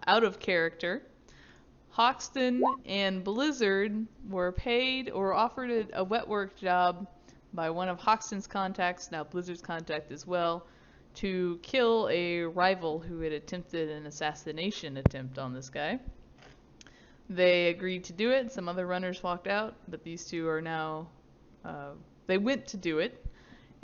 out of character. Hoxton and Blizzard were paid or offered a wet work job by one of Hoxton's contacts, now Blizzard's contact as well, to kill a rival who had attempted an assassination attempt on this guy. They agreed to do it. Some other runners walked out, but these two are now. They went to do it.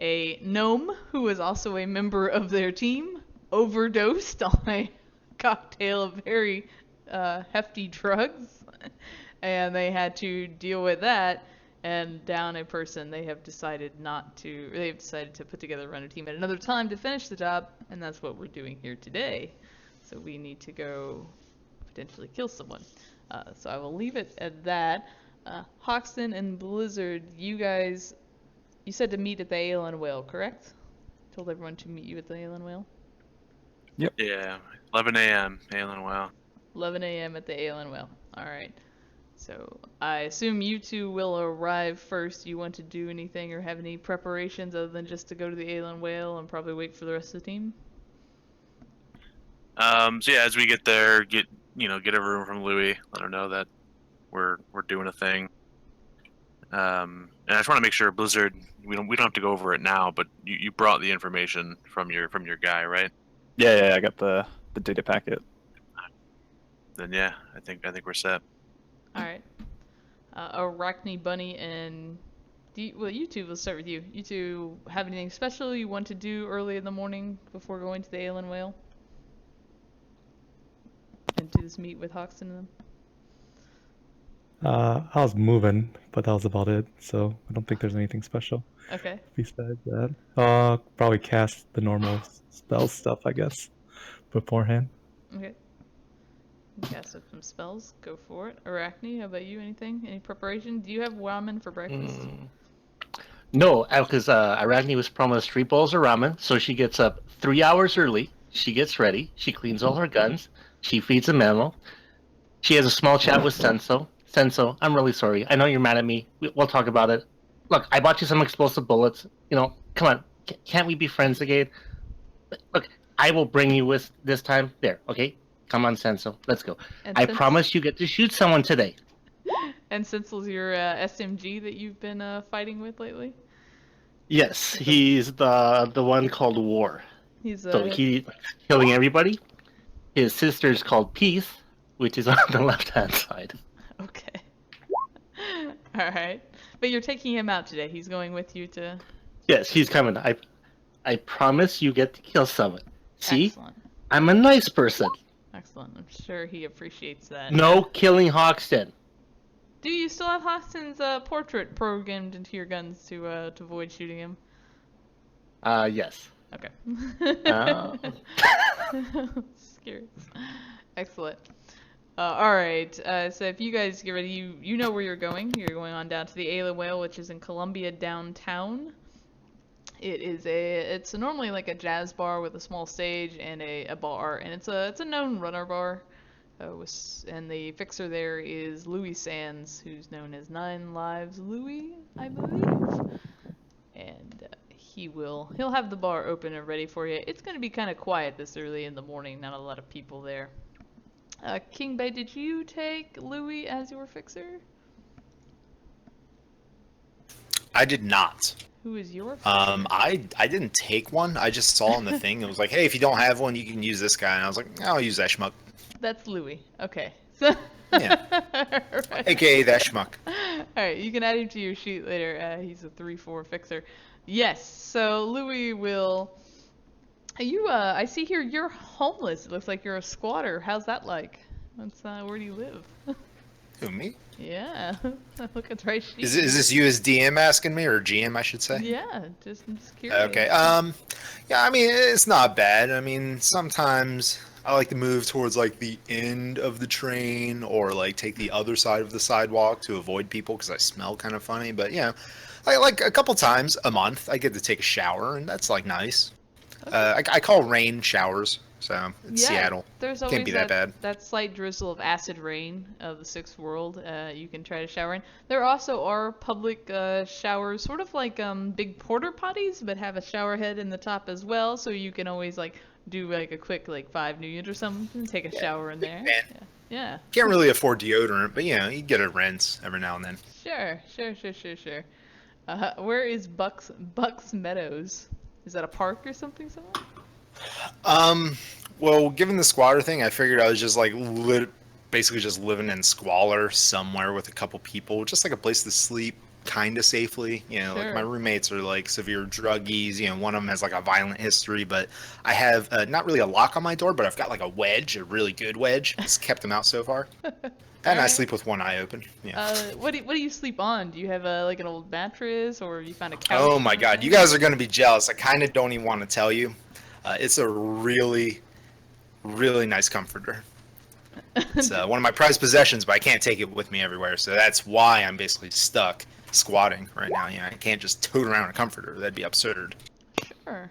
A gnome, who was also a member of their team, overdosed on a cocktail of very hefty drugs, and they had to deal with that and down a person. They've decided to put together a runner team at another time to finish the job, and that's what we're doing here today. So we need to go potentially kill someone. So I will leave it at that. Hoxton and Blizzard, you said to meet at the Ale and Whale, correct? Told everyone to meet you at the Ale and Whale? Yep. Yeah, 11 a.m. Ale and Well. 11 a.m. at the Ale and Whale. Alright. So I assume you two will arrive first. You want to do anything or have any preparations other than just to go to the Ale and Whale and probably wait for the rest of the team? So yeah, as we get there, get a room from Louis, let her know that we're doing a thing. And I just want to make sure Blizzard, we don't have to go over it now, but you brought the information from your guy, right? Yeah, I got the data packet. Then yeah, I think we're set. All right. Arachne, Bunny, and you two. Let's start with you. You two have anything special you want to do early in the morning before going to the Ale and Whale? And to this meet with Hoxton and them? I was moving, but that was about it. So I don't think there's anything special Okay. besides that. Probably cast the normal spell stuff, I guess, beforehand. Okay. Cast up some spells. Go for it. Arachne, how about you? Anything? Any preparation? Do you have ramen for breakfast? No, because Arachne was promised 3 bowls of ramen, so she gets up 3 hours early. She gets ready. She cleans all her guns. She feeds a mammal. She has a small chat with Senso. Senso, I'm really sorry. I know you're mad at me. We'll talk about it. Look, I bought you some explosive bullets. Come on. Can't we be friends again? Look, I will bring you with this time. There, okay? Come on, Senso. Let's go. I promise you get to shoot someone today. And Sensel's your SMG that you've been fighting with lately? Yes, he's the one called War. He's killing everybody. His sister's called Peace, which is on the left-hand side. Okay. Alright. But you're taking him out today. He's going with you to... Yes, he's coming. I promise you get to kill someone. See? Excellent. I'm a nice person. Excellent. I'm sure he appreciates that. No killing Hoxton. Do you still have Hoxton's portrait programmed into your guns to avoid shooting him? Yes. Okay. Scary. Excellent. Alright, so if you guys get ready, you know where you're going. You're going on down to the Ale and Whale, which is in Columbia downtown. It's normally like a jazz bar with a small stage and a bar, and it's a known runner bar. And the fixer there is Louis Sands, who's known as 9 Lives Louis, I believe. And he'll have the bar open and ready for you. It's going to be kind of quiet this early in the morning, not a lot of people there. King Bay, did you take Louis as your fixer? I did not. Who is your fixer? I didn't take one. I just saw on the thing. It was like, hey, if you don't have one, you can use this guy. And I was like, I'll use that schmuck. That's Louis. Okay. Yeah. Right. AKA that schmuck. Alright, you can add him to your sheet later. He's a 3-4 fixer. Yes, so Louis will... I see here you're homeless. It looks like you're a squatter. How's that like? Where do you live? Who, me? Yeah. Look at the right sheet. Is this you as DM asking me, or GM, I should say? Yeah, I'm just curious. Okay. Yeah, I mean, it's not bad. I mean, sometimes I like to move towards like the end of the train, or like take the other side of the sidewalk to avoid people because I smell kind of funny. But yeah, like a couple times a month, I get to take a shower, and that's like nice. Okay. I call rain showers, so it's Seattle. There's always Can't be that bad. That slight drizzle of acid rain of the 6th world you can try to shower in. There also are public showers, sort of like big porta potties, but have a shower head in the top as well, so you can always like do like a quick like 5 New Year's or something, take a shower in there. fan. Yeah. Can't really afford deodorant, but you get a rinse every now and then. Sure. Where is Bucks Meadows? Is that a park or something somewhere? Well, given the squatter thing, I figured I was just like basically just living in squalor somewhere with a couple people, just like a place to sleep kind of safely. Like Sure. my roommates are like severe druggies. One of them has like a violent history, but I have not really a lock on my door, but I've got like a wedge, a really good wedge. It's kept them out so far. And I Alright. sleep with one eye open. Yeah. What do you sleep on? Do you have like an old mattress, or you found a couch? Oh or my God, you something? guys are going to be jealous. I kind of don't even want to tell you. It's a really, really nice comforter. It's one of my prized possessions, but I can't take it with me everywhere. So that's why I'm basically stuck squatting right now. I can't just tote around a comforter. That'd be absurd. Sure.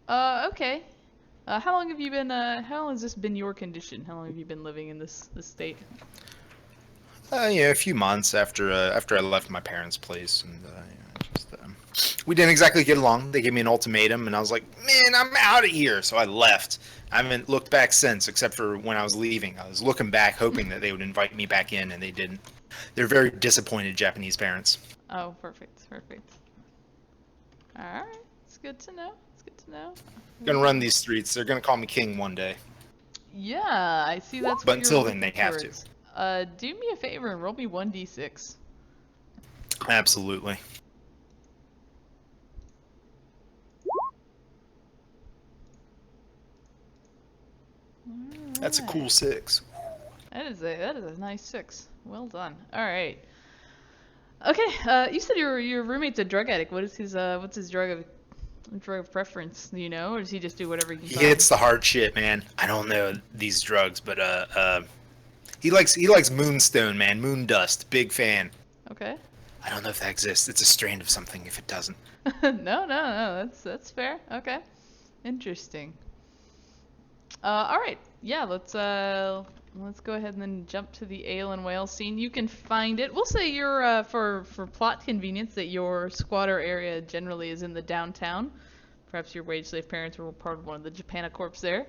Okay. How long have you been? How long has this been your condition? How long have you been living in this state? A few months after I left my parents' place, and we didn't exactly get along. They gave me an ultimatum, and I was like, "Man, I'm out of here." So I left. I haven't looked back since, except for when I was leaving. I was looking back, hoping that they would invite me back in, and they didn't. They're very disappointed Japanese parents. Oh, perfect. All right, it's good to know. Gonna run these streets. They're gonna call me king one day. Yeah, I see. That's But what until you're then, they looking have to. towards. Do me a favor and roll me 1d6. Absolutely. That's a cool 6. That is a nice 6. Well done. All right. Okay. You said your roommate's a drug addict. What's his drug of preference? Do you know, or does he just do whatever he He finds? hits the hard shit, man. I don't know these drugs, but he likes moonstone, man. Moon dust. Big fan. Okay. I don't know if that exists. It's a strain of something if it doesn't. No. That's fair. Okay. Interesting. All right. Yeah. Let's go ahead and then jump to the ale and whale scene. You can find it. We'll say you're for plot convenience that your squatter area generally is in the downtown. Perhaps your wage slave parents were part of one of the Japanicorps there.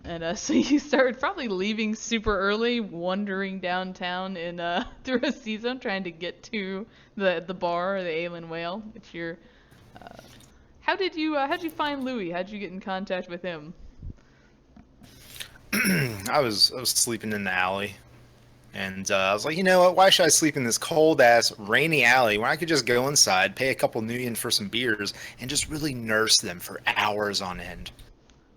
And so you start probably leaving super early, wandering downtown in through a sea zone, trying to get to the bar or the Ale and Whale. Which you're. How'd you find Louis? How'd you get in contact with him? I was sleeping in the alley, and I was like, you know what? Why should I sleep in this cold ass rainy alley when I could just go inside, pay a couple new yen for some beers, and just really nurse them for hours on end?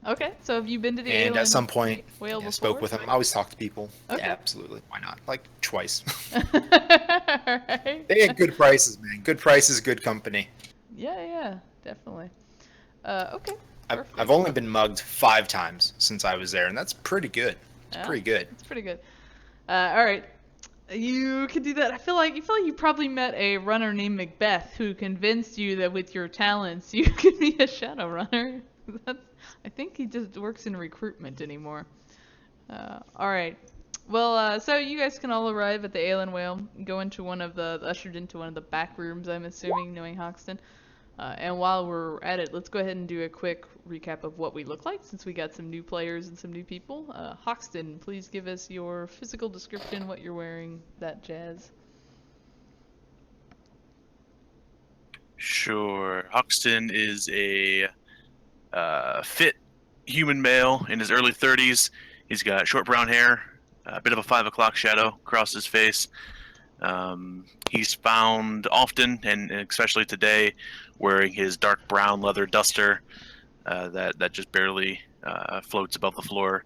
Okay, so have you been to the And Ale at some point, Whale before? spoke with him. I always talk to people. Okay. Yeah, absolutely. Why not? Like twice. Alright. They had good prices, man. Good prices, good company. Yeah, definitely. Okay. Perfect. I've only been mugged 5 times since I was there, and that's pretty good. It's Yeah. pretty good. It's pretty good. All right. You can do that. I feel like you probably met a runner named Macbeth who convinced you that with your talents you could be a Shadowrunner. I think he just works in recruitment anymore. All right. Well, so you guys can all arrive at the Ale and Whale, go into ushered into one of the back rooms, I'm assuming, knowing Hoxton. And while we're at it, let's go ahead and do a quick recap of what we look like, since we got some new players and some new people. Hoxton, please give us your physical description, what you're wearing, that jazz. Sure. Hoxton is a fit human male in his early 30s. He's got short brown hair, a bit of a 5 o'clock shadow across his face. He's found often, and especially today, wearing his dark brown leather duster that just barely floats above the floor.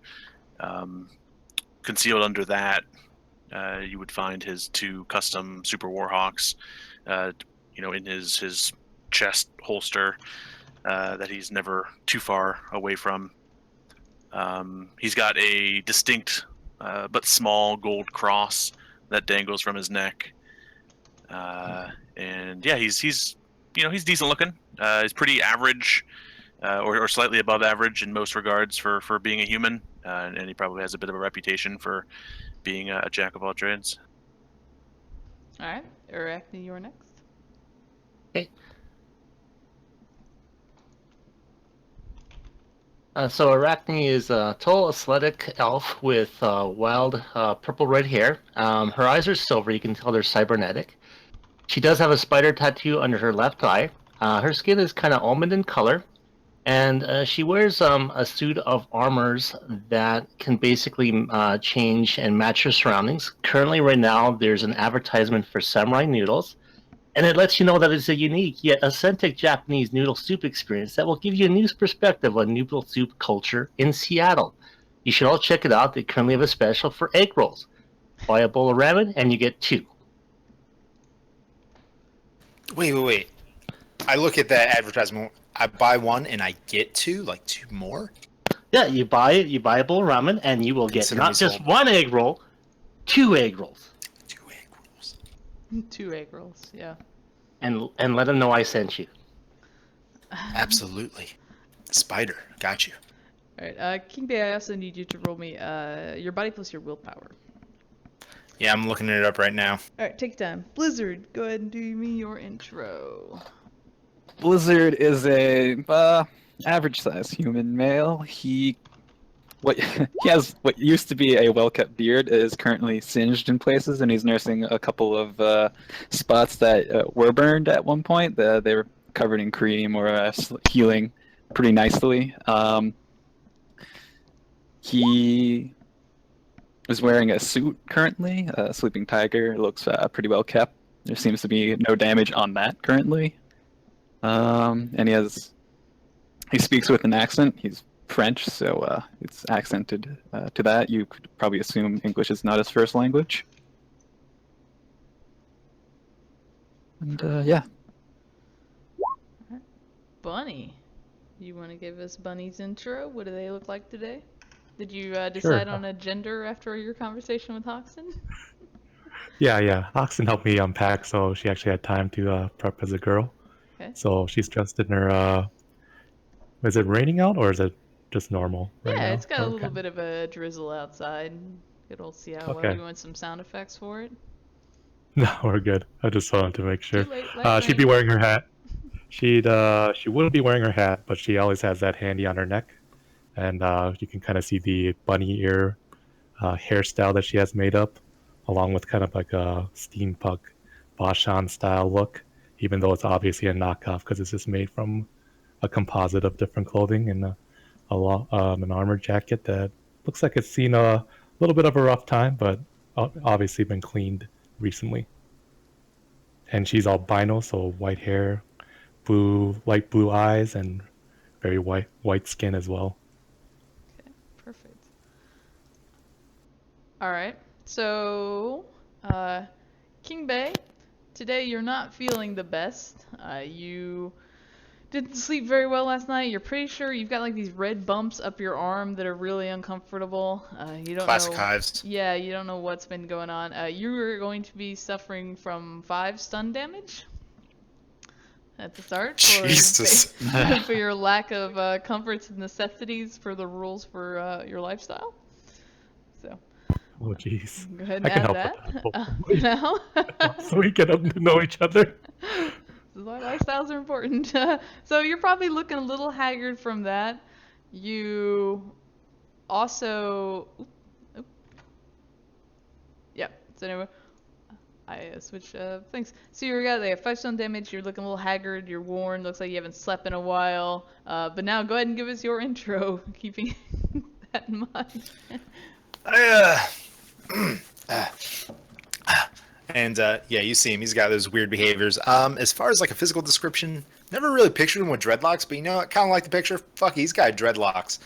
Concealed under that, you would find his 2 custom Super Warhawks, in his chest holster that he's never too far away from. He's got a distinct but small gold cross that dangles from his neck. And yeah, he's decent looking. He's pretty average, or slightly above average in most regards for being a human, and he probably has a bit of a reputation for being a jack of all trades. All right. Arachne, you're next. Okay. So Arachne is a tall, athletic elf with wild purple-red hair. Her eyes are silver. You can tell they're cybernetic. She does have a spider tattoo under her left eye. Her skin is kind of almond in color. And she wears a suit of armors that can basically change and match her surroundings. Currently, right now, there's an advertisement for samurai noodles. And it lets you know that it's a unique yet authentic Japanese noodle soup experience that will give you a new perspective on noodle soup culture in Seattle. You should all check it out. They currently have a special for egg rolls. Buy a bowl of ramen and you get 2. Wait. I look at that advertisement. I buy one and I get 2, like 2 more. Yeah, you buy a bowl of ramen and you will get Consider not me just sold. 1 egg roll, 2 egg rolls. 2 egg rolls. 2 egg rolls, yeah. And let them know I sent you. Absolutely. Spider, got you. Alright, King Bay, I also need you to roll me your body plus your willpower. Yeah, I'm looking it up right now. Alright, take your time. Blizzard, go ahead and do me your intro. Blizzard is a average-sized human male. He has what used to be a well-kept beard is currently singed in places, and he's nursing a couple of spots that were burned at one point. They were covered in cream or healing pretty nicely. He is wearing a suit currently. Sleeping Tiger looks pretty well kept. There seems to be no damage on that currently. And he speaks with an accent. He's French, so it's accented to that. You could probably assume English is not his first language. And yeah. Bunny, you want to give us Bunny's intro? What do they look like today? Did you decide Sure. on a gender after your conversation with Hoxton? Yeah. Hoxton helped me unpack, so she actually had time to prep as a girl. Okay. So she's dressed in her. Is it raining out or is it just normal? Right Yeah, now? it's got a Okay. little bit of a drizzle outside. Good old Seattle Okay. weather. You want some sound effects for it? No, we're good. I just wanted to make sure. Too late, light She'd be rain. wearing her hat. She wouldn't be wearing her hat, but she always has that handy on her neck, and you can kind of see the bunny ear hairstyle that she has made up, along with kind of like a steampunk Bashan style look, even though it's obviously a knockoff because it's just made from a composite of different clothing and an armor jacket that looks like it's seen a little bit of a rough time, but obviously been cleaned recently. And she's albino, so white hair, light blue eyes, and very white skin as well. Okay, perfect. All right, so King Bay, today you're not feeling the best. You didn't sleep very well last night. You're pretty sure you've got like these red bumps up your arm that are really uncomfortable. You don't Classic know. hives. Yeah, you don't know what's been going on. You are going to be suffering from 5 stun damage at the start for, Jesus. for your lack of comforts and necessities for the rules for your lifestyle. So Oh, jeez. go ahead and I can add help that. with that. hopefully. Now. So we get up to know each other. This is why lifestyles are important. So you're probably looking a little haggard from that. You also... Yeah, so anyway, I switched things. So you got like 5 stone damage, you're looking a little haggard, you're worn, looks like you haven't slept in a while. But now go ahead and give us your intro, keeping that in mind. And yeah, you see him. He's got those weird behaviors. As far as like a physical description, never really pictured him with dreadlocks, but you know what? Kind of like the picture. Fuck, he's got dreadlocks.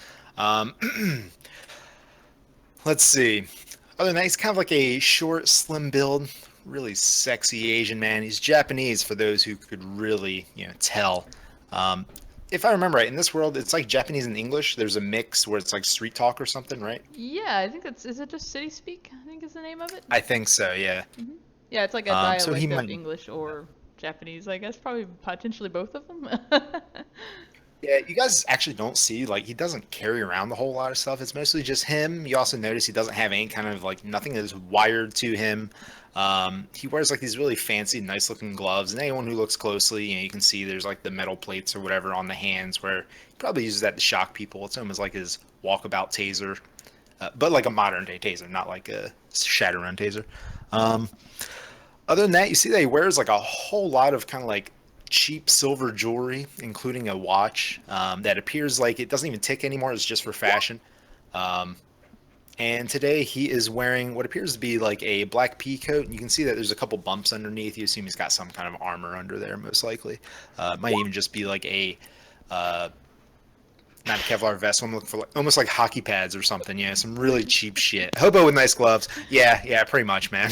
Let's see. Other than that, he's kind of like a short, slim build, really sexy Asian man. He's Japanese for those who could really, tell. If I remember right, in this world, it's like Japanese and English. There's a mix where it's like street talk or something, right? Yeah, I think is it just city speak? I think is the name of it. I think so, yeah. Yeah, it's like a So dialect he of might- English or Japanese, I guess. Probably potentially both of them. Yeah, you guys actually don't see, like, he doesn't carry around a whole lot of stuff. It's mostly just him. You also notice he doesn't have any kind of, like, nothing is wired to him. He wears, like, these really fancy, nice-looking gloves, and anyone who looks closely, you can see there's, like, the metal plates or whatever on the hands where he probably uses that to shock people. It's almost like his walkabout taser, but like a modern-day taser, not like a Shadowrun taser. Other than that, you see that he wears, like, a whole lot of kind of, like, cheap silver jewelry, including a watch that appears like it doesn't even tick anymore. It's just for fashion. And today he is wearing what appears to be like a black pea coat. And you can see that there's a couple bumps underneath. You assume he's got some kind of armor under there, most likely. Might even just be like a not a Kevlar vest. I'm looking for like, almost like hockey pads or something. Yeah, some really cheap shit. Hobo with nice gloves. Yeah, pretty much, man.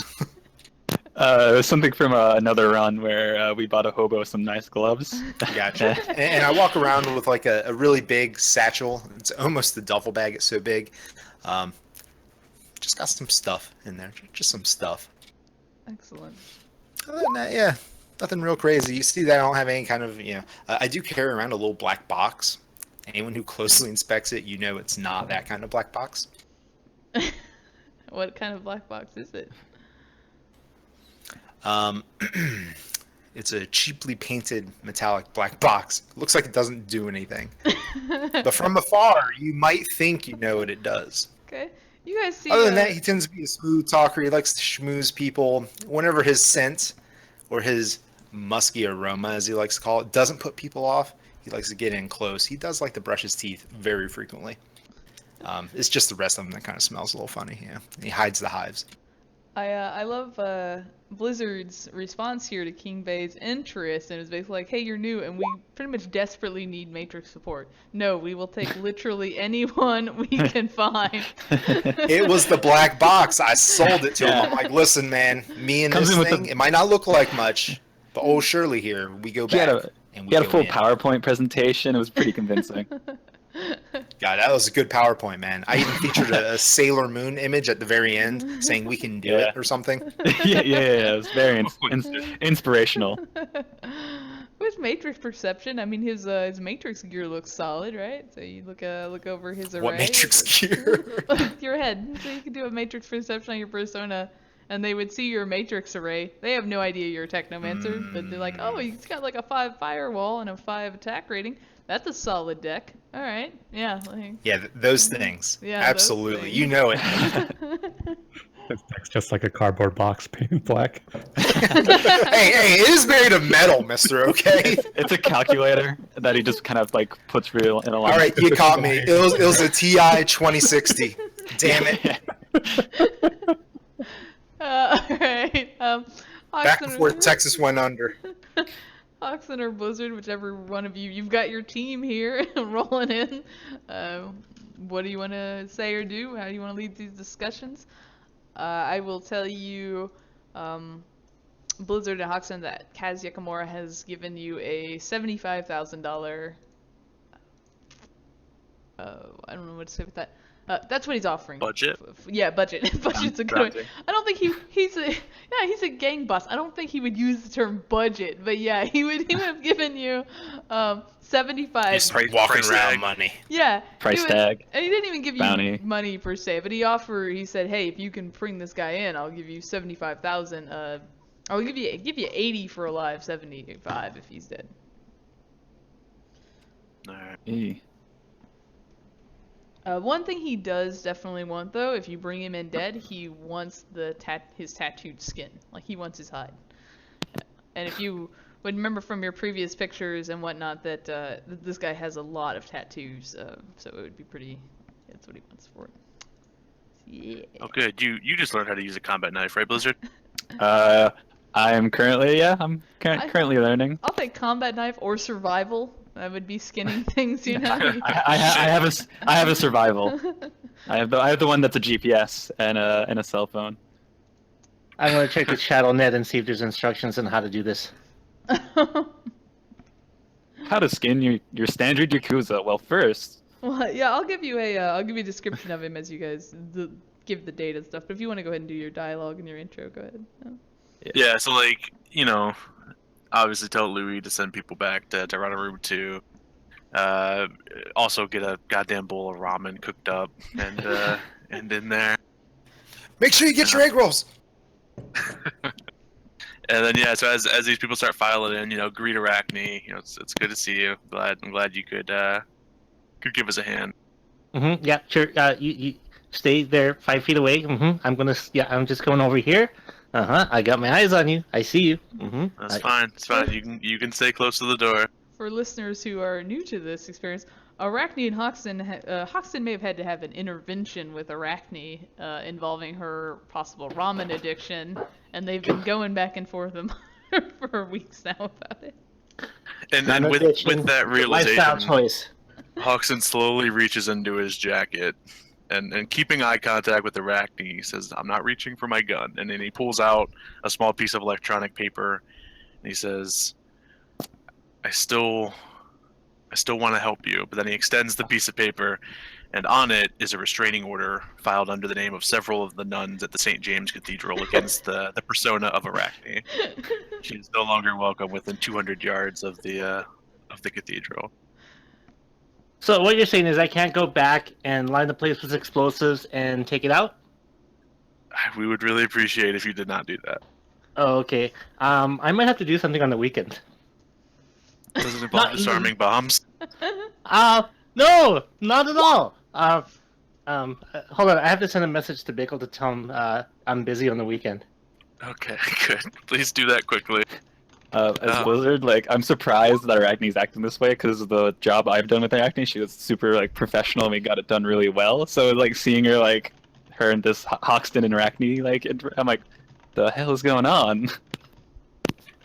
It was something from another run where we bought a hobo some nice gloves. Gotcha. And I walk around with like a really big satchel. It's almost the duffel bag. It's so big. Just got some stuff in there. Just some stuff. Excellent. Other than that, yeah, nothing real crazy. You see that I don't have any kind of, I do carry around a little black box. Anyone who closely inspects it, you know it's not that kind of black box. What kind of black box is it? It's a cheaply painted metallic black box. It looks like it doesn't do anything. But from afar, you might think you know what it does. Okay. You guys see... Other than that, he tends to be a smooth talker. He likes to schmooze people. Whenever his scent, or his musky aroma, as he likes to call it, doesn't put people off, he likes to get in close. He does like to brush his teeth very frequently. It's just the rest of him that kind of smells a little funny. Yeah, he hides the hives. I love Blizzard's response here to King Bay's interest, and it was basically like, hey, you're new, and we pretty much desperately need Matrix support. No, we will take literally anyone we can find. It was the black box. I sold it to him. I'm like, listen, man, me and this thing, it might not look like much, but oh, surely here, we go back. He had a full PowerPoint presentation. It was pretty convincing. God, that was a good PowerPoint, man. I even featured a Sailor Moon image at the very end saying we can do it or something. yeah. It was very inspirational. With Matrix perception, I mean, his Matrix gear looks solid, right? So you look over his array. What Matrix gear? Your head. So you can do a Matrix perception on your persona, and they would see your Matrix array. They have no idea you're a Technomancer, but they're like, oh, he's got like a 5 firewall and a 5 attack rating. That's a solid deck. All right. Yeah. Yeah, those things. Yeah, absolutely. Those things. You know it. It's just like a cardboard box painted black. hey, it is made of metal, mister, okay? It's a calculator that he just kind of like puts real in a line. All right, you caught me. It was a TI 2060. Damn it. All right. Back before Texas went under. Hoxton or Blizzard, whichever one of you, you've got your team here rolling in. What do you want to say or do? How do you want to lead these discussions? I will tell you, Blizzard and Hoxton, that Kaz Yakamura has given you a $75,000. I don't know what to say with that. That's what he's offering. Budget? Yeah, budget. Budget's a good one. I don't think he's a gang boss. I don't think he would use the term budget, but yeah, he would have given you 75. He's walking around money. Yeah. Price tag. And he didn't even give bounty. You money per se, but he said, hey, if you can bring this guy in, I'll give you 75,000. I'll give you 80 for alive, 75 if he's dead. All right. One thing he does definitely want, though, if you bring him in dead, he wants his tattooed skin. Like, he wants his hide. And if you would remember from your previous pictures and whatnot that this guy has a lot of tattoos, so it would be pretty... That's what he wants for it. Yeah. Okay, you just learned how to use a combat knife, right, Blizzard? I am currently, I'm currently learning. I'll take combat knife or survival. I would be skinning things, you know. I have a survival. I have the one that's a GPS and a cell phone. I'm gonna check the ShadowNet and see if there's instructions on how to do this. How to skin your standard Yakuza? Well, first. Well, yeah, I'll give you a description of him as you guys give the date and stuff. But if you want to go ahead and do your dialogue and your intro, go ahead. Yeah. So like, obviously tell Louis to send people back to Rana Room 2. Also get a goddamn bowl of ramen cooked up and in there. Make sure you get your egg rolls. And then yeah, so as these people start filing in, greet Arachne. It's good to see you. I'm glad you could give us a hand. Mm-hmm. Yeah, sure. You stay there 5 feet away. Mm-hmm. I'm just going over here. I got my eyes on you. I see you. Mm-hmm. That's fine. It's fine. You can stay close to the door. For listeners who are new to this experience, Arachne and Hoxton, Hoxton may have had to have an intervention with Arachne involving her possible ramen addiction, and they've been going back and forth for weeks now about it. And then with that realization, lifestyle choice. Hoxton slowly reaches into his jacket and keeping eye contact with Arachne, he says, "I'm not reaching for my gun." And then he pulls out a small piece of electronic paper, and he says, I still want to help you. But then he extends the piece of paper, and on it is a restraining order filed under the name of several of the nuns at the St. James Cathedral against the persona of Arachne. She is no longer welcome within 200 yards of the cathedral. So what you're saying is I can't go back and line the place with explosives and take it out? We would really appreciate if you did not do that. Oh, okay. I might have to do something on the weekend. Does it involve disarming bombs? No, not at all. Hold on, I have to send a message to Bickle to tell him I'm busy on the weekend. Okay, good. Please do that quickly. As Blizzard, I'm surprised that Arachne's acting this way because the job I've done with Arachne, she was super professional and we got it done really well. So seeing her her and this Hoxton and Arachne, I'm like, the hell is going on?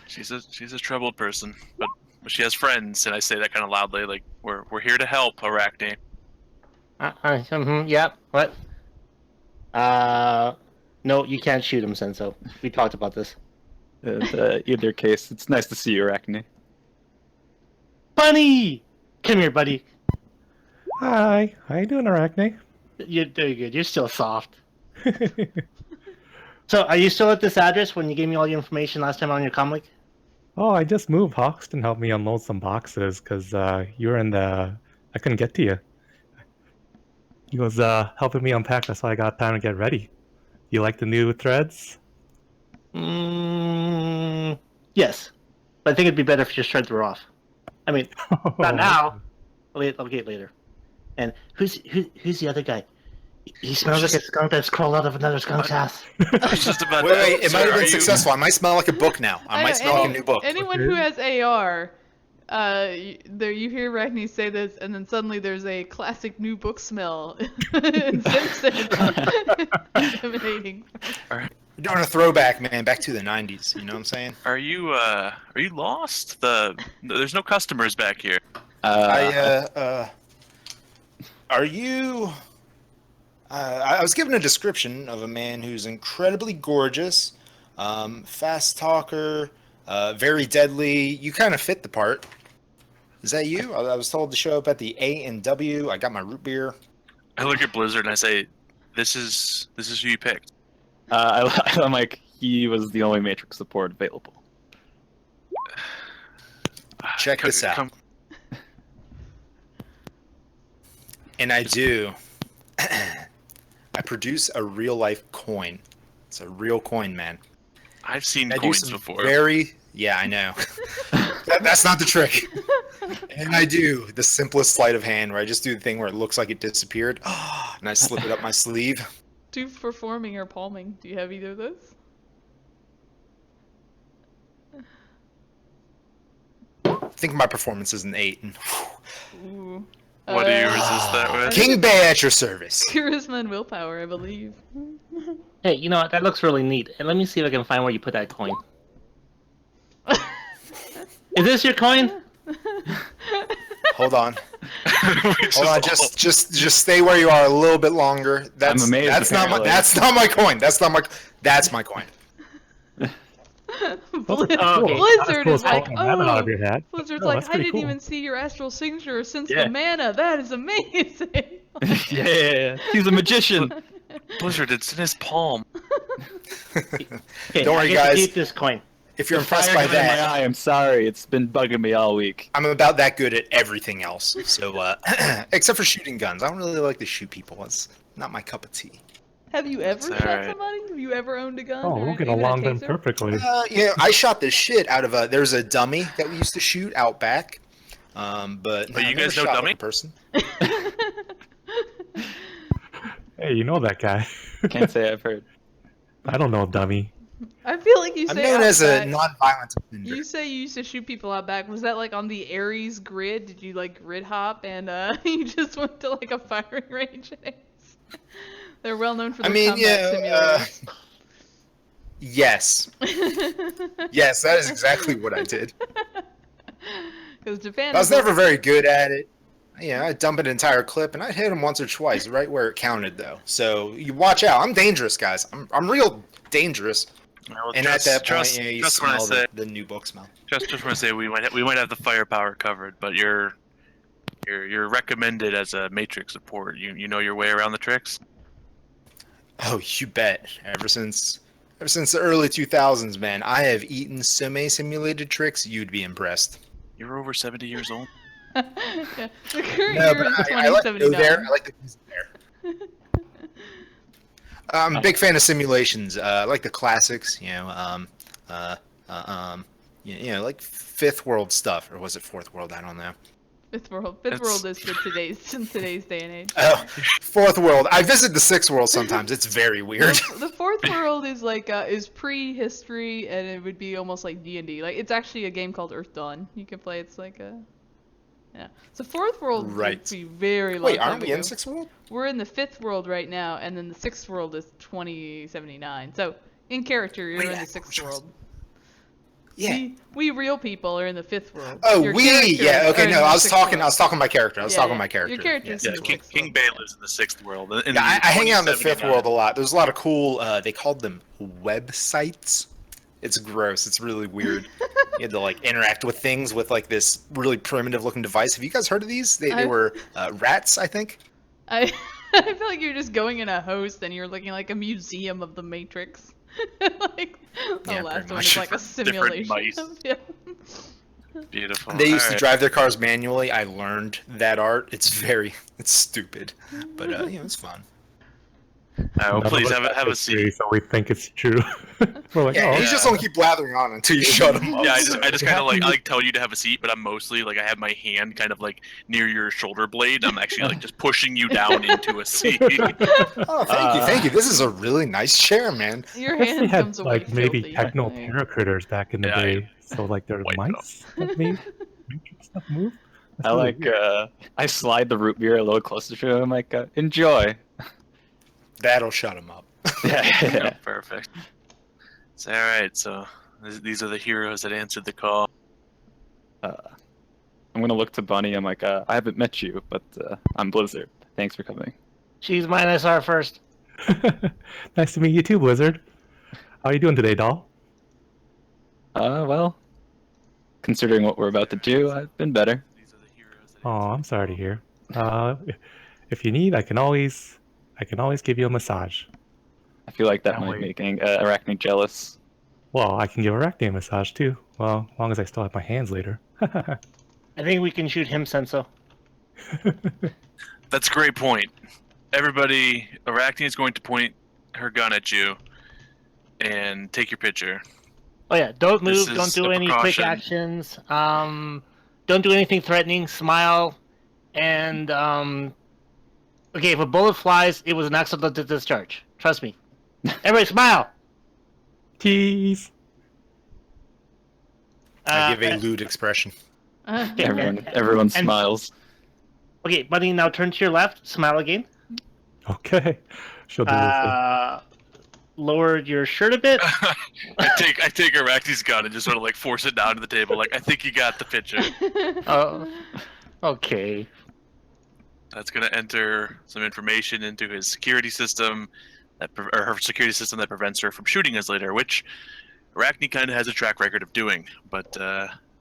She's a troubled person, but she has friends, and I say that kind of loudly, we're here to help, Arachne. Yeah. What? No, you can't shoot him, Senso. We talked about this. Either case, it's nice to see you, Arachne. Bunny! Come here, buddy. Hi. How you doing, Arachne? You're doing good. You're still soft. So, are you still at this address when you gave me all the information last time on your comic? Oh, I just moved. Hoxton helped me unload some boxes because you were in the... I couldn't get to you. He was helping me unpack. That's why I got time to get ready. You like the new threads? Yes. But I think it'd be better if your threads were off. I mean, not now. I'll get later. And who's the other guy? He smells like a skunk that's crawled out of another skunk's ass. I was just about Wait, it might have been successful. I might smell like a book now. I might smell like a new book. Anyone who has AR, you hear Arachne say this, and then suddenly there's a classic new book smell in Simpson emanating. We're doing a throwback, man, back to the 90s. You know what I'm saying? Are you lost? There's no customers back here. Are you? I was given a description of a man who's incredibly gorgeous, fast talker, very deadly. You kind of fit the part. Is that you? I was told to show up at the A&W. I got my root beer. I look at Blizzard and I say, "This is who you picked." I'm like, he was the only Matrix support available. Check this out. And I do. I produce a real life coin. It's a real coin, man. I've seen coins before. Yeah, I know. That's not the trick. And I do the simplest sleight of hand where I just do the thing where it looks like it disappeared, and I slip it up my sleeve. Do performing or palming. Do you have either of those? I think my performance is an 8. Ooh. What do you resist that with? King Bay at your service. Charisma and willpower, I believe. Hey, you know what? That looks really neat. And let me see if I can find where you put that coin. Is this your coin? Hold on. Hold on. Just stay where you are a little bit longer. I'm amazed. That's not my coin. That's my coin. Blizzard is like, Blizzard's like, that's I pretty didn't cool. even see your astral signature since Yeah. the mana. That is amazing. Yeah, he's a magician. Blizzard, it's in his palm. Okay, Don't worry, I get to guys. keep this coin. if you're The impressed fire by in my that, eye, I'm sorry. It's been bugging me all week. I'm about that good at everything else. So, except for shooting guns, I don't really like to shoot people. It's not my cup of tea. Have you ever That's shot alright. somebody? Have you ever owned a gun? Oh, or we'll get even along a then taser? perfectly. I shot the shit out of a. There's a dummy that we used to shoot out back. But Oh, you I never guys know shot like dummy? a person. Hey, you know that guy. Can't say I've heard. I don't know Dummy. I feel like you I'm say known as a Outback. non-violent offender. You say you used to shoot people out back. Was that like on the Ares grid? Did you like grid hop and you just went to like a firing range? They're well known for their combat simulators. Yes. Yes, that is exactly what I did. Because Japan. I was is a- never very good at it. Yeah, I'd dump an entire clip, and I'd hit him once or twice, right where it counted, though. So you watch out. I'm dangerous, guys. I'm real dangerous. Well, And just, at that just, point, you just when I smell say, the new book smell. just want to say, we might have the firepower covered, but you're recommended as a Matrix support. You know your way around the tricks. Oh, you bet. Ever since the early 2000s, man, I have eaten so many simulated tricks, you'd be impressed. You're over 70 years old. Yeah. The current No, year but is I like to go 2079. there. I like to visit there. I'm a big fan of simulations. I like the classics, like Fifth World stuff, or was it Fourth World? I don't know. Fifth World. It's- Fifth World is for today's day and age. Oh, Fourth World. I visit the Sixth World sometimes. It's very weird. The fourth world is like is prehistory, and it would be almost like D&D. Like it's actually a game called Earth Dawn. You can play. It's like a So fourth world Right. would be very long. Wait, time aren't we ago. in Sixth World? We're in the fifth world right now, and then the sixth world is 2079. So in character, you're Wait, in I- the sixth which one's- world. Yeah. We real people are in the fifth world. Oh, Your we. characters Yeah. are Okay. in No, the I was sixth talking. world. I was talking my character. I was Yeah, talking yeah. my character. Your character's Yes. in Yeah, the King, sixth King world. Bay lives in the 6th world. In Yeah, I hang out in the Fifth 2079. World a lot. There's a lot of cool. They called them websites. It's gross. It's really weird. You had to like interact with things with like this really primitive looking device. Have you guys heard of these? They were rats, I think. I feel like you're just going in a host and you're looking like a museum of the Matrix. Like the Yeah, last pretty one much. is like a Different simulation. mice. Yeah. Beautiful. They used to Alright. drive their cars manually. I learned that art. It's stupid, but it's fun. Oh, None of please us have a history, seat. So we think it's true. We're like, Yeah, oh, you just don't keep blathering on until you shut them up. Yeah, I just kind of happened- like tell you to have a seat, but I'm mostly like I have my hand kind of like near your shoulder blade. I'm actually like just pushing you down into a seat. Oh, thank you. This is a really nice chair, man. Your I guess they hand had comes away like maybe filthy. techno Like, terror critters back in the Yeah, day. So like they're Wiped mice that made Matrix stuff move. That's I really like, weird. I slide the root beer a little closer to him, like, enjoy. That'll shut them up. Yeah, perfect. So, all right, so these are the heroes that answered the call. I'm gonna look to Bunny. I'm like, I haven't met you, but I'm Blizzard. Thanks for coming. She's mine. I saw her first. Nice to meet you too, Blizzard. How are you doing today, doll? Well, considering what we're about to do, I've been better. These are the heroes that Oh, I'm sorry to hear. If you need, I can always give you a massage. I feel like that Can't might wait. making Arachne jealous. Well, I can give Arachne a massage too. Well, as long as I still have my hands later. I think we can shoot him, Senso. That's a great point. Everybody, Arachne is going to point her gun at you and take your picture. Oh yeah, don't This move. Don't is do a any quick precaution. actions. Don't do anything threatening. Smile, and okay, if a bullet flies, it was an accidental discharge. Trust me. Everybody, smile. Tease. I give a Uh, lewd expression. Everyone and- smiles. Okay, Bunny, now turn to your left. Smile again. Okay. She'll do this. Lower your shirt a bit. I take Arachne's gun and just sort of like force it down to the table. Like I think you got the picture. Oh, okay. That's gonna enter some information into his security system, or her security system that prevents her from shooting us later, which Arachne kind of has a track record of doing, but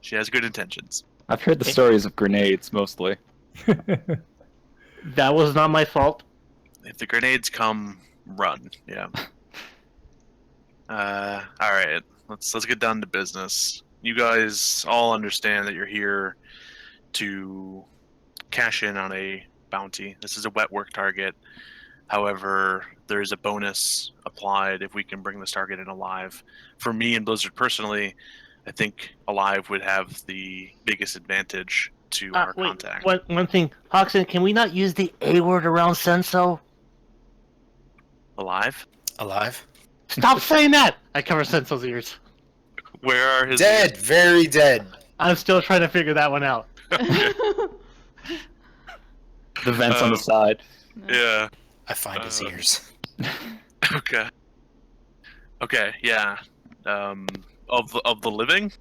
she has good intentions. I've heard the stories of grenades mostly. That was not my fault. If the grenades come, run. Yeah. All right. let's get down to business. You guys all understand that you're here to cash in on a bounty. This is a wet work target. However, there is a bonus applied if we can bring this target in alive. For me and Blizzard personally, I think alive would have the biggest advantage to our contact. One thing, Hoxton, can we not use the A word around Senso? Alive? Alive? Stop saying that! I cover Senso's ears. Where are his Dead, very dead. I'm still trying to figure that one out. The vents on the side. Yeah. I find his ears. Okay. Okay, yeah. Of the living?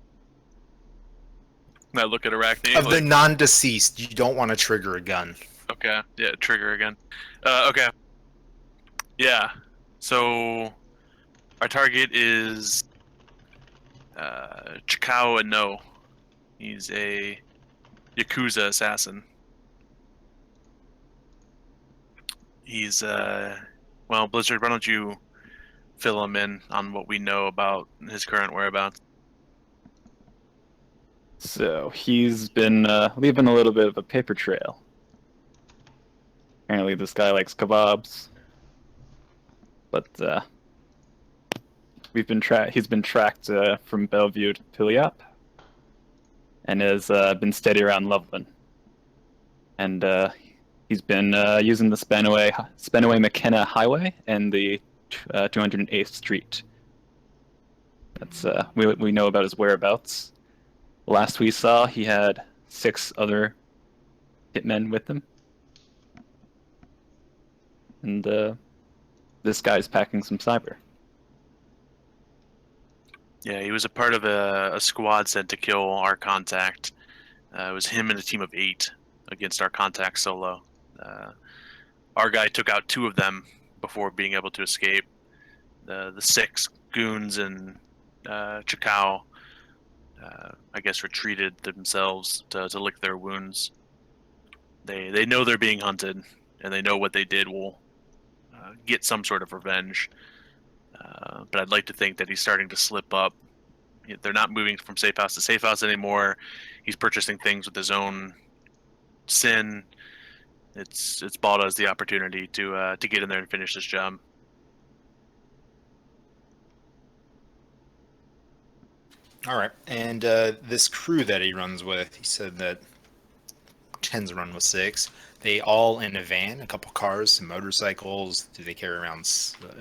I look at Arachne. Of the non-deceased, you don't want to trigger a gun. Okay, yeah, trigger again. Okay. Yeah. So our target is Chikao No. He's a Yakuza assassin. He's well, Blizzard, why don't you fill him in on what we know about his current whereabouts? So he's been leaving a little bit of a paper trail. Apparently this guy likes kebabs. But he's been tracked from Bellevue to Piliap and has been steady around Loveland. And he's been using the Spanaway McKenna Highway and the 208th Street. That's we know about his whereabouts. Last we saw, he had 6 other hitmen with him. And this guy's packing some cyber. Yeah, he was a part of a squad sent to kill our contact. It was him and a team of 8 against our contact solo. Our guy took out 2 of them before being able to escape. The 6 goons and Chikao, I guess, retreated themselves to lick their wounds. They know they're being hunted, and they know what they did will get some sort of revenge. But I'd like to think that he's starting to slip up. They're not moving from safe house to safe house anymore. He's purchasing things with his own sin. It's bought us the opportunity to get in there and finish this job. All right. And this crew that he runs with, he said that tends to run with 6. They all in a van, a couple cars, some motorcycles. Do they carry around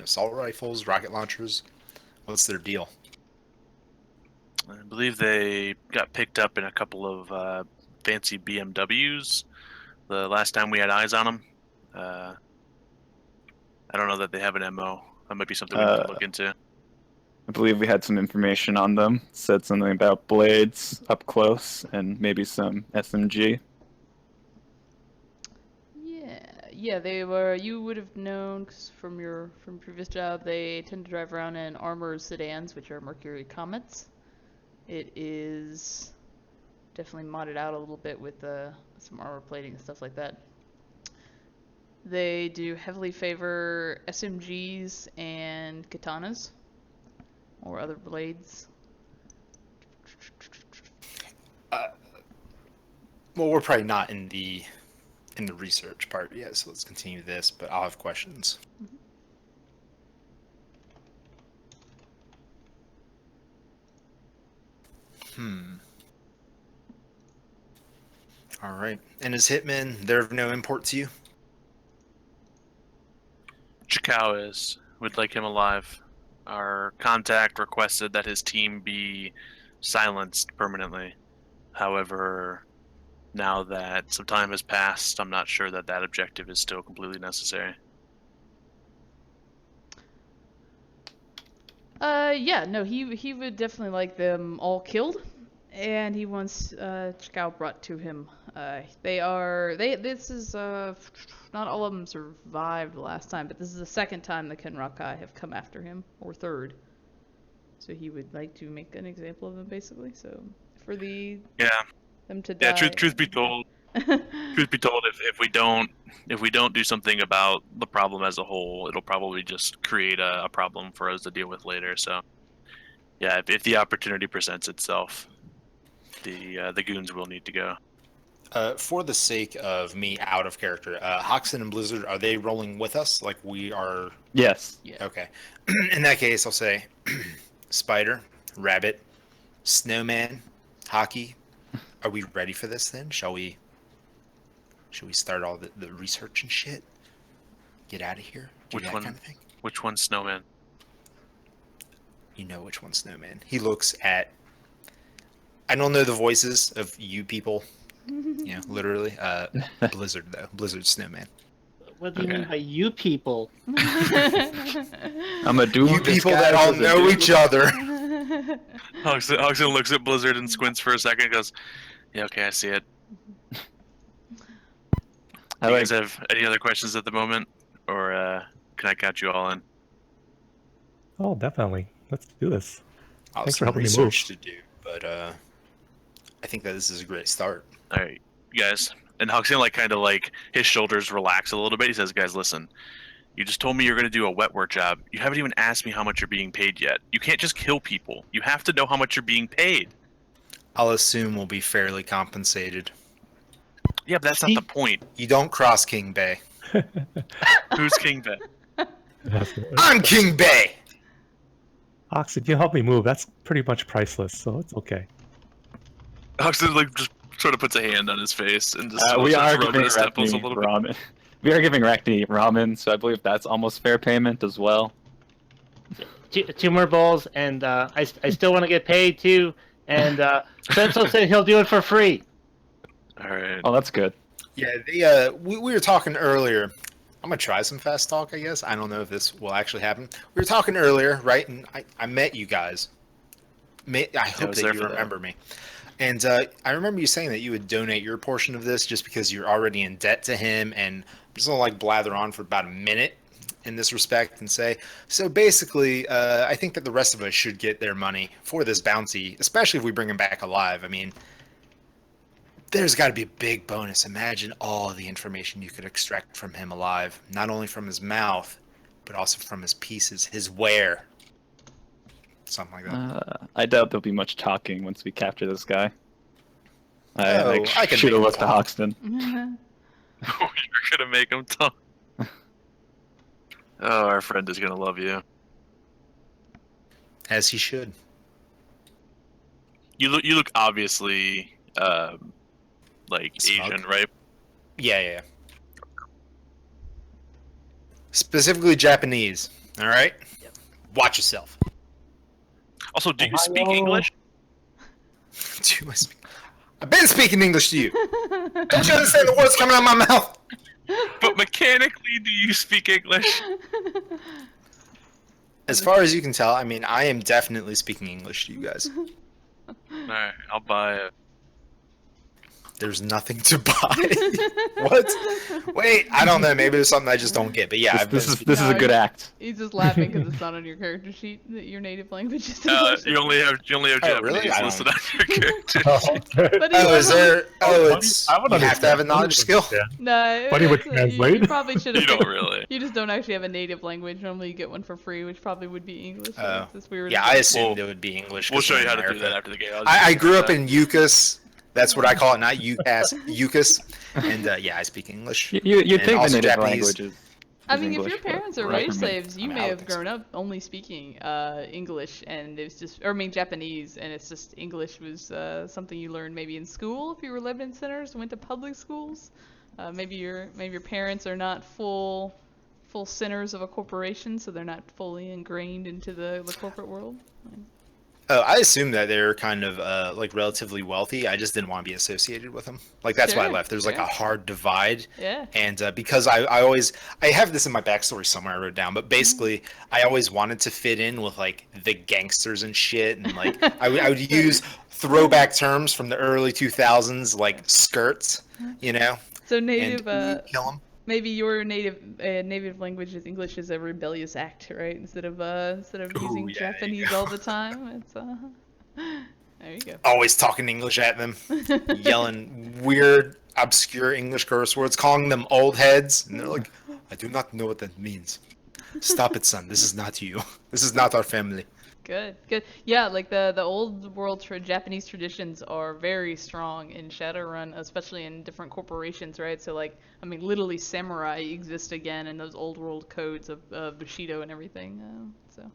assault rifles, rocket launchers? What's their deal? I believe they got picked up in a couple of fancy BMWs the last time we had eyes on them. I don't know that they have an MO. That might be something we can look into. I believe we had some information on them. Said something about blades up close and maybe some SMG. Yeah, they were. You would have known 'cause from previous job. They tend to drive around in armored sedans, which are Mercury Comets. It is definitely modded out a little bit with some armor plating and stuff like that. They do heavily favor SMGs and katanas or other blades. Well, we're probably not in the research part yet, so let's continue this, but I'll have questions. All right. And as hitmen, they're of no import to you? Chikao is. We'd like him alive. Our contact requested that his team be silenced permanently. However, now that some time has passed, I'm not sure that that objective is still completely necessary. Yeah, no, he would definitely like them all killed, and he wants Chikao brought to him. This is not all of them survived last time, but this is the second time the Kenran-Kai have come after him, or third. So he would like to make an example of them, basically. So for them to die. Yeah, truth be told, truth be told, if we don't do something about the problem as a whole, it'll probably just create a problem for us to deal with later. So Yeah, if the opportunity presents itself, the goons will need to go. For the sake of me out of character, Hoxton and Blizzard, are they rolling with us? Like we are? Yes. Yeah. Okay. In that case, I'll say Spider, Rabbit, Snowman, Hockey. Are we ready for this then? Shall we start all the research and shit? Get out of here? Do Which that one? kind of thing? Which one's Snowman? You know which one's Snowman. He looks at... I don't know the voices of you people. You know, literally. Blizzard, though. Blizzard Snowman. What do you mean Okay. by you people? I'm a dude. You people that all know each other. Hoxton looks at Blizzard and squints for a second and goes, yeah, okay, I see it. I Do you like, guys have any other questions at the moment? Or can I catch you all in? Oh, definitely. Let's do this. I'll have Thanks for some helping me research to do, but I think that this is a great start. All right, you guys. And Hoxton, his shoulders relax a little bit. He says, guys, listen. You just told me you're going to do a wet work job. You haven't even asked me how much you're being paid yet. You can't just kill people. You have to know how much you're being paid. I'll assume we'll be fairly compensated. Yeah, but that's not the point. You don't cross King Bay. Who's King Ben? I'm King Bay! Oxy, you help me move. That's pretty much priceless, so it's okay. Hoxton just sort of puts a hand on his face and just we are rubbing giving his temples a Arachne little bit. ramen. We are giving Arachne ramen, so I believe that's almost fair payment as well. Two more bowls, and I still want to get paid too. And Senso said he'll do it for free. All right. Oh, that's good. Yeah, we were talking earlier. I'm gonna try some fast talk, I guess. I don't know if this will actually happen. We were talking earlier, right? And I met you guys. I hope was that there you for that. remember me. And I remember you saying that you would donate your portion of this just because you're already in debt to him. And I'm just gonna blather on for about a minute in this respect and say, so basically, I think that the rest of us should get their money for this bounty, especially if we bring him back alive. I mean, there's got to be a big bonus. Imagine all the information you could extract from him alive, not only from his mouth, but also from his pieces, his wear. Something like that. I doubt there'll be much talking once we capture this guy. Oh, I can shoot a make look to him Hoxton. You're gonna make him talk. Oh, our friend is gonna love you. As he should. You look obviously Smug. Asian, right? Yeah. Specifically Japanese. All right? Yep. Watch yourself. Also, do you speak English? Do I speak? I've been speaking English to you. Don't you understand the words coming out of my mouth? But mechanically, do you speak English? As far as you can tell, I mean, I am definitely speaking English to you guys. Alright, I'll buy it. There's nothing to buy. What? Wait, I don't know. Maybe there's something I just don't get. But yeah, This is a good act. He's just laughing because it's not on your character sheet that your native language is English. You only have Oh, Japanese really? I don't- listed on your character. But he Oh, is wasn't- there? Oh, it's I would you have to have a understand. knowledge skill. No, Buddy would it's- translate. You probably should have. You don't really. You just don't actually have a native language. Normally, you get one for free, which probably would be English. So Oh. it's just weird. Yeah, I assumed Well, it would be English. We'll 'cause show we're you how in to do America. that after the game. I grew up in UCAS. That's what I call it, not UCAS. And yeah, I speak English. You And think the also native Japanese. language is I mean, English, if your parents are but race for me- slaves, you I mean, may I have don't think grown up only speaking English, and it's just, or I mean Japanese, and it's just English was something you learned maybe in school if you were Lebanon centers, went to public schools. Maybe your parents are not full centers of a corporation, so they're not fully ingrained into the corporate world. Oh, I assumed that they're kind of relatively wealthy. I just didn't want to be associated with them. That's why I Sure, left. There's sure. a hard divide. Yeah. And because I have this in my backstory somewhere I wrote down, but basically I always wanted to fit in with the gangsters and shit, and I would use throwback terms from the early 2000s like skirts, So and native, kill them. maybe your native language is English is a rebellious act, right? Instead of using yeah, there you Japanese go. all the time, it's there you go. Always talking English at them, yelling weird, obscure English curse words, calling them old heads, and they're like, "I do not know what that means. Stop it, son. This is not you. This is not our family." Good, good. Yeah, like the old world Japanese traditions are very strong in Shadowrun, especially in different corporations, right? So like, I mean, literally samurai exist again in those old world codes of Bushido and everything. So.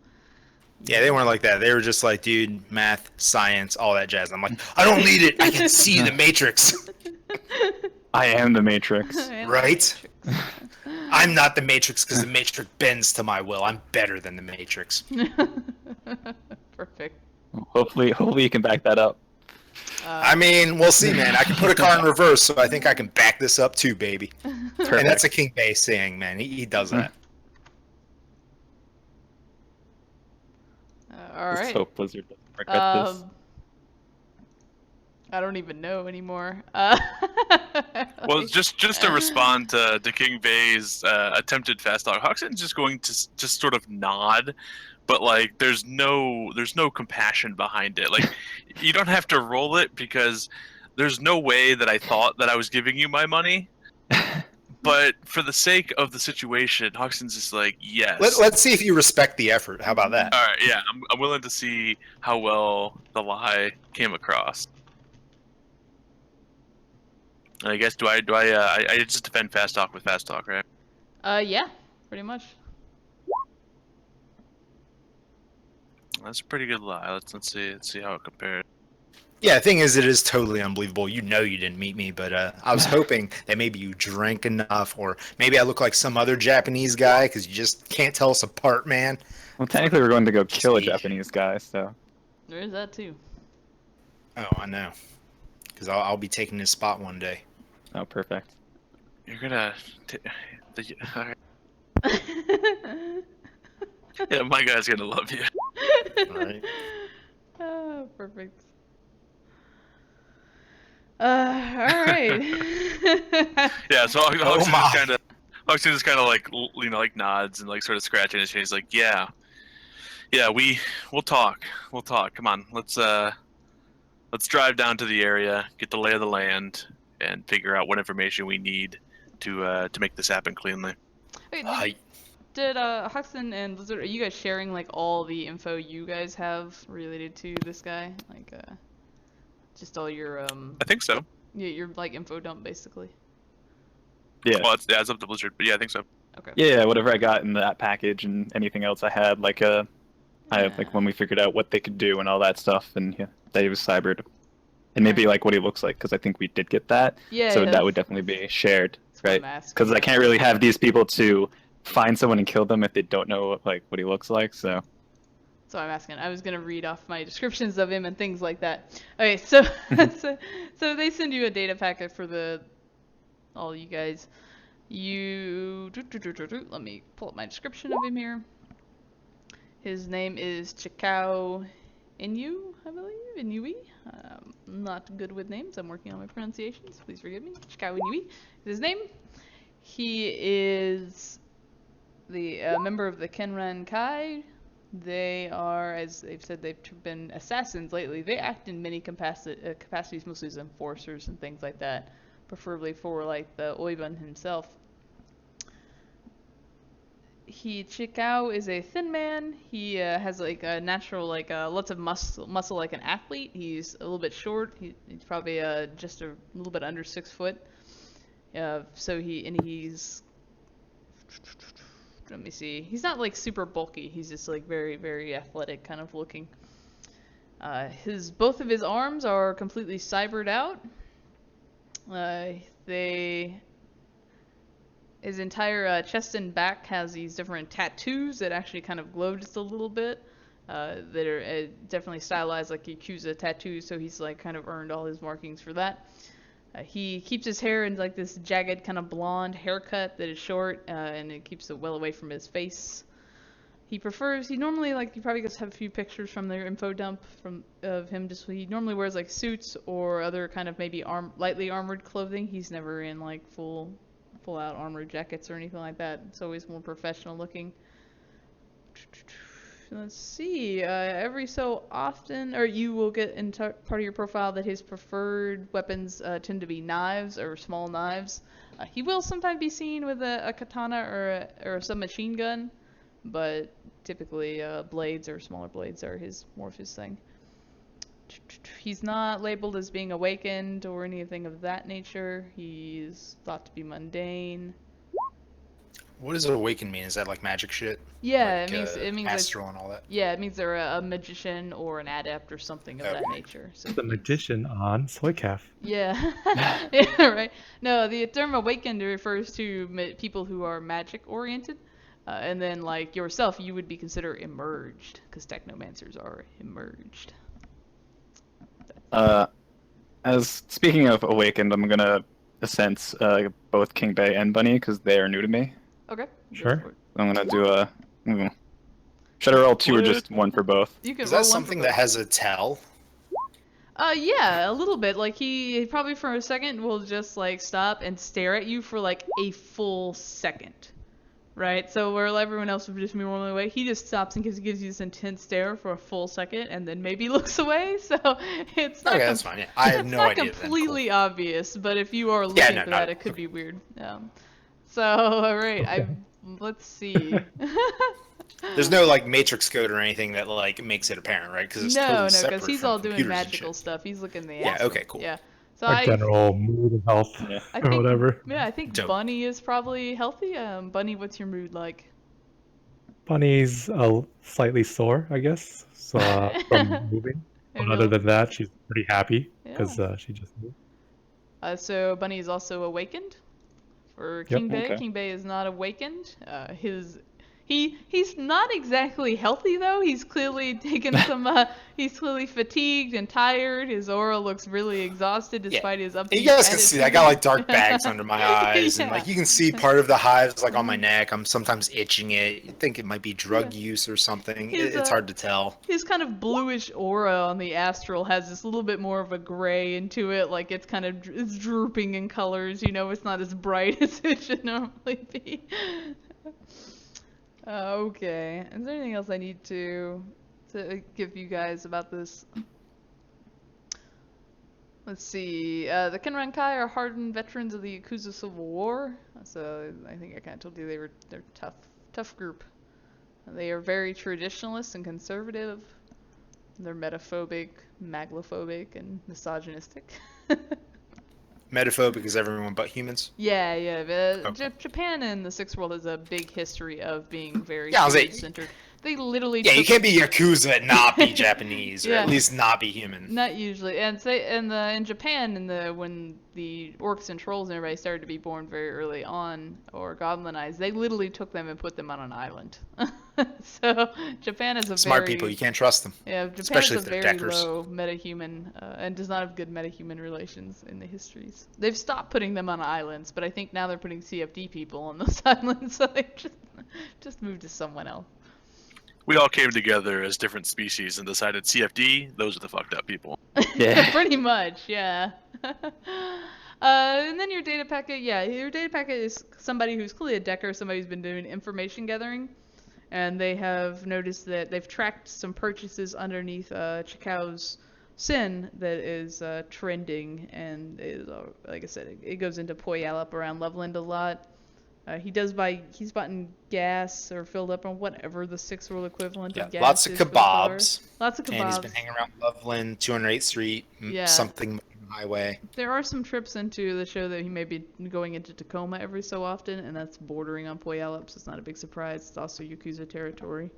Yeah, they weren't like that. They were just like, dude, math, science, all that jazz. I'm like, I don't need it. I can see the Matrix. I am the Matrix. Right? I'm not the Matrix because the Matrix bends to my will. I'm better than the Matrix. Perfect. Hopefully you can back that up. I mean, we'll see, man. I can put a car in reverse, so I think I can back this up too, baby. Perfect. And that's a King Bay saying, man. He does that. All Let's right. hope Blizzard doesn't regret this. I don't even know anymore. Well, just to respond to King Bay's attempted fast talk, Hoxton's just going to just sort of nod, but like there's no compassion behind it. Like you don't have to roll it because there's no way that I thought that I was giving you my money. But for the sake of the situation, Hoxton's just like, yes. Let's see if you respect the effort. How about that? All right, yeah, I'm willing to see how well the lie came across. And I guess I just defend fast talk with fast talk, right? Yeah, pretty much. That's a pretty good lie. Let's see how it compares. Yeah, the thing is, it is totally unbelievable. You know you didn't meet me, but I was hoping that maybe you drank enough, or maybe I look like some other Japanese guy, because you just can't tell us apart, man. Well, technically we're going to go kill a Japanese guy, so. There is that too. Oh, I know. Because I'll be taking his spot one day. Oh, perfect. You're gonna. All right. Yeah, my guy's gonna love you. All right. Oh, perfect. All right. Yeah, so Oh my. Hoxton just kind of like like nods and like sort of scratching his face, like yeah, we'll talk. Come on, let's drive down to the area, get the lay of the land, and figure out what information we need to make this happen cleanly. Wait, did Hoxton and Blizzard, are you guys sharing like all the info you guys have related to this guy? Like just all your I think so. yeah, your like info dump basically. Yeah. Well, it's up to Blizzard, but yeah, I think so. Okay. Yeah, whatever I got in that package and anything else I had, like I have like when we figured out what they could do and all that stuff, and yeah, that he was cybered, and maybe like what he looks like, because I think we did get that. Yeah. So yeah. that would definitely be shared, That's what right? I'm asking. Because I can't really have these people to find someone and kill them if they don't know like what he looks like. So. That's what I'm asking. I was gonna read off my descriptions of him and things like that. Okay, so so they send you a data packet for all you guys. Let me pull up my description of him here. His name is Chikao Inu, I believe. Inui. I'm not good with names. I'm working on my pronunciations. Please forgive me. Chikao Inui is his name. He is the member of the Kenran-Kai. They are, as they've said, they've been assassins lately. They act in many capacities, mostly as enforcers and things like that, preferably for like the Oiban himself. Chikao is a thin man. He has like a natural, like lots of muscle like an athlete. He's a little bit short. He's probably just a little bit under 6 foot. He's, let me see. He's not like super bulky. He's just like very, very athletic kind of looking. Both of his arms are completely cybered out. His entire chest and back has these different tattoos that actually kind of glow just a little bit. That are definitely stylized like Yakuza tattoos. So he's like kind of earned all his markings for that. He keeps his hair in like this jagged kind of blonde haircut that is short, and it keeps it well away from his face. He normally, like, you probably just have a few pictures from their info dump of him. He normally wears like suits or other kind of maybe lightly armored clothing. He's never in like full out armored jackets or anything like that. It's always more professional looking. Let's see, every so often, or you will get in part of your profile that his preferred weapons tend to be knives or small knives. He will sometimes be seen with a katana or a submachine gun, but typically blades or smaller blades are more of his thing. He's not labeled as being awakened or anything of that nature. He's thought to be mundane. What does awaken mean? Is that like magic shit? Yeah, Like, it means astral and all that. yeah, it means they're a magician or an adept or something of that nature. So The magician on Soycaf. Yeah, yeah, right. No, the term awakened refers to people who are magic oriented, and then like yourself, you would be considered emerged because technomancers are emerged. As speaking of awakened, I'm gonna sense both King Bay and Bunny because they are new to me. Okay. Sure. I'm gonna do a. Should I roll 2 or just 1 for both? You can Is roll that one something for that both. has a tell? Yeah, a little bit. Like he probably for a second will just like stop and stare at you for like a full second, right? So where everyone else would just be rolling away, he just stops and gives you this intense stare for a full second, and then maybe looks away. So it's not Okay, that's fine. Yeah, I have it's no not idea. completely obvious, but if you are looking no, for not- that, it could be weird. So all right, Okay. let's see. There's no like matrix code or anything that like makes it apparent, right? Because it's totally separate because he's from all doing computers and magical shit. stuff. He's looking the Yeah, astral. okay, cool. Yeah. So Like general mood and health Yeah. I or think, whatever. yeah, I think Dope. Bunny is probably healthy. Bunny, what's your mood like? Bunny's slightly sore, I guess, so from moving. I But other know. than that, she's pretty happy Yeah. because she just moved. So Bunny is also awakened. For Yep. King Bay, Okay. King Bay is not awakened. He's not exactly healthy though. He's clearly taken some. He's clearly fatigued and tired. His aura looks really exhausted despite his upbeat You guys can see I got like dark attitude. bags under my eyes, and Yeah. like you can see part of the hives like on my neck. I'm sometimes itching it. You think it might be drug use or something. He's, It's hard to tell. His kind of bluish aura on the astral has this little bit more of a gray into it, like it's kind of it's drooping in colors. You know, it's not as bright as it should normally be. Okay. Is there anything else I need to give you guys about this? Let's see. The Kenran-Kai are hardened veterans of the Yakuza Civil War. So I think I kind of told you they're tough group. They are very traditionalist and conservative. They're metaphobic, maglophobic, and misogynistic. Metaphobic is everyone but humans. Yeah. Okay. Japan and the Sixth World has a big history of being very Yeah, I was like- centered. They literally Yeah, you took- can't be Yakuza and not be Japanese, or Yeah. at least not be human. Not usually, and in Japan, when the orcs and trolls and everybody started to be born very early on or goblinized, they literally took them and put them on an island. So Japan is a Smart very, people, you can't trust them. yeah, Japan especially is a if they're very deckers. low metahuman and does not have good metahuman relations in the histories. They've stopped putting them on islands, but I think now they're putting CFD people on those islands, so they just moved to someone else. We all came together as different species and decided CFD, those are the fucked up people. Yeah. Pretty much, yeah. And then your data packet, your data packet is somebody who's clearly a decker, somebody who's been doing information gathering, and they have noticed that they've tracked some purchases underneath Chikao's Sin that is trending, and is like I said, it goes into Poyal around Loveland a lot. He's bought gas or filled up on whatever the Sixth World equivalent Yeah, of gas lots of is for the kebabs. car. Lots of kebabs. And he's been hanging around Loveland, 208th Street, Yeah. something highway. There are some trips into the show that he may be going into Tacoma every so often, and that's bordering on Puyallup, so it's not a big surprise. It's also Yakuza territory.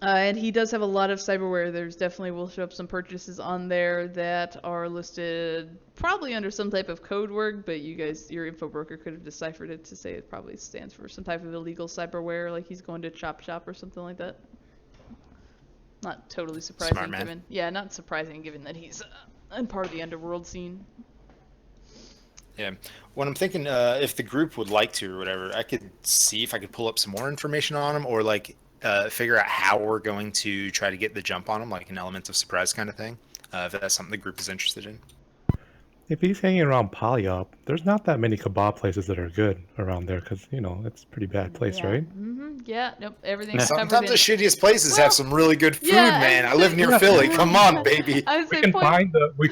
And he does have a lot of cyberware. There's definitely will show up some purchases on there that are listed probably under some type of code word, but your info broker could have deciphered it to say it probably stands for some type of illegal cyberware, like he's going to Chop Shop or something like that. Not totally surprising Smart man. given. Yeah, not surprising given that he's in part of the underworld scene. Yeah. What I'm thinking, if the group would like to or whatever, I could see if I could pull up some more information on him, or like figure out how we're going to try to get the jump on him, like an element of surprise kind of thing. If that's something the group is interested in. If he's hanging around Polyop, there's not that many kebab places that are good around there because, it's a pretty bad place, right? Mm-hmm. Yeah, nope, everything's Yeah. covered Sometimes the in. shittiest places have some really good food, yeah, man. I I live near Philly. Come on, baby. I would We say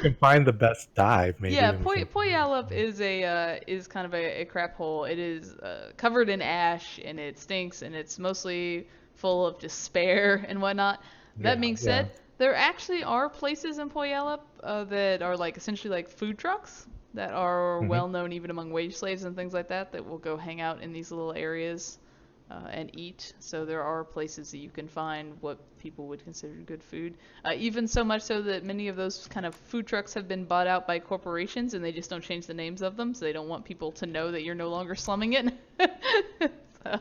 can find the best dive, maybe. yeah, and we can- Puyallup is kind of a crap hole. It is covered in ash and it stinks and it's mostly full of despair and whatnot. That Yeah, being yeah. said, there actually are places in Puyallup that are like essentially like food trucks that are Mhm. well known even among wage slaves and things like that will go hang out in these little areas and eat. So there are places that you can find what people would consider good food. Even so much so that many of those kind of food trucks have been bought out by corporations and they just don't change the names of them, so they don't want people to know that you're no longer slumming it. So.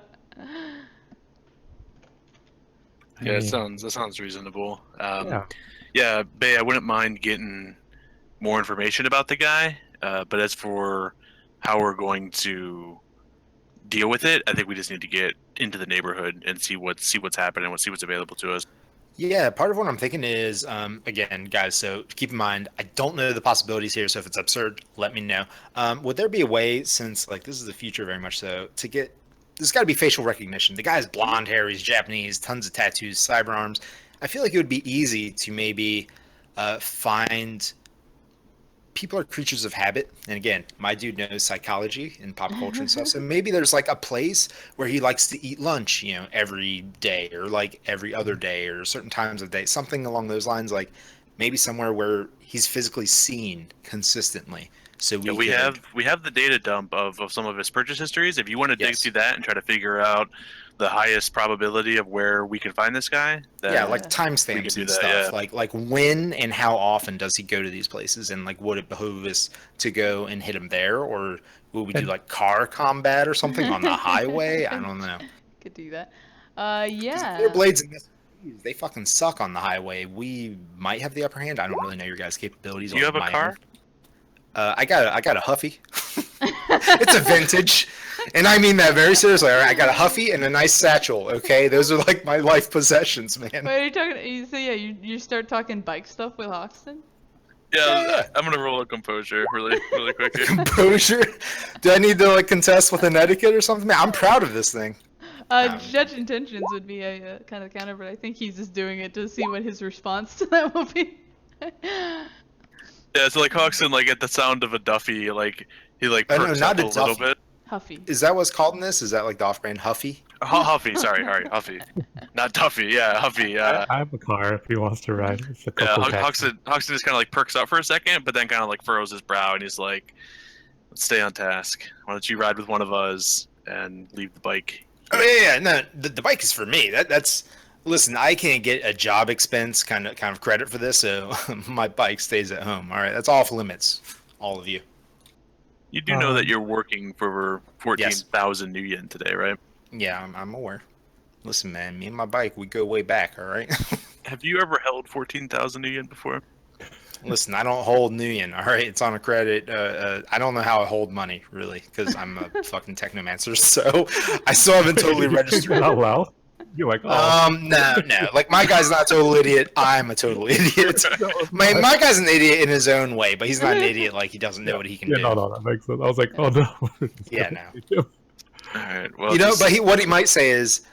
Yeah, I mean, that sounds reasonable. yeah. Yeah, Bay, I wouldn't mind getting more information about the guy. But as for how we're going to deal with it, I think we just need to get into the neighborhood and see what's happening, see what's available to us. Yeah, part of what I'm thinking is, again, guys, so keep in mind, I don't know the possibilities here, so if it's absurd, let me know. Would there be a way, since, like, this is the future very much so, to get, there's got to be facial recognition. The guy's blonde hair, he's Japanese, tons of tattoos, cyber arms. I feel like it would be easy to maybe find, people are creatures of habit, and again, my dude knows psychology and pop culture and stuff, so maybe there's like a place where he likes to eat lunch, you know, every day or like every other day or certain times of day, something along those lines, like maybe somewhere where he's physically seen consistently. So we have the data dump of some of his purchase histories. If you want to dig Yes. through that and try to figure out the highest probability of where we can find this guy, then yeah, like we timestamps can do and that, stuff. yeah. Like when and how often does he go to these places, and like would it behoove us to go and hit him there, or will we do And- like car combat or something on the highway? I don't know. Could do that. 'Cause Yeah. if they're blades and SUVs, they fucking suck on the highway. We might have the upper hand. I don't really know your guys' capabilities. Do you on have a my car? own. I got a Huffy. It's a vintage, and I mean that very seriously. All right, I got a Huffy and a nice satchel. Okay, those are like my life possessions, man. Wait, are you talking? So yeah, you start talking bike stuff with Hoxton? Yeah. I'm gonna roll a composure really quick here. Composure. Do I need to like contest with an etiquette or something? Man, I'm proud of this thing. Judge intentions would be a kind of counter, but I think he's just doing it to see what his response to that will be. Yeah, so like Hoxton, like at the sound of a Duffy, like he like Oh, no, perks not up a a little Duffy. bit. Huffy. Is that what's called in this? Is that like the off-brand Huffy? Huffy, sorry, Huffy, not Duffy. Yeah, Huffy. I have a car if he wants to ride. It's a Yeah, Coco taxi. Hoxton just kind of like perks up for a second, but then kind of like furrows his brow and he's like, "Let's stay on task. Why don't you ride with one of us and leave the bike?" Oh yeah. No, the bike is for me. That's. Listen, I can't get a job expense kind of credit for this, so my bike stays at home. All right, that's off limits, all of you. You do know that you're working for 14,000 new yen today, right? Yeah, I'm aware. Listen, man, me and my bike, we go way back. All right. Have you ever held 14,000 new yen before? Listen, I don't hold Nuyen, all right? It's on a credit. I don't know how I hold money, really, because I'm a fucking technomancer, so I still haven't totally registered. Oh, well. You're like, oh. No. Like, my guy's not a total idiot. I'm a total idiot. My guy's an idiot in his own way, but he's not an idiot like he doesn't know what he can Yeah, do. no, that makes sense. I was like, oh, no. Yeah, no. All right. Well, You know, just- but what he might say is,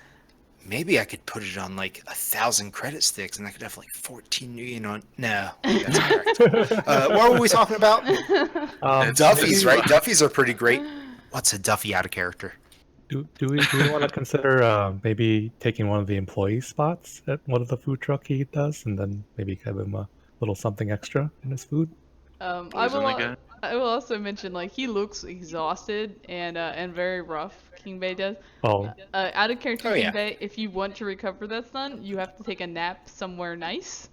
maybe I could put it on, like, 1,000 credit sticks, and I could have, like, 14 Nuyen on... No, that's correct. What were we talking about? Duffy's, right? Duffy's are pretty great. What's a Duffy out of character? Do we want to consider maybe taking one of the employee spots at one of the food truck he does, and then maybe give him a little something extra in his food? I Poison the guy? will also mention like he looks exhausted and very rough. King Bay does. Oh, Out of character, Oh, King yeah. Bay. If you want to recover that stun, you have to take a nap somewhere nice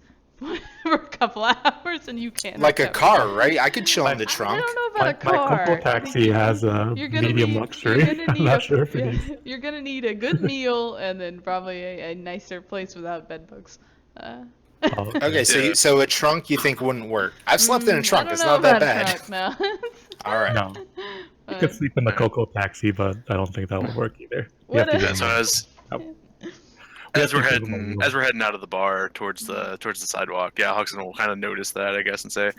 for a couple hours, and you can't. Like a recover. car, right? I could chill in the I trunk. don't know about my a car. Coco I think taxi has a you're gonna medium need- luxury. You're gonna I'm need not a, sure if it is. You're gonna need a good meal and then probably a nicer place without bed bugs. Oh, Okay, Yeah. so a trunk you think wouldn't work? I've slept in a trunk. I don't It's know not that about a bad. trunk, no. All right. No, you could sleep in the Coco taxi, but I don't think that would work either. You What have to if- give Yeah, so him as we're Yeah, give him a heading little- as we're heading out of the bar towards the sidewalk, yeah, Hoxton will kind of notice that, I guess, and say,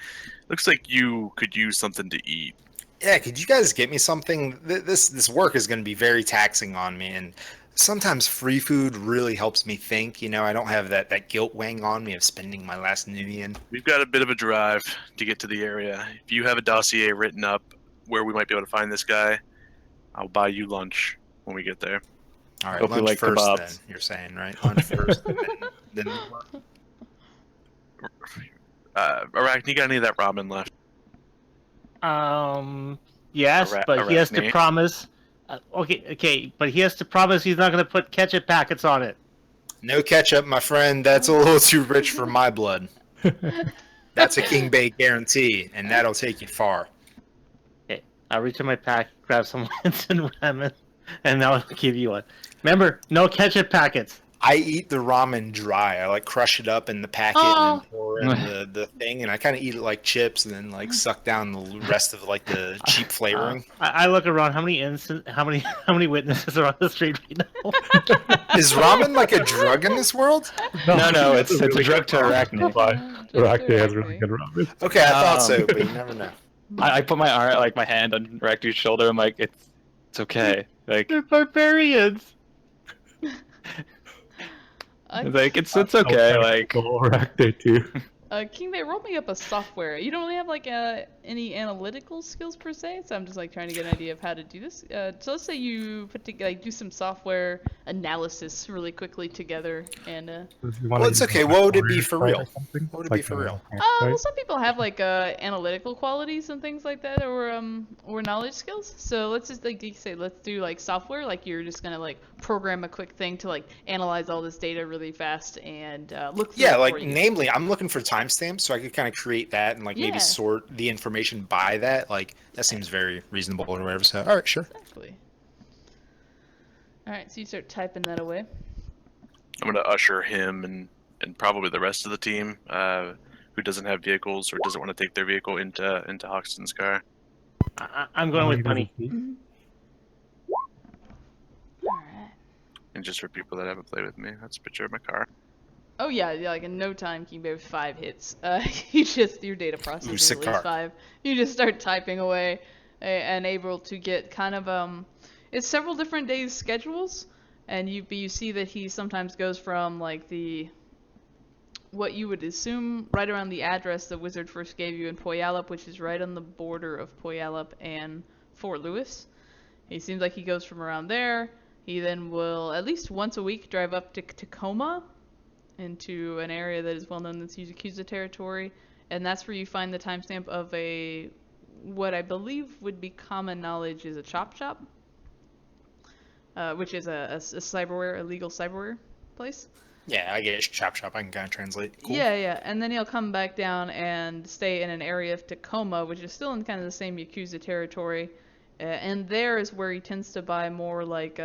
"Looks like you could use something to eat. Yeah, could you guys get me something? This work is going to be very taxing on me, and sometimes free food really helps me think. You know, I don't have that guilt weighing on me of spending my last Nubian. We've got a bit of a drive to get to the area. If you have a dossier written up where we might be able to find this guy, I'll buy you lunch when we get there. All right, Hopefully lunch like first. kebabs. Then you're saying, right? Lunch first, and then the work. Arachne, you got any of that ramen left? Yes, but he has to Arachne? promise. Okay, but he has to promise he's not going to put ketchup packets on it. No ketchup, my friend. That's a little too rich for my blood. That's a King Bay guarantee, and that'll take you far. Okay, I'll reach in my pack, grab some instant ramen, and I'll give you one. Remember, no ketchup packets. I eat the ramen dry. I like crush it up in the packet and then pour in the thing, and I kind of eat it like chips, and then like suck down the rest of like the cheap flavoring. I look around. How many witnesses are on the street right now? Is ramen like a drug in this world? No, it's a drug to Arachne. Arachne has really good ramen. Okay, I thought so, but you never know. I put my arm, like my hand on Arachne's shoulder. I'm like, it's okay. Like, They're barbarians. it's okay. Like, Arachne too. King Bay, roll me up a software. You don't really have like any analytical skills per se, so I'm just like trying to get an idea of how to do this. So let's say you do some software analysis really quickly together, and Well, it's okay. What would it be for real? What would it be for real? well, some people have like analytical qualities and things like that, or knowledge skills. So let's just like say let's do like software, like you're just gonna like program a quick thing to like analyze all this data really fast and look. Yeah, for like you. namely, I'm looking for timestamps, so I could kind of create that and like maybe Yeah. sort the information by that. Like that seems very reasonable or whatever. So, all right, sure. Exactly. All right, so you start typing that away. I'm gonna usher him and probably the rest of the team who doesn't have vehicles or doesn't want to take their vehicle into Hoxton's car. I'm going with Bunny. All right. And just for people that haven't played with me, that's a picture of my car. Oh yeah, like in no time, King Bear with 5 hits. Your data processing sick at least car. 5. You just start typing away, and able to get kind of it's several different days schedules, and you see that he sometimes goes from like what you would assume right around the address the wizard first gave you in Puyallup, which is right on the border of Puyallup and Fort Lewis. He seems like he goes from around there. He then will at least once a week drive up to Tacoma, into an area that is well known as Yakuza territory, and that's where you find the timestamp of what I believe would be common knowledge is a chop shop, which is a legal cyberware place. Yeah, I get chop shop. I can kind of translate. Cool. Yeah, and then he'll come back down and stay in an area of Tacoma, which is still in kind of the same Yakuza territory, and there is where he tends to buy more like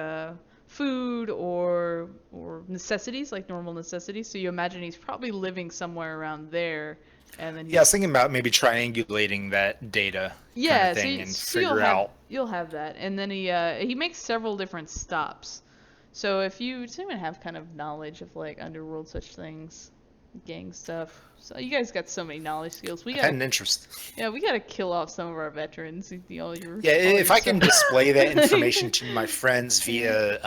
food or necessities, like normal necessities. So you imagine he's probably living somewhere around there, and then Yeah, I was thinking about maybe triangulating that data kind of thing and figure out. You'll have that, and then he makes several different stops. So if you even have kind of knowledge of like underworld such things, gang stuff. So you guys got so many knowledge skills. I had an interest. Yeah, we gotta kill off some of our veterans. If I can display that information to my friends via,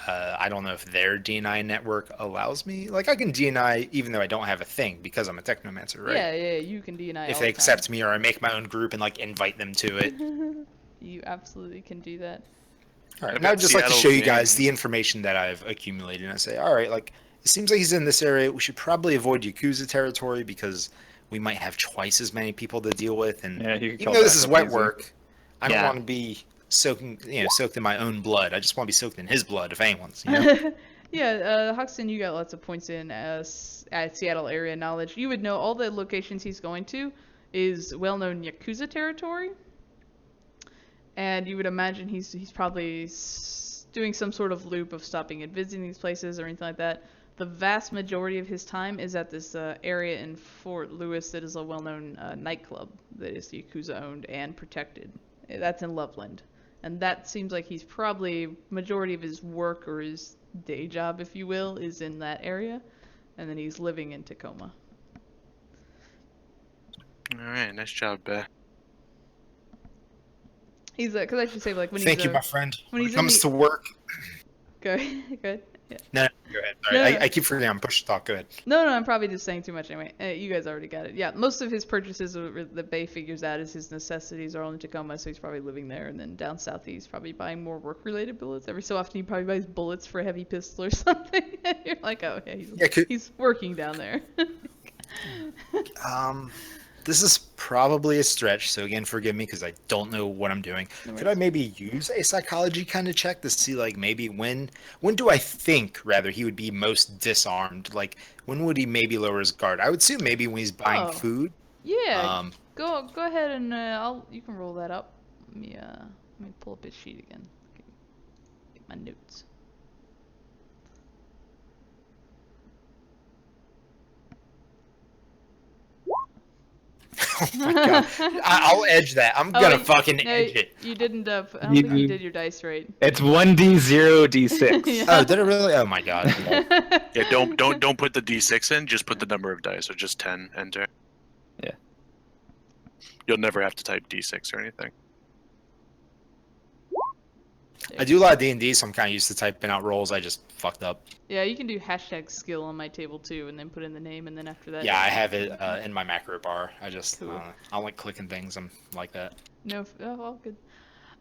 I don't know if their DNI network allows me. Like I can DNI even though I don't have a thing because I'm a technomancer, right? Yeah, you can DNI. If they accept me or I make my own group and like invite them to it. You absolutely can do that. All right, and I'd just like to show you guys the information that I've accumulated. And I say, all right, like it seems like he's in this area. We should probably avoid Yakuza territory because we might have twice as many people to deal with. And even though this is wet work, I don't want to be soaked in my own blood. I just want to be soaked in his blood, if anyone's. You know? Yeah, Hoxton, you got lots of points in at Seattle area knowledge. You would know all the locations he's going to is well-known Yakuza territory. And you would imagine he's probably doing some sort of loop of stopping and visiting these places or anything like that. The vast majority of his time is at this area in Fort Lewis that is a well-known nightclub that is Yakuza owned and protected. That's in Loveland. And that seems like he's probably, majority of his work or his day job, if you will, is in that area. And then he's living in Tacoma. Alright, nice job, He's because I should say like when Thank he's you, my friend. when When he's it comes to work. Go good. Yeah. No, go ahead. Sorry, No, no. I keep forgetting. I'm push talk. Go ahead. No, I'm probably just saying too much anyway. You guys already got it. Yeah, most of his purchases that Bay figures out is his necessities are all in Tacoma, so he's probably living there. And then down south, he's probably buying more work-related bullets. Every so often, he probably buys bullets for a heavy pistol or something. And you're like, oh yeah, he's working down there. This is probably a stretch, so again, forgive me because I don't know what I'm doing. No Could I maybe use a psychology kind of check to see, like, maybe when do I think, rather, he would be most disarmed? Like, when would he maybe lower his guard? I would assume maybe when he's buying food. Yeah. Go ahead and you can roll that up. Let me pull up his sheet again. Get my notes. Oh my god. I'll edge that. I'm gonna fucking edge it. You didn't, I don't think you did your dice right. It's 1d0 d6. Yeah. Oh, did it really? Oh my god. Yeah, don't put the d6 in. Just put the number of dice, so just 10. Enter. Yeah. You'll never have to type d6 or anything. I do a lot of D&D, so I'm kind of used to typing out rolls. I just fucked up. Yeah, you can do #skill on my table too, and then put in the name, and then after that. Yeah, I have it in my macro bar. I just, Cool. I don't like clicking things. I'm like that. No, all good.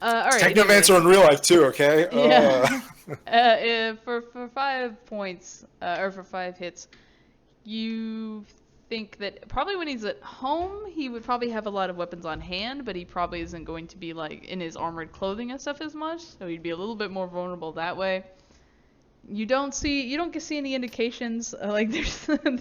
All right. Technomancer in real life too, okay? Yeah. For 5 points, or for 5 hits, you think that probably when he's at home, he would probably have a lot of weapons on hand, but he probably isn't going to be like in his armored clothing and stuff as much, so he'd be a little bit more vulnerable that way. You don't see any indications like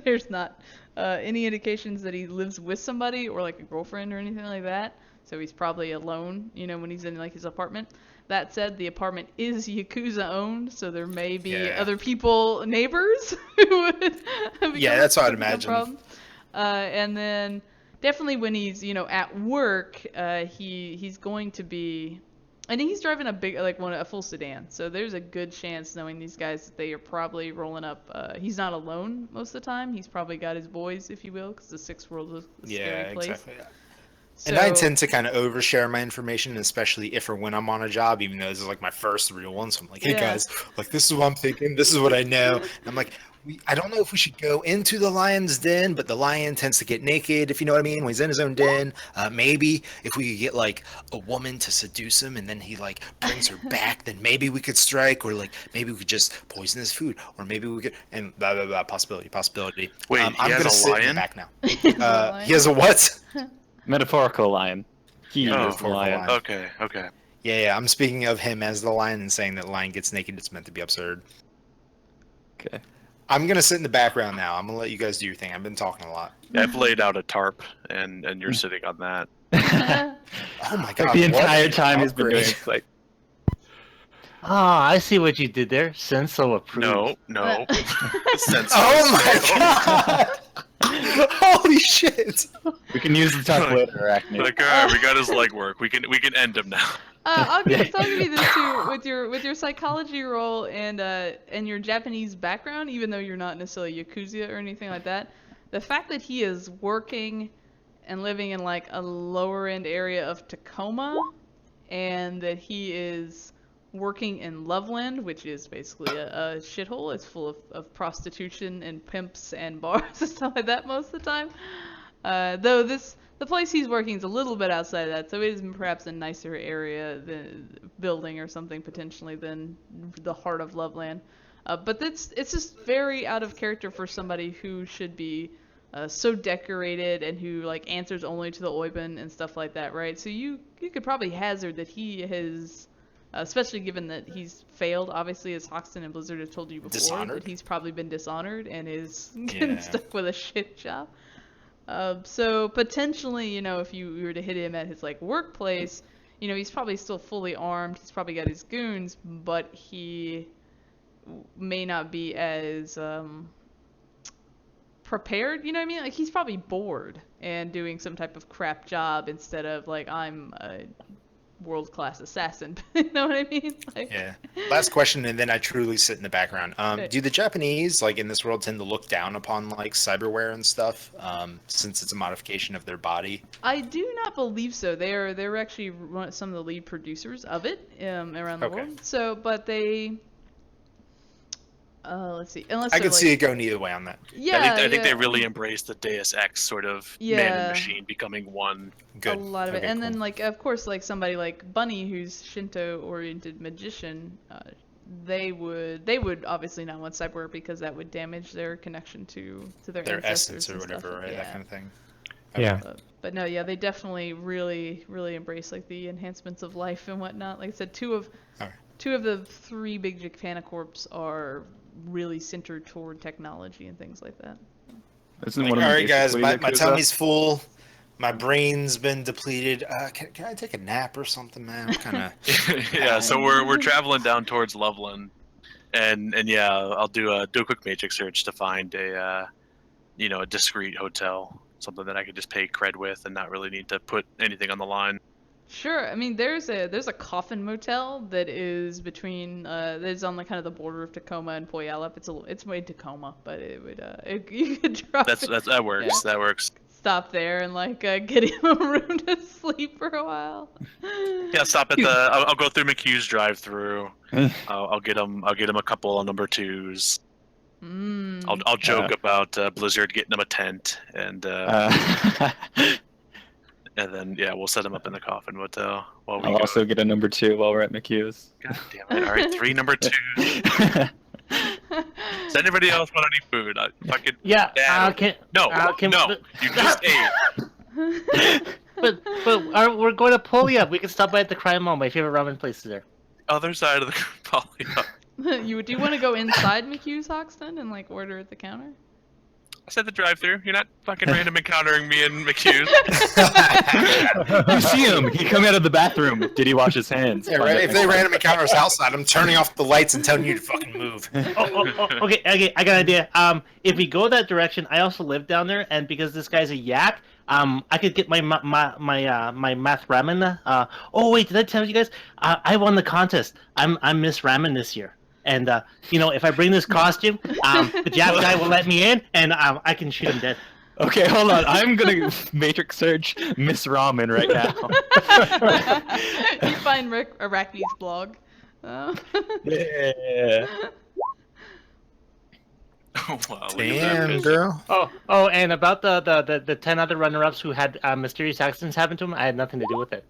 there's not any indications that he lives with somebody or like a girlfriend or anything like that. So he's probably alone, when he's in like his apartment. That said, the apartment is Yakuza owned, so there may be other people, neighbors, who would. That's what I'd imagine. Problem. And then definitely when he's at work, he's going to be. And he's driving a full sedan, so there's a good chance, knowing these guys, that they are probably rolling up. He's not alone most of the time. He's probably got his boys, if you will, because the Sixth World is a scary place. Exactly. And I tend to kind of overshare my information, especially if or when I'm on a job, even though this is like my first real one. So I'm like, hey guys, like this is what I'm thinking. This is what I know. And I'm like, I don't know if we should go into the lion's den, but the lion tends to get naked, if you know what I mean, when he's in his own den. Maybe if we could get like a woman to seduce him and then he like brings her back, then maybe we could strike, or like maybe we could just poison his food, or maybe we could, and blah, blah, blah, possibility. Wait, I'm he has gonna a sit in the lion? back now. He has a what? Metaphorical lion. He is the Metaphorical lion. lion. Okay. Yeah, I'm speaking of him as the lion and saying that the lion gets naked. It's meant to be absurd. Okay. I'm gonna sit in the background now. I'm gonna let you guys do your thing. I've been talking a lot. Yeah, I've laid out a tarp, and you're sitting on that. Oh my god! Like the entire what time he's been doing upgrade. it's like, I see what you did there. Senso approved. No. Oh my god! Holy shit! we can use the talk later, Arachne. Like, all right, we got his legwork. We can end him now. I'll give you this too, with your psychology roll and your Japanese background, even though you're not necessarily Yakuza or anything like that. The fact that he is working and living in like a lower end area of Tacoma, and that he is working in Loveland, which is basically a shithole. It's full of prostitution and pimps and bars and stuff like that most of the time. Though the place he's working is a little bit outside of that, so it is perhaps a nicer area, building or something potentially, than the heart of Loveland. But it's just very out of character for somebody who should be so decorated and who like answers only to the Oiban and stuff like that, right? So you could probably hazard that he has, especially given that he's failed, obviously, as Hoxton and Blizzard have told you before, Dishonored? that he's probably been dishonored and is getting stuck with a shit job. So potentially, if you were to hit him at his like workplace, he's probably still fully armed. He's probably got his goons, but he may not be as prepared. You know what I mean? Like he's probably bored and doing some type of crap job instead of like I'm world-class assassin. You know what I mean? Like, Yeah. Last question, and then I truly sit in the background. Do the Japanese, like in this world, tend to look down upon like cyberware and stuff, since it's a modification of their body? I do not believe so. They're actually some of the lead producers of it around the Okay. world. So, but they. Let's see. Unless I they're could see it going either way on that. Yeah, I think they yeah. really embrace the Deus Ex sort of man Yeah. and machine becoming one. Good. A lot of it, Okay, and cool. then like of course like somebody like Bunny, who's Shinto-oriented magician, they would obviously not want cyberware because that would damage their connection to their Their ancestors essence or and whatever, stuff. right? Yeah. That kind of thing. Yeah. But no, yeah, they definitely really embrace like the enhancements of life and whatnot. Like I said, two of the three big Japanicorps are really centered toward technology and things like that. Isn't Like, one all of them right, guys, my basically Yakuza? tummy's full. My brain's been depleted. Can I take a nap or something, man? I'm kind of. Yeah, so we're traveling down towards Loveland, and yeah, I'll do a quick matrix search to find a discreet hotel, something that I could just pay cred with and not really need to put anything on the line. Sure. I mean, there's a coffin motel that is between that's on the kind of the border of Tacoma and Puyallup. It's way Tacoma, but it would you could drop That works. Yeah. That works. stop there and like get him a room to sleep for a while. Yeah, stop at the. I'll go through McHugh's drive-through. I'll get him a couple of number twos. I'll joke about Blizzard getting him a tent, and and then yeah, we'll set him up in the coffin motel while we I'll go. also get a number 2 while we're at McHugh's. God damn it! All right, 3 number 2s. Does anybody else want any food? Fucking Yeah. Dad. No, but, you just ate. we're going to Puyallup. We can stop by at the Crime Mall. My favorite ramen place is there. Other side of the polygon. Do you want to go inside McHugh's, Hoxton, and like order at the counter? I said the drive-through. You're not fucking random encountering me and McHugh's. You see him. He come out of the bathroom. Did he wash his hands? Yeah, right. If they random encounter us outside, I'm turning off the lights and telling you to fucking move. Okay, I got an idea. If we go that direction, I also live down there, and because this guy's a yak, I could get my math ramen. Oh wait, did I tell you guys? I won the contest. I'm Miss Ramen this year. And if I bring this costume, the Jap guy will let me in, and I can shoot him dead. Okay, hold on. I'm gonna matrix search Miss Ramen right now. You find Arachne's blog. Yeah. Oh, wow, look at that Damn, bitch. girl. Oh, and about the 10 other runner-ups who had mysterious accidents happen to them, I had nothing to do with it.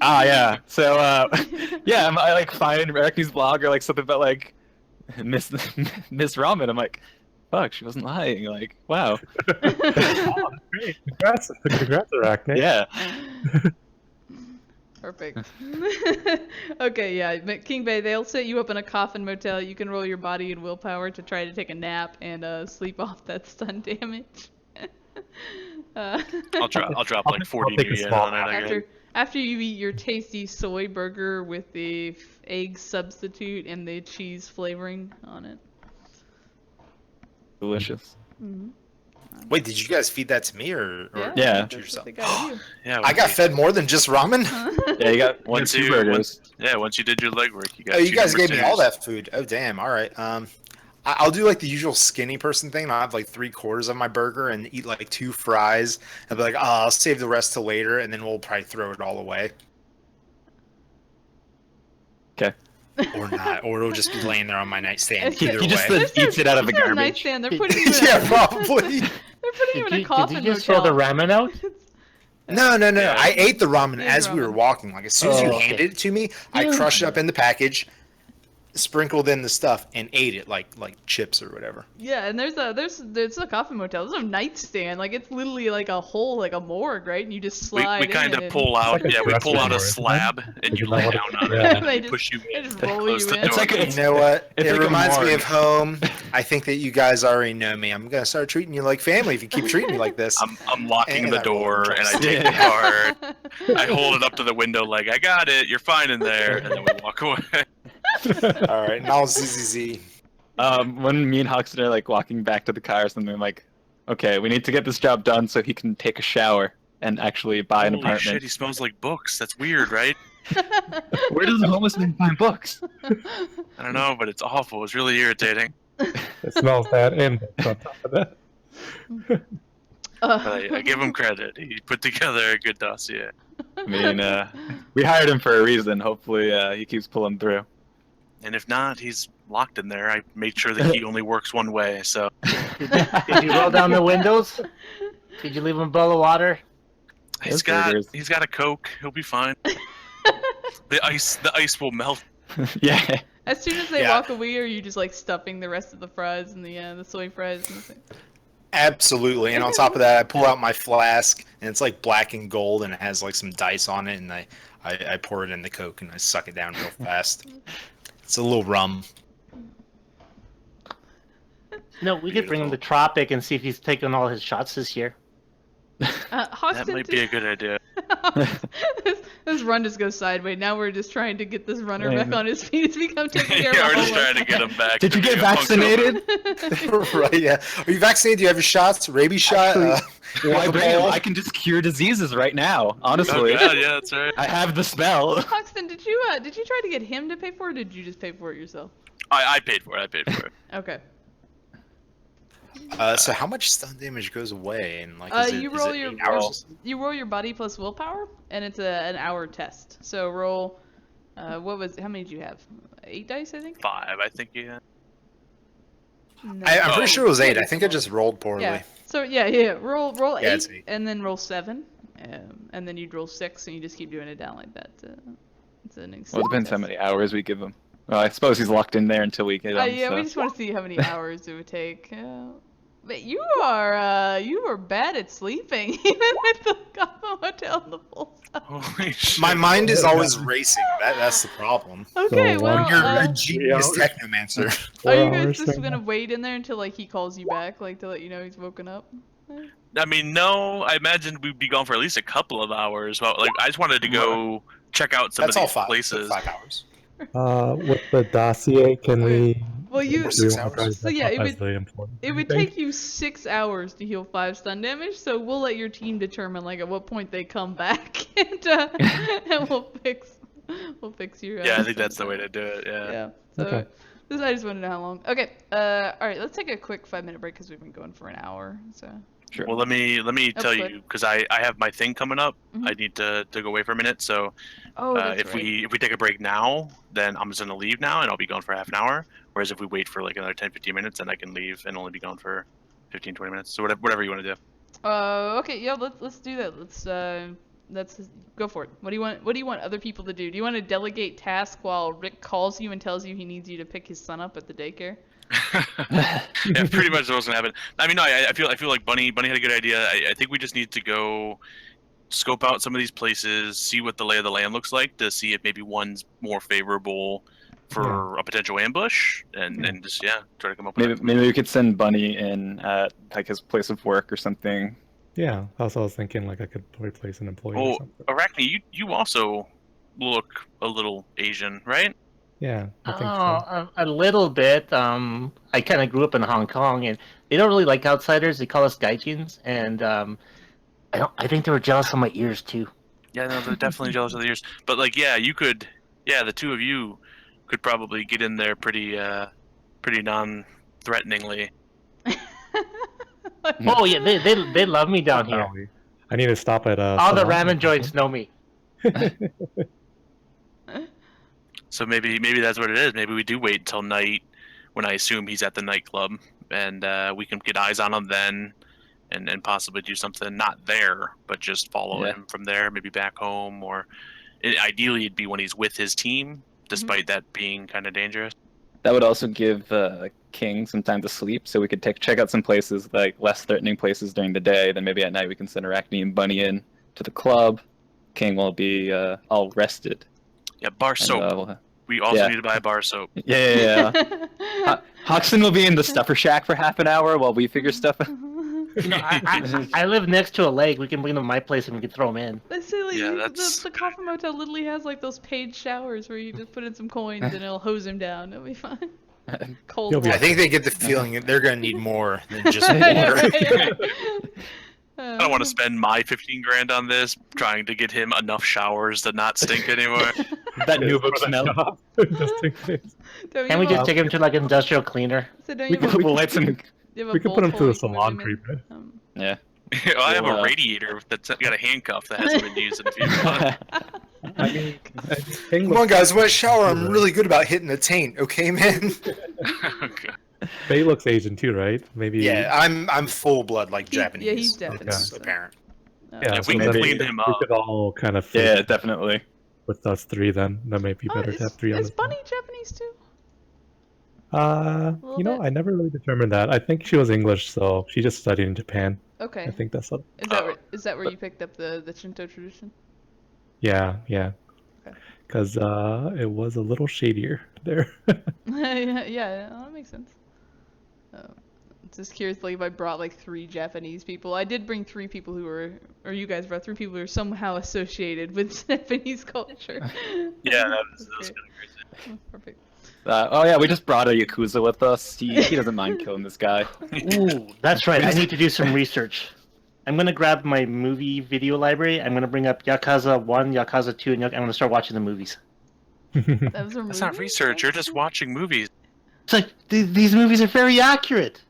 Ah, yeah. So, yeah, I like find Arachne's blog or like something about like Miss Ramen. I'm like, fuck, she wasn't lying. Like, wow. Great. Congrats, Arachne. Yeah. Perfect. Okay, yeah, but King Bay, they'll set you up in a coffin motel. You can roll your body and willpower to try to take a nap and sleep off that stun damage. I'll drop like 40 take a yen small on it. I guess. After you eat your tasty soy burger with the egg substitute and the cheese flavoring on it. Delicious. Wait, did you guys feed that to me or Yeah. That's yourself? what they got you. Yeah, I got fed more than just ramen. Yeah, you got Once two you- burgers. once you did your legwork, you got. Oh, you two guys number gave me all 2s. that food. Oh, damn. All right. I'll do like the usual skinny person thing. I'll have like 3/4 of my burger and eat like 2 fries. And be like, I'll save the rest till later, and then we'll probably throw it all away. Okay. Or not. Or it'll just be laying there on my nightstand. It's- Either He just way. eats it out of the It's not a garbage. nightstand. They're putting you in a, Yeah, probably. they're putting you in a Did coffin you just throw the motel. ramen out? No. Yeah. I ate the ramen Yeah, as we were ramen. walking. Like as soon as you Oh, okay. handed it to me, I crushed it up in the package, sprinkled in the stuff, and ate it like chips or whatever. Yeah, and there's a coffin motel. There's no nightstand. Like it's literally like a hole, like a morgue, right? And you just We slide kind in of and- pull out. It's like a Yeah, we pull out a dresser door, isn't it? slab and you Isn't lay that down what on it- it. yeah. And They they push you they in. just They roll close you the in. door. It's like a- You know what? It's It like a reminds me morgue. of home. I think that you guys already know me. I'm gonna start treating you like family if you keep treating me like this. I'm locking And the I door roll and I the take the card. I hold it up to the window like I got it. You're fine in there, and then we walk away. All right, now ZZZ. When me and Hoxton are like walking back to the cars, and they're like, okay, we need to get this job done so he can take a shower and actually buy an Holy apartment. shit, he smells like books. That's weird, right? Where does the homeless man find books? I don't know, but it's awful. It's really irritating. It smells bad and books on top of that. But I give him credit. He put together a good dossier. I mean, we hired him for a reason. Hopefully, he keeps pulling through. And if not, he's locked in there. I made sure the key only works one way, so... Did you roll down the windows? Did you leave him a bowl of water? He's got a Coke. He'll be fine. The ice will melt. Yeah. As soon as they walk away, are you just like stuffing the rest of the fries and the soy fries and the thing? Absolutely. And on top of that, I pull out my flask, and it's like black and gold, and it has like some dice on it, and I pour it in the Coke, and I suck it down real fast. It's a little rum. No, we could bring him to Tropic and see if he's taken all his shots this year. Hoxton, That might be a good idea. this run just goes sideways. Now we're just trying to get this runner back on his feet. It's become taking care Yeah, of we're all just trying to get him back. Did to you get being a punk vaccinated? Right, yeah. Are you vaccinated? Do you have your shots? Rabies shot? Why bring him? I can just cure diseases right now. Oh Honestly, god, yeah, that's right. I have the spell. Hoxton, did you try to get him to pay for it, or did you just pay for it yourself? I paid for it. Okay. So how much stun damage goes away? And like, You roll is it your 8 hours? you roll your body plus willpower, and it's an hour test. So roll. How many did you have? 8 dice, I think. 5, I think, yeah. No. I'm pretty sure it was 8. I think I just rolled poorly. Yeah. So yeah. Roll Yeah, 8, it's 8. and then roll 7, and then you'd roll 6, and you just keep doing it down like that. It's an Well, it depends how many hours we give him. Well, I suppose he's locked in there until we get him. Yeah, so. we just want to see how many hours it would take. But you are bad at sleeping, even with the Gotham Hotel and the full stuff. Holy shit. My mind is always racing. That's the problem. Okay, So, well, You're a genius technomancer. are you 4 guys hours just right gonna now. wait in there until like he calls you back, like to let you know he's woken up? I mean, no, I imagined we'd be gone for at least a couple of hours. Well, like, I just wanted to go check out some That's of all these 5. places. 5 hours. With the dossier, can we? Well, you. do 6 wanna hours? try to So yeah, step it up would- as the employee, It would I think? take you 6 hours to heal 5 stun damage, so we'll let your team determine like at what point they come back, and we'll fix your. Yeah, I think stun that's the way damage. to do it, yeah. Yeah. So Okay. I just want to know how long. Okay. All right. Let's take a quick 5-minute break because we've been going for an hour. So. Sure. Well, let me tell quick. you, because I have my thing coming up. Mhm. I need to go away for a minute, so Oh, that's if right. we take a break now, then I'm just gonna leave now and I'll be gone for half an hour. Whereas if we wait for like another 10-15 minutes, then I can leave and only be gone for 15-20 minutes. So whatever you want to do. Okay. Yeah. Let's do that. Let's go for it. What do you want other people to do? Do you want to delegate tasks while Rick calls you and tells you he needs you to pick his son up at the daycare? Yeah, pretty much what's gonna happen. I mean, no, I feel like Bunny had a good idea. I think we just need to go scope out some of these places, see what the lay of the land looks like, to see if maybe one's more favorable for a potential ambush, and just try to come up with Maybe we could send Bunny in at like his place of work or something. Yeah. Also, I was thinking like I could replace an employee or Oh, something. Arachne, you also look a little Asian, right? Yeah, I think so. A little bit. I kind of grew up in Hong Kong, and they don't really like outsiders. They call us gaijins, and I think they were jealous of my ears too. Yeah, no, they're definitely jealous of the ears. But like, yeah, you could, the two of you could probably get in there pretty non-threateningly. Oh yeah, they love me down here. Definitely. I need to stop at All the salon. ramen joints know me. So maybe that's what it is. Maybe we do wait until night, when I assume he's at the nightclub, and we can get eyes on him then, and possibly do something not there, but just follow him from there, maybe back home, or ideally it'd be when he's with his team, despite that being kind of dangerous. That would also give King some time to sleep, so we could check out some places, like less threatening places during the day. Then maybe at night we can send Arachne and Bunny in to the club. King will be all rested. Yeah, bar soap. We also need to buy a bar soap. Yeah. Hoxton will be in the stuffer shack for half an hour while we figure stuff out. You know, I live next to a lake. We can bring them to my place and we can throw them in. Let's say like Yeah, that's- the Coffin Motel literally has like those paid showers where you just put in some coins and it'll hose him down. It'll be fine. Cold You'll be I water. think they get the feeling that they're going to need more than just Yeah, water. right. I don't want to spend my 15 grand on this, trying to get him enough showers to not stink anymore. That new book smell. Just in case. Can we just take him to like an industrial cleaner? So don't We you can- have a, We'll light some. you have a We could put him bowl through the you can move salon him in? treatment. Yeah. Well, I have Well, a radiator that's got a handcuff that hasn't been used in a few months. I mean, Come on, guys, when I shower, I'm really good about hitting a taint. Okay, man. Okay. Faye looks Asian too, right? Maybe. Yeah, I'm full blood like Japanese. Yeah, he's definitely. It's apparent. Yeah, If we so cleaned maybe him we up, could all kind of Yeah, fit definitely. with us three. Then that might be better to have three on Is this. Bunny Japanese too? You know, bit. I never really determined that. I think she was English, so she just studied in Japan. Okay. I think that's what. Is that where you picked up the Shinto tradition? Yeah, yeah. Okay. Because it was a little shadier there. yeah, that makes sense. Just curious, like if I brought like 3 Japanese people. I did bring 3 people who were, or you guys brought 3 people who are somehow associated with Japanese culture. yeah, that was Great. kind of crazy. Perfect. Oh yeah, we just brought a Yakuza with us. He doesn't mind killing this guy. Ooh, that's right. I need to do some research. I'm gonna grab my movie video library. I'm gonna bring up Yakuza 1, Yakuza 2, and I'm gonna start watching the movies. That was a That's not movie? research. You're just watching movies. It's like these movies are very accurate,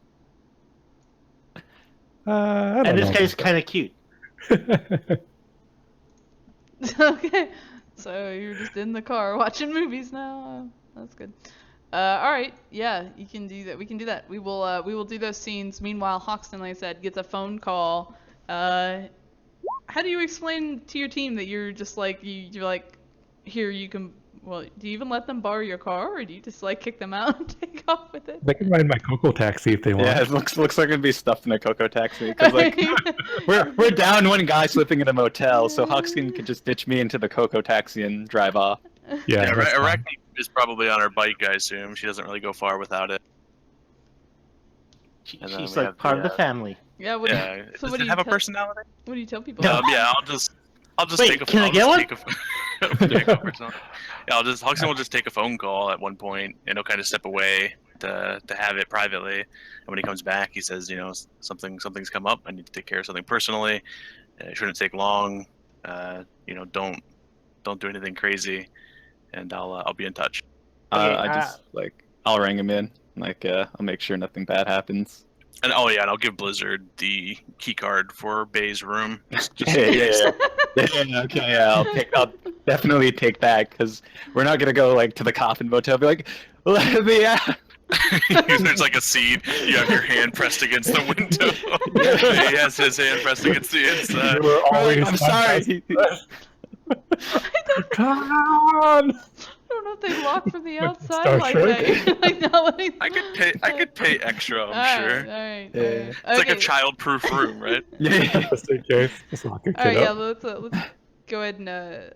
I don't and this know guy's about kind of cute. that. Okay. So you're just in the car watching movies now. That's good. All right. Yeah, you can do that. We can do that. We will do those scenes. Meanwhile, Hoxton, like I said, gets a phone call. How do you explain to your team that you're just like you're like, here you can. Well, do you even let them borrow your car, or do you just like kick them out and take off with it? They can ride my Coco taxi if they want. Yeah, it looks like it'd be stuffed in a Coco taxi. Because like we're down one guy sleeping in a motel, so Hoxton could just ditch me into the Coco taxi and drive off. Yeah, Yeah, that's fine. Arachne is probably on her bike, I assume. She doesn't really go far without it. And then She's we like have part of the the, family. Yeah. What Yeah, do you, so does what do it you have a tell? personality? What do you tell people? No. Yeah, I'll just Wait, take a. can I I'll get just one? take take a personality. Yeah, Hoxton will just take a phone call at one point, and he'll kind of step away to have it privately. And when he comes back, he says, you know, something's come up. I need to take care of something personally. It shouldn't take long. You know, don't do anything crazy, and I'll be in touch. Okay, I just I'll ring him in. I'll make sure nothing bad happens. And oh yeah, and I'll give Blizzard the key card for Bay's room. Just Yeah, okay, yeah, I'll definitely take that because we're not gonna go like to the coffin motel. Be like, let me out. There's like a scene. You have your hand pressed against the window. He has his hand pressed against the inside. You were always I'm sorry. Come on! I don't know if they lock from the Like outside Star like Trek? that. You're like not letting. I could pay extra. I'm sure. All right. Yeah. It's like a child-proof room, right? Yeah. Just in case. Just lock your All right, kid yeah. up. Let's go ahead and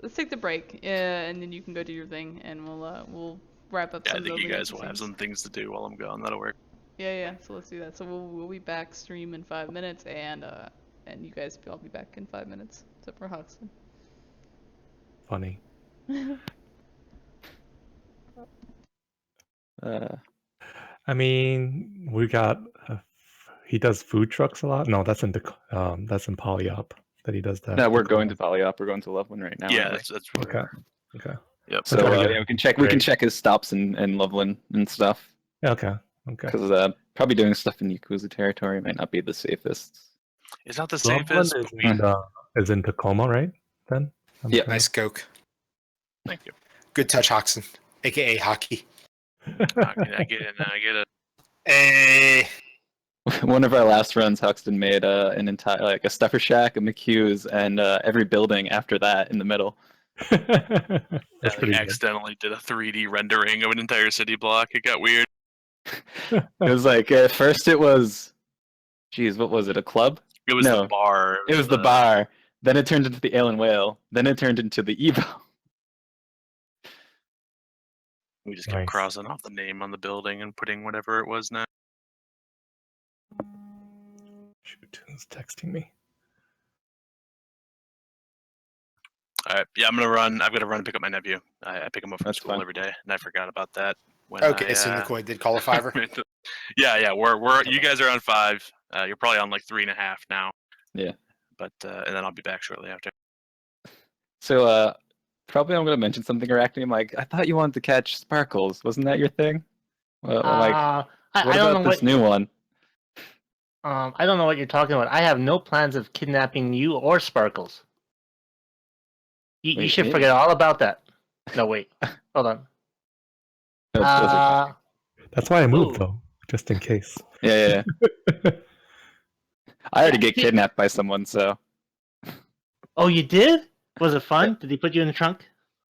let's take the break, and then you can go do your thing, and we'll wrap up. Yeah, I some of think those you guys will other have things. some things to do while I'm gone. That'll work. Yeah. So let's do that. So we'll be back stream in 5 minutes, and you guys will be back in 5 minutes, except for Hoxton. Funny. I mean, we got. He does food trucks a lot. No, that's in Polyop that he does that. No, we're going to Polyop. We're going to Loveland right now. Yeah, aren't we? that's Okay. Okay. Yep. So gotta get yeah, we can check. We can great. check his stops in Loveland and stuff. Okay. Okay. Because probably doing stuff in Yakuza territory might not be the safest. It's not the Loveland safest. is in Tacoma, right? Then. Yeah. Nice coke. Thank you. Good touch, Hoxton, aka hockey. I get it. Eh. One of our last runs, Hoxton made an entire a stuffer shack, a McHugh's, and every building after that in the middle. That's I pretty good. accidentally did a 3D rendering of an entire city block. It got weird. It was like at first it was, geez, what was it? A club? It was No. the bar. It was the bar. Then it turned into the Ale and Whale. Then it turned into the Evo. We just kept Nice. crossing off the name on the building and putting whatever it was now. Shoot, who's texting me? All right. Yeah, I'm gonna run. I've got to run and pick up my nephew. I pick him up from That's school fine. every day, and I forgot about that. When Okay, so McCoy did call a fiver. yeah. We're you guys are on 5. You're probably on like 3.5 now. Yeah. But and then I'll be back shortly after. So, probably I'm gonna mention something Arachne. I'm like, I thought you wanted to catch sparkles. Wasn't that your thing? Well, I'm like, what I don't about know this new one? I don't know what you're talking about. I have no plans of kidnapping you or Sparkles. You Wait, should me? forget all about that. No, wait. Hold on. No, Blizzard. That's why I moved Ooh. though, just in case. Yeah. I already Yeah, get see- kidnapped by someone, so. Oh, you did? Was it fun? Did he put you in the trunk?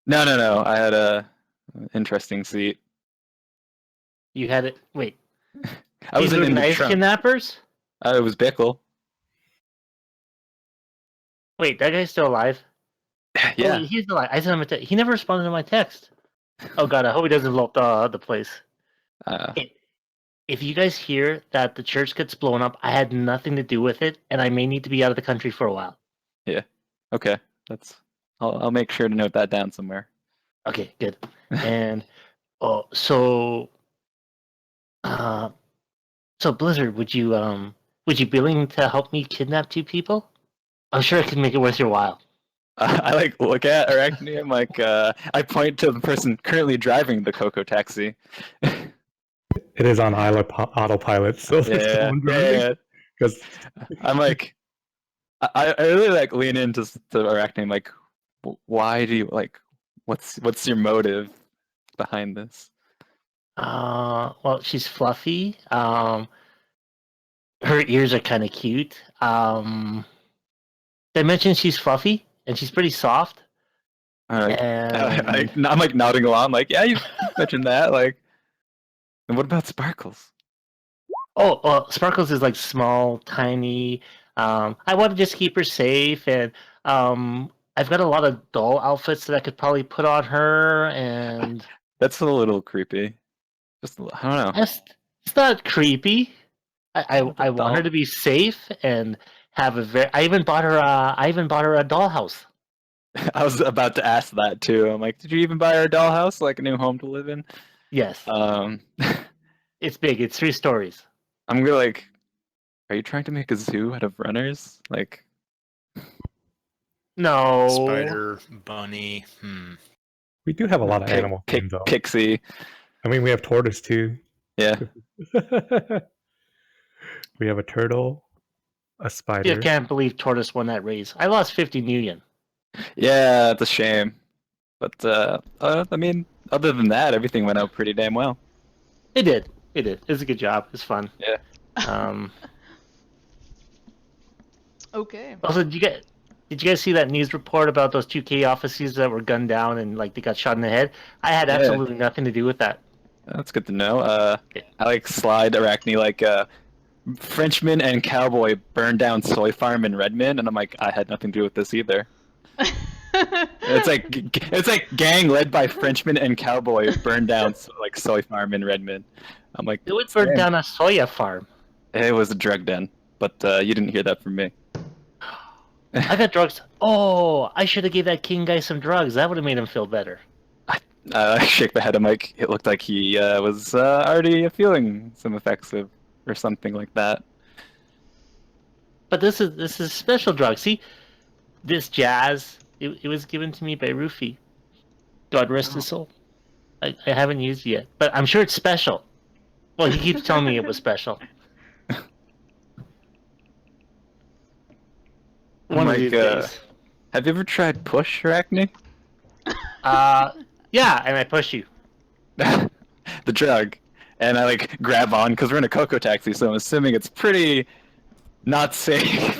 No. I had a interesting seat. You had it. Wait. I These wasn't were in the nice trunk. kidnappers? It was Bickle. Wait, that guy's still alive? Yeah. Oh, he's alive. I sent him a text. He never responded to my text. Oh god, I hope he doesn't blow up the place. If you guys hear that the church gets blown up, I had nothing to do with it, and I may need to be out of the country for a while. Okay. I'll make sure to note that down somewhere. Okay, good. And so Blizzard, would you be willing to help me kidnap 2 people? I'm sure I can make it worth your while. I like look at Arachne. I'm like, I point to the person currently driving the Coco taxi. It is on autopilot, so there's someone driving. Yeah. Because I'm like, I really like lean into Arachne. I'm like, why do you like? What's your motive behind this? Well, she's fluffy. Her ears are kind of cute. Did I mention she's fluffy and she's pretty soft? All right. And I'm like nodding along. Like, yeah, you mentioned that. Like, and what about Sparkles? oh, well, Sparkles is like small, tiny. I want to just keep her safe, and I've got a lot of doll outfits that I could probably put on her, and That's a little creepy. Just I don't know. it's not creepy. I want her doll. to be safe and have a very. I even bought her a dollhouse. I was about to ask that too. I'm like, did you even buy her a dollhouse, like a new home to live in? Yes, it's big. It's 3 stories. I'm gonna like, are you trying to make a zoo out of runners? Like, No. Spider, bunny. We do have a lot of animal themes though. Pixie. I mean, we have tortoise too. Yeah. We have a turtle, a I spider. can't believe Tortoise won that race. I lost 50 million. Yeah, it's a shame. But I mean, other than that, everything went out pretty damn well. It did. It was a good job. It's fun. Yeah. Okay. Also, did you guys see that news report about those 2K officers that were gunned down and like they got shot in the head? I had absolutely nothing to do with that. That's good to know. I like slide Arachne like Frenchman and cowboy burned down soy farm in Redmond, and I'm like, I had nothing to do with this either. It's like gang led by Frenchman and cowboy burned down like soy farm in Redmond. I'm like, It would burn down a soya farm. it was a drug den, but you didn't hear that from me. I got drugs. Oh, I should have gave that king guy some drugs. That would have made him feel better. I shake my head. I'm like, it looked like he was already feeling some effects of or something like that. But this is special drug. See, this jazz, it was given to me by Rufy. God rest his soul. I haven't used it yet, but I'm sure it's special. Well, he keeps telling me it was special. One of these days. Have you ever tried push, Arachne? Yeah, and I push you. The drug. And I like grab on because we're in a Coco taxi, so I'm assuming it's pretty not safe.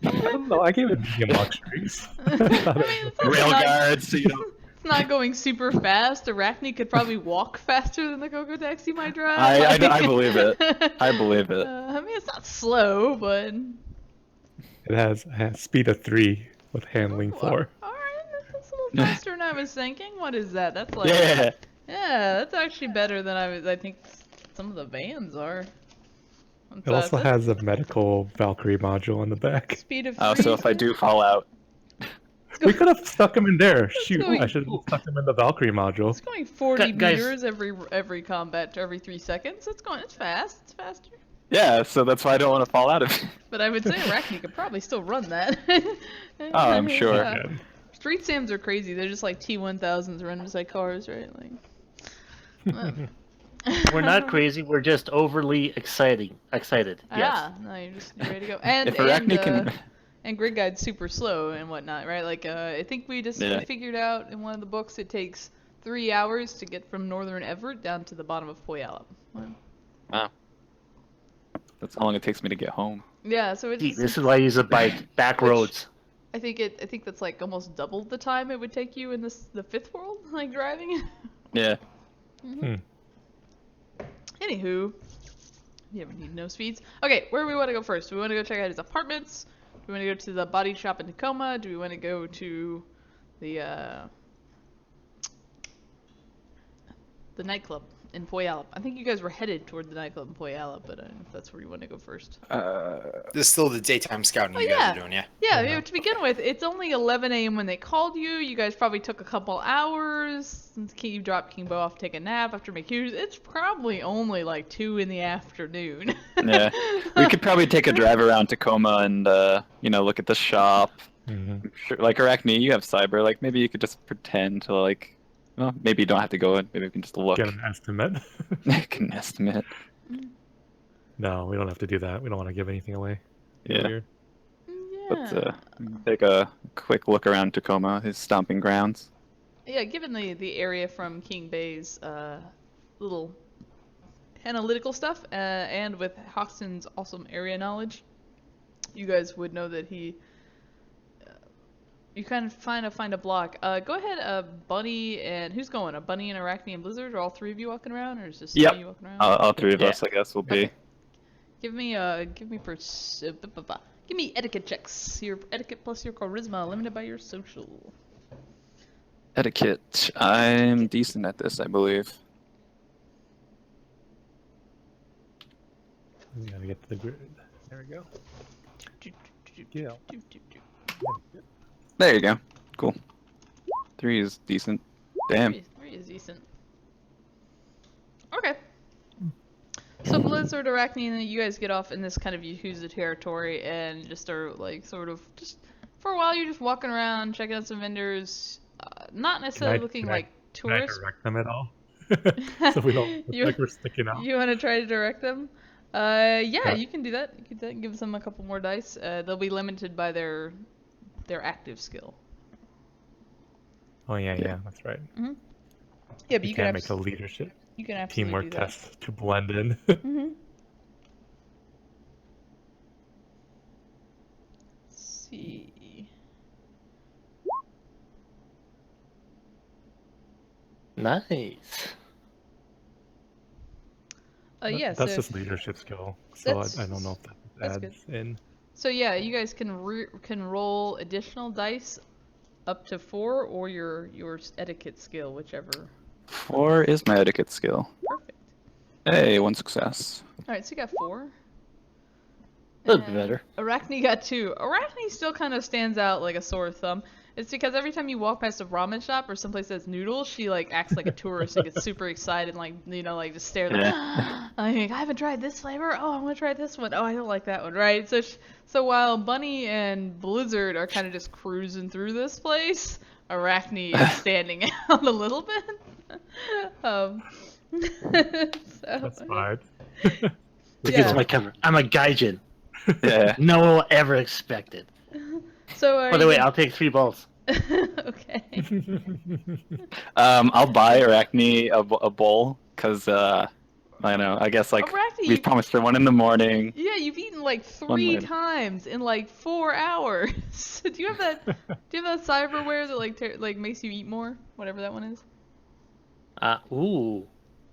I don't know. I gave it medium luxuries. Rail guards, you know. It's not going super fast. Arachne could probably walk faster than the Coco taxi might drive. I believe it. I believe it. I mean, it's not slow, but It has speed of 3 with handling 4. All right, that's a little faster than I was thinking. What is that? That's like Yeah. yeah, that's actually better than I think some of the vans are. It also has a medical Valkyrie module in the back. Speed of Oh, 3. so if I do fall out, We could have stuck him in there. Shoot, going- I should have stuck him in the Valkyrie module. It's going 40 Guys. meters every combat every 3 seconds. It's fast. It's faster. Yeah, so that's why I don't want to fall out of it. But I would say Arachne could probably still run that. Oh, I'm sure. Yeah. Street Sams are crazy. They're just like T1000s run beside cars, right? Like. We're not crazy. We're just overly excited. Yes. No, you're ready to go. And If Arachne can... and Grid Guide's super slow and whatnot, right? Like I think we just figured out in one of the books it takes 3 hours to get from northern Everett down to the bottom of Puyallup. Wow. That's how long it takes me to get home. Yeah, so it's. This is why I use a bike. Back roads. I think that's like almost double the time it would take you in the fifth world, like driving. Yeah. Anywho, you ever need no speeds? Okay, where do we want to go first? Do we want to go check out his apartments? Do we want to go to the body shop in Tacoma? Do we want to go to the nightclub in Puyallup? I think you guys were headed toward the nightclub in Puyallup, but I don't know if that's where you want to go first. This is still the daytime scouting you guys are doing, yeah? Yeah, to begin with, it's only 11 a.m. when they called you. You guys probably took a couple hours. You dropped King Bo off, take a nap after McHughes. It's probably only like 2 in the afternoon. Yeah, we could probably take a drive around Tacoma and look at the shop. I'm sure, like Arachne, you have cyber. Like maybe you could just pretend to like. Well, maybe you don't have to go in. Maybe we can just look. Get an estimate. Get an estimate. No, we don't have to do that. We don't want to give anything away. Yeah. Weird. Let's take a quick look around Tacoma, his stomping grounds. Yeah, given the area from King Bay's little analytical stuff, and with Hoxton's awesome area knowledge, you guys would know that he. You kind of find a block. Go ahead, Bunny and who's going? A Bunny and Arachne and Blizzard? Are all 3 of you walking around, or is just some of you walking around? All 3 of us, I guess, will be. Give me etiquette checks. Your etiquette plus your charisma, limited by your social. Etiquette. I'm decent at this, I believe. We gotta get to the grid. There we go. Yeah. There you go. Cool. 3 is decent. Damn. 3 is decent. Okay. So Blizzard, Arachne, and you guys get off in this kind of Yakuza territory and just are like sort of just for a while you're just walking around, checking out some vendors, not necessarily looking like tourists. Can I direct them at all? So we don't look like we're sticking out. You want to try to direct them? Yeah, you can do that. You can give them a couple more dice. They'll be limited by their active skill. Oh yeah, that's right. Mm-hmm. Yeah, but you can make a leadership. You can absolutely teamwork test to blend in. Mm-hmm. Let's see. Nice. Yeah, that's so just leadership skill. So I don't know if that adds in. So yeah, you guys can roll additional dice up to 4 or your etiquette skill, whichever. 4 is my etiquette skill. Perfect. Hey, 1 success. Alright, so you got 4. A little bit better. Arachne got 2. Arachne still kind of stands out like a sore thumb. It's because every time you walk past a ramen shop or someplace that's noodles, she like acts like a tourist and gets super excited, like like just stare like, I haven't tried this flavor. Oh, I want to try this one. Oh, I don't like that one, right? So while Bunny and Blizzard are kind of just cruising through this place, Arachne is standing out a little bit. That's fine. It's my cover. I'm a gaijin. Yeah. No one will ever expect it. So by the way, I'll take 3 balls. Okay. I'll buy Arachne a bowl because I know. I guess like Arachne, we promised her one in the morning. Yeah, you've eaten like 3 times in like 4 hours. Do you have that? Do you have that cyberware that like makes you eat more? Whatever that one is. Ooh.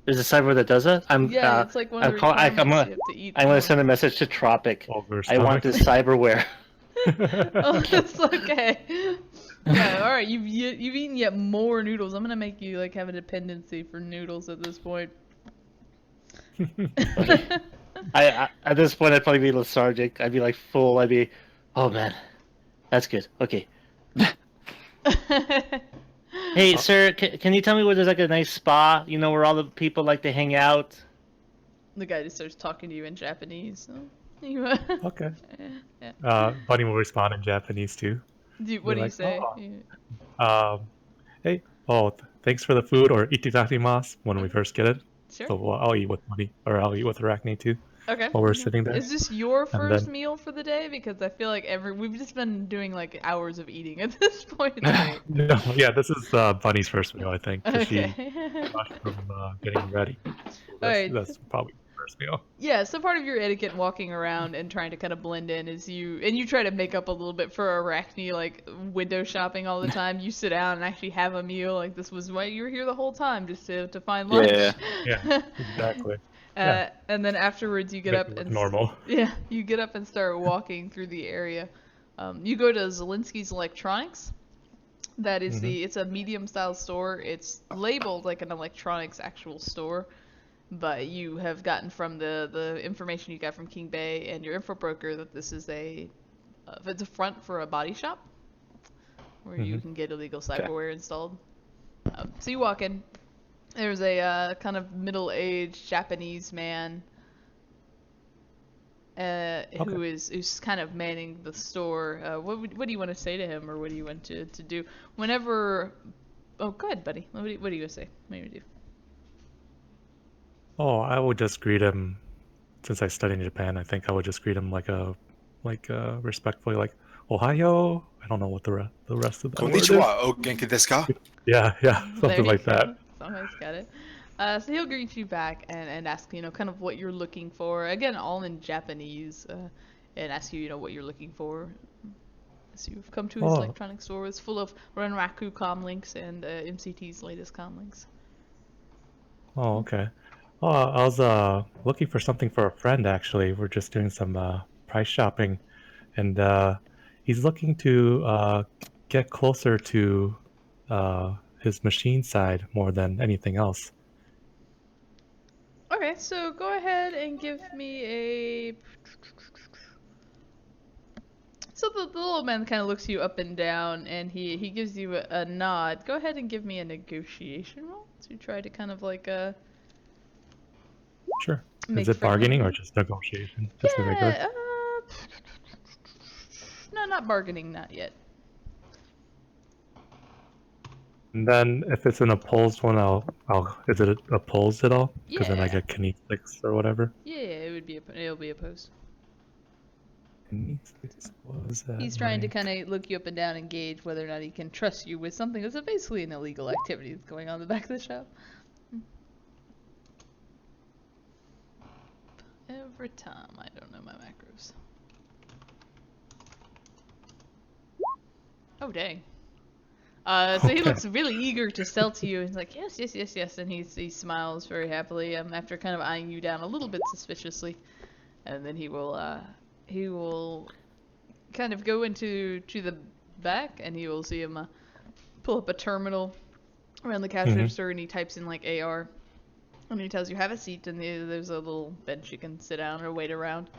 There's a cyber that does that? It's like one of the requirements you have to eat. I'm gonna send a message to Tropic. I want this cyberware. Oh, that's okay. Yeah, all right. You've eaten yet more noodles. I'm gonna make you like have a dependency for noodles at this point. I at this point I'd probably be lethargic. I'd be like full. I'd be, oh man, that's good. Okay. Hey, sir, can you tell me where there's like a nice spa? You know, where all the people like to hang out? The guy just starts talking to you in Japanese. So Okay. yeah. Bunny will respond in Japanese too. What do you like, say? Hey, thanks for the food, or itadakimasu when we first get it. Sure. So I'll eat with Bunny, or I'll eat with Arachne too, Okay. while we're sitting there. Is this your And first then- meal for the day? Because I feel like we've just been doing like hours of eating at this point in the night. No, yeah, this is Bunny's first meal, I think, because Okay. she rushed from getting ready. Alright. That's probably the first meal. Yeah, so part of your etiquette walking around and trying to kind of blend in is you try to make up a little bit for Arachne, like window shopping all the time. You sit down and actually have a meal. Like this was why you were here the whole time, just to find lunch. Yeah, exactly. And then afterwards you get Make up it look and normal. Yeah, you get up and start walking through the area. You go to Zelensky's Electronics. That is it's a medium-style store. It's labeled like an electronics actual store, but you have gotten from the information you got from King Bay and your info broker that this is it's a front for a body shop where you can get illegal cyberware installed. So you walk in. There's a kind of middle-aged Japanese man who's kind of manning the store. What do you want to say to him, or what do you want to do? Whenever, go ahead, buddy. What do you want to say? What do you do? Oh, I would just greet him. Since I studied in Japan, I think I would just greet him respectfully, like "Ohayo." I don't know what the rest of that word is. Konnichiwa, o genki desu ka? Yeah, something like that. Somebody's got it. So he'll greet you back and ask, kind of what you're looking for. Again, all in Japanese, and ask you, what you're looking for. So you've come to his electronics store. It's full of Renraku comlinks and MCT's latest comlinks. Oh, okay. Oh, I was looking for something for a friend, actually. We're just doing some price shopping, and he's looking to get closer to his machine side more than anything else. Okay, so go ahead and give me a... So the little man kind of looks you up and down, and he gives you a nod. Go ahead and give me a negotiation roll to try to kind of like Sure. make Is it friendly. bargaining or just negotiation? Just a regular? Yeah, no, not bargaining, not yet. And then if it's an opposed one, is it opposed at all? Because then I Yeah. get kinetics or whatever. Yeah, it'll be opposed. Kinetics was that He's trying to rank? kind of look you up and down and gauge whether or not he can trust you with something that's basically an illegal activity that's going on in the back of the shop. Every time, I don't know my macros. Oh dang. So he looks really eager to sell to you. He's like, yes, and he smiles very happily. After kind of eyeing you down a little bit suspiciously, and then he will kind of go to the back, and he will see him pull up a terminal around the cash register, and he types in like AR, and he tells you have a seat, and there's a little bench you can sit down or wait around.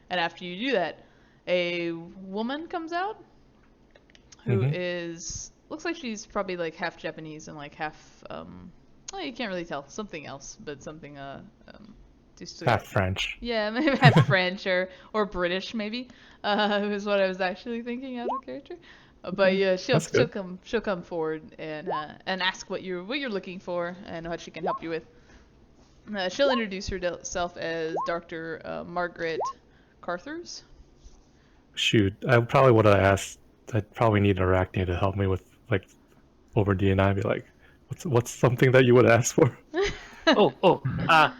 And after you do that, a woman comes out who is. Looks like she's probably like half Japanese and like half you can't really tell, something else, but something just Half French. Yeah, maybe half French or British maybe. Is what I was actually thinking out of character. But yeah, she'll come forward and ask what you're looking for and what she can help you with. She'll introduce herself as Dr. Margaret Carthers. Shoot, I probably would have asked. I'd probably need Arachne to help me with over D&I. Be like, what's something that you would ask for? Tell her I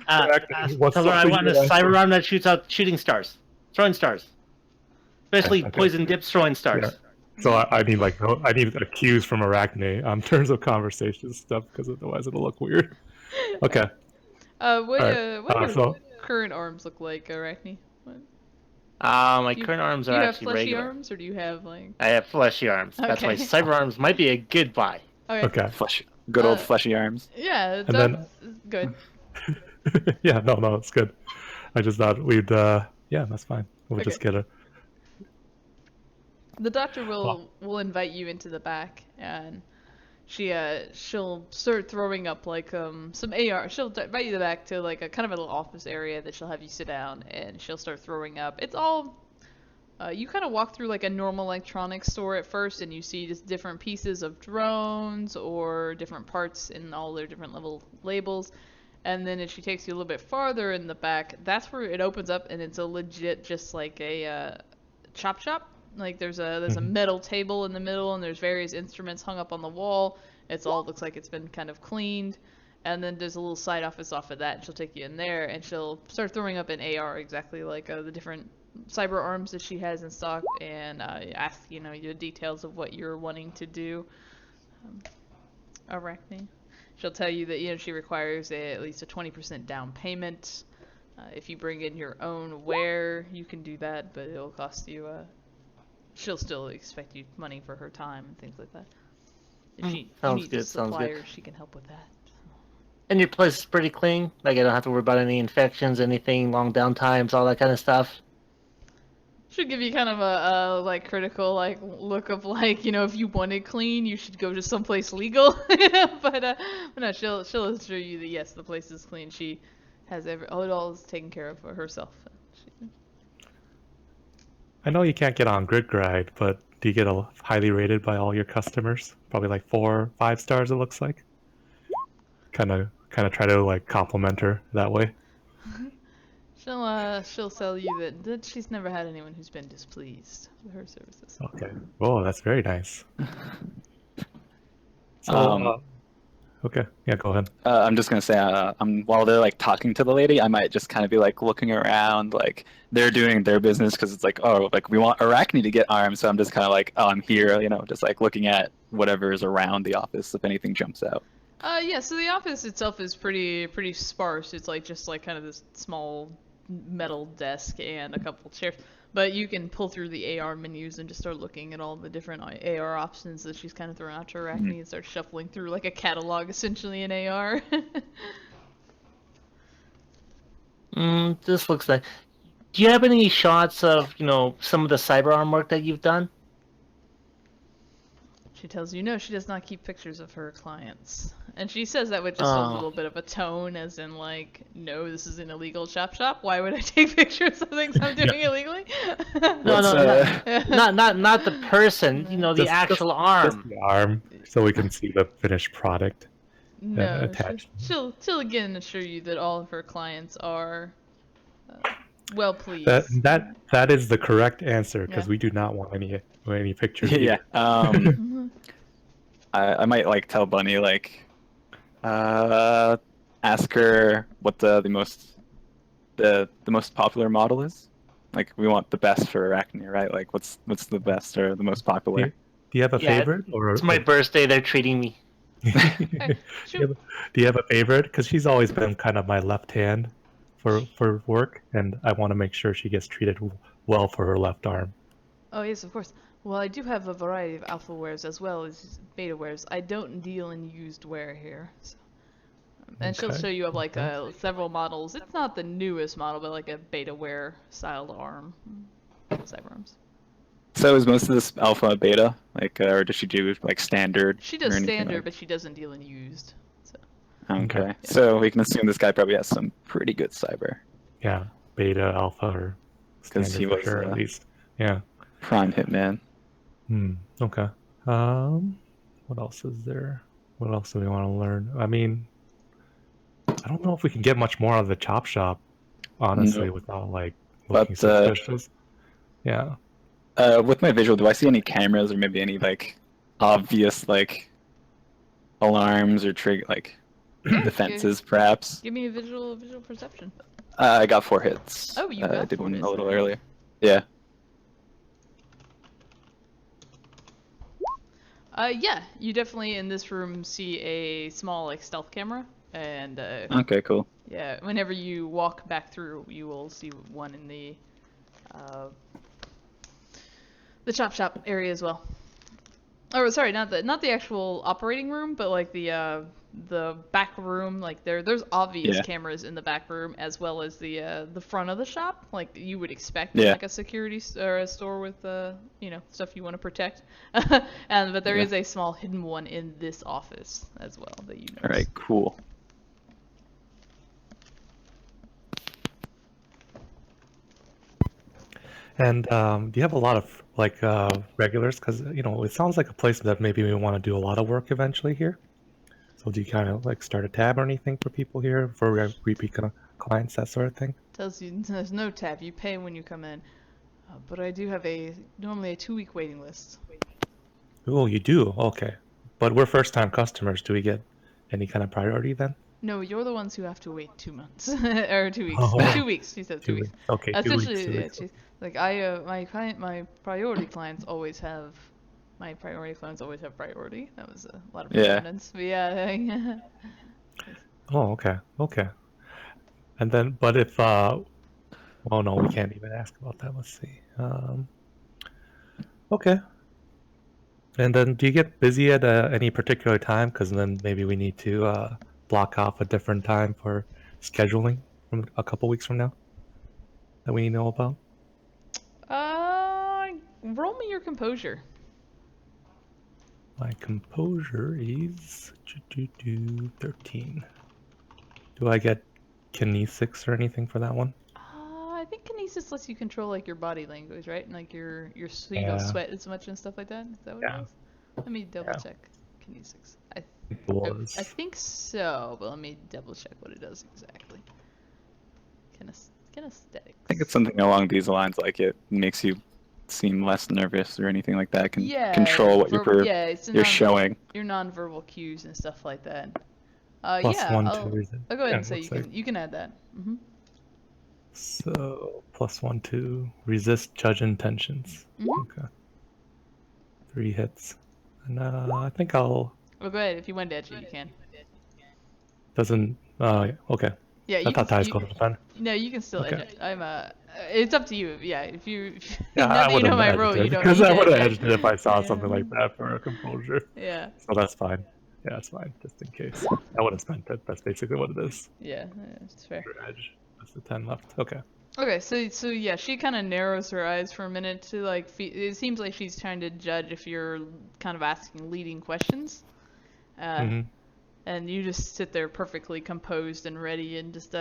want a Cyberarm that shoots out shooting stars, throwing stars, especially poison dipped throwing stars. Yeah. So I need I need a cues from Arachne in terms of conversation stuff, because otherwise it'll look weird. Okay. What do so- current arms look like, Arachne? My current arms are actually fleshy regular. arms, or do you have like? I have fleshy arms. That's why Okay. cyber arms might be a good buy. Okay. Good old fleshy arms. Yeah, And then- good. Yeah, no, it's good. I just thought we'd that's fine. We'll just get a. The doctor will invite you into the back, and she'll start throwing up like some AR. She'll invite you back to like a kind of a little office area that she'll have you sit down, and she'll start throwing up. It's all you kind of walk through like a normal electronics store at first, and you see just different pieces of drones or different parts in all their different level labels. And then if she takes you a little bit farther in the back, that's where it opens up, and it's a legit just like a chop shop. Like there's a metal table in the middle, and there's various instruments hung up on the wall. It's all looks like it's been kind of cleaned. And then there's a little side office off of that, and she'll take you in there, and she'll start throwing up an AR exactly like the different cyber arms that she has in stock, and ask the details of what you're wanting to do. Arachne. She'll tell you that she requires at least a 20% down payment. If you bring in your own ware, you can do that, but it'll cost you. She'll still expect you money for her time and things like that. If you need Good. suppliers, she can help with that. And your place is pretty clean. Like I don't have to worry about any infections, anything, long downtimes, all that kind of stuff. She'll give you kind of a like critical like look of like if you want it clean, you should go to someplace legal. But no, she'll assure you that yes, the place is clean. She has it all is taken care of for herself. I know you can't get on Grid Guide, but do you get highly rated by all your customers? Probably like 4 or 5 stars. It looks like. Kind of try to like compliment her that way. She'll tell you that she's never had anyone who's been displeased with her services. Okay. Oh, that's very nice. So, okay. Yeah, go ahead. I'm just gonna say, while they're like talking to the lady, I might just kind of be like looking around, like they're doing their business because it's like, oh, like we want Arachne to get armed, so I'm just kind of like, oh, I'm here, just like looking at whatever is around the office if anything jumps out. Yeah. So the office itself is pretty sparse. It's like just like kind of this small metal desk and a couple chairs. But you can pull through the AR menus and just start looking at all the different AR options that she's kind of thrown out to Arachne and start shuffling through like a catalog essentially in AR. This looks like. Do you have any shots of some of the cyber arm work that you've done? She tells you no, she does not keep pictures of her clients. And she says that with just a little bit of a tone, as in like, no, this is an illegal chop shop. Why would I take pictures of things I'm doing illegally? No, not the person. The actual arm. Just the arm, so we can see the finished product attached. She'll again assure you that all of her clients are well pleased. That is the correct answer because we do not want any pictures. Yeah. I might like tell Bunny like, ask her what the most popular model is. Like we want the best for Arachne, right? Like what's the best or the most popular? Do you have a favorite? Or it's my birthday. They're treating me. Do you have a favorite? Because she's always been kind of my left hand for work, and I want to make sure she gets treated well for her left arm. Oh yes, of course. Well, I do have a variety of alpha wares as well as beta wares. I don't deal in used ware here. So. And she'll show you like several models. It's not the newest model, but like a beta ware styled arm. Cyber arms. So is most of this alpha and beta? Like, or does she do like standard? She does standard, but she doesn't deal in used. So. Okay. Yeah. So we can assume this guy probably has some pretty good cyber. Yeah, beta, alpha, or standard he was, for sure, at least. Yeah. Prime hitman. Okay. What else is there? What else do we want to learn? I mean, I don't know if we can get much more out of the chop shop, honestly, without like looking suspicious. Yeah. With my visual, do I see any cameras or maybe any like obvious like alarms or trigger like defenses, perhaps? Give me a visual perception. I got 4 hits. Oh, you got 4 hits. I did one a little earlier. Yeah. Yeah, you definitely in this room see a small like stealth camera, and okay, cool. Yeah, whenever you walk back through, you will see one in the chop shop area as well. Oh, sorry, not the actual operating room, but like the back room. Like there's obvious Yeah. cameras in the back room as well as the front of the shop, like you would expect in Yeah. like a security or a store with stuff you want to protect. But there Yeah. is a small hidden one in this office as well that you All notice. right, cool. And do you have a lot of like regulars? Because it sounds like a place that maybe we want to do a lot of work eventually here. So do you kind of like start a tab or anything for people here for repeat clients, that sort of thing? Tells you there's no tab. You pay when you come in. But I do have normally a 2-week waiting list. Oh, you do? Okay. But we're first-time customers. Do we get any kind of priority then? No, you're the ones who have to wait 2 months or 2 weeks. Oh. 2 weeks. She said 2 weeks. Okay, 2 weeks. Essentially, 2 yeah. weeks. Like my priority clients always have. My priority clients always have priority. That was a lot of Yeah. redundance. But yeah. Oh, okay. Okay. And then, but if, oh no, we can't even ask about that. Let's see. Okay. And then do you get busy at any particular time? Because then maybe we need to block off a different time for scheduling from a couple weeks from now that we know about. Roll me your composure. My composure is 13. Do I get kinesics or anything for that one? I think kinesis lets you control like your body language, right? And like so you don't Yeah. sweat as much and stuff like that. Is that what Yeah. it is? Let me double Yeah. check kinesics. It was. I think so, but let me double check what it does exactly. Kinesthetics. I think it's something along these lines, like it makes you seem less nervous or anything like that. Can control what it's you're showing. your nonverbal cues and stuff like that. Plus Yeah, 1 I'll to reason. go ahead Yeah, and say looks like- you can add that. Mm-hmm. So plus 1 to resist judge intentions. Mhm. Okay. 3 hits. And I think I'll. Well, go ahead. If you want to edge it, you can. Doesn't. Okay. Yeah, I you thought can. Ty's going to defend. No, you can still edge Okay. it. It's up to you. Yeah, if you Yeah, now I that you would know have my edged role, it you don't because need I to would have edge edged it if I saw Yeah. something like that for a composure. Yeah, So that's fine. Yeah, that's fine. Just in case. I would have spent it. That's basically what it is. yeah, it's fair. Edge. That's the 10 left. Okay. Okay, so yeah, she kind of narrows her eyes for a minute to like. It seems like she's trying to judge if you're kind of asking leading questions. hmm And you just sit there perfectly composed and ready, and just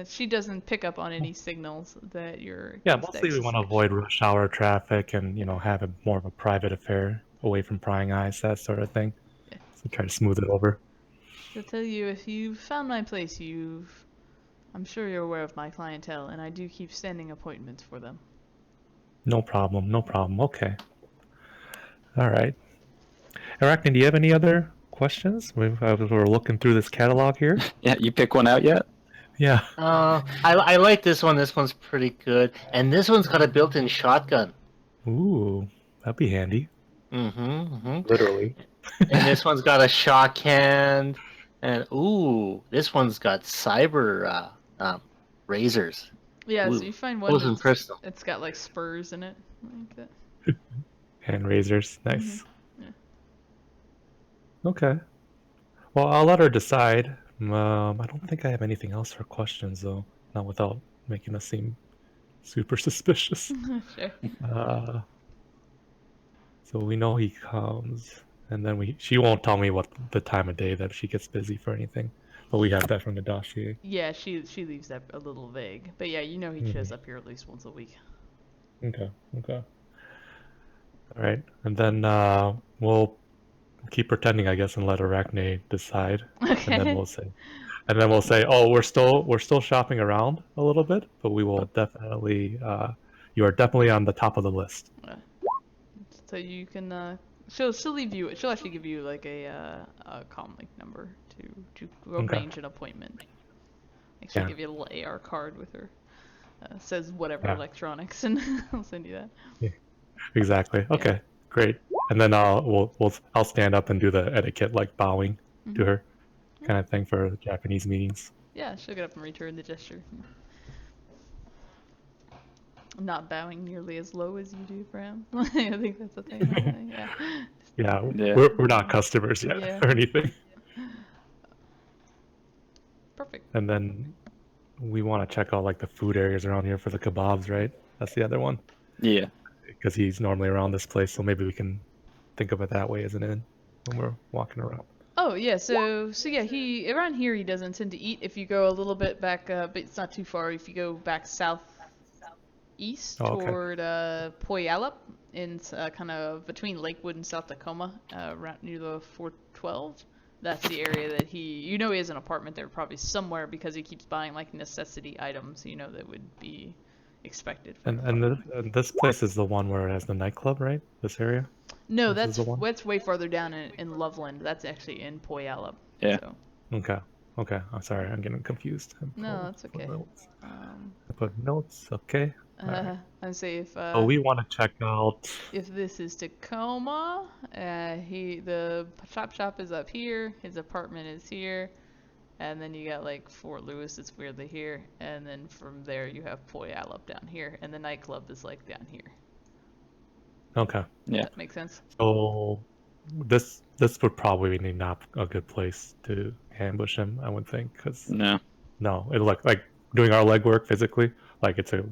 she doesn't pick up on any signals that you're. Yeah, mostly we want to avoid rush hour traffic and have a more of a private affair away from prying eyes, that sort of thing. Yeah. So try to smooth it over. She'll tell you if you've found my place, I'm sure you're aware of my clientele, and I do keep standing appointments for them. No problem. No problem. Okay. All right. Arachne, do you have any other questions? We're looking through this catalog here. Yeah, you pick one out yet? Yeah. I like this one. This one's pretty good. And this one's got a built-in shotgun. Ooh, that'd be handy. Mm-hmm. Literally. And this one's got a shock hand. And this one's got cyber razors. Yeah, Ooh, so you find one those in crystal. it's got like spurs in it, like that. Hand razors. Nice. Yeah. Okay. Well, I'll let her decide. I don't think I have anything else for questions, though. Not without making us seem super suspicious. Sure. So we know he comes, and then she won't tell me what the time of day that she gets busy for anything. But we have that from the dossier. Yeah, she leaves that a little vague, but yeah, you know he shows up here at least once a week. Okay. All right, and then we'll keep pretending, I guess, and let Arachne decide. Okay. And then we'll say, oh, we're still shopping around a little bit, but we will definitely. You are definitely on the top of the list. So you can. She'll leave you. She'll actually give you like a comm link number to arrange an appointment. Like she'll give you a little AR card with her. Says whatever electronics, and I'll send you that. Yeah. Exactly. Okay. Great. And then I'll stand up and do the etiquette, like bowing to her, kind of thing for Japanese meetings. Yeah, she'll get up and return the gesture. Not bowing nearly as low as you do for him. I think that's the thing. Yeah. Yeah, Yeah. we're not customers yet Yeah. or anything. Perfect. And then we want to check out like the food areas around here for the kebabs, right? That's the other one. Yeah. Because he's normally around this place, so maybe we can think of it that way as an inn when we're walking around. Oh yeah, so yeah, he around here he doesn't tend to eat. If you go a little bit back, but it's not too far. If you go back southeast Oh, okay. toward Puyallup, in kind of between Lakewood and South Tacoma, around near the 412. That's the area that he has an apartment there probably somewhere because he keeps buying like necessity items, that would be expected. And this place is the one where it has the nightclub, right? This area? No, This is the one? that's way farther down in Loveland. That's actually in Puyallup. Yeah. So. Okay. I'm sorry, I'm getting confused. No, that's okay. I put notes. Okay. Alright. I'd say if So we want to check out. if this is Tacoma, the shop is up here, his apartment is here, and then you got like Fort Lewis, it's weirdly here, and then from there you have Puyallup down here, and the nightclub is like down here. Okay. Yeah. That makes sense. So this would probably be not a good place to ambush him, I would think, because No. it'll look like doing our legwork physically. Like it's a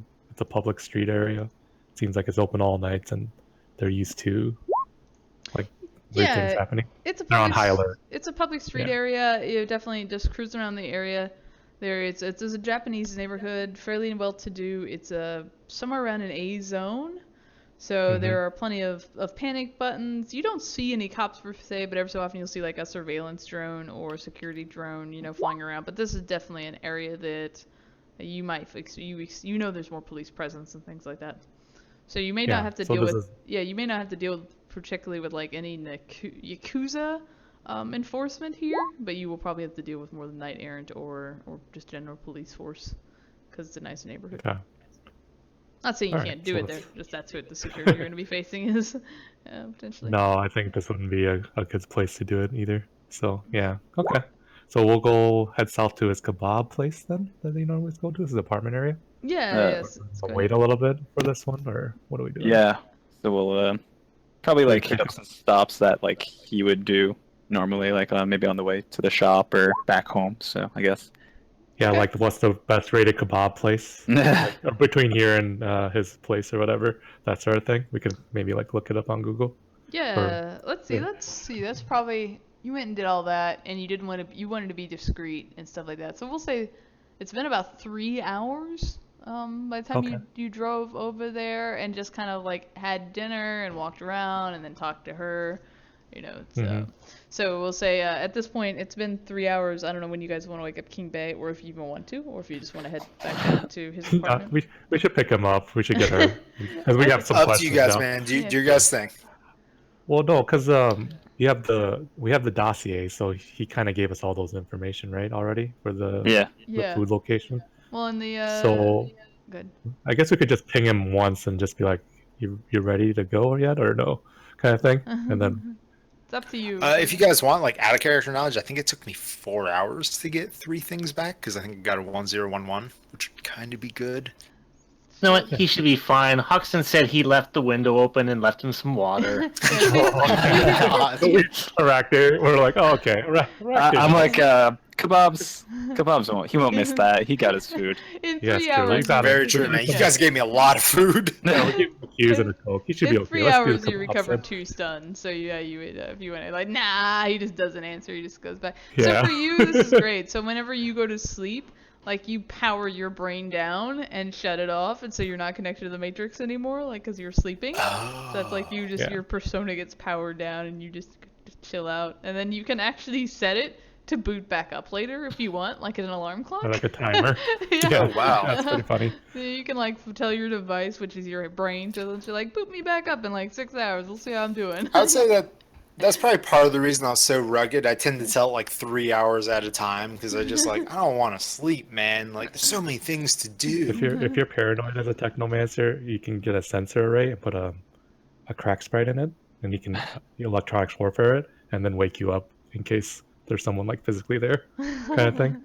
public street area. It seems like it's open all nights, and they're used to like weird things happening. It's a They're on public, high alert. It's a public street Yeah. area. You definitely just cruise around the area. It's a Japanese neighborhood, fairly well to do. It's somewhere around an A zone. So there are plenty of panic buttons. You don't see any cops per se, but every so often you'll see like a surveillance drone or a security drone, flying around. But this is definitely an area that you might there's more police presence and things like that. So you may not have to deal with you may not have to deal with, particularly with like any Yakuza enforcement here, but you will probably have to deal with more than night errant or just general police force because it's a nice neighborhood. Okay. Not saying you All can't right, do so it there, just that's what the security you're going to be facing is potentially. No, I think this wouldn't be a good place to do it either. So yeah. Okay. So we'll go head south to his kebab place then that he normally go to, his apartment area. Yes. So wait a little bit for this one, or what are we doing? Yeah. So we'll probably like hit up some stops that like he would do normally, like maybe on the way to the shop or back home. So I guess. Yeah, like what's the best rated kebab place like, between here and his place or whatever, that sort of thing. We could maybe like look it up on Google. Yeah. Let's see. That's probably you went and did all that, and you wanted to be discreet and stuff like that. So we'll say it's been about 3 hours by the time you drove over there and just kind of like had dinner and walked around and then talked to her. So we'll say at this point it's been 3 hours. I don't know when you guys want to wake up King Bay, or if you even want to, or if you just want to head back down to his apartment. We should pick him up. We should get her because we have some Up to questions you guys, now. man. Do you guys think? Well, no, because we have the dossier, so he kind of gave us all those information, right, already for the food location. Well, in the so good. I guess we could just ping him once and just be like, "You ready to go yet, or no?" kind of thing, and then. It's up to you. If you guys want, like, out of character knowledge, I think it took me 4 hours to get 3 things back because I think I got a 1011, which would kind of be good. You know what? He should be fine. Hoxton said he left the window open and left him some water. Arachne, we're like, oh, okay. I'm like, kebabs. He won't miss that. He got his food. In 3 hours. Very true, man. You guys gave me a lot of food. Yeah, we give him cues and a Coke. He should be In okay. 3 Let's do hours, the you kebab recover then. 2 stun. So yeah, you would if you went like, nah, he just doesn't answer. He just goes back. Yeah. So for you, this is great. So whenever you go to sleep, like you power your brain down and shut it off, and so you're not connected to the matrix anymore, like because you're sleeping. So that's like you just your persona gets powered down, and you just chill out, and then you can actually set it to boot back up later if you want, like an alarm clock. Or like a timer. Yeah. Oh, wow. That's pretty funny. So you can like tell your device, which is your brain, to like boot me back up in like 6 hours. We'll see how I'm doing. I would say that's probably part of the reason I was so rugged. I tend to tell it like 3 hours at a time because I just like I don't want to sleep, man. Like there's so many things to do. If you're paranoid as a technomancer, you can get a sensor array and put a crack sprite in it, and you can electronics warfare it, and then wake you up in case there's someone like physically there, kind of thing.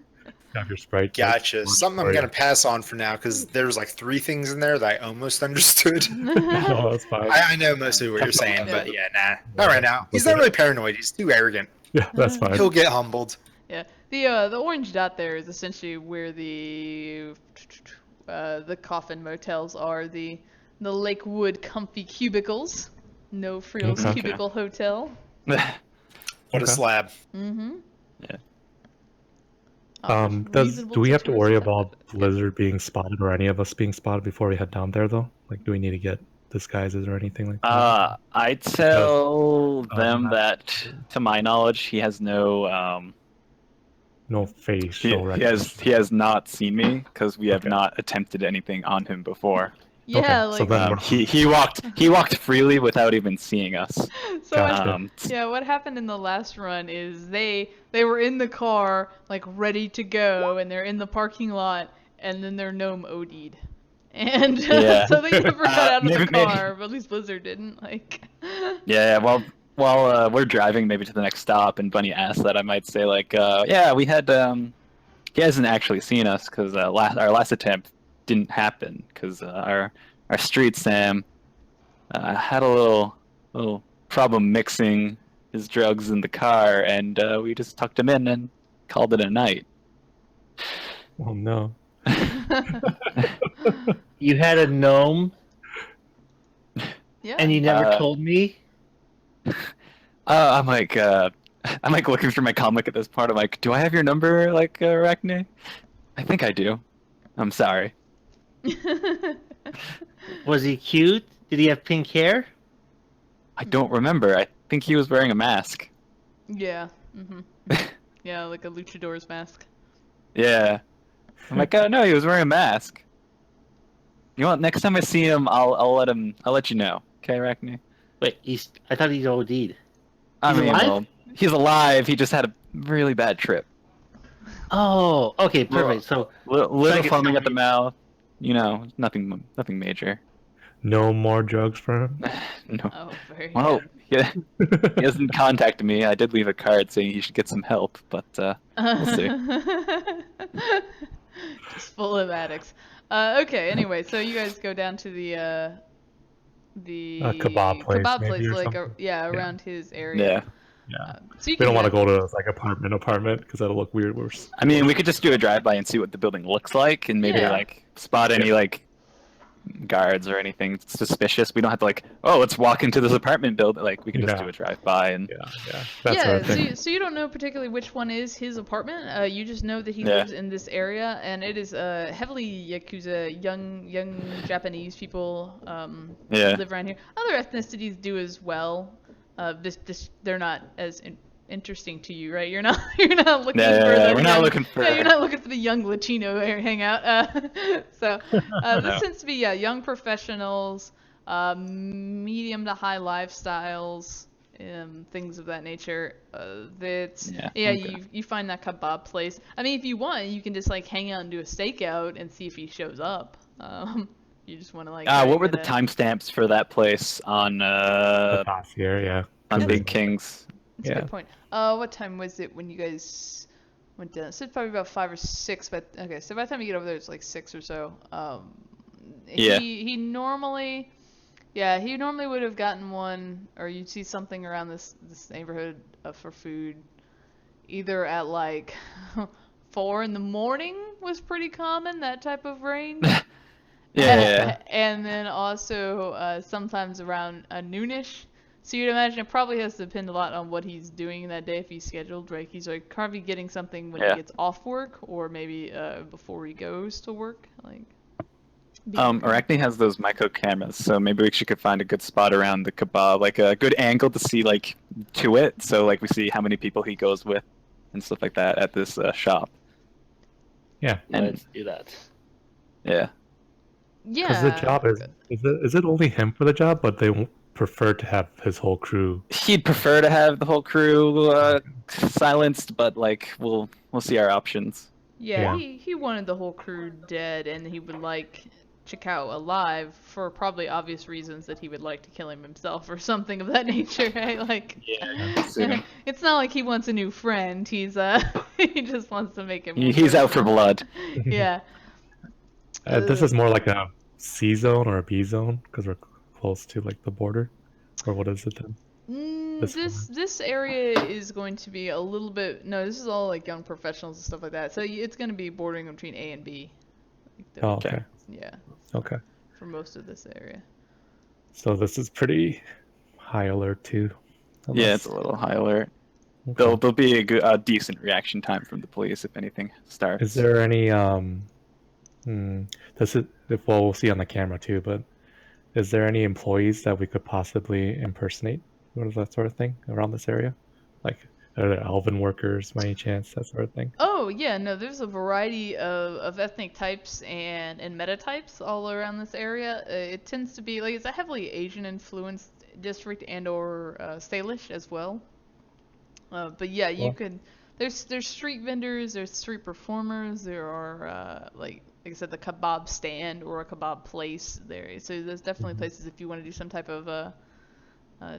Have your sprite. Gotcha. Something I'm gonna pass on for now because there's like 3 things in there that I almost understood. No, that's fine. I know mostly what you're saying, but yeah, nah, not right now. He's Okay. not really paranoid. He's too arrogant. Yeah, that's fine. He'll get humbled. Yeah, the orange dot there is essentially where the coffin motels are. The Lakewood comfy cubicles. No frills Okay. cubicle hotel. What a Okay. slab. Mm-hmm. Yeah. Do we have to worry about Blizzard being spotted or any of us being spotted before we head down there though? Like, do we need to get disguises or anything like that? I'd tell Because, them that, to my knowledge, he has no No facial he has not seen me because we have Okay. not attempted anything on him before. Yeah, Okay, so like then- He walked freely without even seeing us. so Gotcha. yeah, what happened in the last run is they were in the car, like ready to go, and they're in the parking lot, and then their gnome OD'd. And Yeah. so they never got out of the maybe- car, but at least Blizzard didn't. Like, Yeah, well, while we're driving maybe to the next stop, and Bunny asked that, I might say like, yeah, we had he hasn't actually seen us because our last attempt didn't happen because our street Sam had a little problem mixing his drugs in the car, and we just tucked him in and called it a night. Oh no. You had a gnome, yeah. and you never Uh, told me. I'm like looking through my comic at this part. I'm like, do I have your number, like Arachne? I think I do. I'm sorry. Was he cute? Did he have pink hair? I don't remember. I think he was wearing a mask. Yeah. Mm-hmm. Yeah, like a luchador's mask. Yeah. I'm like, oh no, he was wearing a mask. You know what? Next time I see him, I'll let you know. Okay, Arachne? Wait, I thought he's OD'd. I He's mean, alive? well, he's alive. He just had a really bad trip. Oh, okay, perfect. So Little Like- foaming at the mouth. You know, nothing major. No more drugs for him? No. Oh, very Well, he hasn't contacted me. I did leave a card saying he should get some help, but we'll see. Just full of addicts. Okay, anyway, so you guys go down to the kebab place, maybe, or like something? yeah, around his area. Yeah. Yeah. So you We don't want to head- go to like apartment because that'll look weird. I mean, we could just do a drive-by and see what the building looks like, and maybe Yeah. like spot any like guards or anything suspicious. We don't have to like, oh, let's walk into this apartment building. Like, we can just Yeah. do a drive-by and Yeah. That yeah, sort of thing. so you don't know particularly which one is his apartment. You just know that he Yeah. lives in this area, and it is heavily Yakuza, young Japanese people Yeah. live around here. Other ethnicities do as well. They're not as interesting to you, right? You're not looking for the we're not young- looking for. Yeah, you're not looking for the young Latino hangout. So this tends to be young professionals, medium to high lifestyles, things of that nature. That's okay. you find that kebab place. I mean, if you want, you can just like hang out and do a stakeout and see if he shows up. You just want to like. What were the timestamps for that place on The past year, yeah. on Big Kings? That's a good point. What time was it when you guys went down? So it's probably about 5 or 6. But okay, so by the time you get over there, it's like 6 or so. Yeah. He normally, he normally would have gotten one, or you'd see something around this neighborhood for food, either at like 4 in the morning was pretty common, that type of range. Yeah. And then also sometimes around noonish. So you'd imagine it probably has to depend a lot on what he's doing that day if he's scheduled. Right? He's like probably getting something when he gets off work, or maybe before he goes to work. Like. Arachne has those micro cameras, so maybe she could find a good spot around the kebab, like a good angle to see like to it. So like we see how many people he goes with and stuff like that at this shop. Yeah. And let's do that. yeah. Yeah. Because the job is it only him for the job, but they prefer to have his whole crew. He'd prefer to have the whole crew silenced, but like we'll see our options. Yeah, Yeah. he wanted the whole crew dead, and he would like Chikao alive for probably obvious reasons that he would like to kill him himself or something of that nature, right? Like, Soon. it's not like he wants a new friend. He's he just wants to make him. He's out for blood. Yeah. This is more like a C zone or a B zone because we're close to like the border, or what is it then? This area is going to be a little bit. No, this is all like young professionals and stuff like that. So it's going to be bordering between A and B. Like Oh, okay. Yeah. Okay. For most of this area. So this is pretty high alert too. Yeah, it's a little high alert. Okay. There'll be a decent reaction time from the police if anything starts. Is there any this is well we'll see on the camera too, but is there any employees that we could possibly impersonate? What is that sort of thing around this area? Like are there elven workers by any chance, that sort of thing? Oh yeah, no, there's a variety of ethnic types and meta types all around this area. It tends to be like it's a heavily Asian influenced district and or Salish as well. But yeah, you could. There's street vendors, there's street performers, there are like I said, the kebab stand or a kebab place there. So there's definitely places if you want to do some type of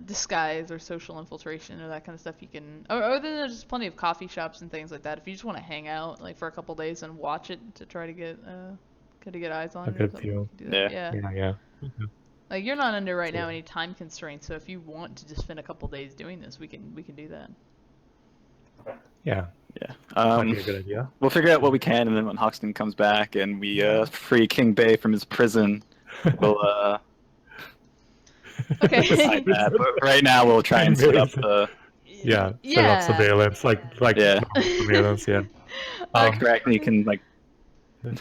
disguise or social infiltration or that kind of stuff. You can. Or then there's just plenty of coffee shops and things like that. If you just want to hang out like for a couple days and watch it to try to get eyes on A it. Or good something, view. you can do that. Yeah. Yeah. Like you're not under right now Cool. any time constraints, so if you want to just spend a couple days doing this, we can do that. Yeah. Yeah. Might be a good idea. We'll figure out what we can, and then when Hoxton comes back and we free King Bay from his prison, we'll Okay. decide that. But right now, we'll try and set up the Yeah. Set up surveillance, like Yeah. surveillance. Yeah. Arachne can like.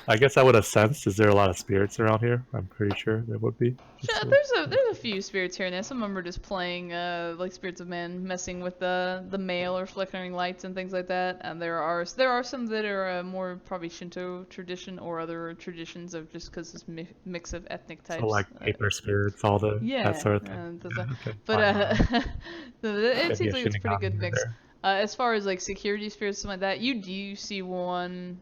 I guess I would have sensed. Is there a lot of spirits around here? I'm pretty sure there would be. Yeah, there's a few spirits here and there. Some of them are just playing like spirits of men, messing with the mail or flickering lights and things like that. And there are some that are more probably Shinto tradition or other traditions of just because this mix of ethnic types. So like paper spirits, all the that sort of thing. Okay. Okay, But fine. it seems like it's a pretty good Shinigami mix. there. As far as like security spirits, something like that, you do see one.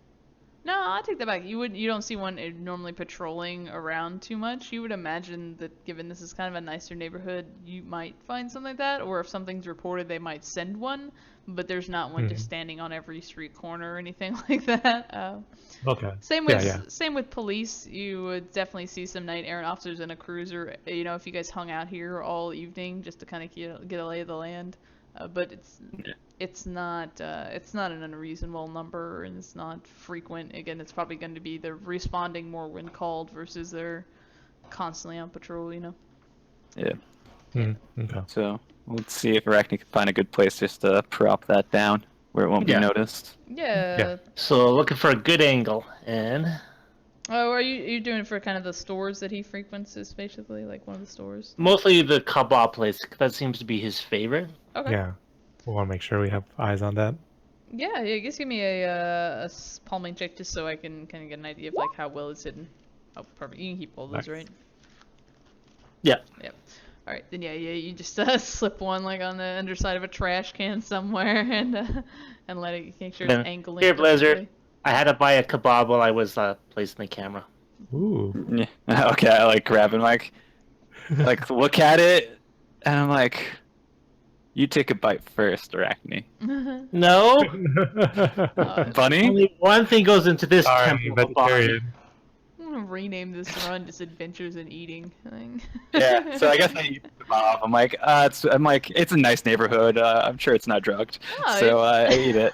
No, I take that back. You don't see one normally patrolling around too much. You would imagine that given this is kind of a nicer neighborhood, you might find something like that. Or if something's reported, they might send one. But there's not one just standing on every street corner or anything like that. Okay. Same with police. You would definitely see some night errant officers in a cruiser. You know, if you guys hung out here all evening just to kind of get a lay of the land. But it's not an unreasonable number, and it's not frequent. Again, it's probably going to be they're responding more when called versus they're constantly on patrol. You know. Yeah. Okay. So let's see if Arachne can find a good place just to prop that down where it won't be noticed. Yeah. So looking for a good angle, and Oh, are you doing it for kind of the stores that he frequents? Is basically like one of the stores. mostly the kebab place. That seems to be his favorite. Okay. Yeah. We want to make sure we have eyes on that. Yeah. Just give me a palming check just so I can kind of get an idea of like how well it's hidden. Oh, perfect. You can keep all those, Nice. right? Yeah. Yep. All right, then you just slip one like on the underside of a trash can somewhere and let it make sure it's Then, angling. here, Blizzard. perfectly. I had to buy a kebab while I was placing the camera. Ooh. Yeah. Okay, I like grabbing like look at it, and I'm like, you take a bite first, Arachne. No, Bunny? only one thing goes into this I'm temple of body. vegetarian. I'm gonna rename this run just Adventures in Eating. Yeah, so I guess I eat the kebab. I'm like, it's a nice neighborhood. I'm sure it's not drugged. Oh, So I eat it.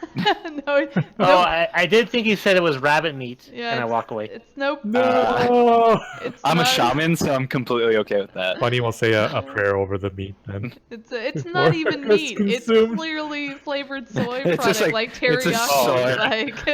no, Oh, I did think he said it was rabbit meat, Yeah, and I it's- walk away. It's nope. No. It's I'm a not- shaman, so I'm completely okay with that. Bunny will say a prayer over the meat then. It's not even Before it's meat. It's consumed. clearly flavored soy It's just product, like- like it's a teriyaki. soy. Like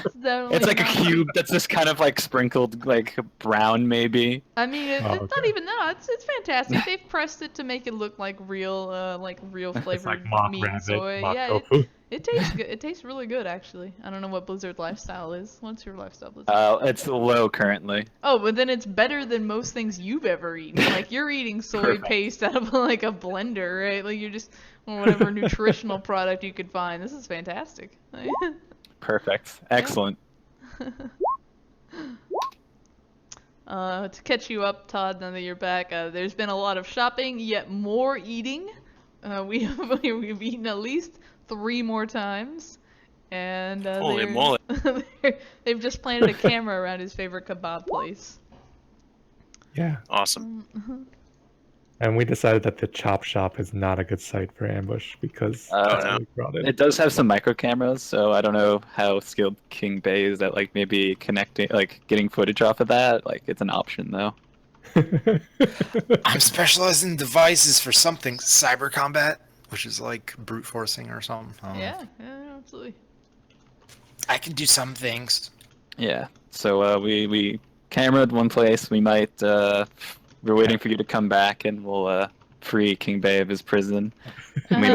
it's definitely It's like a not- cube that's just kind of like sprinkled like brown, maybe. I mean, it's not okay. even that. It's fantastic. They've pressed it to make it look like real It's flavored like mock meat and rabbit, soy. mock Yeah, tofu. it tastes good. It tastes really good, actually. I don't know what Blizzard lifestyle is. What's your lifestyle, Blizzard? It's low currently. Oh, but then it's better than most things you've ever eaten. Like you're eating soy Perfect. paste out of like a blender, right? Like you're just whatever nutritional product you could find. This is fantastic. Perfect. Excellent. To catch you up, Todd, now that you're back, there's been a lot of shopping, yet more eating. We've eaten at least 3 more times. And Holy moly. they've just planted a camera around his favorite kebab place. Yeah. Awesome. And we decided that the chop shop is not a good site for ambush because Oh, it's really crowded. It does have some micro cameras, so I don't know how skilled King Bay is at like maybe connecting, like getting footage off of that. Like it's an option though. I'm specialized in devices for something cyber combat, which is like brute forcing or something. I don't know. Yeah, absolutely. I can do some things. Yeah. So we cameraed one place. We might we're waiting for you to come back, and we'll free King Bay of his prison. And we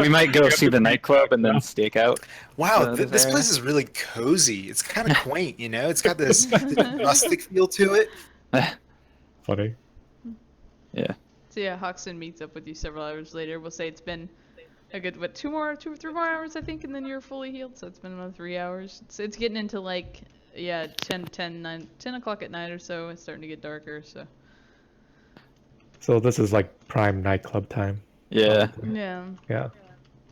might go see the nightclub and then stake out. Wow, this area. place is really cozy. It's kind of quaint, you know. It's got this rustic feel to it. Funny. Yeah. So yeah, Hoxton meets up with you several hours later. We'll say it's been a good 2 or 3 more hours, I think, and then you're fully healed. So it's been another 3 hours. It's getting into like 10 o'clock at night or so. It's starting to get darker. So this is like prime nightclub time. Yeah. Yeah. Yeah.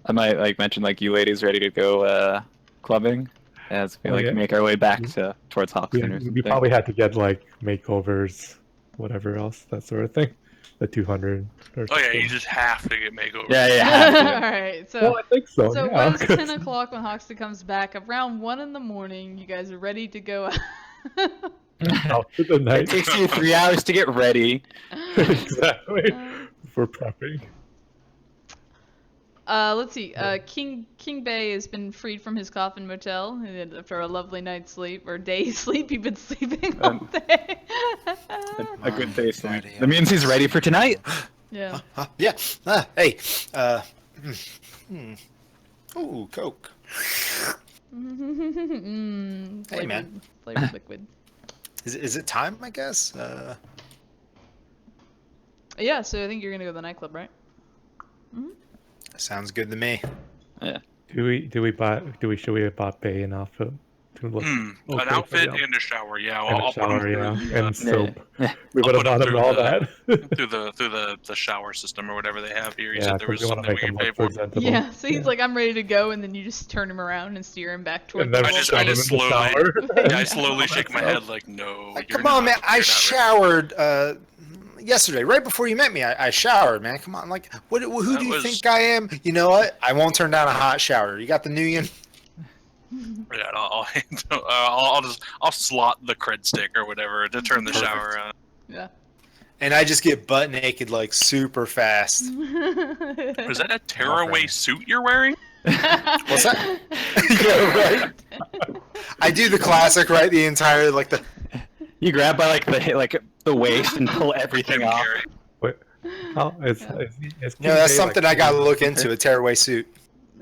I might like mention like you ladies ready to go clubbing as we Oh, like yeah. make our way back towards We, Hoxton or something. we probably had to get like makeovers, whatever else, that sort of thing. The 200 or Oh yeah, something. you just have to get makeovers. Yeah. All right. So. Well, I think so. So yeah. when it's 10 o'clock when Hoxton comes back, around 1 in the morning, you guys are ready to go Out to the It night. takes you 3 hours to get ready. Exactly. For prepping. Let's see. King Bay has been freed from his coffin motel and after a lovely night's sleep, or day's sleep. You've been sleeping all day. A good day's sleep. Friday, That means he's ready for tonight. Yeah. Yeah. Hey. Ooh, Coke. Hey, man. Flavored liquid. Is it time? I guess. Yeah. So I think you're gonna go to the nightclub, right? Sounds good to me. Yeah. Should we have bought Bay an outfit to look An okay for outfit the- and a shower. Yeah, and a I'll put him shower, yeah, through, and soap. Yeah. We would have I'll put bought him him all through that. through the shower system or whatever they have here. You Yeah, said there 'cause was we want something to we make him could pay look for. presentable. Yeah. So he's Yeah. like, I'm ready to go, and then you just turn him around and steer him back towards And the then wall. I just in the slowly- shower. Yeah, I slowly shake my head like, no. Like, you're come on, not- man. I you're not ready. showered yesterday, right before you met me. I showered, man. Come on. Like, who That do you was- think I am? You know what? I won't turn down a hot shower. You got the Nuyen? Yeah, I'll slot the cred stick or whatever to turn the shower on. Yeah. And I just get butt naked, like, super fast. Is that a tearaway suit you're wearing? What's that? Yeah, right. I do the classic, right? The entire, like, the... You grab by like the waist and pull everything Jim off. Carrey. Wait, how is No, that's King Bay, something I gotta look into, a tearaway suit.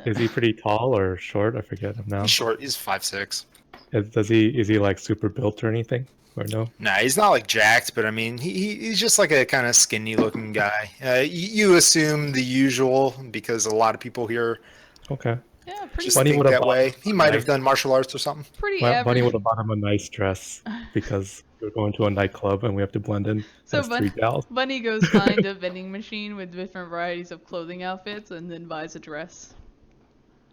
Is he pretty tall or short? I forget him now. He's short. He's 5'6". Is he like super built or anything? Or no? Nah, he's not like jacked, but I mean, he's just like a kind of skinny looking guy. You assume the usual because a lot of people here Okay. Yeah, pretty, just Bunny think would've that bought way. He might have nice- done martial arts or something. pretty Well, average. Bunny would have bought him a nice dress because we're going to a nightclub and we have to blend in So as 3 gals. Bunny goes behind a vending machine with different varieties of clothing outfits and then buys a dress.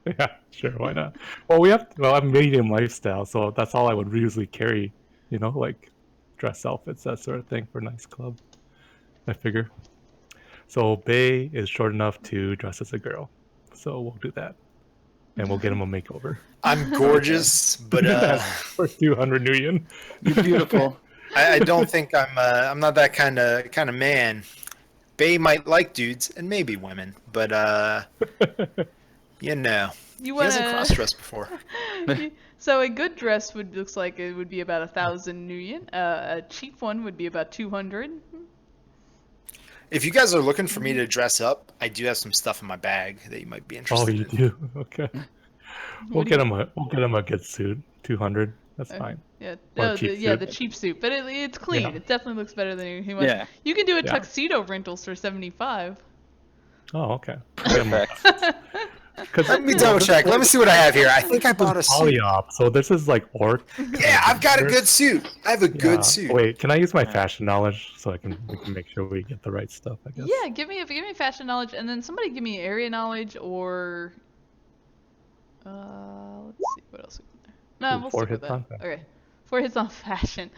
Yeah, sure, why not? Well, I'm medium lifestyle, so that's all I would usually carry, like dress outfits, that sort of thing for a nice club, I figure. So Bay is short enough to dress as a girl, so we'll do that. And we'll get him a makeover. I'm gorgeous, but For 200 Nuyen. You're beautiful. I don't think I'm not that kind of man. Bay might like dudes and maybe women, but You he hasn't wanna... cross-dressed before. So a good dress looks like it would be about 1,000 nuyen. A cheap one would be about 200. If you guys are looking for me to dress up, I do have some stuff in my bag that you might be Oh, interested you in. do? Okay. We'll do get him a good suit. 200. That's fine. Yeah, Or cheap suit. the cheap suit, but it's clean. Yeah. It definitely looks better than he wants. Yeah. You can do a Yeah. tuxedo rentals for 75. Oh, okay. Perfect. Let me double check. Let me see what I have here. I think I bought a suit. Polyop. So this is like orc. Yeah, I've got a good suit. I have a good suit. Wait, can I use my fashion knowledge so we can make sure we get the right stuff? I guess. Yeah, give me fashion knowledge, and then somebody give me area knowledge or. Let's see what else. No, we'll stick with that. Okay, 4 hits on fashion.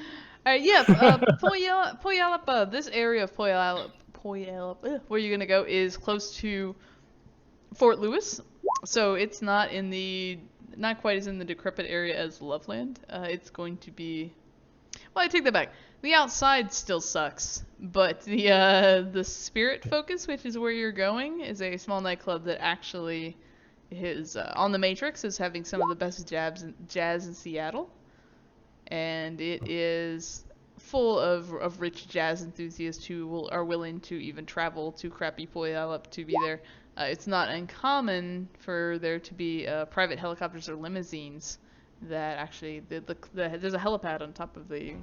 All right, yeah. Puyallup. This area of Puyallup, where you're gonna go is close to Fort Lewis, so it's not quite as in the decrepit area as Loveland. It's going to be. Well, I take that back. The outside still sucks, but the Spirit Focus, which is where you're going, is a small nightclub that actually is on the Matrix, is having some of the best jazz in Seattle, and it is full of rich jazz enthusiasts who are willing to even travel to crappy Puyallup to be there. It's not uncommon for there to be private helicopters or limousines that actually there's a helipad on top of the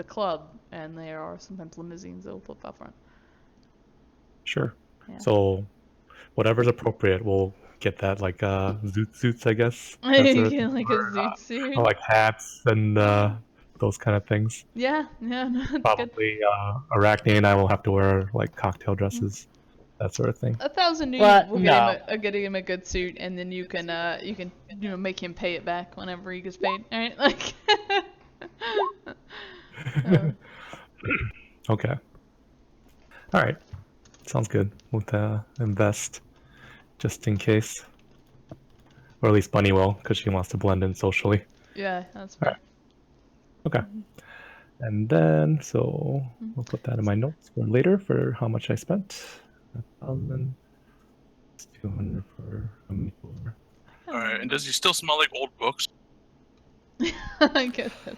club, and there are sometimes limousines that will flip out front. Sure. Yeah. So whatever's appropriate, we'll get that, like zoot suits, I guess. You get like a zoot suit. Or like hats and those kind of things. Yeah, no, that's Probably Arachne and I will have to wear like cocktail dresses, that sort of thing. 1,000 new But will no. get him a good suit, and then you can make him pay it back whenever he gets paid. All right, like. Okay. All right. Sounds good. We'll invest just in case, or at least Bunny will, because she wants to blend in socially. Yeah, that's fair. Right. Okay. And then, so we'll put that in my notes for later for how much I spent. 1,200 for a makeover. All right, and does he still smell like old books? I guess that's.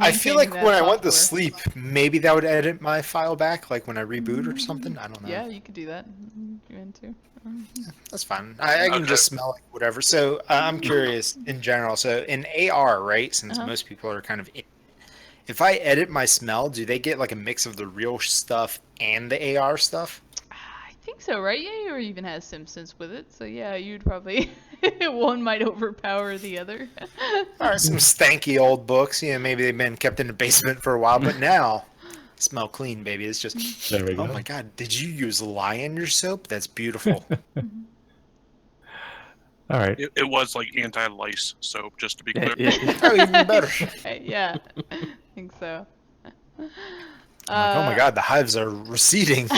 I feel like when I went to software. sleep, maybe that would edit my file back, like when I reboot or something. I don't know. Yeah, you could do that. You want to? That's fine. I can just smell like whatever. So I'm curious in general. So in AR, right? Since most people are kind of, if I edit my smell, do they get like a mix of the real stuff and the AR stuff? I think so, right? Yeah, or even has Simpsons with it. So yeah, you'd probably one might overpower the other. All right, some stanky old books. You know, maybe they've been kept in the basement for a while, but now smell clean, baby. It's just. There we go. Oh my God! Did you use lye in your soap? That's beautiful. All right. It was like anti-lice soap, just to be clear. Oh, even better. Right, yeah, I think so. Oh my God, the hives are receding.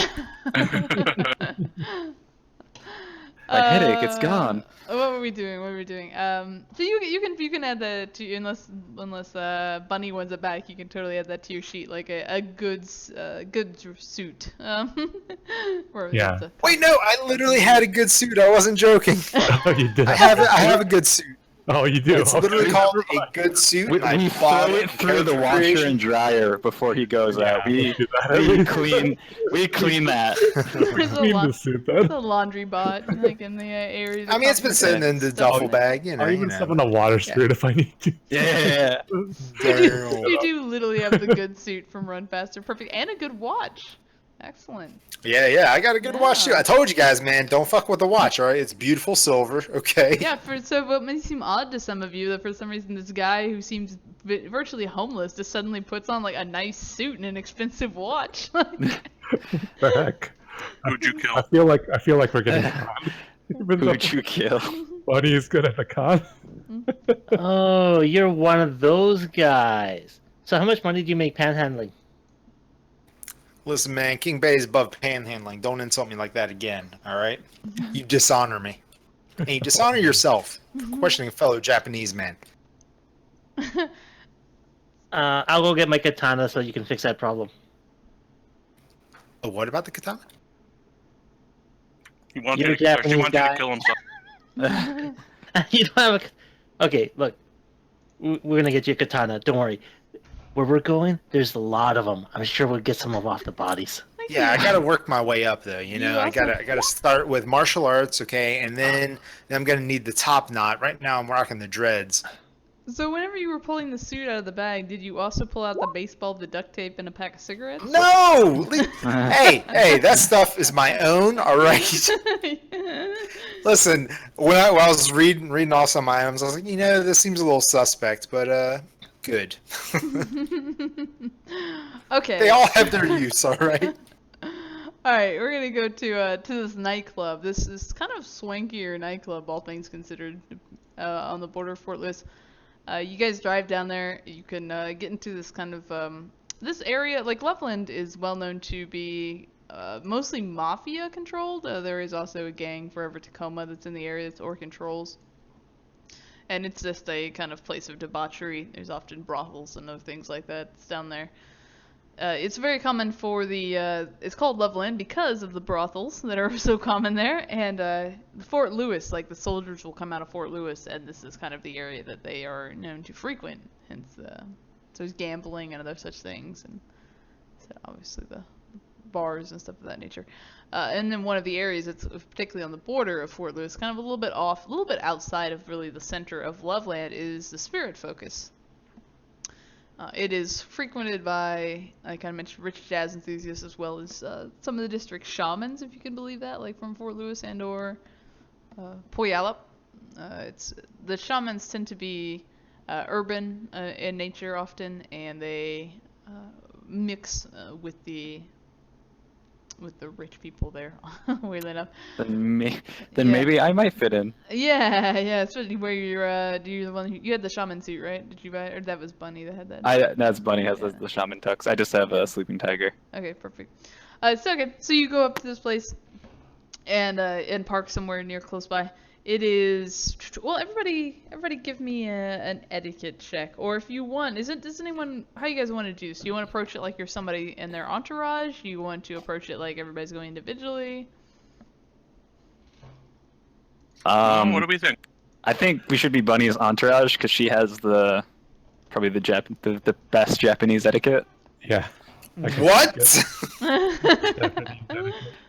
My headache, it's gone. What were we doing? So you can add that to unless Bunny wants it back, you can totally add that to your sheet, like a good suit. Yeah. Wait, no, I literally had a good suit. I wasn't joking. Oh, you did. I have a good suit. Oh, you do. It's literally called a good suit. We and I throw bought it through the for washer creation. and dryer before he goes out. We clean that. There's Clean the suit, then. a laundry bot like in the area. I mean, it's been sitting in the duffel bag, you know. I'll even stuff in a water street if I need to. Yeah. You do literally have the good suit from Run Faster, perfect, and a good watch. Excellent. Yeah, I got a good watch too. I told you guys, man, don't fuck with the watch, all right? It's beautiful silver, okay? Yeah, so what may seem odd to some of you that for some reason this guy who seems virtually homeless just suddenly puts on like a nice suit and an expensive watch. The heck? Who'd you kill? I feel like we're getting caught. Who'd you kill? Bunny is good at the con. Oh, you're one of those guys. So how much money do you make panhandling? Listen, man, King Bay is above panhandling. Don't insult me like that again, all right? You dishonor me. And you dishonor yourself for questioning a fellow Japanese man. I'll go get my katana so you can fix that problem. Oh, what about the katana? He wanted, You're a she Japanese wanted guy. to kill himself. You don't have a... Okay, look. We're gonna get you a katana. Don't worry. Where we're going, there's a lot of them. I'm sure we'll get some off the bodies. Yeah, I gotta work my way up though. You know, You I also- gotta start with martial arts, okay, and then I'm gonna need the top knot. Right now, I'm rocking the dreads. So whenever you were pulling the suit out of the bag, did you also pull out the baseball, the duct tape, and a pack of cigarettes? No! Hey, that stuff is my own, alright? Listen, when I was reading off some items, I was like, this seems a little suspect, but, good. Okay. They all have their use, alright? Alright, we're gonna go to this nightclub. This is kind of swankier nightclub, all things considered, on the border of Fort Lewis. You guys drive down there. You can get into this kind of this area. Like Loveland is well known to be mostly mafia controlled. There is also a gang, Forever Tacoma, that's in the area that's Or controls. And it's just a kind of place of debauchery. There's often brothels and other things like that. It's down there. It's very common for it's called Loveland because of the brothels that are so common there. And Fort Lewis, like the soldiers will come out of Fort Lewis, and this is kind of the area that they are known to frequent. Hence, so there's gambling and other such things, and so obviously the bars and stuff of that nature. And then one of the areas that's particularly on the border of Fort Lewis, kind of a little bit off, a little bit outside of really the center of Loveland, is the Spirit Focus. It is frequented by, like I mentioned, rich jazz enthusiasts as well as some of the district shamans, if you can believe that, like from Fort Lewis and or Puyallup. The shamans tend to be urban in nature often, and they mix with the rich people there, weirdly enough. Then maybe I might fit in. Yeah, especially where you're the one you had the shaman suit, right? Did you buy it? Or that was Bunny that had that? That's Bunny has the shaman tux. I just have a sleeping tiger. Okay, perfect. So okay, so you go up to this place and park somewhere near close by. It is everybody give me an etiquette check, or if you want, how you guys want to do this? Do you want to approach it like you're somebody in their entourage? Do you want to approach it like everybody's going individually? What do we think? I think we should be Bunny's entourage because she has probably the best Japanese etiquette. Yeah. What?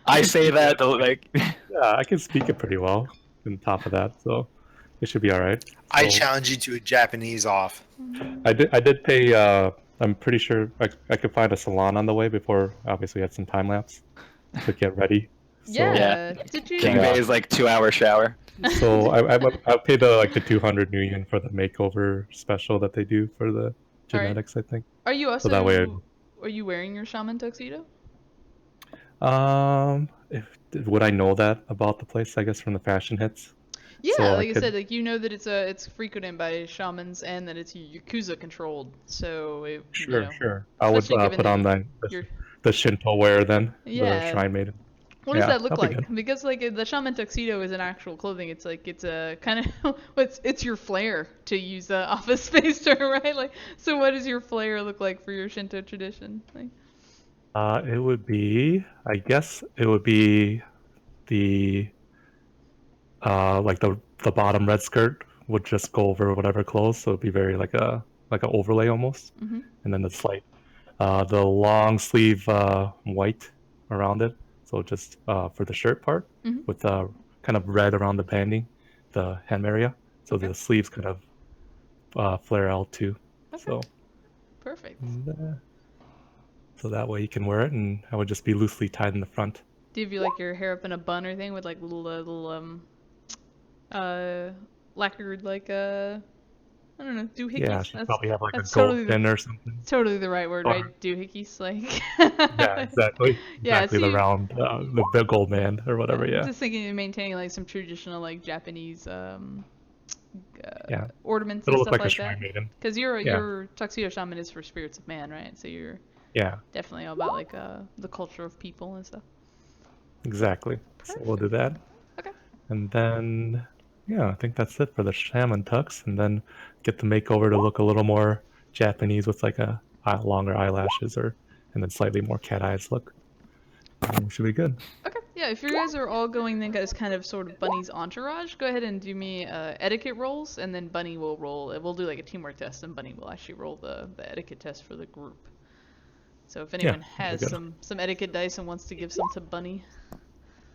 I say that like. Yeah, I can speak it pretty well. On top of that, so it should be all right. I challenge you to a Japanese off. I did pay. I'm pretty sure I could find a salon on the way before. Obviously, we had some time lapse to get ready. So, Yeah. Did you? King Bay's like 2-hour shower. So I paid the 200 New Yen for the makeover special that they do for the genetics. Right. I think. Are you also? So that way are you wearing your shaman tuxedo? Would I know that about the place? I guess from the fashion hits. Yeah, so like I said, like you know that it's frequented by shamans and that it's Yakuza controlled. So sure. I would put on the Shinto wear then. Yeah. The shrine maiden. What does that look like? Because like the shaman tuxedo is an actual clothing. It's like it's a kind of it's your flair, to use the Office Space term, right? Like, so what does your flair look like for your Shinto tradition? Like, it would be the like the bottom red skirt would just go over whatever clothes, so it'd be very like a overlay almost, and then the slight the long sleeve white around it, so just for the shirt part with kind of red around the banding, the hem area, so the sleeves kind of flare out too. Okay. So perfect. So that way you can wear it, and I would just be loosely tied in the front. Do you have like your hair up in a bun or thing with like little lacquered like I don't know, doohickeys? Yeah, she'd probably have like a gold pin or something. Totally the right word, right? Doohickeys, like. Yeah, exactly. Yeah, exactly, the round, the gold band or whatever. Yeah. Just thinking of maintaining like some traditional like Japanese ornaments It'll and look stuff like that. Because your tuxedo shaman is for spirits of man, right? So you're definitely all about like the culture of people and stuff. Exactly. Perfect. So we'll do that. Okay. And then I think that's it for the shaman tux, and then get the makeover to look a little more Japanese with like a longer eyelashes and then slightly more cat eyes look. Should be good. Okay. Yeah, if you guys are all going then as kind of sort of Bunny's entourage, go ahead and do me etiquette rolls, and then Bunny will roll. We'll do like a teamwork test, and Bunny will actually roll the etiquette test for the group. So if anyone has some etiquette dice and wants to give some to Bunny.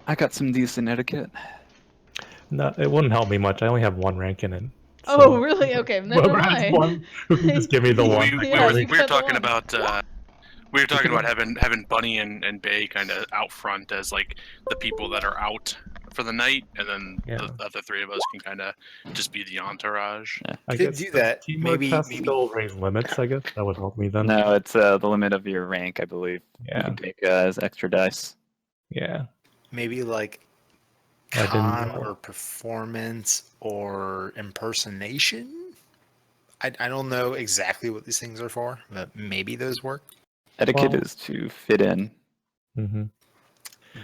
I got some decent etiquette. No, it wouldn't help me much. I only have one rank in it. Oh, really? Okay, never Whoever has mind. one, who can just give me the one. Yeah, you we were got the talking one. about we were talking about having Bunny and Bay kind of out front as like the people that are out for the night, and then Yeah. the other three of us can kind of just be the entourage. I Could guess do the that. teamwork Maybe has to still raise limits. I guess that would help me then. No, it's the limit of your rank, I believe. You Yeah. can take as extra dice. Yeah. maybe like I didn't con know. or performance or impersonation. I don't know exactly what these things are for, but maybe those work. Etiquette Well- is to fit in. Mm-hmm.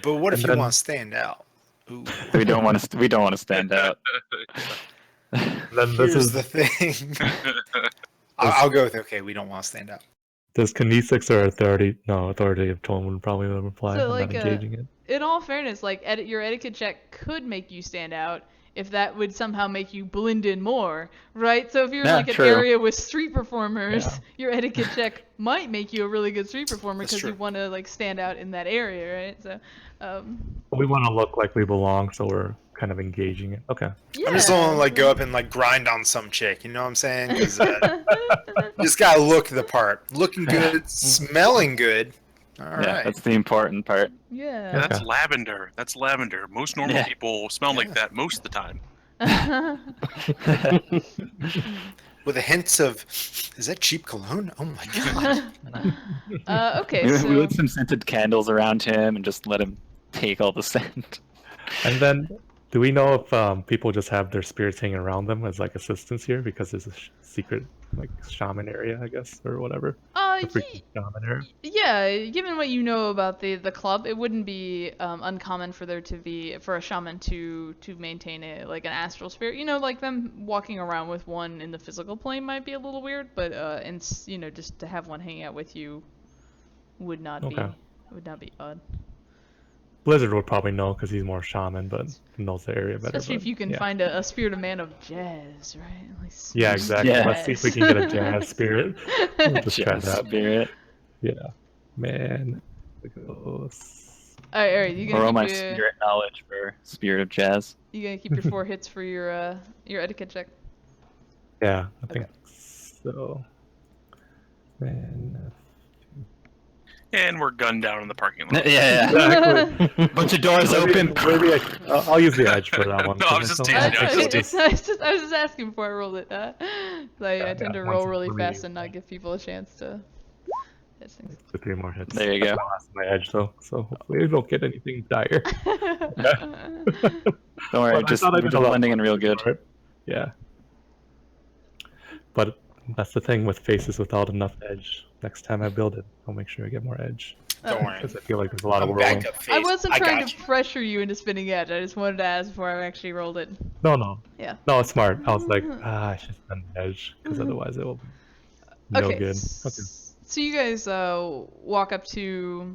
But what if And you then- want to stand out? Ooh. We don't want to. We don't want to stand out. Then this Here's is the thing. I'll go with okay. We don't want to stand out. does kinesics or authority? No, authoritative tone would probably apply. So, I'm like, not engaging it. In all fairness, like your etiquette check could make you stand out if that would somehow make you blend in more, right? So if you're in Yeah, like an true. area with street performers, Yeah. your etiquette check might make you a really good street performer That's because you true. want to like stand out in that area, right? So, We want to look like we belong, so we're kind of engaging it. Okay. yeah. I just don't want to like go up and like grind on some chick. You know what I'm saying? Because you just gotta look the part, looking good, smelling good. All right. Yeah, that's the important part. Yeah. Yeah, that's Okay. lavender. That's lavender. Most normal Yeah. people smell like Yeah. that most of the time. With a hint of, is that cheap cologne? Oh my god. Okay, we so lit some scented candles around him and just let him take all the scent. And then, do we know if people just have their spirits hanging around them as like assistants here because there's a secret like shaman area, I guess, or whatever? The freaking shaman area. yeah, given what you know about the club, it wouldn't be uncommon for a shaman to maintain like an astral spirit. You know, like them walking around with one in the physical plane might be a little weird, but just to have one hang out with you would not be odd. Blizzard would probably know because he's more shaman, but knows the area better. Especially but, if you can yeah. find a spirit of man of jazz, right? Like Yeah, exactly. Yeah. Let's see if we can get a jazz spirit. We'll just try Jazz that. spirit. Yeah, man. Look at those. All right, you Or all gonna my keep spirit knowledge for spirit of jazz. you gonna keep your 4 hits for your etiquette check. Yeah, I think so. Man. And we're gunned down in the parking lot. Yeah, Exactly. bunch of doors open. Maybe I'll use the edge for that one. No, I was just I teasing you. I was just asking before I rolled it. I tend to yeah, roll once really it's fast really- and not give people a chance to hit things. The 3 more hits. There you go. That's my last of my edge, though. So hopefully we don't get anything dire. Don't worry, But I just thought I we're did just a lot blending in more real good. for it. Yeah. But that's the thing with faces without enough edge. Next time I build it, I'll make sure I get more edge. Don't worry. Because I feel like there's a lot of I'm rolling. backup face. I wasn't trying got to you. pressure you into spinning edge. I just wanted to ask before I actually rolled it. No. Yeah. No, it's smart. I was like, I should spend edge because otherwise it will be no Okay. good. Okay. So you guys walk up to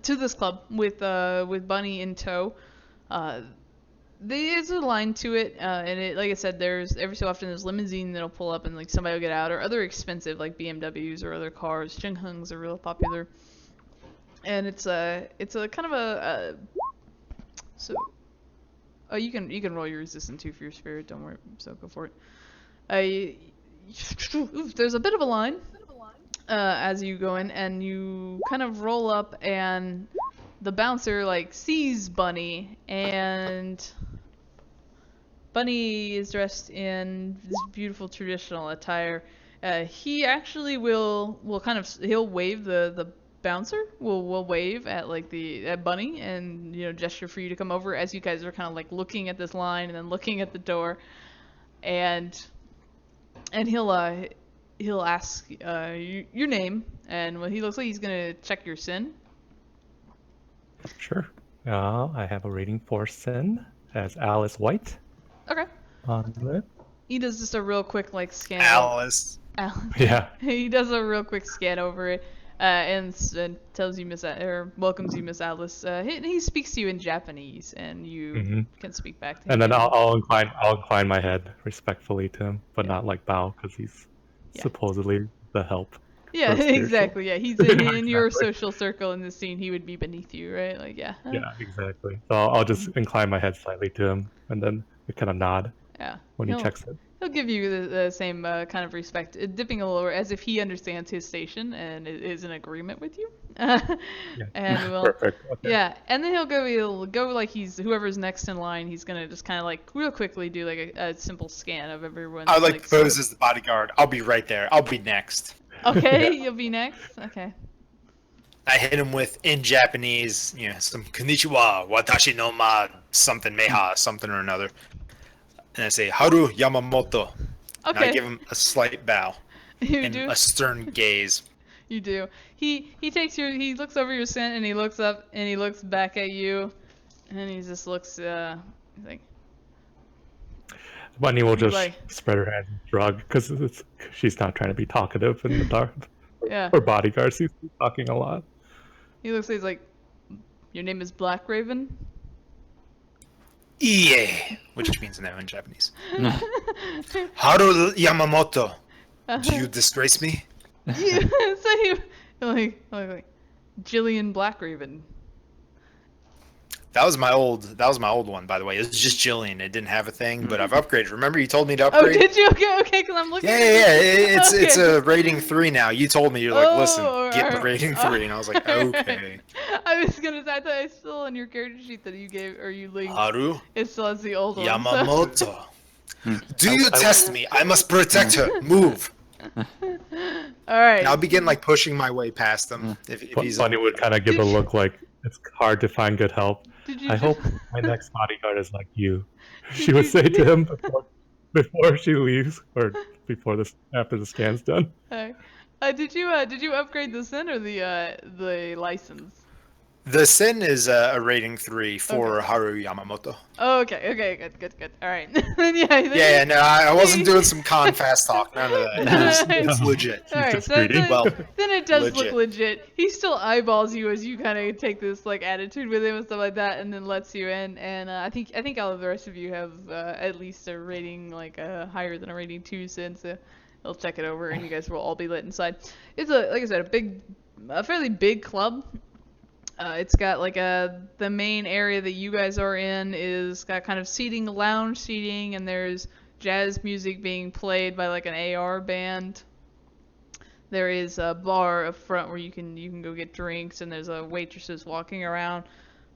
this club with Bunny in tow. There's a line to it, and it, like I said, there's every so often there's limousine that'll pull up and like somebody will get out, or other expensive like BMWs or other cars. Jinghungs are real popular, and it's a kind of you can roll your resistance too for your spirit. Don't worry, so go for it. There's a bit of a line as you go in, and you kind of roll up, and the bouncer like sees Bunny, and Bunny is dressed in this beautiful traditional attire. He actually will he'll wave the bouncer will wave at like at Bunny and gesture for you to come over as you guys are kind of like looking at this line and then looking at the door, and he'll ask your name, and he looks like he's gonna check your sin. Sure. I have a rating for Sin as Alice White Okay. on it. He does just a real quick like scan. Alice. Yeah. He does a real quick scan over it, and tells you welcomes you, Miss Alice. He speaks to you in Japanese, and you can speak back to him. And then I'll incline my head respectfully to him, but not like bow because he's supposedly the help. Yeah, for spiritual. exactly. Yeah, he's in your Exactly. social circle in this scene. He would be beneath you, right? Like, yeah. Yeah, exactly. So I'll just incline my head slightly to him, and then kind of nod Yeah. when he He'll- checks it. he'll give you the same kind of respect, dipping a little, as if he understands his station and is in agreement with you. And we'll, Perfect. Okay. yeah, and then he'll go like he's whoever's next in line. He's gonna just kind of like real quickly do like a simple scan of everyone. I would like to pose as the bodyguard. I'll be right there. I'll be next. Okay, you'll be next. Okay. I hit him with, in Japanese, some konnichiwa, watashi no ma, something meha, something or another. And I say, Haru Yamamoto. And I Okay. give him a slight bow You and do. a stern gaze. You do. He looks over your scent and he looks up and he looks back at you, and he just looks he's like, Bunny will just Like- spread her hands and shrug because she's not trying to be talkative in the dark. yeah. Her bodyguard seems to be talking a lot. He looks like he's like, your name is Black Raven. Ie, which means no in Japanese. Haru Yamamoto, do you disgrace me? You, so you like Jillian Black Raven. That was my old one, by the way. It was just Jillian. It didn't have a thing, but I've upgraded. Remember you told me to Oh, upgrade? did you? Okay, because I'm looking. Yeah, at it's Okay. it's a rating 3 now. You told me, you're like, listen, get the alright. rating 3, and I was like, okay. I was gonna say, I thought I still on your character sheet that you gave or you linked. Haru It still has the old one. so- Yamamoto. Do you test me? I must protect her. Move. All right. And I'll begin like pushing my way past him. If he's Bunny would kind of give a look like it's hard to find good help. Did you I just- hope my next bodyguard is like you. She would say to him before she leaves, or after the scan's done. Alright. Did you upgrade the sin or the license? The sin is a rating 3 for Haru Yamamoto. Oh, okay, good. All right. yeah. Yeah, no, I wasn't doing some con fast talk. None of that. It's legit. All right, just so greedy. then, Well, then it does legit. look legit. He still eyeballs you as you kind of take this like attitude with him and stuff like that, and then lets you in. And I think all of the rest of you have at least a rating like higher than a rating 2 since he'll check it over, and you guys will all be let inside. It's like I said, a fairly big club. It's got like the main area that you guys are in is got kind of seating, lounge seating, and there's jazz music being played by like an AR band. There is a bar up front where you can go get drinks, and there's waitresses walking around.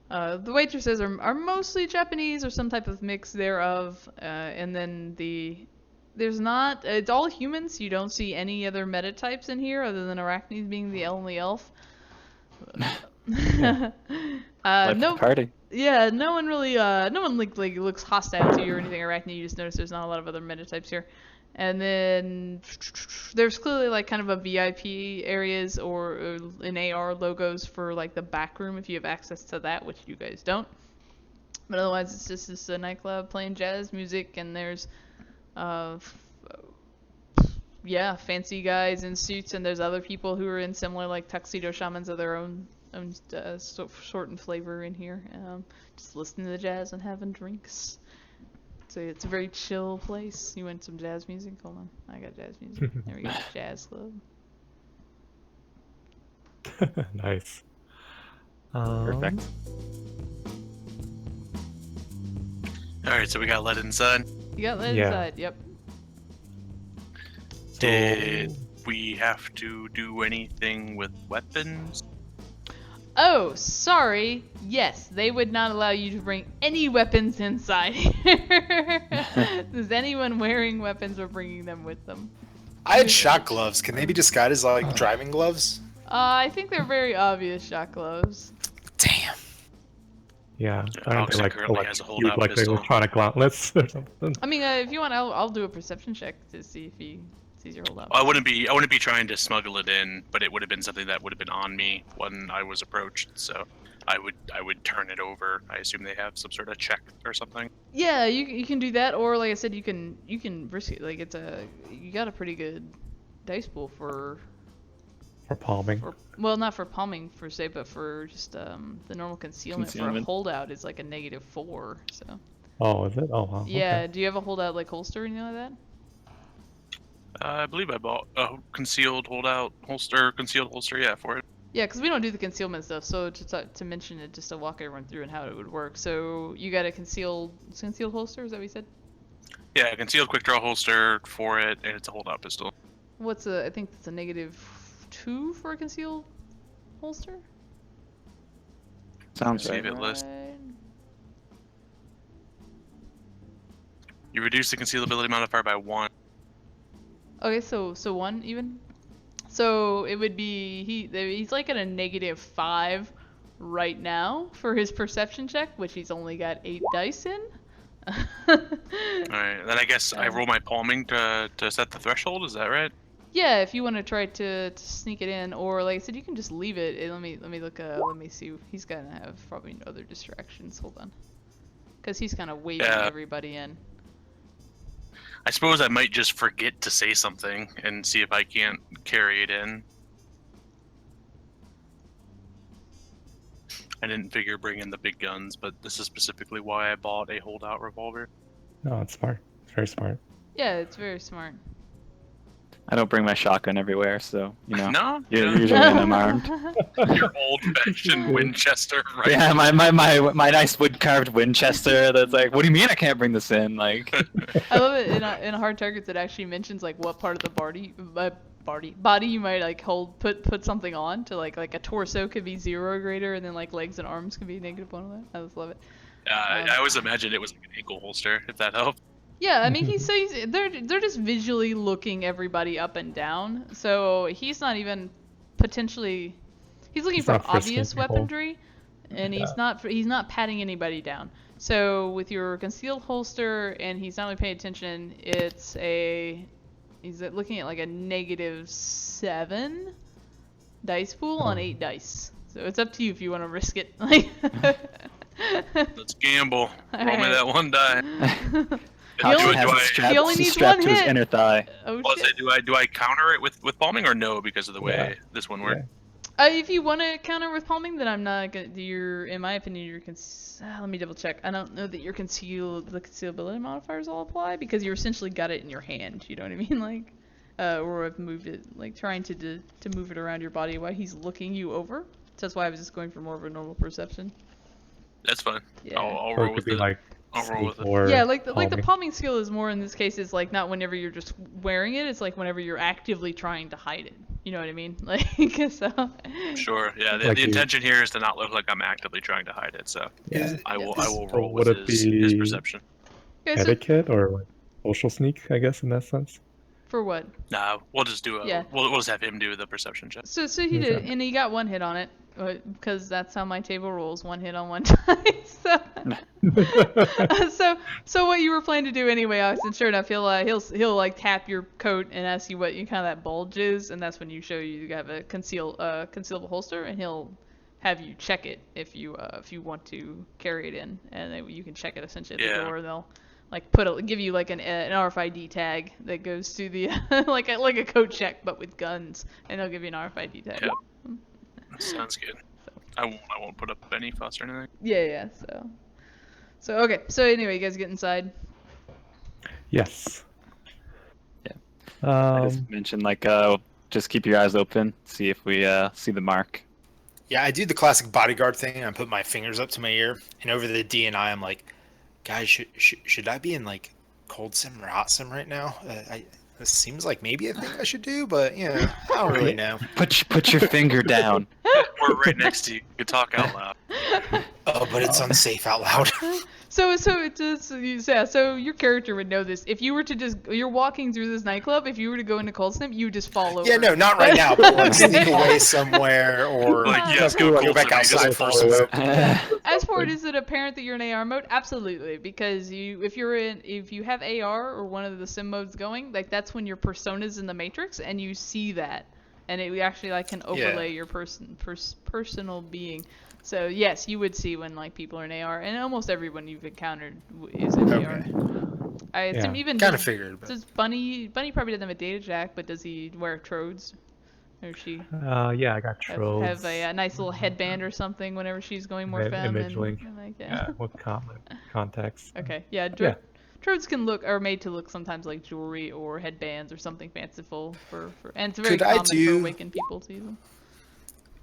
The waitresses are mostly Japanese or some type of mix thereof, and then it's all humans. You don't see any other meta types in here other than Arachne being the only elf. Life of No, the party. yeah, no one really, no one like looks hostile to you or anything, Arachne. You just notice there's not a lot of other meta types here. And then there's clearly like kind of a VIP areas or an AR logos for like the back room if you have access to that, which you guys don't. But otherwise, it's just this nightclub playing jazz music, and there's, fancy guys in suits, and there's other people who are in similar like tuxedo shamans of their own sort and flavor in here. Just listening to the jazz and having drinks. So it's a very chill place. You want some jazz music? Hold on, I got jazz music. There we go, jazz club. Nice. Perfect. All right, so we got let inside. You got let Yeah. inside. Yep. Did we have to do anything with weapons? Oh, sorry. Yes, they would not allow you to bring any weapons inside here. Is anyone wearing weapons or bringing them with them? I had shot gloves. Can they be disguised as like driving gloves? I think they're very obvious shot gloves. Damn. Yeah. Hoxton Like, currently like, has a huge, holdout like the pistol. electronic gauntlets or something. I mean, if you want, I'll do a perception check to see if he sees your holdout. I wouldn't be trying to smuggle it in, but it would have been something that would have been on me when I was approached. So I would turn it over. I assume they have some sort of check or something. Yeah, you can do that, or like I said, you can risk it. Like you got a pretty good dice pool for palming. well, not for palming per se, but for just the normal concealment. For a Concealment. holdout is like a -4. So Oh, is it? Oh, wow. yeah, Okay. do you have a holdout like holster or anything like that? I believe I bought a concealed holdout holster, yeah, for it. Yeah, because we don't do the concealment stuff. So to mention it, just to walk everyone through and how it would work. So you got a concealed holster? Is that what you said? Yeah, concealed quick draw holster for it, and it's a holdout pistol. What's I think that's a -2 for a concealed holster. Sounds See right. if it lists. You reduce the concealability modifier by 1. Okay, so 1 even. So it would be he's like at a -5 right now for his perception check, which he's only got 8 dice in. Alright, then I guess I roll my palming to set the threshold, is that right? Yeah, if you want to try to sneak it in, or like I said, you can just leave it. Let me look. Let me see. He's gonna have probably other distractions. Hold on, because he's kind of waving everybody in. I suppose I might just forget to say something and see if I can't carry it in. I didn't figure bring in the big guns, but this is specifically why I bought a holdout revolver. No, it's smart. It's very smart. Yeah, it's very smart. I don't bring my shotgun everywhere, so No, you're usually unarmed. Your old-fashioned Winchester, right? Yeah, my nice wood carved Winchester. That's like, what do you mean I can't bring this in? Like, I love it in Hard Targets. It actually mentions like what part of the body you might like put something on to like a torso could be 0 or greater, and then like legs and arms could be -1. I just love it. I always imagined it was like an ankle holster, if that helps. Yeah, I mean they're just visually looking everybody up and down, so he's not even potentially he's looking for obvious weaponry, and he's not patting anybody down. So with your concealed holster, and he's not really paying attention, he's looking at like a -7 dice pool on 8 dice. So it's up to you if you want to risk it. Let's gamble. Roll me that 1 die. He only needs 1 to his hit. inner thigh. Oh, shit. Do I counter it with palming or no because of the way this one works? If you want to counter with palming, then I'm not gonna. In my opinion, let me double check. I don't know that the concealability modifiers all apply because you essentially got it in your hand. You know what I mean? Like, or I've moved it, like trying to move it around your body while he's looking you over. So that's why I was just going for more of a normal perception. That's fine. Yeah. I'll roll with it. I'll roll with it. Yeah, like the palming skill is more in this case is like not whenever you're just wearing it. It's like whenever you're actively trying to hide it. You know what I mean? Like so. Sure. Yeah. The intention here is to not look like I'm actively trying to hide it. So I will roll with his perception. Etiquette or like social sneak, I guess, in that sense. For what? Nah, we'll just do we'll just have him do the perception check. So he did, and he got 1 hit on it, because that's how my table rolls: 1 hit on 1 dice. So what you were planning to do anyway, Austin? Sure enough, he'll like tap your coat and ask you what you kind of that bulge is, and that's when you show you have a concealable holster, and he'll have you check it if you want to carry it in, and then you can check it essentially at the door. They'll like give you like an RFID tag that goes to the like a coat check but with guns, and they'll give you an RFID tag. Yep. Sounds good. I won't put up any fuss or anything. Yeah. So okay. So anyway, you guys get inside. Yes. Yeah. I just mentioned like just keep your eyes open, see if we see the mark. Yeah, I do the classic bodyguard thing. I put my fingers up to my ear, and over the DNI, I'm like, guys, should I be in like cold sim or hot sim right now? This seems like maybe a thing I should do, but I don't really know. Put your finger down. We're right next to you. You can talk out loud. Oh, but it's unsafe out loud. So your character would know this. If you were to you're walking through this nightclub, if you were to go into cold snap, you would just fall over. Yeah, no, not right now, but like sneak away somewhere or go back outside for a smoke. As for it, is it apparent that you're in AR mode? Absolutely, because if you have AR or one of the sim modes going, like that's when your persona's in the Matrix, and you see that, and it actually like can overlay your personal being. So yes, you would see when like people are in AR, and almost everyone you've encountered is in AR. I assume even kind of figured. Does Bunny probably doesn't have a data jack, but does he wear trodes? Or she? Yeah, I got trodes. Have a nice little headband or something whenever she's going more femme and like with contacts. Okay, trodes are made to look sometimes like jewelry or headbands or something fanciful and it's very common for awakened people to use them.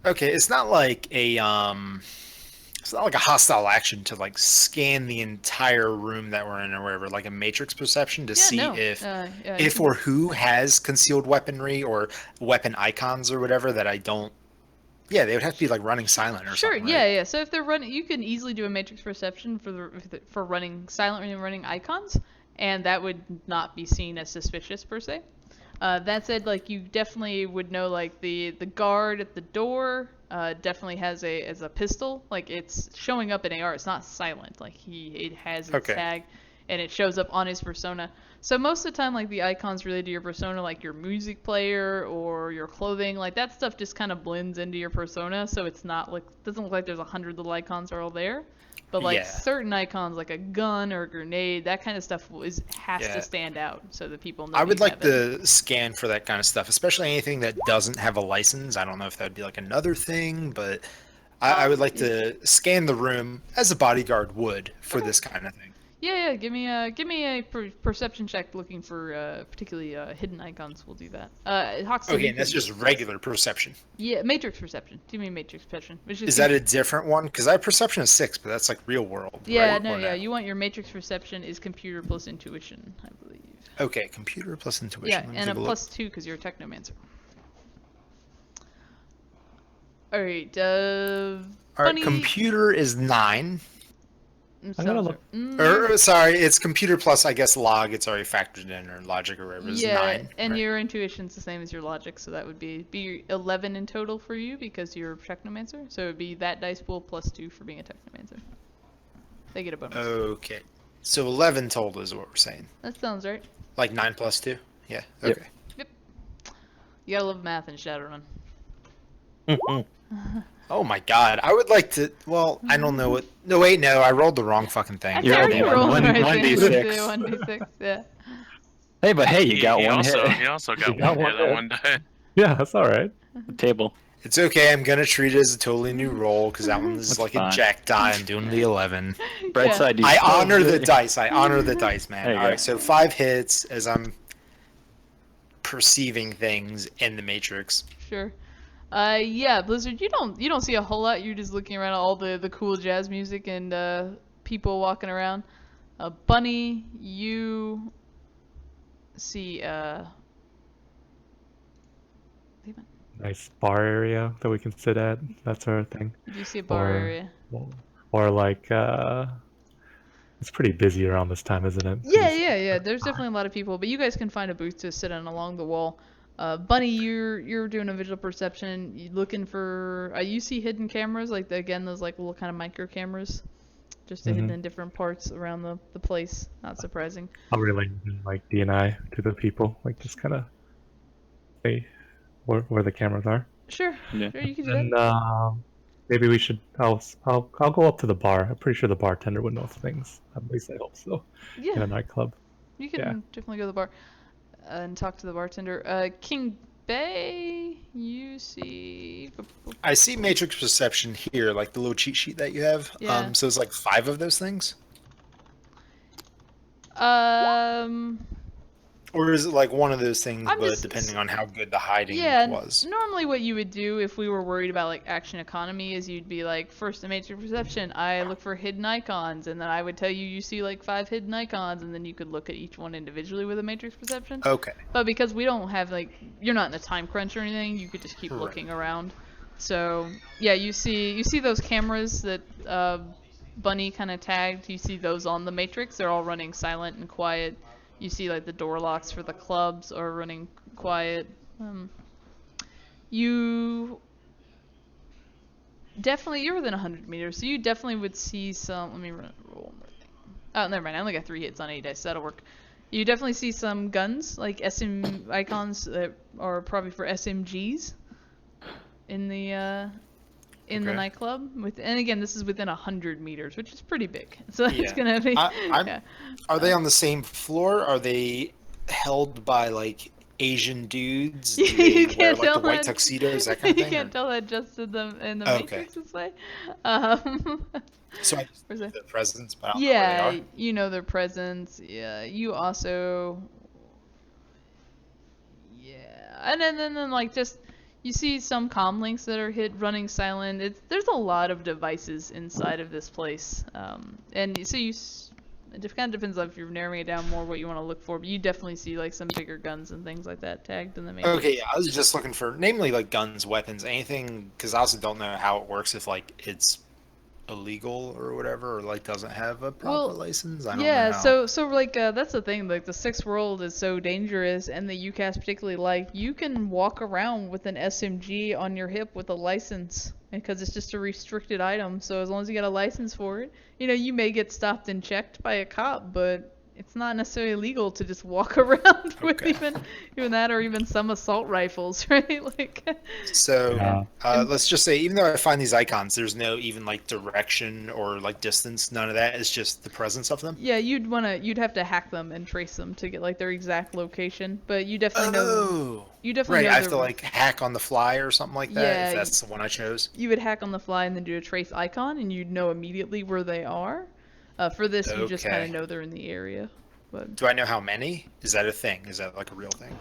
Okay, it's not like a it's not like a hostile action to like scan the entire room that we're in or whatever, like a matrix perception to see if or who has concealed weaponry or weapon icons or whatever that I don't. Yeah, they would have to be like running silent or something. Sure, right? yeah. So if they're running, you can easily do a matrix perception for running silent and running icons, and that would not be seen as suspicious per se. That said, like you definitely would know, like the guard at the door definitely has a pistol. Like it's showing up in AR. It's not silent. Like it has its tag, and it shows up on his persona. So most of the time, like the icons related to your persona, like your music player or your clothing, like that stuff just kind of blends into your persona. So it's not like doesn't look like there's 100 little icons are all there. But like certain icons, like a gun or a grenade, that kind of stuff has to stand out so that people know. I would like to scan for that kind of stuff, especially anything that doesn't have a license. I don't know if that would be like another thing, but I would like to scan the room as a bodyguard would for this kind of thing. Yeah. Give me a perception check looking for particularly hidden icons. We'll do that. Hoxton, okay, and that's just regular perception. Yeah, matrix perception. Do me matrix perception. Is that a different one? Because I have perception of 6, but that's like real world. Yeah, right? no, yeah. You want your matrix perception is computer plus intuition, I believe. Okay, computer plus intuition. Yeah, and a +2 because you're a technomancer. All right. Bunny... computer is 9. I'm gonna look. Sorry, it's computer plus, I guess, log. It's already factored in, or logic, or whatever. It's 9. And right? your intuition's the same as your logic, so that would be 11 in total for you because you're a technomancer. So it would be that dice pool +2 for being a technomancer. They get a bonus. Okay, so 11 total is what we're saying. That sounds right. Like 9 plus 2. Yeah. Okay. Yep. You gotta love math in Shadowrun. Oh my god, I would like to. Well, I don't know what. No, wait, no, I rolled the wrong fucking thing. You rolled 1d6. 1d6, yeah. Hey, but hey, you got one hit. He also got one hit on one die. Yeah, that's all right. The table. It's okay. I'm gonna treat it as a totally new roll because that one is That's like fine. a jack die. I'm doing the 11. Bright side. I honor the dice. I honor the dice, man. There you All go. right, so 5 hits as I'm perceiving things in the Matrix. Sure. Yeah, Blizzard, you don't see a whole lot. You're just looking around at all the cool jazz music and people walking around. Bunny, you see Nice bar area that we can sit at, that sort of thing. you see a bar area. Or like, it's pretty busy around this time, isn't it? Yeah. There's definitely a lot of people, but you guys can find a booth to sit on along the wall. Bunny, you're doing a visual perception. You looking for? You see hidden cameras, like those like little kind of micro cameras, just hidden in different parts around the place. Not surprising. I'll relate like DNI to the people, like just kind of say where the cameras are. Sure. Yeah. Sure, you can do And that. maybe we should. I'll go up to the bar. I'm pretty sure the bartender would know things. At least I hope so. Yeah. In a nightclub. You can definitely go to the bar and talk to the bartender. King Bay, you see. I see Matrix perception here, like the little cheat sheet that you have. Yeah. So it's like 5 of those things. Or is it like one of those things, but depending on how good the hiding was? Normally what you would do if we were worried about like action economy is you'd be like, first in matrix perception, I look for hidden icons, and then I would tell you see like 5 hidden icons, and then you could look at each one individually with a matrix perception. Okay. But because we don't have like, you're not in a time crunch or anything, you could just keep looking around. So yeah, you see those cameras that Bunny kind of tagged. You see those on the matrix. They're all running silent and quiet. You see like the door locks for the clubs are running quiet. You definitely, you're within 100 meters, so you definitely would see some. Let me roll one more thing. Oh, never mind. I only got 3 hits on 8 dice. So that'll work. You definitely see some guns, like SM icons that are probably for SMGs in the the nightclub. And again, this is within 100 meters, which is pretty big. So it's gonna be. Are they on the same floor? Are they held by like Asian dudes? Do they You can't wear, like, tell the white that. tuxedos, that kind of You thing? can't tell that just in the Matrix this way. So I just Where's see that? their presence, but I don't know where they are. You know their presence. Yeah, you also. Yeah, and then like just You see some comm links that are running silent. There's a lot of devices inside of this place, and so it kind of depends on if you're narrowing it down more what you want to look for. But you definitely see like some bigger guns and things like that tagged in the main. Okay, yeah, I was just looking for, namely like guns, weapons, anything, because I also don't know how it works if like it's illegal or whatever, or like doesn't have a proper license. I don't know. So like that's the thing. Like the Sixth World is so dangerous, and the UCAS particularly. Like you can walk around with an SMG on your hip with a license, because it's just a restricted item. So as long as you got a license for it, you may get stopped and checked by a cop, but it's not necessarily illegal to just walk around with even that, or even some assault rifles, right? Like. So let's just say, even though I find these icons, there's no even like direction or like distance. None of that. It's just the presence of them. Yeah, you'd have to hack them and trace them to get like their exact location. But you definitely know. You definitely know. I have to like hack on the fly or something like that. Yeah, if that's the one I chose. You would hack on the fly and then do a trace icon, and you'd know immediately where they are. For this, you just kind of know they're in the area. But do I know how many? Is that a thing? Is that like a real thing?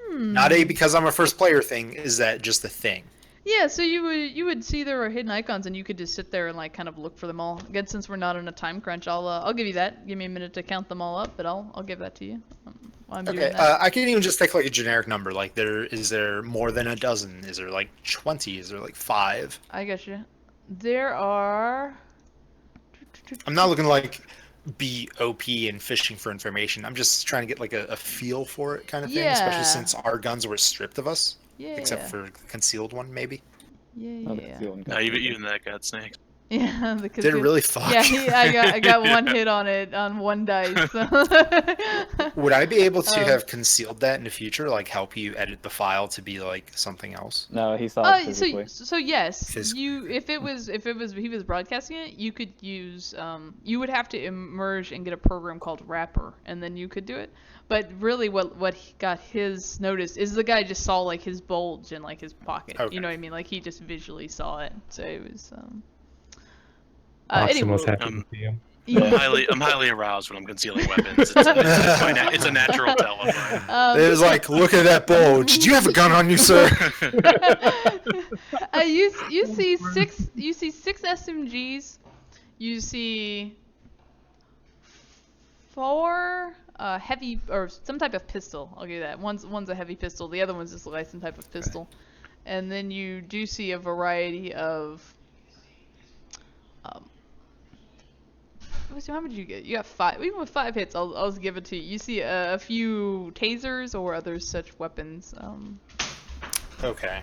Not a because I'm a first player thing. Is that just a thing? Yeah, so you would see there are hidden icons, and you could just sit there and like kind of look for them all. Again, since we're not on a time crunch, I'll give you that. Give me a minute to count them all up, but I'll give that to you. While I'm doing that. I can even just take like a generic number. Like is there more than a dozen? Is there like 20? Is there like 5? I got you. There are. I'm not looking like be OP and fishing for information. I'm just trying to get like a feel for it kind of thing, especially since our guns were stripped of us. Yeah. Except for the concealed one, maybe. Yeah. No, even that got snaked. Yeah, did it really fuck? Yeah, I got one hit on it on one dice. So. Would I be able to have concealed that in the future, like help you edit the file to be like something else? No, he saw it physically. So yes, if he was broadcasting it, you could use you would have to immerse and get a program called Wrapper, and then you could do it. But really, what he got his notice is the guy just saw like his bulge in like his pocket. Okay. You know what I mean? Like he just visually saw it, so it was. Anyway, happy to see him. I'm highly aroused when I'm concealing weapons. It's a natural tell of mine. It was like, look at that bulge. Did you have a gun on you, sir? You see six SMGs. You see 4 heavy or some type of pistol. I'll give you that. One's a heavy pistol. The other one's just like some type of pistol. Okay. And then you do see a variety of. How much did you get? You got 5. Even with 5 hits, I'll give it to you. You see a few tasers or other such weapons. Okay.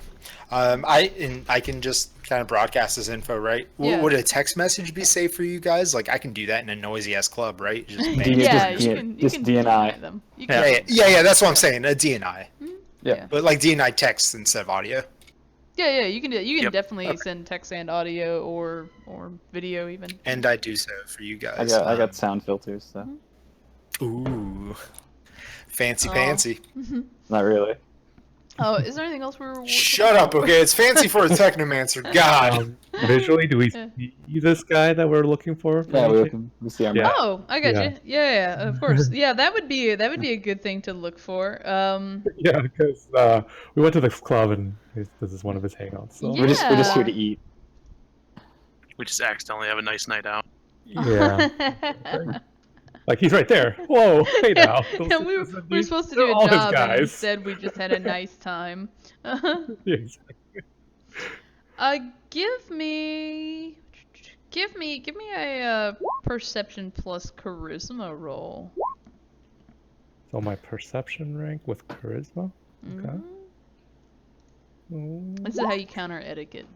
I can just kind of broadcast this info, right? Yeah. Would a text message be safe for you guys? Like I can do that in a noisy ass club, right? Just you can DNI them. Yeah. That's what I'm saying. A DNI. Mm-hmm. Yeah. But like DNI text instead of audio. Yeah, you can do it. You can definitely send text and audio or video even. And I do so for you guys. I got sound filters, so. Ooh, fancy pantsy. Not really. Oh, is there anything else we're? Shut up, okay? It's fancy for a technomancer. God. Visually, do we see this guy that we're looking for? Yeah, we see him. Yeah. Oh, I got you. Yeah, of course. Yeah, that would be a good thing to look for. Yeah, because we went to the club and this is one of his hangouts. So. Yeah. We're just here to eat. We just accidentally have a nice night out. Yeah. Like he's right there. Whoa, hey now. Yeah, we were supposed to do a job, and instead we just had a nice time. Yeah, exactly. Give me a perception plus charisma roll. So my perception rank with charisma. Okay. This is how you counter etiquette.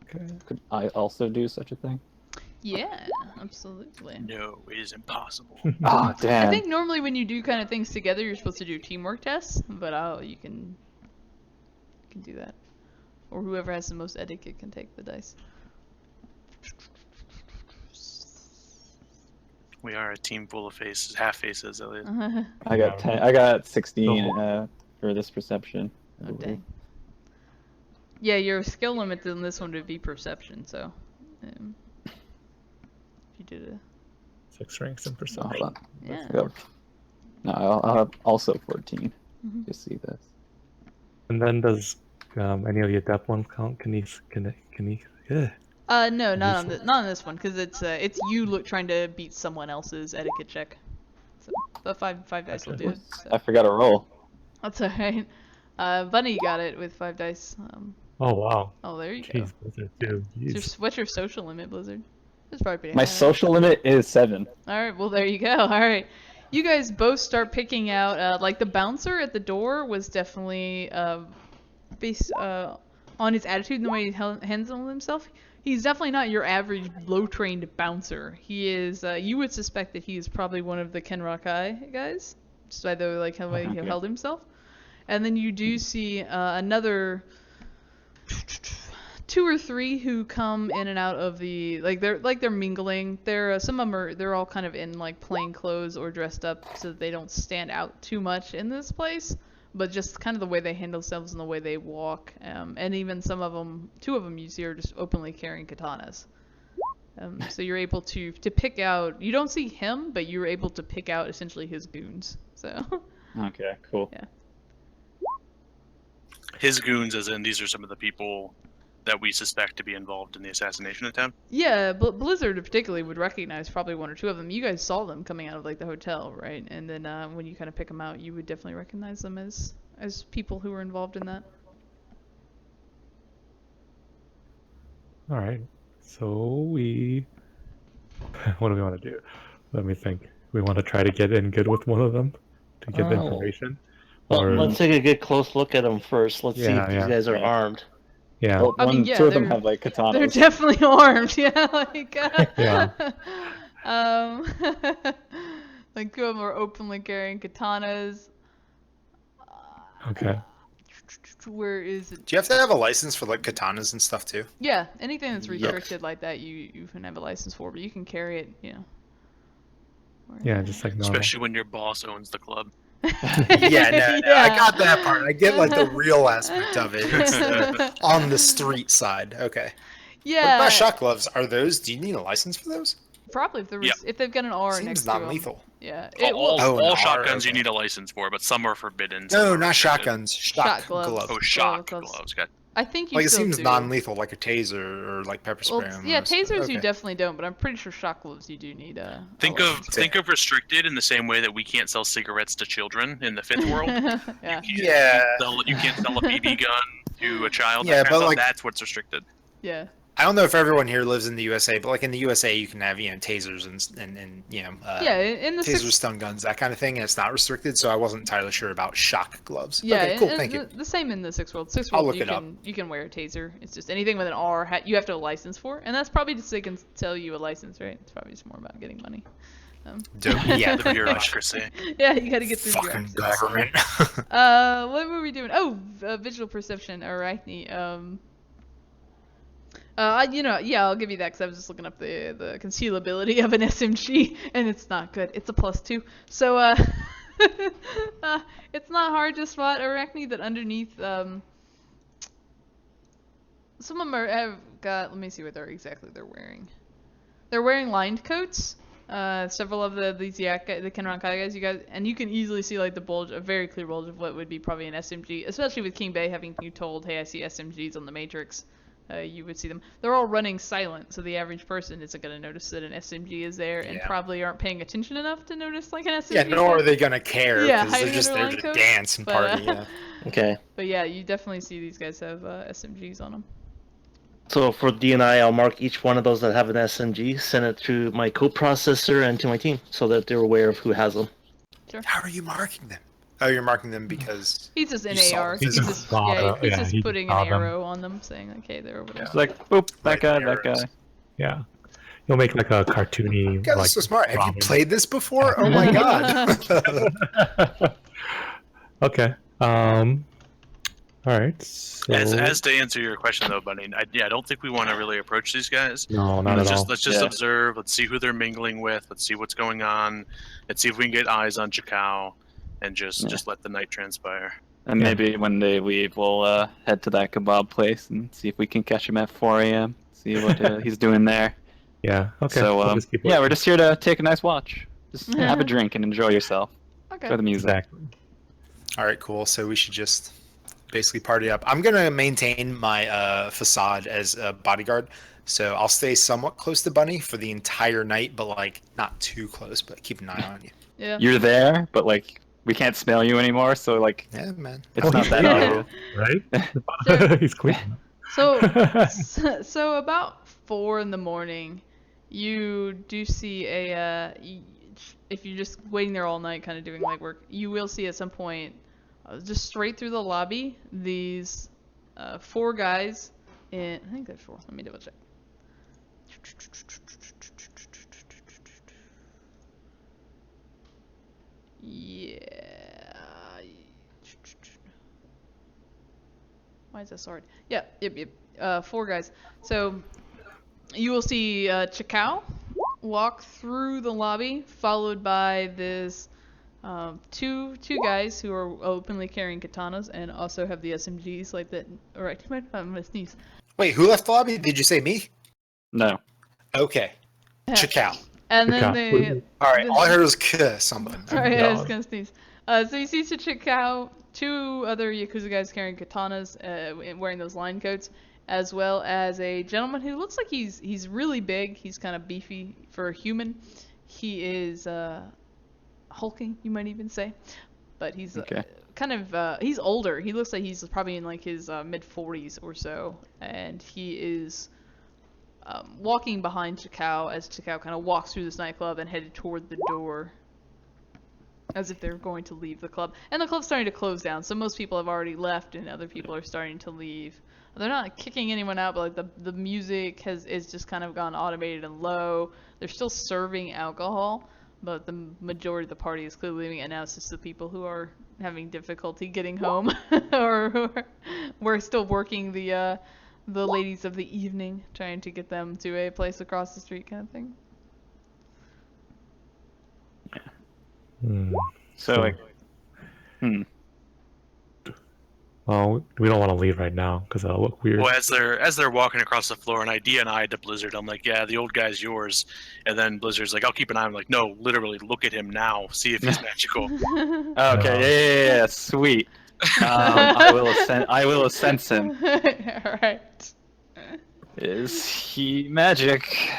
Okay. Could I also do such a thing? Yeah, absolutely. No, it is impossible. Oh, damn. I think normally when you do kind of things together, you're supposed to do teamwork tests, but you can do that. Or whoever has the most etiquette can take the dice. We are a team full of faces, half faces at least. I got 10. I got 16 for this perception. Okay. Yeah, your skill limit in this one would be perception, so. You did 6 ranks in perception. Hold on. Yeah. Let's go. No, I'll have also 14 Mhm. to see this. And then does any of the adept ones count? Can he? No, not on Useless. not on this one, because it's you trying to beat someone else's etiquette check. So the five dice will Okay. do it. Oops, So. I forgot to roll. That's alright. Bunny got it with 5 dice. Oh wow. Oh, there you Jeez, go. Blizzard too. What's your social limit, Blizzard? It's probably pretty My high. social limit is 7. Alright, well, there you go. Alright. You guys both start picking out, like, the bouncer at the door was definitely, based, on his attitude and the way he handled himself. He's definitely not your average low-trained bouncer. He is, you would suspect that he is probably one of the Kenran-Kai guys, just by the, like, how he Okay. held himself. And then you do see, another 2 or 3 who come in and out of the they're mingling. Some of them they're all kind of in like plain clothes or dressed up so that they don't stand out too much in this place, but just kind of the way they handle themselves and the way they walk. And even some of them, 2 of them you see are just openly carrying katanas. So you're able to pick out. You don't see him, but you're able to pick out essentially his goons. So. Okay, cool. Yeah. His goons, as in these are some of the people that we suspect to be involved in the assassination attempt. Yeah, Blizzard particularly would recognize probably 1 or 2 of them. You guys saw them coming out of like the hotel, right? And then when you kind of pick them out, you would definitely recognize them as people who were involved in that. All right. So we. What do we want to do? Let me think. We want to try to get in good with one of them to get the Oh. information. Well, Or let's take a good close look at them first. Let's see Yeah, if these yeah. guys are Yeah. armed. yeah. Well, I mean, yeah, 2 of them they're- have like katanas. They're definitely armed, yeah. Like, Yeah. like 2 of them are openly carrying katanas. Okay. Where is it? Do you have to have a license for like katanas and stuff too? Yeah, anything that's Yes. restricted like that, you can have a license for, but you can carry it, you know. Yeah, just like normal. Especially when your boss owns the club. Yeah, no, I got that part. I get like the real aspect of it. It's on the street side. Okay. Yeah. What about shot gloves? Are those? Do you need a license for those? Probably if, Yeah. if they've got an R next Seems to 'em. non-lethal. Yeah. All Oh, an shotguns R, you okay. need a license for, but some are forbidden. some No, are not restricted. shotguns. Shot gloves. gloves. Oh, shock gloves. gloves. Got I think you Like it still seems do. non-lethal, like a taser or like pepper Well, spray. yeah, almost. tasers Okay. you definitely don't, but I'm pretty sure shot gloves you do need a Think license of for. think of restricted in the same way that we can't sell cigarettes to children in the fifth world. Yeah. Yeah. You can't sell a BB gun to a child. Yeah, that kind but of stuff. like- That's what's restricted. Yeah. I don't know if everyone here lives in the USA, but like in the USA, you can have tasers and Yeah, in the taser six, stun guns, that kind of thing, and it's not restricted. So I wasn't entirely sure about shock gloves. yeah, Okay, cool. and Thank you. the same in the six world. Six I'll world look it up. you can wear a taser. It's just anything with an R you have to have a license for, and that's probably just so they can sell you a license, right? It's probably just more about getting money. Dope. Yeah, The bureaucracy. Yeah, you got to get through the fucking bureaucracy. government. What were we doing? Oh, visual perception, Arachne. Yeah, I'll give you that because I was just looking up the concealability of an SMG, and it's not good. It's a +2. So, it's not hard to spot Arachne that underneath, some of them have got, let me see what exactly they're wearing. They're wearing lined coats. Several of the Kenran-Kai guys, you guys, and you can easily see like the bulge, a very clear bulge of what would be probably an SMG, especially with King Bay having you told, hey, I see SMGs on the Matrix. You would see them. They're all running silent, so the average person isn't going to notice that an SMG is there, and Yeah. probably aren't paying attention enough to notice like an SMG. Yeah, nor are they gonna care Yeah, because they're hiding just under there line to coats, dance and but, party. Yeah. Okay. But yeah, you definitely see these guys have SMGs on them. So for DNI, I'll mark each one of those that have an SMG, send it to my co-processor and to my team so that they're aware of who has them. How are you marking them? Oh, you're marking them because He's just in You saw AR. them. He's He just, just saw them. he's Yeah, just he putting saw an them. arrow on them, saying like, hey, they're over there. It's like, boop, that Right, guy, there that it is. guy. Yeah. You'll make like a cartoony. you guys are like, so smart. Have you Robin. played this before? Oh my god. Okay. All right. So... As to answer your question though, Bunny, I don't think we want to really approach these guys. No, not at all. Let's just Yeah. observe. Let's see who they're mingling with. Let's see what's going on. Let's see if we can get eyes on Chakao, and just let the night transpire. And Yeah. maybe when they leave, we'll head to that kebab place and see if we can catch him at 4 a.m. See what he's doing there. Yeah. Okay. So, we'll just keep yeah, looking. we're just here to take a nice watch. Just have a drink and enjoy yourself. Okay. For the music. Exactly. All right, cool. So we should just basically party up. I'm gonna maintain my facade as a bodyguard, so I'll stay somewhat close to Bunny for the entire night, but like not too close, but keep an eye on you. Yeah. You're there, but like we can't smell you anymore, so like Yeah, man. it's not that obvious. Right? He's clean. So about 4 in the morning, you do see if you're just waiting there all night, kind of doing legwork, you will see at some point, just straight through the lobby, these 4 guys. I think there's 4. Let me double check. Yeah. Why is that so hard? Yeah, yep. 4 guys. So you will see Chikao walk through the lobby, followed by this two guys who are openly carrying katanas and also have the SMGs like that. All right, I'm gonna sneeze. Wait, who left the lobby? Did you say me? No. Okay. Chikao. And then Chikao. All right. All I heard was something. Sorry, I was gonna sneeze. So you see Chikao, 2 other Yakuza guys carrying katanas, wearing those line coats, as well as a gentleman who looks like he's really big. He's kind of beefy for a human. He is hulking, you might even say, but he's Okay. he's older. He looks like he's probably in like his mid-40s or so, and he is walking behind Chikao as Chikao kind of walks through this nightclub and headed toward the door, as if they're going to leave the club. And the club's starting to close down, so most people have already left and other people are starting to leave. They're not kicking anyone out, but like the music is just kind of gone automated and low. They're still serving alcohol, but the majority of the party is clearly leaving, and now it's just the people who are having difficulty getting home or who we're still working the ladies of the evening, trying to get them to a place across the street kind of thing. So like Well, we don't want to leave right now because it'll look weird. Well, as they're walking across the floor, and I DNI'd to Blizzard, I'm like, yeah, the old guy's yours. And then Blizzard's like, I'll keep an eye. I'm like, no, literally, look at him now, see if he's magical. Okay, yeah, sweet. I will sense him. Alright. Is he magic?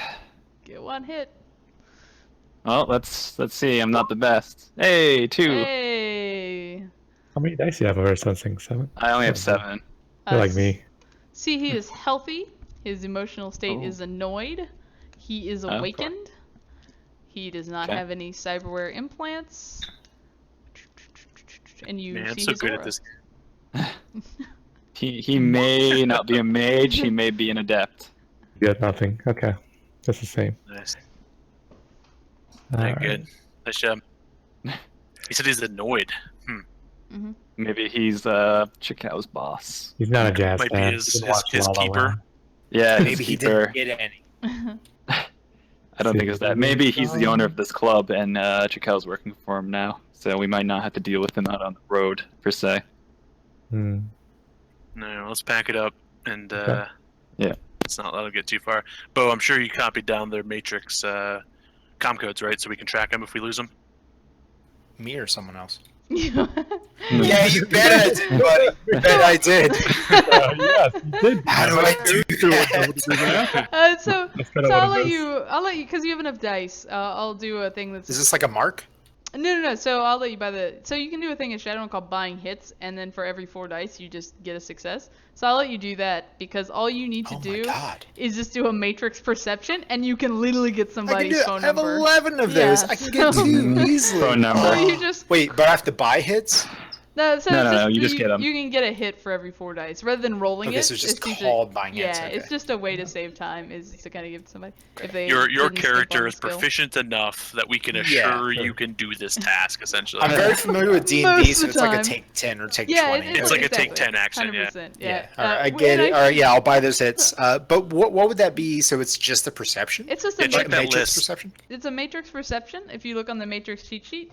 Get 1 hit. Well, let's see. I'm not the best. Hey, 2. Hey. How many dice do you have over sensing? 7? I only have 7. You're like me. See, he is healthy. His emotional state Oh. is annoyed. He is awakened. He does not Okay. have any cyberware implants. And you Man, I'm see so his good aura. at this. He may not be a mage. He may be an adept. You got nothing. Okay. That's the same. Nice. Alright. Good. Nice job. He said he's annoyed. Mm-hmm. Maybe he's Chikao's boss. He's not a jazz Might be fan. his- He can his- watch his La La keeper. Land. Yeah, Maybe his he keeper. didn't get any. I don't think it's that. Maybe he's the owner of this club, and Chikao's working for him now. So we might not have to deal with him out on the road per se. Hmm. No, let's pack it up and Okay. Yeah. let's not let him get too far. Bo, I'm sure you copied down their Matrix comm codes, right? So we can track them if we lose them. Me or someone else? Yeah. Yeah, you bet I did, buddy. You bet I did. Yes, you did. How do I do that? So That's kinda I'll what let it you, because you have enough dice. I'll do a thing that's Is this like a mark? No. So I'll let you so you can do a thing in Shadowrun called buying hits, and then for every 4 dice you just get a success. So I'll let you do that because all you need to Oh my do God. is just do a matrix perception, and you can literally get I can somebody's do it. phone I have number. 11 of those. Yeah, I can get so- 2 easily. Phone number. So you just Wait, but I have to buy hits? no, so No, it's no, no, you just get 'em. You can get a hit for every 4 dice rather than rolling Okay, it. so it's just just called buying hits. Yeah, Okay. it's just a way to save time, is to kind of give it to somebody if they. Your didn't skip on character the is skill. proficient enough that we can Yeah, assure sure. you can do this task, essentially. I'm very familiar with D&D, Most so of it's the like a time. take 10 or take Yeah, 20. It's like a take 10 action, yeah. 100%, Yeah, yeah. all right, I And get it. All right, actually- yeah, I'll buy those hits. But what would that be? So it's just a perception? It's just a Yeah, check like that matrix. matrix list. perception? It's a matrix perception. If you look on the matrix cheat sheet,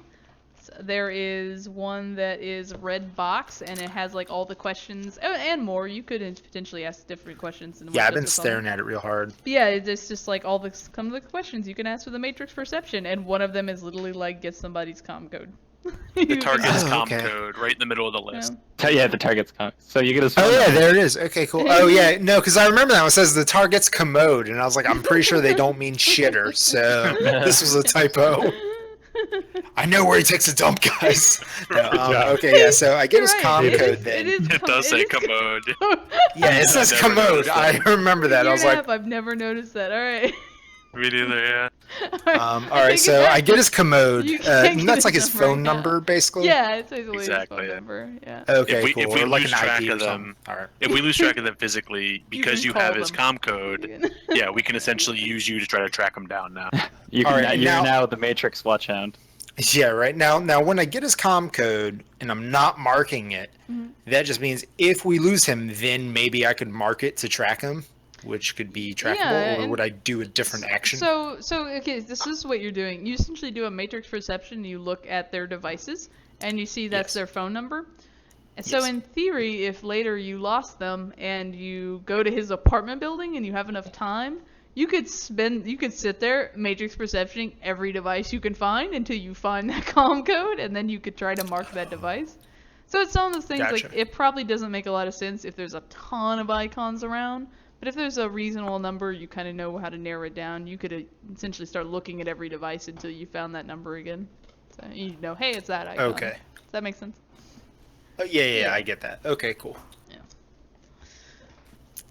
there is one that is red box, and it has like all the questions and more. You could potentially ask different questions. Yeah, I've been staring at it real hard. Yeah, it's just like some of the questions you can ask with the matrix perception, and one of them is literally like get somebody's comm code. The target's Oh, comp okay. code right in the middle of the list. Yeah, the target's so you get his. Oh phone yeah, number. there it is. Okay, cool. Oh yeah, no, because I remember that one says the target's commode, and I was like, I'm pretty sure they don't mean shitter, so this was a typo. I know where he takes a dump, guys. No, Yeah. okay, yeah. So I get his You're com right, it code is- then. It does say commode. Yeah, it says I never commode. noticed I that. remember that. I was like, I've never noticed that. All right. Me neither, yeah. all right. So I get his commode. You can't And get that's like his his number phone now. number, basically. Yeah, it's basically Exactly, his yeah. phone number. Yeah. Okay, If we- cool. if we or like lose an track ID of or something. them- All right. If we lose track of them physically, because can you call have his them. com code, yeah, we can essentially use you to try to track him down now. You All can, right, you're now- now the Matrix Watchhound. Yeah, right. Now when I get his com code and I'm not marking it, that just means if we lose him, then maybe I could mark it to track him, which could be trackable, Yeah, or and would I do a different action? So okay, this is what you're doing. You essentially do a matrix perception. You look at their devices, and you see that's Yes. their phone number. And so Yes. in theory, if later you lost them and you go to his apartment building and you have enough time, you could sit there matrix perceptioning every device you can find until you find that com code, and then you could try to mark that device. So it's some of those things like Gotcha. it probably doesn't make a lot of sense if there's a ton of icons around. But if there's a reasonable number, you kind of know how to narrow it down. You could essentially start looking at every device until you found that number again. So you know, hey, it's that icon. Okay. Does that make sense? Oh, yeah, Yeah. I get that. Okay, cool. Yeah.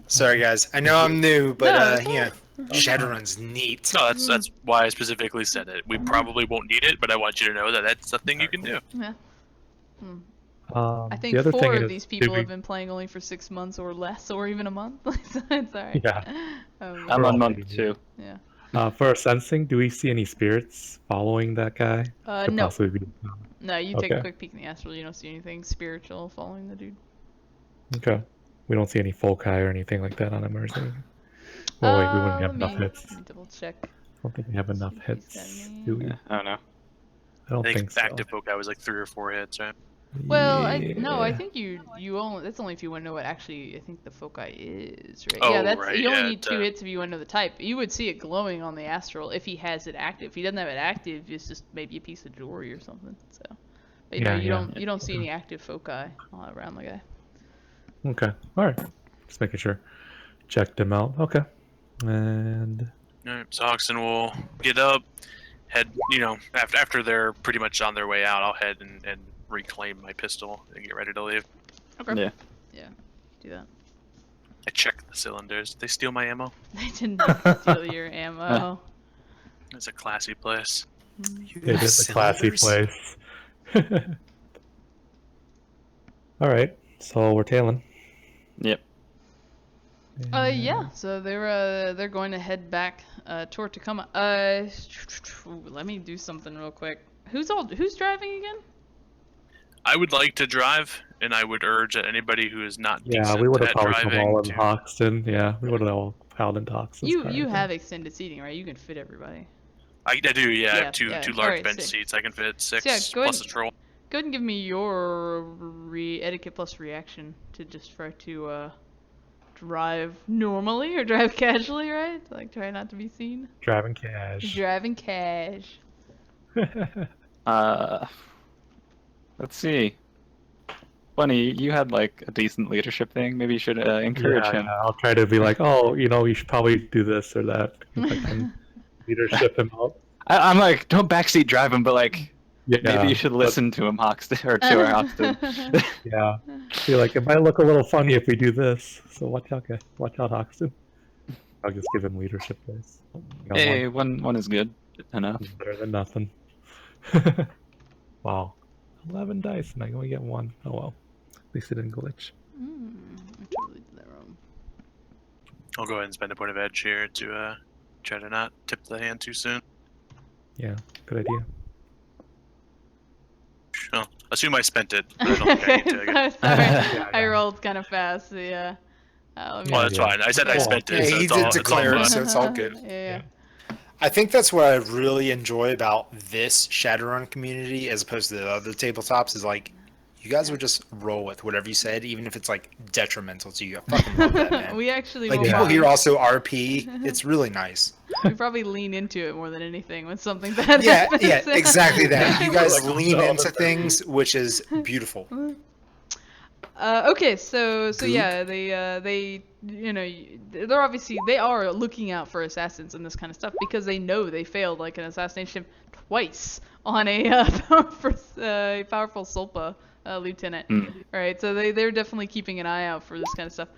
Sorry, guys. I know I'm new, but No, it's yeah, Shadowrun's neat. No, that's why I specifically said it. We probably won't need it, but I want you to know that that's something you can do. Yeah. Hmm. Um, I think the other 4 thing of is, these did people we- have been playing only for 6 months or less, or even a month. So it's alright. Yeah. I'm We're on all month pretty 2. Yeah. For our sensing, do we see any spirits following that guy? Could No. possibly be- No, you take a Okay. quick peek in the astral. You don't see anything spiritual following the dude. Okay. We don't see any foci or anything like that on him or anything. Oh wait, we wouldn't have enough hits. Let me double check. I don't think we have enough See if hits. he's got any- Do we? Yeah, I don't know. I don't I think think so. active foci was like 3 or 4 hits, right? Well, I Yeah. think you only that's only if you want to know what actually I think the foci is, right? Oh, yeah, that's right, you only yeah, need 2 hits if you want to know the type. You would see it glowing on the astral if he has it active. If he doesn't have it active, it's just maybe a piece of jewelry or something. So, but Yeah, you yeah. don't see any active foci all around the guy. Okay. All right. Just making sure. Checked him out. Okay. And Alright, so Hoxton will get up, head, after they're pretty much on their way out, I'll head and reclaim my pistol and get ready to leave. Okay. Yeah. Do that. I check the cylinders. Did they steal my ammo? They did not steal your ammo. It's a classy place. it is a classy Cylinders? place. All right. So we're tailing. Yep. Yeah. So they're going to head back toward Tacoma. Let me do something real quick. Who's driving again? I would like to drive, and I would urge that anybody who is not Yeah, decent we would have at probably come driving all in to- Hoxton. Yeah, we would have all piled into Hoxton. You have extended seating, right? You can fit everybody. I do, yeah. I Yeah, have two yeah. large Alright, bench sick. seats. I can fit 6 Yeah, go plus ahead- a troll. Go ahead and give me your etiquette plus reaction to just try to drive normally or drive casually, right? Like try not to be seen. Driving cash. Driving cash. Let's see. Bunny, you had like a decent leadership thing. Maybe you should encourage him. Yeah, I'll try to be like, oh, you should probably do this or that. If I can leadership him out. I'm like, don't backseat drive him, but like, Yeah, maybe you should but- listen to him, Hoxton, or to our Hoxton. Yeah. Be like, it might look a little funny if we do this. So watch out, guys. Watch out, Hoxton. I'll just give him leadership place. Hey, one is good enough. One's better than nothing. Wow. 11 dice and I only get 1. Oh well. At least it didn't glitch. I totally did that wrong. I'll go ahead and spend a point of edge here to try to not tip the hand too soon. Yeah, good idea. Well, assume I spent it. But I don't think I need to. I guess. Sorry, Yeah, I yeah. rolled kind of fast. Yeah. Let me- Well, that's Yeah. fine. I said I Well, spent it. yeah, so he it's did all, declare it, it's so all it's all good. Yeah. I think that's what I really enjoy about this Shadowrun community as opposed to the other tabletops is like, you guys would just roll with whatever you said, even if it's like detrimental to you. I fucking love that, man. We actually Like will people not- here also RP. It's really nice. You probably lean into it more than anything when something bad Yeah, happens. yeah, exactly that. You guys Like, lean all the into time. things, which is beautiful. Okay, so Goop. yeah, they they're obviously they are looking out for assassins and this kind of stuff because they know they failed like an assassination twice on a powerful Seoulpa lieutenant, right? So they're definitely keeping an eye out for this kind of stuff.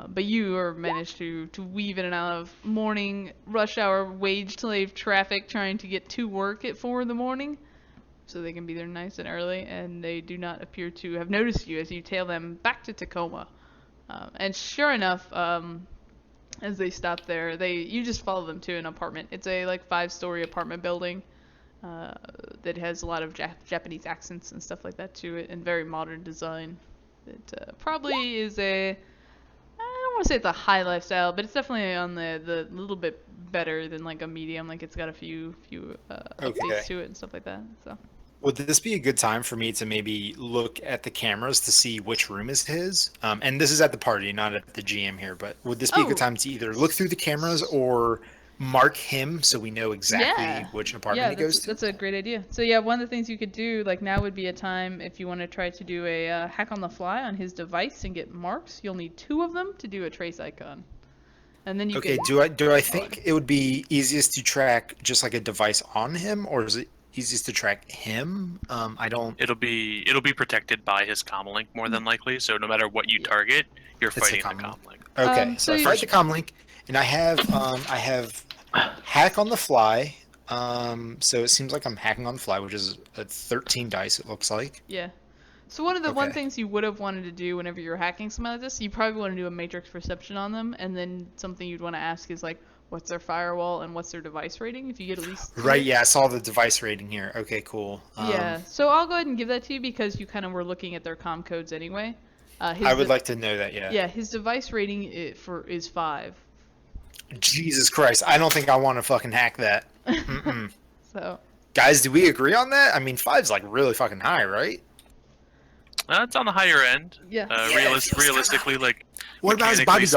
But you are managed to weave in and out of morning rush hour wage slave traffic trying to get to work at 4 in the morning. So they can be there nice and early, and they do not appear to have noticed you as you tail them back to Tacoma. And sure enough, as they stop there, you just follow them to an apartment. It's a like 5-story apartment building that has a lot of Japanese accents and stuff like that to it, and very modern design. It probably is I don't want to say it's a high lifestyle, but it's definitely on the little bit better than like a medium. Like it's got a few updates to it and stuff like that. So. Would this be a good time for me to maybe look at the cameras to see which room is his? And this is at the party, not at the GM here, but would this be a good time to either look through the cameras or mark him so we know exactly which apartment he goes to? That's a great idea. So yeah, one of the things you could do like now would be a time if you want to try to do a hack on the fly on his device and get marks. You'll need 2 of them to do a trace icon. And then you can... do I think it would be easiest to track just like a device on him, or is it easiest to track him? I don't... It'll be protected by his comlink more than likely, so no matter what you target, you're fighting the comlink. Okay, so I fight the comlink, and I have hack on the fly. So it seems like I'm hacking on the fly, which is a 13 dice, it looks like. Yeah. So one of the one things you would have wanted to do whenever you're hacking something like this, you probably want to do a matrix perception on them, and then something you'd want to ask is like, what's their firewall and what's their device rating? If you get at least 2. Right, yeah, I saw the device rating here. Okay, cool. Yeah, so I'll go ahead and give that to you because you kind of were looking at their comm codes anyway. I would like to know that, yeah. Yeah, his device rating is 5. Jesus Christ, I don't think I want to fucking hack that. So. Guys, do we agree on that? I mean, 5's like really fucking high, right? It's on the higher end. Yeah. Realistically, like, what about his mechanically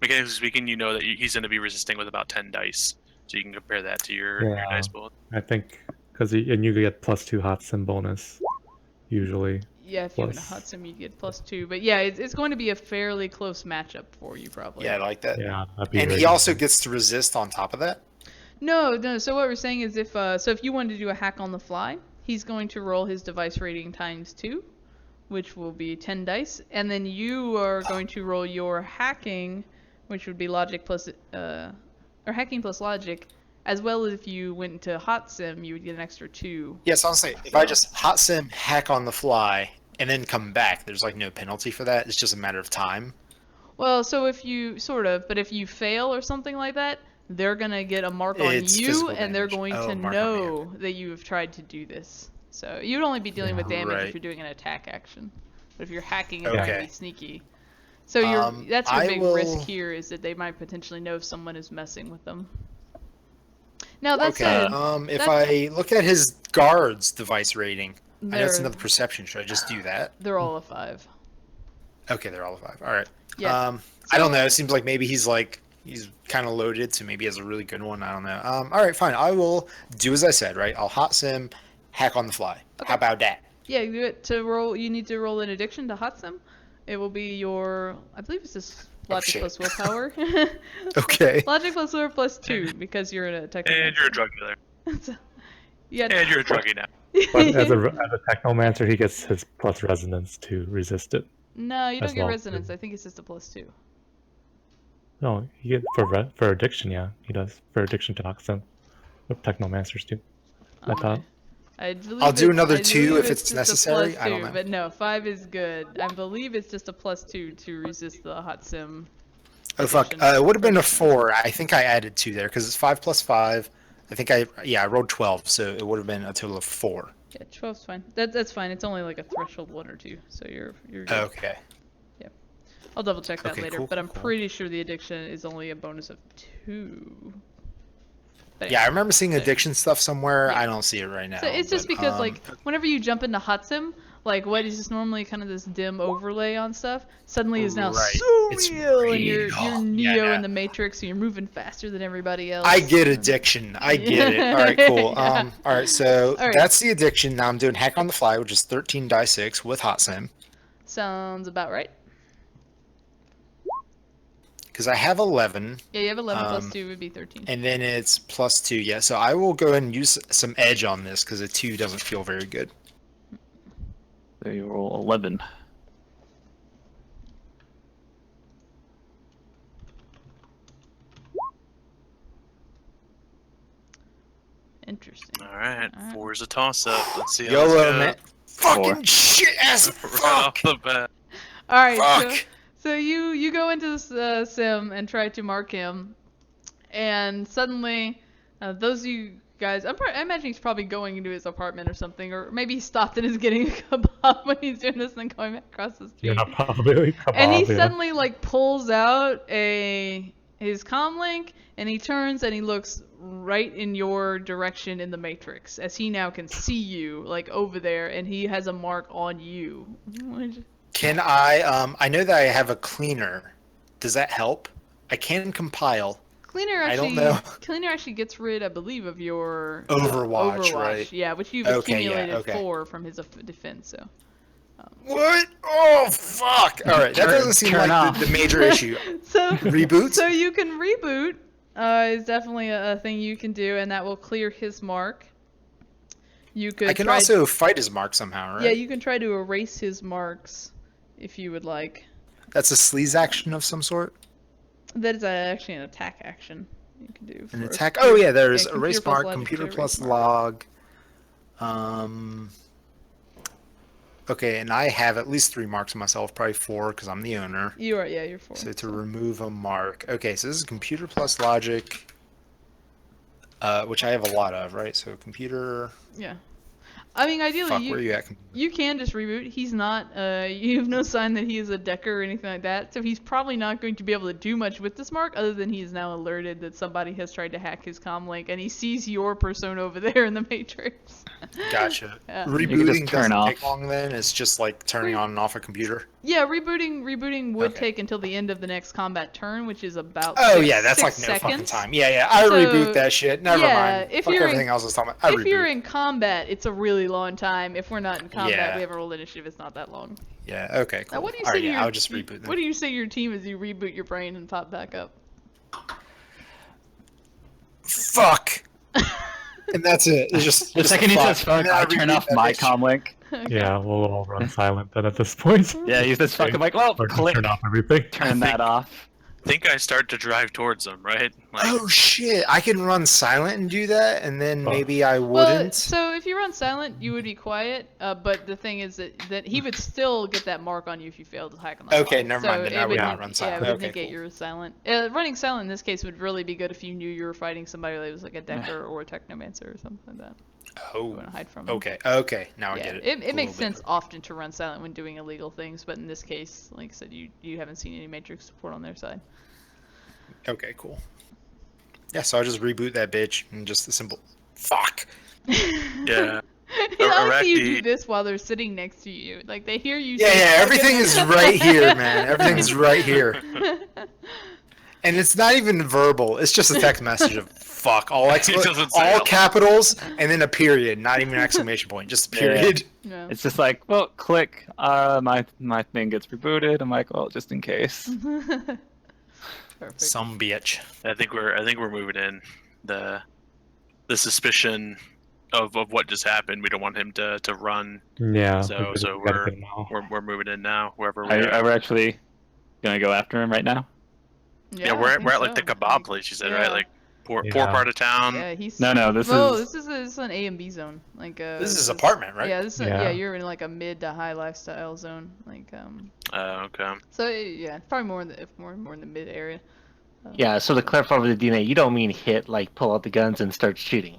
bodyguards? speaking, you know that he's going to be resisting with about 10 dice, so you can compare that to your dice pool. I think because you get +2 hot sim bonus usually. Yeah, if you win a hot sim, you get +2. But yeah, it's going to be a fairly close matchup for you, probably. Yeah, I like that. Yeah, and he also gets to resist on top of that? No. So what we're saying is if you wanted to do a hack on the fly, he's going to roll his device rating ×2, which will be 10 dice, and then you are going to roll your hacking, which would be logic plus or hacking plus logic, as well as if you went into hot sim, you would get an extra 2. Yes, I'll say if I just hot sim hack on the fly and then come back, there's like no penalty for that. It's just a matter of time. Well, so if you but if you fail or something like that, they're gonna get a mark on you, and they're going to know that you have tried to do this. So you'd only be dealing with damage if you're doing an attack action. But if you're hacking and trying to be sneaky, so that's your big risk here is that they might potentially know if someone is messing with them. Now that's if I look at his guard's device rating, I know it's another perception. Should I just do that? They're all a 5. Okay, they're all a 5. All right. Yeah. I don't know. It seems like maybe he's kind of loaded, so maybe he has a really good one. I don't know. All right, fine. I will do as I said. Right. I'll hot sim, hack on the fly. Okay. How about that? Yeah, you do it to roll. You need to roll an addiction to hot sim. It will be your. I believe it's just logic plus willpower. Okay. Logic plus willpower plus 2 because you're in a technical. And you're a drug dealer. Yeah. And you're a druggie now. But as a technomancer, he gets his plus resonance to resist it. No, you don't get resonance. I think it's just a +2. No, you get for addiction. Yeah, he does for addiction to Hoxton. What technomancers do. I thought. I'll do another 2 if it's necessary. +2, I don't know. But no, 5 is good. I believe it's just a +2 to resist the hot sim. Oh fuck! It would have been a 4. I think I added 2 there because it's 5 plus 5. I think I rolled 12, so it would have been a total of 4. Yeah, 12's fine. That's fine. It's only like a threshold 1 or 2, so you're good. Okay. Yep. I'll double check that later, cool, but I'm pretty sure the addiction is only a bonus of 2. But yeah, I remember seeing addiction stuff somewhere. Yeah. I don't see it right now. So it's just because like whenever you jump into hot sim, Like what is just normally kind of this dim overlay on stuff suddenly is now Right. so It's real, and you're real. Neo Yeah, in the Matrix, so you're moving faster than everybody else. I get addiction. I get it. All right, cool. Yeah. All right, so All right. that's the addiction. Now I'm doing hack on the fly, which is 13 die 6 with hot sim. Sounds about right. Because I have 11, Yeah, you have 11 plus 2 would be 13. and then it's plus 2. Yeah, so I will go ahead and use some edge on this because a 2 doesn't feel very good. So you roll 11. Interesting. All right, All right. 4 is a toss-up. Let's see how YOLO, this goes. man. Fucking 4. shit ass Right off fuck. the bat. All right, Fuck. so you go into this sim and try to mark him, and suddenly, those of you guys, I imagine he's probably going into his apartment or something, or maybe he stopped and is getting a kebab when he's doing this and then going back across the street. Yeah, probably. And he Kebab, yeah. suddenly like pulls out his comm link, and he turns and he looks right in your direction in the Matrix, as he now can see you like over there, and he has a mark on you. Can I know that I have a cleaner. Does that help? I can compile. Cleaner I actually, don't know. Cleaner actually gets rid, I believe, of your Overwatch, right? Yeah, which you've Okay, yeah, accumulated okay. 4 from his defense. So. What? Oh, fuck. All right, that doesn't seem turn like off. the major issue. So Reboot? So you can reboot. Is definitely a thing you can do, and that will clear his mark. You could. I can try also fight his mark somehow, right? Yeah, you can try to erase his marks, if you would like. That's a sleaze action of some sort? That is actually an attack action you can do. An for- attack? Oh, yeah, there's yeah, erase computer plus mark, logic, computer erase plus mark. log. Okay, and I have at least 3 marks myself, probably 4 because I'm the owner. You are, yeah, you're 4. So to remove a mark. Okay, so this is computer plus logic, which I have a lot of, right? So computer. Yeah. I mean, ideally, Fuck, where are you at? you can just reboot. He's not, you have no sign that he is a decker or anything like that, so he's probably not going to be able to do much with this mark, other than he is now alerted that somebody has tried to hack his comm link, and he sees your persona over there in the Matrix. Gotcha. Yeah. Rebooting turn doesn't off. take long then? It's just like turning on and off a computer? Yeah, rebooting would Okay. take until the end of the next combat turn, which is about Oh, six, yeah, that's like 6 no seconds. fucking time. Yeah, I So, reboot that shit. Never yeah, mind. if Fuck you're in- everything else I was talking about. I If you're reboot. in combat, it's a really long time. If we're not in combat, Yeah. we have a roll initiative. It's not that long. Yeah, okay, cool. Now, what do you All say right, to yeah, your? I'll just reboot What them. do you say to your team as you reboot your brain and pop back up? Fuck! And that's it. It's just The second he says fuck, And then I turn reboot off that my bitch. comm link. Yeah, we'll all run silent then at this point. Yeah, use this fucking like, well, Or just click, turn off everything. turn that off. I think I start to drive towards them, right? Like, Oh shit! I can run silent and do that, and then Fuck. maybe I Well, wouldn't. so if you run silent, you would be quiet. But the thing is that he would still get that mark on you if you failed to hack on the Okay, mark. never So mind, then it I would would not neg- run Yeah, silent. it would Okay, negate cool. your silent. Running silent in this case would really be good if you knew you were fighting somebody that was like a decker or a technomancer or something like that. You Oh, want to hide from them. okay. Now I Yeah, get it. it A makes little bit. sense often to run silent when doing illegal things, but in this case, like I said, you haven't seen any Matrix support on their side. Okay, cool. Yeah, so I'll just reboot that bitch and just a simple fuck. yeah. I like that you do Arachne- this while they're sitting next to you. Like they hear you. Yeah, say yeah, fuck everything and- is right here, man. Everything's right here. And it's not even verbal. It's just a text message of fuck. All It doesn't say all it. capitals and then a period, not even an exclamation point, just a Yeah. period. Yeah. It's just like, well, click. My thing gets rebooted. I'm like, well, just in case. Perfect. Some bitch. I think we're moving in. The suspicion of what just happened. We don't want him to run. Yeah. So we gotta get him out. we're moving in now. Wherever we Are are. we actually gonna go after him right now? Yeah, I we're think at like the so. kebab place. You said right, Yeah. like poor Yeah. part of town. Yeah, he's. No, this This is. is an A and B zone. Like This is apartment, right? Yeah, this is Yeah. yeah. You're in like a mid to high lifestyle zone. Like Okay. So yeah, probably more in the more in the mid area. Yeah, so to clarify over the DNA, you don't mean hit, like pull out the guns and start shooting.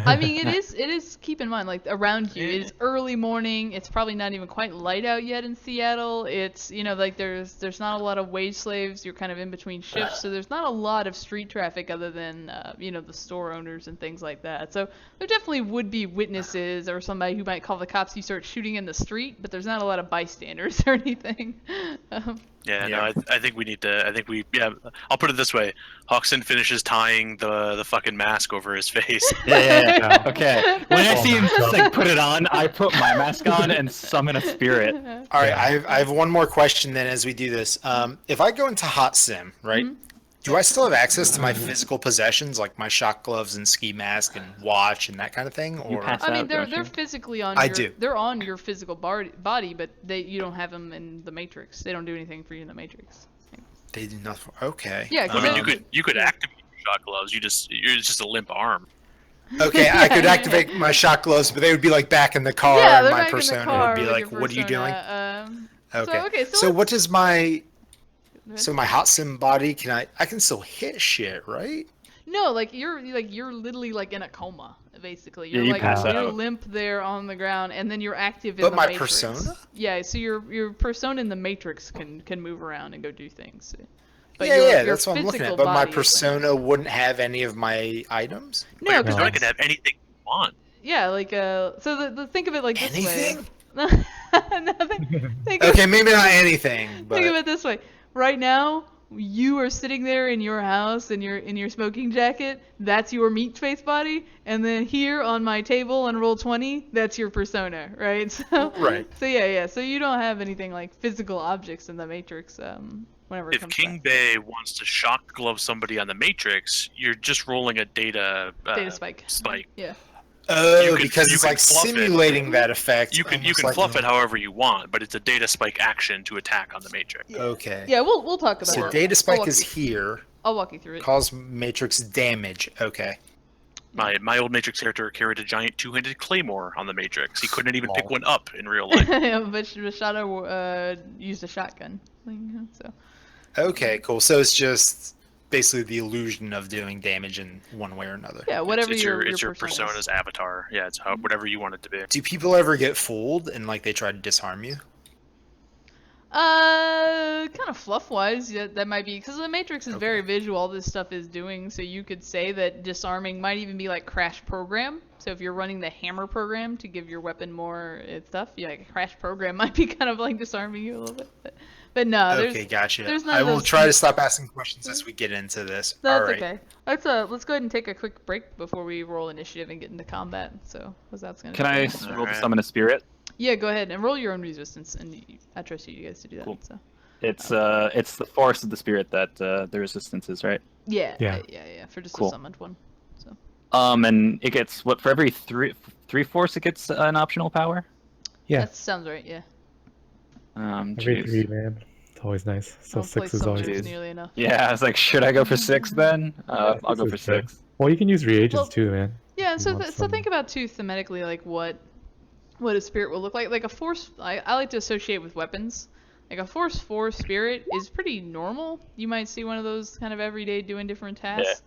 I mean, it is, keep in mind, like, around you, it is early morning, it's probably not even quite light out yet in Seattle, it's, you know, like, there's not a lot of wage slaves, you're kind of in between shifts, so there's not a lot of street traffic other than, you know, the store owners and things like that. So there definitely would be witnesses or somebody who might call the cops, you start shooting in the street, but there's not a lot of bystanders or anything. No, I think we need to. I'll put it this way: Hoxton finishes tying the fucking mask over his face. Yeah. Okay. When I see him like put it on, I put my mask on and summon a spirit. All right, I have one more question then as we do this. If I go into Hot Sim, right? Mm-hmm. Do I still have access to my physical possessions, like my shot gloves and ski mask and watch and that kind of thing? Or pass I mean, out, they're don't you? physically on. I do. They're on your physical body, but you don't have them in the Matrix. They don't do anything for you in the Matrix. they do nothing? Okay. Yeah, 'cause I mean, then- you could activate your shot gloves. It's just a limp arm. Okay, I could activate my shot gloves, but they would be like back in the car, Yeah, and they're my back in the persona car would be with like, your "What are you doing?" persona. Okay. So what does my let's- my Hot Sim body? I can still hit shit, right? No, like you're literally like in a coma, basically. You're Yeah, you like pass you're out. limp there on the ground, and then you're active in But the my Matrix. persona? Yeah, so your persona in the Matrix can move around and go do things. But Yeah, your that's what I'm looking physical at. But my body is persona wouldn't have any of my items. No, Your because persona can have anything you want. yeah, like so think of it like this Anything? way. No, think of Okay, maybe not anything, Think of but it this way. Right now, you are sitting there in your house in your smoking jacket. That's your meat face body. And then here on my table on roll 20, that's your persona, right? So Right. So yeah. So you don't have anything like physical objects in the Matrix. Whenever it If comes King back. Bay wants to shock glove somebody on the Matrix, you're just rolling a data Data spike. spike. Yeah. You can- because you it's can like fluff it. simulating that effect. You can almost like fluff it however you want, but it's a data spike action to attack on the Matrix. Okay. Yeah, we'll talk about So it. data I'll spike walk is you- here. I'll walk you through it. Cause Matrix damage. Okay. My old Matrix character carried a giant two-handed claymore on the Matrix. He couldn't even pick Lol. one up in real life. But Shadow used a shotgun. So. Okay, cool. So it's just basically the illusion of doing damage in one way or another. Yeah, whatever it's your your persona is. persona's avatar. Yeah, it's whatever you want it to be. Do people ever get fooled and like they try to disarm you? Kind of fluff-wise, yeah, that might be because the Matrix is very visual. All this stuff is doing, so you could say that disarming might even be like crash program. So if you're running the hammer program to give your weapon more stuff, yeah, like a crash program might be kind of like disarming you a little bit. But no, Okay, gotcha. there's none I of will those try to stop asking questions as we get into this. That's All right. okay. Let's go ahead and take a quick break before we roll initiative and get into combat. So, what's that's gonna? Can I roll to Alright. summon a spirit? Yeah, go ahead and roll your own resistance, and I trust you guys to do that. Cool. So. It's the force of the spirit that the resistance is, right? Yeah, Yeah. for just Cool. a summoned one. So. And it gets what for every three force it gets an optional power. Yeah. That sounds right. Yeah. Every Jeez. 3, man. It's always nice. So Don't play 6 is summoners always. Jeez. nearly enough. Yeah, I was like, should I go for 6 then? I'll go for 6. Well, you can use reagents Well, too, man. Yeah, and You so want so some- think about too thematically like what a spirit will look like. Like a force, I like to associate with weapons. Like a force 4 spirit is pretty normal. You might see one of those kind of every day doing different tasks.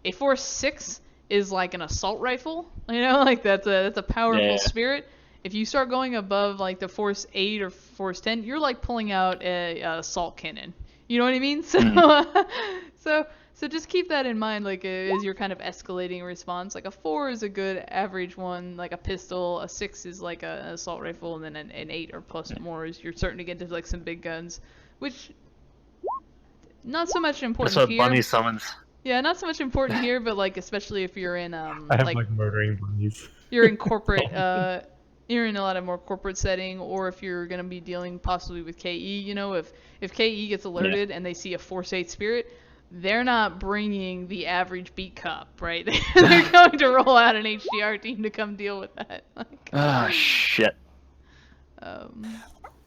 A force 6 is like an assault rifle. You know, like that's a powerful Yeah. spirit. If you start going above like the force 8 or force 10, you're like pulling out a assault cannon. You know what I mean? So so just keep that in mind, like as your kind of escalating response. Like a 4 is a good average one, like a pistol. A 6 is like an assault rifle, and then an 8 or plus more is you're starting to get to like some big guns, which not so much important That's what here. Bunny summons. Yeah, not so much important here, but like especially if you're in I have like like murdering bunnies. you're in corporate you're in a lot of more corporate setting, or if you're going to be dealing possibly with KE, you know, if KE gets alerted and they see a Force 8 spirit, they're not bringing the average beat cop, right? They're going to roll out an HDR team to come deal with that. Like, Ah, shit.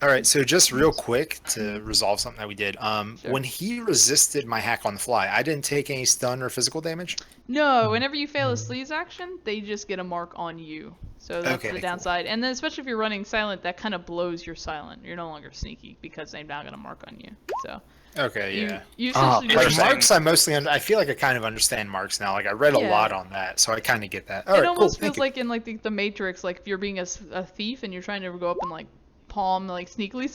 All right, so just real quick to resolve something that we did. Sure. When he resisted my hack on the fly, I didn't take any stun or physical damage. No, whenever you fail a sleaze action, they just get a mark on you. So that's Okay, the cool. downside. And then especially if you're running silent, that kind of blows your silent. You're no longer sneaky because they're not going to mark on you. So Okay, yeah. you essentially Like Interesting. marks, I mostly I feel like I kind of understand marks now. Like I read a Yeah. lot on that, so I kind of get that. All it right, cool. almost Thank feels you. like in like the Matrix, like if you're being a thief and you're trying to go up and like palm like sneakily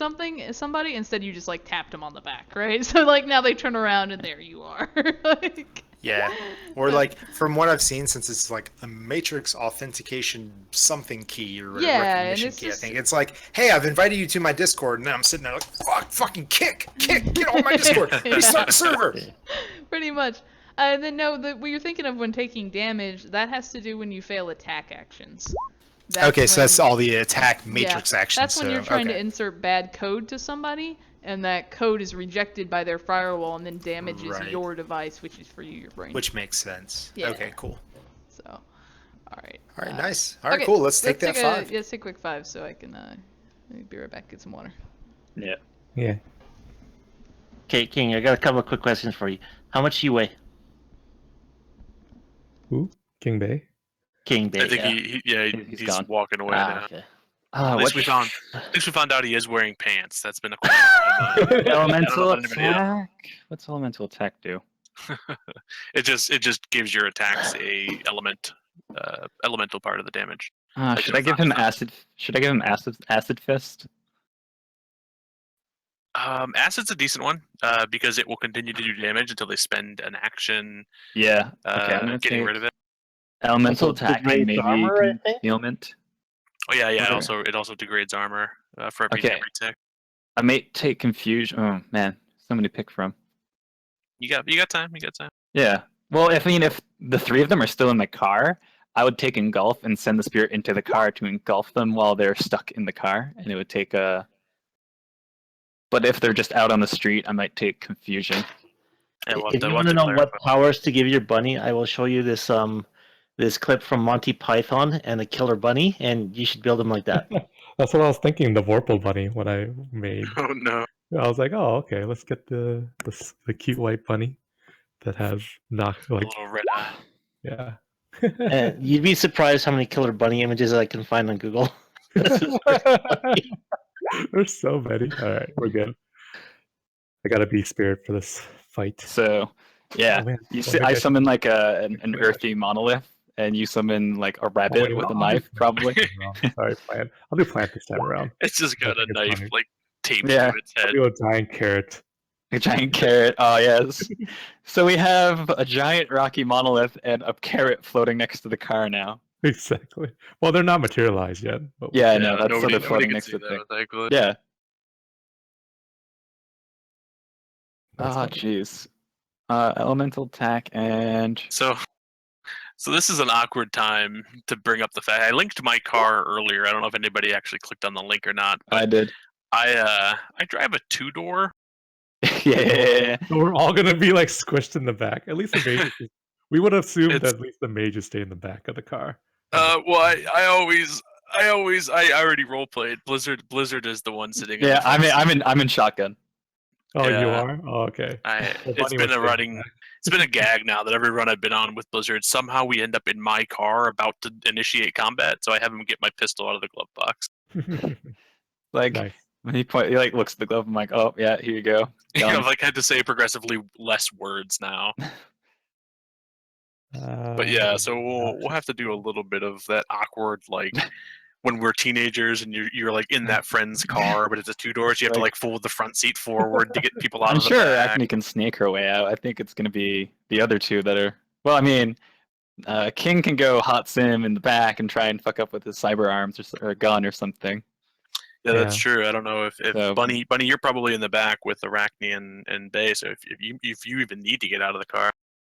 somebody, instead you just like tapped them on the back, right? So like now they turn around and there you are. Like, Yeah. Or like from what I've seen, since it's like a matrix authentication something key or Yeah, and recognition it's key, just- I think it's like, hey, I've invited you to my Discord, and then I'm sitting there like, fucking kick, get on my Discord, restart the server. pretty much. And then no, what you're thinking of when taking damage, that has to do when you fail attack actions. Okay, so that's when- all the attack matrix actions. That's when so, you're trying to okay. insert bad code to somebody, and that code is rejected by their firewall and then damages Right. your device, which is for you, your brain. Which makes sense. Yeah. Okay, cool. So, all right. All right, nice. All right, okay, cool. Let's take that 5. Yeah, let's take a quick 5 so I can let me be right back, get some water. Yeah. Yeah. Okay, King, I got a couple of quick questions for you. How much do you weigh? Who? King Bay? King Bay. I think He's he's gone. walking away now. Okay. At least we found out he is wearing pants. That's been a question. Elemental I don't know if anybody else- Attack? What's elemental attack do? It just gives your attacks a elemental part of the damage. Should I give him acid? Should I give him acid fist? Acid's a decent one because it will continue to do damage until they spend an action Yeah. Okay. I'm gonna getting take rid of it. elemental Also attack and degrades maybe armor, I think? concealment. Oh yeah. Okay. It also degrades armor for every Okay. tick. I may take confusion. Oh man, so many to pick from. You got time. You got time. Yeah. Well, if the 3 of them are still in the car, I would take engulf and send the spirit into the car to engulf them while they're stuck in the car, and it would take a. But if they're just out on the street, I might take confusion. Yeah, If you want to know what powers to give your bunny, I will show you this this clip from Monty Python and the Killer Bunny, and you should build him like that. That's what I was thinking. The Vorpal bunny when I made. Oh no. I was like, oh, okay, let's get the cute white bunny that has not A like little red eye. yeah. And you'd be surprised how many Killer Bunny images I can find on Google. There's so many. All right, we're good. I gotta be spirit for this fight. So, yeah, Oh, man. you Well, see, maybe I I should- summon like an earthy monolith, and you summon like a rabbit wait, with a I'll do knife, plant probably. this time around. Sorry, plant. I'll do plant this time around. It's just got I a think it's knife funny. like taped Yeah. to its I'll head. do a giant carrot. A giant carrot. Oh yes. So we have a giant rocky monolith and a carrot floating next to the car now. Exactly. Well, they're not materialized yet. But Yeah, I know. That's nobody, sort of nobody floating can next see to the thing. that. Thankfully. Yeah. That's Oh fine. jeez. Elemental attack and So this is an awkward time to bring up the fact I linked my car earlier. I don't know if anybody actually clicked on the link or not. But I did. I drive a 2-door. Yeah. So we're all gonna be like squished in the back. At least the mages. We would assume It's- that at least the mages stay in the back of the car. Well, I already role played. Blizzard is the one sitting. Yeah, in the front I'm in shotgun. Oh, you Yeah. are? Oh, okay. Well, it's Bunny been was a saying running. It's been a gag now that every run I've been on with Blizzard, somehow we end up in my car about to initiate combat. So I have him get my pistol out of the glove box. that. Like Nice. when he like looks at the glove, I'm like, oh yeah, here you go. Gun. I've like had to say progressively less words now. But yeah, so we'll have to do a little bit of that awkward like when we're teenagers and you're like in that friend's car, but it's a 2-door, so you have to like fold the front seat forward to get people out I'm of the sure back. Arachne can snake her way out. I think it's gonna be the other two that are. Well, I mean, King can go hot sim in the back and try and fuck up with his cyber arms or a gun or something. Yeah, that's true. I don't know if So- Bunny, you're probably in the back with Arachne and Bay. So if you even need to get out of the car,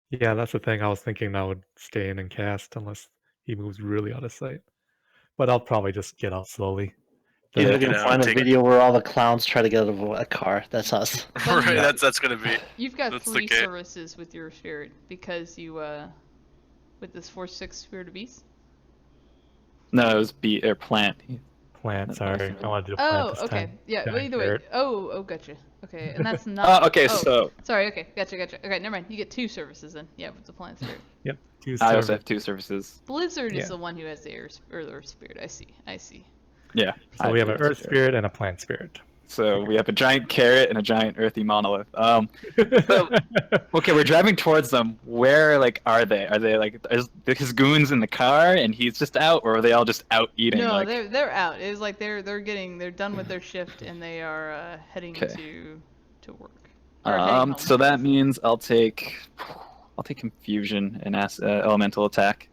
Yeah, that's the thing. I was thinking I would stay in and cast unless he moves really out of sight. But I'll probably just get out slowly. He's The- gonna find a take- video where all the clowns try to get out of a car. That's us. Bunny, right? That's gonna be. You've got That's 3 okay. services with your spirit because you with this 4/6 spirit of beast. No, it was plant. plant. Sorry, I wanted to do plant Oh, this okay. time. Yeah, well, Giant either way. carrot. Oh, gotcha. Okay, and that's not. Okay, so Sorry, okay, gotcha. Okay, never mind. You get 2 services then. Yeah, with the plant spirit. Yep. Two I also service. have 2 services. Blizzard is Yeah. the one who has the earth spirit. I see. Yeah. So we have an earth spirit and a plant spirit. So we have a giant carrot and a giant earthy monolith. Okay, we're driving towards them. Where are they? Are they is his goons in the car and he's just out, or are they all just out eating? No, they're out. It's like they're done with their shift and they are heading Okay. to work. Or heading home. So that means I'll take confusion and elemental attack.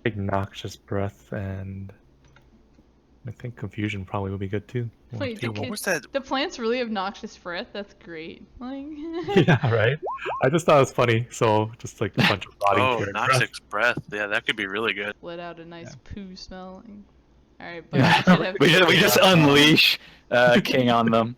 Big noxious breath, and I think confusion probably would be good too. Wait, What was that? the plants really have noxious breath? That's great. Like. Yeah, right. I just thought it was funny. So just like a bunch of rotting Oh, carrot Noxic's breath. Yeah, that could be really good. Let out a nice poo smell. All right, but Yeah. we should have. We just unleash King on them.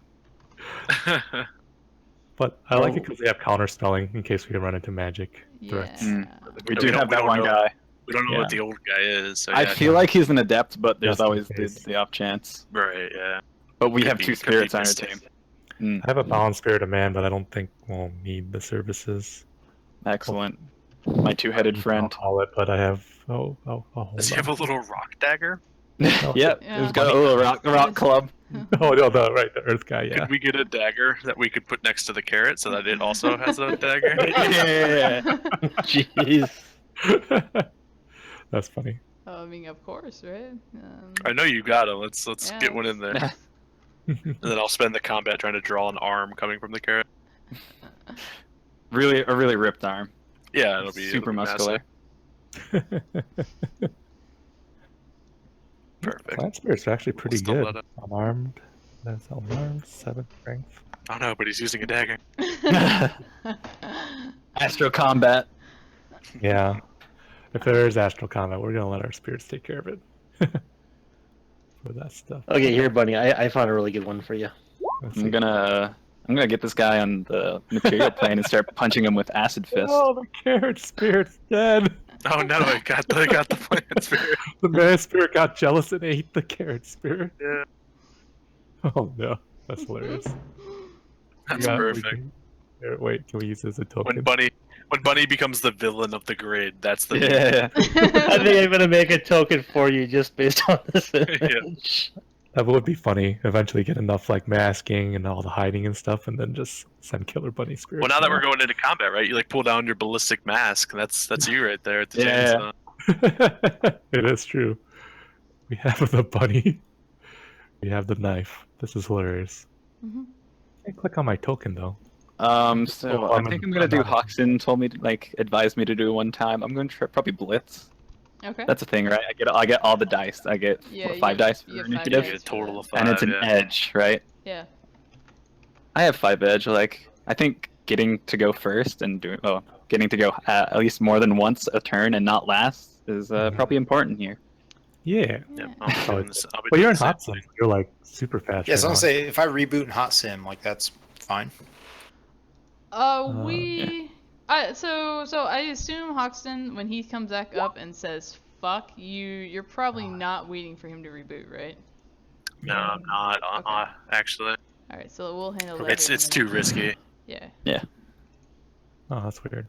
But I like it because they have counter spelling in case we run into magic threats. Yeah. We Yeah, do have that one know. guy. We don't know Yeah. what the old guy is. So I yeah, feel like he's an adept, but there's Just in always case. the off chance. Right, yeah. But we Could have be- 2 could be spirits on our mystic. team. I have a balanced spirit of man, but I don't think we'll need the services. Excellent. My 2-headed I'll friend. call it, but I have. Hold Does he on. have a little rock dagger? Yep, Yeah. he's got a little rock club. Oh no, right, the Earth guy. Yeah. Could we get a dagger that we could put next to the carrot so that it also has a dagger? Yeah. Jeez. That's funny. Oh, I mean, of course, right? I know you got him. Let's Yeah. get one in there. And then I'll spend the combat trying to draw an arm coming from the carrot. A really ripped arm. Yeah, it'll be Super it'll be muscular. massive. Perfect. Plant spirits are actually pretty Still good. let it- Unarmed. That's unarmed. 7 strength. Oh no, but he's using a dagger. Astro combat. Yeah. If there is astral combat, we're gonna let our spirits take care of it. For that stuff. Okay, here, Bunny. I found a really good one for you. Let's I'm see. gonna get this guy on the material plane and start punching him with acid fist. Oh, the carrot spirit's dead. Oh no, I got the plant spirit. The man spirit got jealous and ate the carrot spirit. Yeah. Oh no, that's hilarious. That's Yeah, we perfect. can- here, wait, can we use this as a token? When Bunny becomes the villain of the grid, that's the Yeah. I think I'm gonna make a token for you just based on this image. That would be funny. Eventually get enough like masking and all the hiding and stuff, and then just send Killer Bunny spirit. Well, now that we're going into combat, right? You like pull down your ballistic mask. That's you right there at the Yeah. chainsaw. It is true. We have the bunny. We have the knife. This is hilarious. Mhm. I click on my token though. So Oh, I think I'm gonna do. Hoxton told me to, advised me to do one time. I'm gonna try probably blitz. Okay. That's a thing, right? I get all the dice. I get Yeah, you 5 get- dice for you get 5 initiative, dice. You get a total of 5. and it's an yeah. edge, right? Yeah. I have 5 edge. I think getting to go first and getting to go at least more than once a turn and not last is probably important here. Yeah. Yeah, Yeah. I'll be Oh, doing this- I'll be But doing you're in the same hot sim. thing. You're like super fast. Yeah, so I'm right gonna say if I reboot in Hot Sim, like that's fine. So I assume Hoxton, when he comes back up and says "fuck," you're probably not waiting for him to reboot, right? No, I'm not. Okay. Actually, All right, so we'll handle that. it's here in it's a too minute. risky. Yeah. Oh, that's weird.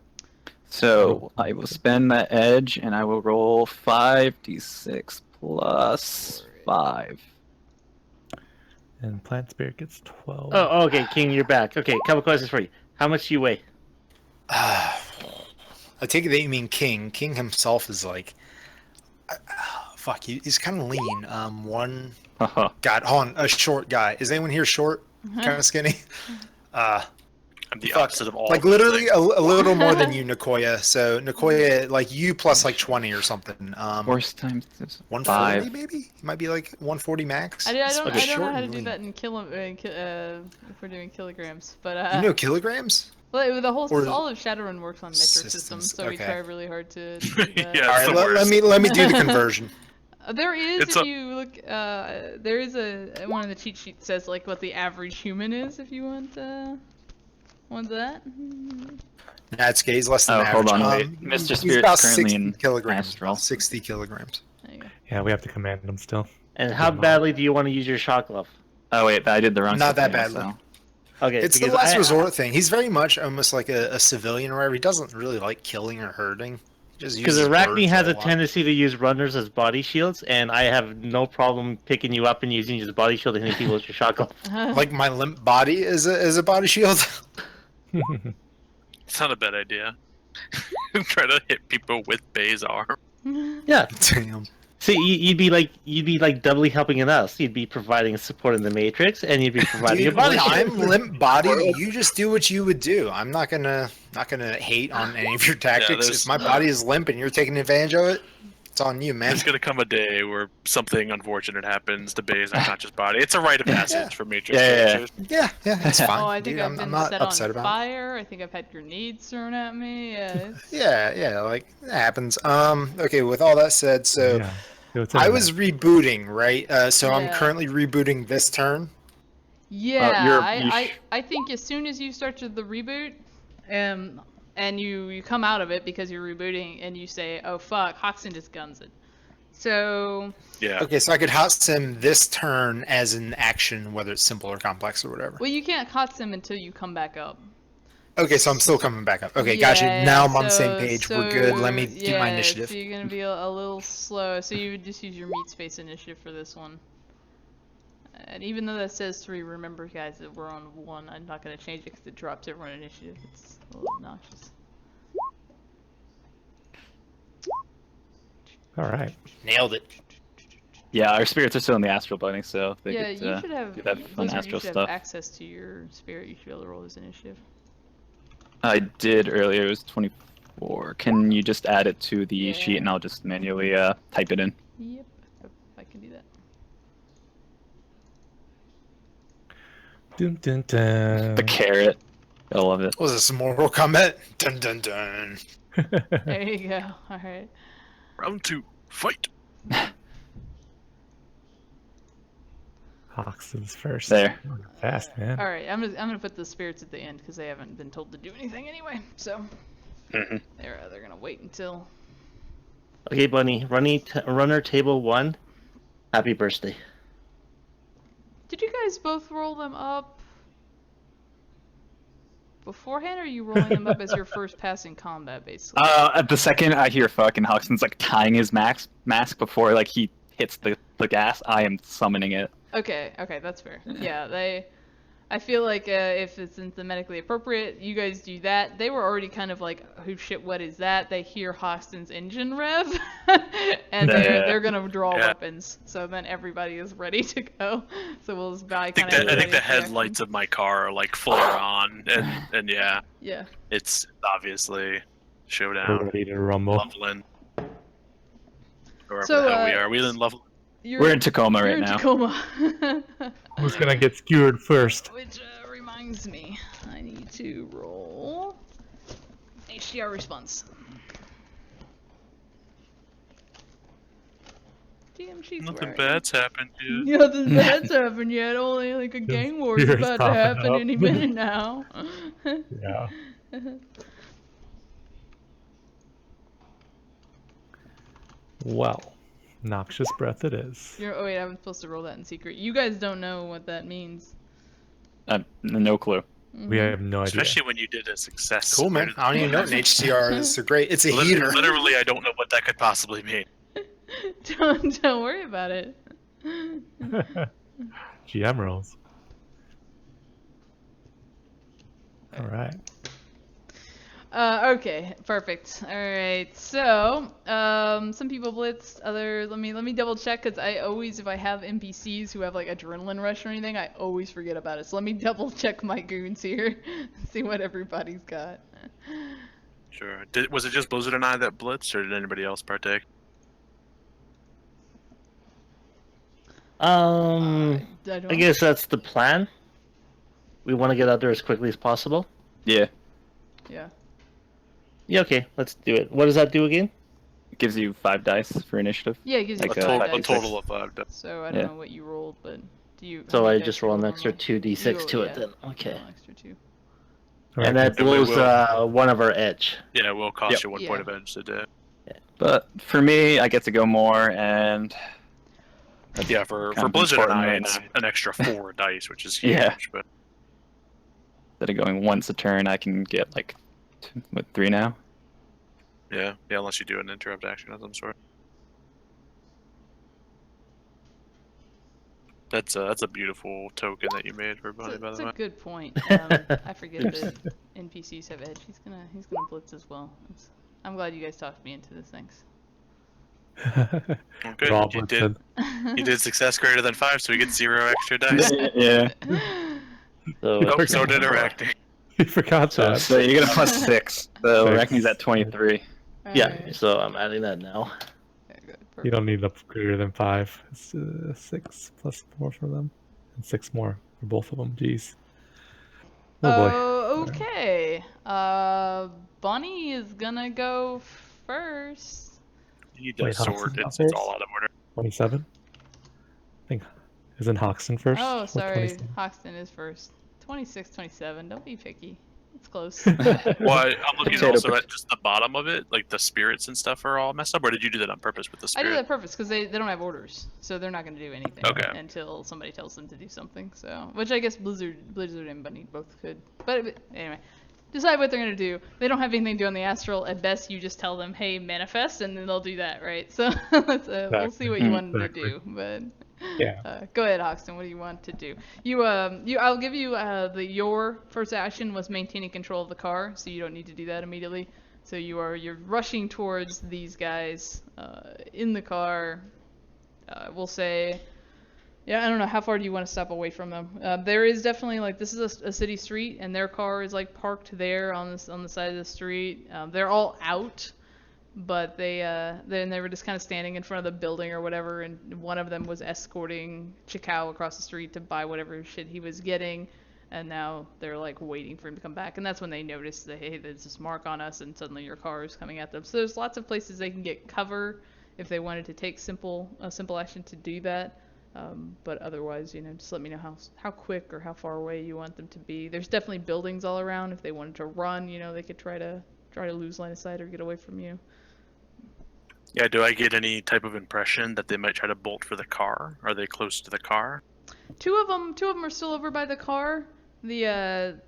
So I will spend that edge and I will roll 5d6 plus 5. And plant spirit gets 12. Oh, okay, King, you're back. Okay, couple questions for you. How much do you weigh? I take it that you mean King. King himself is like, fuck, he's kind of lean. God, hold on, a short guy. Is anyone here short? Kind of skinny? I'm the Fuck. opposite of all. Like literally a little more than you, Nicoya. So Nicoya, like you plus like 20 or something. Force times 140 5. maybe? He might be like 140 max. I don't Okay, know short how to and do lean. that in if we're doing kilograms, but You know kilograms? well, or- all of Shadowrun works on metric systems, Systems, so we okay. try really hard to do that. Yeah. All That's right, the let worst. me do the conversion. There is, It's if a- you look, there is one of the cheat sheets says like what the average human is. If you want that. That's okay. He's less than Oh, average. hold on, wait. Mr. He's Spirit's about currently 60 in kilograms. Astral. About 60 kilograms. There you go. Yeah, we have to command them still. And how badly do you want to use your shock glove? Oh wait, I did the wrong. Not that setting, badly. so- Okay, It's the because last resort thing. He's very much almost like a civilian, where he doesn't really like killing or hurting. Just Because uses Arachne words has a lot. tendency to use runners as body shields, and I have no problem picking you up and using you as a body shield and hitting people with your shock glove. Like my limp body is a body shield. It's not a bad idea. Try to hit people with Bay's arm. Yeah. Damn. See, you'd be like doubly helping us. You'd be providing support in the Matrix, and you'd be providing Dude, a body when shield. I'm limp body, you just do what you would do. I'm not gonna hate on any of your tactics. there's- If my body is limp and you're taking advantage of it, it's on you, man. There's gonna come a day where something unfortunate happens to Bay's unconscious body. It's a rite of passage for Matrix Yeah. characters. Yeah, it's fine. Oh, I think dude. I've I'm been not set upset on about it. fire. I think I've had grenades thrown at me. Yeah. It's... Yeah, like that happens. Okay, with all that said, so Yeah. It's I in was rebooting, right? So I'm Yeah. currently rebooting this turn. Yeah, you I think as soon as you start to the reboot, and you come out of it because you're rebooting, and you say, "Oh fuck, Hoxton just guns it." So Yeah. Okay, so I could hot sim this turn as an action, whether it's simple or complex or whatever. well, you can't hot sim until you come back up. Okay, so I'm still coming back up. Okay, gotcha. Yeah, Now I'm on the same so- page. so We're good. Let me you're- do my yeah, initiative. So you're gonna be a little slow. So you would just use your meat space initiative for this one. And even though that says 3, remember guys that we're on 1. I'm not gonna change it because it drops everyone initiative. It's a little obnoxious. All right. Nailed it. Yeah, our spirits are still in the astral body, so they Yeah, get, you should have. do that fun Blizzard, you astral should stuff. have access to your spirit. You should be able to roll this initiative. I did earlier. It was 24. Can you just add it to the Yeah. sheet, and I'll just manually type it in. Yep, I can do that. Dun, dun, dun. The carrot. I love it. Was this some Mortal Kombat? Dun dun dun. There you go. All right. Round 2, fight. Hoxton's first. There. Fast, man. All right. I'm gonna put the spirits at the end because they haven't been told to do anything anyway. So Mhm. they're gonna wait until. Okay, Bunny, runner table 1. Happy birthday. Did you guys both roll them up beforehand, or are you rolling them up as your first pass in combat, basically? At the second I hear fucking Hoxton's like tying his mask before like he hits the gas, I am summoning it. Okay, that's fair. Yeah, I feel like if it's thematically appropriate, you guys do that. They were already kind of like, "Who shit? What is that?" They hear Hoxton's engine rev, and they're gonna draw Yeah. weapons. So then everybody is ready to go. So we'll just buy I think, kind of. I think the headlights of my car are like flare on, and yeah, Yeah. it's obviously We're showdown. ready to rumble. Loveland. Wherever So, the hell we are. Are we in Loveland? We're in Tacoma you're right in now. Tacoma. Who's gonna get skewered first? Which reminds me, I need to roll HDR response. Damn, she's Nothing wearing. bad's happened yet. Nothing bad's happened yet. Only like a gang war's fear's about to popping happen up. any minute now. Yeah. Well, noxious breath it is. Oh wait, I'm supposed to roll that in secret. You guys don't know what that means. No clue. We have no idea. Especially when you did a success. Cool, man. I don't even know what an HCR is. So great. It's a heater. Literally, I don't know what that could possibly mean. Don't worry about it. GM rolls. All right. Okay, perfect. All right, so some people blitz. Let me double check because I always, if I have NPCs who have like adrenaline rush or anything, I always forget about it. So let me double check my goons here, see what everybody's got. Sure. Was it just Blizzard and I that blitzed, or did anybody else partake? I don't. I guess that's the plan. We want to get out there as quickly as possible. Yeah. Yeah. Yeah, okay, let's do it. What does that do again? It gives you 5 dice for initiative. Yeah, it gives you Like A five total, a dice. total of 5. So I don't Yeah. know what you rolled, but do you? So how many I dice just do you roll an roll extra normally? 2d6 to You- it yeah, then. Okay. roll an extra 2. All And right, that And we blows will- one of our edge. Yeah, it will cost Yep. you 1 point of edge to do. But for me, I get to go more, and Yeah, for kind of Blizzard and important I, right it's now. an extra 4 dice, which is huge. Yeah. But Instead of going once a turn, I can get like 3 now. yeah, unless you do an interrupt action of some sort. That's a beautiful token that you made for Bunny, by It's the a way. good point. I forget that NPCs have edge. He's gonna blitz as well. I'm glad you guys talked me into this. Thanks. Well, We're all good. blitzed. You did success greater than 5, so he gets 0 extra dice. Yeah. So Oh, it's so did 24. Arachne. You forgot So that. So you get a +6. So Six. Arachne's at 23. Yeah, Alright. so I'm adding that now. Okay, good. You don't Perfect. need a greater than 5. It's 6 plus 4 for them, and 6 more for both of them. Jeez. Oh boy. Okay. Bunny is gonna go first. He Wait, does sort. Hoxton's not It's all first? out of order. 27. I think isn't Hoxton first? Oh, with sorry. 27? Hoxton is first. 26, 27. Don't be picky. It's close. Well, I'm looking Potato, also pot- at just the bottom of it, like the spirits and stuff are all messed up. Or did you do that on purpose with the I did spirit? that on purpose because they don't have orders, so they're not going to do anything Okay. until somebody tells them to do something. So, which I guess Blizzard and Bunny both could. But anyway, decide what they're going to do. They don't have anything to do on the astral. At best, you just tell them, "Hey, manifest," and then they'll do that, right? So we'll see what you want them to do. But Yeah. go ahead, Hoxton. What do you want to do? I'll give you your first action was maintaining control of the car, so you don't need to do that immediately. So you're rushing towards these guys in the car. We'll say, yeah, I don't know how far do you want to stop away from them. There is definitely like this is a city street, and their car is like parked there on the side of the street. They're all out, but they were just kind of standing in front of the building or whatever, and one of them was escorting Chikao across the street to buy whatever shit he was getting. And now they're like waiting for him to come back, and that's when they notice that, hey, there's this mark on us, and suddenly your car is coming at them. So there's lots of places they can get cover if they wanted to take simple action to do that. But otherwise, just let me know how quick or how far away you want them to be. There's definitely buildings all around. If they wanted to run, they could try to lose line of sight or get away from you. Yeah, do I get any type of impression that they might try to bolt for the car? Are they close to the car? Two of them are still over by the car. The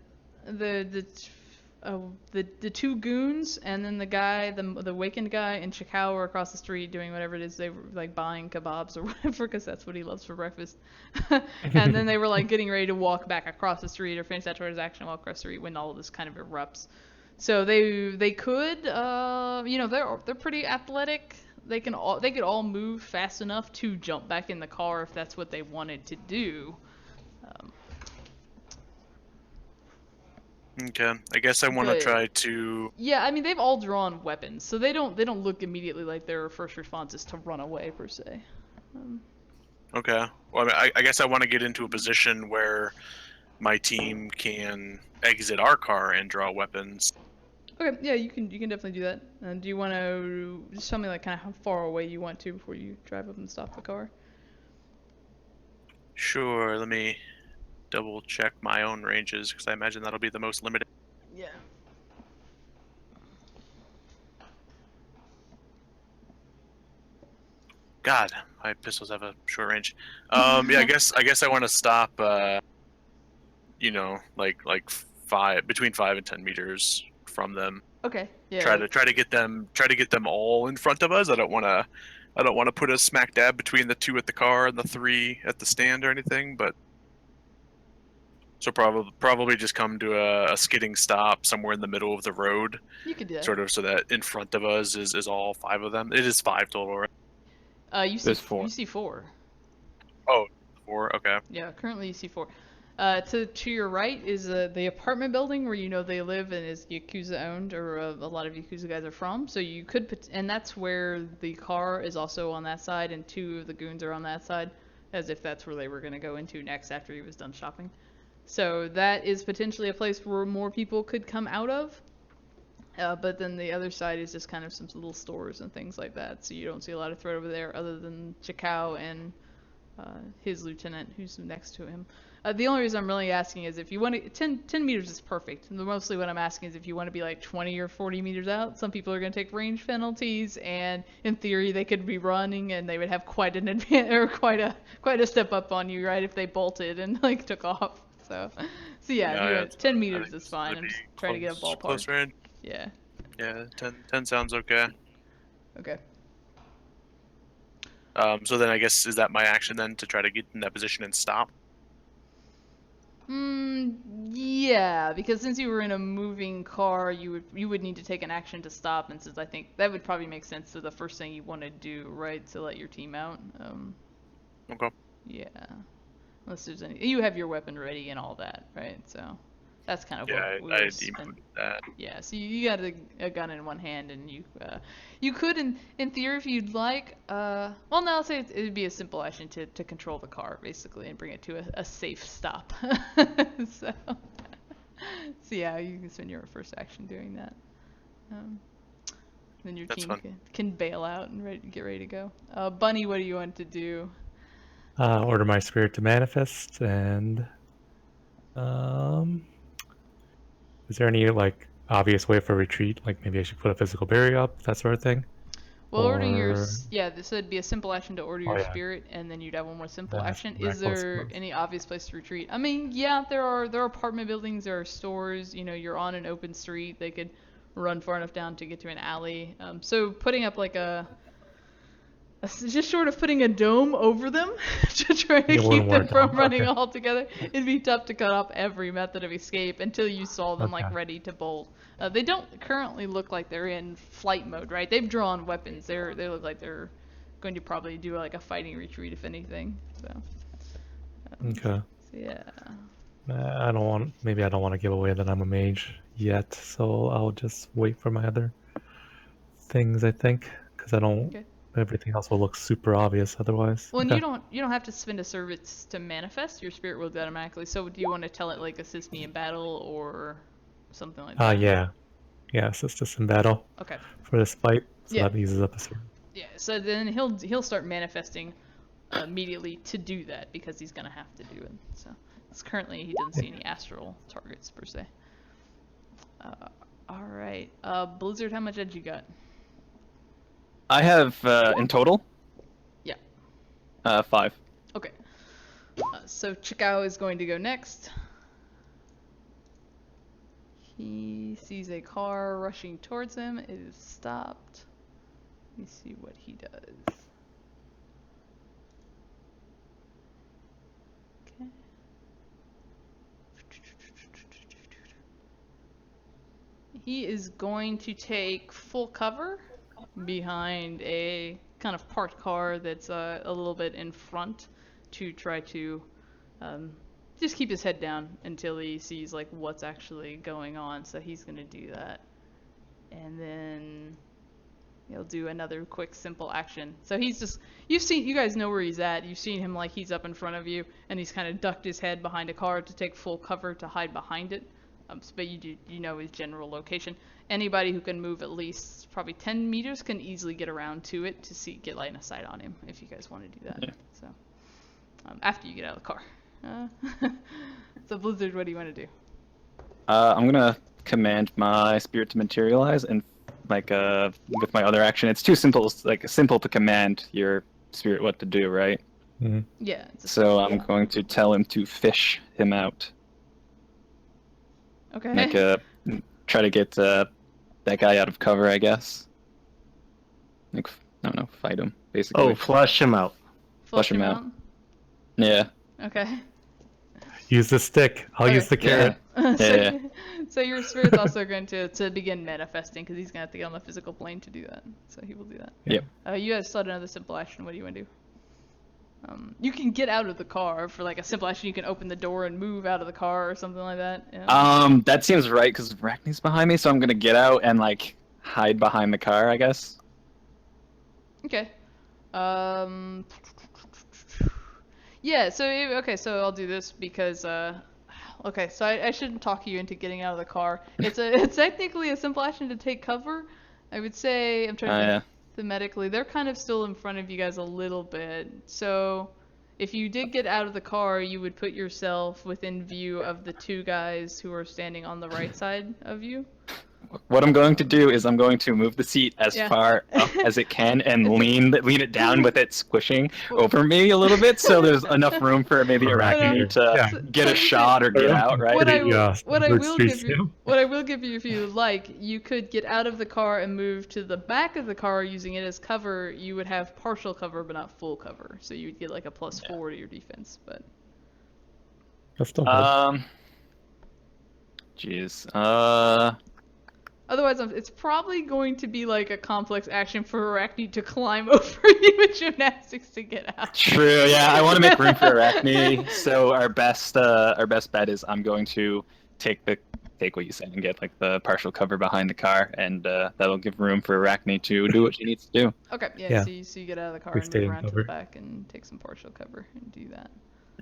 two goons and then the guy, the awakened guy in Chikao are across the street doing whatever it is. They were like buying kebabs or whatever because that's what he loves for breakfast. And then they were like getting ready to walk back across the street or finish that transaction, walk across the street when all of this kind of erupts. So they could, they're pretty athletic. They could all move fast enough to jump back in the car if that's what they wanted to do. Okay, I guess I want to But- try to. Yeah, I mean they've all drawn weapons, so they don't look immediately like their first response is to run away per se. Okay, well, I guess I want to get into a position where my team can exit our car and draw weapons. Okay, yeah, you can definitely do that. Do you want to just tell me like kind of how far away you want to before you drive up and stop the car? Sure, let me double check my own ranges because I imagine that'll be the most limited. Yeah. God, my pistols have a short range. Yeah, I guess I want to stop. Like between 5 and 10 meters from them. Okay. Yeah. Try to get them all in front of us. I don't want to put a smack dab between the 2 at the car and the 3 at the stand or anything, but so probably just come to a skidding stop somewhere in the middle of the road, You could do that. sort of, so that in front of us is all 5 of them. It is 5 total, right? You see There's 4. You see 4. Oh, 4. Okay. Yeah, currently you see 4. To your right is the apartment building where they live and is Yakuza owned, or a lot of Yakuza guys are from. So you could, and that's where the car is also on that side, and 2 of the goons are on that side, as if that's where they were going to go into next after he was done shopping. So that is potentially a place where more people could come out of. But then the other side is just kind of some little stores and things like that. So you don't see a lot of threat over there other than Chikao and his lieutenant who's next to him. The only reason I'm really asking is if you want to, 10 meters is perfect. Mostly what I'm asking is if you want to be like 20 or 40 meters out, some people are going to take range penalties, and in theory they could be running and they would have quite an or quite a step up on you, right, if they bolted and like took off. So yeah, if you're at 10 meters is fine. I'm just trying to get a ballpark. Close range. Yeah. Yeah, 10 sounds okay. Okay. So then I guess, is that my action then to try to get in that position and stop? Yeah, because since you were in a moving car, you would need to take an action to stop, and since I think that would probably make sense to the first thing you want to do, right, to let your team out. Okay. Yeah. Unless there's any, you have your weapon ready and all that, right? So that's kind of what we I would spend. demoted that. Yeah, so you got a gun in one hand, and you could in theory if you'd like. Well, no, I'll say it would be a simple action to control the car basically and bring it to a safe stop. so yeah, you can spend your first action doing that. Then your That's team can bail out and get ready to go. Bunny, what do you want to do? Order my spirit to manifest, and is there any like obvious way for retreat? Like maybe I should put a physical barrier up, that sort of thing. Well, ordering your Or- this would be a simple action to order Oh, your yeah. spirit, and then you'd have one more simple Then action. that's Is very close to there those. any obvious place to retreat? I mean, yeah, there are apartment buildings, there are stores. You know, you're on an open street. They could run far enough down to get to an alley. So putting up like just short of putting a dome over them to try to It keep wouldn't them work from out, running okay. all together, it'd be tough to cut off every method of escape until you saw them like Okay. ready to bolt. They don't currently look like they're in flight mode, right? They've drawn weapons. They look like they're going to probably do like a fighting retreat if anything. So Okay. yeah. Maybe I don't want to give away that I'm a mage yet, so I'll just wait for my other things, I think, because Okay. everything else will look super obvious otherwise. Well, and Okay. you don't have to spend a service to manifest. Your spirit will do that automatically. So do you want to tell it like assist me in battle or something like that? Yeah, assist us in battle Okay. for this fight, so Yeah. that eases up a certain. Yeah, so then he'll start manifesting immediately to do that because he's gonna have to do it. So it's currently he doesn't see any astral targets per se. All right, Blizzard, how much edge you got? I have in total. Yeah. 5. Okay. So Chikao is going to go next. He sees a car rushing towards him. It is stopped. Let me see what he does. Okay. He is going to take full cover behind a kind of parked car that's a little bit in front to try to just keep his head down until he sees like what's actually going on. So he's gonna do that, and then he'll do another quick simple action. So he's just, you guys know where he's at. You've seen him like he's up in front of you and he's kind of ducked his head behind a car to take full cover to hide behind it. But you know his general location. Anybody who can move at least probably 10 meters can easily get around to it to get line of sight on him if you guys want to do that. Yeah. So after you get out of the car. So Blizzard, what do you want to do? I'm gonna command my spirit to materialize, and like with my other action, it's too simple. It's like simple to command your spirit what to do, right? Mm-hmm. Yeah. So I'm going to tell him to fish him out. Okay. Like try to get that guy out of cover, I guess. Like I don't know, fight him basically. Oh, flush him out. Flush him out. Yeah. Okay. Use the stick. I'll use the carrot. Yeah. So your spirit's also going to begin manifesting because he's going to have to get on the physical plane to do that. So he will do that. Yep. You guys start another simple action. What do you want to do? You can get out of the car for like a simple action. You can open the door and move out of the car or something like that. Yeah. That seems right because Arachne's behind me, so I'm gonna get out and like hide behind the car, I guess. Okay. Yeah. So I'll do this because okay. So I shouldn't talk you into getting out of the car. It's technically a simple action to take cover. I would say I'm trying to think thematically. They're kind of still in front of you guys a little bit. So If you did get out of the car, you would put yourself within view of the two guys who are standing on the right side of you. What I'm going to do is I'm going to move the seat as Yeah. far up as it can and It's a- lean it down with it squishing over me a little bit, so there's enough room for maybe Arachne to Yeah. get a shot or get out, right? What I Pretty, what I standard will street give you sim. what I will give you if you like, you could get out of the car and move to the back of the car using it as cover. You would have partial cover but not full cover, so you would get like a +4 to your defense. But That's still good. Jeez. otherwise, it's probably going to be like a complex action for Arachne to climb over you with gymnastics to get out. True. Yeah, I want to make room for Arachne. So our best bet is I'm going to take what you said and get like the partial cover behind the car, and that'll give room for Arachne to do what she needs to do. Okay, yeah. Yeah. So you get out of the car We and stay move in around to cover. the back and take some partial cover and do that.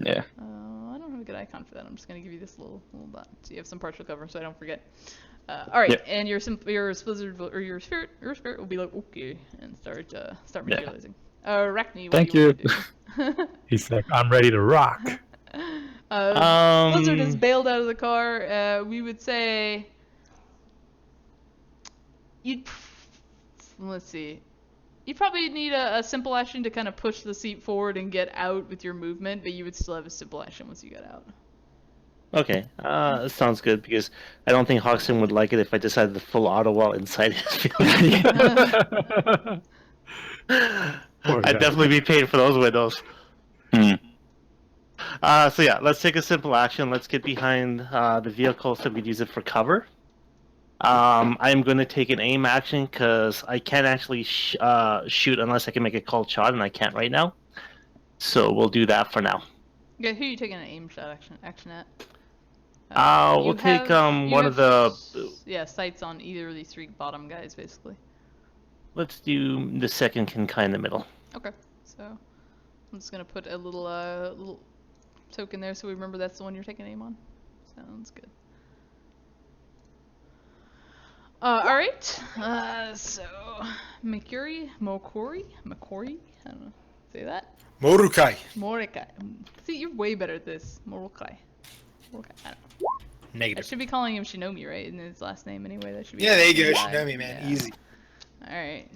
Yeah. I don't have a good icon for that. I'm just gonna give you this little dot so you have some partial cover so I don't forget. All right, Yep. and your blizzard or your spirit will be like okay and start materializing. Arachne, what Thank do you want to do? He's like, I'm ready to rock. Blizzard has bailed out of the car. We would say let's see. You probably need a simple action to kind of push the seat forward and get out with your movement, but you would still have a simple action once you got out. Okay, sounds good, because I don't think Hoxton would like it if I decided to full auto while inside his building. Poor I'd guy. definitely be paid for those windows. Hmm. So yeah, let's take a simple action. Let's get behind the vehicle so we can use it for cover. I'm going to take an aim action because I can't actually shoot unless I can make a called shot, and I can't right now. So we'll do that for now. Okay, who are you taking an aim shot action at? We'll You take have- one of the. Yeah, sights on either of these three bottom guys, basically. Let's do the second Kenran-Kai in the middle. Okay, so I'm just gonna put a little token there so we remember that's the one you're taking aim on. Sounds good. Alright, so Mokori, I don't know, say that? Morukai. Morokai. See, you're way better at this. Morokai. I don't know. I Negative. should be calling him Shinomi, right? In his last name anyway, that should be. Yeah, there you go. Yeah, Shinomi, man. yeah. Easy. Alright.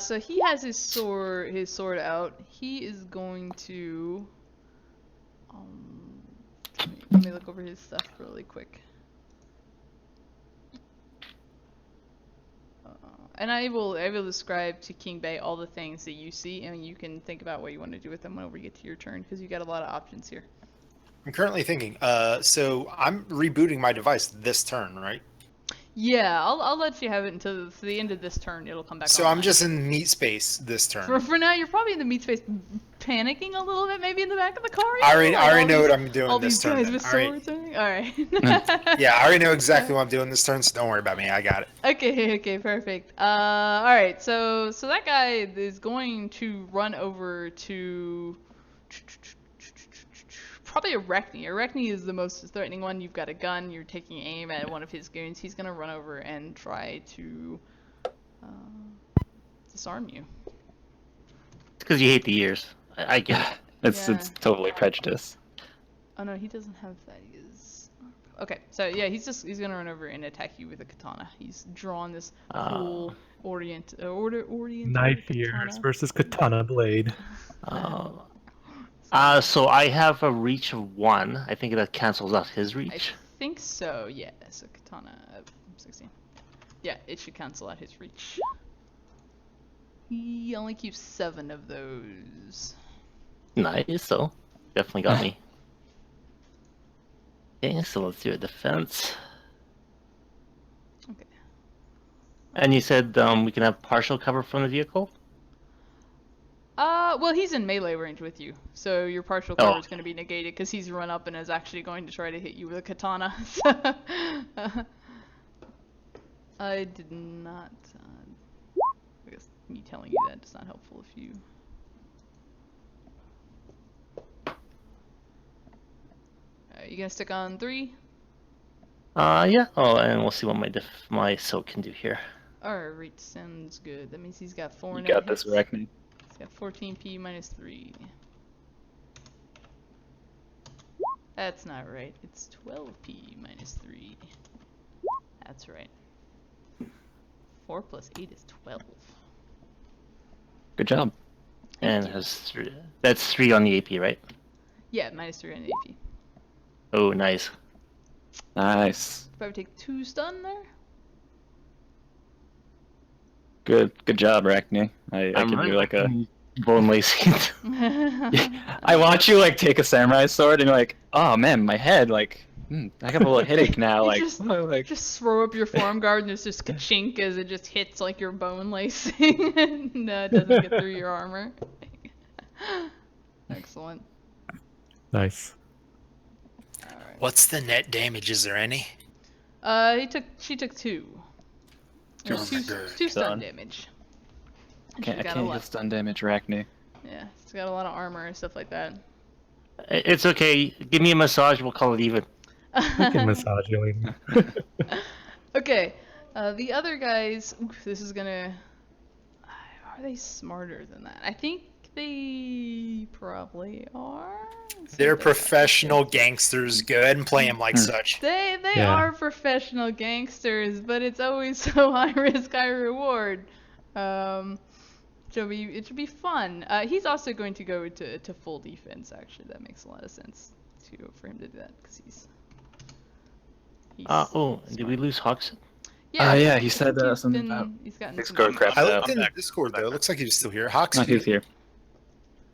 So he has his sword out. He is going to let me look over his stuff really quick. And I will describe to King Bay all the things that you see, and you can think about what you want to do with them whenever you get to your turn, because you got a lot of options here. I'm currently thinking. So I'm rebooting my device this turn, right? Yeah, I'll let you have it until the end of this turn. It'll come back. So online. I'm just in meat space this turn. For now, you're probably in the meat space, panicking a little bit, maybe in the back of the car. I already know these- what I'm doing all this these turn. guys with All right. swords. All right. Yeah, I already know exactly what I'm doing this turn, so don't worry about me. I got it. Okay, perfect. All right, so that guy is going to run over to probably Arachne. Arachne is the most threatening one. You've got a gun. You're taking aim at one of his goons. He's gonna run over and try to disarm you. It's because you hate the ears. I get it. It's totally prejudice. Oh no, he doesn't have that. He is okay. So yeah, he's gonna run over and attack you with a katana. He's drawn this cool orient Knife ears versus katana blade. So I have a reach of 1. I think that cancels out his I reach. think so. Yeah. So katana 16. Yeah, it should cancel out his reach. He only keeps 7 of those. Nice, so definitely got me. Okay, so let's do a defense. Okay. And you said we can have partial cover from the vehicle? Well, he's in melee range with you, so your partial cover is going to be negated because he's run up and is actually going to try to hit you with a katana. I did not. I guess me telling you that is not helpful if you. You gonna stick on 3? Yeah. Oh, and we'll see what my soak can do here. Alright, sounds good. That means he's got 4 You net got this, hits. Arachne. He's got 14p minus 3. That's not right. It's 12p minus 3. That's right. 4 plus 8 is 12. Good job. And has three. That's 3 on the AP, right? Yeah, minus 3 on the AP. Oh, nice. Nice. Probably take 2 stun there. Good job, Arachne. I I'm give really you like a. bone lacing. I watch you like take a samurai sword and you're like, oh man, my head like, I got a little headache now. You Like, just- oh, like Just throw up your forearm guard and it's just ka-chink as it just hits like your bone lacing and it doesn't get through your armor. Excellent. Nice. Alright. What's the net damage? Is there any? She took 2. Oh Two, my God. two stun Done. damage. I And can't she's got a get lot. stun damage, Arachne. Yeah, she's got a lot of armor and stuff like that. It's okay. Give me a massage. We'll call it even. I can massage you later. Okay, the other guys. Oof, this is gonna. Are they smarter than that? I think they probably are. So They're they- professional gangsters. Go ahead and play them like such. They Yeah. are professional gangsters, but it's always so high risk, high reward. It should be fun. He's also going to go to full defense. Actually, that makes a lot of sense for him to do that because he's Did we lose Hoxton? Yeah, he I said, think he's something about he's gotten Big some score damage. crap. I I'm looked in back. Discord though. It looks like he was still here. no, Hoxton. he's here.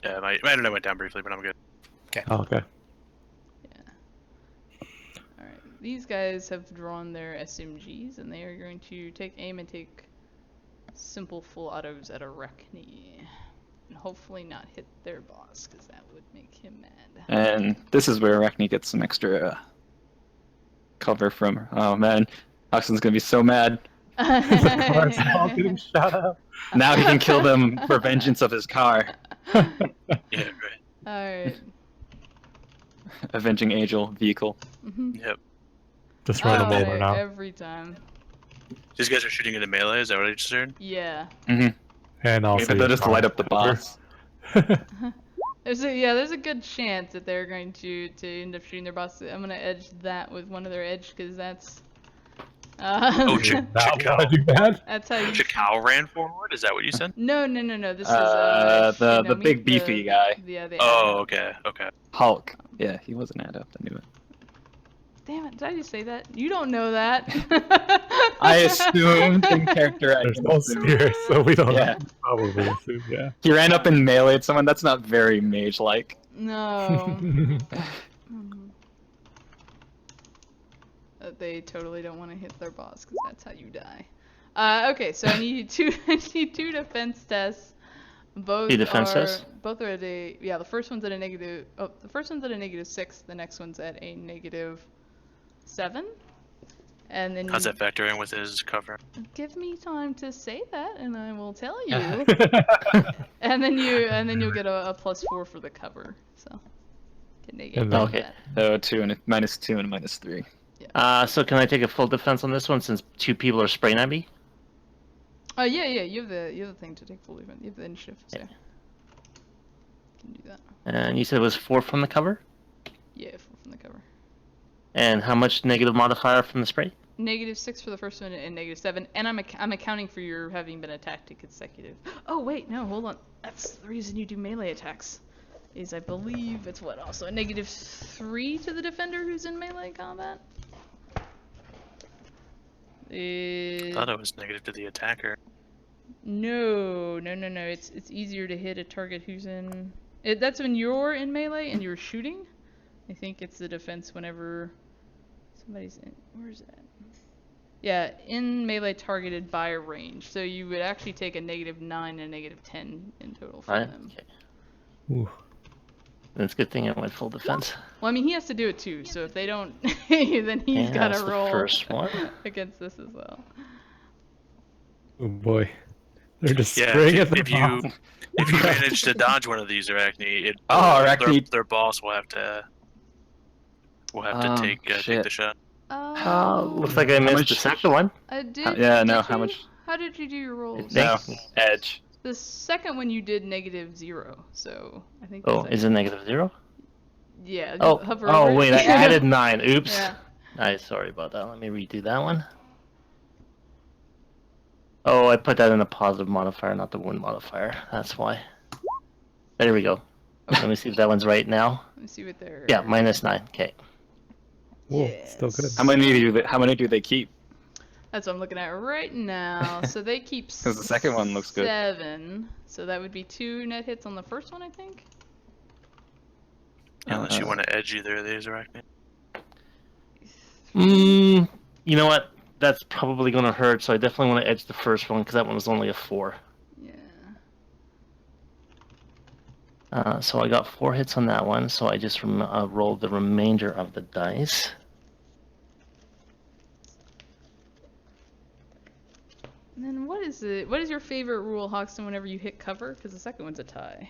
Yeah, my internet went down briefly, but I'm good. Oh, okay. Alright, these guys have drawn their SMGs and they are going to take aim and take simple full autos at Arachne. And hopefully not hit their boss, because that would make him mad. And this is where Arachne gets some extra cover from her. Oh man, Hoxton's gonna be so mad. Cars all getting shot up. Now he can kill them for vengeance of his car. Yeah, right. Alright. Avenging Angel vehicle. Yep. Just run them over Alright, now. every time. These guys are shooting into melee. Is that what I just heard? Yeah. And also, Maybe they'll just light up the boss. There's a good chance that they're going to end up shooting their boss. I'm gonna edge that with one of their edge because that's Oh, Not want to do that. that's how you Chikao ran forward. Is that what you said? No. This is The big meet beefy guy. Yeah, the Oh, adept. okay. Hulk. Yeah, he was an adept. I knew it. Damn it, did I just say that? You don't know that. I assumed in character. I There's can no assume. spirit, so we don't Yeah. probably assume, yeah. He ran up and meleeed someone. That's not very mage-like. No. They totally don't want to hit their boss because that's how you die. Okay, so I need two defense tests. Both Two defense are tests? both are at a the first one's at a negative. Oh, the first one's at a -6. The next one's at a -7. And then How's that factor in with his cover? give me time to say that, and I will tell you. and then you'll get a +4 for the cover. So can negate And then- Okay. that. So -2 and -3. So can I take a full defense on this one since 2 people are spraying at me? Yeah. You have the thing to take full defense. You have the initiative. So Yeah. can do that. And you said it was 4 from the cover? Yeah, 4 from the cover. And how much negative modifier from the spray? -6 for the first one and -7, and I'm accounting for your having been attacked to consecutive. Oh wait, no, hold on. That's the reason you do melee attacks. Is I believe it's what also a -3 to the defender who's in melee combat. I thought it was negative to the attacker. No. It's easier to hit a target who's in. That's when you're in melee and you're shooting. I think it's the defense whenever somebody's in. Where's that? Yeah, in melee targeted by a range. So you would actually take a -9 and a -10 in total from Right. them. Okay. Ooh. That's a good thing I went full defense. Well, I mean, he has to do it too. So if they don't, then he's Yeah, got that's to the roll first one. against this as well. Oh boy. They're just Yeah, spraying if, at the if you boss. if you manage to dodge one of these Arachne, Arachne. their boss will have to Oh, take shit. the shot. Looks like I missed much- the second one. Did, yeah, no, did how you? much- How did you do your rolls? No, Thanks. edge. The second one you did -0, so I think. Oh, is it -0? Yeah. Oh, Hover over it. wait, I added 9. Oops. Yeah. Nice, sorry about that. Let me redo that one. Oh, I put that in a positive modifier, not the wound modifier. That's why. There we go. Let me see if that one's right now. Let me see what they're. Yeah, -9. Okay. Whoa, Yes. still good. How many do they keep? That's what I'm looking at right now. So they keep 'Cause the second one looks good. 7. So that would be 2 net hits on the first one, I think. Unless you want to edge either of these, Arachne. You know what? That's probably going to hurt, so I definitely want to edge the first one, because that one was only a 4. Yeah. So I got 4 hits on that one, so I just rolled the remainder of the dice. And then what is it? What is your favorite rule, Hoxton, whenever you hit cover? Because the second one's a tie.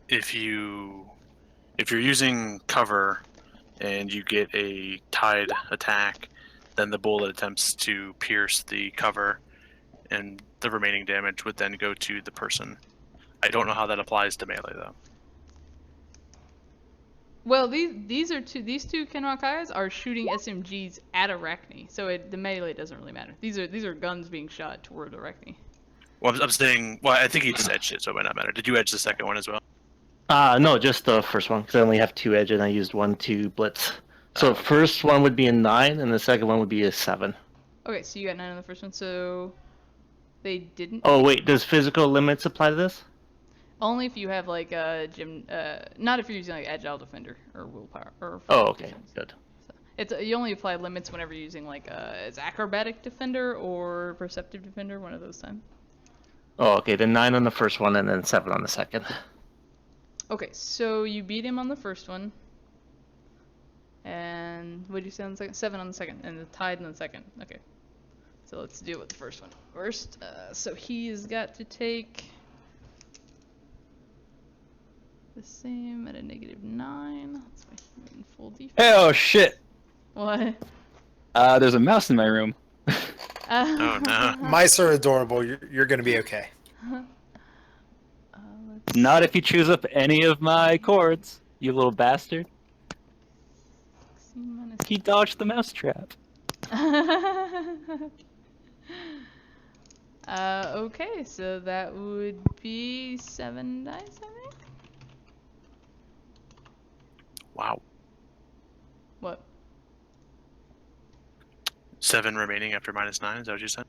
If you're using cover and you get a tied attack, then the bullet attempts to pierce the cover, and the remaining damage would then go to the person. I don't know how that applies to melee though. Well, these two Kenran-Kais are shooting SMGs at Arachne, so the melee doesn't really matter. These are guns being shot toward Arachne. Well, I'm saying, well, I think he just edged it, so it might not matter. Did you edge the second one as well? No, just the first one, because I only have 2 edge, and I used 1 to blitz. So the first one would be a 9, and the second one would be a 7. Okay, so you got 9 on the first one, so they didn't. Oh wait, does physical limits apply to this? Only if you have like a not if you're using like Agile Defender or Willpower or. Oh, okay, good. So you only apply limits whenever you're using like it's Acrobatic Defender or Perceptive Defender, one of those times. Oh, okay, then 9 on the first one, and then 7 on the second. Okay, so you beat him on the first one. And what did you say on the second? 7 on the second, and the tied on the second. Okay. So let's deal with the first one first. So he's got to take the same at a -9. That's why he's in full defense. Oh shit! What? There's a mouse in my room. Oh no. Mice are adorable. You're gonna be okay. Not if you choose up any of my chords, you little bastard. 16 minus He dodged the mouse trap. okay, so that would be 7 dice, I think. Wow. What? 7 remaining after -9. Is that what you said?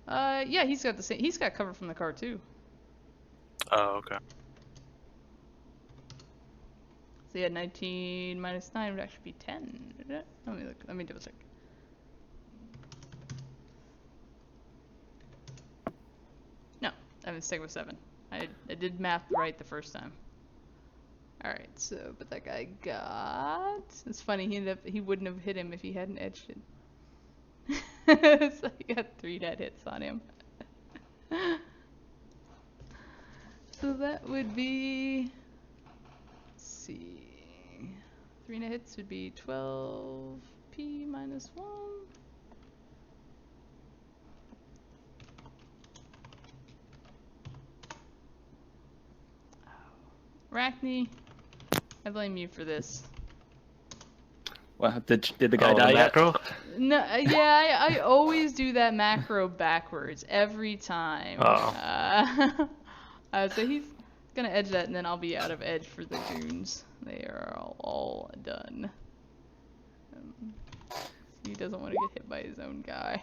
Yeah, he's got the same. He's got cover from the car too. Oh, okay. So yeah, 19 minus 9 would actually be 10. Let me look. Let me double check. No, I mistake with 7. I did math right the first time. All right, so but that guy got. It's funny. He wouldn't have hit him if he hadn't edged it. So he got 3 dead hits on him. So that would be. Let's see. 3 net hits would be 12p minus 1. Arachne, I blame you for this. Well, did the guy die yet? Macro? No, yeah, I always do that macro backwards every time. Oh. So he's gonna edge that, and then I'll be out of edge for the goons. They are all done. He doesn't want to get hit by his own guy.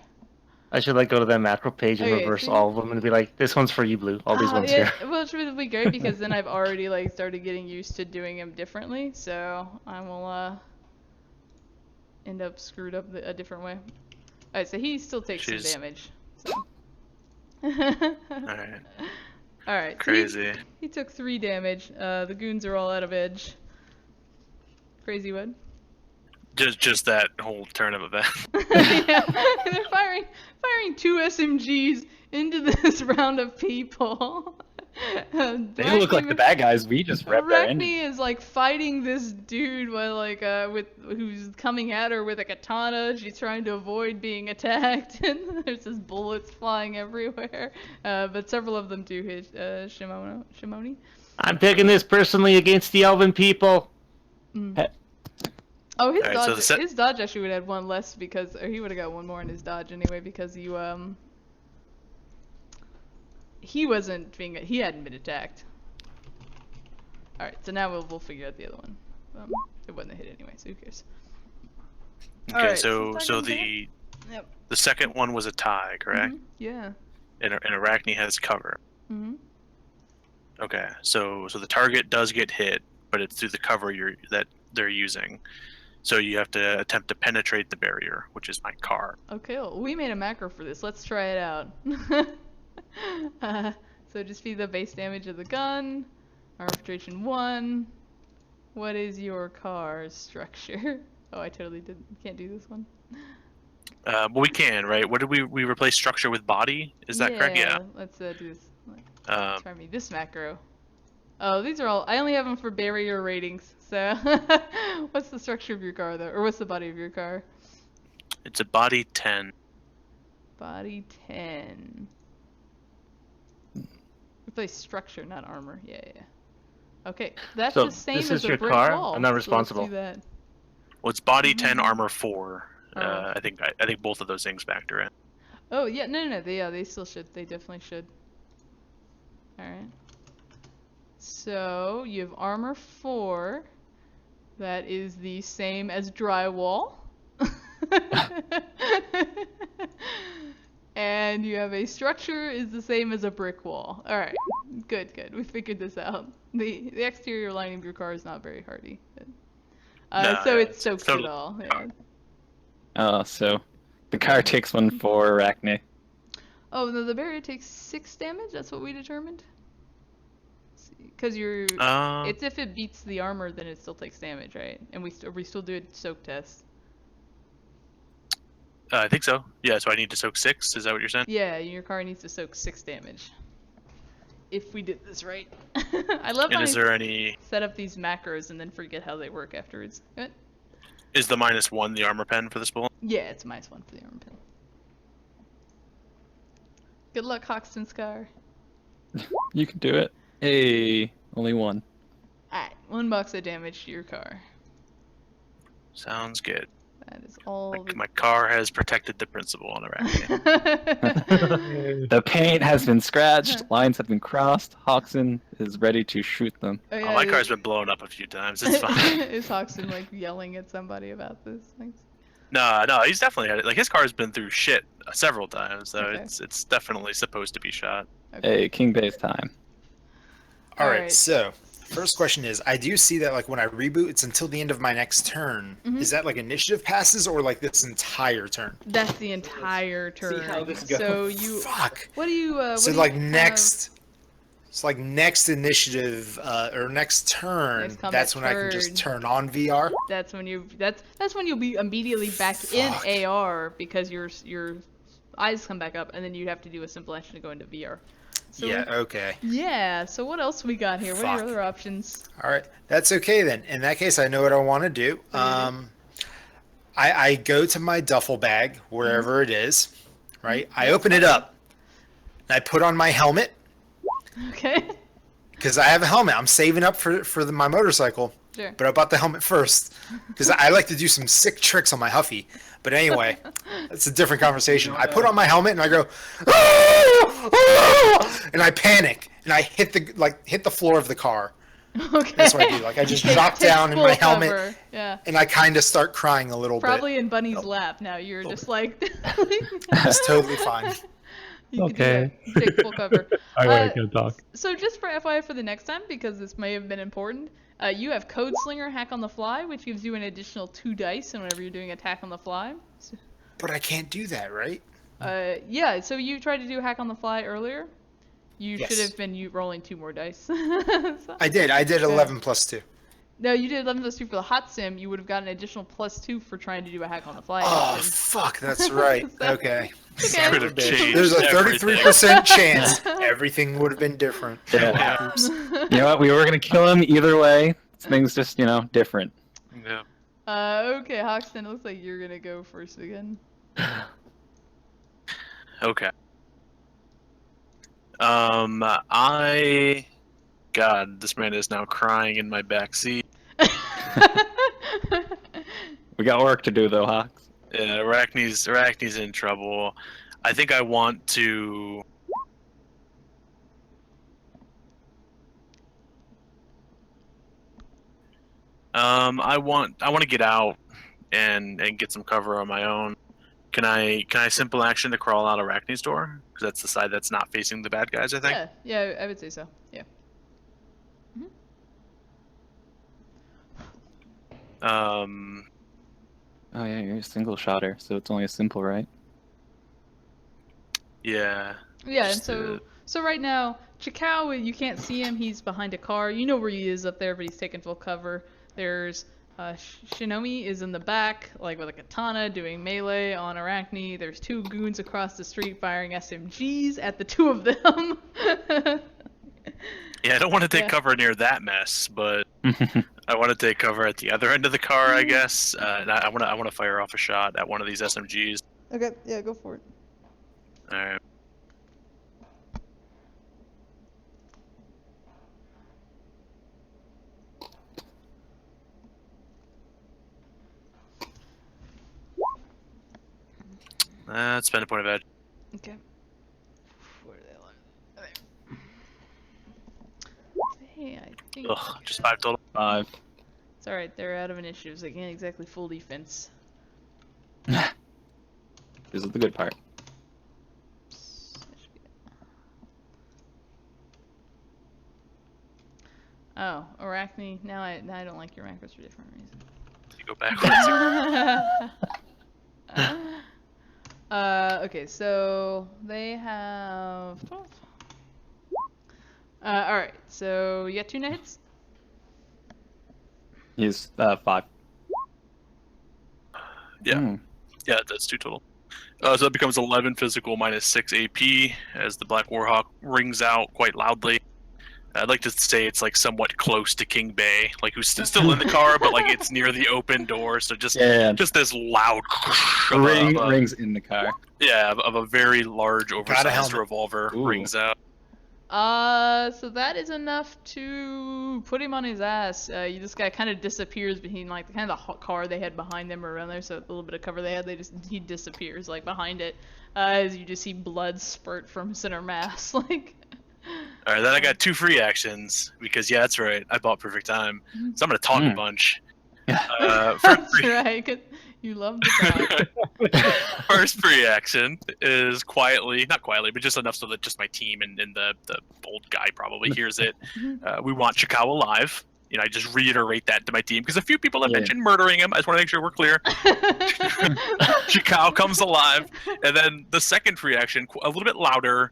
I should like go to that macro page and Okay, reverse see? all of them and be like, this one's for you, Blue. All these ones Yeah, here. well, it's really great because then I've already like started getting used to doing them differently, so I will end up screwed up a different way. Alright, so he still takes some damage. So. Alright. Alright. Crazy. So he took 3 damage. The goons are all out of edge. Crazy what? Just that whole turn of events. Yeah, they're firing 2 SMGs into this round of people. They look like the bad guys. We just read their Arachne engine. is like fighting this dude while like who's coming at her with a katana. She's trying to avoid being attacked, and there's just bullets flying everywhere. But several of them do hit Shimoni. I'm taking this personally against the elven people. Oh, his Alright, so dodge. His dodge actually would have had one less because, or he would have got one more in his dodge anyway because you he hadn't been attacked. All right, so now we'll figure out the other one. It wasn't a hit anyway, so who cares? Okay, Alright, so talk so about the Yep. the second one was a tie, correct? Yeah. And Arachne has cover. Mm-hmm. Okay, so the target does get hit, but it's through the cover that they're using. So you have to attempt to penetrate the barrier, which is my car. Okay, well, we made a macro for this. Let's try it out. So just be the base damage of the gun. Armor penetration 1. What is your car's structure? Oh, I totally can't do this one. Well, we can, right? What did we replace structure with body? Is that correct? Yeah. Let's do this. Um, Try me this macro. Oh, these are all. I only have them for barrier ratings. So, what's the structure of your car though, or what's the body of your car? it's a body 10. Body 10. Replace structure, not armor. Yeah. Okay, that's So the same this as is a your brick car? wall. I'm not so responsible. Let's do that. Well, it's body 10, armor 4. Oh. I think both of those things factor in. Oh yeah, no. They still should. They definitely should. All right. So you have armor 4. That is the same as drywall. And you have a structure is the same as a brick wall. All right, good. We figured this out. The exterior lining of your car is not very hardy. No, so yeah, it soaks so- it all. Yeah. So the car takes 1 for Arachne. Oh no, the barrier takes 6 damage. That's what we determined. Because it's if it beats the armor, then it still takes damage, right? And we still do a soak test. I think so. Yeah, so I need to soak 6. Is that what you're saying? Yeah, your car needs to soak 6 damage. If we did this right. I love how And is there any? set up these macros and then forget how they work afterwards. Good. Is the -1 the armor pen for this bullet? Yeah, it's -1 for the armor pen. Good luck, Hoxton's car. You can do it. Hey, only 1. Alright, 1 box of damage to your car. Sounds good. That is all. My car has protected the principal on Arachne. The paint has been scratched, lines have been crossed, Hoxton is ready to shoot them. Oh, Oh, my car's been blown up a few times. It's fine. Is Hoxton like yelling at somebody about this? No, he's definitely had it. Like his car's been through shit several times, so Okay. it's definitely supposed to be shot. Okay. Hey, King Bay's time. All right, Alright. so first question is, I do see that like when I reboot, it's until the end of my next turn. Mhm. Is that like initiative passes or like this entire turn? That's the entire turn. how this goes. So you. Fuck. What do you? What So do like you have? next, it's like next initiative or next turn. Next combat That's when I can just turn on VR. That's when you. That's when you'll be immediately back in Fuck. AR because your eyes come back up, and then you have to do a simple action to go into VR. So, Yeah. Okay. Yeah. So what else we got here? What are your Fuck. other options? All right. That's okay then. In that case, I know what I want to do. I go to my duffel bag wherever it is. Right. I open it up. And I put on my helmet. Okay. Because I have a helmet. I'm saving up for my motorcycle. Sure. But I bought the helmet first. Because I like to do some sick tricks on my Huffy. But anyway, that's a different conversation. I put on my helmet and I go, "Ah! Ah!" And I panic. And I hit the floor of the car. Okay. That's what I do. Like I just drop Take down in full my helmet cover. Yeah. and I kind of start crying a little Probably bit. in Bunny's lap now. You're just like. It's totally fine. You can do Okay. that. Take full cover. Alright, good talk. So just for FYI for the next time, because this may have been important, you have Code Slinger Hack on the Fly, which gives you an additional 2 dice whenever you're doing attack on the fly. So, But I can't do that, right? yeah, so you tried to do Hack on the Fly earlier. You Yes. should have been rolling 2 more dice. So- I did 11 plus 2. No, you did 11 plus 2 for the hot sim. You would have gotten an additional plus 2 for trying to do a Hack on the Fly. Oh, action. fuck, that's right. So- Okay. Okay. Could have changed. There's a everything. 33% chance everything would have been different. Yeah. You know what? We were gonna kill him either way. Things just, different. Yeah. Okay, Hoxton, it looks like you're gonna go first again. Okay. God, this man is now crying in my back seat. We got work to do though, Hawks. Yeah, Arachne's in trouble. I think I want to. I want to get out and get some cover on my own. Can I simple action to crawl out Arachne's door? Because that's the side that's not facing the bad guys, I think. Yeah, I would say so. Yeah. Oh yeah, you're a single shotter, so it's only a simple, right? Yeah. Yeah, and Just, so right now, Chikao, you can't see him. He's behind a car. You know where he is up there, but he's taking full cover. There's Shinomi is in the back, like with a katana, doing melee on Arachne. There's two goons across the street firing SMGs at the two of them. Yeah, I don't want to take Yeah. cover near that mess, but I want to take cover at the other end of the car, I guess. And I want to fire off a shot at one of these SMGs. Okay, yeah, go for it. All right. Spend a point of edge. Okay. Where are they? Hey, I think. Ugh, just 5 total. 5. It's alright, they're out of initiatives. They can't exactly full defense. This is the good part. Oh, Arachne. Now I don't like your rankers for different reasons. You go backwards. Okay, so they have 12. Alright, so you got 2 net hits? He's 5. Yeah. Yeah, that's 2 total. So that becomes 11 physical minus 6 AP as the Black Warhawk rings out quite loudly. I'd like to say it's like somewhat close to King Bay, like who's still in the car, but like it's near the open door. So just this loud rings in the car. Yeah, of a very large, oversized helmet. revolver Ooh. rings out. So that is enough to put him on his ass. This guy kind of disappears behind like kind of the car they had behind them around there. So a little bit of cover they had, he disappears like behind it. As you just see blood spurt from center mass, like. All right, then I got 2 free actions because yeah, that's right. I bought perfect time, so I'm gonna talk a bunch. That's right. 'Cause you love the talk. First free action is not quietly, but just enough so that just my team and the old guy probably hears it. We want Chikao alive. I just reiterate that to my team because a few people have mentioned murdering him. I just want to make sure we're clear. Chikao comes alive, and then the second free action, a little bit louder.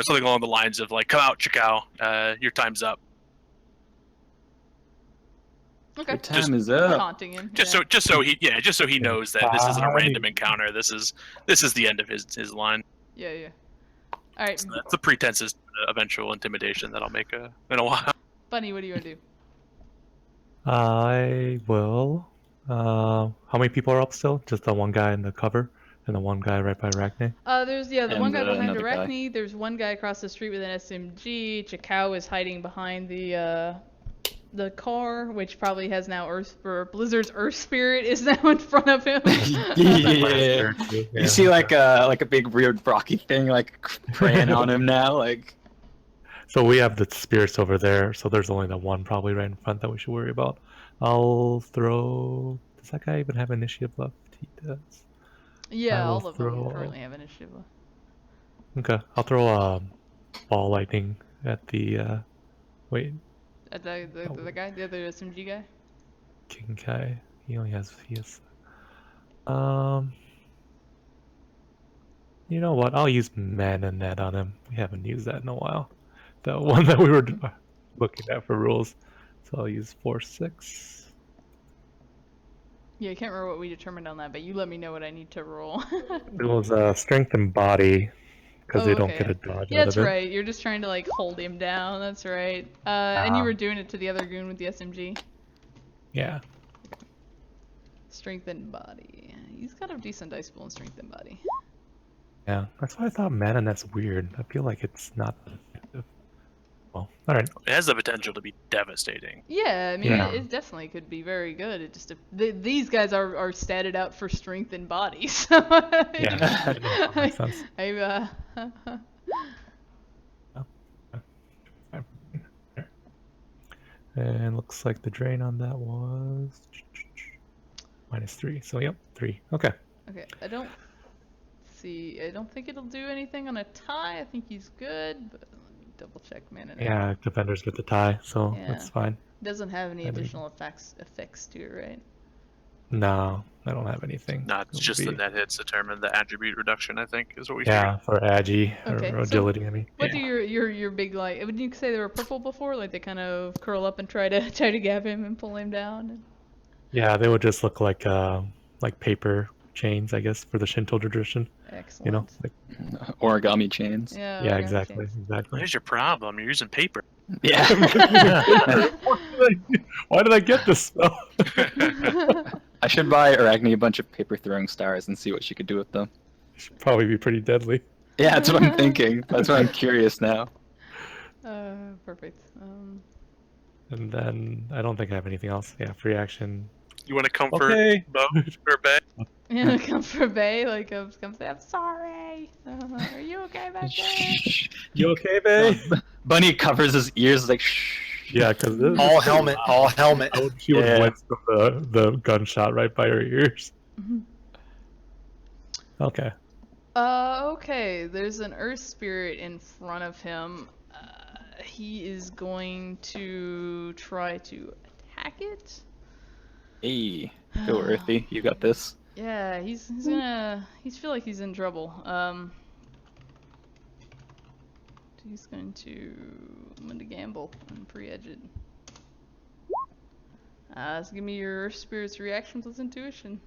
Something along the lines of like, "Come out, Chikao. Your time's up." Okay. Your time is up. Taunting him. Just so he knows that this isn't a random encounter. This is the end of his line. Yeah. All right, So that's the pretenses to eventual intimidation that I'll make in a while. Bunny, what do you want to do? I will. How many people are up still? Just the one guy in the cover and the one guy right by Arachne? There's the And, one guy behind another guy. Arachne. There's one guy across the street with an SMG. Chikao is hiding behind the car, which probably has now Blizzard's Earth Spirit is now in front of him. Yeah. You see like a big weird Brocky thing like preying on him now, like. So we have the spirits over there, so there's only the one probably right in front that we should worry about. I'll throw... Does that guy even have initiative left? He does. Yeah, I will all of them throw- currently have initiative. Okay, I'll throw ball lightning at the... wait, The guy, the other SMG guy. King Kai. He only has... You know what? I'll use Mana Net on him. We haven't used that in a while. The one that we were looking at for rules. So I'll use 4/6. Yeah, I can't remember what we determined on that, but you let me know what I need to roll. It was strength and body because Oh, they don't okay. get a dodge Yeah, out that's of it. right. You're just trying to like hold him down. That's right. And you were doing it to the other goon with the SMG. Yeah. Strength and body. He's got a decent dice pool in strength and body. Yeah. That's why I thought mana net's weird. I feel like it's not effective. Well, all right. It has the potential to be devastating. Yeah, I mean, Yeah. it definitely could be very good. It just these guys are statted out for strength and body, so Yeah. That makes sense. I And looks like the drain on that was -3. So yep, 3. Okay. okay. I don't think it'll do anything on a tie. I think he's good, but let me double check mana net. Yeah, defenders get the tie, so Yeah. that's fine. Doesn't have any I mean- additional effects to it, right? No, I don't have anything. No, it's It'll just the be- net hits determine the attribute reduction, I think, is what we Yeah, for agi Okay, or so agility. I mean. What do your big like? Would you say they were purple before? Like they kind of curl up and try to grab him and pull him down. Yeah, they would just look like paper chains, I guess, for the Shinto tradition. Excellent. You know, like, Origami chains. Yeah. yeah, origami exactly, chains. figure. exactly. Here's your problem. You're using paper. Yeah. Why did I get this spell? I should buy Arachne a bunch of paper throwing stars and see what she could do with them. Should probably be pretty deadly. Yeah, that's what I'm thinking. That's why I'm curious now. Perfect. And then I don't think I have anything else. Yeah, free action. You want to comfort Okay. Bo or Bay? Yeah, come for Bay. Like come say, I'm sorry. Are you okay back there? You okay, babe? Bunny covers his ears like shh. Yeah, because All helmet, all helmet. She would Yeah. wince from the gunshot right by her ears. Okay. Okay. There's an earth spirit in front of him. He is going to try to attack it. Hey, go Earthy, you got this. Yeah, he's feel like he's in trouble. He's going to I'm going to gamble and pre-edge it. So give me your spirit's reaction plus intuition.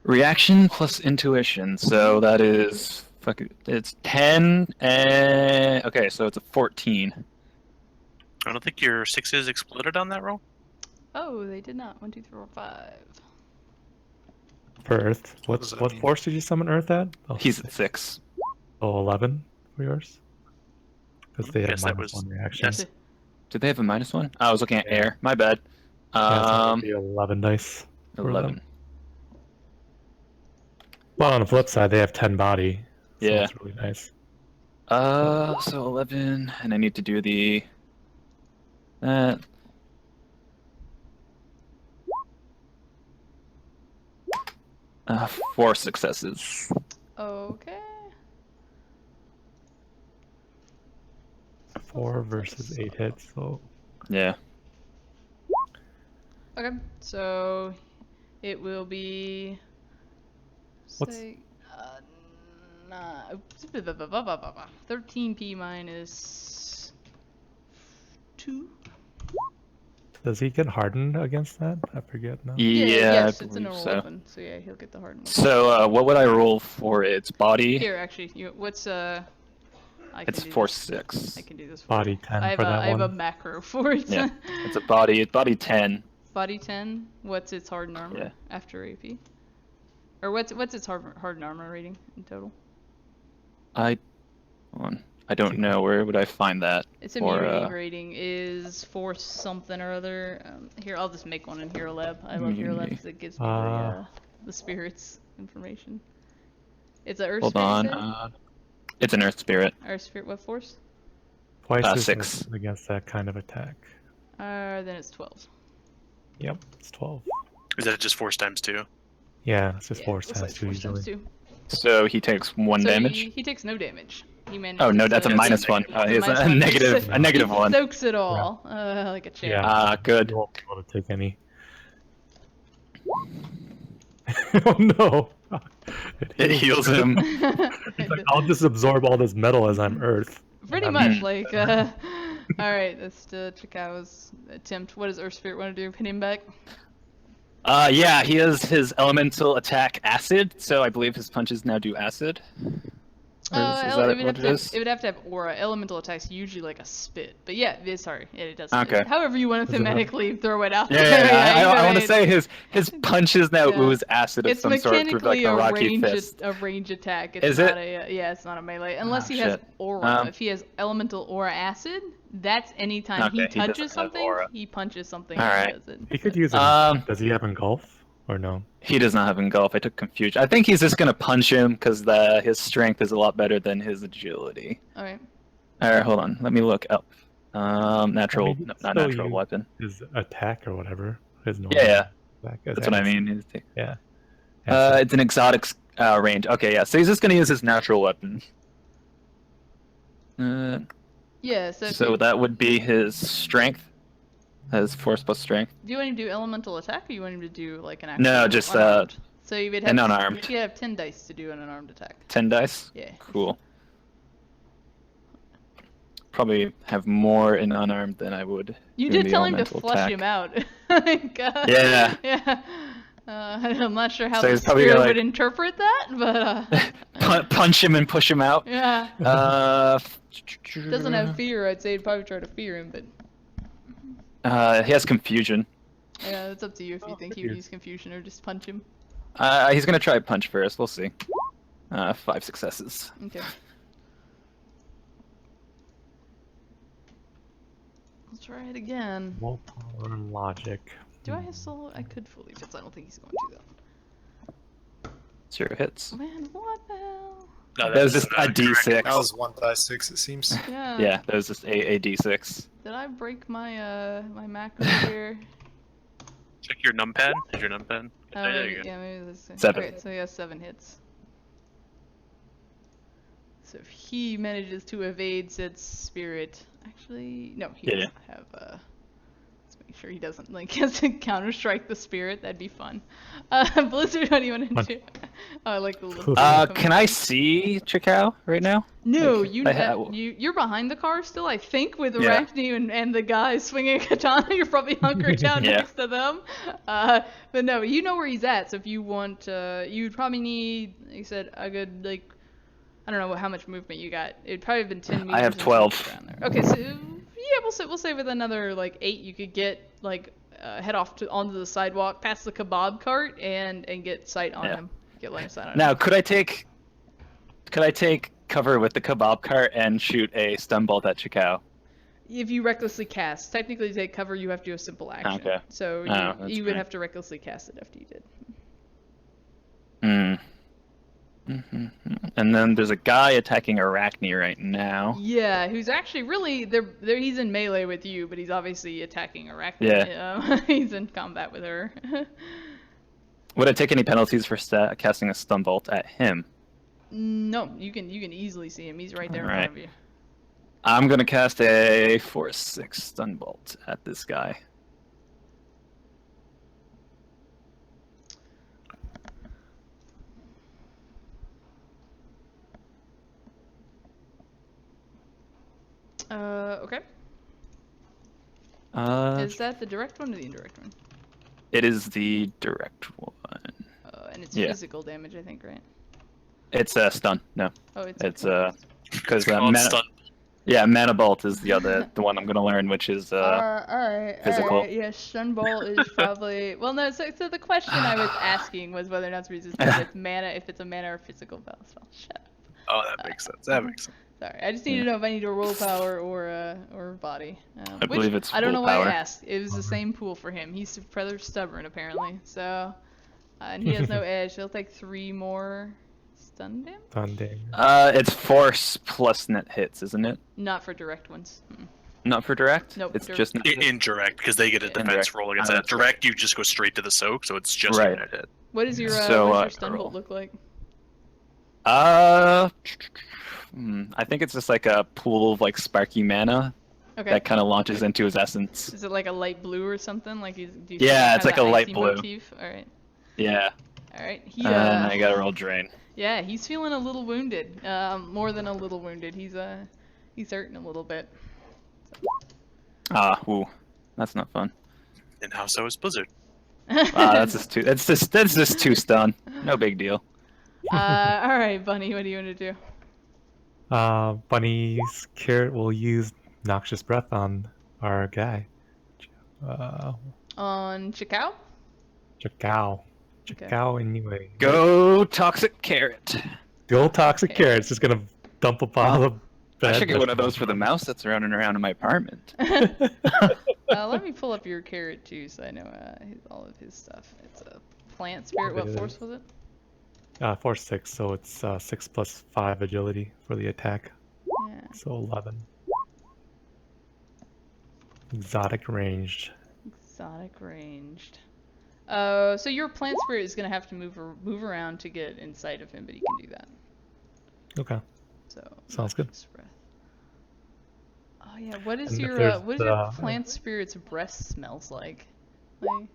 Reaction plus intuition, so that is it's 10 and okay, so it's a 14. I don't think your 6s exploded on that roll. Oh, they did not. 1, 2, 3, 4, 5. For Earth. What does that What mean? force did you summon Earth at? Oh, He's at 6. oh, 11 for yours? Because they have Yes, that minus was- 1 reaction. yes. Did they have a -1? I was looking at air. My bad. Yeah, so that would be 11 dice. for them. 11. Well, on the flip side, they have 10 body. So Yeah. that's really nice. So 11, and I need to do the that. Uh, 4 successes. Okay. 4 versus 8 hits, so Yeah. Okay. So it will be What's- say 13p minus 2. does he get hardened against that? I forget now. Yeah, yes, I it's a believe normal so. weapon. So yeah, he'll get the hard one. So, what would I roll for its body? Here, actually, what's I can It's do 4, this. 6. I can do this. For Body you. 10 I have for a, that I have a one. macro for it. Yeah, it's a body 10. Body 10. What's its hardened armor Yeah. after AP? Or what's its hardened armor rating in total? Hold on. I don't know. Where would I find that? Its Or, immunity rating is 4 something or other. Here, I'll just make one in Hero Lab. I love Hero Lab Immunity. because it gives me the spirits information. It's a Earth Hold spirit. on. you said? It's an Earth Spirit. Earth spirit. What force? Twice as 6. much against that kind of attack. Then it's 12. Yep, it's 12. Is that just force times 2? Yeah, it's just Yeah, force looks times like 2 force times usually. 2. So he takes 1 So damage. He takes no damage. He manages Oh no, that's a to- -1. He has minus a one. negative, a negative He 1. soaks it all, like a champ. Yeah. Good. You won't be able to take any. Oh no! It heals him. He's like, I'll just absorb all this metal as I'm Earth. Pretty I'm- much, like, alright, that's Chikawa's attempt. What does Earth Spirit want to do? Pin him back? Yeah, he has his elemental attack acid, so I believe his punches now do acid. Or is that what it is? It would have to have aura. Elemental attacks usually like a spit, but yeah, sorry, it does. Okay. However you want to Does it have- thematically throw it out Yeah, there. I want to say his punches now Yeah. ooze acid of It's some sort through like mechanically the a Rocky fist. range attack. It's Is not it? yeah, it's not a melee unless Ah, he has shit. aura. If he has elemental aura acid, that's anytime he Okay, he doesn't touches have something, aura. he punches something Alright. and does it. He could use. Does he have engulf or no? He does not have engulf. I took confusion. I think he's just gonna punch him because his strength is a lot better than his agility. Alright. All right, hold on. Let me look up. Natural, I mean, not still natural use weapon. His attack or whatever. His normal Yeah, attack. that's what I mean. Yeah. It's an exotic range. Okay, yeah. So he's just gonna use his natural weapon. Yeah, so, So that would be his strength. His force plus strength. do you want him to do elemental attack or you want him to do like an actual No, just unarmed? So you would have an unarmed. You have 10 dice to do an unarmed attack. 10 dice. Yeah. Cool. Probably have more in unarmed than I would. You doing did the tell him to elemental flush attack. him out. Like, Yeah. Yeah. I'm not sure how So the he's probably spirit gonna, would interpret that, but punch him and push him out. yeah. Doesn't have Mm-hmm. fear. I'd say he'd probably try to fear him, but He has confusion. yeah, it's up to you if you think he would use confusion or just punch him. He's gonna try punch first. We'll see. 5 successes. Okay. Let's try it again. Willpower and logic. Do I have solo? I could fully, but I don't think he's going to though. 0 hits. Man, what the hell? No, That was just a correct. D6. That was 1 die 6, it seems. Yeah. Yeah, that was just a D6. Did I break my my macro here? Check your numpad. Is your numpad? There you go. Yeah, maybe this. 7. Okay, so he has 7 hits. So if he manages to evade said spirit, actually, no, he Yeah. doesn't have. Let's make sure he doesn't like has to counter strike the spirit. That'd be fun. Blizzard, what do you want to do? Oh, I like the little. Can I see Chikao right now? No, Like, you're behind the car still, I think, with Yeah. Arachne and the guy swinging a katana. You're probably hunkered down Yeah. next to them. But no, you know where he's at. So if you want, you'd probably need, like you said, a good like, I don't know how much movement you got. It'd probably have been 10 meters. I have or 12. something around there. Okay, so yeah, we'll say with another like 8, you could get like head off onto the sidewalk, past the kebab cart, and get sight on Yeah. him. Get line of sight on him. Now, could I take cover with the kebab cart and shoot a stun bolt at Chikao? If you recklessly cast, technically to take cover, you have to do a simple action. Okay. So Oh, that's you would fine. have to recklessly cast it after you did. Hmm. And then there's a guy attacking Arachne right now. Yeah, who's actually really he's in melee with you, but he's obviously attacking Arachne. Yeah. He's in combat with her. Would I take any penalties for casting a stun bolt at him? No, you can easily see him. He's right there in Alright. front of you. I'm gonna cast a Force 6 stun bolt at this guy. Okay. Uh, Is that the direct one or the indirect one? it is the direct one. And it's Yeah. physical damage, I think, right? It's a stun. No, Oh, it's because Called stun. mana bolt is the one I'm gonna learn, which is alright, physical. alright. Yeah, stun bolt is probably well. No, so the question I was asking was whether or not it's resistant if it's mana, if it's a mana or physical spell. Shut up. Oh, that makes sense. That makes sense. Sorry, I just need to know if I need to roll power or body. I believe it's I don't know full why power. I asked. It was the same pool for him. He's rather stubborn apparently. So, and he has no edge. He'll take 3 more stun damage. Sunday. It's force plus net hits, isn't it? Not for direct ones. Mm-mm. Not for direct. Nope, It's direct. just net hits? Indirect, because they get a defense Indirect. roll against Oh, that. that's right. Direct, you just go straight to the soak, so it's just Right. your net hit. What is your So, what's your stun roll. bolt look like? I think it's just like a pool of like sparky mana Okay. that kind of launches into his essence. Is it like a light blue or something? Like do you Yeah, have it's like that a light icy blue. motif? All right. Yeah. All right. He I gotta roll drain. yeah, he's feeling a little wounded. More than a little wounded. He's hurting a little bit. Ooh, that's not fun. And how so is Blizzard? That's just two stun. No big deal. All right, Bunny, what do you want to do? Bunny's carrot will use noxious breath on our guy. On Chikao? Chakao. Okay. Chakao anyway. Go toxic carrot. The old toxic Okay. carrot's just gonna dump a pile of I bad should get one of those vegetables for the on mouse that's running around in my apartment. Let me pull up your carrot too, so I know all of his stuff. It's a plant spirit. What It force is. was it? 4/6, so it's 6 plus 5 agility for the attack. Yeah. So 11. Exotic ranged. Exotic ranged. So your plant spirit is gonna have to move around to get in sight of him, but he can do that. Okay. So Sounds good. noxious breath. Oh yeah, what is And if your there's what is your plant spirit's breath smells like? Like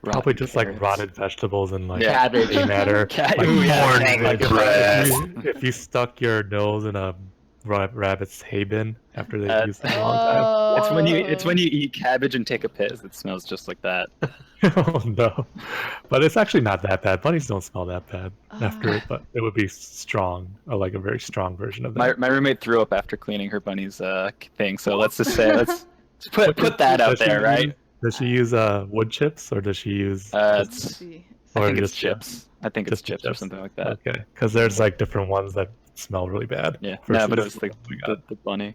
Probably Rotten just carrots. like rotted vegetables and like Yeah. Cabbage. matter. Like, Ooh, yeah, morning cabbage. breath. if you stuck your nose in a rabbit's hay bin after they've Uh, used it a long time. It's when you eat cabbage and take a piss. It smells just like that. Oh no. But it's actually not that bad. Bunnies don't smell that bad after it, but it would be strong, or like a very strong version of that. My roommate threw up after cleaning her bunny's thing. So let's just say let's put that out there, right? Does she use wood chips, or does she use let's It's see. I or think it's just chips. I think it's just the chips or chips? something like that. Okay, because there's like different ones that smell really bad. Yeah. No, but it was versus like the one we got. the bunny.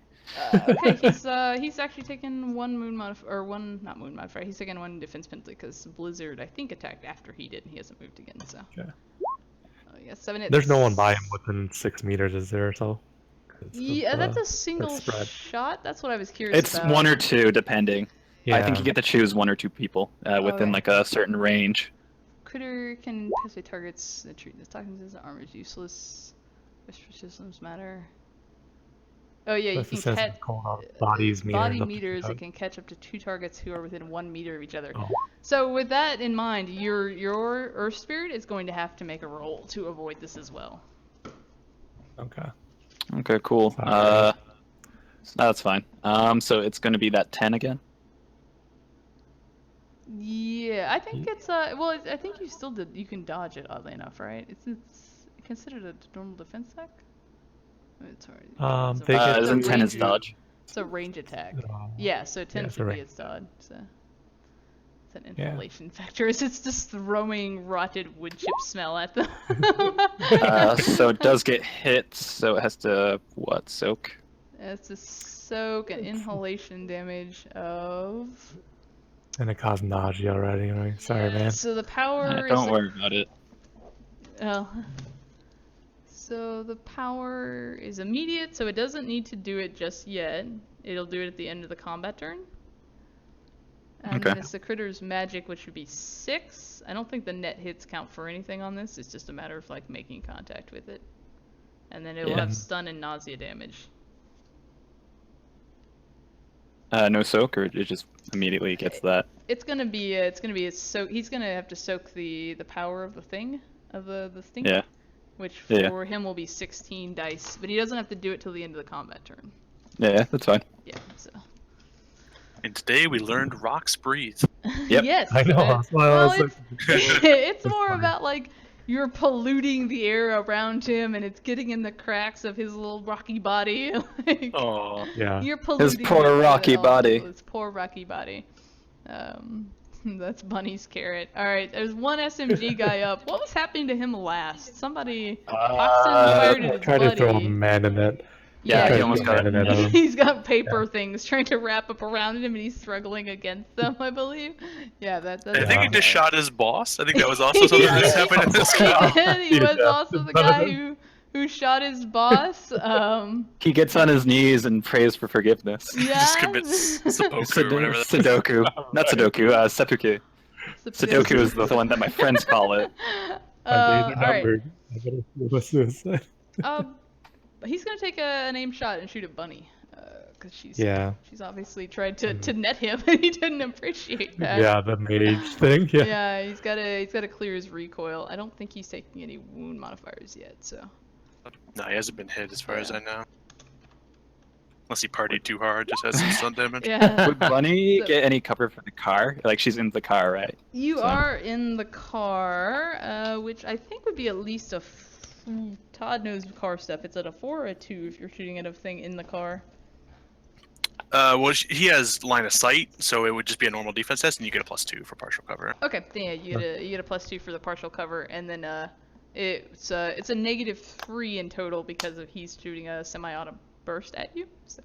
Okay, he's actually taken one moon or one not moon modifier. He's taken one defense penalty because Blizzard I think attacked after he did, and he hasn't moved again. So. Okay. Oh yeah, 7 hits. There's no one by him within 6 meters, is there? So. Yeah, that's a single spread. shot. That's what I was curious It's about. one or two, depending. Yeah. I think you get to choose one or two people within Okay. like a certain range. Critter can pass targets that treat the toxins as armor is useless. Extra systems matter. Oh yeah, you Unless it can says catch call out bodies meters. body up to meters. It 2,000. can catch up to 2 targets who are within 1 meter of each other. Oh. So with that in mind, your Earth Spirit is going to have to make a roll to avoid this as well. Okay. Okay, cool. Alright. That's fine. So it's going to be that 10 again. Yeah, I think it's well, I think you can dodge it oddly enough, right? It's considered a normal defense attack. It's already. They get Isn't 10 is range- dodge? It's a range attack. Oh. Yeah, so 10 it's a should be range. its dodge. So it's an Yeah. inhalation factor. It's just throwing rotted wood chip smell at them. So it does get hit, so it has to, what, soak? It's a soak and inhalation damage of. And it caused nausea already, right? Sorry, Yeah, man. So the power. Don't worry about it. So the power is immediate, so it doesn't need to do it just yet. It'll do it at the end of the combat turn. And Okay. then it's the critter's magic, which would be 6. I don't think the net hits count for anything on this. It's just a matter of like making contact with it. And then it'll Yeah. have stun and nausea damage. No soak, or it just immediately gets that? It's gonna be a soak. He's gonna have to soak the power of the thing, of the stink. Yeah. Which Yeah. for him will be 16 dice, but he doesn't have to do it till the end of the combat turn. Yeah, that's fine. Yeah. So. And today we learned rocks breathe. Yep. Yes. I know. That's why I Well, was like, it's more funny. about like you're polluting the air around him, and it's getting in the cracks of his little rocky body. Like, Oh, yeah. you're polluting poor it with rocky all- body. His poor rocky body. That's Bunny's carrot. All right, there's one SMG guy up. What was happening to him last? Somebody. Hoxton fired at his Tried to throw a buddy. man in it. Yeah, Tried he to almost throw a got man in it. it. He's got paper things trying to wrap up around him, and he's struggling against them, I believe. Yeah, that's. I think he Yeah. just shot his boss. I think that was also something that's happened in this He game. did. He was Yeah. also the guy who shot his boss. He gets on his knees and prays for forgiveness. Yeah. Just commits Sudoku or whatever that Sudoku. Not Sudoku, Seppuku. Sudoku is the one that my friends call it. My days all are right. numbered. I gotta do a suicide. He's gonna take an aim shot and shoot at Bunny, because she's Yeah. obviously tried to net him, and he didn't appreciate that. Yeah, the mage thing. Yeah. Yeah, he's gotta clear his recoil. I don't think he's taking any wound modifiers yet, so. No, he hasn't been hit as far as I know. Unless he partied too hard, just has some stun damage. Yeah. Would Bunny So- get any cover for the car? Like she's in the car, right? You So- are in the car, which I think would be at least a. Todd knows car stuff. It's at a 4 or a 2 if you're shooting at a thing in the car. Well, he has line of sight, so it would just be a normal defense test, and you get a +2 for partial cover. Okay, then yeah, you get a +2 for the partial cover, and then it's a -3 in total because of he's shooting a semi-auto burst at you. So,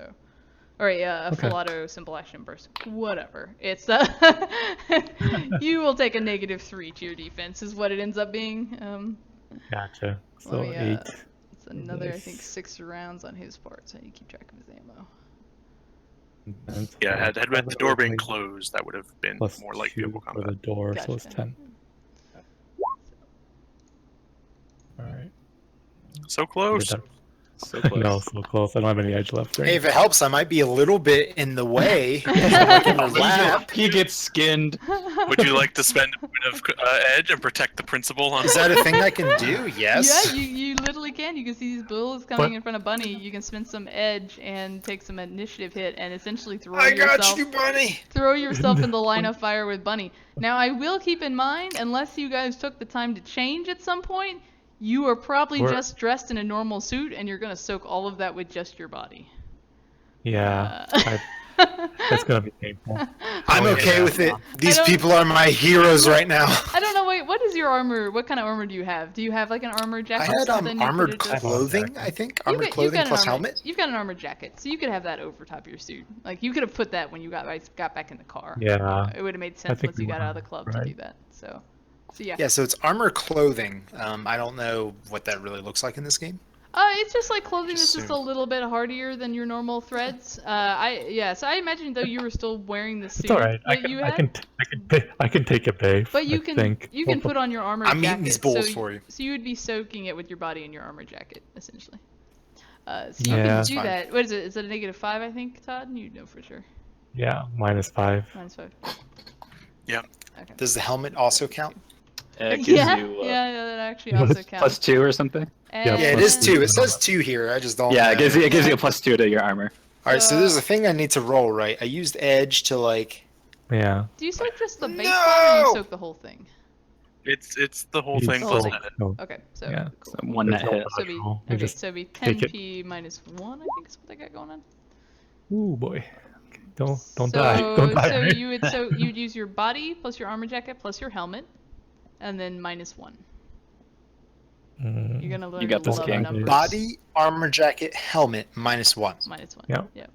or a full auto simple action burst, whatever. It's you will take a -3 to your defense is what it ends up being. Gotcha. So Let me, 8. It's another I think Nice. 6 rounds on his part, so you keep track of his ammo. And Yeah, had the door been like closed, that would have been plus more like 2 vehicle for combat. the door, so it's Gotcha. 10. Alright. So close. So close. No, so close. I don't have any edge left. Right? Hey, if it helps, I might be a little bit in the way. Like in your lap. He gets skinned. Would you like to spend a bit of edge and protect the principal on Is that a thing I can do? Yes. Yeah, you literally can. You can see these bullets coming in front of Bunny. You can spend some edge and take some initiative hit and essentially throw I got yourself you, Bunny. throw yourself in the line of fire with Bunny. Now I will keep in mind, unless you guys took the time to change at some point, you are probably We're- just dressed in a normal suit and you're gonna soak all of that with just your body. Yeah. Uh, That's gonna be painful. I'm Oh, okay yeah. with it. These don't- people are my heroes right now. I don't know. Wait, what is your armor? What kind of armor do you have? Do you have like an armor I jacket? or had something you armored could just- clothing, I think. You Armored you've clothing got an plus armor- helmet. You've got an armor jacket, so you could have that over top of your suit. Like you could have put that when you got back in the car. Yeah. It would have made sense think once you we got out of the were, club to right? do that. So yeah. Yeah, so it's armor clothing. I don't know what that really looks like in this game. It's just like clothing that's just a Assume. little bit hardier than your normal threads. So I imagine though you were still wearing the suit It's alright. I that can, you I had. can take a bathe. But you I can think. you can put on your armor I'm jacket. eating these bowls so for you. So you would be soaking it with your body in your armor jacket, essentially. So you Yeah. can That's do fine. that. What is it? Is it a -5? I think, Todd. You know for sure. Yeah, -5. -5. Yeah. Okay. Does the helmet also count? It gives Yeah, you yeah, that actually also counts. +2 or something. Yeah, Yeah, it And- is 2. It says 2 here. I just don't Yeah, know. it gives you a +2 to your armor. All right, so there's a thing I need to roll, right? I used edge to like. Yeah. Do you soak just the base part or No! you soak the whole thing? It's the whole You thing Oh, plus wait. net. No. Okay, so Yeah. cool. So one net There's no hit. So be control. You okay, just so be take it. 10p -1, I think is what they got going on. Ooh boy. Okay, don't so, die. Don't die. So right? you'd use your body plus your armor jacket plus your helmet, and then -1. You're gonna learn got to this love game. numbers. Body, armor jacket, helmet, -1. -1. Yeah. Yep.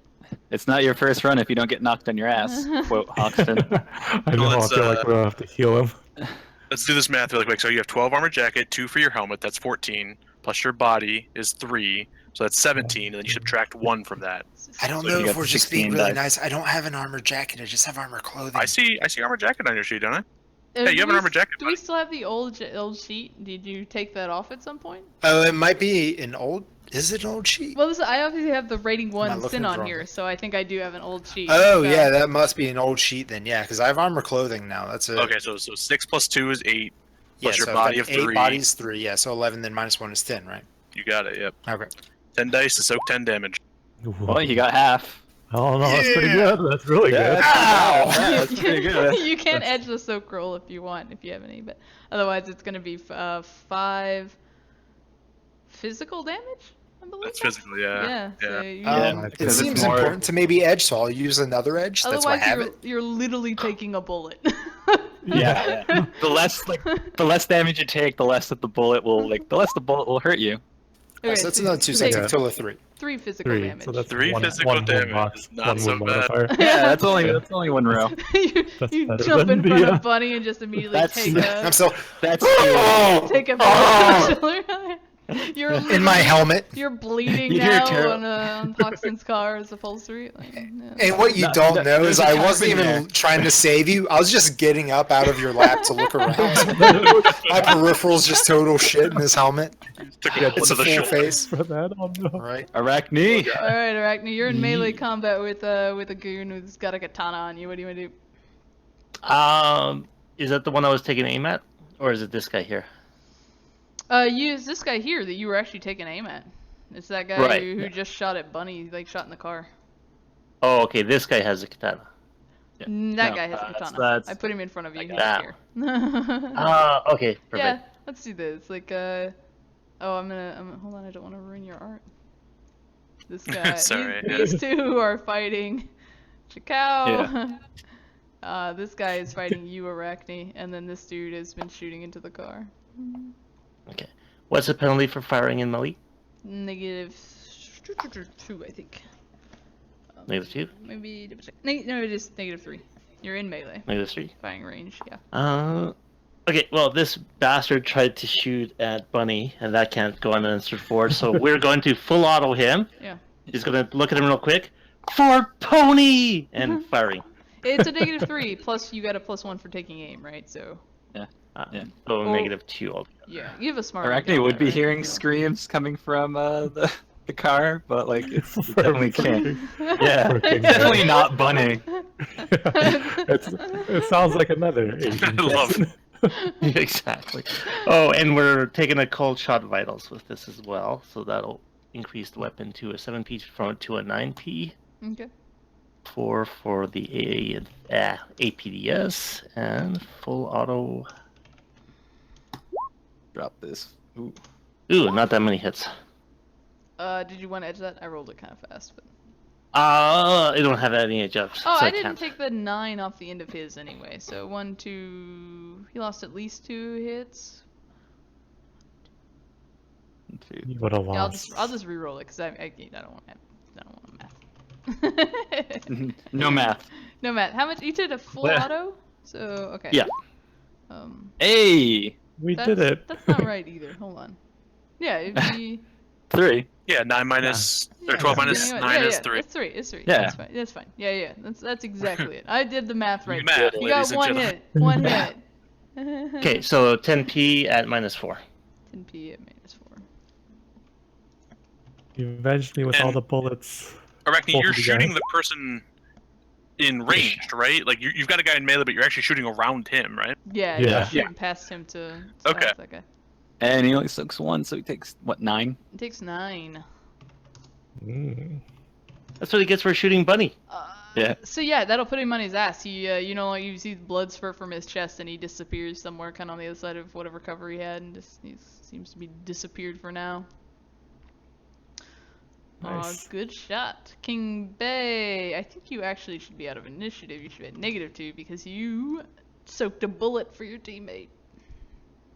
It's not your first run if you don't get knocked on your ass. Quote Hoxton. I know. I Let's, feel like we're gonna have to heal him. Let's do this math really quick. So you have 12 armor jacket, 2 for your helmet, that's 14, plus your body is 3, so that's 17, and then you subtract 1 from that. I don't So know you if got we're just 16 being really dice. nice. I don't have an armor jacket. I just have armor clothing. I see armor jacket on your sheet, don't I? Hey, you have an armor jacket, Do we buddy. still have the old sheet? Did you take that off at some point? Oh, it might be an old. Is it an old sheet? Well, I obviously have the rating Am I 1 looking sin at the on wrong here, thing? so I think I do have an old sheet. Oh so- yeah, that must be an old sheet then. Yeah, because I have armor clothing now. That's it. Okay, so 6 plus 2 is 8, plus your so I've body got of 8 3. bodies, 3. Yeah, so 11. Then -1 is 10, right? You got it, yep. Okay. 10 dice to soak 10 damage. Well, you got half. Oh no, that's pretty Yeah. good. That's really Yeah, good. Ow! that's pretty good. You can edge the soak roll if you want, if you have any, but otherwise it's going to be 5 physical damage, I believe. That's physical, yeah. Yeah. So Yeah. you Yeah, It because it's seems more- important to maybe edge, so I'll use another edge. That's why I otherwise have you're, it. you're literally taking a bullet. Yeah, yeah. The less damage you take, the less that the bullet will hurt you. Okay, So that's so another 2 you cents take Yeah. until a 3. 3 physical 3. damage. So that's 3 one, physical one damage box, is not one so wound bad. modifier. Yeah, that's only one row. you That's you better jump in than front the, of Bunny and just immediately That's- take a I'm still That's take a Oh! You're in my helmet. You're bleeding You hear now terror- on Hoxton's car as upholstery. Like, yeah. And what you No, don't no, know is there's a I tarp wasn't in even there. trying to save you. I was just getting up out of your lap to look around. My peripherals just total shit in this helmet. Took a It's to a the full shoulder. face. For that, oh no. All right. Arachne. All right, Arachne, you're in melee combat with a goon who's got a katana on you. What do you want to do? Is that the one I was taking aim at, or is it this guy here? Use this guy here that you were actually taking aim at. It's that guy Right. who just shot at Bunny, like shot in the car. Oh, okay. This guy has a katana. Yeah. That No, guy has a that's- katana. that's- I put him in front of you. He that doesn't guy. care. Okay. Perfect. Yeah, let's do this. Like, oh, hold on, I don't want to ruin your art. This guy, Sorry, these two are fighting Chikao. This guy is fighting you, Arachne, and then this dude has been shooting into the car. Okay. What's the penalty for firing in melee? Negative 2, I think. -2? Maybe double check. No, it is -3. You're in melee. -3. Firing range, yeah. Okay, well, this bastard tried to shoot at Bunny, and that can't go unanswered for, so we're going to full auto him. Yeah. He's going to look at him real quick. For Pony! And firing. It's a -3, plus you got a +1 for taking aim, right? So. Yeah. So Well, -2 altogether. Yeah, you have a smart. Arachne would be hearing screams coming from the car, but like it definitely can't. Yeah, definitely not Bunny. It sounds like another Asian I love person. Exactly. Oh, and we're taking a cold shot vitals with this as well, so that'll increase the weapon to a 7p to a 9p. Okay. 4 for the APDS, and full auto. Drop this. Ooh. Ooh, not that many hits. Did you want to edge that? I rolled it kind of fast, but. I don't have any adjustments. Oh, so I didn't can't. take the 9 off the end of his anyway. So 1, 2. He lost at least 2 hits. You would have Yeah, lost. I'll just re-roll it because I don't want math. No math. No math. How much? You did a full Yeah. auto. So okay. Yeah. Hey, We did it. That's not right either. Hold on. Yeah, it'd be. 3. Yeah, 9 minus or 12 minus Yeah, 9 is yeah, 3. It's 3. It's 3. Yeah. That's fine. That's fine. Yeah. That's exactly it. I did the math right. Math, You ladies got and 1 gentlemen. hit. 1 hit. Okay, so 10p at -4. 10p at -4. Eventually, with all And- the bullets. Arachne, Both you're of you shooting guys. the person in ranged, right? Like you've got a guy in melee, but you're actually shooting around him, right? Yeah. Yeah. You're shooting past him to stop Okay. that guy. And he only sucks 1, so he takes what, 9? It takes 9. That's what he gets for shooting Bunny. Yeah. So yeah, that'll put him on his ass. He, you see blood spurt from his chest, and he disappears somewhere, kind of on the other side of whatever cover he had, and he seems to be disappeared for now. Nice. Good shot, King Bay. I think you actually should be out of initiative. You should be at -2 because you soaked a bullet for your teammate.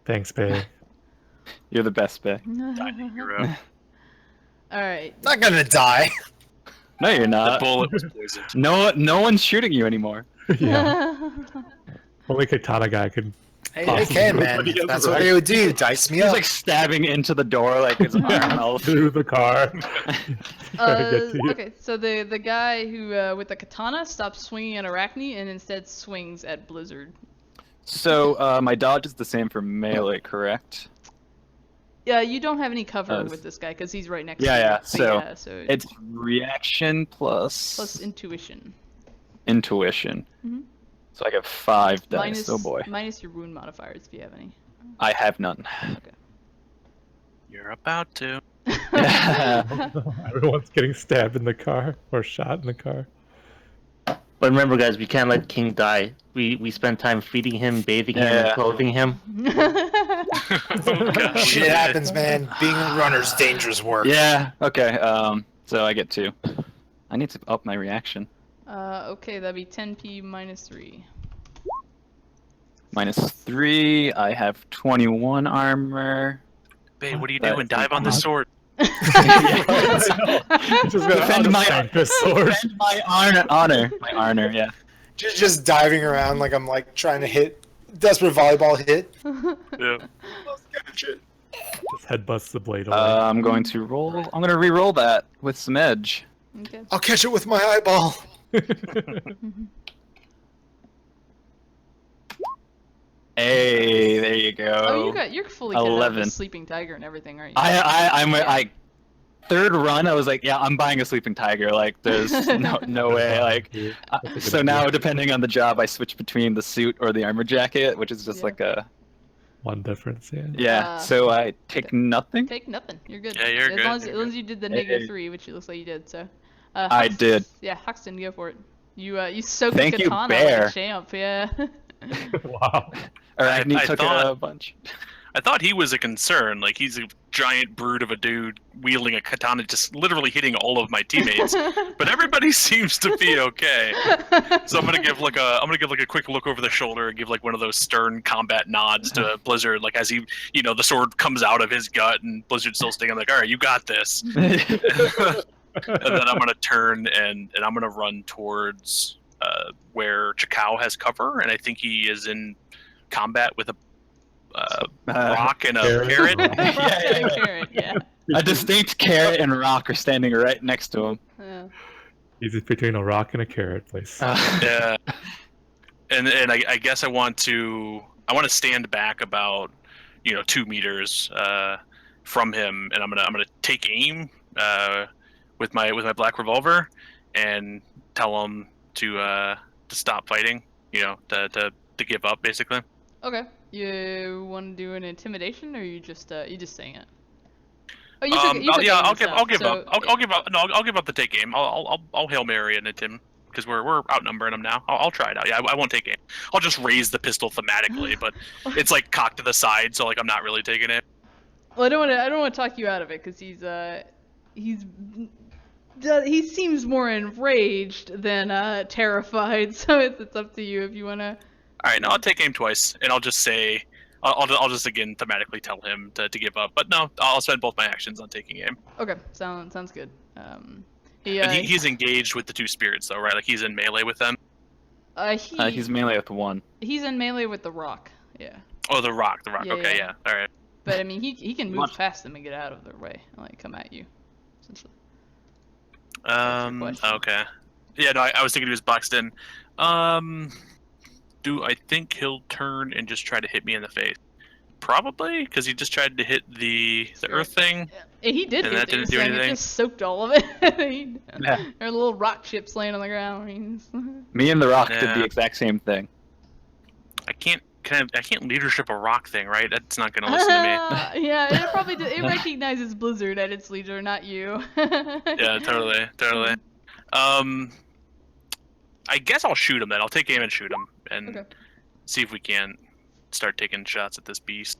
Thanks, Bay. You're the best, Bay. Tiny hero. All right. Not gonna die. No, you're The not. bullet was poisoned. No one's shooting you anymore. Yeah. Only Katana guy could. Hey, they can, man. That's what they would do. Dice me He's up. like stabbing into the door like his arm out. Through the car. Trying to get to you. Okay, so the guy who with the katana stops swinging at Arachne and instead swings at Blizzard. So my dodge is the same for melee, correct? Yeah, you don't have any cover Uh, with this guy because he's right next yeah, to you. yeah, so so It's reaction plus intuition. intuition. Mhm. So I get 5 dice. Minus, Oh boy. minus your wound modifiers if you have any. I have none. You're about to. Everyone's getting stabbed in the car or shot in the car. But remember, guys, we can't let King die. We spend time feeding him, bathing him, and Yeah. clothing him. Oh, God. Shit happens, man. Being a runner's dangerous work. Yeah. Okay. So I get 2. I need to up my reaction. Okay, that'd be 10p minus 3. Minus 3. I have 21 armor. Babe, what are you That's doing? Dive on the sword. Just gonna Defend my outflank this sword. Defend my honor. My honor. Yeah. Just diving around like I'm like trying to hit desperate volleyball hit. Yeah. Just headbutts the blade away. I'm going to roll. I'm going to re-roll that with some edge. Okay. I'll catch it with my eyeball. Hey, there you go. Oh, you're fully kitted out 11. with Sleeping Tiger and everything, aren't you? I third run. I was like, yeah, I'm buying a sleeping tiger. Like, there's no way. Like, so now depending on the job, I switch between the suit or the armor jacket, which is just Yeah. like a One difference, yeah. yeah. So I take nothing. Take nothing. You're good. Yeah, you're as good. Long as, You're as long as you did the -3, Hey. which it looks like you did. So, I did. Yeah, Hoxton, go for it. You soaked Thank the you, katana like bear. a champ, yeah. Wow. Arachne I took thought- a bunch. I thought he was a concern. Like, he's a giant brute of a dude wielding a katana, just literally hitting all of my teammates. But everybody seems to be okay. So I'm gonna give like a quick look over the shoulder and give like one of those stern combat nods to Blizzard, like as he, the sword comes out of his gut and Blizzard's still sticking. I'm like, all right, you got this. And then I'm gonna turn and I'm gonna run towards where Chakao has cover, and I think he is in combat with a rock and a carrot. Carrot, yeah. A distinct carrot and rock are standing right next to him. Yeah. He's between a rock and a carrot, please. Yeah, and I guess I want to stand back about 2 meters from him, and I'm gonna take aim with my black revolver and tell him to stop fighting, to give up basically. Okay. You want to do an intimidation, or you just saying it? Oh, you took I'll aim give and stuff, up. so- I'll give up. No, I'll give up the take aim. I'll Hail Mary and hit him because we're outnumbering him now. I'll try it out. Yeah, I won't take aim. I'll just raise the pistol thematically, but it's like cocked to the side, so like I'm not really taking it. Well, I don't want to talk you out of it because he seems more enraged than terrified. So it's up to you if you want to. All right, no, I'll take aim twice, and I'll just say, I'll just again thematically tell him to give up. But no, I'll spend both my actions on taking aim. Okay, sounds good. And he's engaged with the 2 spirits though, right? Like he's in melee with them. He's melee with one. He's in melee with the rock. Yeah. Oh, the rock. Yeah, Okay, yeah. All right. But I mean, he can move What? past them and get out of their way and like come at you. Essentially. your question. Okay. Yeah, no, I was thinking he was boxed in. Do I think he'll turn and just try to hit me in the face? Probably, because he just tried to hit the earth thing. Yeah, he did. And hit that the didn't earth do thing, anything? It just soaked all of it. Yeah. There are little rock chips laying on the ground. I mean, Me and the rock did Yeah. the exact same thing. I can't leadership a rock thing, right? That's not gonna listen to me. Yeah, it probably it recognizes Blizzard at its leader, not you. Yeah, totally. I guess I'll shoot him then. I'll take aim and shoot him, and Okay. see if we can start taking shots at this beast.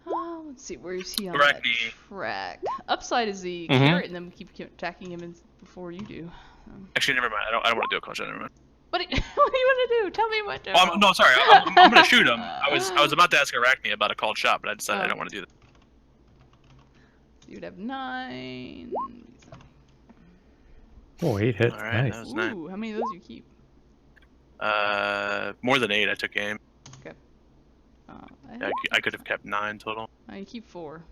Let's see, where is he on Arachne. that track? Upside is the Mhm. carrot, and then we keep attacking him before you do. Actually, never mind. I don't want to do a call shot. Never mind. What do you want to do? Tell me what to do. Oh, no, sorry. I'm gonna shoot him. I was about to ask Arachne about a called shot, but I decided I don't want to do that. You would have 9. Oh, 8 hits. All right, Nice. that was 9. Ooh, how many of those you keep? More than 8. I took aim. I I could have kept 9 total. you keep 4.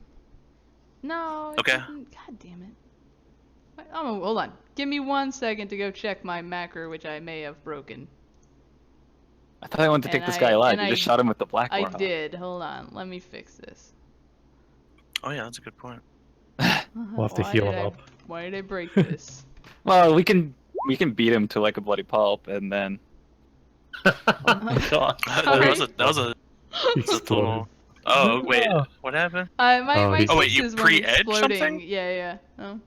No. It Okay. doesn't- God damn it. Oh, hold on. Give me 1 second to go check my macro, which I may have broken. I thought I wanted to take And this guy alive. and You just shot him with the black I warhawk. did. Hold on. Let me fix this. Oh yeah, that's a good point. We'll have to Why heal did him I- up. Why did I break this? Well, we can beat him to like a bloody pulp, and then Oh my god. that was a Exploded. Oh wait, Oh. what happened? My Oh, wait, you senses weren't pre-edged exploding. something? Yeah. Oh.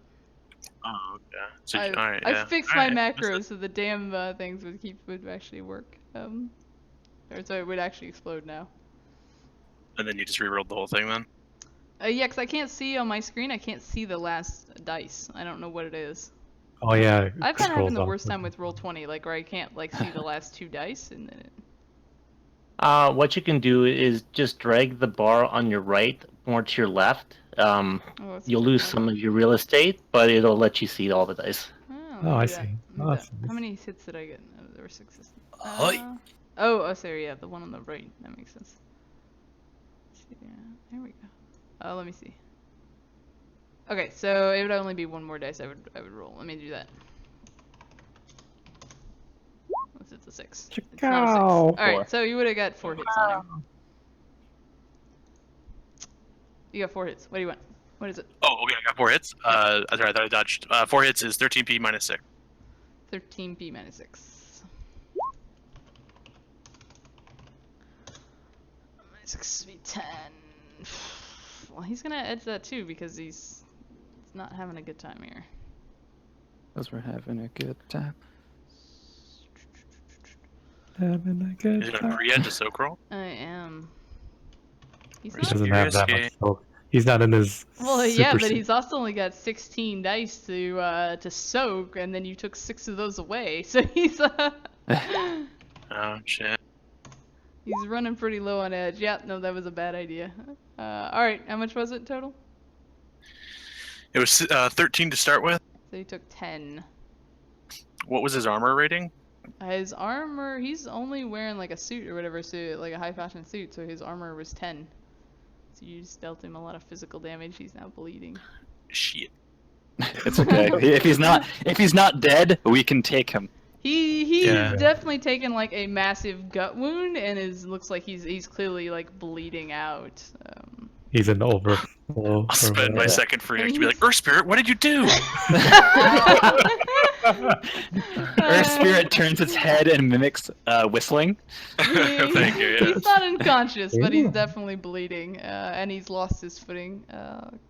Oh okay. So, I, all right, I yeah. fixed All my right, macros so the damn things would actually work. Or so it would actually explode now. And then you just rerolled the whole thing then. Yeah, 'cause I can't see on my screen. I can't see the last dice. I don't know what it is. Oh yeah. I've kind of scrolls having the up. worst time with Roll20, like where I can't like see the last 2 dice and then it. What you can do is just drag the bar on your right more to your left. Oh, that's You'll lose some of your real estate, but it'll let you see all the dice. Oh, I do see. that. Oh, Do that's that. nice. How many hits did I get? Oh, there were 6 hits. Hi. Oh, sorry, yeah, the one on the right. That makes sense. Let's see, yeah, there we go. Oh, let me see. Okay, so it would only be 1 more dice I would roll. Let me do that. Unless it's a 6. It's not a 6. Chickow. Alright, so you would have got 4 hits on him. You got 4 hits. What do you want? What is it? Oh, okay, I got 4 hits. Sorry, I thought I dodged. 4 hits is 13p minus 6. 13p minus 6. Minus 6 be 10. Well, he's gonna edge that too because he's not having a good time here. Because we're having a good time. Having a good Is it time. a pre-edge a soak roll? I am. He's Or He not. doesn't have that much Risky. soak. He's not in his Well, yeah, super but suit. he's also only got 16 dice to soak, and then you took 6 of those away, so he's Oh shit. he's running pretty low on edge. Yeah, no, that was a bad idea. All right, how much was it total? It was 13 to start with. So he took 10. What was his armor rating? His armor, he's only wearing like a suit or whatever, so like a high fashion suit, so his armor was 10. So you just dealt him a lot of physical damage. He's now bleeding. Shit. It's okay. If he's not dead, we can take him. He's Yeah. definitely taken like a massive gut wound and looks like he's clearly like bleeding out. He's an overflow. I'll spend my Yeah. second free action to be like, Earth Spirit, what did you do? Earth Spirit turns its head and mimics whistling. Thank you. Yeah. He's not unconscious, but he's Ooh. definly bleeding, and he's lost his footing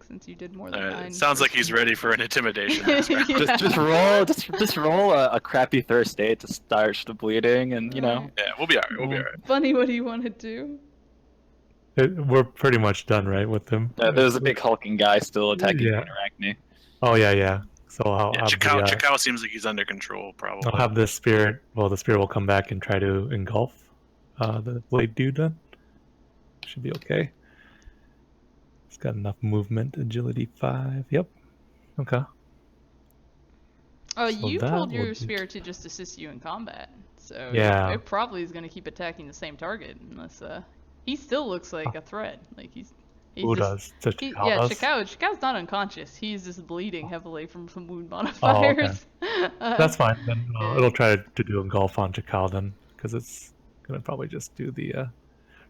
since you did more than 9. Sounds like he's ready for an intimidation. Yeah. Just roll a crappy first aid to start the bleeding, and Alright. Yeah, we'll be alright. We'll be alright. Bunny, what do you want to do? We're pretty much done, right, with him? there's a big hulking guy still attacking Yeah. Arachne. Oh yeah. So I'll Yeah, have Chikao seems like he's under control, probably. I'll have the spirit. Well, the spirit will come back and try to engulf the blade dude. Then should be okay. It's got enough movement, agility 5. Yep. Okay. Oh, So you that told your would be- spirit to just assist you in combat, so Yeah. it probably is going to keep attacking the same target unless he still looks like a threat. Like he's Who just, does? yeah, Chikao's not unconscious. He's just bleeding heavily from some wound modifiers. That's fine. Then Yeah. it'll try to do engulf on Chikao then, because it's gonna probably just do the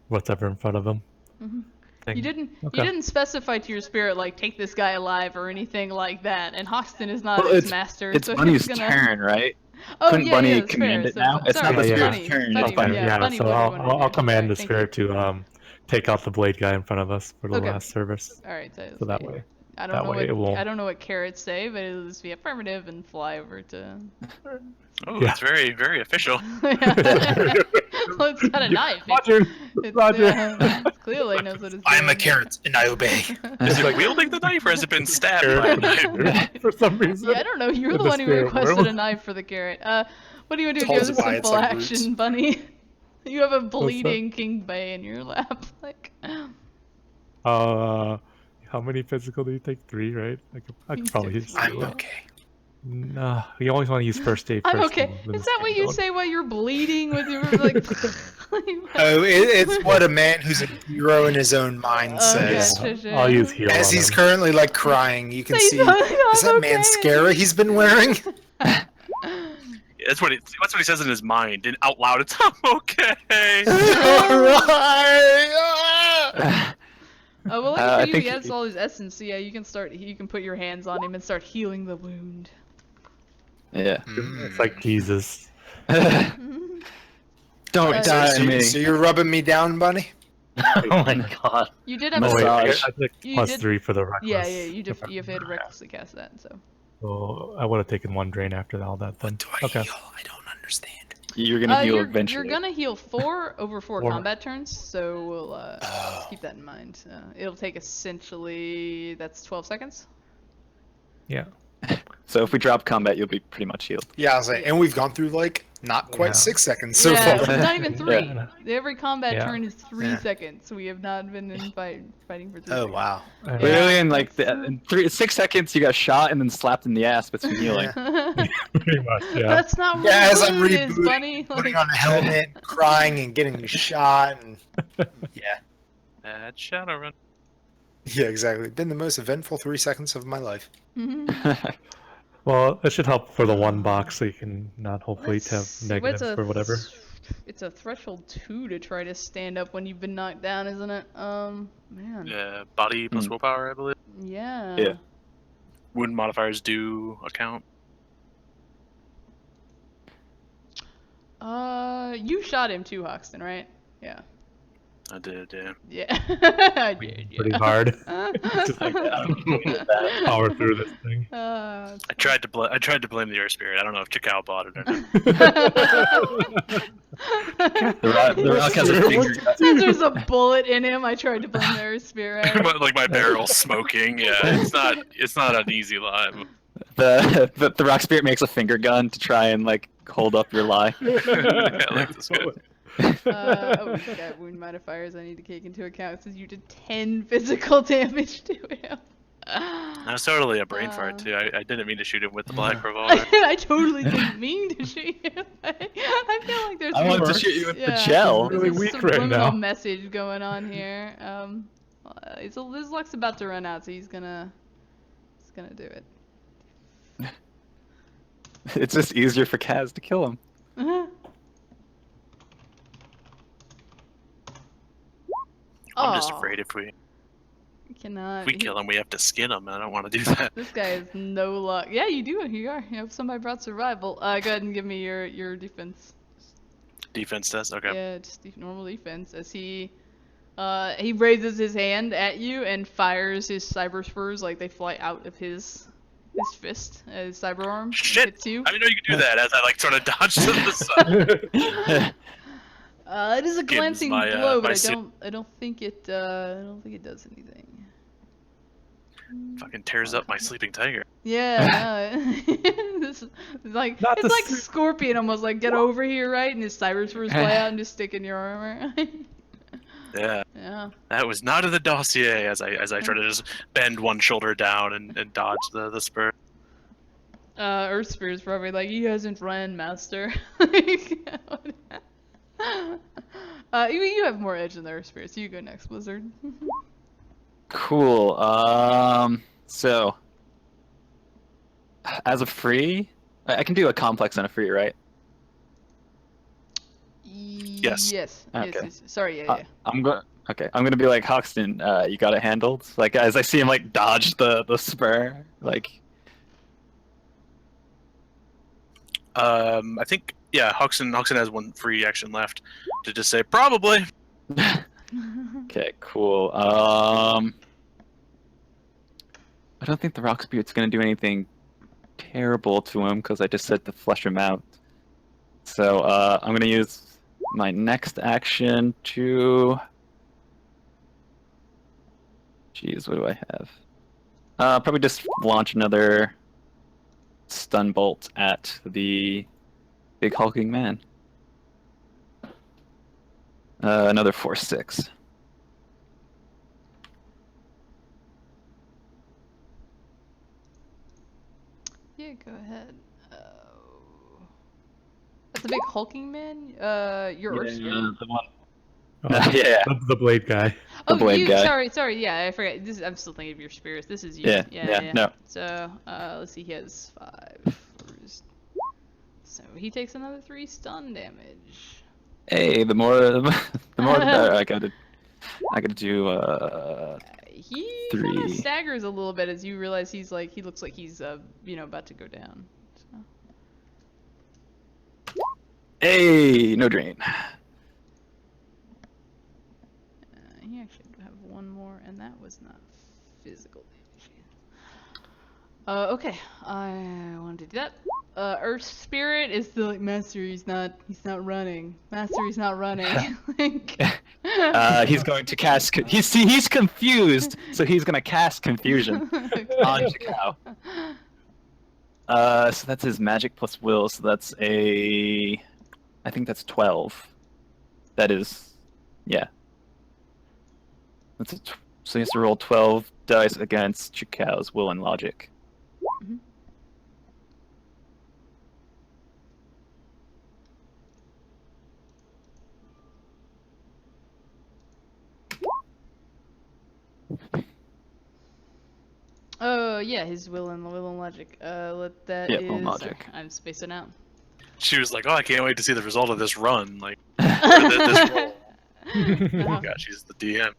whatever in front of him. Mhm. Thing. You didn't Okay. specify to your spirit like take this guy alive or anything like that. And Hoxton is not Well, his master, It's so Bunny's he's gonna... turn, right? Oh, Couldn't yeah, Bunny yeah, that's command fair. it now? It's sorry, not the Bunny, spirit's turn. Bunny, That's fine. yeah, Bunny, so what do you wanna I'll do? command Sorry, the thank spirit to take out the blade guy in front of us for the Okay. last service. you. All right, So that way. I that way it won't- don't know what carrots say, but it'll just be affirmative and fly over to. Oh, Yeah. it's very, very official. Well, it's got a knife. Roger. It clearly knows what it's doing. I am a carrot and I obey. Is it wielding the knife or has it been stabbed by a knife? For some reason. Yeah, I don't know. You were In the the one who spirit requested world. a knife for the carrot. What do you want to do? Tells You have a why it's simple like action, roots. Bunny. You have a bleeding King Bay in your lap. Like, How many physical do you take? 3, right? I could probably use. I'm okay. Nah, you always want to use first aid I'm first. okay. and then Is that what you going. say while you're bleeding with your like? Oh, it's what a man who's a hero in his own mind says. I'll use heal. As on he's him. currently like crying, you can Say see. something, Is that I'm okay. mascara he's been wearing? That's what he says in his mind, and out loud, it's I'm okay. Alright! Oh well, I like for you, think he has he- all his essence. So yeah, you can put your hands on him and start healing the wound. Yeah. It's like Jesus. Don't Uh, die So, to me. so you're rubbing me down, Bunny? Oh my god. You did have No, a wait, I Massage. took You plus did- 3 for the reckless. Yeah, you have had to recklessly cast that. So So I would have taken 1 drain after all that then. Do I Okay. heal? I don't understand. You're gonna heal you're eventually. gonna heal 4 over 4 Four. combat turns. So we'll just keep that in mind. It'll take essentially that's 12 seconds. Yeah. So if we drop combat, you'll be pretty much healed. Yeah, I was like, and we've gone through like not quite Yeah. 6 seconds so yeah, far. not even 3. Yeah. Every combat Yeah. turn is 3 Yeah. seconds. We have not been in fighting for 3 Oh seconds. wow. Yeah. Literally in like that's- in 6 seconds, you got shot and then slapped in the ass between healing. Pretty much, yeah. That's not what Yeah, as I'm it is, rebooting, Bunny. putting Like, on a helmet, crying, and getting shot, and yeah, That's Shadowrun. yeah, exactly. Been the most eventful 3 seconds of my life. mhm. Well, it should help for the 1 box so you can not hopefully Let's have see, negatives what's a or whatever. It's a threshold 2 to try to stand up when you've been knocked down, isn't it? Man. Yeah, body plus willpower, I believe. Yeah. Yeah. Wound modifiers do account. You shot him too, Hoxton, right? Yeah. I did, yeah. Yeah. I did, yeah. Pretty hard. Just like Power through this thing. Uh, I tried to blame the Earth Spirit. I don't know if Chikao bought it or not. The rock has a finger. There's a bullet in him. I tried to blame their spirit. Like my barrel smoking. Yeah, it's not an easy lie. The rock spirit makes a finger gun to try and like hold up your lie. I like this guy. Oh, we got wound modifiers I need to take into account since you did 10 physical damage to him. That was totally a brain fart too. I didn't mean to shoot him with the black revolver. I totally didn't mean to shoot you. I feel like there's I wanted to some- shoot you with the yeah, gel. Really there's weak some right subliminal now. message going on here. His luck's about to run out, so he's gonna do it. It's just easier for Kaz to kill him. I'm just Aw, afraid if we cannot. kill him, we have to skin him. And I don't want to do that. This guy has no luck. Yeah, you do. You are. You have somebody brought survival. Go ahead and give me your defense. Defense test. Okay. Yeah, just normal defense. As he raises his hand at you and fires his cyber spurs like they fly out of his fist, his cyber arm. Shit! Hits you. I didn't know you could do that. As I like sort of dodged to the side. It is a Skims glancing my, blow, my but si- I don't think it does anything. Fucking tears up my sleeping tiger. Yeah, this is like Not it's the like s- Scorpion almost like get over here, right? And his cyber spurs fly out and just stick in your armor. Yeah. Yeah. That was not in the dossier. As I try to just bend one shoulder down and dodge the spur. Earth Spear's probably like, he hasn't ran, master. You have more edge than the Earth Spear, so you go next, Blizzard. Cool. So as a free, I can do a complex and a free, right? Yes. Yes. Okay. Yes. Sorry. Yeah. I'm gonna be like Hoxton. You got it handled. Like as I see him like dodge the spur, like. I think Hoxton has one free action left to just say probably. Okay, cool. I don't think the rock spirit's gonna do anything terrible to him because I just said to flush him out. So I'm gonna use my next action to. Jeez, what do I have? Probably just launch another stun bolt at the big hulking man. Another 4/6. Yeah. Go ahead. That's a big hulking man. Your Earth Spear. The one. Oh, Yeah. the blade guy. Oh, blade you. guy. Sorry. Yeah, I forgot. I'm still thinking of your spirits. This is you. Yeah, no. So, let's see. He has 5. So he takes another 3 stun damage. Hey, the more the better. I gotta do He 3. kind of staggers a little bit as you realize he looks like he's about to go down. So. Hey, no drain. He actually have one more, and that was not physical damage. Okay, I wanted to do that. Earth Spirit is the master. He's not running. Master, he's not running. He's going to cast. He's confused, so he's gonna cast confusion on Chikao. So that's his magic plus will. So that's I think that's 12. That is, yeah. So he has to roll 12 dice against Chikao's will and logic. Mhm. Oh yeah, his will and logic. That Yeah, is. will and logic. I'm spacing out. She was like, "Oh, I can't wait to see the result of this run." Like, or this roll. Oh God, she's the DM.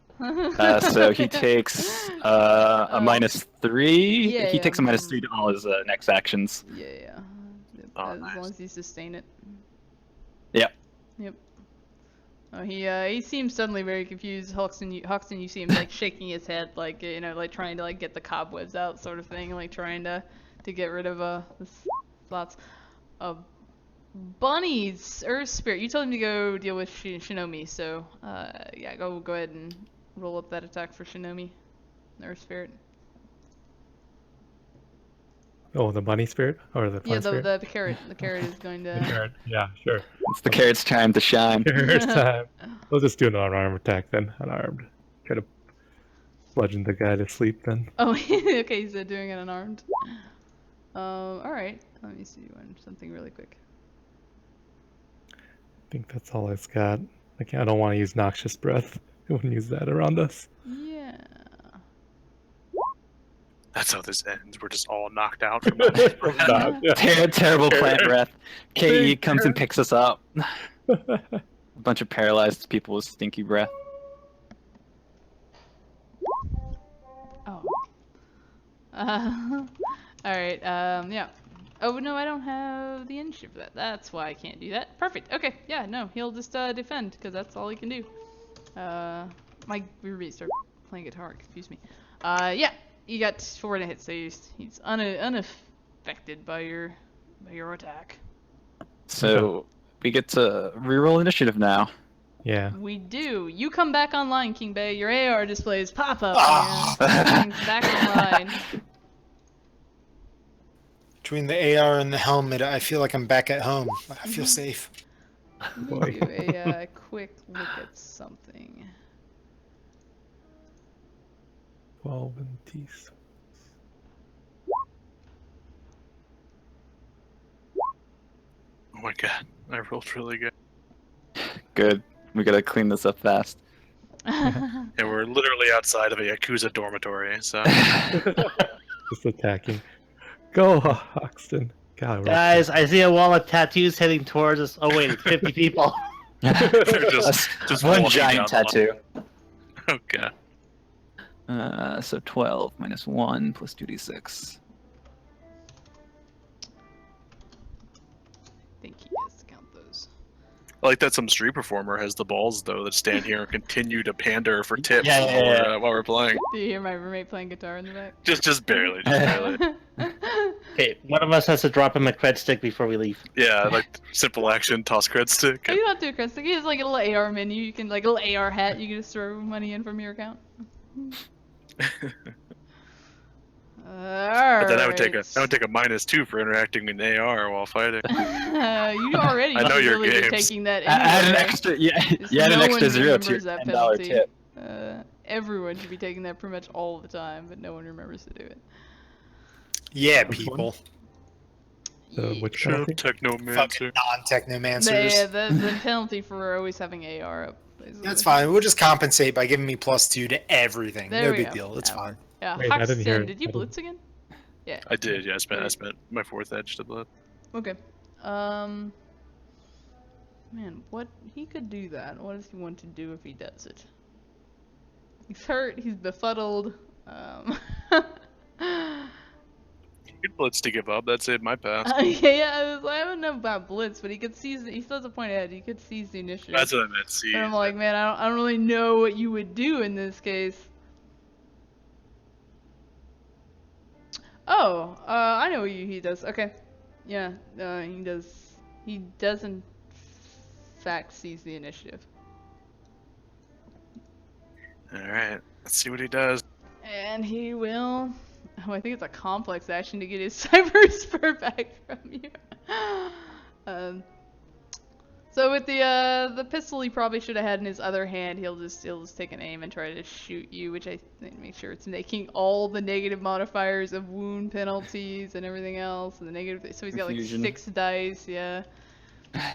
So he takes a -3. Yeah, He yeah. takes a -3 to all his next actions. Yeah. Oh, As nice. long as you sustain it. Yep. Yep. Oh, he seems suddenly very confused. Hoxton, you see him like shaking his head, like like trying to like get the cobwebs out, sort of thing, like trying to get rid of his thoughts. Bunny's Earth Spirit. You told him to go deal with Shinomi, so yeah, go ahead and roll up that attack for Shinomi, Earth Spirit. Oh, the bunny spirit or the Yeah, plant spirit? the carrot. The carrot is going The to. carrot. Yeah, sure. It's the carrot's time to shine. Carrot's time. We'll just do an unarmed attack then. Unarmed. Try to bludgeon the guy to sleep then. Oh, okay. He's doing it unarmed. All right. Let me see something really quick. I think that's all it's got. I don't want to use noxious breath. I wouldn't use that around us. Yeah. That's how this ends. We're just all knocked out from it. Terrible plant breath. KE comes and picks us up. A bunch of paralyzed people with stinky breath. Oh. All right. Yeah. Oh no, I don't have the initiative for that. That's why I can't do that. Perfect. Okay. Yeah. No, he'll just defend because that's all he can do. My roommate started playing guitar. Excuse me. Yeah. You got 4 to hit, so he's unaffected by your attack. So we get to reroll initiative now. Yeah. We do. You come back online, King Bay. Your AR displays pop up. Ah. Everything's back online. Between the AR and the helmet, I feel like I'm back at home. I feel safe. Let me do a quick look at something. 12 and teeth. Oh my god, I rolled really good. Good. We gotta clean this up fast. Yeah, we're literally outside of a Yakuza dormitory, so. Just attacking. Go, Hoxton. God, Guys, I see a wall of tattoos heading towards us. Oh wait, it's 50 people. just one walking giant down the tattoo. Oh god. So 12 minus 1 plus 2d6. I think he has to count those. I like that some street performer has the balls though that stand here and continue to pander for tips Yeah. while we're playing. Do you hear my roommate playing guitar in the back? Just barely, just barely. Okay, one of us has to drop him a cred stick before we leave. Yeah, like simple action, toss cred stick. Oh, you don't have to do a crest. He has like a little AR menu. You can like a little AR hat. You can just throw money in from your account. But then I would take a -2 for interacting in AR while fighting. You already I know your really be games. taking that Add an anyway. extra, yeah, Just you add an no extra one 0 to your remembers that $10 penalty. tip. Everyone should be taking that pretty much all the time, but no one remembers to do it. Yeah, people. Which Shut up, penalty? Fucking Technomancer. non-technomancers. The penalty for always having AR up. That's fine. We'll just compensate by giving me +2 to everything. There No we big go. deal. It's Yeah. fine. Yeah, Wait, I didn't hear Hoxton, it. did you I didn't- blitz again? Yeah. I did, yeah. I spent my 4th edge to blood. Okay. Man, what he could do that. What does he want to do if he does it? He's hurt. He's befuddled. You could blitz to give up. That's it. My pass. Yeah, I don't know about blitz, but he could seize. He still has a point ahead. He could seize the initiative. That's what I meant. See. But I'm like, man, I don't really know what you would do in this case. Oh, I know what he does. Okay, yeah, he does. He does in fact seize the initiative, All right. Let's see what he does. and he will. Oh, I think it's a complex action to get his cyber spur back from you. So with the pistol he probably should have had in his other hand, he'll just take an aim and try to shoot you, which I think make sure it's making all the negative modifiers of wound penalties and everything else, and the negative. So he's got like Confusion. 6 dice, yeah.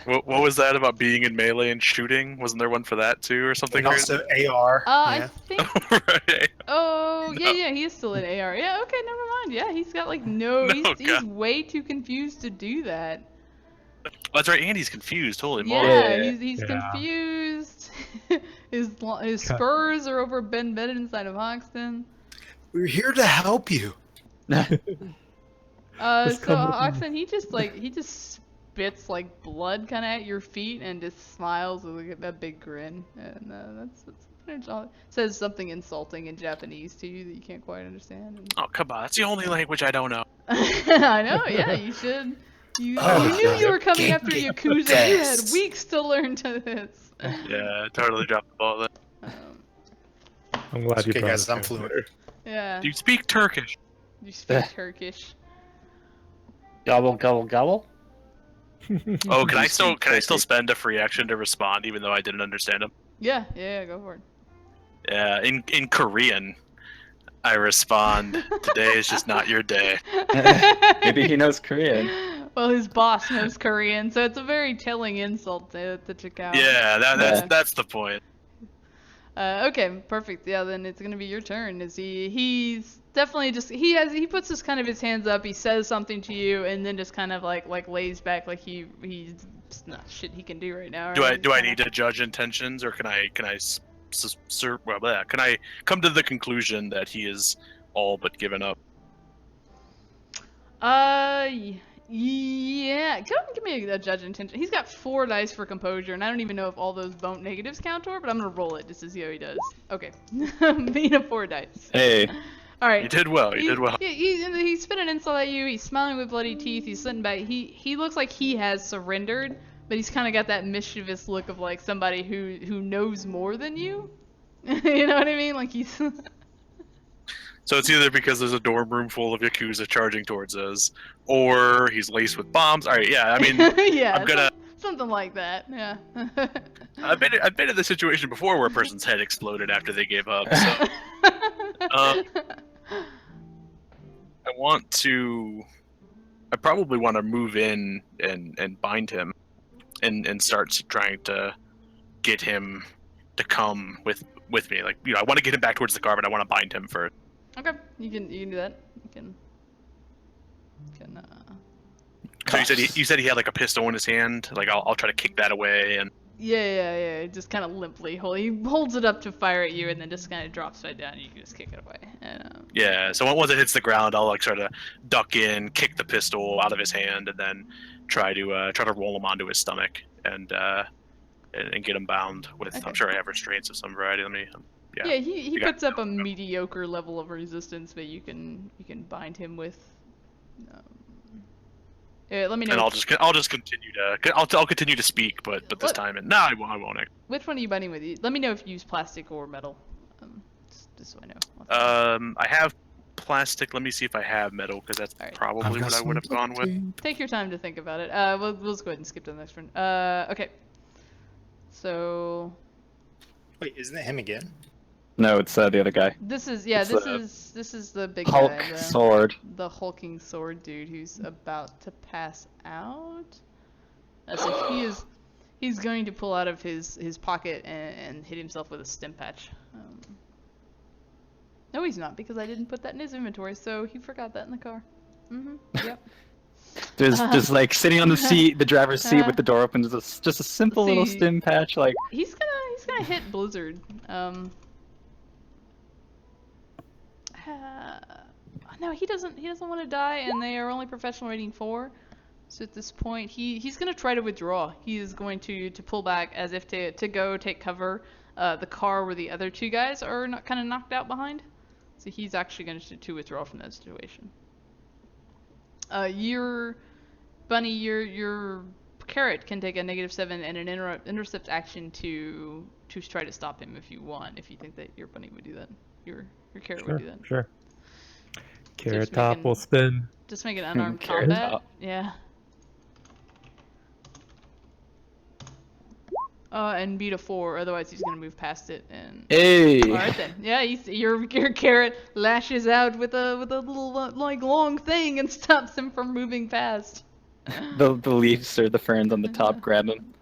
What was that about being in melee and shooting? Wasn't there one for that too, or something? And also AR. I yeah. think. Right. Oh No. yeah, he is still in AR. Yeah, okay, never mind. Yeah, he's got like no. No, He's God. way too confused to do that. Oh, that's right. Andy's confused. Holy moly. Yeah, Yeah. he's Yeah. confused. his spurs are over embedded inside of Hoxton. We're here to help you. Just So come with me. Hoxton, he just spits like blood kind of at your feet and just smiles with like, that big grin. And that's pretty much all. It says something insulting in Japanese to you that you can't quite understand. And... Oh, come on. It's the only language I don't know. I know, yeah, you should. You knew you were coming after Yakuza. You had weeks to learn to this. Yeah, totally dropped the ball there. I'm glad It's you okay, brought guys, it I'm down fluent. there. Yeah. Do you speak Turkish? You speak Turkish. Gobble, gobble, gobble. Oh, can I speak still Turkish? spend a free action to respond even though I didn't understand him? Yeah, go for it. Yeah, in Korean, I respond, "Today is just not your day." Maybe he knows Korean. Well, his boss knows Korean, so it's a very telling insult to Chikao. Yeah, Yeah. that's the point. Okay, perfect. Yeah, then it's gonna be your turn. He's definitely just he puts his hands up. He says something to you, and then just kind of like lays back like he's not shit he can do right now. Do right? I need to judge intentions, or can I come to the conclusion that he is all but given up? Yeah. Go ahead and give me a judge intention. He's got 4 dice for composure, and I don't even know if all those bone negatives count toward, but I'm gonna roll it just to see how he does. Okay. Being a 4 dice. Hey, All right. You did well. You did well. He spit an insult at you. He's smiling with bloody teeth. He's sitting back. He looks like he has surrendered, but he's kind of got that mischievous look of like somebody who knows more than you. You know what I mean? Like he's. So it's either because there's a dorm room full of Yakuza charging towards us, or he's laced with bombs. All right, yeah. I mean, yeah, I'm gonna. something like that. Yeah. I've been in the situation before where a person's head exploded after they gave up. So I probably want to move in and bind him, and start trying to get him to come with me. Like, I want to get him back towards the car, but I want to bind him first. Okay, you can do that. You can. So you said he had like a pistol in his hand. Like I'll try to kick that away and. Yeah. Just kind of limply he holds it up to fire at you, and then just kind of drops right down. And you can just kick it away. And, Yeah. So once it hits the ground, I'll like try to duck in, kick the pistol out of his hand, and then try to roll him onto his stomach and get him bound with. Okay. I'm sure I have restraints of some variety. Let me. Yeah, he puts up a mediocre level of resistance, but you can bind him with. Let me know. And I'll just continue to I'll continue to speak, but this What? time I won't. Which one are you binding with? Let me know if you use plastic or metal. Just so I know. I have plastic. Let me see if I have metal, because that's Alright. probably what I would have gone with. Take your time to think about it. We'll just go ahead and skip to the next one. Okay. So Wait, isn't it him again? no, it's the other guy. this is the big Hulk guy. sword. The hulking sword dude who's about to pass out. So he's going to pull out of his pocket and hit himself with a stim patch. No, he's not, because I didn't put that in his inventory, so he forgot that in the car. Yep. Just like sitting on the seat, the driver's seat with the door open, just a simple little See- stim patch. Like He's gonna hit Blizzard. No, he doesn't want to die, and they are only professional rating 4. So at this point, he's gonna try to withdraw. He is going to pull back as if to go take cover. The car where the other 2 guys are kind of knocked out behind. So he's actually going to withdraw from that situation. Your Bunny, your carrot can take a -7 and an intercept action to try to stop him if you want. If you think that your bunny would do that, your carrot would do that. Sure. Carrot Just top making- will spin. Just make an unarmed Carrot combat. top. Yeah. And beat a 4. Otherwise, he's gonna move past it. And hey, all right then. Yeah, your carrot lashes out with a little like long thing and stops him from moving past. the leaves or the ferns on the top grab him.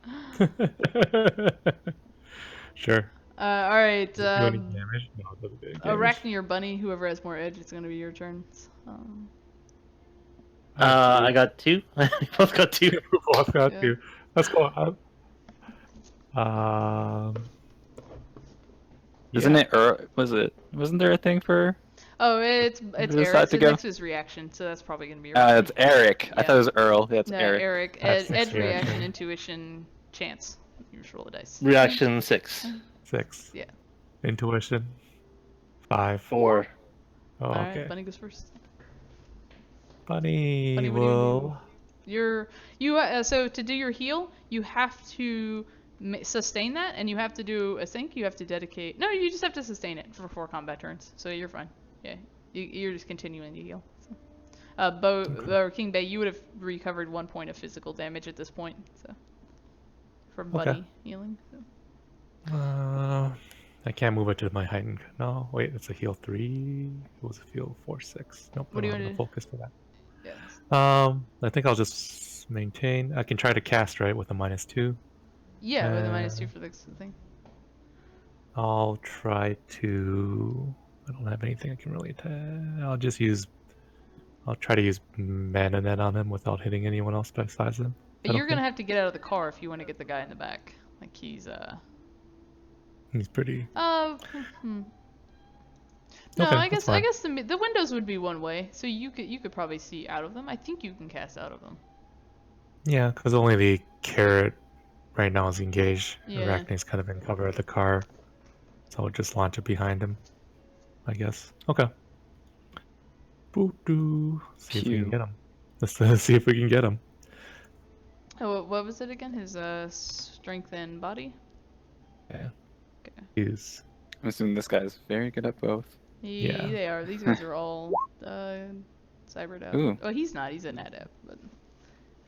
Sure. All right. Does it do any damage? No, it doesn't do any damage. Arachne or Bunny, whoever has more edge, it's gonna be your turn. I got 2. We both got 2. We both got Yeah. 2. Let's go. Isn't yeah. it? Wasn't there a thing for? Oh, it's Who Eric. decided to It's go? next to his reaction, so that's probably gonna be Eric. It's Eric. I Yeah. thought it was Earl. Yeah, it's No, Eric. Eric. That's Edge reaction. reaction, intuition, chance. You just roll a dice. Reaction 6. 6. Yeah. Intuition. 5. 4. Oh, All okay. right, Bunny goes first. Bunny Bunny, what do you will. So to do your heal, you have to sustain that, and you have to do. I think you have to dedicate. No, you just have to sustain it for 4 combat turns. So you're fine. Yeah, you're just continuing to heal. So. King Bay, you would have recovered 1 point of physical damage at this point. So from Okay. Bunny healing. So. I can't move it to my heightened. No, wait, it's a heal 3. It was a heal 4, 6. Nope, What do you I'm want gonna to do? focus for that. Yes. I think I'll just maintain. I can try to cast right with a -2. Yeah, with a -2 for the thing. I'll try to. I don't have anything I can really attack. I'll try to use Mana Net on him without hitting anyone else besides him. But you're gonna have to get out of the car if you want to get the guy in the back. Like he's He's pretty. No, Okay, I that's guess fine. the windows would be one way, so you could probably see out of them. I think you can cast out of them. Yeah, because only the carrot right now is engaged. Yeah. Arachne's kind of in cover of the car, so I'll just launch it behind him, I guess. Okay. Boop doo. See if we Phew. can get him. Let's see if we can get him. Oh, what was it again? His strength and body. Yeah. Okay. He's. I'm assuming this guy's very good at both. Yeah. They are. These guys are all cybered out. Ooh. Oh, he's not. He's an adept, but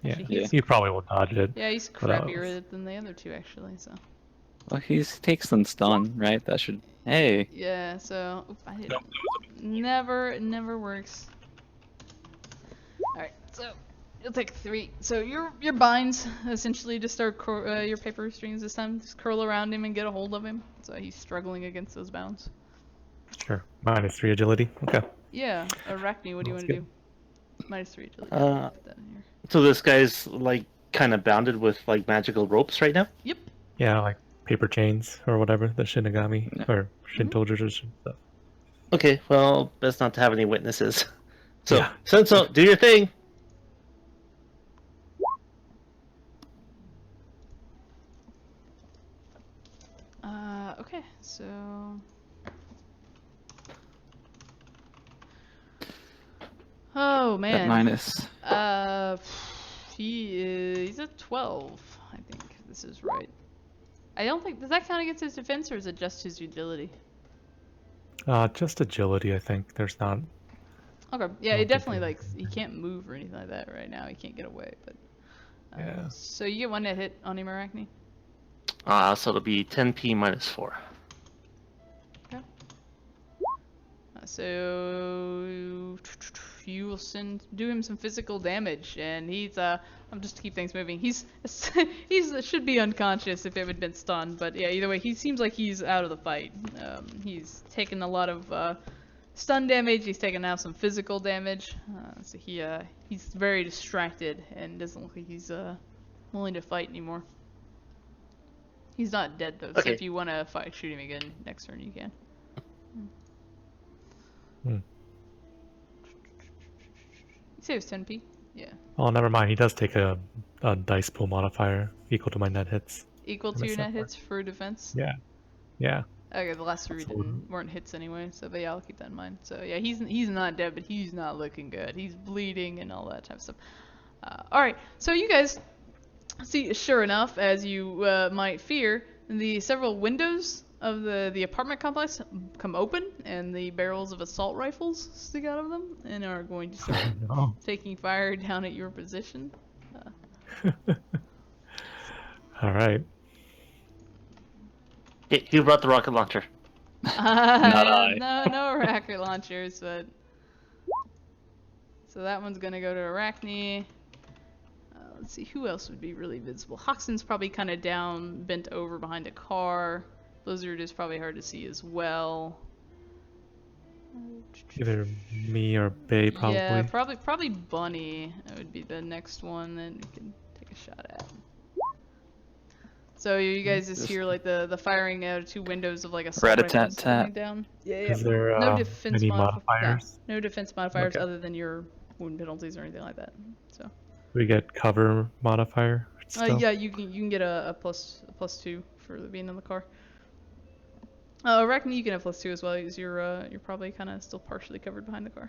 Yeah. actually, he's He probably will dodge it. yeah, he's But I crappier was- at it than the other two actually. So Well, he takes some stun, right? That should. Hey. yeah. So oop, I didn't. Never works. All right. So you'll take 3. So your binds essentially just start your paper strings this time. Just curl around him and get a hold of him. So he's struggling against those bounds. Sure. -3 agility. Okay. Yeah. Arachne, what do you want That's to good. do? -3 agility. Uh, Put that in here. So this guy's like kind of bounded with like magical ropes right now. Yep. Yeah, like paper chains or whatever, the Shinigami Yeah. or Shintojo stuff. Okay, well, best not to have any witnesses. So, Yeah. Senso, do your thing. Okay, so oh That man. minus. He's a 12, I think. If this is right. I don't think, does that count against his defense or is it just his agility? Just agility, I think. There's not. Okay, yeah, I it don't definitely think like he can't move or anything like that right now. He can't get away, but Yeah. so you get 1 net hit on him, Arachne. So it'll be 10p minus 4. So you will do him some physical damage, and he's I'm just to keep things moving. He's should be unconscious if it had been stunned, but yeah, either way, he seems like he's out of the fight. He's taken a lot of stun damage. He's taken now some physical damage. So he's very distracted and doesn't look like he's willing to fight anymore. He's not dead though, so Okay. if you want to shoot him again next turn, you can. Hmm. You say it was 10p? Yeah. Oh, never mind. He does take a dice pool modifier equal to my net hits. Equal to Missed your that net part. hits for defense? Yeah. Yeah. Okay, the last 3 That's what- weren't hits anyway, so but yeah, I'll keep that in mind. So yeah, he's not dead, but he's not looking good. He's bleeding and all that type of stuff. Alright, so you guys see, sure enough, as you might fear, the several windows of the apartment complex come open, and the barrels of assault rifles stick out of them, and are going to start Oh. taking fire down at your position. All right. Okay, who brought the rocket launcher? I. No rocket launchers, but so that one's gonna go to Arachne. Let's see, who else would be really visible? Hoxton's probably kind of down, bent over behind a car. Blizzard is probably hard to see as well. Either me or Bay, probably. Yeah, probably Bunny would be the next one that we can take a shot at. So you guys just hear like the firing out of 2 windows of like assault rifles Rat-a-tat-tat. coming down. Yeah, yeah. Is there No defense any modifiers. modifiers? No defense modifiers Okay. other than your wound penalties or anything like that. So. We get cover modifier still? Yeah, you can get a +2 for being in the car. Arachne, you can have +2 as well, because you're probably kind of still partially covered behind the car.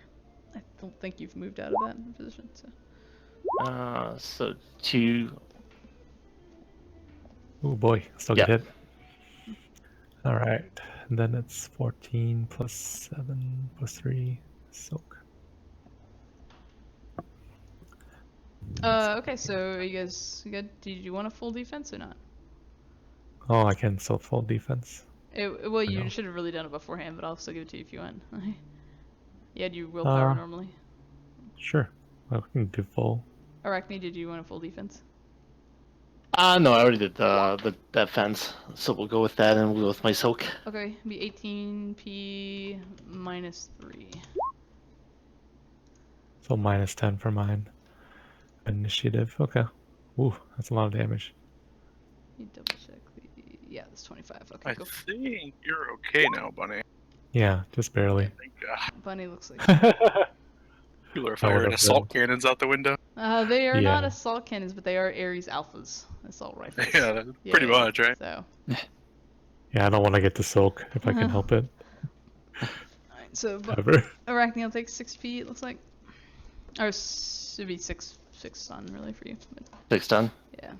I don't think you've moved out of that position. So. So 2. Oh boy, still get Yeah. hit. All right, and then it's 14 plus 7 plus 3 soak. Okay, so you guys good? Did you want a full defense or not? Oh, I can still full defense. Well, I you know. should have really done it beforehand, but I'll still give it to you if you want. You had your willpower normally. Sure, I can do full. Arachne, did you want a full defense? No, I already did the defense, so we'll go with that, and we'll go with my soak. Okay, be 18p -3. So minus 10 for mine. Initiative. Okay. Ooh, that's a lot of damage. You double check. Yeah, that's 25. Okay, I go. think you're okay now, Bunny. Yeah, just barely. Thank God. Bunny looks like. People are I firing would've assault cannons out the window. They are not Yeah. assault cannons, but they are Ares Alphas assault rifles. Yeah, pretty much, right? So. Yeah, I don't want to get the soak if I can help it. Alright, so Ever. Arachne will take 6p, it looks like. Or it'd be 6 stun, really, for you. But, 6 done. yeah.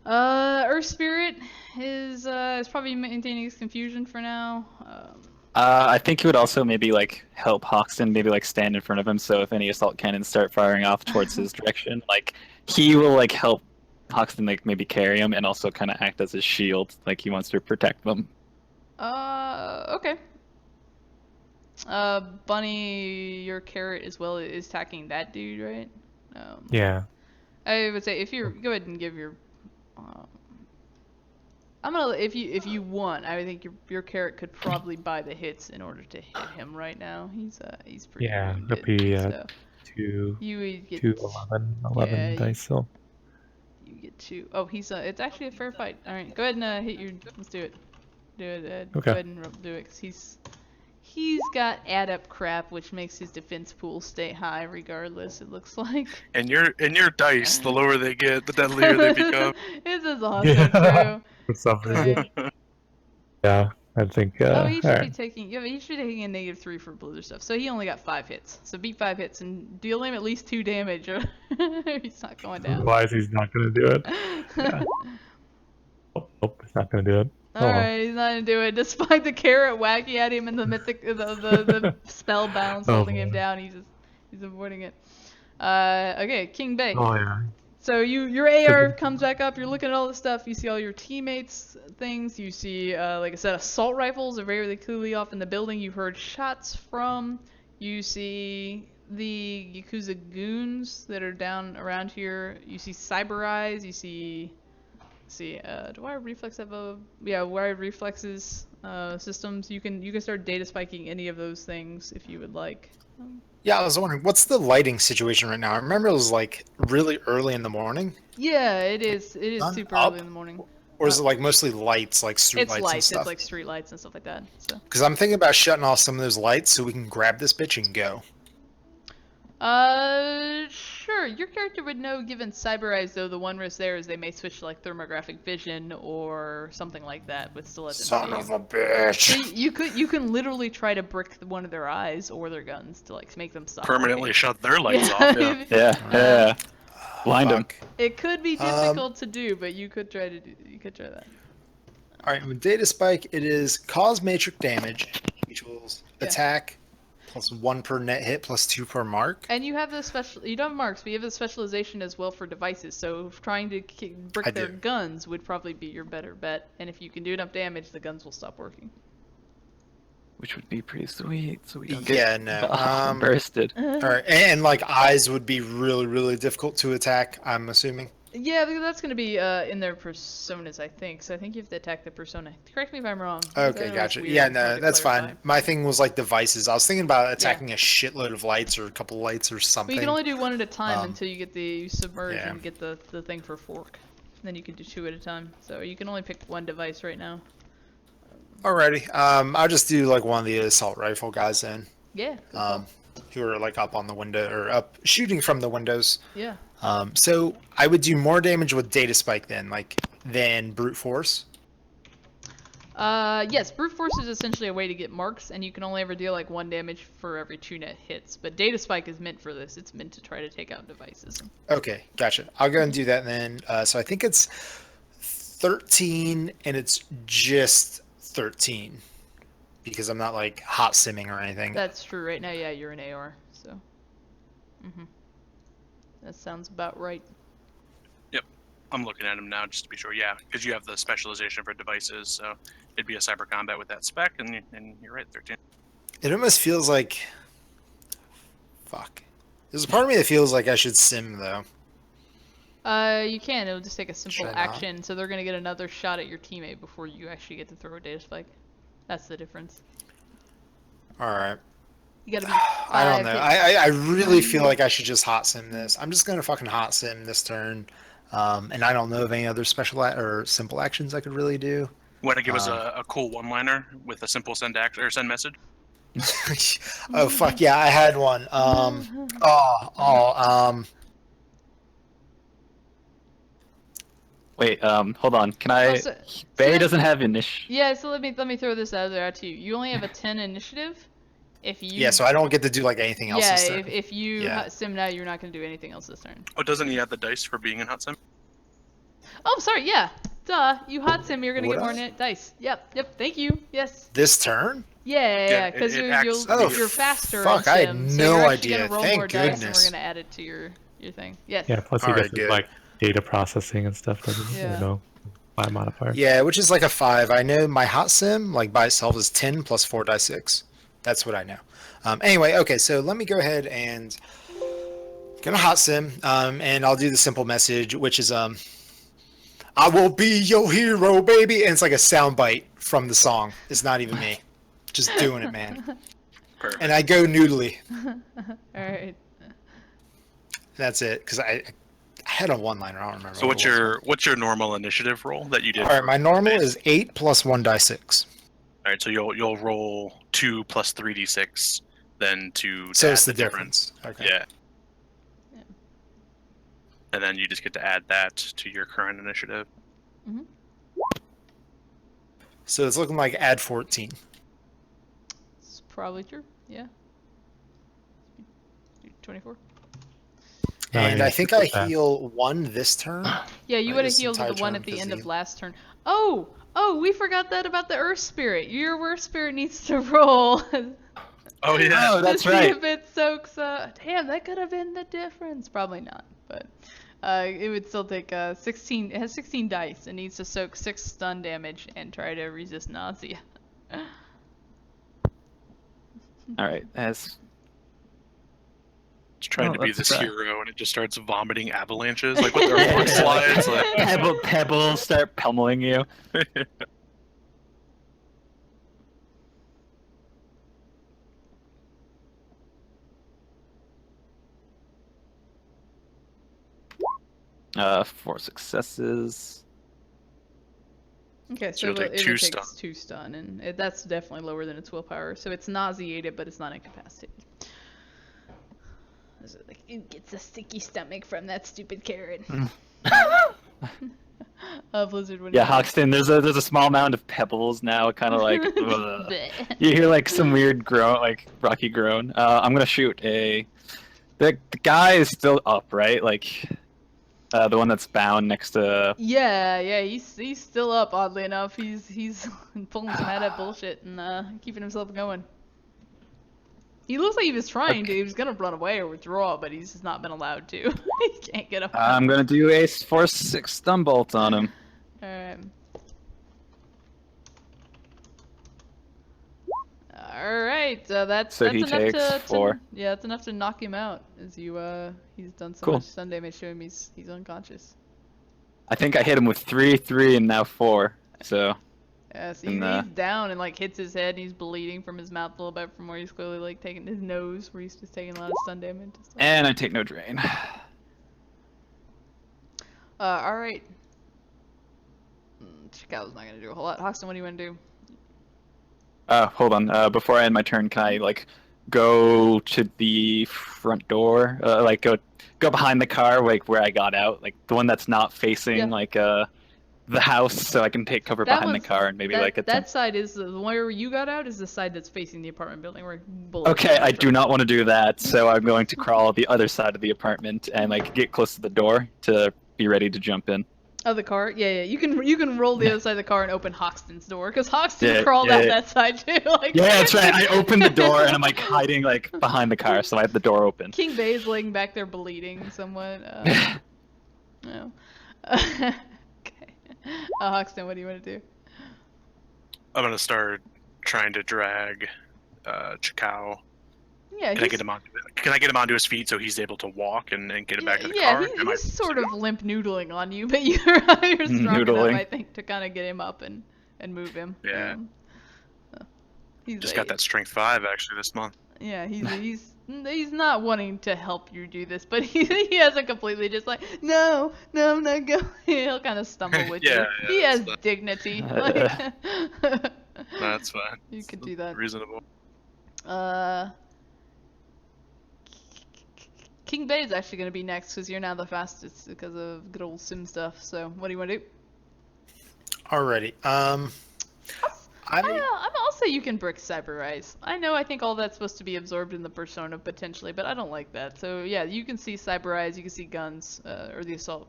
Earth Spirit is probably maintaining his confusion for now. I think he would also maybe like help Hoxton, maybe like stand in front of him, so if any assault cannons start firing off towards his direction, like he will like help Hoxton like maybe carry him and also kind of act as his shield, like he wants to protect them. Okay. Bunny, your carrot as well is attacking that dude, right? Yeah. I would say if you're go ahead and give your. I'm gonna if you want, I think your carrot could probably buy the hits in order to hit him right now. He's pretty. Yeah, wounded, it'll be so 2, you would get 2, 11 yeah, dice, so. You get 2. Oh, it's actually a fair fight. All right, go ahead and hit your. Let's do it. Do it. Okay. Go ahead and do it, 'cause he's got add-up crap, which makes his defense pool stay high regardless. It looks like. And your dice, the lower they get, the deadlier they become. This is also Yeah. true. For some reason. Yeah, I think. Oh, he should be alright. taking. Yeah, he should be taking a -3 for Blizzard stuff. So he only got 5 hits. So beat 5 hits and deal him at least 2 damage, or he's not going down. Otherwise, he's not gonna do it. Yeah. Nope, he's not gonna do it. Alright, he's not gonna do it. Despite the carrot whacking at him and the mythic, the spell bounce Oh, holding him boy. down, he's avoiding it. Okay, King Bay. Oh yeah. So your AR comes back up. You're looking at all the stuff. You see all your teammates' things. You see, like I said, assault rifles are very clearly off in the building. You've heard shots from. You see the Yakuza goons that are down around here. You see Cyber Eyes. You see. Do Wired Reflex have a? Yeah, Wired Reflexes systems. You can start data spiking any of those things if you would like. Yeah, I was wondering, what's the lighting situation right now? I remember it was like really early in the morning, Yeah, it is. It is Sun super up? early in the morning. or is it like mostly lights, like street It's lights and lights. It's stuff? like street lights and stuff like that. So. Because I'm thinking about shutting off some of those lights so we can grab this bitch and go. Sure. Your character would know, given Cyber Eyes, though, the one risk there is they may switch to like thermographic vision or something like that, but still let them Son see of you. a bitch! So you can literally try to brick one of their eyes or their guns to like make them stop. Permanently working. shut their lights Yeah. off. Yeah. Yeah. Blind him. Fuck. It could be difficult to do, but you could try that. Alright, with Data Spike, it is cause matrix damage, equals Yeah. attack, plus 1 per net hit, plus 2 per mark. And you have the special. You don't have marks, but you have the specialization as well for devices. So trying to brick I their do. guns would probably be your better bet. And if you can do enough damage, the guns will stop working. Which would be pretty sweet, so we don't get Yeah, no. bursted. Alright, and like eyes would be really, really difficult to attack, I'm assuming. Yeah, because that's going to be in their personas, I think. So I think you have to attack the persona. Correct me if I'm wrong. 'Cause I Okay, know it's gotcha. weird, Yeah, it's hard no, to that's clarify. fine. My thing was like devices. I was thinking about attacking a shitload of lights or a couple lights or But something. you can only do one at a time Um, until you get the submerge yeah. and get the thing for fork. then you can do 2 at a time. So you can only pick 1 device right now. Alrighty. I'll just do like one of the assault rifle guys then. Yeah. Good call. Who are like up on the window or up shooting from the windows. Yeah. So I would do more damage with data spike then, than brute force. Yes, brute force is essentially a way to get marks, and you can only ever deal like 1 damage for every 2 net hits. But data spike is meant for this. It's meant to try to take out devices. Okay, gotcha. I'll go and do that then. So I think it's 13, and it's just 13 because I'm not like hot simming or anything. That's true. Right now, yeah, you're an AR, so. That sounds about right. Yep, I'm looking at him now just to be sure. Yeah, because you have the specialization for devices, so it'd be a cyber combat with that spec, and you're right, 13. It almost feels like, fuck. There's a part of me that feels like I should sim though. You can. It'll just take a simple Should I not? action, so they're gonna get another shot at your teammate before you actually get to throw a data spike. That's the difference. All right. You gotta be. I don't 5 know. hits. I really feel like I should just hot sim this. I'm just gonna fucking hot sim this turn, and I don't know of any other special or simple actions I could really do. Want to give us a cool one-liner with a simple send action or send message? Oh fuck yeah, I had one. Wait, hold on. Can I? Also- Bay so- doesn't have initiative. Yeah, so let me throw this out there to you. You only have a 10 initiative. If you Yeah, so I don't get to do like anything else. yeah, this turn. if you Yeah. hot sim now, you're not gonna do anything else this turn. Oh, doesn't he have the dice for being in hot sim? Oh, sorry. Yeah, duh. You hot sim, you're gonna Would get more I? net dice. Yep. Thank you. Yes. This turn? Yeah, it- because it you're acts- Oh, you're faster. fuck, on I had sim, so no you're actually idea. Gonna roll Thank more dice, and goodness. we're gonna add it to your thing. Yes. Yeah, plus he Alright, gets his, good. like data processing and stuff, doesn't he? Yeah. You know, by modifier. Yeah, which is like a 5. I know my hot sim, like by itself, is 10 plus 4 die 6. That's what I know. Anyway, okay, so let me go ahead and gonna hot sim, and I'll do the simple message, which is I will be your hero, baby, and it's like a sound bite from the song. It's not even me, just doing it, man. Perfect. And I go noodly. All right. That's it, because I had a one-liner. I don't remember. So what it was. what's your normal initiative roll that you did? All right, for my normal base? is 8 plus 1 die 6. All right, so you'll roll 2 plus 3d6, then to So add it's the difference. Okay. Yeah. Yeah. And then you just get to add that to your current initiative. So it's looking like add 14. It's probably true. Yeah. 24. And yeah, I think I fast. heal 1 this turn. Yeah, you Like would have this healed the entire one turn, at the 'cause end the- of last turn. Oh, we forgot that about the Earth Spirit. Your Earth Spirit needs to roll. Oh yeah. Oh, that's to see right. if it soaks. Damn, that could have been the difference. Probably not, but it would still take 16. It has 16 dice. It needs to soak 6 stun damage and try to resist nausea. All right, as It's trying Oh, to be that's this bad. hero, and it just starts vomiting avalanches, like with their foot slides. Like, pebbles start pummeling you. Four successes. Okay, So so you'll take it 2 would take stun. 2 stun, and that's definitely lower than its willpower. So it's nauseated, but it's not incapacitated. So, like, it gets a sticky stomach from that stupid carrot. Blizzard. What do Yeah, you think? Hoxton. There's a small mound of pebbles now, kind of like. Ugh. Bleh. You hear like some weird groan, like rocky groan. I'm gonna shoot a. The guy is still up, right? Like, the one that's bound next to. Yeah, he's still up. Oddly enough, he's pulling some mad at bullshit and keeping himself going. He looks like he was trying to. He was gonna run away or withdraw, but he's just not been allowed to. He can't get up. I'm gonna do a 4/6 stun bolt on him. Alright. Alright, that's So he enough takes to 4. yeah, that's enough to knock him out. As you he's done so Cool. much stun damage to him, he's unconscious. I think I hit him with 3, 3, and now 4. So Yes, And, he's down and like hits his head. And he's bleeding from his mouth a little bit from where he's clearly like taking his nose, where he's just taking a lot of stun damage. And stuff. and I take no drain. All right. Chicago's not gonna do a whole lot. Hoxton, what do you want to do? Hold on. Before I end my turn, can I like go to the front door? Like go behind the car, like where I got out, like the one that's not facing Yeah. like the house, so I can take cover That behind the one's- car and maybe that, like that side is the where you got out is the side that's facing the apartment building where bullets. Okay, are I from. do not want to do that, so I'm going to crawl the other side of the apartment and like get close to the door to be ready to jump in. Oh, the car? Yeah. You can roll the other side of the car and open Hoxton's door because Hoxton Yeah, crawled yeah, out yeah. that side too. Like... Yeah, that's right. I opened the door and I'm like hiding like behind the car, so I have the door open. King Bay's laying back there bleeding somewhat. No. Okay. Hoxton, what do you want to do? I'm gonna start trying to drag Chikao. Yeah, Can I get him onto his feet so he's able to walk and get him back to the yeah, car? he's sort of limp noodling on you, but you're strong enough, Noodling. I think, to kind of get him up and move him. Yeah. He's Just got that strength 5 actually this month. Yeah, he's not wanting to help you do this, but he hasn't completely just like, no, I'm not going. He'll kind of stumble with Yeah, you. yeah, He has that's fine. dignity. Like, That's fine. You It's could do that. Reasonable. King Bay is actually going to be next because you're now the fastest because of good old sim stuff. So, what do you want to do? Alrighty. I'll say you can brick Cyberrise. I think all that's supposed to be absorbed in the persona potentially, but I don't like that. So yeah, you can see Cyberrise, you can see guns, or the assault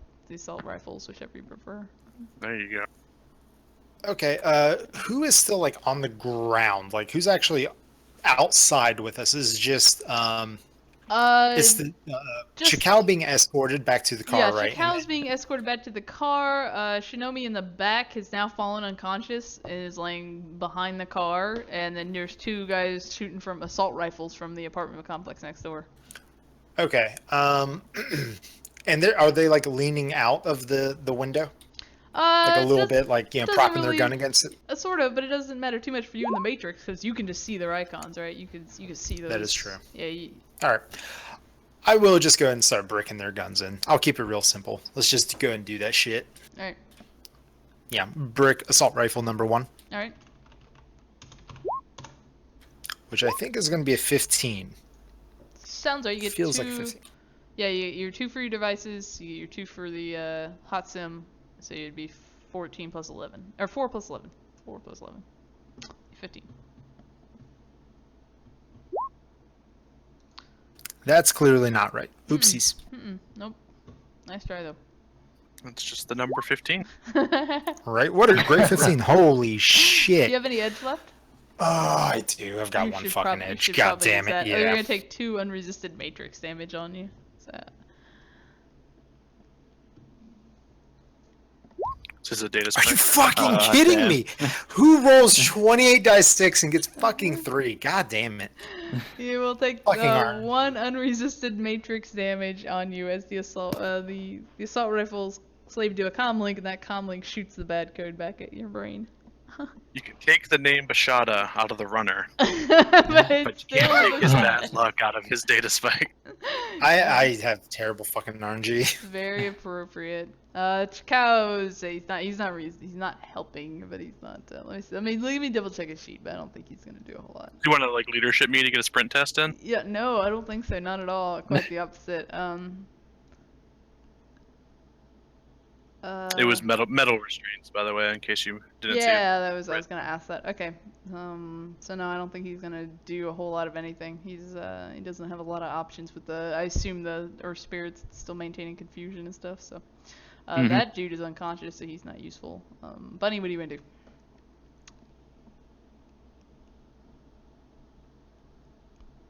rifles, whichever you prefer. There you go. Okay, who is still like on the ground? Like who's actually outside with us? This is just is the just- Chikao being escorted back to the car, Yeah, right? Chikao's being escorted back to the car. Shinomi in the back has now fallen unconscious and is laying behind the car. And then there's 2 guys shooting from assault rifles from the apartment complex next door. Okay. And are they like leaning out of the window? Like a little bit, like doesn't propping really- their gun against it. Sort of, but it doesn't matter too much for you in the Matrix because you can just see their icons, right? You can see those. That is true. Yeah. All right. I will just go ahead and start bricking their guns in. I'll keep it real simple. Let's just go and do that shit. All right. Yeah, brick assault rifle number 1, All right. which I think is going to be a 15. Sounds right. You get Feels 2. like 15. Yeah, you're 2 for your devices. You get your 2 for the hot sim. So you'd be 14 plus 11, or 4 plus 11. 4 plus 11. 15. That's clearly not right. Oopsies. Nope. Nice try though. It's just the number 15. Right? What a great 15. Holy Do shit. you have any edge left? Oh, I do. I've got You one should fucking you edge. should God probably damn use that. it. Oh, you're Yeah. gonna take 2 unresisted matrix damage on you. So. This is a data Are you spike. fucking kidding damn. me? Who rolls 28 dice 6 and gets fucking 3? God damn it. You will take Fucking hard. 1 unresisted matrix damage on you as the assault rifle's slave to a comlink, and that comlink shoots the bad code back at your brain. You can take the name Bashada out of the runner, but but you can't take his bad luck out of his data spike. I have terrible fucking RNG. Very appropriate. Chikao's he's not helping, but he's not. Let me see. Let me double check his sheet, but I don't think he's gonna do a whole lot. You want to like leadership me to get a sprint test in? Yeah, no, I don't think so. Not at all. Quite the opposite. It was metal restraints, by the way, in case you didn't see it. Yeah, I was gonna ask that. Okay. So no, I don't think he's gonna do a whole lot of anything. He doesn't have a lot of options with I assume the Earth Spirit's still maintaining confusion and stuff. So, that dude is unconscious, so he's not useful. Bunny, what do you wanna do?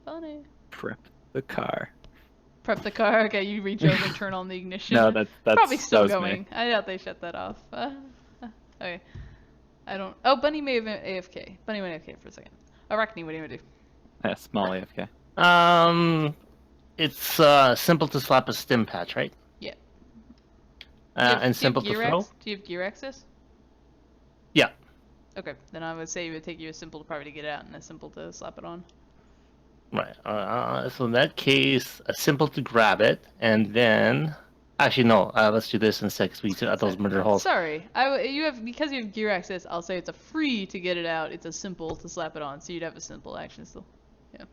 Bunny. Prep the car. Prep the car. Okay, you reach over and turn on the ignition. No, that's Probably still that was going. me. I doubt they shut that off. Okay. I don't. Oh, Bunny may have been AFK. Bunny went AFK for a second. Arachne, what do you want to do? Yeah, small AFK. It's simple to slap a stim patch, right? Yeah. And simple to throw. Do you have gear access? Yeah. Okay, then I would say it would take you a simple to probably get out and a simple to slap it on. Right. So in that case, a simple to grab it, and then Actually, no. Let's do this instead because we at those murder holes. Sorry, because you have gear access. I'll say it's a free to get it out. It's a simple to slap it on. So you'd have a simple action still. Yeah.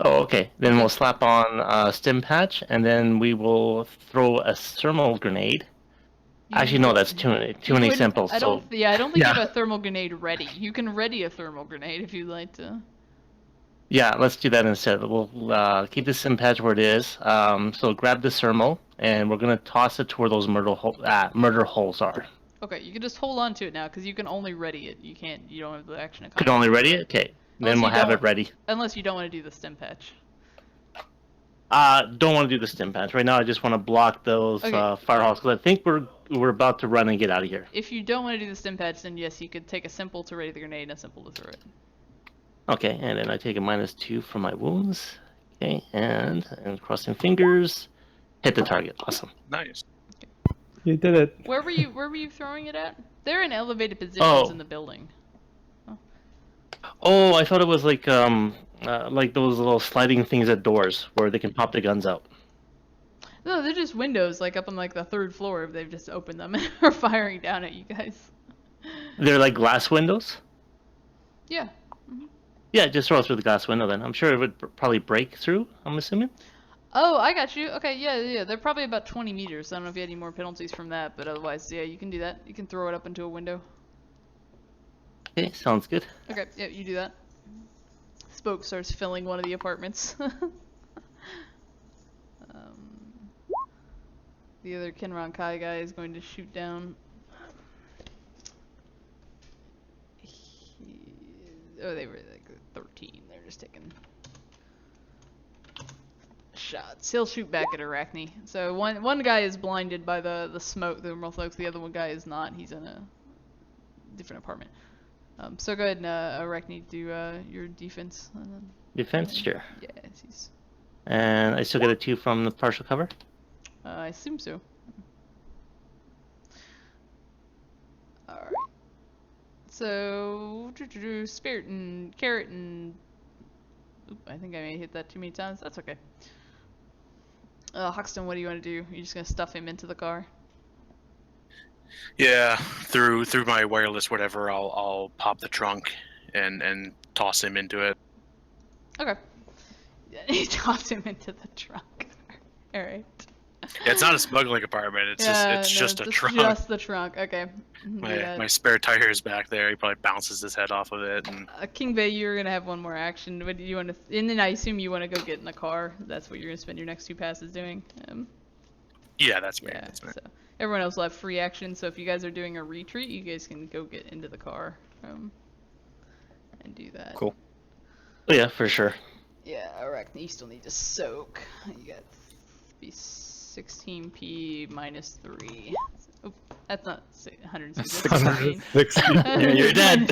Oh, okay. Then we'll slap on stim patch, and then we will throw a thermal grenade. Actually, no, that's too many samples. I don't think you have yeah. a thermal grenade ready. You can ready a thermal grenade if you'd like to. Yeah, let's do that instead. We'll keep the sim patch where it is. So grab the thermal, and we're gonna toss it to where those murder holes are. Okay, you can just hold on to it now because you can only ready it. You can't. You don't have the action. Could only ready it. Okay, then we'll have it ready. Unless you don't want to do the stim patch. Don't want to do the stim patch right now. I just want to block those fire halls because I think we're about to run and get out of here. If you don't want to do the stim patch, then yes, you could take a simple to ready the grenade and a simple to throw it. Okay, and then I take a -2 from my wounds. Okay, and crossing fingers, hit the target. Awesome. Nice. You did it. Where were you throwing it at? They're in elevated positions in the building. Oh, I thought it was like those little sliding things at doors where they can pop the guns out. No, they're just windows, like up on like the 3rd floor. They've just opened them and are firing down at you guys. They're like glass windows? Yeah. Yeah, just throw it through the glass window then. I'm sure it would probably break through, I'm assuming. Oh, I got you. Okay, yeah. They're probably about 20 meters. I don't know if you had any more penalties from that, but otherwise, yeah, you can do that. You can throw it up into a window. Okay, sounds good. Okay, yeah, you do that. Smoke starts filling one of the apartments. The other Kenran-Kai guy is going to shoot down. Oh, they were like 13. They're just taking shots. He'll shoot back at Arachne. So one guy is blinded by the smoke, the thermal smokes. The other one guy is not. He's in a different apartment. So go ahead and Arachne, do your defense. Defense, sure. Yeah, he's. And I still get a 2 from the partial cover? I assume so. Alright. So, Spirit and Carrot and... Oop, I think I may have hit that too many times. That's okay. Hoxton, what do you want to do? You're just going to stuff him into the car? Yeah, through my wireless whatever, I'll pop the trunk and toss him into it. Okay. He tossed him into the trunk. Alright. Yeah, it's not a smuggling apartment. It's just a trunk. Just the trunk. Okay. My spare tire is back there. He probably bounces his head off of it. And King Bay, you're gonna have one more action. What do you want to? And then I assume you want to go get in the car. That's what you're gonna spend your next 2 passes doing. yeah, that's me. Yeah. That's me. So everyone else will have free action. So if you guys are doing a retreat, you guys can go get into the car. And do that. Cool. Oh, yeah, for sure. Yeah, Arachne, you still need to soak. You got be 16p minus 3. Oh, that's not 160. 160. You're dead.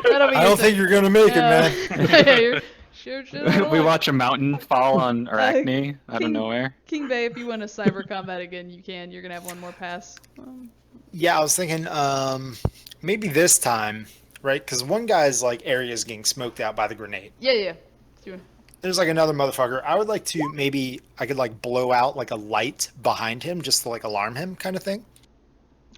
I don't think you're gonna make it, man. Yeah, sure. We watch a mountain fall on Arachne out of nowhere. King Bay, if you want to cyber combat again, you can. You're gonna have one more pass. Yeah, I was thinking maybe this time, right? Because one guy's like area is getting smoked out by the grenade. Yeah. There's like another motherfucker. I would like to I could like blow out like a light behind him just to like alarm him kind of thing.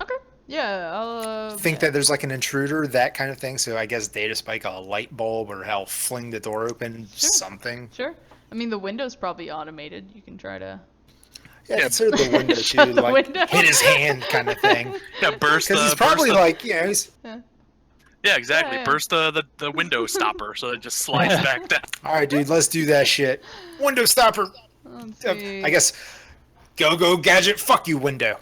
Okay. Yeah, I'll think that there's like an intruder, that kind of thing. So I guess data spike a light bulb or hell fling the door open, something. Sure. I mean the window's probably automated. You can try to Yeah, consider the window too, like hit his hand kind of thing. Yeah, burst. Because he's probably like, he's. Yeah, exactly. Yeah. Burst the window stopper so it just slides back down. All right, dude, let's do that shit. Window stopper. I guess. Go gadget. Fuck you, window.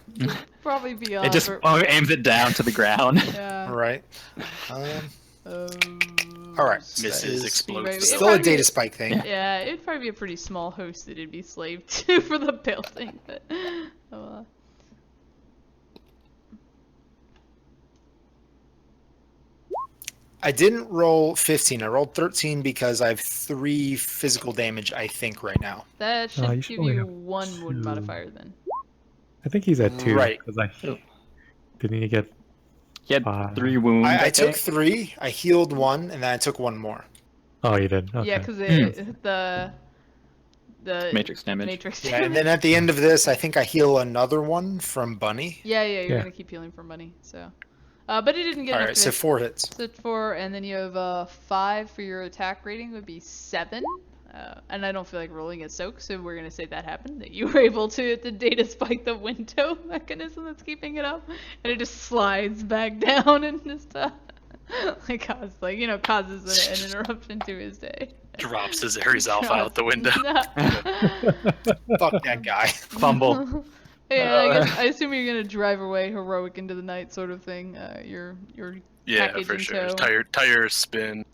Probably be It just aims it down to the ground. Yeah. All right. All right. Misses, explodes. Still a data spike thing. Yeah, it'd probably be a pretty small host that it'd be slave to for the building. But, I didn't roll 15. I rolled 13 because I have 3 physical damage, I think, right now. that should you give should only you have 1 wound 2. modifier then. I think he's at 2. Right. Because didn't he get? He had 3 wounds. I took think. 3. I healed 1, and then I took 1 more. Oh, you did. Okay. Yeah, because The Matrix damage. Matrix Yeah, and damage. then at the end of this, I think I heal another one from Bunny. Yeah, you're Yeah. gonna keep healing for money. So, but he didn't get enough. Alright, so 4 hits. So 4, and then you have 5 for your attack rating would be 7. And I don't feel like rolling a soak, so we're gonna say that happened. That you were able to the data spike the window mechanism that's keeping it up, and it just slides back down and just causes an interruption to his day. Drops his Ares Alpha out the window. Fuck that guy. Fumble. Yeah, I assume you're gonna drive away heroic into the night, sort of thing. Your Yeah, package for in sure. tow. Tire spin.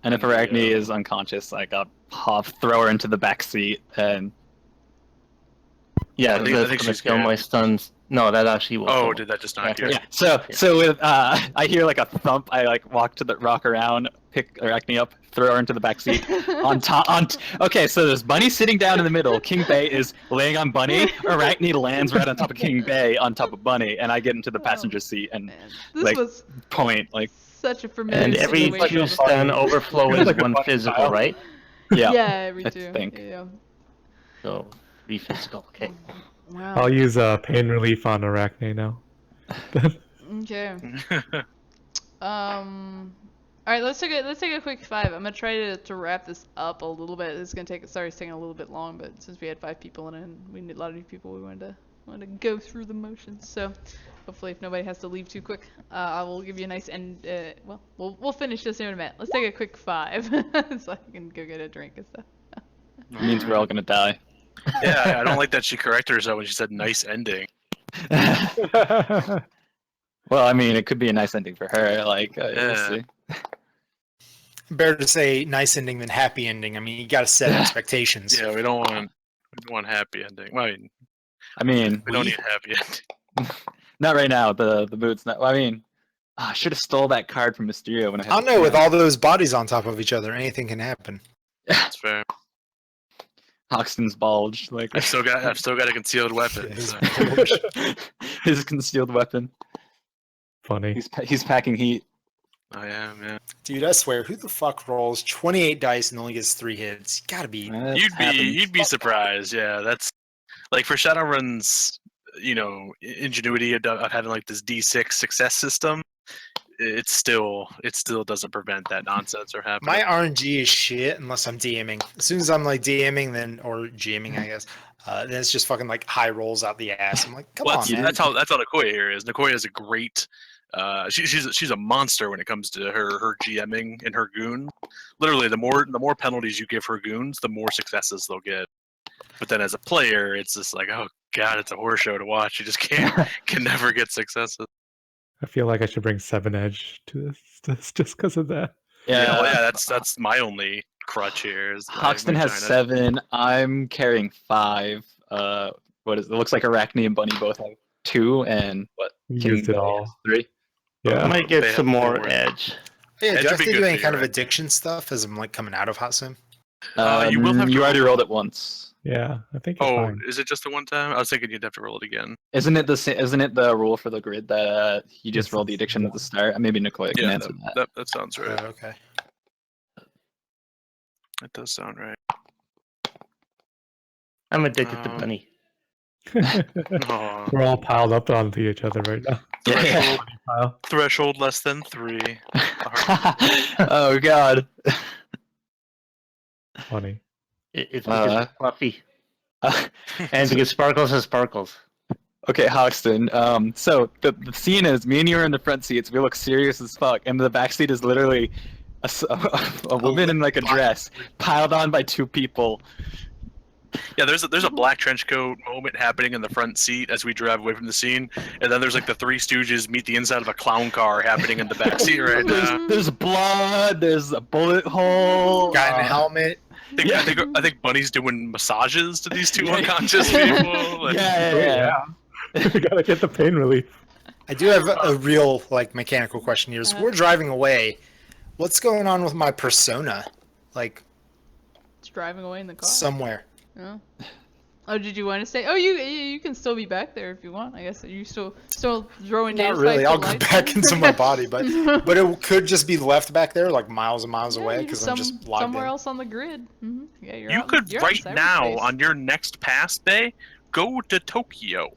And if Arachne is unconscious, like I'll throw her into the back seat and. Yeah, I think that's gonna she's kill good. my stuns. No, that actually will. Oh, kill. did that just knock you? Yeah. So with I hear like a thump. I like rock around, pick Arachne up, throw her into the back seat. Okay, so there's Bunny sitting down in the middle. King Bay is laying on Bunny. Arachne lands right on top of King Bay, on top of Bunny, and I get into the passenger seat and Man, this like, was point like. such a familiar And every situation. two stun overflow It's is like a one funny physical, style. right? Yeah. Yeah, every I 2. think. Yeah. So 3 physical. Okay. Wow. I'll use pain relief on Arachne now. Okay. All right, let's take a quick 5. I'm gonna try to wrap this up a little bit. It's taking a little bit long, but since we had 5 people in it and we need a lot of new people, we wanted to go through the motions. So hopefully, if nobody has to leave too quick, I will give you a nice end. Well, we'll finish this here in a minute. Let's take a quick 5, so I can go get a drink and stuff. It means we're all gonna die. Yeah, I don't like that she corrected herself when she said nice ending. Well, I mean, it could be a nice ending for her. Like, we'll Yeah. see. Better to say nice ending than happy ending. I mean, you gotta set expectations. Yeah, we don't want happy ending. Well, I mean, we don't need happy ending. not right now. The mood's not. I mean, I should have stole that card from Mysterio when I had. I don't know, with all those bodies on top of each other, anything can happen. That's fair. Hoxton's bulge, like I've still got a concealed weapon. His So. his concealed weapon. Funny. He's packing heat. I am, yeah. Dude, I swear, who the fuck rolls 28 dice and only gets 3 hits? You gotta be. That You'd happens. be surprised. Yeah, that's like for Shadowrun's, ingenuity of having like this D6 success system. It still doesn't prevent that nonsense or happening. My RNG is shit unless I'm DMing. As soon as I'm like DMing, or GMing, I guess, then it's just fucking like high rolls out the ass. I'm like, come Well, on, man. that's how Nicoya here is. Nicoya is a great. She's a monster when it comes to her GMing and her goon. Literally, the more penalties you give her goons, the more successes they'll get. But then as a player, it's just like, oh god, it's a horror show to watch. You just can never get successes. I feel like I should bring 7 Edge to this just because of that. That's my only crutch here. Is Hoxton my has China. 7. I'm carrying 5. What is it? Looks like Arachne and Bunny both have 2, and what? You King used it Bay all. has 3. I Yeah. might get They some have more more. edge. Yeah, Edge do I would have be to good do for any you, kind of right? addiction stuff as I'm like coming out of Hot Sim? You will have to You already roll. rolled it once. Yeah, I think you're Oh, fine. is it just the one time? I was thinking you'd have to roll it again. Isn't it the rule for the grid that you just Yes, rolled the addiction at the start? Maybe Nicoya can Yeah, answer that. that sounds right. Okay. That does sound right. I'm addicted to Um, Bunny. Aw. We're all piled up onto each other right now. Yeah. Pile. Threshold less than 3. Oh god. Funny. It's because it's fluffy. Uh, And because Sparkles has sparkles. Okay, Hoxton. So the scene is me and you are in the front seats. We look serious as fuck, and the back seat is literally a woman in like a dress piled on by 2 people. Yeah, there's a black trench coat moment happening in the front seat as we drive away from the scene, and then there's like the 3 Stooges meet the inside of a clown car happening in the back seat right now. There's blood. There's a bullet hole. Guy in a helmet. I think Bunny's doing massages to these 2 unconscious people. Like, Yeah. We gotta get the pain relief. I do have a real like mechanical question here. So we're driving away. What's going on with my persona? Like It's driving away in the car. somewhere. Yeah. Oh, did you want to stay? Oh, you can still be back there if you want. I guess you still throwing Not data really. spikes I'll and go lights? back into my body, but it could just be left back there, like miles and miles away, you're because I'm just logged somewhere in. else on the grid. Yeah, you're You out, could you're right out in now cyberspace. on your next pass day go to Tokyo.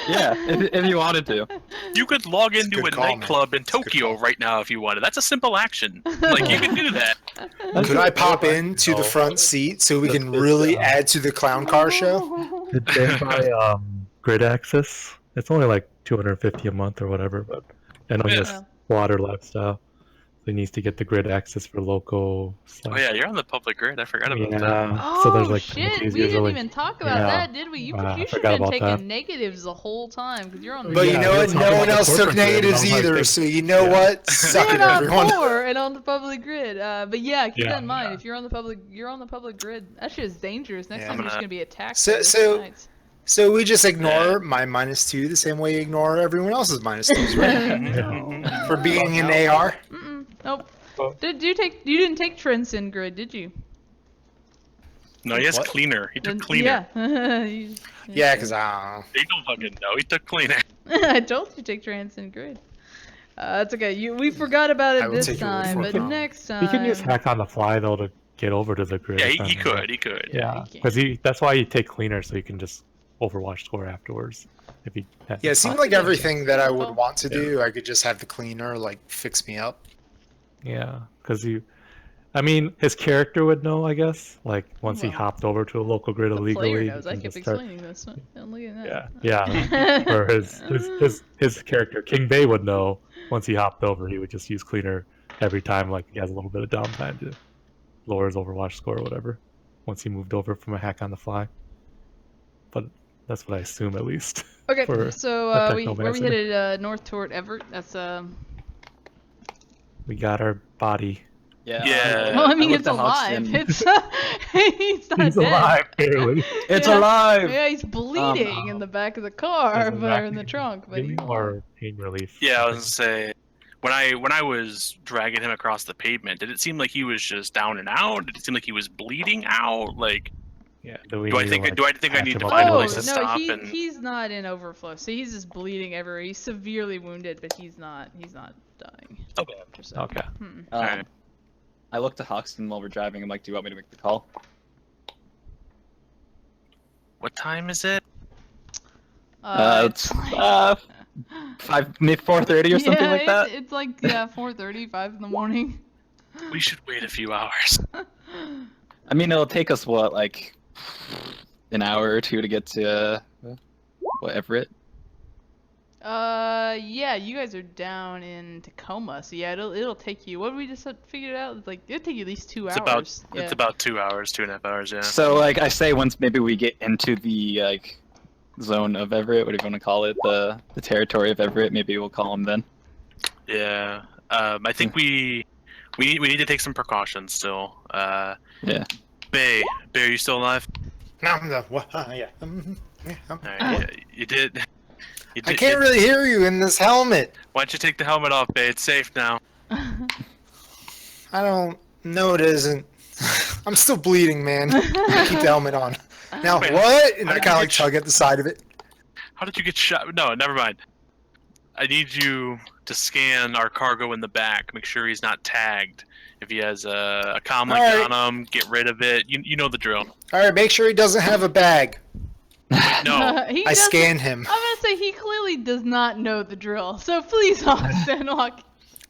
Yeah, if you wanted to. You could log It's a into good a call, man. nightclub in It's a good Tokyo call. right now if you wanted. That's a simple action. Like you can do that. Could I pop I into the know. front seat so we That's can good, really add to the clown car show? Did they buy grid access? It's only like $250 a month or whatever, but I know he has Yeah. water lifestyle, so he needs to get the grid access for local stuff. Oh yeah, you're on the public grid. I forgot about that. Yeah, Oh so there's like shit! penalties We didn't usually. even talk about Yeah. that, did we? You I you should forgot have been about taking that. negatives the whole time because you're on the. But you Yeah, know we what? were No talking one about else the took corporate grid, and I negatives was like, either, they- so you know yeah. what? Suck You're it, not everyone. poor and on the public grid. But yeah, keep Yeah, that in mind. yeah. If you're on the public grid. That shit is dangerous. Next Yeah. time you're I'm just gonna- gonna be attacked. So- by those so- knights. So we just ignore my -2 the same way you ignore everyone else's -2s, right? No. For being an AR? Nope. Oh. You didn't take Trenson grid, did you? No, he has What? cleaner. He took Then- cleaner. Yeah. Yeah, because I They don't fucking know. He took cleaner. I told you to take Trenson grid. That's okay. We forgot about I it will this take your word time, for but it, Mom. next time. He can use hack on the fly though to get over to the grid. Yeah, It's not he really- could. He could. Yeah, he can. because that's why you take cleaner so you can just Overwatch score afterwards. If he has Yeah, it the seemed spot. like everything that I would Oh. want to do, I could just have the cleaner, like, fix me up. Yeah, because I mean, his character would know, I guess. Like once he Well, hopped over to a local grid the illegally, player he knows. I can kept just start. explaining this. And look at Yeah, that. yeah. Or his character King Bay would know once he hopped over, he would just use cleaner every time. Like he has a little bit of downtime to lower his Overwatch score or whatever. Once he moved over from a hack on the fly, but that's what I assume at least. Okay, for so a where we technomancer. headed north toward Everett. That's We got our body. Yeah. Yeah. Well, I mean, looked it's at alive. Hoxton. It's he's not He's dead. alive, barely. It's Yeah. alive! Yeah, he's bleeding in the back of the car, Is it or in the vacuum trunk. But he's alive. or pain relief. Yeah, I was gonna say when I was dragging him across the pavement, did it seem like he was just down and out? Did it seem like he was bleeding out? Like, Yeah. do I think I patch need him to up find a Oh place to anyway? no, stop? he And he's not in overflow, so he's just bleeding everywhere. He's severely wounded, but he's not dying. okay, per se. Okay. Alright. I looked at Hoxton while we're driving. I'm like, do you want me to make the call? what time is it? It's 4:30 or something like that. It's like 4:30, 5 in the morning. We should wait a few hours. I mean, it'll take us what, like an hour or two to get to Everett. Yeah, you guys are down in Tacoma, so yeah, it'll take you. What did we just figured out? It's like it'll take you at least 2 It's hours. about it's about 2 hours, 2.5 hours. Yeah. So, like I say, once maybe we get into the like zone of Everett, whatever you want to call it, the territory of Everett, maybe we'll call him then. Yeah. I think we need to take some precautions still. Yeah. Bay, are you still alive? No, yeah. Yeah, Alright, you did. You I did- can't really hear you in this helmet. Why don't you take the helmet off, Bay? It's safe now. I don't. No, it isn't. I'm still bleeding, man. Keep the helmet on. Now, Wait, what? And how I did kind of you like get tug at the side of it. How did you get shot? No, never mind. I need you to scan our cargo in the back. Make sure he's not tagged. If he has a comm link Alright. on him, get rid of it. You know the drill. All right, make sure he doesn't have a bag. No. He I doesn't- scanned him. I'm gonna say he clearly does not know the drill. So please, Hoxton, walk.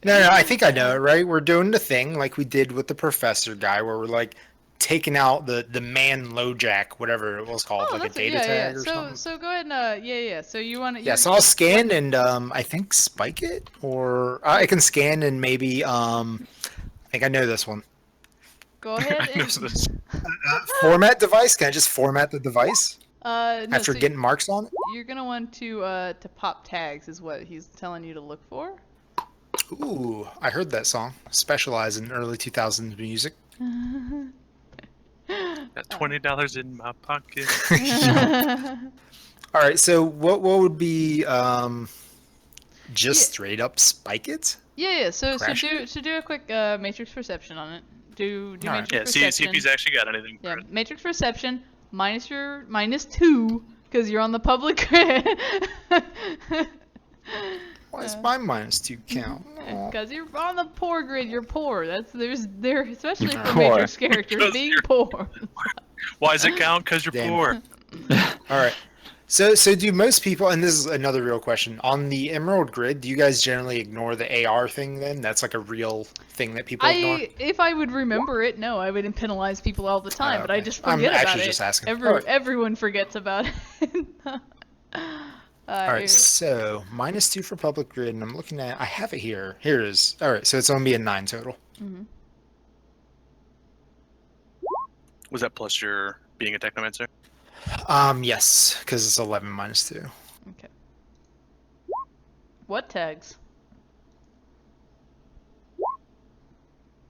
No, I think I know it, right? We're doing the thing like we did with the professor guy, where we're like taking out the man LoJack, whatever it was called, like a that's data tag or something. So go ahead and yeah. So you want to? Yeah, so I'll scan and I think spike it, or I can scan and maybe I think I know this one. go ahead I know and this. Format device. Can I just format the device no, after so getting marks on it? you're gonna want to pop tags is what he's telling you to look for. Ooh, I heard that song. Specialize in early 2000s music. Got $20 in my pocket. All right, so what would be just Yeah. straight up spike it? Yeah. So Crash do a quick matrix perception on it. Do Alright. matrix Yeah, see perception. if he's actually got anything. Yeah, For it. matrix perception -2 because you're on the public grid. Why is my -2 count? Aw. Because you're on the poor grid, you're poor. There, especially for Poor. Matrix characters, being poor. Why does it count? Because you're Damn. poor. All right. So do most people, and this is another real question, on the Emerald grid, do you guys generally ignore the AR thing then? That's like a real thing that people ignore? If I would remember it, no, I wouldn't penalize people all the time, but I okay. just I'm forget about actually it. just asking. All right. Everyone forgets about it. All right, so -2 for public grid, and I'm looking at, I have it here. Here it is. All right, so it's going to be a 9 total. Was that plus your being a technomancer? Yes, because it's 11 -2. Okay. What tags?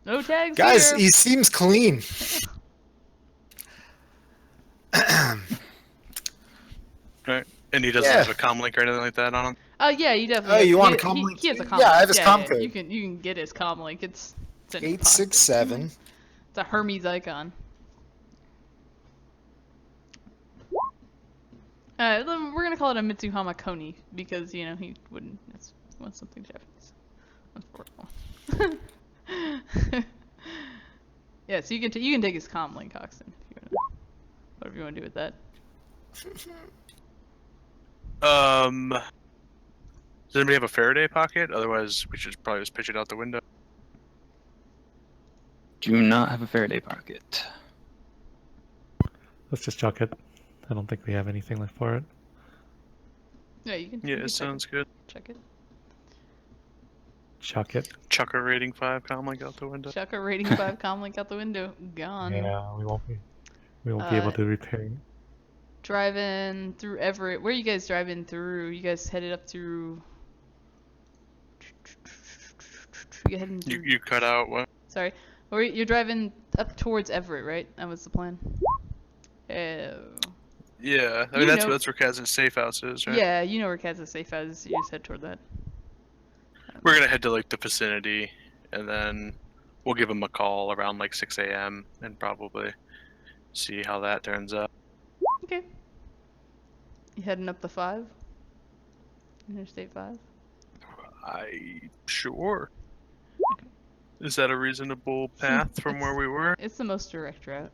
No tags Guys, here. he seems clean. Right. And he doesn't have a comm link or anything like that on him? Yeah, you definitely. Oh, you want a he, comm he, link he has a too? comm Yeah, link. I have his comm code. You can get his comm link. It's in his pocket. 867. It's a Hermes icon. We're gonna call it a Mitsuhama Koni because he wouldn't. It's wants something Japanese. Unfortunately. Yeah, so you can take his comm link, Hoxton, if you wanna, whatever you want to do with that. Does anybody have a Faraday pocket? Otherwise, we should probably just pitch it out the window. Do not have a Faraday pocket. Let's just chuck it. I don't think we have anything left for it. Yeah, you can. Yeah, it sounds good. Check it. Chuck it. Chuck a rating 5 comm link out the window. Chuck a rating 5 comm link out the window. Gone. Yeah, we won't be able to repair it. Driving through Everett. Where are you guys driving through? You guys headed up through. You heading through... You cut out what? Sorry. Or you're driving up towards Everett, right? That was the plan. Yeah, I mean that's where Kaz's safe house is, right? Yeah, you know where Kaz's safe house is. You just head toward that. We're gonna head to like the vicinity, and then we'll give him a call around like 6 a.m. and probably see how that turns out. Okay. You heading up the 5? Interstate 5? Sure. Okay. Is that a reasonable path from where we were? It's the most direct route.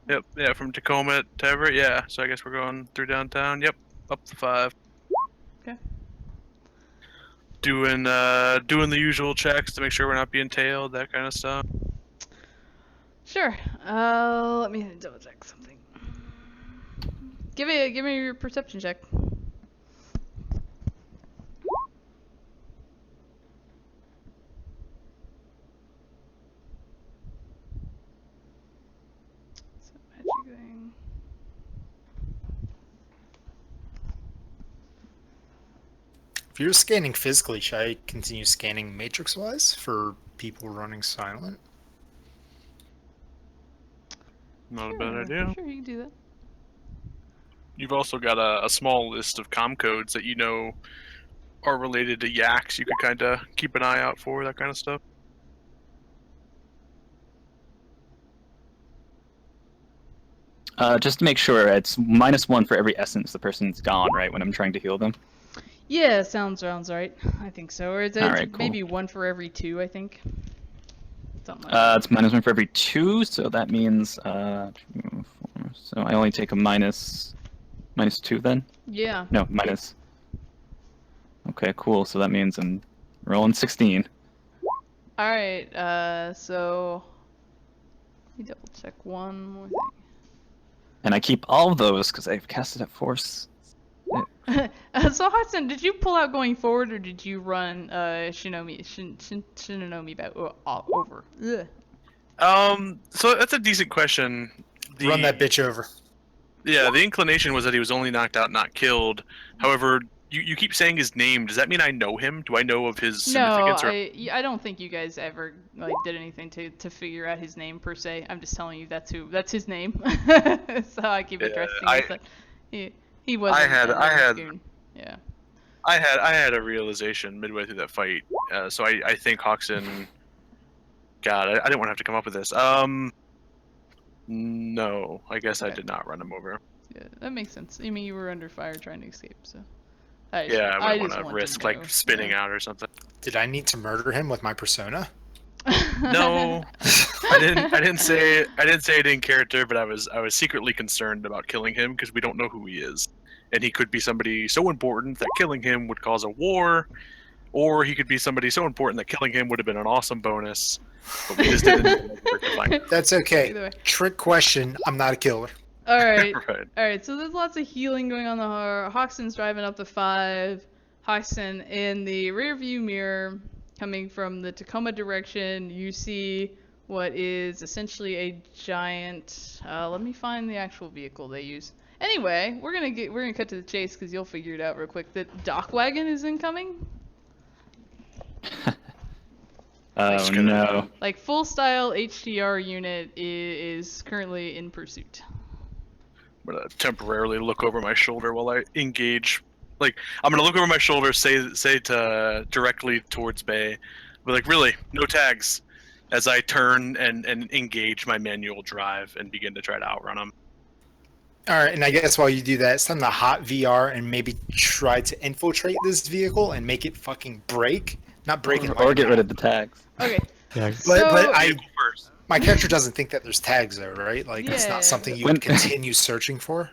Yep, yeah, from Tacoma to Everett, yeah. So I guess we're going through downtown. Yep, up the 5. Okay. Doing the usual checks to make sure we're not being tailed, that kind of stuff. Sure. Let me double check something. Give me your perception check. If you're scanning physically, should I continue scanning matrix-wise for people running silent? Not a bad idea. Sure, you can do that. You've also got a small list of comm codes that you know are related to yaks. You could kind of keep an eye out for, that kind of stuff. Just to make sure, it's -1 for every essence the person's gone, right, when I'm trying to heal them? Yeah, sounds right. I think so. Or it's Alright, cool. maybe 1 for every 2, I think. Something like It's -1 for every 2, so that means, 2, 4, so I only take a -2 then? Yeah. No, minus. Okay, cool, so that means I'm rolling 16. Alright, so... Let me double check one more thing. And I keep all of those because I've casted at force. So Hoxton, did you pull out going forward, or did you run Shinonomi back over? Ugh. So that's a decent question. Run that bitch over. Yeah, the inclination was that he was only knocked out, not killed. However, you keep saying his name. Does that mean I know him? Do I know of his significance? No, I don't think you guys ever did anything to figure out his name per se. I'm just telling you that's his name. So I keep addressing it. He wasn't. Yeah. I had a realization midway through that fight. So I think Hoxton. God, I didn't want to have to come up with this. No, I guess I Okay. did not run him over. Yeah, that makes sense. I mean, you were under fire trying to escape, so. Yeah, I wouldn't just want to risk like know. spinning out or something. Did I need to murder him with my persona? No, I didn't say it in character, but I was secretly concerned about killing him because we don't know who he is, and he could be somebody so important that killing him would cause a war, or he could be somebody so important that killing him would have been an awesome bonus. But we just didn't find. That's okay. Either way. Trick question. I'm not a killer. All right. Right. All right, so there's lots of healing going on. Hoxton's driving up the 5. Hoxton in the rear view mirror, coming from the Tacoma direction, you see what is essentially a giant. Let me find the actual vehicle they use. Anyway, we're gonna cut to the chase because you'll figure it out real quick. The dock wagon is incoming. Oh no. Like full style HTR unit is currently in pursuit. I'm gonna temporarily look over my shoulder while I engage. Like, I'm gonna look over my shoulder, say to directly towards Bay, but like, really, no tags, as I turn and engage my manual drive and begin to try to outrun him. All right, and I guess while you do that, it's time to hot VR and maybe try to infiltrate this vehicle and make it fucking break. Not break it, Or get rid of the tags. Okay. Yeah. But You go first. my character doesn't think that there's tags there, right? Like it's Yeah. not something you When- would continue searching for.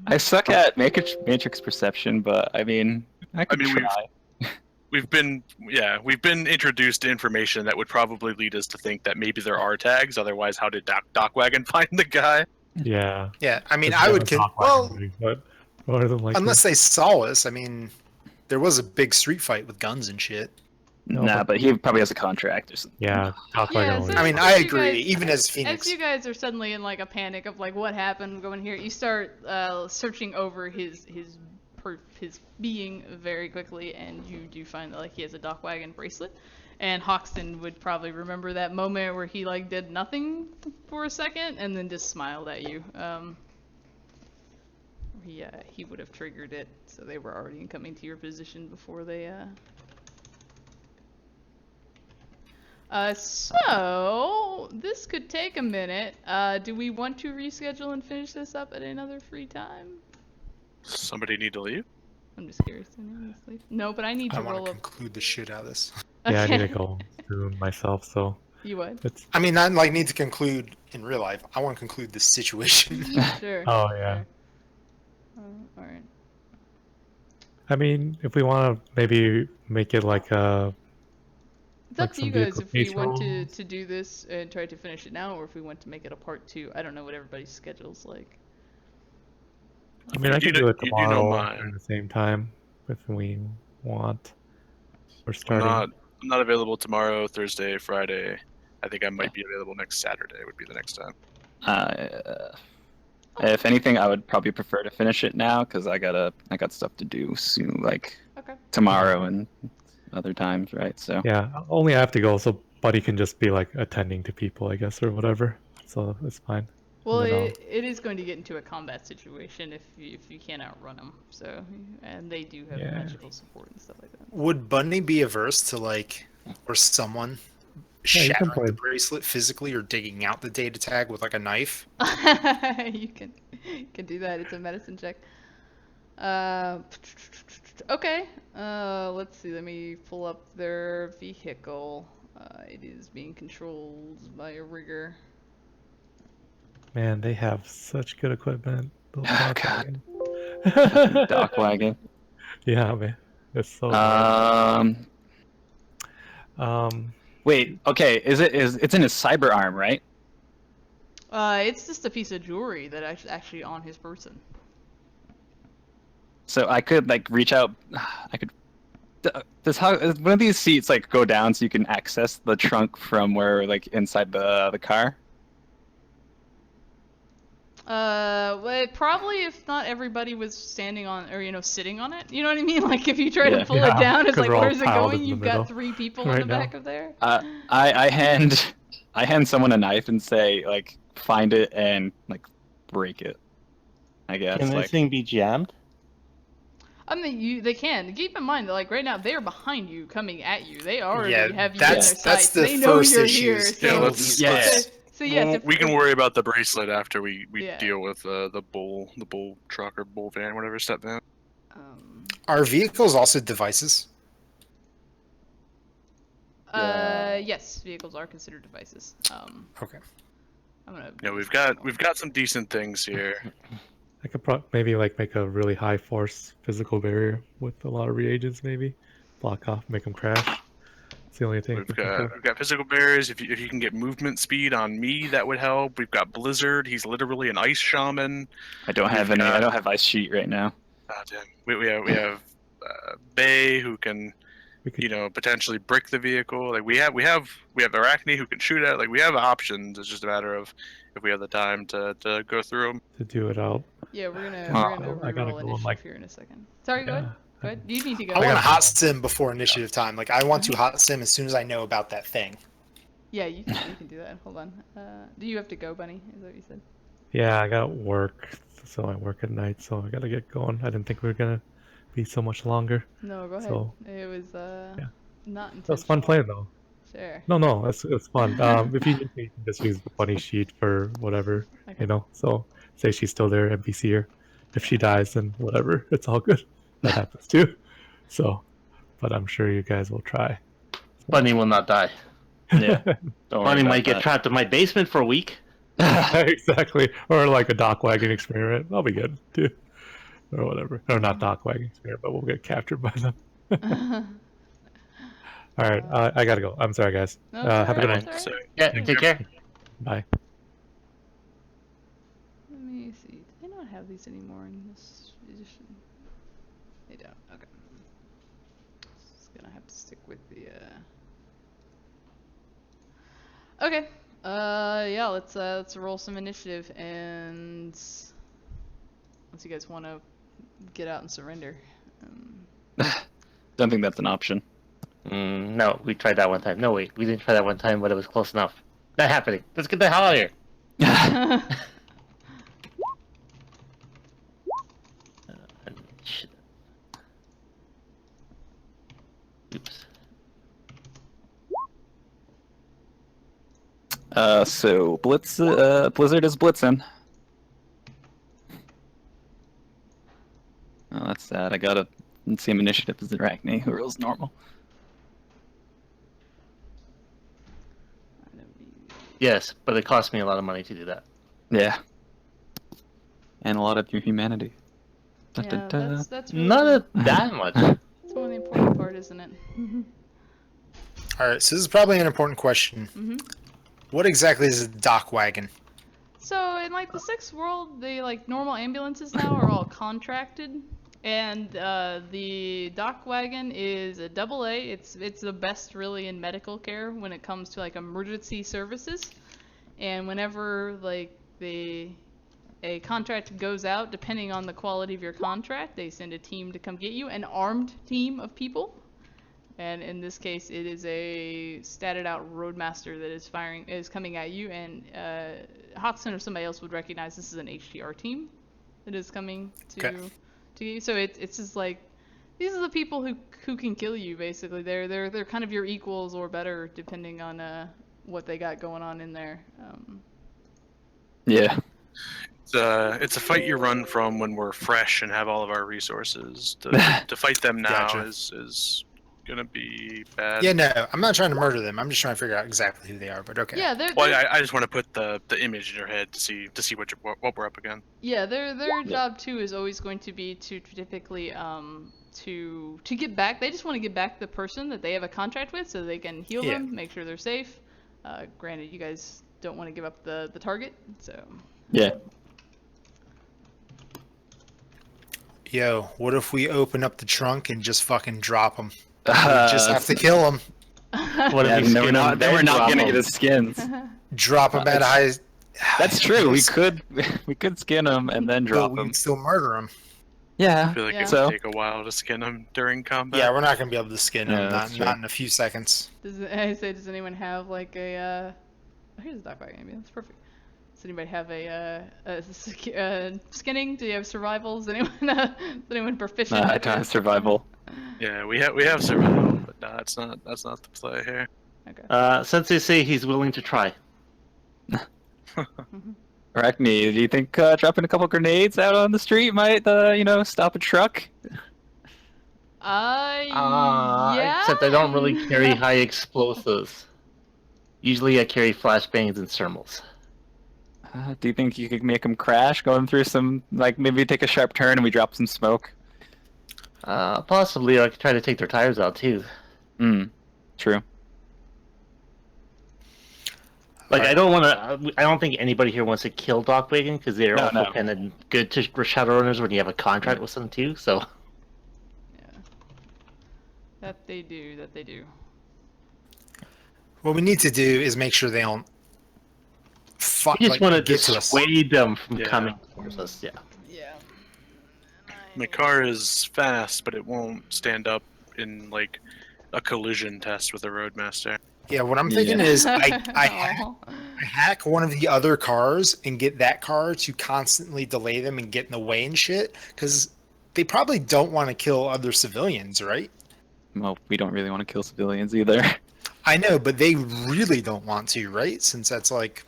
I suck at matrix perception, but I mean, I could try. We've been introduced to information that would probably lead us to think that maybe there are tags. Otherwise, how did Dockwagon find the guy? Yeah. Yeah, I mean, Just I have would. a talk Well, like me, but more than likely. unless they saw us. I mean, there was a big street fight with guns and shit. No, Nah, but- but he probably has a contract or something. Yeah, talk like Yeah, always. so- I mean, as I you agree. guys- Even as Phoenix. As you guys are suddenly in like a panic of like what happened going here, you start searching over his being very quickly, and you do find that like he has a dock wagon bracelet. And Hoxton would probably remember that moment where he like did nothing for a second and then just smiled at you. He would have triggered it, so they were already coming to your position before they. So this could take a minute. Do we want to reschedule and finish this up at another free time? Somebody need to leave? I'm just curious. Honestly. No, but I need I to want roll to up. conclude the shit out of this. Yeah, I need to Okay. go soon myself, so You would? it's. I mean, not like need to conclude in real life. I want to conclude this situation. Sure. Oh yeah. Sure. Alright. I mean, if we want to maybe make it like a. It's up Like to you some guys if we vehicle want rolls. to do this and try to finish it now, or if we want to make it a part 2. I don't know what everybody's schedule's like. I mean, I You could do- do it you do know tomorrow mine. at the same time if we want. We're starting. I'm not available tomorrow, Thursday, Friday. I think I might be available next Saturday. Would be the next time. If anything, I would probably prefer to finish it now because I got stuff to do soon, like Okay. tomorrow and other times, right? So Yeah, only I have to go, so Buddy can just be like attending to people, I guess, or whatever. So it's fine. Well, And then it is going to get into a combat situation if you can't outrun them. So, and they do have Yeah. magical support and stuff like that. Would Bunny be averse to like, or someone Yeah, you can shattering play. the bracelet physically or digging out the data tag with like a knife? You can do that. It's a medicine check. Okay. Let's see. Let me pull up their vehicle. It is being controlled by a rigger. Man, they have such good equipment. Those Oh, dock God. wagon. dock wagon. Yeah, man. It's so Wait. Okay. It's in his cyber arm, right? It's just a piece of jewelry that actually on his person. So I could like reach out. I could. Does one of these seats like go down so you can access the trunk from where like inside the car? Well, probably if not everybody was standing on, or sitting on it. You know what I mean? Like if you try to Yeah. pull it Yeah, down, it's 'cause like we're all where's it piled going? in the You've middle got 3 people in right the now. back of there. I hand someone a knife and say like find it and like break it. I guess Can like this thing be jammed? I mean, they can. Keep in mind that, like, right now, they are behind you, coming at you. They already Yeah, have you in their that's sights. the They know first you're issue. here. is So, Yeah, kill let's- these yeah. guys. So yes, Well, if, we can worry about the bracelet after we Yeah. deal with the bull truck or bull van, whatever step van. Are vehicles also devices? Yes, vehicles are considered devices. Okay. I'm gonna. Yeah, we've got some decent things here. I could maybe like make a really high force physical barrier with a lot of reagents, maybe block off, make them crash. It's the only thing I We've can think of. got physical barriers. If you can get movement speed on me, that would help. We've got Blizzard. He's literally an ice shaman. I don't have We've any. got- I don't have ice sheet right now. Oh, damn. We have Bay who can We could potentially brick the vehicle. Like we have Arachne who can shoot at. Like we have options. It's just a matter of if we have the time to go through them. to do it out. Yeah, we're gonna I gotta reroll go on, initiative like- here in a second. Sorry, go ahead. Go ahead. You need to go. I want to hot sim before initiative time. Like I want to hot sim as soon as I know about that thing. Yeah, you can do that. Hold on. Do you have to go, Bunny? Is that what you said? Yeah, I got work, so I work at night, so I gotta get going. I didn't think we were gonna be so much longer. No, go ahead. So, it was not intentional. That was fun playing though. Sure. No, it's fun. If you need me, you can just use the bunny sheet for whatever, Okay. So say she's still there, NPC her. If she dies, then whatever, it's all good. That happens too. So, but I'm sure you guys will try. Bunny will not die. Yeah. Don't worry Bunny about might get that. trapped in my basement for a week. Exactly, or like a dock wagon experiment. I'll be good too, or whatever. Or not dock wagon experiment, but we'll get captured by them. All right, I gotta go. I'm sorry, guys. No, it's Have a good alright, one. it's So alright. Yeah, Thank take you. care. Bye. Let me see. Do they not have these anymore in this edition? They don't. Okay. Just gonna have to stick with the. Okay. Yeah. Let's roll some initiative, and unless you guys want to get out and surrender. Don't think that's an option. No, we tried that one time. No, wait, we didn't try that one time, but it was close enough. Not happening. Let's get the hell out of here. Shit. Oops. So Blizzard is blitzing. Oh, that's sad. I got a same initiative as Arachne, who rolls normal. Yes, but it cost me a lot of money to do that. Yeah. And a lot of your humanity. Yeah, Da-da-da. that's really Not that much. that's one of the important part, isn't it? All right, so this is probably an important question. Mhm. What exactly is a dock wagon? So in like the sixth world, the like normal ambulances now are all contracted, and the dock wagon is a AA. It's the best really in medical care when it comes to like emergency services, and whenever like a contract goes out, depending on the quality of your contract, they send a team to come get you, an armed team of people. And in this case, it is a statted out roadmaster that is coming at you, and Hoxton or somebody else would recognize this is an HTR team that is coming to get you. So it's just like these are the people who can kill you basically. They're kind of your equals or better depending on what they got going on in there. Yeah. It's a fight you run from when we're fresh and have all of our resources. To fight them now Gotcha. is gonna be bad. Yeah, no, I'm not trying to murder them. I'm just trying to figure out exactly who they are. But okay. Yeah, Well, I just want to put the image in your head to see what we're up against. Yeah, their job too is always going to be to typically to get back. They just want to get back the person that they have a contract with, so they can heal Yeah. them, make sure they're safe. Granted, you guys don't want to give up the target, so. Yeah. Yo, what if we open up the trunk and just fucking drop them? We just have to kill them. What Yeah, if we then we're skin not, them then we're and not drop gonna them? get his skins. Drop them at a high. That's true. We could skin them and then drop But them. we'd still murder them. Yeah. I feel like Yeah. it So- would take a while to skin them during combat. Yeah, we're not gonna be able to skin them. Yeah, that's Not, true. not in a few seconds. Does anyone have like a? Oh, here's a dock wagon ambulance. Perfect. Does anybody have a skinning? Do you have survival? Is anyone proficient? I at don't have this? survival. Yeah, we have survival, but no, that's not the play here. Okay. Since they say he's willing to try. Arachne, do you think dropping a couple grenades out on the street might, stop a truck? Yeah. Except I don't really carry high explosives. Usually I carry flashbangs and thermals. Do you think you could make them crash going through some, like maybe take a sharp turn and we drop some smoke? Possibly, or I could try to take their tires out too. True. Like, I don't want to. I don't think anybody here wants to kill Doc Wagon because they're also No. kind of good to Shadowrunners when you have a contract with them too. So. Yeah. That they do. What we need to do is make sure they don't. We just want to get to us. dissuade them from coming towards us. Yeah. Yeah. My car is fast, but it won't stand up in like a collision test with a Roadmaster. Yeah, what I'm thinking is I Aw. hack one of the other cars and get that car to constantly delay them and get in the way and shit, because they probably don't want to kill other civilians, right? Well, we don't really want to kill civilians either. I know, but they really don't want to, right? Since that's like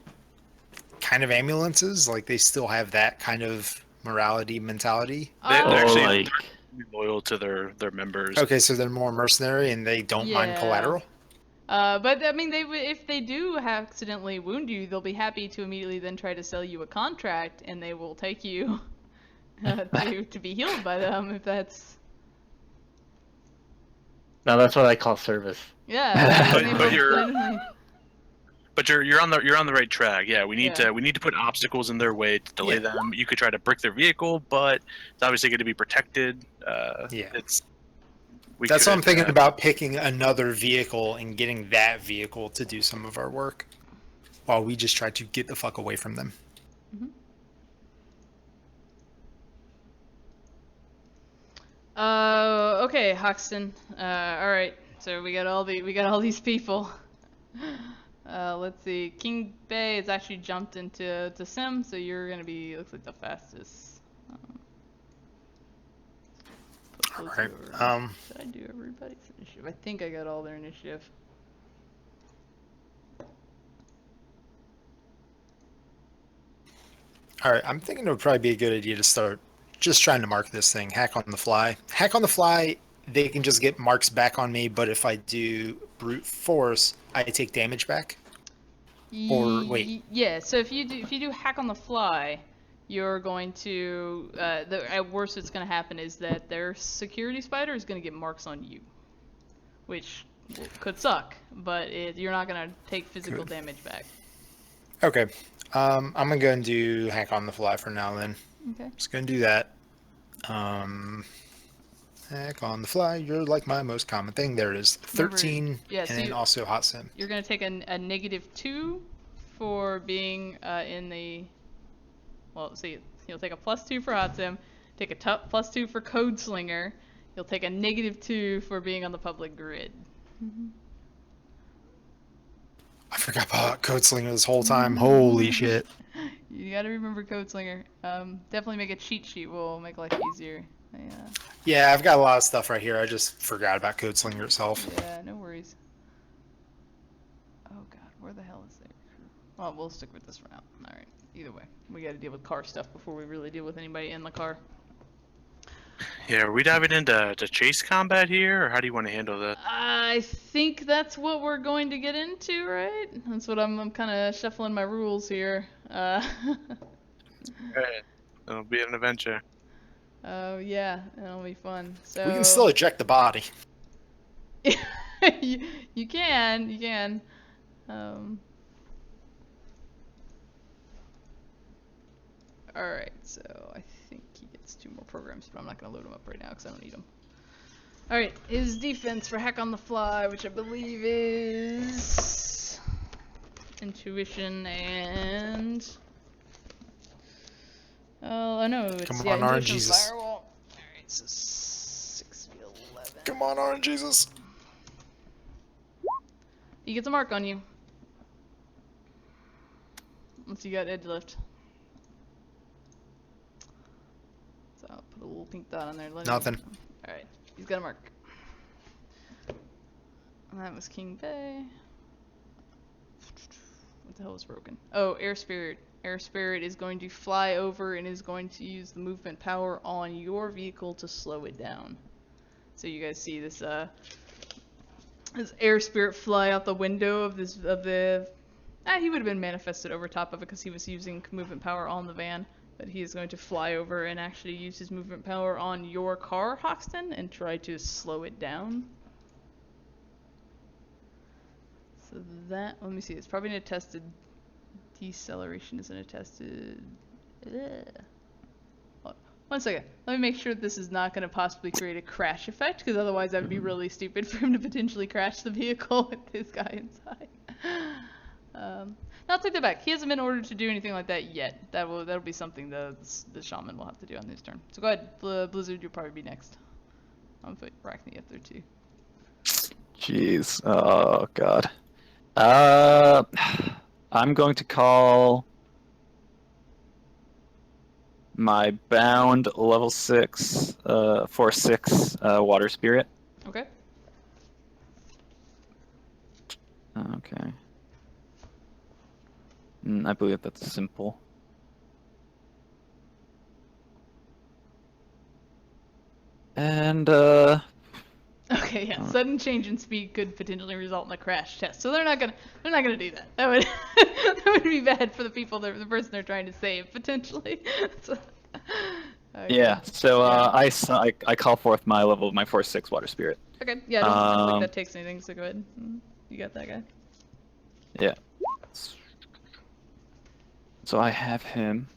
kind of ambulances, like they still have that kind of morality mentality. They're actually like, loyal to their members. Okay, so they're more mercenary and they don't mind Yeah. collateral. But I mean, if they do accidentally wound you, they'll be happy to immediately then try to sell you a contract, and they will take you to be healed by them if that's. no, that's what I call service. Yeah. But- they but will you're- definitely- But you're on the right track. Yeah, we need Yeah. to put obstacles in their way to delay them. You could try to brick their vehicle, but it's obviously going to be protected. Yeah. That's That's what I'm thinking about, picking another vehicle and getting that vehicle to do some of our work, while we just try to get the fuck away from them. Okay, Hoxton. All right. So we got all these people. Let's see. King Bay has actually jumped into Sim, so you're gonna be looks like the fastest. Put those Alright, over. Did I do everybody's initiative? I think I got all their initiative. All right, I'm thinking it would probably be a good idea to start just trying to mark this thing. Hack on the fly. Hack on the fly. They can just get marks back on me, but if I do brute force, I take damage back. Or wait. Yeah. So if you do hack on the fly, you're going to at worst what's going to happen is that their security spider is going to get marks on you, which could suck, but you're not going to take physical damage back. Okay. I'm gonna go and do hack on the fly for now. Then Okay. just gonna do that. Hack on the fly. You're like my most common thing. There it is. 13, Yeah, and so then also hot sim. You're going to take a -2 for being in the. Well, see, you'll take a +2 for hot sim, take a +2 for code slinger. You'll take a -2 for being on the public grid. I forgot about Code Slinger this whole time. Holy shit. You got to remember code slinger. Definitely make a cheat sheet. Will make life easier. Yeah. Yeah, I've got a lot of stuff right here. I just forgot about Code Slinger itself. Yeah, no worries. Oh god, where the hell is their crew? Well, we'll stick with this for now. Alright, either way. We gotta deal with car stuff before we really deal with anybody in the car. Yeah, are we diving into chase combat here, or how do you want to handle this? I think that's what we're going to get into, right? That's what I'm kind of shuffling my rules here. Alright, it'll be an adventure. Oh yeah, it'll be fun. So We can still eject the body. you can. Alright, so I think he gets 2 more programs, but I'm not going to load them up right now because I don't need them. Alright, his defense for hack on the fly, which I believe is intuition and... Oh, I know, it's Come yeah, on, Orange intuition Jesus. firewall. Alright, so 6 11. Come on, Orange Jesus. He gets a mark on you. Once you got edge lift. So I'll put a little pink dot on there. Nothing. Alright, he's got a mark. And that was King Bay. the hell is broken? Oh, Air Spirit. Air Spirit is going to fly over and is going to use the movement power on your vehicle to slow it down. So you guys see this this Air Spirit fly out the window of the. He would have been manifested over top of it because he was using movement power on the van. But he is going to fly over and actually use his movement power on your car, Hoxton, and try to slow it down. So that, let me see, it's probably an attested. Deceleration isn't attested. Ugh. 1 second. Let me make sure this is not going to possibly create a crash effect, because otherwise that would be really stupid for him to potentially crash the vehicle with this guy inside. Now I'll take that back. He hasn't been ordered to do anything like that yet. That'll be something the shaman will have to do on his turn. So go ahead, Blizzard. You'll probably be next. I'm gonna put Arachne up there too. Jeez. Oh god. I'm going to call my bound level 6 4/6 water spirit. Okay. Okay. I believe that's simple. And Okay, yeah. Sudden change in speed could potentially result in a crash test. So they're not gonna do that. That would that would be bad for the person they're trying to save potentially. So, okay. yeah, so I call forth my 4/6 water spirit. Okay, yeah, I don't think that takes anything. So go ahead. You got that guy. Yeah. So I have him,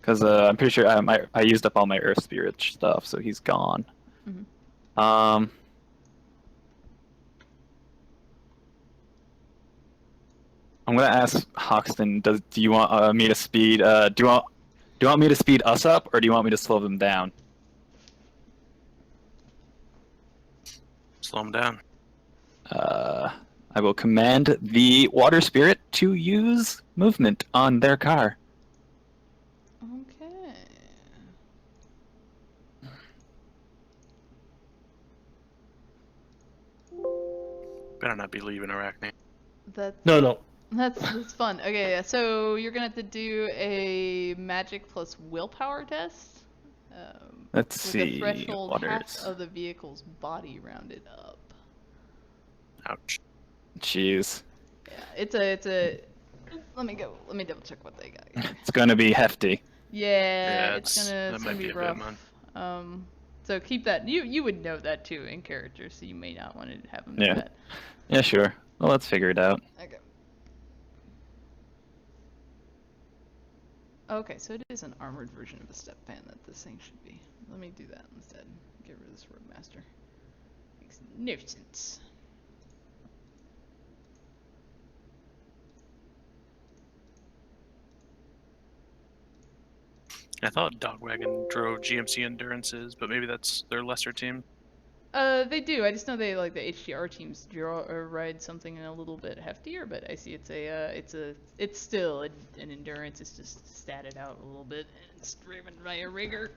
because I'm pretty sure I used up all my earth spirit stuff, so he's gone. Mm-hmm. I'm gonna ask Hoxton. Do you want me to speed? Do you want me to speed us up, or do you want me to slow them down? Slow him down. I will command the water spirit to use movement on their car. Okay. Better not be leaving Arachne. No. That's fun. Okay, yeah. So you're gonna have to do a magic plus willpower test. Let's with see. a threshold half Waters. of the vehicle's body rounded up. Ouch. Jeez. Yeah, it's a. Let me double check what they got. It's gonna be hefty. Yeah, Yeah, it's that gonna might be be a bit, rough. man. So keep that. You would know that too in character, so you may not want to have them Yeah. do that. Yeah, sure. Well, let's figure it out. Okay. Okay, so it is an armored version of a step fan that this thing should be. Let me do that instead. Get rid of this Roadmaster. Makes no sense. I thought Dogwagon drove GMC Endurances, but maybe that's their lesser team. They do. I just know they like the HDR teams draw or ride something a little bit heftier, but I see it's still an endurance. It's just statted out a little bit, and it's driven by a rigger.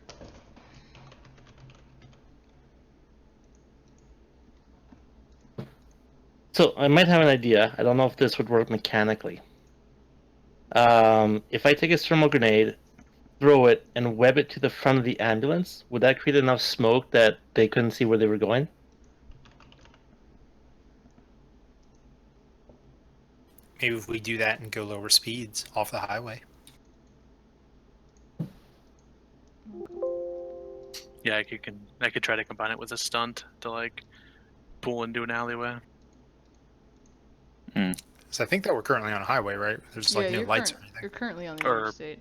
So I might have an idea. I don't know if this would work mechanically. If I take a thermal grenade, throw it, and web it to the front of the ambulance, would that create enough smoke that they couldn't see where they were going? Maybe if we do that and go lower speeds off the highway. Yeah, I could try to combine it with a stunt to like pull into an alleyway. So I think that we're currently on a highway, right? There's like no lights or anything. You're currently on the Or- interstate.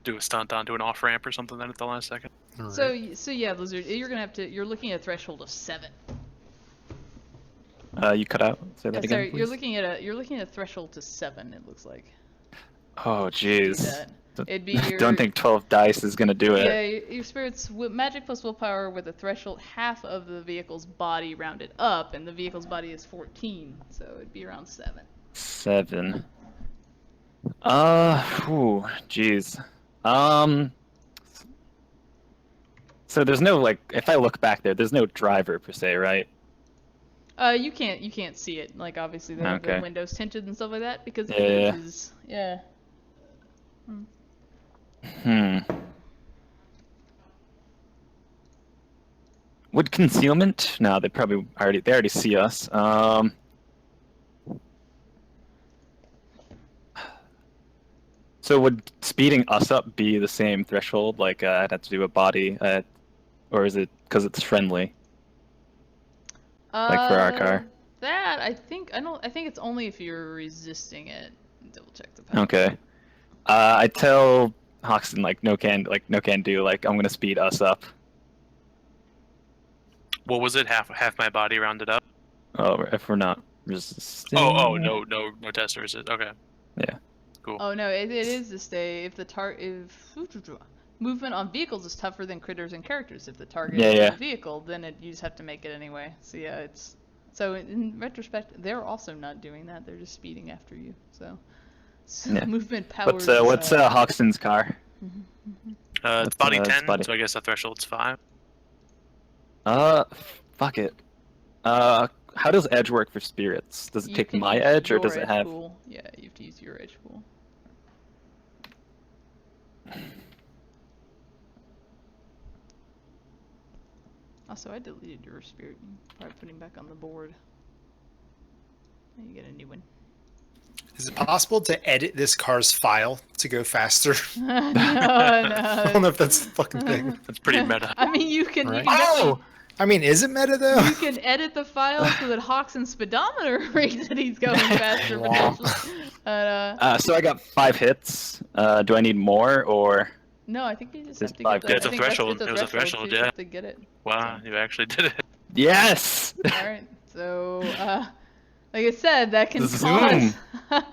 Do a stunt onto an off ramp or something then at the last second. All So right. so yeah, Blizzard, you're looking at a threshold of 7. You cut out. Say that again, Sorry, please. you're looking at a threshold to 7. It looks like. Oh, Do jeez. that. It'd be your. Don't think 12 dice is gonna do it. Yeah, your spirit's magic plus willpower with a threshold half of the vehicle's body rounded up, and the vehicle's body is 14, so it'd be around 7. 7. Whew, jeez. So there's no, like, if I look back there's no driver per se, right? You can't see it. Like obviously they have the Okay. windows tinted and stuff like that because of Yeah. glitches. Yeah. Would concealment? No, they already see us. So would speeding us up be the same threshold? Like I'd have to do a body, or is it because it's friendly? Like for our car. That I think it's only if you're resisting it. Double check the power. Okay. I tell Hoxton like no can do. Like I'm gonna speed us up. What was it? Half my body rounded up. Oh, if we're not resisting. Oh, no tester is it? Okay. Yeah. Cool. Oh no, it is to stay if movement on vehicles is tougher than critters and characters. If the target is a vehicle, then you just have to make it anyway. So yeah, so in retrospect, they're also not doing that. They're just speeding after you. So Yeah. movement powers. What's Hoxton's car? It's body 10, body. so I guess the threshold's 5. Fuck it. How does edge work for spirits? Does it You take can my use edge, or your does it edge have? pool. Yeah, you have to use your edge pool. Also, I deleted your spirit. Probably putting back on the board. You get a new one. Is it possible to edit this car's file to go faster? No. I don't know if that's the fucking thing. That's pretty meta. I mean, you can. Right. You can definitely- I mean, is it meta though? You can edit the file so that Hoxton's speedometer reads that he's going faster potentially. But, So I got 5 hits. Do I need more, or? no, I think you just There's have to five get the hits. It's a threshold. It was a threshold, You just yeah. have to get it. Wow, you actually did it. Yes. Alright, so, like I said, that can Zoom. cause... It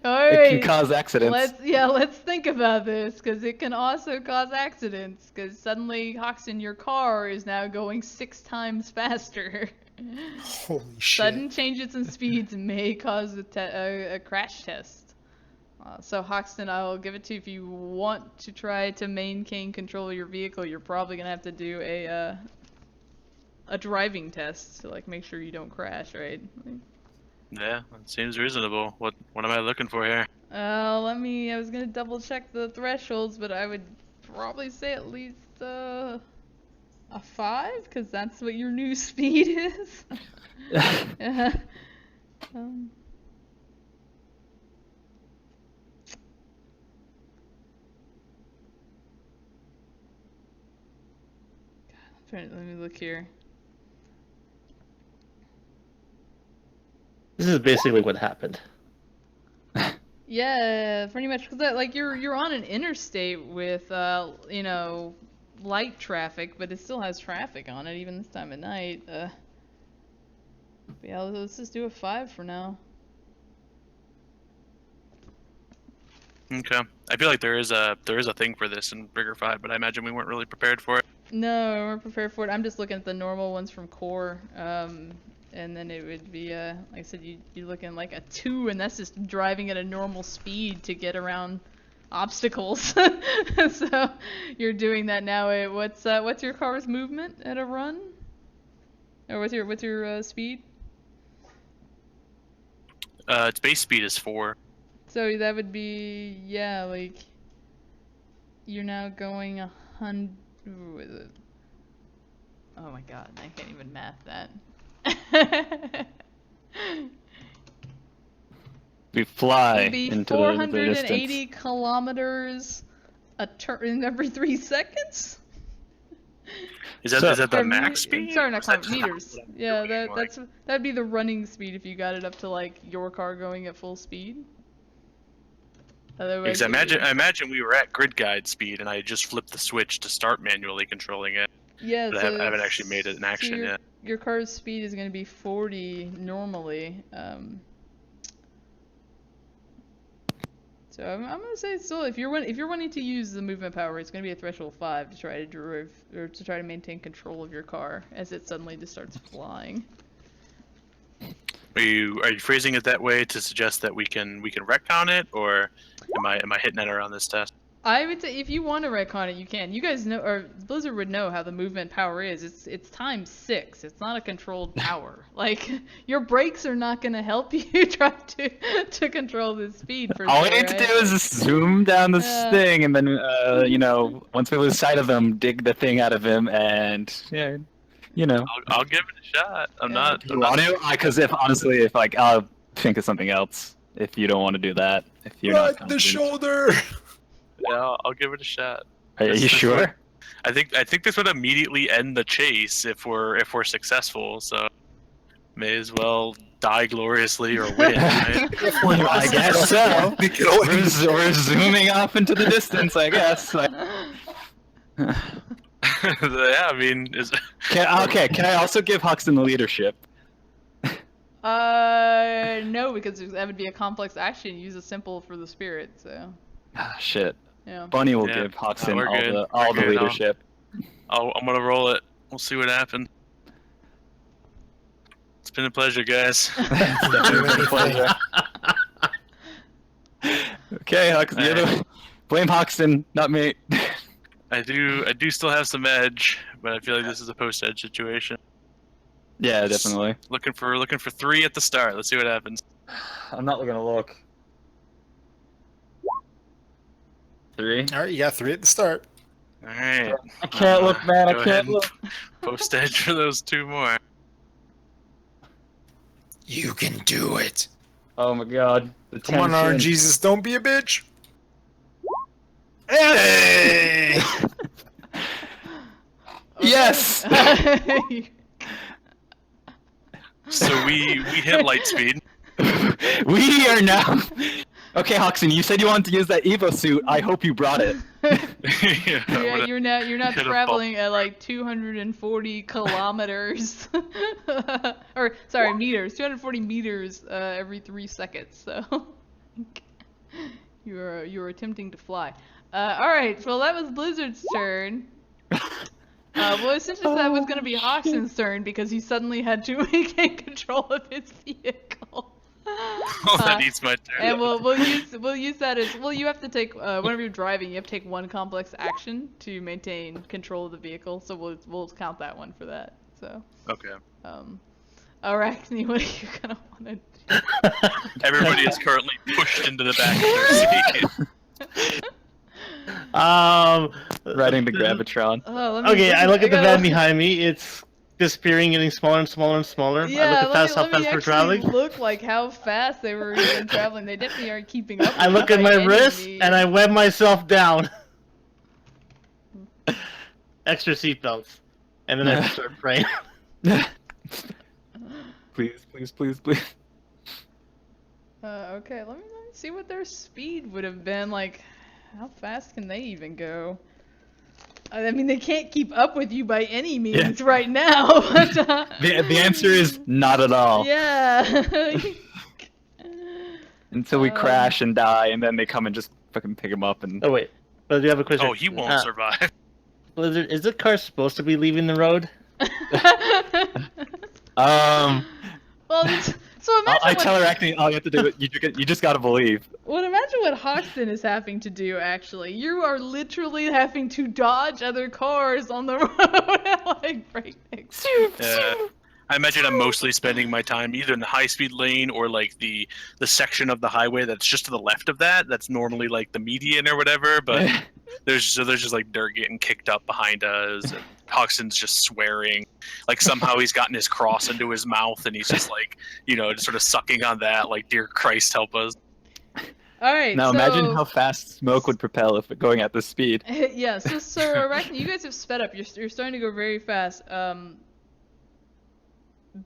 Alright, can cause accidents. let's think about this, because it can also cause accidents, because suddenly, Hoxton, your car is now going 6 times faster. Holy shit. Sudden changes in speeds may cause a crash test. So Hoxton, I'll give it to you. If you want to try to maintain control of your vehicle, you're probably gonna have to do a driving test to like make sure you don't crash, right? Yeah, that seems reasonable. What am I looking for here? I was gonna double check the thresholds, but I would probably say at least a 5, because that's what your new speed is. Let me look here. This is basically what happened. Yeah, pretty much. Cause like you're on an interstate with light traffic, but it still has traffic on it even this time of night. Yeah, let's just do a 5 for now. Okay. I feel like there is a thing for this in Bigger 5, but I imagine we weren't really prepared for it. No, we weren't prepared for it. I'm just looking at the normal ones from Core, and then it would be like I said, you're looking like a 2, and that's just driving at a normal speed to get around obstacles. So you're doing that now. What's your car's movement at a run? Or what's your speed? Its base speed is 4. So that would be, yeah, like, you're now going 100, is it? Oh my god, I can't even math that. We fly It'd be into the 480 distance. kilometers a turn every 3 seconds? Is that the Or max speed? Sorry, not Or is that kilometers. just Yeah, doing, like- that'd be the running speed if you got it up to like your car going at full speed. Otherwise, Because I imagine we were at grid guide speed, and I just flipped the switch to start manually controlling it. yeah, But I haven't actually made it in action yet. Your car's speed is going to be 40 normally. So I'm going to say still, if you're wanting to use the movement power, it's going to be a threshold 5 to try to maintain control of your car as it suddenly just starts flying. Are you phrasing it that way to suggest that we can retcon it, or am I hitting it around this test? I would say if you want to retcon it, you can. You guys know, or Blizzard would know how the movement power is. It's times 6. It's not a controlled power. Like your brakes are not going to help you try to control the speed. For All we sure, need to right? do is just zoom down this Yeah. thing, and then you know, once we lose sight of him, dig the thing out of him, and yeah, you know. I'll give it a shot. I'm Yeah. not. You want to? Because if honestly, if like I'll think of something else. If you don't want to do that, if you're not Right, the confident. shoulder. Yeah, I'll give it a shot. Are you This sure? would- I think this would immediately end the chase if we're successful. So may as well die gloriously or win. Right? I guess so. We can always- We're zooming off into the distance, I guess. Like, Yeah, I mean, okay, can I also give Hoxton the leadership? No, because that would be a complex action. Use a simple for the spirit. So, Ah, shit. yeah. Bunny will Yeah. give Hoxton We're good. all the We're good. leadership. I'm gonna roll it. We'll see what happens. It's been a pleasure, guys. It's definitely been a pleasure. Okay, Hoxton, the other blame Hoxton, not me. I do still have some edge, but I feel like this is a post-edge situation. Yeah, definitely. Looking for 3 at the start. Let's see what happens. I'm not gonna look. 3. All right, you got 3 at the start. All right. I can't look, man. I Go can't ahead and look. Post edge for those 2 more. You can do it. Oh my god. The Come on, tension. RNGesus, don't be a bitch. Hey! Yes! So we hit light speed. We are now. Okay, Hoxton, you said you wanted to use that Evo suit. I hope you brought it. Yeah, Yeah, you're not Could've traveling at like 240 kilometers, or sorry, meters. 240 meters every 3 seconds. So you are attempting to fly. All right. Well, that was Blizzard's turn. Well, essentially that was going to be Hoxton's turn because he suddenly had to regain control of his vehicle. Oh, that eats my turn. And we'll use that as well. You have to take whenever you're driving, you have to take 1 complex action to maintain control of the vehicle. So we'll count that one for that. So Okay. Arachne, what are you gonna want to do? Everybody is currently pushed into the back of their seat. Riding the Gravitron. Oh, let me Okay, I look at the gotta- van behind me. It's disappearing, getting smaller and smaller and smaller. Yeah, I look at let fast, me how fast we're actually traveling. look like how fast they were even traveling. They definitely aren't keeping up. I with look you at by my any wrist means. and I web myself down. Extra seatbelts. And then I start praying. Please, please, please, please. Okay, let me see what their speed would have been. Like, how fast can they even go? I mean, they can't keep up with you by any means right now. But, The answer is not at all. yeah. Until we crash and die, and then they come and just fucking pick him up and. Oh wait, but do you have a question? Oh, he won't survive. Blizzard, is the car supposed to be leaving the road? Well, so imagine I what, tell Arachne all you have to do. You just gotta believe. well, imagine what Hoxton is having to do. Actually, you are literally having to dodge other cars on the road at like breakneck speed. I imagine I'm mostly spending my time either in the high speed lane or like the section of the highway that's just to the left of that. That's normally like the median or whatever, but there's just like dirt getting kicked up behind us. And Hoxton's just swearing, like somehow he's gotten his cross into his mouth and he's just like, just sort of sucking on that, like, dear Christ, help us. All right. Now so, imagine how fast smoke would propel if it going at this speed. Yeah. So Arachne, you guys have sped up. You're starting to go very fast.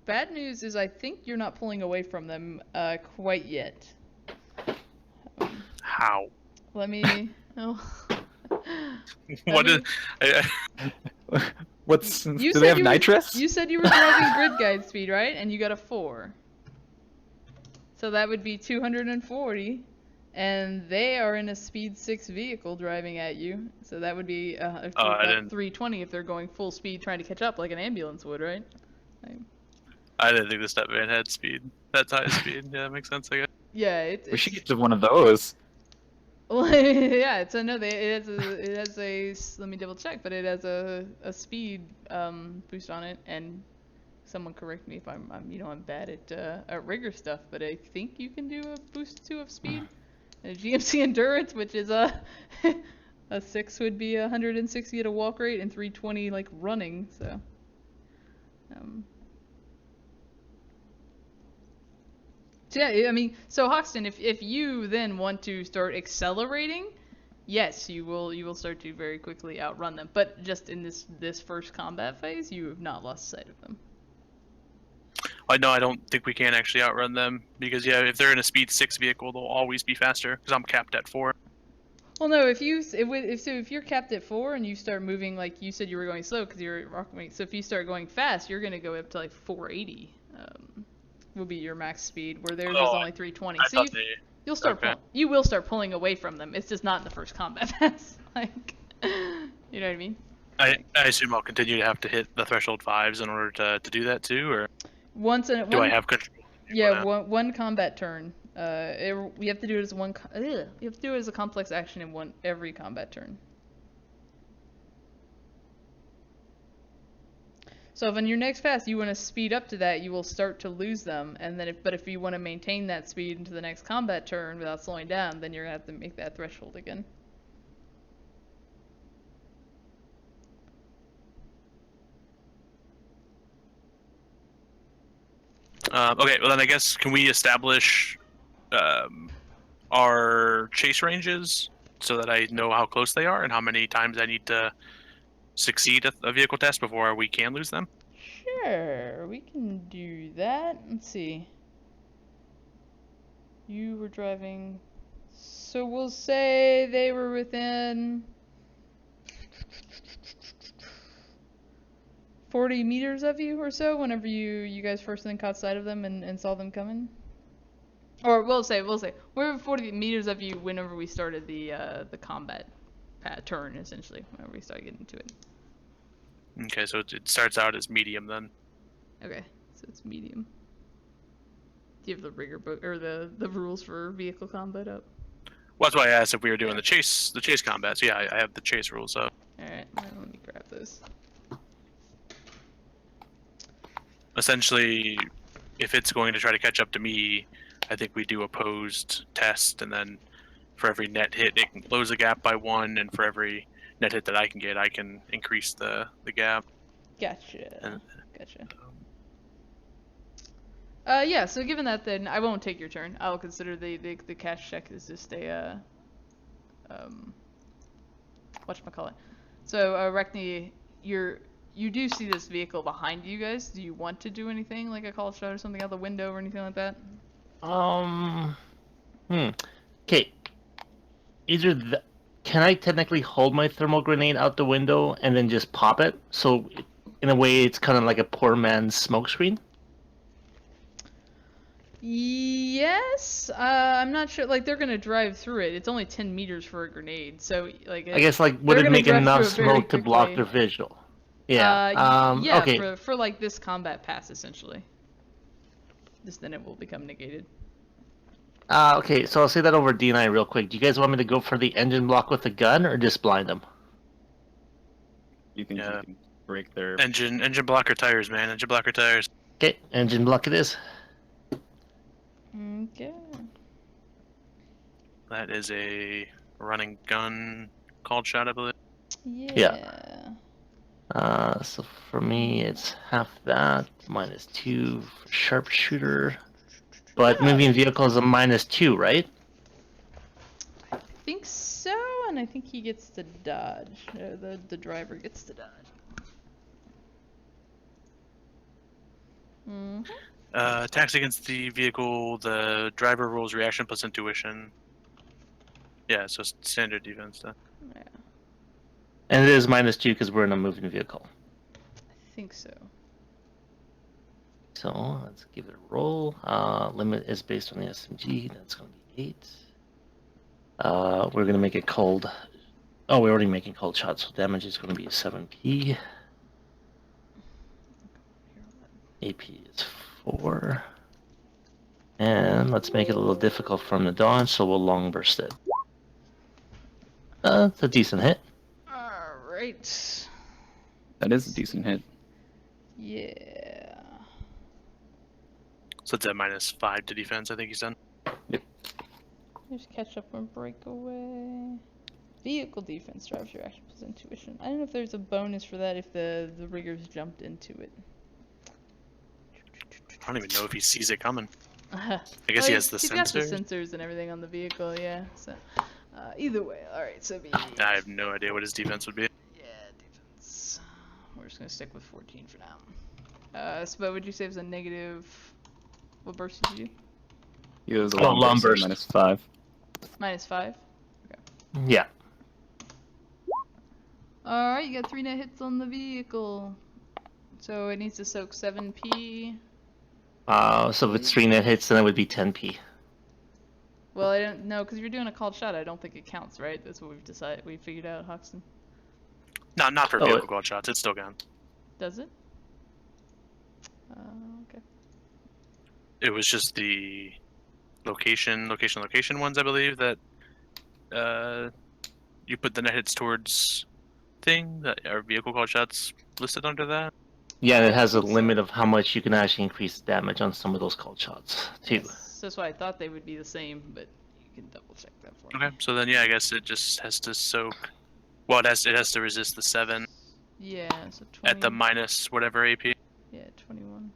Bad news is I think you're not pulling away from them quite yet. How? Let me. Oh. What is? What's? You Do said they have you were- nitrous? You said you were driving grid guide speed, right? And you got a 4. So that would be 240. And they are in a speed 6 vehicle driving at you. So that would be about 320 if they're going full speed trying to catch up like an ambulance would, right? I didn't think this van had speed. That's high speed. Yeah, that makes sense, I guess. Yeah, We should get to one of those. Well, yeah, it's a no. It has a. Let me double check, but it has a speed boost on it. And someone correct me if I'm bad at rigor stuff, but I think you can do a boost 2 of speed. And a GMC endurance, which is a 6 would be 160 at a walk rate and 320 like running. So. So yeah, I mean, so Hoxton, if you then want to start accelerating, yes, you will start to very quickly outrun them. But just in this first combat phase, you have not lost sight of them. I don't think we can actually outrun them because if they're in a speed 6 vehicle, they'll always be faster because I'm capped at 4. Well, no, if you're capped at 4 and you start moving like you said you were going slow because you're rocking. So if you start going fast, you're gonna go up to like 480. Will be your max speed, where theirs is only 320. So you will start pulling away from them. It's just not in the first combat pass. Like, you know what I mean? I assume I'll continue to have to hit the threshold 5s in order to do that too, or do I have control? Yeah, one combat turn. You have to do it as you have to do it as a complex action in every combat turn. So if on your next pass you want to speed up to that, you will start to lose them, and then if you want to maintain that speed into the next combat turn without slowing down, then you're gonna have to make that threshold again. Okay, well then I guess can we establish our chase ranges so that I know how close they are and how many times I need to succeed a vehicle test before we can lose them? Sure, we can do that. Let's see. You were driving, so we'll say they were within 40 meters of you or so whenever you guys first then caught sight of them and saw them coming. Or we'll say we're 40 meters of you whenever we started the combat turn, essentially, whenever we started getting to it. Okay, so it starts out as medium then. Okay, so it's medium. Do you have the rigor book or the rules for vehicle combat up? Well, that's why I asked if we were doing the chase combat. So yeah, I have the chase rules up. All right, let me grab those. Essentially, if it's going to try to catch up to me, I think we do opposed test, and then for every net hit, it can close the gap by 1, and for every net hit that I can get, I can increase the gap. Gotcha. Yeah, so given that, then I won't take your turn. I'll consider the cash check as just a whatchamacallit. So Arachne, you do see this vehicle behind you guys. Do you want to do anything, like a call shot or something out the window or anything like that? Okay. Can I technically hold my thermal grenade out the window and then just pop it? So, in a way, it's kind of like a poor man's smokescreen. Yes, I'm not sure. Like, they're gonna drive through it. It's only 10 meters for a grenade, so like. I guess would it make enough smoke to block their visual? Yeah. Yeah. Okay. For like this combat pass, essentially. Then it will become negated. Okay, so I'll say that over D9 real quick. Do you guys want me to go for the engine block with the gun or just blind them? You think you can break their engine blocker tires, man. Engine blocker tires. Okay, engine block it is. Okay. That is a running gun called shot, I believe. Yeah. So for me, it's half that, -2 for sharpshooter. But moving vehicle is a -2, right? I think so, and I think he gets to dodge. The driver gets to dodge. Mm-hmm. Attacks against the vehicle, the driver rolls reaction plus intuition. Yeah, so standard defense then. Yeah. And it is -2 because we're in a moving vehicle. I think so. So let's give it a roll. Limit is based on the SMG. That's going to be 8. We're going to make it cold. Oh, we're already making cold shots, so damage is going to be 7p. AP is 4. And let's make it a little difficult from the dawn, so we'll long burst it. It's a decent hit. Alright. That is a decent hit. Yeah. So it's at -5 to defense, I think he's done. There's catch up and breakaway. Vehicle defense drives your action plus intuition. I don't know if there's a bonus for that if the riggers jumped into it. I don't even know if he sees it coming. I guess he has the He's got the sensors. sensors and everything on the vehicle, yeah. So, either way, alright, so I have no idea what his defense would be. yeah, defense. We're just gonna stick with 14 for now. So what would you say was a negative? What burst did you do? He was a Oh, long so burst. -5. -5. Yeah. Alright, you got 3 net hits on the vehicle. So it needs to soak 7p. So if it's 3 net hits, then it would be 10p. Well, I don't know, because you're doing a called shot. I don't think it counts, right? That's what we've decided. We figured out, Hoxton. No, not for Oh, vehicle called shots. It's still gone. Does it? Okay. It was just the location ones, I believe, that you put the net hits towards thing that are vehicle called shots listed under that. Yeah, and it has a limit of how much you can actually increase damage on some of those called shots, too. Yes, that's why I thought they would be the same, but you can double check that for me. Okay, so then yeah, I guess it just has to soak. Well, it has to resist the 7 Yeah, so 20. at the minus whatever AP. Yeah, 21.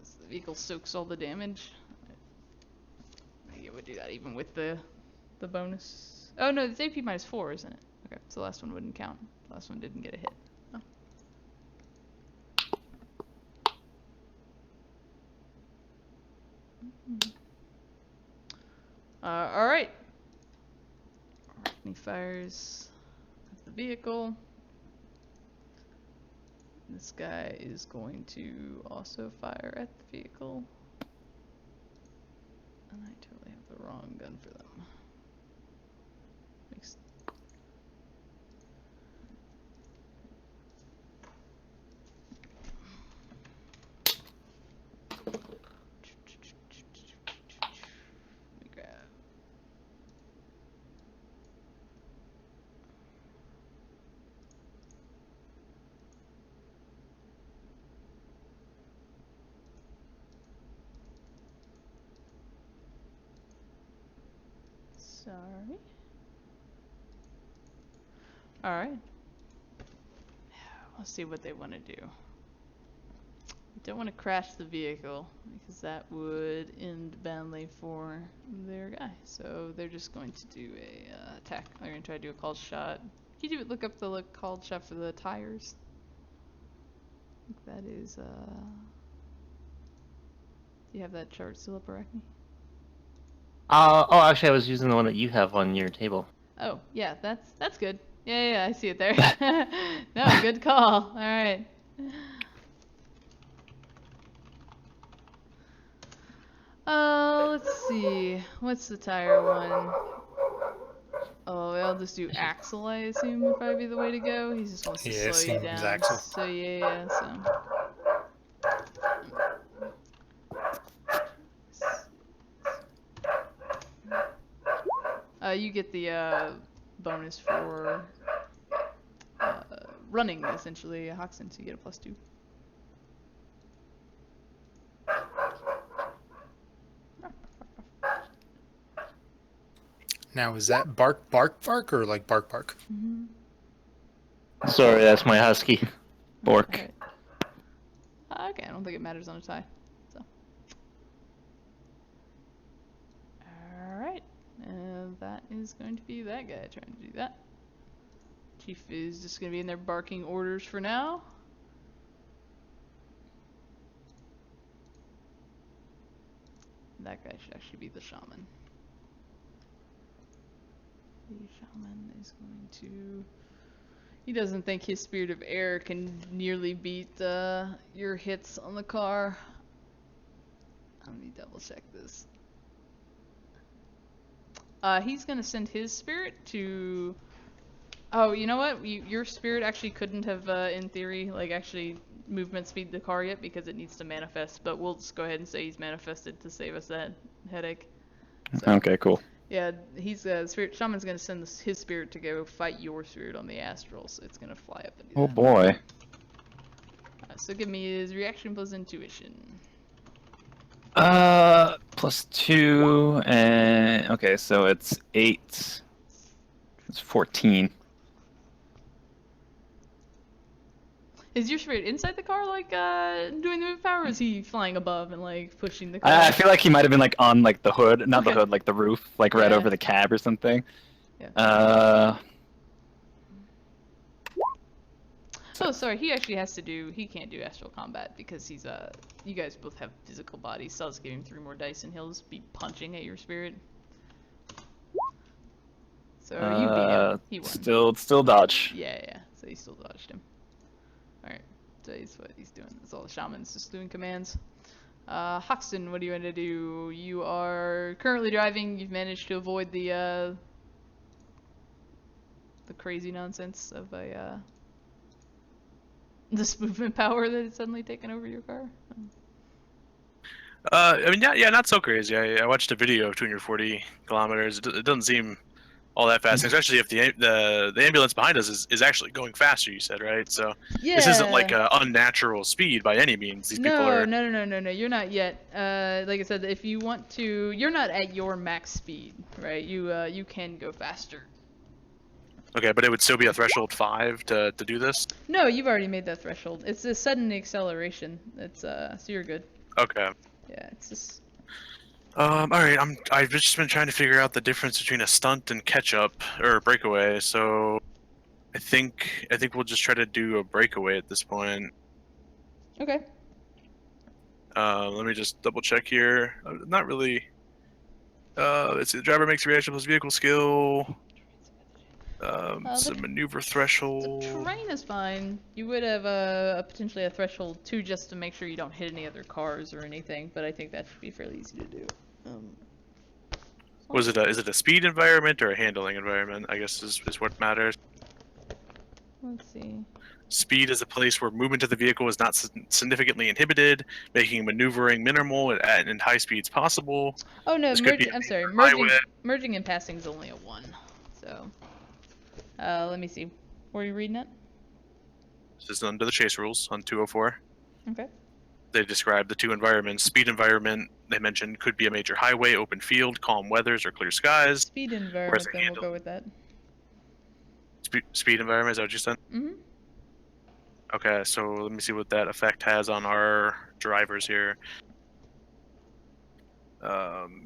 So the vehicle soaks all the damage. Maybe it would do that even with the bonus. Oh no, it's AP -4, isn't it? Okay, so the last one wouldn't count. The last one didn't get a hit. Oh. Alright. Arachne fires at the vehicle. This guy is going to also fire at the vehicle. And I totally have the wrong gun for them. Makes... Let me grab. Sorry. Alright. Let's see what they want to do. Don't want to crash the vehicle because that would end badly for their guy. So they're just going to do a attack. They're going to try to do a called shot. Can you look up the called shot for the tires? I think that is do you have that chart still up, Arachne? Oh, actually, I was using the one that you have on your table. Oh, yeah, that's good. Yeah, I see it there. No, good call. All right. Let's see. What's the tire one? Oh, I'll just do axle, I assume would probably be the way to go. He just wants to Yeah, slow you seems down. axle. So yeah, so. You get the bonus for running, essentially, Hoxton, so you get a +2. Now, is that bark or like bark? Mm-hmm. Sorry, that's my husky. Bork. Right. Okay, I don't think it matters on a tie. So. Alright. That is going to be that guy trying to do that. Chief is just going to be in there barking orders for now. That guy should actually be the shaman. The shaman is going to... He doesn't think his spirit of air can nearly beat your hits on the car. Let me double check this. He's gonna send his spirit to... Oh, you know what? Your spirit actually couldn't have, in theory, like actually movement speed the car yet because it needs to manifest. But we'll just go ahead and say he's manifested to save us that headache. So, Okay, cool. Yeah, he's spirit shaman's gonna send his spirit to go fight your spirit on the astral, so it's gonna fly up and do Oh that. boy. So give me his reaction plus intuition. +2 and okay, so it's 8. It's 14. Is your spirit inside the car, like doing the move power, or is he flying above and like pushing the car? I feel like he might have been like on like the hood, not the Okay. hood, like the roof, like right Yeah. over the cab or something. Yeah. Oh, sorry. He actually has to do. He can't do astral combat because he's You guys both have physical bodies, so I'll just give him 3 more dice, and he'll just be punching at your spirit. So you beat him. He won. Still dodge. Yeah. So he still dodged him. All right. So he's what he's doing. That's all the shaman's just doing commands. Hoxton, what do you want to do? You are currently driving. You've managed to avoid the crazy nonsense of this movement power that has suddenly taken over your car. I mean, yeah, not so crazy. I watched a video of 240 kilometers. It doesn't seem all that fast, especially if the ambulance behind us is actually going faster. You said, right? So Yeah. this isn't like an unnatural speed by any means. These people are. No. You're not yet. Like I said, if you want to, you're not at your max speed, right? You can go faster. Okay, but it would still be a threshold 5 to do this. No, you've already made that threshold. It's a sudden acceleration. It's so you're good. Okay. Yeah, it's just. All right. I've just been trying to figure out the difference between a stunt and catch up or breakaway. So, I think we'll just try to do a breakaway at this point. Okay. Let me just double check here. Not really. Let's see. The driver makes a reaction plus vehicle skill. Some maneuver threshold. The terrain is fine. You would have potentially a threshold 2 just to make sure you don't hit any other cars or anything, but I think that should be fairly easy to do. Is it a speed environment or a handling environment? I guess is what matters. Let's see. Speed is a place where movement of the vehicle is not significantly inhibited, making maneuvering minimal and high speeds possible. Oh no, I'm sorry. Merging and passing is only a 1. So, let me see. Where are you reading it? This is under the chase rules on 204. Okay. They describe the 2 environments. Speed environment, they mentioned, could be a major highway, open field, calm weathers, or clear skies. Speed environment, then we'll go with that. Speed environment, is that what you said? Mm-hmm. Okay, so let me see what that effect has on our drivers here.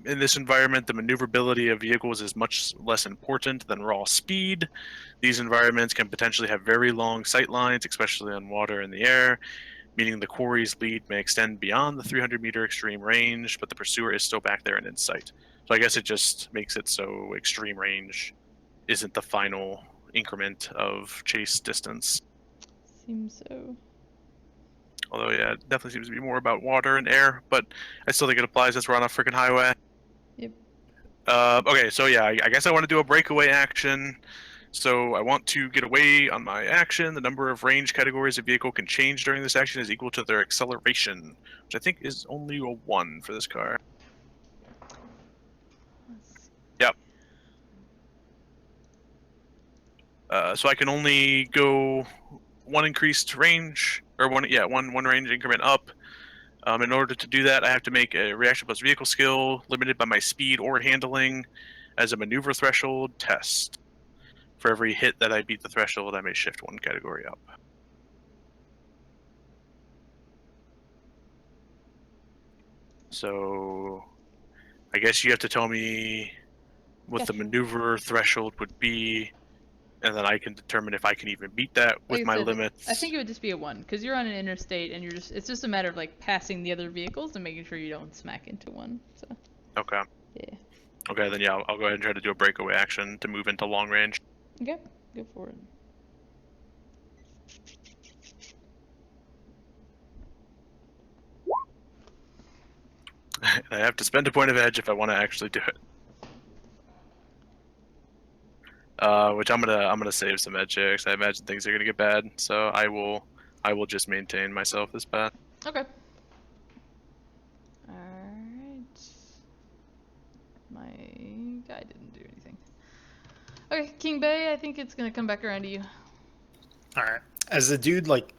In this environment, the maneuverability of vehicles is much less important than raw speed. These environments can potentially have very long sight lines, especially on water and the air, meaning the quarry's lead may extend beyond the 300-meter extreme range, but the pursuer is still back there and in sight. So I guess it just makes it so extreme range isn't the final increment of chase distance. Seems so. Although, yeah, it definitely seems to be more about water and air, but I still think it applies as we're on a freaking highway. Yep. Okay, so yeah, I guess I want to do a breakaway action. So I want to get away on my action. The number of range categories a vehicle can change during this action is equal to their acceleration, which I think is only a 1 for this car. Yep. So I can only go 1 increased range, or one range increment up. In order to do that, I have to make a reaction plus vehicle skill limited by my speed or handling as a maneuver threshold test. For every hit that I beat the threshold, I may shift 1 category up. So, I guess you have to tell me what the maneuver threshold would be, and then I can determine if I can even beat that with my limits. I think it would just be a 1, because you're on an interstate, and it's just a matter of like passing the other vehicles and making sure you don't smack into one. So. Okay. Yeah. Okay, then yeah, I'll go ahead and try to do a breakaway action to move into long range. Okay, go for it. I have to spend a point of edge if I want to actually do it. Which I'm gonna save some edge checks. I imagine things are gonna get bad, so I will just maintain myself this path. Okay. Alright. My guy didn't do anything. Okay, King Bay, I think it's gonna come back around to you. All right. As the dude like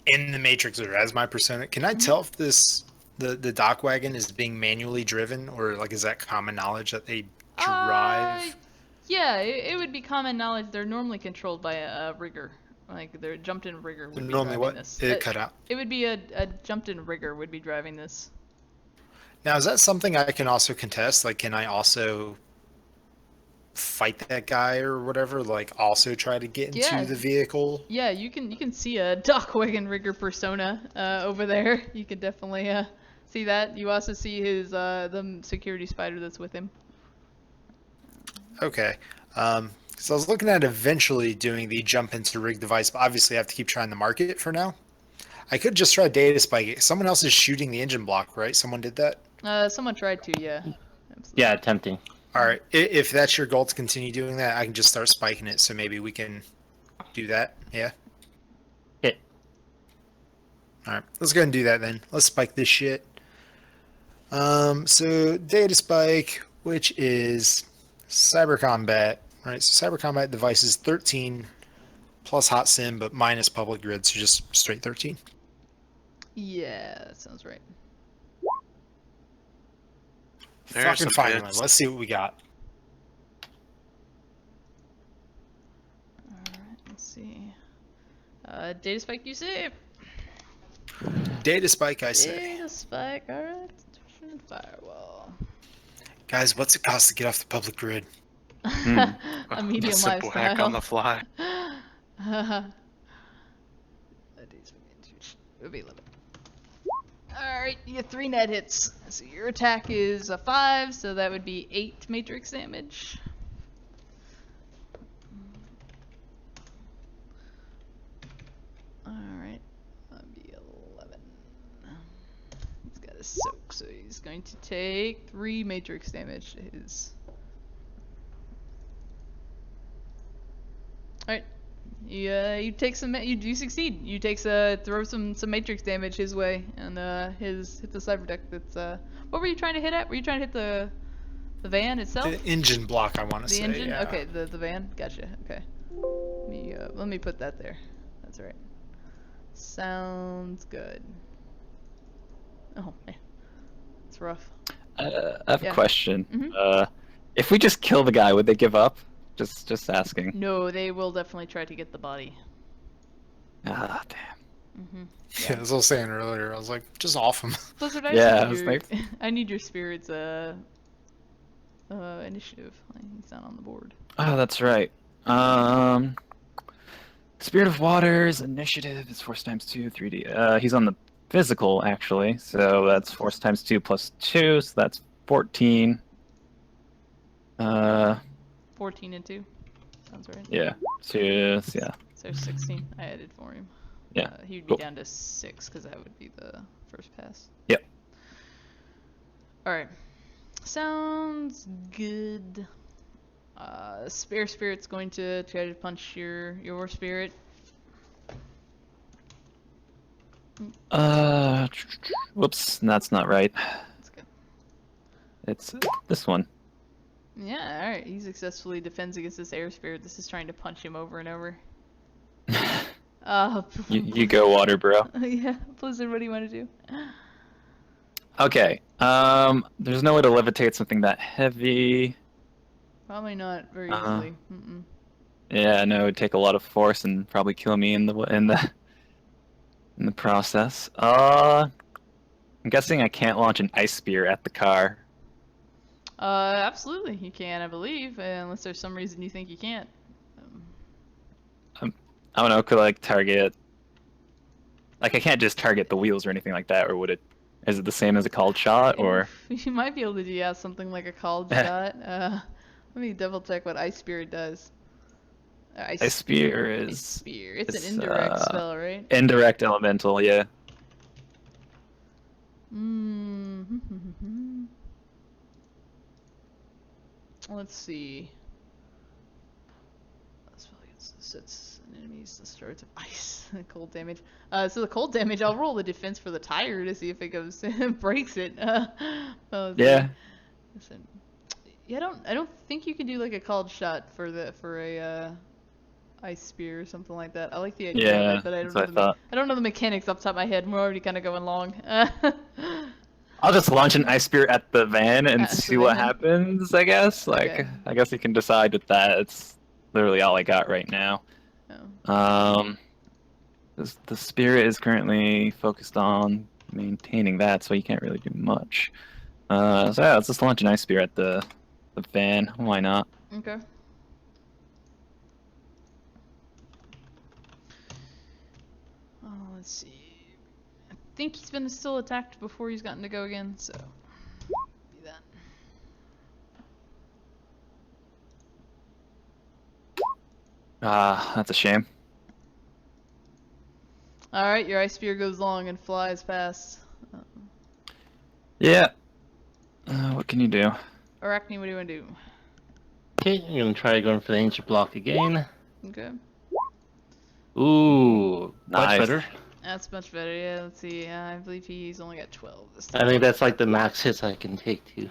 in the Matrix or as my persona, can I tell if the dock wagon is being manually driven or like is that common knowledge that they drive? Yeah, it would be common knowledge. They're normally controlled by a rigger. Like their jumped-in rigger would be Normally driving what? this. It cut out. It would be a jumped-in rigger would be driving this. Now, is that something I can also contest? Like, can I also fight that guy or whatever? Like, also try to get into Yeah. the vehicle? Yeah, you can see a dock wagon rigger persona over there. You can definitely see that. You also see his the security spider that's with him. Okay. So I was looking at eventually doing the jump into rig device, but obviously I have to keep trying to market it for now. I could just try data spike it. Someone else is shooting the engine block, right? Someone did that? Someone tried to, yeah. Absolutely. Yeah, tempting. All right. If that's your goal to continue doing that, I can just start spiking it. So maybe we can do that. Yeah. Okay. All right. Let's go ahead and do that then. Let's spike this shit. So data spike, which is cyber combat, right? So cyber combat device is 13 plus hot sim, but minus public grid, so just straight 13. Yeah, that sounds right. There's Fucking some finally. hits. Let's see what we got. Alright, let's see. Data spike, you say? Data spike, I say. Data spike, alright. Firewall. Guys, what's it cost to get off the public grid? A medium A simple lifestyle. hack on the fly. It'll be 11. Alright, you get 3 net hits. So your attack is a 5, so that would be 8 matrix damage. Alright, that'd be 11. He's got a soak, so he's going to take 3 matrix damage to his. Alright. You take some. You do succeed. You throw some matrix damage his way, and hit the cyber deck. That's What were you trying to hit at? Were you trying to hit the van itself? The engine block, I want to The say. engine. Yeah. Okay, the van. Gotcha. Okay. Let me put that there. That's right. Sounds good. Oh man, it's rough. I have Yeah. a question. Mhm. If we just kill the guy, would they give up? Just asking. No, they will definitely try to get the body. Ah, damn. Yeah, as I was saying earlier, I was like, just off him. Blizzard, I Yeah, need I was your, like- I need your spirit's initiative. He's not on the board. Oh, that's right. Spirit of Waters initiative is force times 2, 3D. He's on the physical actually, so that's force times 2 plus 2, so that's 14. 14 and 2. Sounds right. Yeah. So yeah. So 16 I added for him. Yeah. He'd be Cool. down to 6 because that would be the first pass. Yep. Alright. Sounds good. Spare Spirit's going to try to punch your spirit. Whoops, that's not right. That's good. It's this one. Yeah, alright. He successfully defends against this air spirit. This is trying to punch him over and over. You go, water, bro. Yeah, Blizzard, what do you want to do? Okay. There's no way to levitate something that heavy. Probably not very easily. Mm-mm. Yeah, no, it would take a lot of force and probably kill me in the process. I'm guessing I can't launch an ice spear at the car. Absolutely, you can, I believe, unless there's some reason you think you can't. I don't know, could I, like target. Like I can't just target the wheels or anything like that, or would it? Is it the same as a called shot, or? You might be able to do something like a called shot. Let me double check what Ice Spirit does. Ice spear Ice is Spear. It's is, an indirect spell, right? indirect elemental, yeah. Mm-hmm. Let's see. Sets enemies the starts of ice. Cold damage. So the cold damage, I'll roll the defense for the tire to see if it goes breaks it. Yeah. Listen, Yeah, I don't think you can do like a called shot for a ice spear or something like that. I like the idea of Yeah, it, but I that's don't know what I thought. I don't know the mechanics off the top of my head. We're already kind of going long. I'll just launch an ice spear at the van and At the see what van? happens, I guess. Okay. I guess you can decide with that. It's literally all I got right now. Oh. The spirit is currently focused on maintaining that, so you can't really do much. So yeah, let's just launch an ice spear at the van. Why not? Okay. Oh, let's see. I think he's been still attacked before he's gotten to go again, so be that. That's a shame. Alright, your ice spear goes long and flies past. Yeah. What can you do? Arachne, what do you want to do? Okay, I'm gonna try going for the ancient block again. Okay. Ooh, much Nice. better. That's much better, yeah, let's see. I believe he's only got 12 this time. I think that's like the max hits I can take too.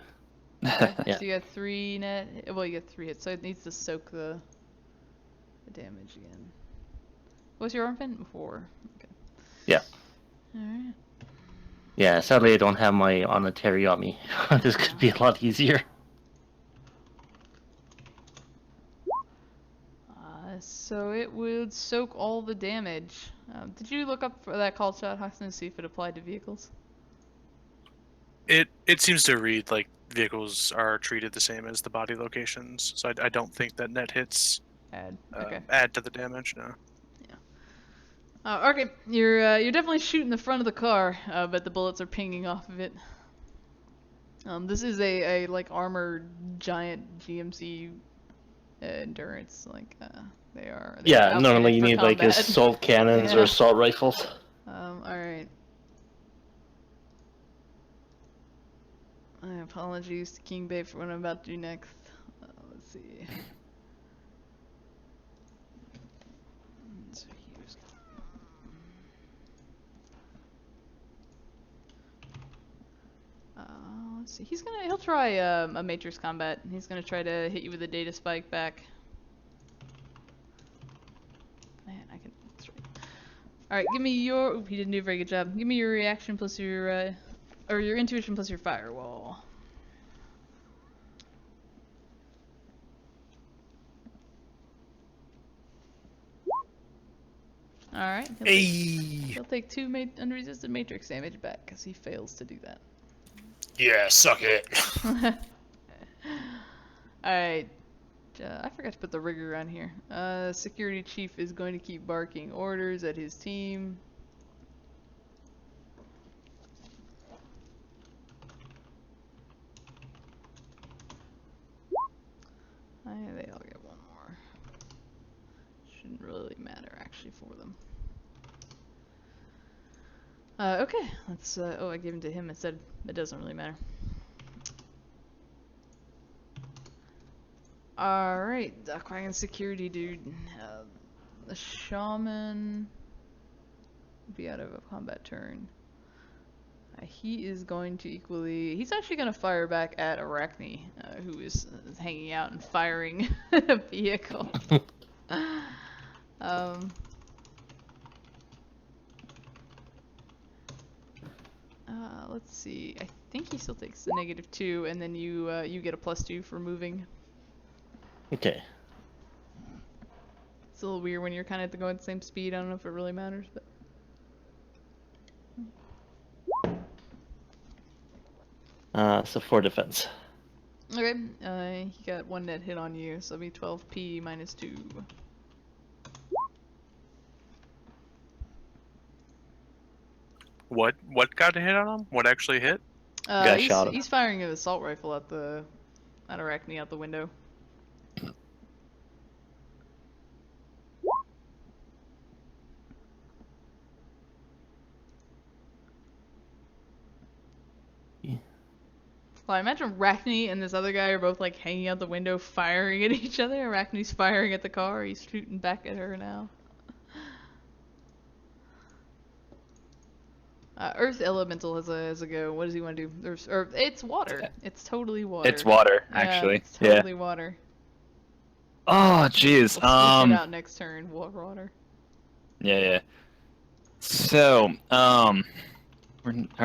Okay, Yeah. so you got 3 net. Well, you got 3 hits, so it needs to soak the damage again. What's your arm pin? 4. Okay. Yeah. Alright. Yeah, sadly I don't have my Onitary on me. This could be a lot easier. So it would soak all the damage. Did you look up for that call shot, Hoxton, to see if it applied to vehicles? It seems to read like vehicles are treated the same as the body locations, so I don't think that net hits Okay. add to the damage. No. Okay, you're definitely shooting the front of the car, but the bullets are pinging off of it. This is a like armored giant GMC endurance, like they are. Yeah, normally you outfitted need for like combat. assault cannons or Yeah. assault rifles. Alright. My apologies to King Bay for what I'm about to do next. Let's see. So here's... let's see. He'll try a Matrix combat. He's gonna try to hit you with a data spike back. Man, I can. That's right. Alright, give me your. Oop, he didn't do a very good job. Give me your reaction plus your. Or your intuition plus your firewall. Alright. He'll take 2 unresisted matrix damage back because he fails to do that. Yeah, suck it. Alright. I forgot to put the rigger on here. Security chief is going to keep barking orders at his team. They all get 1 more. Shouldn't really matter actually for them. Okay, let's, oh, I gave him to him instead. It doesn't really matter. Alright, Duckwagon security dude. The shaman will be out of a combat turn. He is going to equally... He's actually going to fire back at Arachne, who is hanging out and firing a vehicle. Let's see. I think he still takes the -2, and then you get a +2 for moving. Okay. It's a little weird when you're kind of going at the same speed. I don't know if it really matters, but... So 4 defense. Okay, he got 1 net hit on you, so it'll be 12p -2. What got a hit on him? What actually hit? Guy shot him. He's firing an assault rifle at Arachne out the window. Well, I imagine Arachne and this other guy are both like hanging out the window firing at each other. Arachne's firing at the car, he's shooting back at her now. Earth Elemental has a go. What does he want to do? It's water. It's totally water. It's water, Yeah, actually. it's totally water. Oh, jeez. We'll switch it out next turn. Water. Yeah. So, are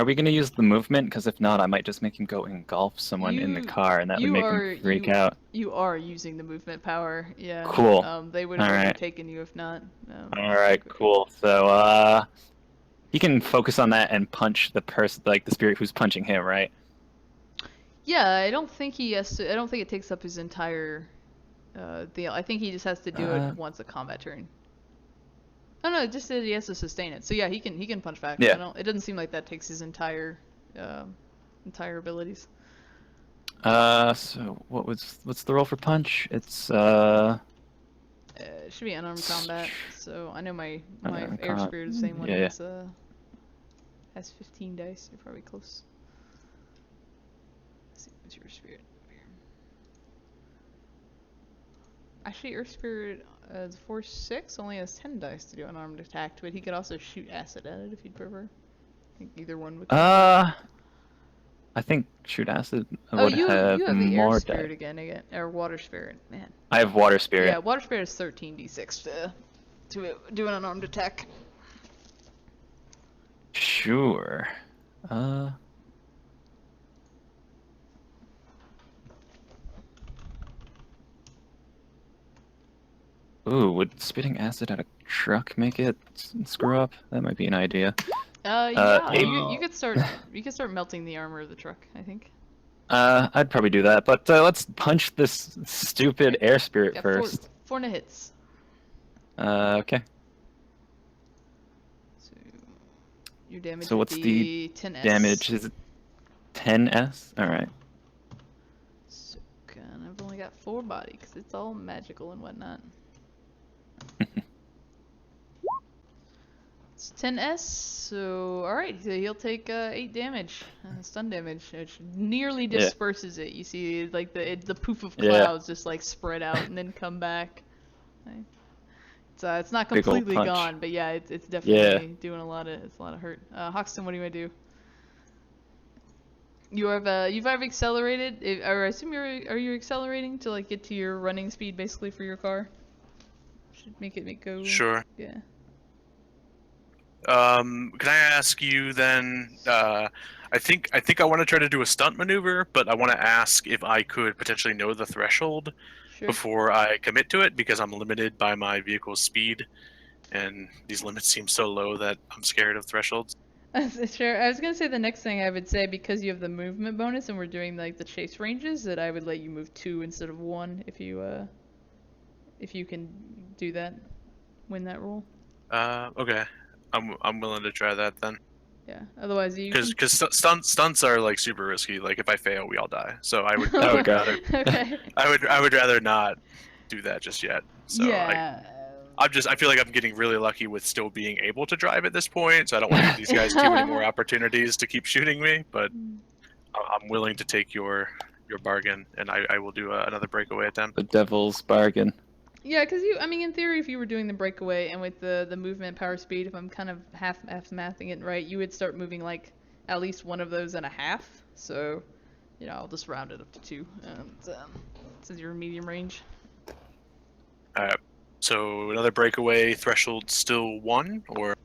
we gonna use the movement? Because if not, I might just make him go engulf someone in the car, and that would make him freak out. You are using the movement power. Yeah. Cool. They would have All right. overtaken you if not. All right, cool. So, he can focus on that and punch the person, like the spirit who's punching him, right? Yeah, I don't think he has to. I don't think it takes up his entire deal. I think he just has to do it once a combat turn. Oh no, it just said he has to sustain it. So yeah, he can punch back. Yeah. It doesn't seem like that takes his entire abilities. So what's the roll for punch? It's It should be unarmed combat. So I know my air spirit is the same one. Yeah. Has 15 dice. You're probably close. Let's see, what's your spirit over here? Actually, Earth Spirit is 4/6, only has 10 dice to do an armed attack, but he could also shoot acid at it if you'd prefer. I think either one would. I think shoot acid would you have the more air spirit dice. again, or water spirit, man. I have water spirit. Yeah, water spirit is 13d6 to do an unarmed attack. Sure. Ooh, would spitting acid at a truck make it screw up? That might be an idea. Yeah, you could start melting the armor of the truck, I think. I'd probably do that, but let's punch this stupid air spirit first. Four hits. Okay. So your damage. So what's would the be 10s. damage? Is it 10s? All right. So I've only got 4 body because it's all magical and whatnot. It's 10s. So all right, so he'll take 8 damage, stun damage, which nearly disperses it. You see, like the poof of clouds just like spread out and then come back. It's not completely gone, but yeah, it's definitely doing a lot of hurt. Hoxton, what do you want to do? You've accelerated, or I assume are you accelerating to like get to your running speed basically for your car? Should make it go. Sure. Yeah. Can I ask you then? I think I want to try to do a stunt maneuver, but I want to ask if I could potentially know the threshold before I commit to it, because I'm limited by my vehicle's speed, and these limits seem so low that I'm scared of thresholds. Sure. I was gonna say the next thing I would say, because you have the movement bonus and we're doing like the chase ranges, that I would let you move 2 instead of 1 if you can do that, win that roll. Okay. I'm willing to try that then. Yeah. Otherwise, because stunts are like super risky. Like if I fail, we all die. So I would rather. Okay. I would rather not do that just yet. So yeah. I feel like I'm getting really lucky with still being able to drive at this point. So I don't want to give these guys too many more opportunities to keep shooting me. But I'm willing to take your bargain, and I will do another breakaway attempt. The devil's bargain. Yeah, because in theory, if you were doing the breakaway and with the movement power speed, if I'm kind of half mathing it right, you would start moving like at least one of those and a half. So, I'll just round it up to 2. Since you're medium range. So another breakaway threshold still 1, or?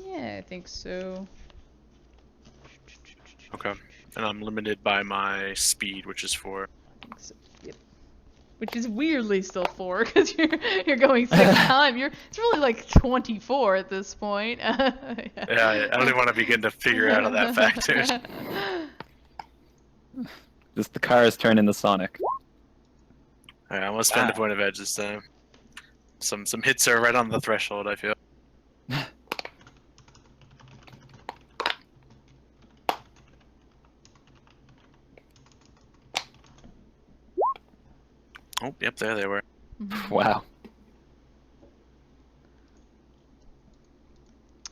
Yeah, I think so. Okay, and I'm limited by my speed, which is 4. I think so. Yep. Which is weirdly still 4 because you're going 6 times. It's really like 24 at this point. Yeah, I don't even want to begin to figure out how that factors. Just the car is turning the Sonic. Alright, I'm gonna spend a point of edge this time. Some hits are right on the threshold, I feel. Oh, yep, there they were. Wow.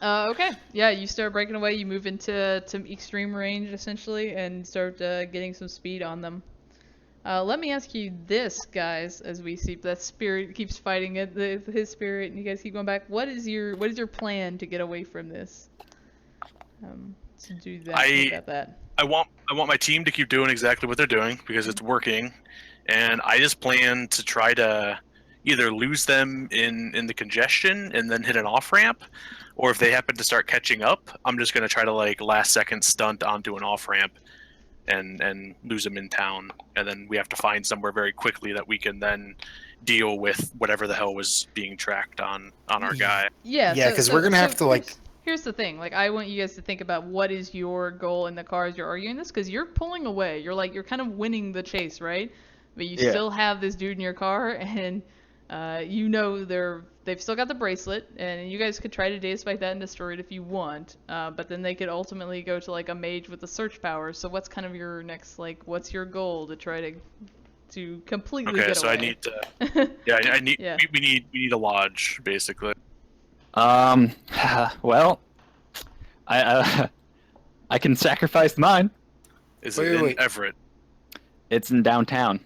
Okay. Yeah, you start breaking away. You move into extreme range essentially, and start getting some speed on them. Let me ask you this, guys, as we see that spirit keeps fighting his spirit, and you guys keep going back. What is your plan to get away from this? To do that. About that. I want my team to keep doing exactly what they're doing because it's working, and I just plan to try to either lose them in the congestion and then hit an off ramp, or if they happen to start catching up, I'm just gonna try to like last second stunt onto an off ramp and lose them in town, and then we have to find somewhere very quickly that we can then deal with whatever the hell was being tracked on our guy. Yeah. Yeah, because we're gonna have to like. Here's the thing. Like, I want you guys to think about what is your goal in the car as you're arguing this, because you're pulling away. You're kind of winning the chase, right? But you still have this dude in your car, and you know they've still got the bracelet, and you guys could try to data spike that and destroy it if you want. But then they could ultimately go to like a mage with the search power. So what's kind of your next what's your goal to try to completely get away? Okay, so I need to. Yeah, I need. Yeah. We need a lodge basically. Well, I can sacrifice mine. Is it in Everett? It's in downtown. Okay.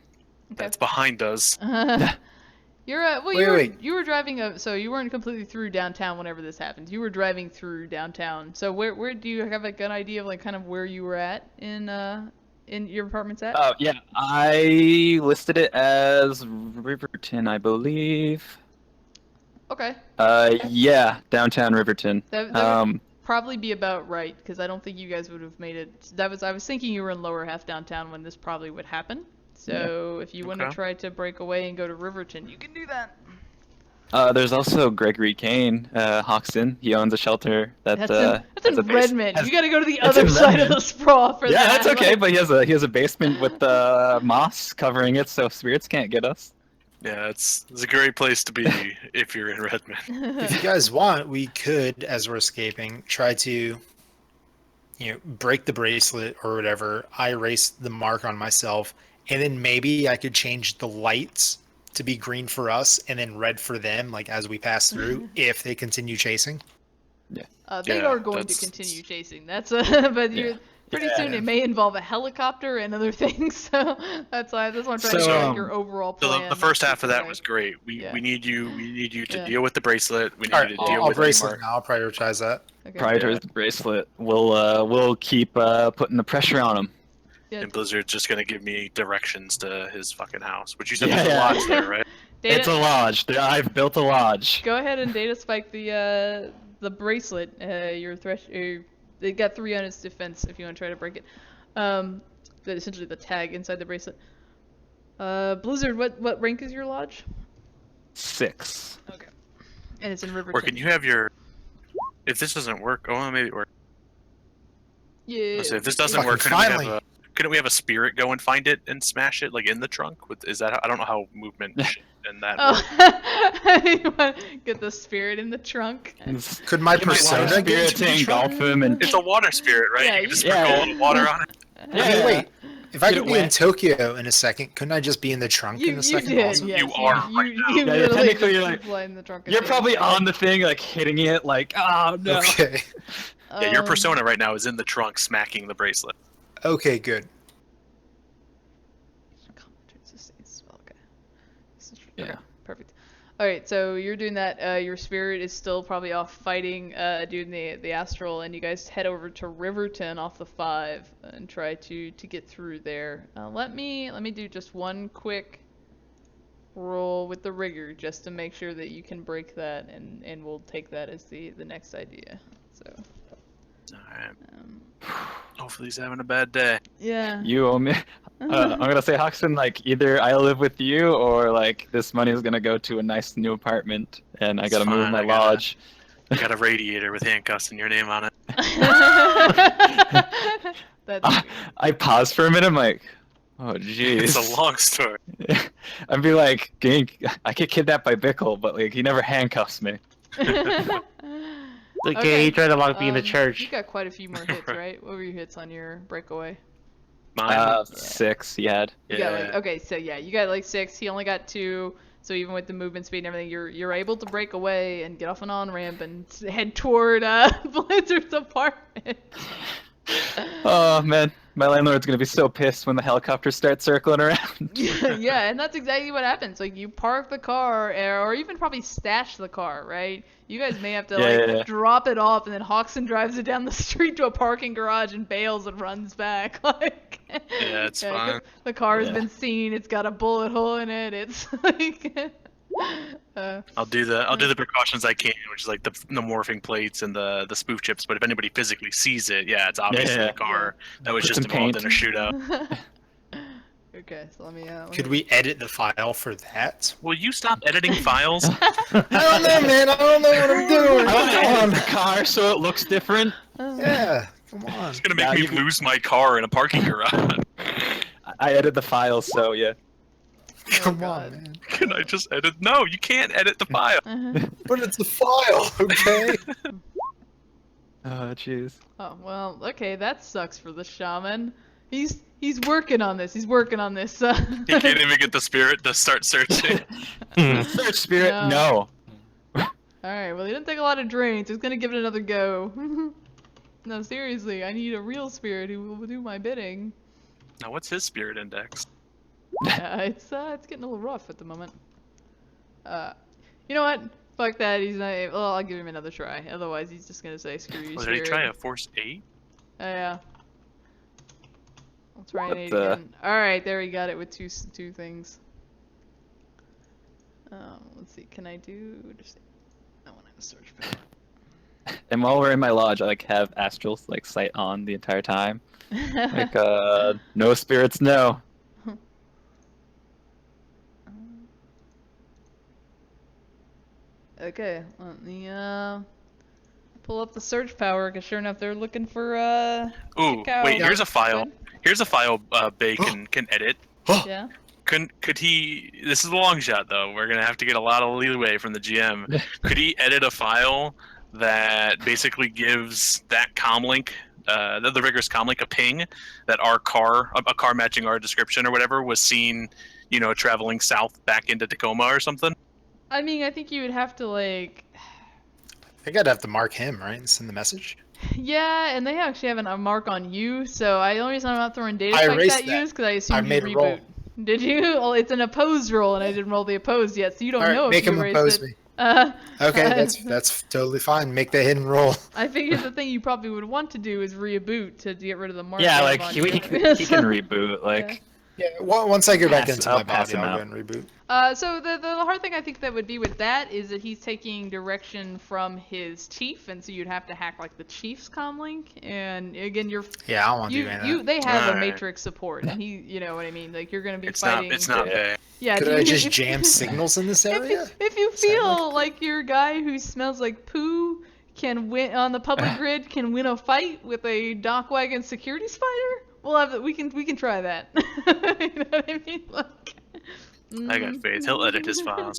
That's behind us. You were driving so you weren't completely through downtown whenever this happened. You were driving through downtown. So where do you have a good idea of like kind of where you were at in your apartment's at? Oh yeah, I listed it as Riverton, I believe. Okay. Yeah, downtown Riverton. That would probably be about right, because I don't think you guys would have made it. I was thinking you were in lower half downtown when this probably would happen. So if you want to try to break away and go to Riverton, you can do that. There's also Gregory Kane, Hoxton. He owns a shelter that's in Redmond. You got to go to the other side of the sprawl for that. Yeah, that's okay, but he has a basement with moss covering it, so spirits can't get us. Yeah, it's a great place to be if you're in Redmond. If you guys want, we could, as we're escaping, try to, break the bracelet or whatever. I erase the mark on myself, and then maybe I could change the lights to be green for us and then red for them, like as we pass through, if they continue chasing. Yeah. They are going to continue chasing. That's but you're. Pretty soon it may involve a helicopter and other things, so that's why I'm trying to show your overall plan. So the first half of that was great. We need you to deal with the bracelet. We need you to deal with bracelet now. I'll prioritize that. Okay. Prioritize the bracelet. We'll keep putting the pressure on him. Yeah. And Blizzard's just gonna give me directions to his fucking house, which you said there's a lodge there, right? It's a lodge. I've built a lodge. Go ahead and data spike the bracelet. It got 3 on its defense if you want to try to break it. Essentially the tag inside the bracelet. Blizzard, what rank is your lodge? 6. Okay. And it's in Riverton. Or can you have your... If this doesn't work... Oh, maybe it works. Yeah. So if this doesn't work, couldn't we have a spirit go and find it and smash it, like, in the trunk? Is that... I don't know how movement and that works. You want to get the spirit in the trunk? Could my persona get to engulf him? And... It's a water spirit, right? Yeah, you can just sprinkle a little water on it. Wait. If I could be in Tokyo in a second, couldn't I just be in the trunk in a second? You did, also? yes. You are right now. You literally technically fly in the trunk. You're probably on the thing, like hitting it, like, oh no. Okay. Yeah, your persona right now is in the trunk smacking the bracelet. Okay, good. Yeah. Perfect. Alright, so you're doing that. Your spirit is still probably off fighting dude in the astral, and you guys head over to Riverton off the 5 and try to get through there. Let me do just one quick roll with the rigor just to make sure that you can break that, and we'll take that as the next idea. So. Alright. Hopefully he's having a bad day. Yeah. You owe me. I'm gonna say, Hoxton, like, either I live with you or like this money is gonna go to a nice new apartment and I gotta move my lodge. I got a radiator with handcuffs and your name on it. I pause for a minute. I'm like, oh jeez. It's a long story. I'd be like, I get kidnapped by Bickle, but like he never handcuffs me. Okay, he tried to lock me in the church. You got quite a few more hits, right? What were your hits on your breakaway? 6 he had. You got you got like 6. He only got 2. So even with the movement speed and everything, you're able to break away and get off an on-ramp and head toward Blizzard's apartment. Oh man. My landlord's gonna be so pissed when the helicopters start circling around. Yeah, and that's exactly what happens. Like, you park the car, or even probably stash the car, right? You guys may have to, Yeah. drop it off, and then Hoxton drives it down the street to a parking garage and bails and runs back. Like, Yeah, it's 'cause fine. the car has Yeah. been seen, it's got a bullet hole in it, it's like... I'll do the precautions I can, which is like the morphing plates and the spoof chips. But if anybody physically sees it, yeah, it's obviously Yeah. a car that was Put just some involved in a paint. shootout. Okay, so let me Could we edit the file for that? Will you stop editing files? I don't know, man. I don't know what I'm doing. I want to Come edit on. the car so it looks different. Yeah, come on. It's gonna make Now me you can- lose my car in a parking garage. I edit the files, so yeah. Come God. on, man. Can I just edit? No, you can't edit the file. But it's a file, okay? Oh, jeez. Oh, well, okay, that sucks for the shaman. He's working on this. He's working on this. He can't even get the spirit to start searching. Search spirit, no. Alright, well, he didn't take a lot of drains. He's gonna give it another go. No, seriously, I need a real spirit who will do my bidding. Now, what's his spirit index? Yeah, it's getting a little rough at the moment. You know what? Fuck that. He's not. Well, I'll give him another try. Otherwise, he's just gonna say screw you. Did he spirit. try a force 8? Yeah. I'll try an What 8 the- again. Alright, there we got it with two things. Let's see, can I do just I want to search power. And while we're in my lodge, I have astral sight on the entire time. No spirits, no. Okay, let me pull up the search power, because sure enough they're looking for Ooh, cow. wait, here's a file. Good. Here's a file Bay can edit. Yeah. Could he? This is a long shot though. We're gonna have to get a lot of leeway from the GM. Could he edit a file that basically gives that comlink, the rigorous comlink, a ping that our car, a car matching our description or whatever, was seen, traveling south back into Tacoma or something? I mean, I think you would have to I think I'd have to mark him, right, and send the message. yeah, and they actually have a mark on you, so the only reason I'm not throwing data I effects erased at you that. is because I assumed I you made a reboot. roll. Did you? Well, it's an opposed roll, and I didn't roll the opposed yet, so you don't All right, know make if you him erased oppose it. me. Okay, that's totally fine. Make the hidden roll. I figured the thing you probably would want to do is reboot to get rid of the mark. Yeah, they have like on he you. can reboot. Like Yeah, once I get back Pass- into I'll my pass body, him I'll go out. and reboot. So the hard thing I think that would be with that is that he's taking direction from his chief, and so you'd have to hack like the chief's comlink. And again, Yeah, I don't want to do any of that. they have a Alright. matrix support, and you know what I mean. Like you're gonna be It's fighting. not Bay. Yeah. Could if I you- just if- jam signals in this area? If you Is that feel like your guy who smells like poo can win on the public grid can win a fight with a dock wagon security spider, we can try that. You know what I mean? Like, I got faith. He'll edit his files.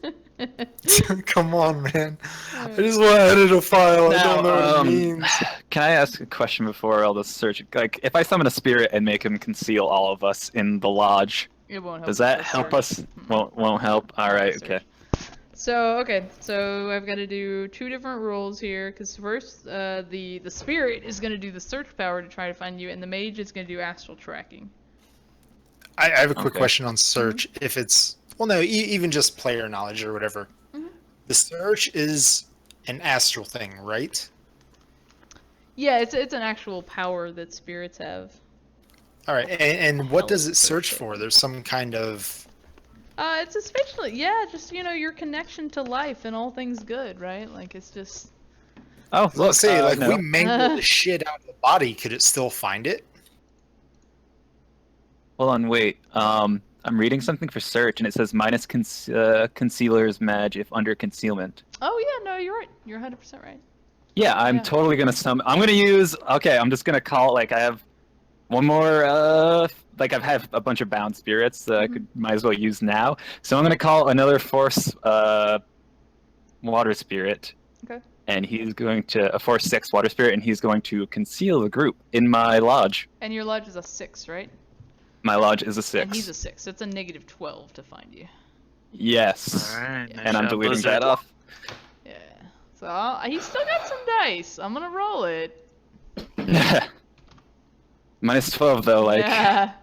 Come on, man. I just want to edit a file. I don't know what it means. Can I ask a question before all this search? Like, if I summon a spirit and make him conceal all of us in the lodge, It won't help. does with that the help search. us? Won't help. All right. Search. Okay. So I've got to do two different rolls here, because first the spirit is going to do the search power to try to find you, and the mage is going to do astral tracking. I have a quick Okay. question on search. If it's even just player knowledge or whatever, the search is an astral thing, right? Yeah, it's an actual power that spirits have. All right, and what does it search search for? There's some kind of It's especially just your connection to life and all things good, right? Like it's just. Oh, look. let's say like no. we mangle the shit out of the body, could it still find it? Hold on. Wait. I'm reading something for search, and it says minus concealer's madge if under concealment. Oh yeah, no, you're right. You're 100% right. Yeah, I'm Yeah. totally gonna summon. I'm gonna use. Okay, I'm just gonna call. Like, I have one more. Like, I've had a bunch of bound spirits that I might as well use now. So I'm gonna call another force. Water spirit. Okay. And he's going to a force 6 water spirit, and he's going to conceal the group in my lodge. And your lodge is a 6, right? My lodge is a 6. And he's a 6. So it's a negative 12 to find you. Yes. Alright. Yeah. And I'm deleting Blizzard. that off. Yeah. So he's still got some dice. I'm gonna roll it. Minus 12 though, like Yeah.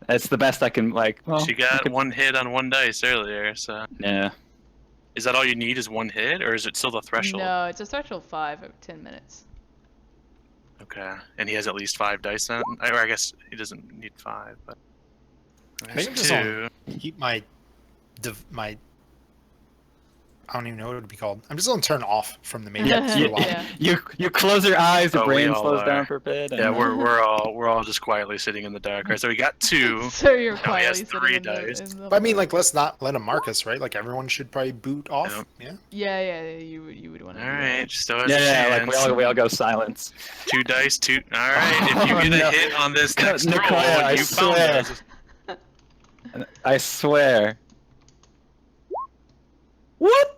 that's the best I can like. Well, She I got could- one hit on one dice earlier, so Yeah. is that all you need? Is one hit, or is it still the threshold? No, it's a threshold 5 over 10 minutes. Okay, and he has at least 5 dice then, or I guess he doesn't need 5, but I there's think just 2. keep my I don't even know what it would be called. I'm just gonna turn off from the main for a while. Yeah. You close your eyes, the Oh, we brain all slows are. down for a bit. Yeah, and- we're all just quietly sitting in the dark. Right, so we got 2. So you're Now he has quietly 3 sitting in dice. the, in the But I mean, like, let's not let him mark us, right? Like, everyone should probably boot off. Yep. Yeah. Yeah, you would want to. All right, just throw us a Yeah, like chance. we all go silence. 2 dice, 2. All right, if you Oh, get a no. hit on this next Nicola, roll, I you found swear. us. I swear. What?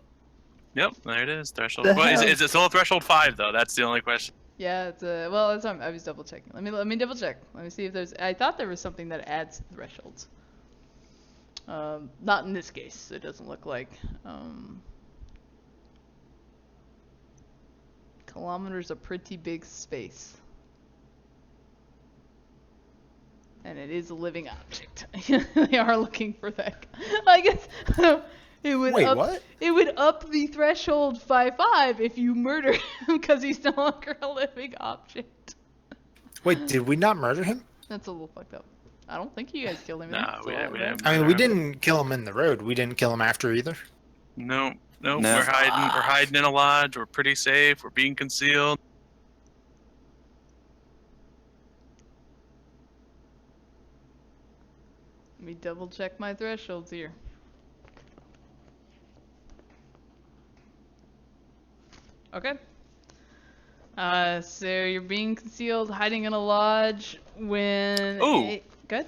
Yep, there it is. Threshold. The Well, is hell? it still a threshold 5 though? That's the only question. Yeah, it's well, it's, I was double checking. Let me double check. Let me see if there's. I thought there was something that adds thresholds. Not in this case. It doesn't look like. Kilometers a pretty big space. And it is a living object. They are looking for that. I guess it would Wait, up, what? It would up the threshold by 5 if you murder him because he's no longer a living object. Wait, did we not murder him? That's a little fucked up. I don't think you guys killed him. Nah, we didn't. I mean, we didn't kill him in the road. We didn't kill him after either. No, No. we're hiding in a lodge. We're pretty safe. We're being concealed. Let me double check my thresholds here. Okay. So you're being concealed, hiding in a lodge when. Ooh. Good.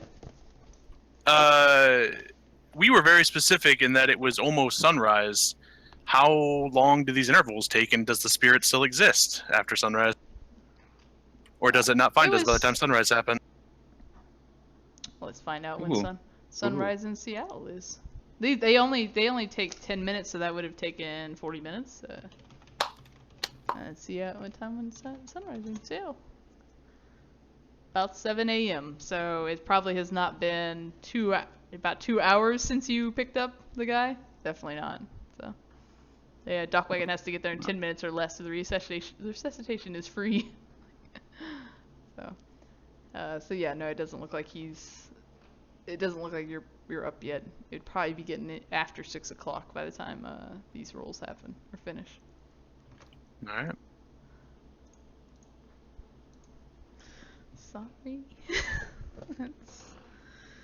We were very specific in that it was almost sunrise. How long do these intervals take, and does the spirit still exist after sunrise? Or does it not find It us by the was- time sunrise happened? Let's find out when Ooh. sunrise in Seattle is. They only take 10 minutes, so that would have taken 40 minutes. Let's see what time when sunrise in Seattle. About 7 a.m. So it probably has not been about 2 hours since you picked up the guy. Definitely not. So yeah, Doc Wagon has to get there in 10 minutes or less. So the resuscitation is free. So yeah, no, it doesn't look like it doesn't look like you're up yet. It'd probably be getting it after 6 o'clock by the time these rolls happen or finish. All right. Sorry.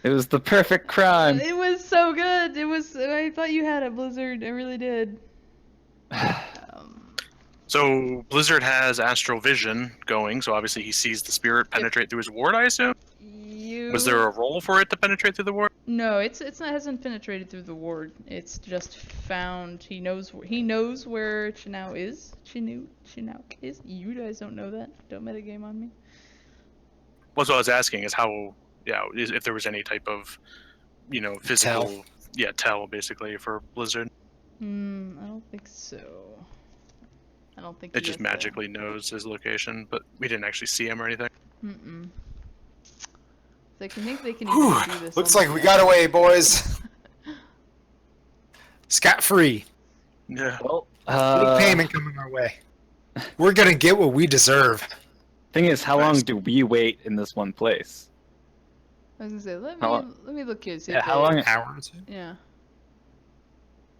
It was the perfect crime. It was so good. I thought you had it, Blizzard. I really did. So Blizzard has astral vision going, so obviously he sees the spirit penetrate through his ward, I assume? Was there a roll for it to penetrate through the ward? No, it hasn't penetrated through the ward. It's just found. He knows where Chinook is. Chinook is. You guys don't know that. Don't metagame on me. Well, so I was asking is how, if there was any type of, physical, tell basically for Blizzard. I don't think so. I don't think It he just has that. magically knows his location, but we didn't actually see him or anything. They can think they can Whew, even do this. looks on like the we net. got away, boys. Scot-free. Yeah. Well, Big payment coming our way. We're gonna get what we deserve. thing is, how long Nice. do we wait in this one place? I was gonna say, let How me look here. See Yeah, if how they- long? Hour or two. Yeah.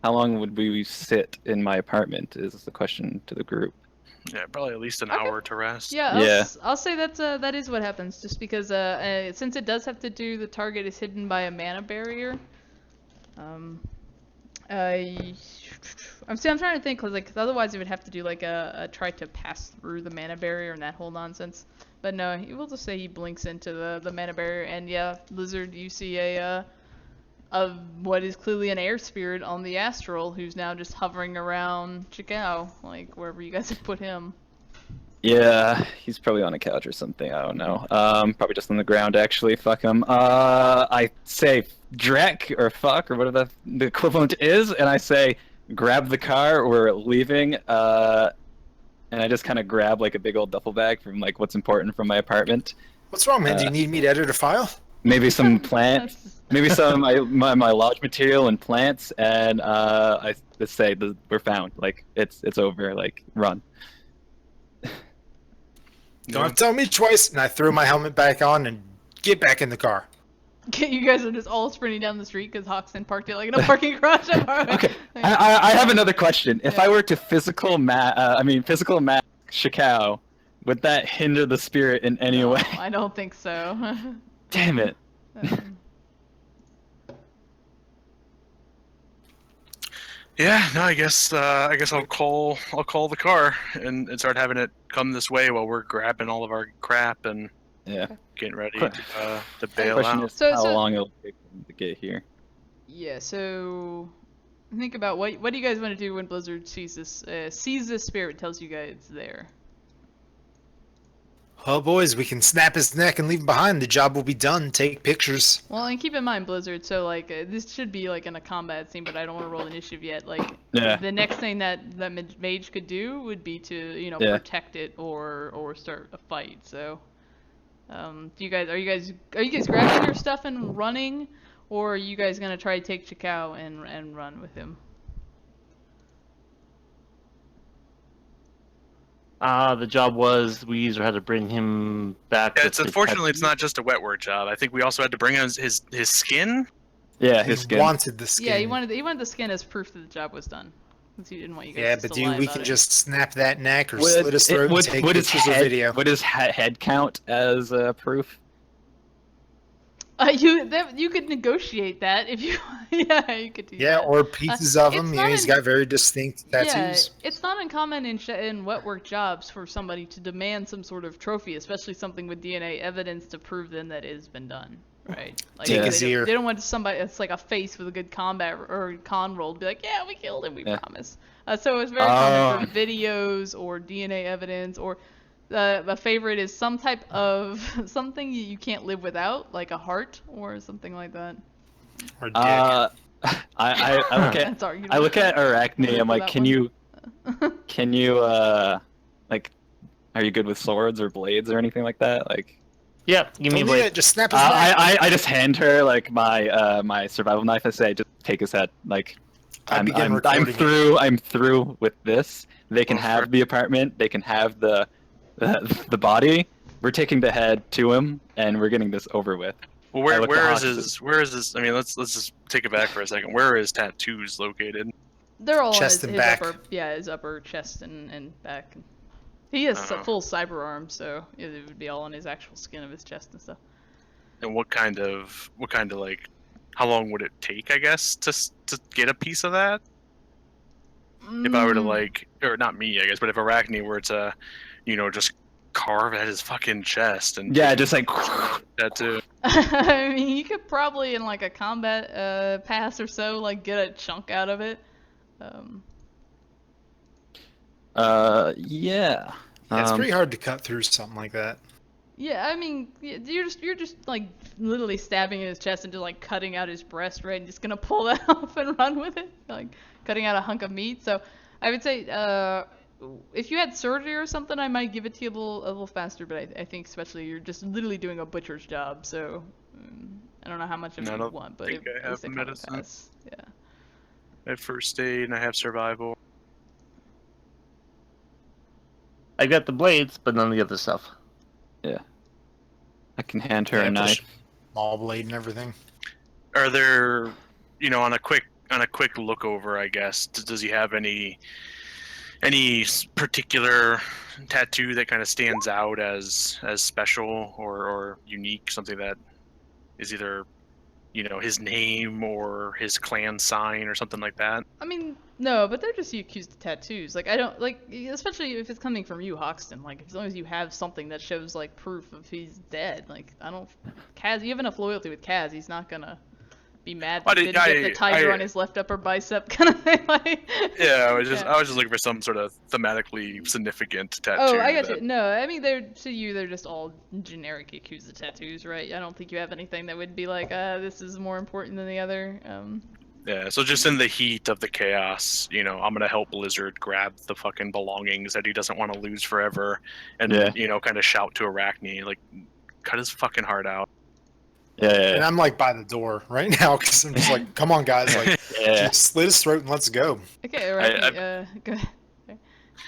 How long would we sit in my apartment? Is the question to the group. Yeah, probably at least an Okay. hour to rest. Yeah, Yeah. I'll say that is what happens, just because since it does have to do, the target is hidden by a mana barrier. I'm trying to think, cause otherwise it would have to do like a try to pass through the mana barrier and that whole nonsense. But no, we'll just say he blinks into the mana barrier, and yeah, Lizard, you see of what is clearly an air spirit on the astral, who's now just hovering around Chicago, like wherever you guys have put him. Yeah, he's probably on a couch or something. I don't know. Probably just on the ground, actually. Fuck him. I say Drek or fuck or whatever the equivalent is, and I say grab the car. We're leaving. And I just kind of grab like a big old duffel bag from like what's important from my apartment, What's wrong, man? Do you need me to edit a file? Maybe some plants. Maybe some of my lodge material and plants, and I just say we're found. Like it's over. Like run. Don't have to tell me twice. And I throw my helmet back on and get back in the car. You guys are just all sprinting down the street because Hoxton parked it like in a parking garage. Okay, I have another question. If I were to physical mask Shikao, would that hinder the spirit in any way? I don't think so. Damn it. Yeah, no, I guess I'll call the car and start having it come this way while we're grabbing all of our crap and getting ready to bail Question out. is how long it'll take them to get here. Yeah, so think about what do you guys want to do when Blizzard sees this spirit, tells you guys it's there. Oh, boys, we can snap his neck and leave him behind. The job will be done. Take pictures. Well, and keep in mind, Blizzard, so, like, this should be, like, in a combat scene, but I don't want to roll initiative yet. Like, the next thing that mage could do would be to, you know, protect it or start a fight, so... are you guys grabbing your stuff and running, or are you guys gonna try to take Chikao and run with him? The job was we either had to bring him back. Yeah, it's unfortunately it's not just a wet work job. I think we also had to bring his skin. Yeah, his skin. He wanted the skin. Yeah, he wanted the skin as proof that the job was done. Because he didn't want you guys. Yeah, to but still lie we about can it. just snap that neck or slit his throat and take pictures or video. Would his head count as proof? You could negotiate that if you. Yeah, you could do that. Yeah, or pieces of him. You know, he's got very distinct tattoos. Yeah, it's not uncommon in wet work jobs for somebody to demand some sort of trophy, especially something with DNA evidence to prove then that it has been done. Right? Like, Take his ear. They don't want somebody that's like a face with a good combat or con roll to be like, yeah, we killed him, we promise. So it's very common for videos or DNA evidence, or a favorite is some type of something you can't live without, like a heart or something like that. Or dick. I look at Arachne. I'm like, can you like, are you good with swords or blades or anything like that? Like, yeah, give me a blade. Just snap his neck. I just hand her like my survival knife. I say, just take his head. Like, I'm through with this. They can have the apartment. They can have the body. We're taking the head to him, and we're getting this over with. Well, where is his? I mean, let's just take it back for a second. Where are his tattoos located? They're all chest on and back. his upper chest and back. He has full cyber arms, so it would be all on his actual skin of his chest and stuff. And what kind of like, how long would it take, I guess, to get a piece of that? If I were to like, or not me, I guess, but if Arachne were to, you know, just carve at his fucking chest and just like that too. I mean, you could probably in like a combat pass or so, like get a chunk out of it. Yeah. It's pretty hard to cut through something like that. Yeah, I mean, you're just like literally stabbing in his chest and just like cutting out his breast, right? And just gonna pull that off and run with it, like cutting out a hunk of meat. So I would say, if you had surgery or something, I might give it to you a little faster. But I think especially you're just literally doing a butcher's job, so I don't know how much of it you want, but I have medicine. Yeah. I have first aid and I have survival. I got the blades, but none of the other stuff. Yeah. I can hand her a knife. Small blade and everything. Are there, you know, on a quick look over, I guess, does he have any particular tattoo that kind of stands out as special or unique, something that is either, you know, his name or his clan sign or something like that? I mean, no, but they're just Yakuza tattoos. Like, I don't, like, especially if it's coming from you, Hoxton. Like, as long as you have something that shows, like, proof of he's dead. Like, Kaz, you have enough loyalty with Kaz, he's not gonna be mad that he didn't get the tiger on his left upper bicep kind of thing. Like, yeah, I was just looking for some sort of thematically significant tattoo. Oh, I got you. No, I mean, they're just all generic Yakuza tattoos, right? I don't think you have anything that would be like, this is more important than the other. Yeah, so just in the heat of the chaos, you know, I'm gonna help Blizzard grab the fucking belongings that he doesn't want to lose forever, and you know, kind of shout to Arachne, like, cut his fucking heart out. And I'm like by the door right now because I'm just like, come on, guys, like, Yeah. just slit his throat and let's go. Okay, Arachne, go ahead.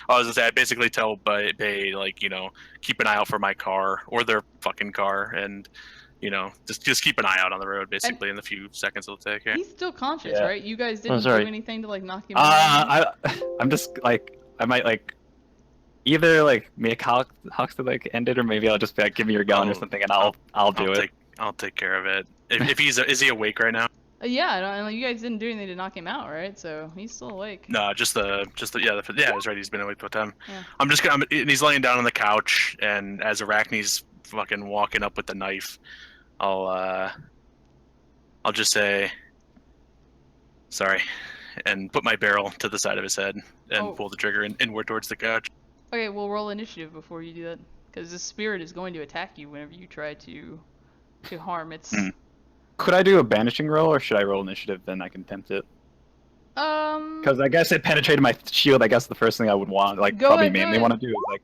I was gonna say I basically tell Bay like, you know, keep an eye out for my car or their fucking car, and you know, just keep an eye out on the road basically in the few seconds it'll take. Here. He's still conscious, Yeah. right? You guys didn't do sorry. anything to like knock him out. I'm just like I might like either like make Hoxton like end it, or maybe I'll just be like, give me your gun or something, and I'll do it. I'll take care of it. If he's is he awake right now? Yeah, you guys didn't do anything to knock him out, right? So he's still awake. No, just the yeah, that's right. He's been awake for time. Yeah. And he's laying down on the couch, and as Arachne's fucking walking up with the knife, I'll just say sorry, and put my barrel to the side of his head and pull the trigger inward towards the couch. Okay, we'll roll initiative before you do that, because this spirit is going to attack you whenever you try to harm its. Could I do a banishing roll, or should I roll initiative? Then I can tempt it. Because I guess it penetrated my shield. I guess the first thing I would want, like, probably mainly want to do is like.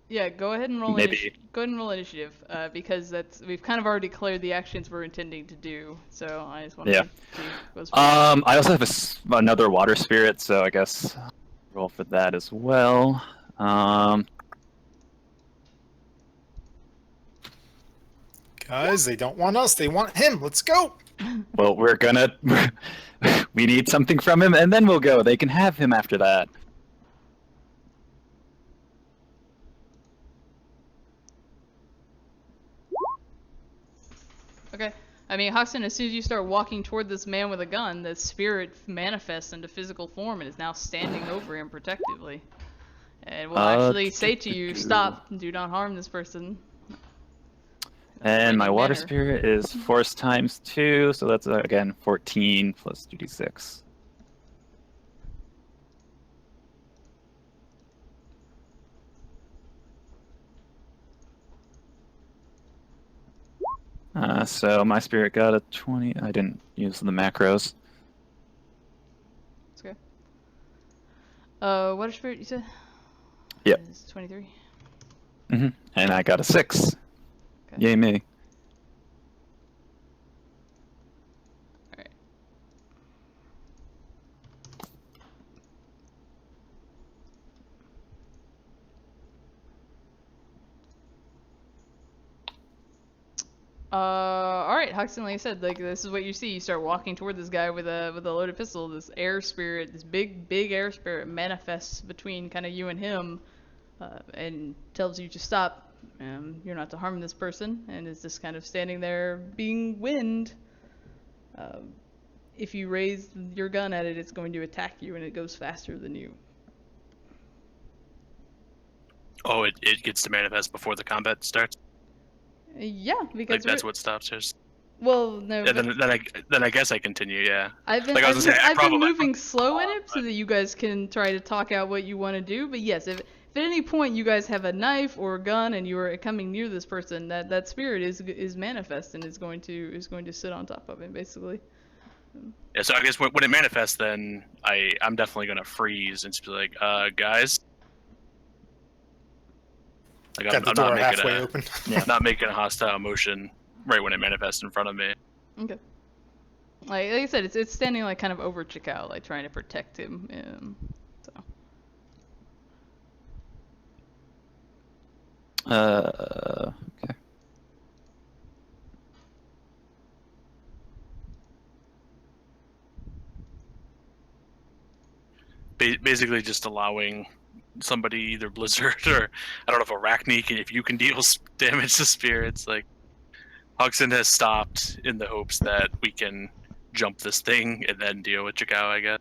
Yeah, go ahead and roll. Maybe. Go ahead and roll initiative, because we've kind of already declared the actions we're intending to do. So I just want to see what's. I also have another water spirit, so I guess roll for that as well. Guys, they don't want us. They want him. Let's go. Well, we're gonna. We need something from him, and then we'll go. They can have him after that. Okay. I mean, Hoxton, as soon as you start walking toward this man with a gun, the spirit manifests into physical form and is now standing over him protectively. And will actually say to you, stop, do not harm this person. And my water spirit is force times 2, so that's again 14 plus 2d6. So my spirit got a 20. I didn't use the macros. It's okay. Water spirit, you said? Yep. It's 23. And I got a 6. Okay. Yay me. Alright. Alright, Hoxton, like I said, like this is what you see. You start walking toward this guy with a loaded pistol. This air spirit, this big air spirit manifests between kind of you and him, and tells you to stop. You're not to harm this person, and is just kind of standing there being wind. If you raise your gun at it, it's going to attack you, and it goes faster than you. Oh, it gets to manifest before the combat starts. Yeah, because like that's what stops us. Well, no. Yeah, then I guess I continue. Yeah. I've been moving slow in it so that you guys can try to talk out what you want to do. But yes, if at any point you guys have a knife or a gun and you are coming near this person, that spirit is manifest and is going to sit on top of him basically. Yeah. So I guess when it manifests, then I'm definitely gonna freeze and just be like, guys. Like Got the door halfway open. Yeah. Not making a hostile motion right when it manifests in front of me. Okay. Like I said, it's standing like kind of over Chikao, like trying to protect him. Okay. Basically, just allowing somebody, either Blizzard or I don't know if Arachne if you can deal damage to spirits. Like Hoxton has stopped in the hopes that we can jump this thing and then deal with Chikao, I guess.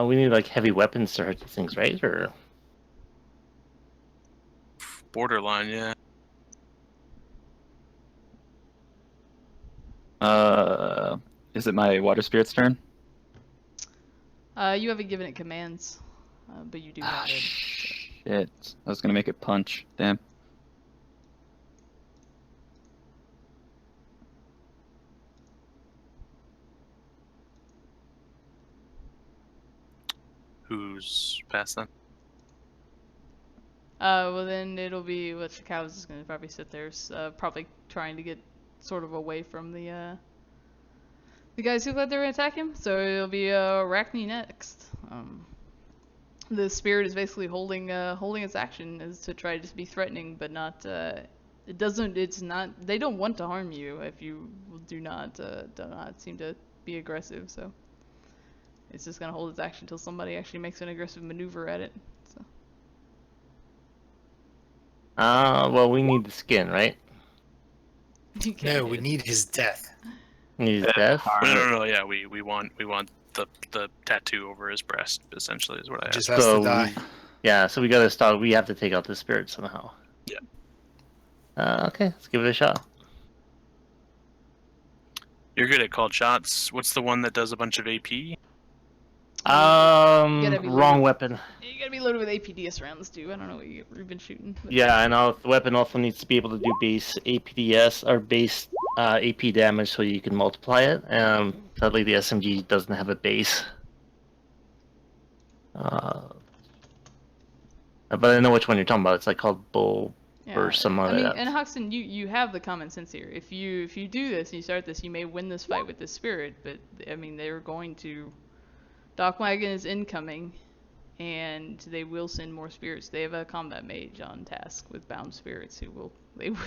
We need like heavy weapons to hurt these things, right? Or borderline, yeah. Is it my water spirit's turn? You haven't given it commands, but you do have it. Shit. I was gonna make it punch. Damn. Who's past then? Well then it'll be what Shikawa's just gonna probably sit there, probably trying to get sort of away from the guys who thought they were gonna attack him. So it'll be Arachne next. The spirit is basically holding its action as to try to just be threatening, but not. It's not. They don't want to harm you if you do not seem to be aggressive. So it's just gonna hold its action until somebody actually makes an aggressive maneuver at it. So. Well, we need the skin, right? You can't No, do we it. need his death. We need his death. No. Yeah, we want the tattoo over his breast. Essentially, is what I Just asked. has to die. Yeah, so we gotta start. We have to take out the spirit somehow. Yeah. Okay, let's give it a shot. You're good at called shots. What's the one that does a bunch of AP? gotta be Wrong loaded. weapon. You gotta be loaded with APDS rounds too. I don't know what you've been shooting. But... Yeah, and the weapon also needs to be able to do base APDS or base AP damage, so you can multiply it. Sadly, the SMG doesn't have a base. But I know which one you're talking about. It's like called Bull or something like that. And Hoxton, you have the common sense here. If you do this and you start this, you may win this fight with this spirit. But I mean, they're going to. Dockwagon is incoming, and they will send more spirits. They have a combat mage on task with bound spirits who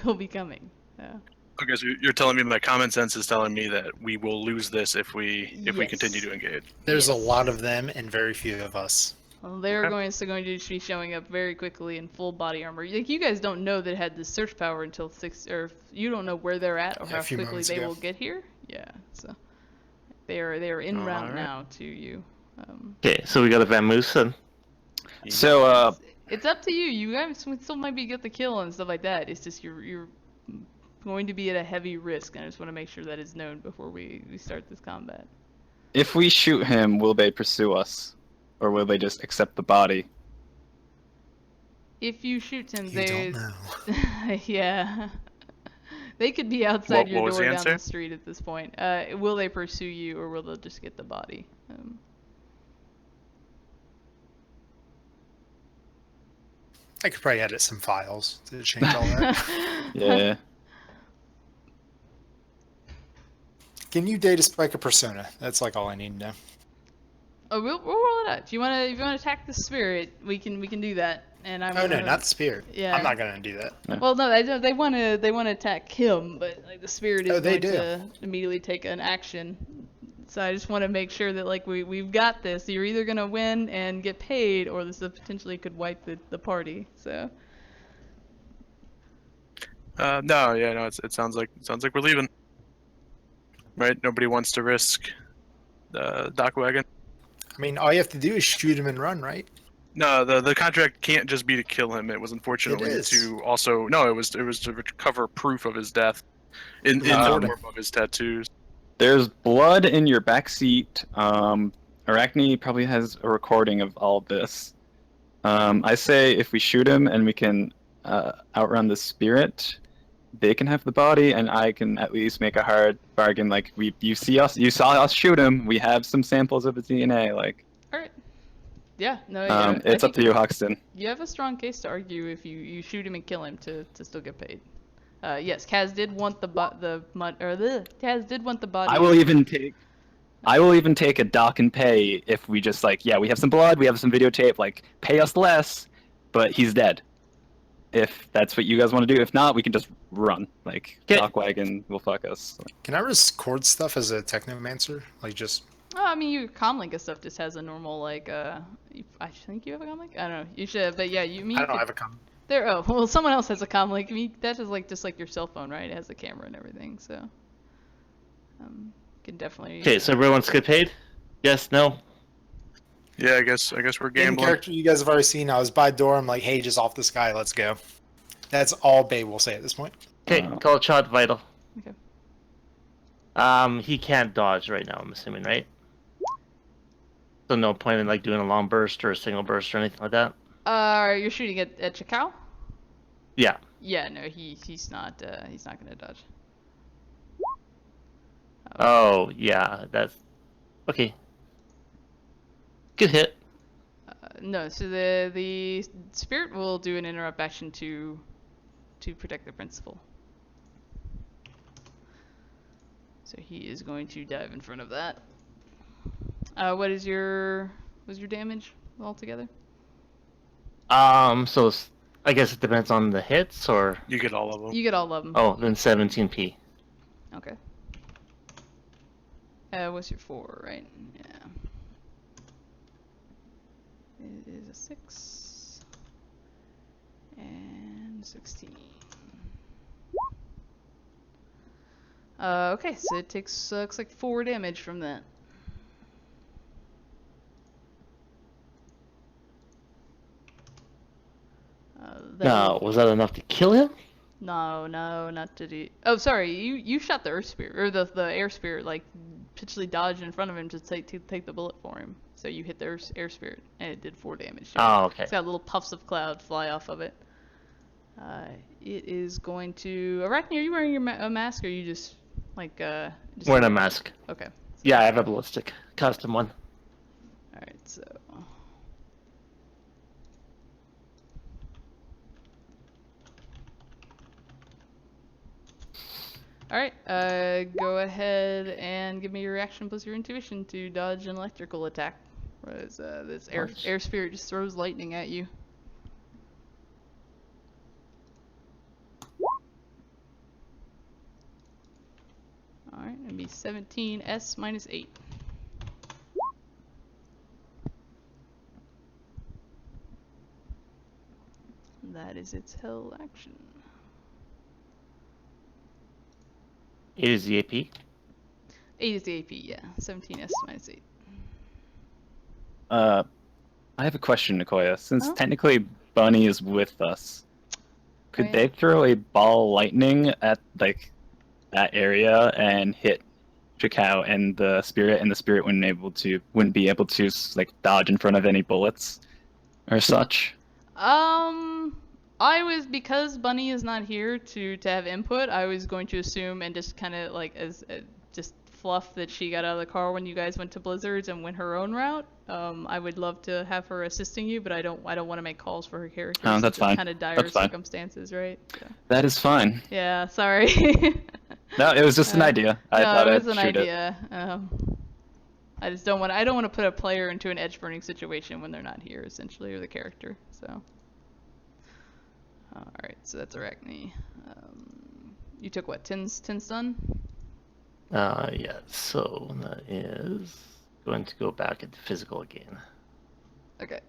will be coming. Okay, so you're telling me my common sense is telling me that we will lose this if we Yes. continue to engage. There's a Yes. lot of them and very few of us. Well, they're Okay. going to be showing up very quickly in full body armor. Like, you guys don't know that it had this search power until 6, or you don't know where they're at or Yeah, how a few quickly moments they ago. will get here. Yeah, so they are en route Alright. now to you. Okay, so we got a vamoose and So, It's up to you. You guys still might be get the kill and stuff like that. It's just you're going to be at a heavy risk, and I just want to make sure that is known before we start this combat. if we shoot him, will they pursue us? Or will they just accept the body? If you shoot him, You they don't know. yeah. They could be outside What your was door the down answer? the street at this point. Will they pursue you, or will they just get the body? I could probably edit some files to change all that. Yeah. Can you data spike a persona? That's like all I need to know. Oh, we'll roll it out. If you wanna attack the spirit, we can do that. And I'm Oh no, gonna- not the spirit. Yeah. I'm not gonna do that. Well, no, they wanna attack him, but like the spirit is Oh, they going do. to immediately take an action. So I just want to make sure that like we've got this. You're either gonna win and get paid, or this potentially could wipe the party. So No, it sounds like we're leaving. Right? Nobody wants to risk the dock wagon. I mean, all you have to do is shoot him and run, right? No, the contract can't just be to kill him. It was unfortunately is. to also it was to recover proof of his death in the Recording. form of his tattoos. There's blood in your backseat. Arachne probably has a recording of all of this. I say if we shoot him and we can outrun the spirit, they can have the body, and I can at least make a hard bargain. Like you saw us shoot him. We have some samples of his DNA. Like, all right, yeah, no, it's up to you, Hoxton. You have a strong case to argue if you shoot him and kill him to still get paid. Yes, Kaz did want Kaz did want the body. I will even take a dock and pay if we just we have some blood, we have some videotape. Like, pay us less, but he's dead. If that's what you guys want to do. If not, we can just run. Like, Okay. dock wagon will fuck us. Can I record stuff as a technomancer? Like just Oh, I mean, your comlink and stuff just has a normal like. I think you have a comlink. I don't know. You should, but yeah, you. I don't have a comment. There. Oh, well, someone else has a comlink. I mean, that is just like your cell phone, right? It has a camera and everything, so. Can definitely. okay, so everyone wants to get paid? Yes, no. Yeah, I guess we're In gambling. character you guys have already seen. I was by door. I'm like, hey, just off this guy. Let's go. That's all Bay will say at this point. Okay, call shot vital. Okay. He can't dodge right now, I'm assuming, right? So no point in like doing a long burst or a single burst or anything like that? You're shooting at Chikao? Yeah. Yeah, no, he's not gonna dodge. Oh, yeah, that's... Okay. Good hit. No, so the spirit will do an interrupt action to protect the principal. So he is going to dive in front of that. What's your damage altogether? So I guess it depends on the hits, or You get all of them. You get all of them. oh, then 17p. Okay. What's your 4, right? Yeah. It is a 6 and 16. Okay, so it takes looks like 4 damage from that. Now, was that enough to kill him? No, not to do. Oh, sorry, you shot the earth spirit or the air spirit, like potentially dodged in front of him to take the bullet for him. So you hit the air spirit and it did 4 damage. Oh, okay. It's got little puffs of cloud fly off of it. It is going to. Arachne, are you wearing your a mask or are you just like just Wearing a mask. Okay. Yeah, I have a ballistic custom one. All right, so. Alright, go ahead and give me your reaction plus your intuition to dodge an electrical attack. Whereas this air spirit just throws lightning at you. Alright, it'll be 17s minus 8. That is its hell action. 8 is the AP. 8 is the AP, yeah. 17s minus 8. I have a question, Nicoya. Since Oh? technically Bunny is with us, could yeah. they throw a ball lightning at like that area and hit Chikao and the spirit wouldn't be able to like dodge in front of any bullets or such? Because Bunny is not here to have input, I was going to assume and just kind of like as just fluff that she got out of the car when you guys went to Blizzards and went her own route. I would love to have her assisting you, but I don't want to make calls for her character. Oh, that's fine. Kind of dire That's fine. circumstances, right? So. That is fine. Yeah, sorry. No, it was just an idea. I thought it I'd was an shoot idea. I just don't want. I don't want to put a player into an edge burning situation when they're not here, essentially, or the character. So. All right, so that's Arachne. You took what? 10 stun? Yeah. So that is going to go back into physical again. Okay.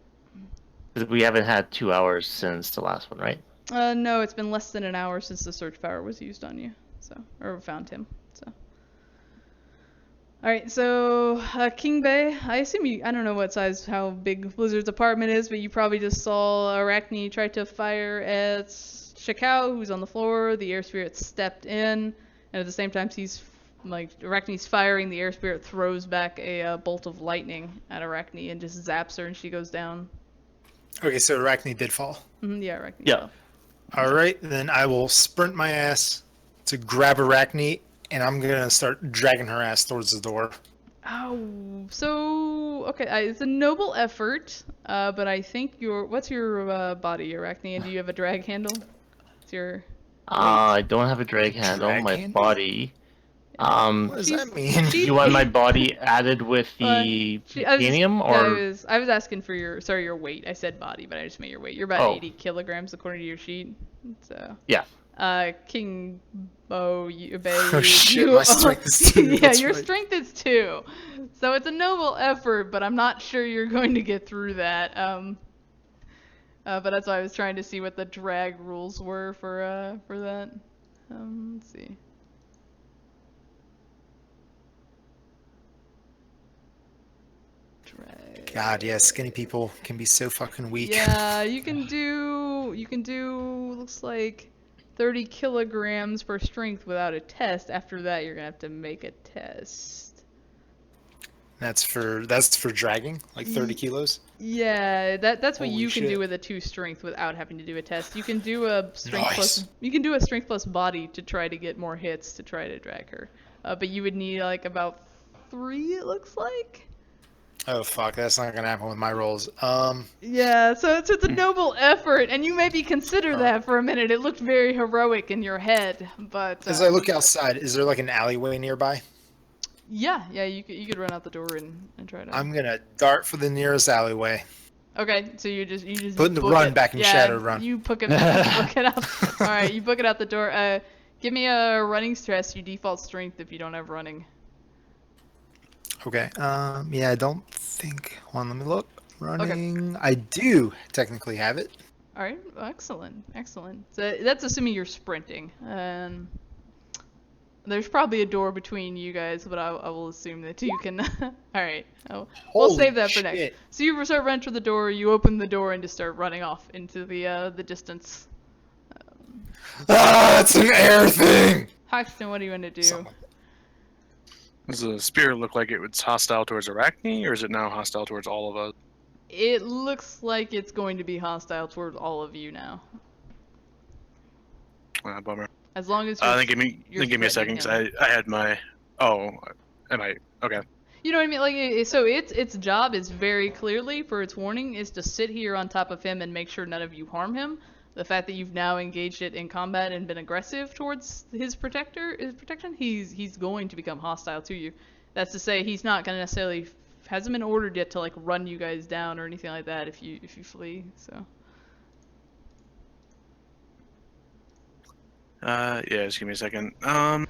'Cause we haven't had 2 hours since the last one, right? No, it's been less than an hour since the search power was used on you, or found him. So. All right, so King Bay. I assume I don't know how big Blizzard's apartment is, but you probably just saw Arachne try to fire at Chikao, who's on the floor. The air spirit stepped in, and at the same time Arachne's firing, the air spirit throws back a bolt of lightning at Arachne and just zaps her, and she goes down. Okay, so Arachne did fall. Yeah, Arachne. Yeah. fell. All right, then I will sprint my ass to grab Arachne, and I'm gonna start dragging her ass towards the door. Oh, so okay, it's a noble effort, but I think what's your body, Arachne, and do you have a drag handle? It's your. I don't have a drag handle. Drag My handle? body. What does that mean? You want my body added with the titanium, or I was asking for your weight. I said body, but I just meant your weight. You're about 80 kilograms according to your sheet. So. yeah. King Bo, Bay. Oh shit, my strength is 2. Yeah, That's your right. strength is 2. So it's a noble effort, but I'm not sure you're going to get through that. But that's why I was trying to see what the drag rules were for that. Let's see. Drag. God, yeah, skinny people can be so fucking weak. Yeah, you can do looks like 30 kilograms per strength without a test. After that, you're gonna have to make a test. That's for dragging, like 30 kilos. Yeah, that's what Holy you can shit. do with a 2 strength without having to do a test. You can do a strength Nice. plus body to try to get more hits to try to drag her. But you would need like about 3, it looks like. Oh fuck, that's not gonna happen with my rolls. Yeah, so it's a noble effort, and you maybe consider that for a minute. It looked very heroic in your head, but As I look outside, is there like an alleyway nearby? yeah, you could run out the door and try to. I'm gonna dart for the nearest alleyway. Okay, so you just Putting the book run it. back in Yeah, Shadowrun. you book it out. All right, you book it out the door. Give me a running stress. You default strength if you don't have running. Okay. Yeah, I don't think. Hold on, let me look. Running. I do technically have it. All right, excellent. So that's assuming you're sprinting. There's probably a door between you guys, but I will assume that you can. All right, we'll Holy save that for next. shit. So you start running to the door. You open the door and just start running off into the distance. Ah, it's an air thing. Hoxton, what do you want to do? Something. Does the spirit look like it was hostile towards Arachne, or is it now hostile towards all of us? It looks like it's going to be hostile towards all of you now. Bummer. As long as you're, Then give me a second, threatening because I had my. Oh, am I okay? You know what I mean? Like, so its job is very clearly, for its warning, is to sit here on top of him and make sure none of you harm him. The fact that you've now engaged it in combat and been aggressive towards his protection, he's going to become hostile to you. That's to say, he's not going to necessarily hasn't been ordered yet to like run you guys down or anything like that if you flee. So. Yeah, just give me a second. And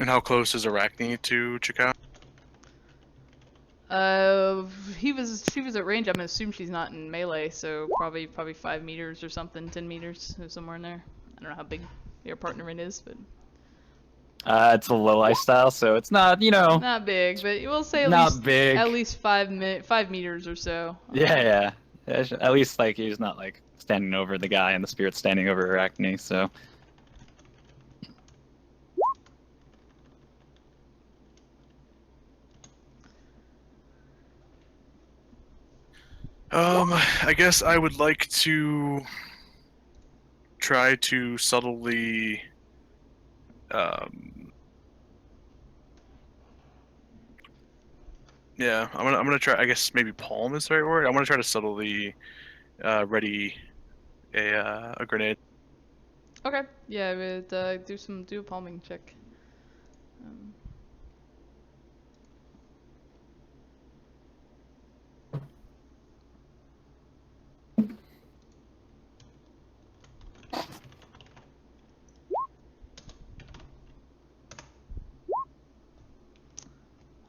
how close is Arachne to Chikao? She was at range. I'm gonna assume she's not in melee, so probably 5 meters or something, 10 meters, somewhere in there. I don't know how big your partner in is, but It's a low ice style, so it's not, not big. But we'll say not big. at least 5 meters or so. Yeah. At least like he's not like standing over the guy and the spirit's standing over Arachne, so. I guess I would like to try to subtly, yeah, I'm gonna try. I guess maybe palm is the right word. I'm gonna try to subtly, ready a grenade. Okay. Yeah, but do a palming check.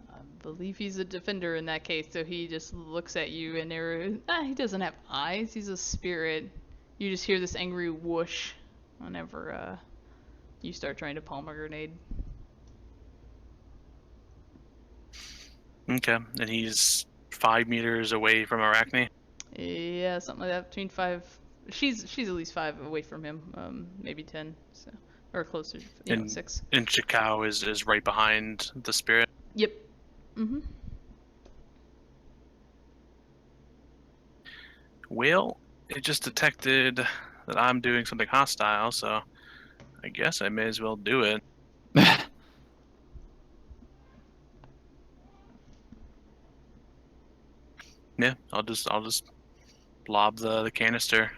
I believe he's a defender in that case, so he just looks at you and he doesn't have eyes, he's a spirit. You just hear this angry whoosh whenever you start trying to palm a grenade. Okay, and he's 5 meters away from Arachne. Yeah, something like that. Between 5, she's at least 5 away from him, maybe 10, so or closer, And 6. And Chikao is right behind the spirit. Yep. Mhm. Well, it just detected that I'm doing something hostile, so I guess I may as well do it. Yeah, I'll just lob the canister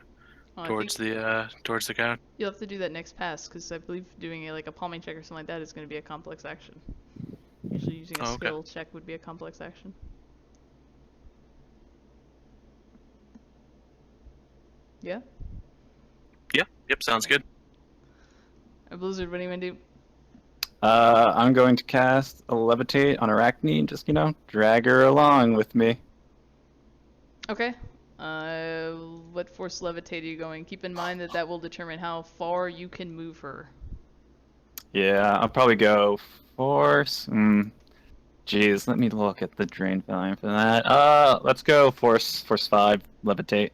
Oh, towards the guy. You'll have to do that next pass, because I believe doing like a palming check or something like that is going to be a complex action. Usually using a skill check would be a complex action. Yeah? Yep, sounds good. Blizzard, what do you want to do? I'm going to cast a levitate on Arachne and just, drag her along with me. Okay. What force levitate are you going? Keep in mind that will determine how far you can move her. Yeah, I'll probably go force. Jeez, let me look at the drain volume for that. Let's go force 5, levitate.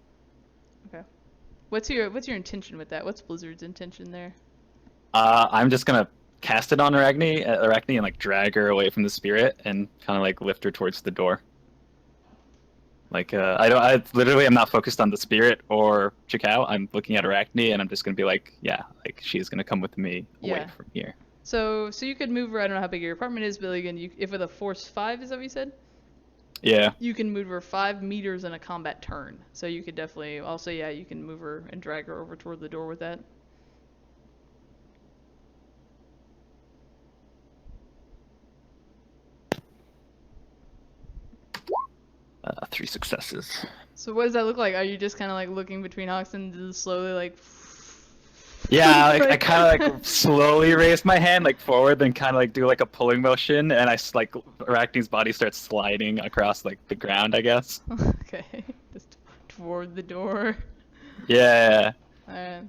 Okay. What's your intention with that? What's Blizzard's intention there? I'm just gonna cast it on Arachne and like drag her away from the spirit and kind of like lift her towards the door. Like I literally am not focused on the spirit or Chikao. I'm looking at Arachne and I'm just gonna be like, yeah, like she's gonna come with me away from here. So you could move her. I don't know how big your apartment is, but again, if with a force 5, is that what you said? Yeah. You can move her 5 meters in a combat turn. So you could definitely also, yeah, you can move her and drag her over toward the door with that. 3 successes. So what does that look like? Are you just kind of like looking between Hoxton and slowly like? Yeah, I kind of like slowly raise my hand like forward, then kind of like do like a pulling motion, and like Arachne's body starts sliding across like the ground, I guess. Okay, just toward the door. Yeah. Alright.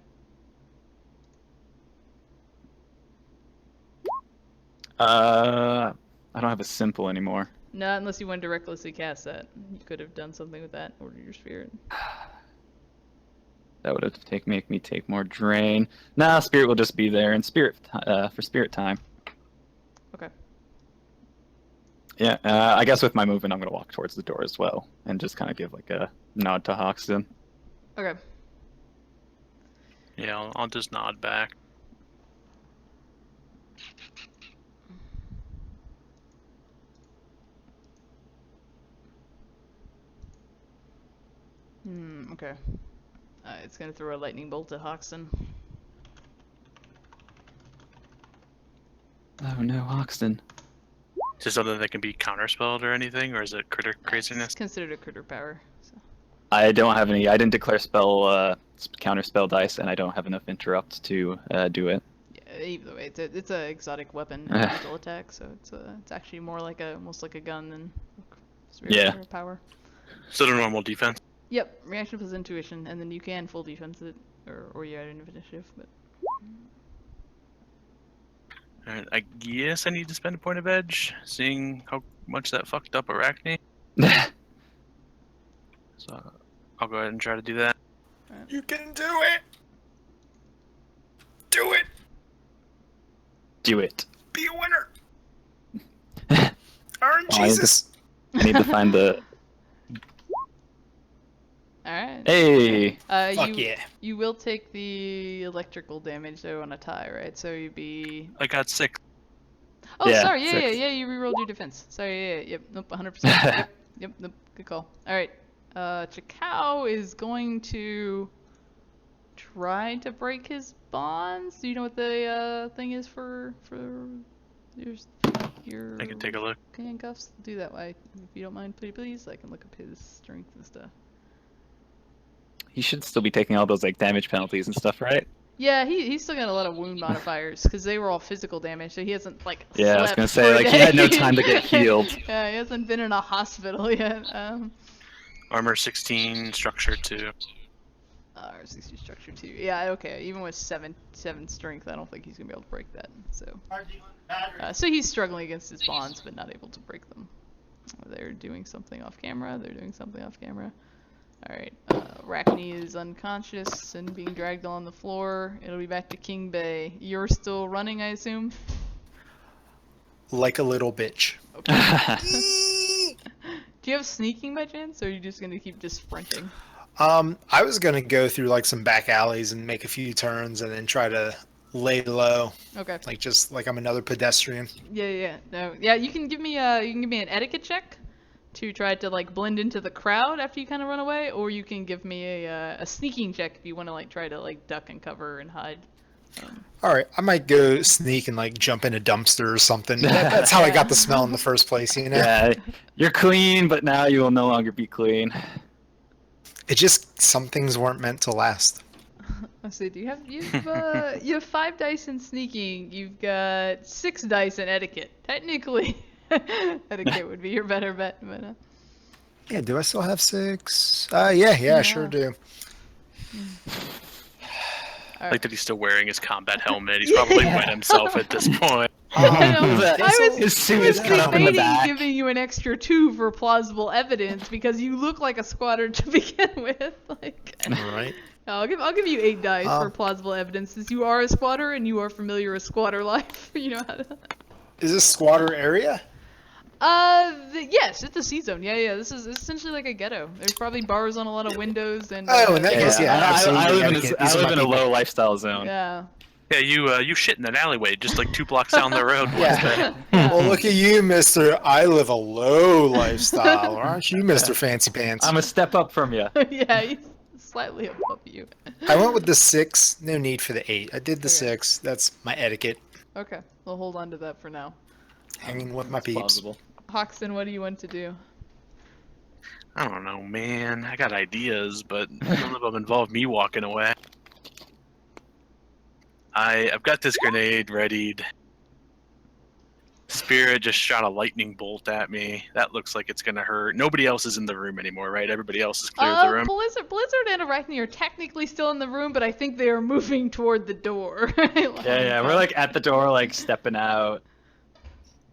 I don't have a simple anymore. Not unless you wanted to recklessly cast that. You could have done something with that, order your spirit. That would have make me take more drain. Nah, spirit will just be there, and spirit for spirit time. Okay. Yeah, I guess with my movement, I'm gonna walk towards the door as well, and just kind of give like a nod to Hoxton. Okay. Yeah, I'll just nod back. Okay. It's gonna throw a lightning bolt at Hoxton. Oh no, Hoxton. Is this something that can be counterspelled or anything, or is it critter craziness? It's considered a critter power. So. I don't have any. I didn't declare spell counter spell dice, and I don't have enough interrupt to do it. Yeah, either way, it's a exotic weapon, mental attack, so it's actually more like almost like a gun than spirit power. So the normal defense. Yep, reaction plus intuition, and then you can full defense it, or you add an initiative, but. Alright, I guess I need to spend a point of edge, seeing how much that fucked up Arachne. So I'll go ahead and try to do that. You can do it! Do it! Do it. Be a winner! Earn Jesus! I need to find the. Alright. Hey! Fuck yeah. You will take the electrical damage though on a tie, right? So you'd be. I got 6. Oh, Yeah, sorry. Yeah, 6. you rerolled your defense. Sorry. Yeah. Yep. Nope. 100%. Yep. Nope. Good call. All right. Chikao is going to try to break his bonds. Do you know what the thing is for your? I can take a look. Handcuffs. Do that way, if you don't mind, please. I can look up his strength and stuff. He should still be taking all those like damage penalties and stuff, right? Yeah, he's still got a lot of wound modifiers because they were all physical damage, so he hasn't like. Yeah, I was gonna slept say for a like he day. had no time to get healed. Yeah, he hasn't been in a hospital yet. Armor 16, structure 2. 60 structure 2. Yeah, okay. Even with 7 strength, I don't think he's gonna be able to break that. So he's struggling against his bonds, but not able to break them. They're doing something off camera. All right. Arachne is unconscious and being dragged on the floor. It'll be back to King Bay. You're still running, I assume. Like a little bitch. Okay. Do you have sneaking by chance, or are you just gonna keep just sprinting? I was gonna go through like some back alleys and make a few turns and then try to lay low. Okay. Like just like I'm another pedestrian. Yeah. No. Yeah, you can give me an etiquette check to try to like blend into the crowd after you kind of run away, or you can give me a sneaking check if you want to like try to like duck and cover and hide. All right, I might go sneak and like jump in a dumpster or something. That's how I got the smell in the first place, you know? Yeah, you're clean, but now you will no longer be clean. It just, some things weren't meant to last. Let's see, you have 5 dice in sneaking, you've got 6 dice in etiquette. Technically, etiquette would be your better bet, but Yeah, do I still have 6? Yeah, I sure do. Right. Like that he's still wearing his combat helmet. He's probably wet himself at this point. I His suit is cut off in the debating back. giving you an extra 2 for plausible evidence because you look like a squatter to begin with. Like, All right. I'll give you 8 dice for plausible evidence, since you are a squatter and you are familiar with squatter life. You know how to. Is this squatter area? Yes, it's a C zone. Yeah. This is essentially like a ghetto. There's probably bars on a lot of windows and. Oh, in that case, yeah, absolutely. I live in a low lifestyle zone. Yeah. Yeah, you shit in an alleyway just like 2 blocks down the road. Yeah. Yeah. Well, look at you, Mister. I live a low lifestyle, aren't you, Mister Fancy Pants? I'm a step up from you. Yeah, he's slightly above you. I went with the 6. No need for the 8. I did the Okay. 6. That's my etiquette. Okay, we'll hold on to that for now. Hanging with my It's peeps. plausible. Hoxton, what do you want to do? I don't know, man. I got ideas, but none of them involve me walking away. I've got this grenade readied. Spirit just shot a lightning bolt at me. That looks like it's gonna hurt. Nobody else is in the room anymore, right? Everybody else is clear of the room. Blizzard and Arachne are technically still in the room, but I think they are moving toward the door. Yeah, we're like at the door, like stepping out.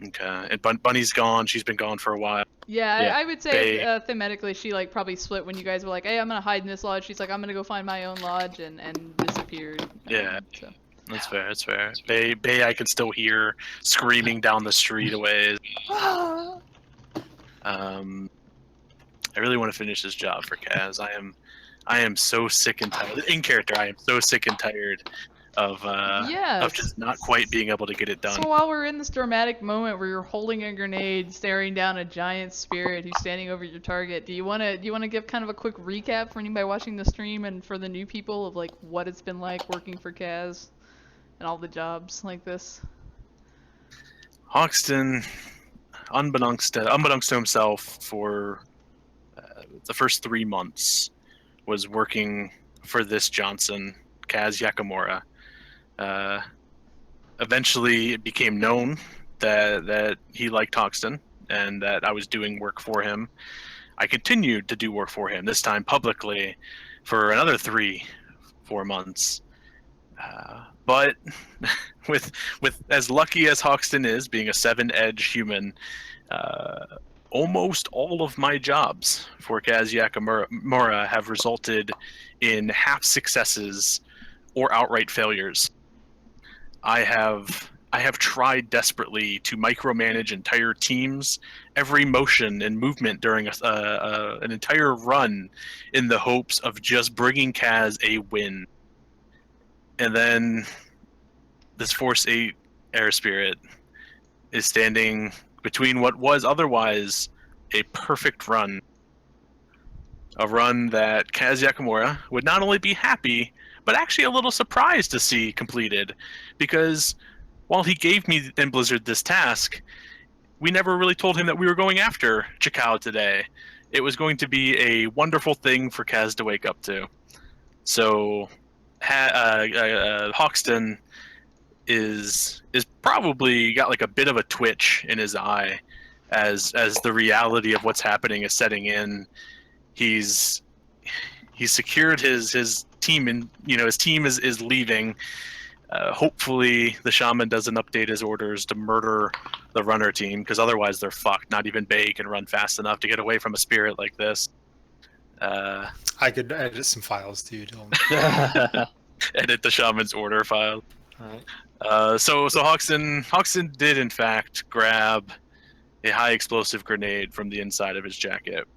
Okay, and Bunny's gone. She's been gone for a while. Yeah, Yeah. I would say thematically she like probably split when you guys were like, "Hey, I'm gonna hide in this lodge." She's like, "I'm gonna go find my own lodge," and disappeared. Yeah. So. That's fair. That's fair. Bay, I can still hear screaming down the street a ways. I really want to finish this job for Kaz. I am so sick and tired. In character, I am so sick and tired of just not quite being able to get it done. So while we're in this dramatic moment where you're holding a grenade, staring down a giant spirit who's standing over your target, do you want to give kind of a quick recap for anybody watching the stream and for the new people of like what it's been like working for Kaz and all the jobs like this? Hoxton, unbeknownst to himself, for the first 3 months, was working for this Johnson, Kaz Yakamura. Eventually, it became known that he liked Hoxton and that I was doing work for him. I continued to do work for him, this time publicly, for another 3-4 months. But with as lucky as Hoxton is, being a 7-edge human, almost all of my jobs for Kaz Yakamura have resulted in half successes or outright failures. I have tried desperately to micromanage entire teams, every motion and movement during an entire run, in the hopes of just bringing Kaz a win. And then this Force 8 air spirit is standing between what was otherwise a perfect run. A run that Kaz Yakamura would not only be happy, but actually a little surprised to see completed. Because while he gave me and Blizzard this task, we never really told him that we were going after Chikao today. It was going to be a wonderful thing for Kaz to wake up to. So Hoxton is probably got like a bit of a twitch in his eye as the reality of what's happening is setting in. He's secured his team, and his team is leaving. Hopefully the shaman doesn't update his orders to murder the runner team, because otherwise they're fucked. Not even Bay can run fast enough to get away from a spirit like this. I could edit some files too, Dylan. Edit the shaman's order file. Alright. So Hoxton did in fact grab a high explosive grenade from the inside of his jacket.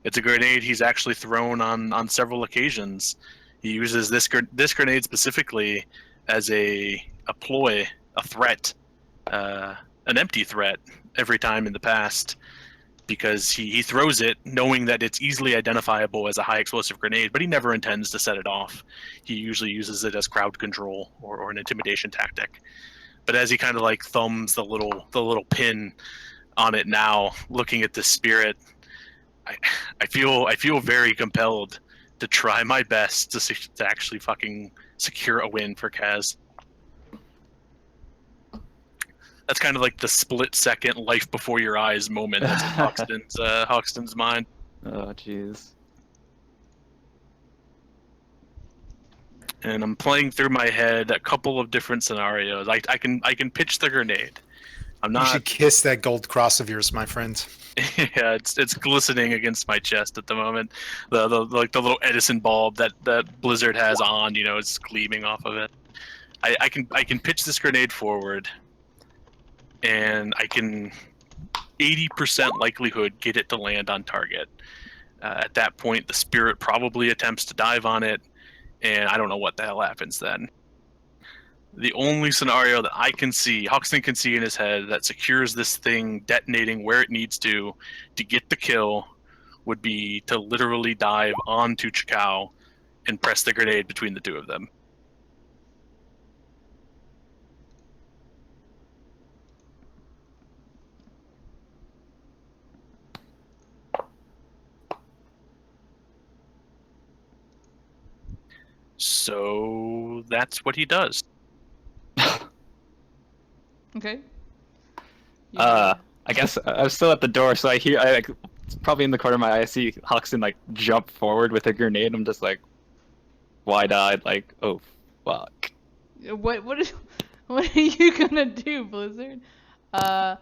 It's a grenade he's actually thrown on several occasions. He uses this grenade specifically as a ploy, a threat, an empty threat every time in the past, because he throws it knowing that it's easily identifiable as a high explosive grenade, but he never intends to set it off. He usually uses it as crowd control or an intimidation tactic. But as he kind of like thumbs the little pin on it now, looking at the spirit, I feel very compelled to try my best to actually fucking secure a win for Kaz. That's kind of like the split-second life before your eyes moment that's in Hoxton's mind. Oh, jeez. And I'm playing through my head a couple of different scenarios. I can pitch the grenade. I'm You not. should kiss that gold cross of yours, my friend. Yeah, it's glistening against my chest at the moment. The little Edison bulb that Blizzard has on, it's gleaming off of it. I can pitch this grenade forward, and I can 80% likelihood get it to land on target. At that point, the spirit probably attempts to dive on it, and I don't know what the hell happens then. The only scenario that I can see, Hoxton can see in his head, that secures this thing detonating where it needs to get the kill, would be to literally dive onto Chikao and press the grenade between the two of them. So that's what he does. Okay. I guess I'm still at the door, so I like, probably in the corner of my eye, I see Hoxton like jump forward with a grenade. I'm just like, wide-eyed, like, oh fuck. What are you gonna do, Blizzard? Yeah.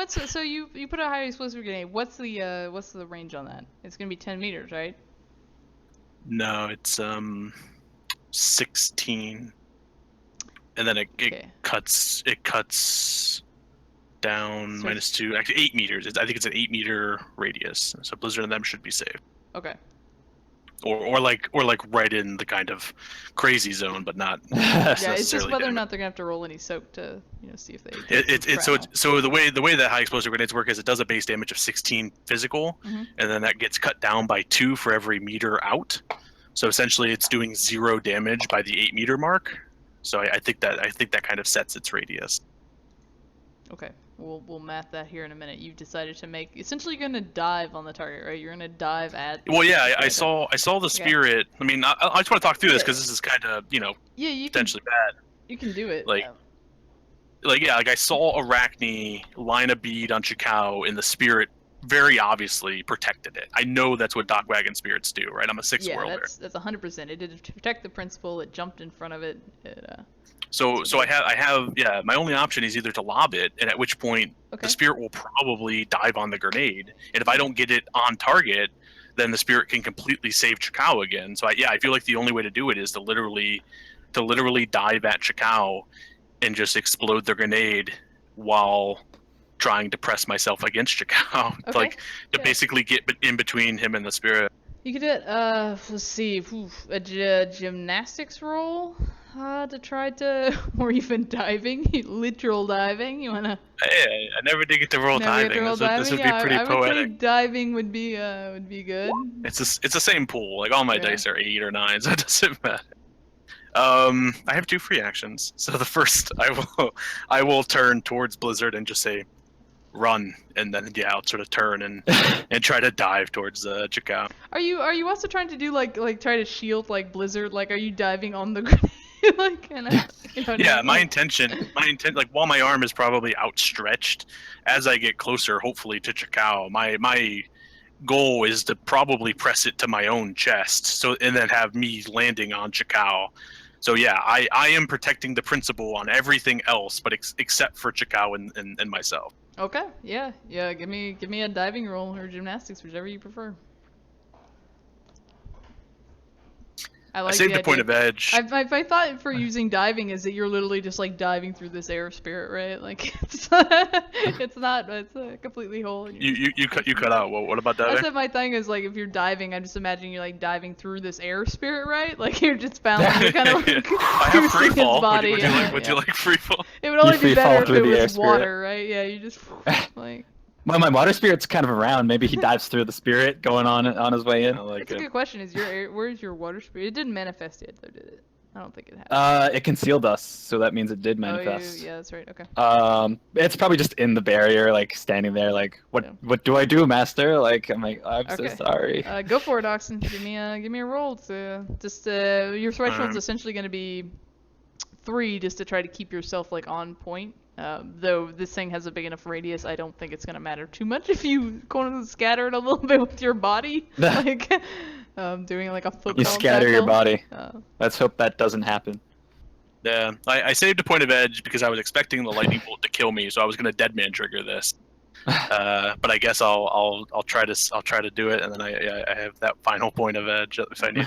So you put a high explosive grenade. What's the range on that? It's gonna be 10 meters, right? No, it's 16, and then it Okay. cuts down So -2, actually 8 meters. I think it's an 8-meter radius, so Blizzard and them should be safe. Okay. Or like right in the kind of crazy zone, but not Yeah, it's just necessarily whether or damage. not they're gonna have to roll any soak to see if they. So the way that high explosive grenades work is it does a base damage of 16 physical, Mhm. and then that gets cut down by 2 for every meter out. So essentially, it's doing 0 damage by the 8-meter mark. So I think that kind of sets its radius. Okay. We'll math that here in a minute. You've decided to make essentially you're gonna dive on the target, right? You're gonna dive at. Well, yeah, I Okay. saw the spirit. I mean, I just want to talk through this because this is kind of Yeah, you can. potentially bad. You can do it. Like I saw Arachne line a bead on Chikao, and the spirit very obviously protected it. I know that's what Dock Wagon spirits do, right? I'm a sixth worlder. That's 100%. It did to protect the principal. It jumped in front of it. So I have my only option is either to lob it, and at which point Okay. the spirit will probably dive on the grenade, and if I don't get it on target, then the spirit can completely save Chikao again. So I feel like the only way to do it is to literally dive at Chikao and just explode the grenade while trying to press myself against Chikao, Okay. like to Yeah. basically get in between him and the spirit. You could do it. Let's see. A gymnastics roll. To try to, or even diving, literal diving. You wanna? Hey, I never did get to roll Never get to diving. roll This would diving? be pretty I would poetic. say diving would be good. It's the same pool. Like all my Yeah. dice are 8 or 9, so it doesn't matter. I have 2 free actions. So the first, I will turn towards Blizzard and just say, "Run," and then I'll sort of turn and try to dive towards Chikao. Are you also trying to do like try to shield like Blizzard? Like, are you diving on the grenade? Like, Yeah, my intent, like while my arm is probably outstretched, as I get closer, hopefully to Chikao, my goal is to probably press it to my own chest, so and then have me landing on Chikao. So yeah, I am protecting the principal on everything else, but except for Chikao and myself. Okay, yeah. Give me a diving roll or gymnastics, whichever you prefer. I saved the point of edge. I thought for using diving is that you're literally just like diving through this air spirit, right? Like it's not. It's completely whole. You cut out. What about diving? I said my thing is like if you're diving, I'm just imagining you're like diving through this air spirit, right? Like you're just balancing, you're kind of like I have free cruising his fall. body. Would you like free fall? It would only You free be fall better if through it the air was spirit. water, right? Yeah, you just like. Well, my water spirit's kind of around. Maybe he dives through the spirit going on his way in. That's a good question. Where's your water spirit? It didn't manifest yet, though, did it? I don't think it has. It concealed us, so that means it did manifest. Oh, yeah, that's right. Okay. It's probably just in the barrier, like standing there, like, what do I do, master? Like, I'm like, I'm so Okay. sorry. Go for it, Oxen. Give me a roll. To just your threshold's essentially going to be 3, just to try to keep yourself like on point. Though this thing has a big enough radius, I don't think it's going to matter too much if you scatter it a little bit with your body, like doing like a football. You scatter your body. Let's hope that doesn't happen. Yeah, I saved a point of edge because I was expecting the lightning bolt to kill me, so I was gonna deadman trigger this. But I guess I'll try to do it, and then I have that final point of edge if I need.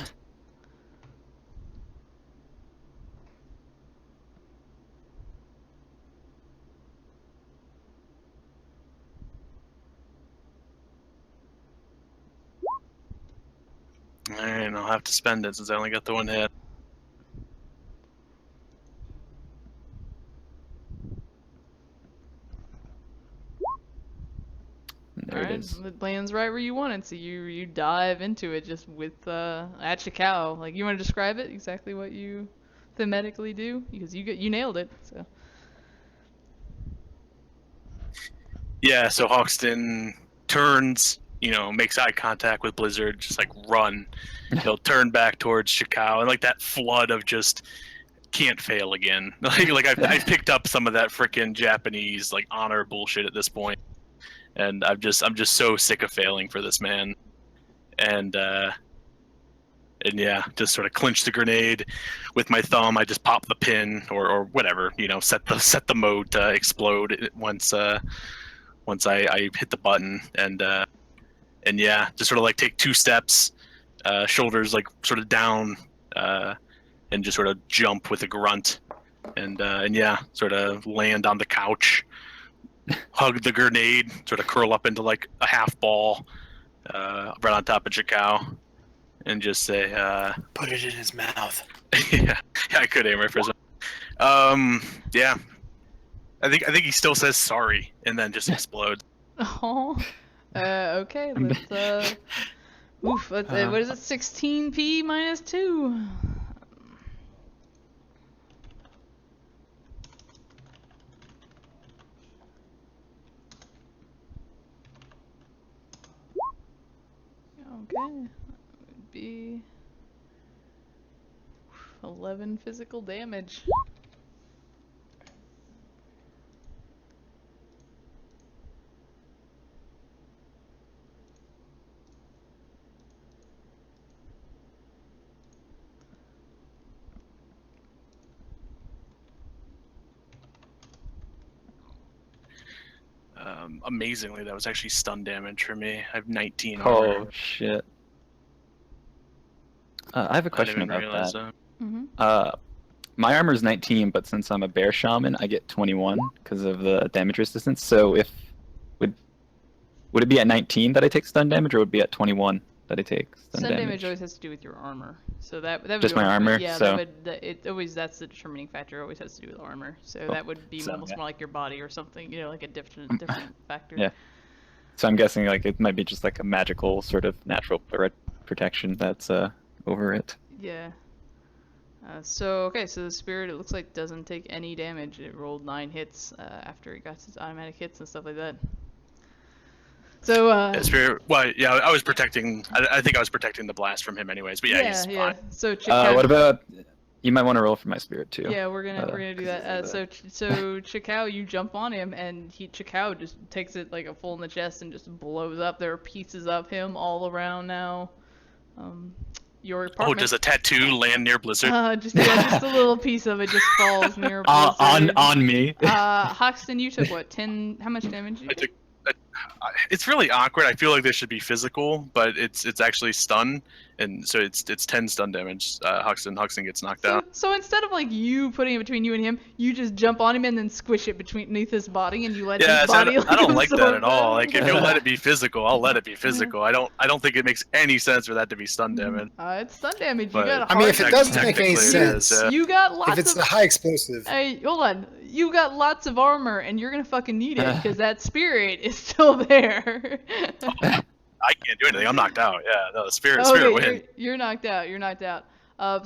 Alright, I'll have to spend it since I only got the 1 hit. is. It lands right where you want it, so you dive into it just with at Chikao. Like, you want to describe it exactly what you thematically do, because you nailed it. So Yeah, so Hoxton turns, makes eye contact with Blizzard, just like run. He'll turn back towards Shikao, and like that flood of just can't fail again. Like I've picked up some of that freaking Japanese like honor bullshit at this point, and I'm just so sick of failing for this man. And yeah, just sort of clinch the grenade with my thumb. I just pop the pin or whatever, set the mode to explode once I hit the button, and yeah, just sort of like take 2 steps, shoulders like sort of down, and just sort of jump with a grunt, and yeah, sort of land on the couch, hug the grenade, sort of curl up into like a half ball, right on top of Chikao, and just say, Put it in his mouth. yeah, I could aim right for his yeah. I think he still says sorry and then just explodes. oh, okay, let's oof, what is it? 16p minus 2. Okay, that would be 11 physical damage. Amazingly, that was actually stun damage for me. I have 19 Oh armor. shit. I have a I question didn't even about realize that. Mm-hmm. My armor is 19, but since I'm a bear shaman, I get 21 because of the damage resistance. So would it be at 19 that I take stun damage, or would it be at 21 that I take stun Damage always has to do with your armor, so that would Just be my armor, Yeah, so- that's the determining factor. Always has to do with armor, so Cool. that would be So, almost yeah. more like your body or something. Like a different factor. Yeah. So I'm guessing like it might be just like a magical sort of natural protection that's over it. Yeah. So the spirit, it looks like, doesn't take any damage. It rolled 9 hits after it got its automatic hits and stuff like that. So Yeah, Spirit. Well, yeah, I was protecting. I think I was protecting the blast from him, anyways. But yeah, he's fine. So Chikao, What about? You might want to roll for my spirit too. Yeah, we're gonna do that. So Chikao, you jump on him, and Chikao just takes it like a full in the chest and just blows up. There are pieces of him all around now. Your apartment. Oh, does a tattoo land near Blizzard? Just a little piece of it just falls near Blizzard. on me. Hoxton, you took what? 10? How much damage? I took. It's really awkward. I feel like this should be physical, but it's actually stun, and so it's 10 stun damage. Hoxton gets knocked out. So instead of like you putting it between you and him, you just jump on him and then squish it beneath his body, and you let his body. I don't like that absorb at all. them. Like, if you'll let it be physical, I'll let it be physical. I don't think it makes any sense for that to be stun damage. It's stun damage. But- You got a I mean, if hard- it doesn't make any Technically it is, sense, You got lots if it's of. the high explosive, Hey, hold on. You got lots of armor, and you're gonna fucking need it because that spirit is still there. I can't do anything. I'm knocked out. Yeah, no, the spirit Okay, win. you're knocked out. You're knocked out.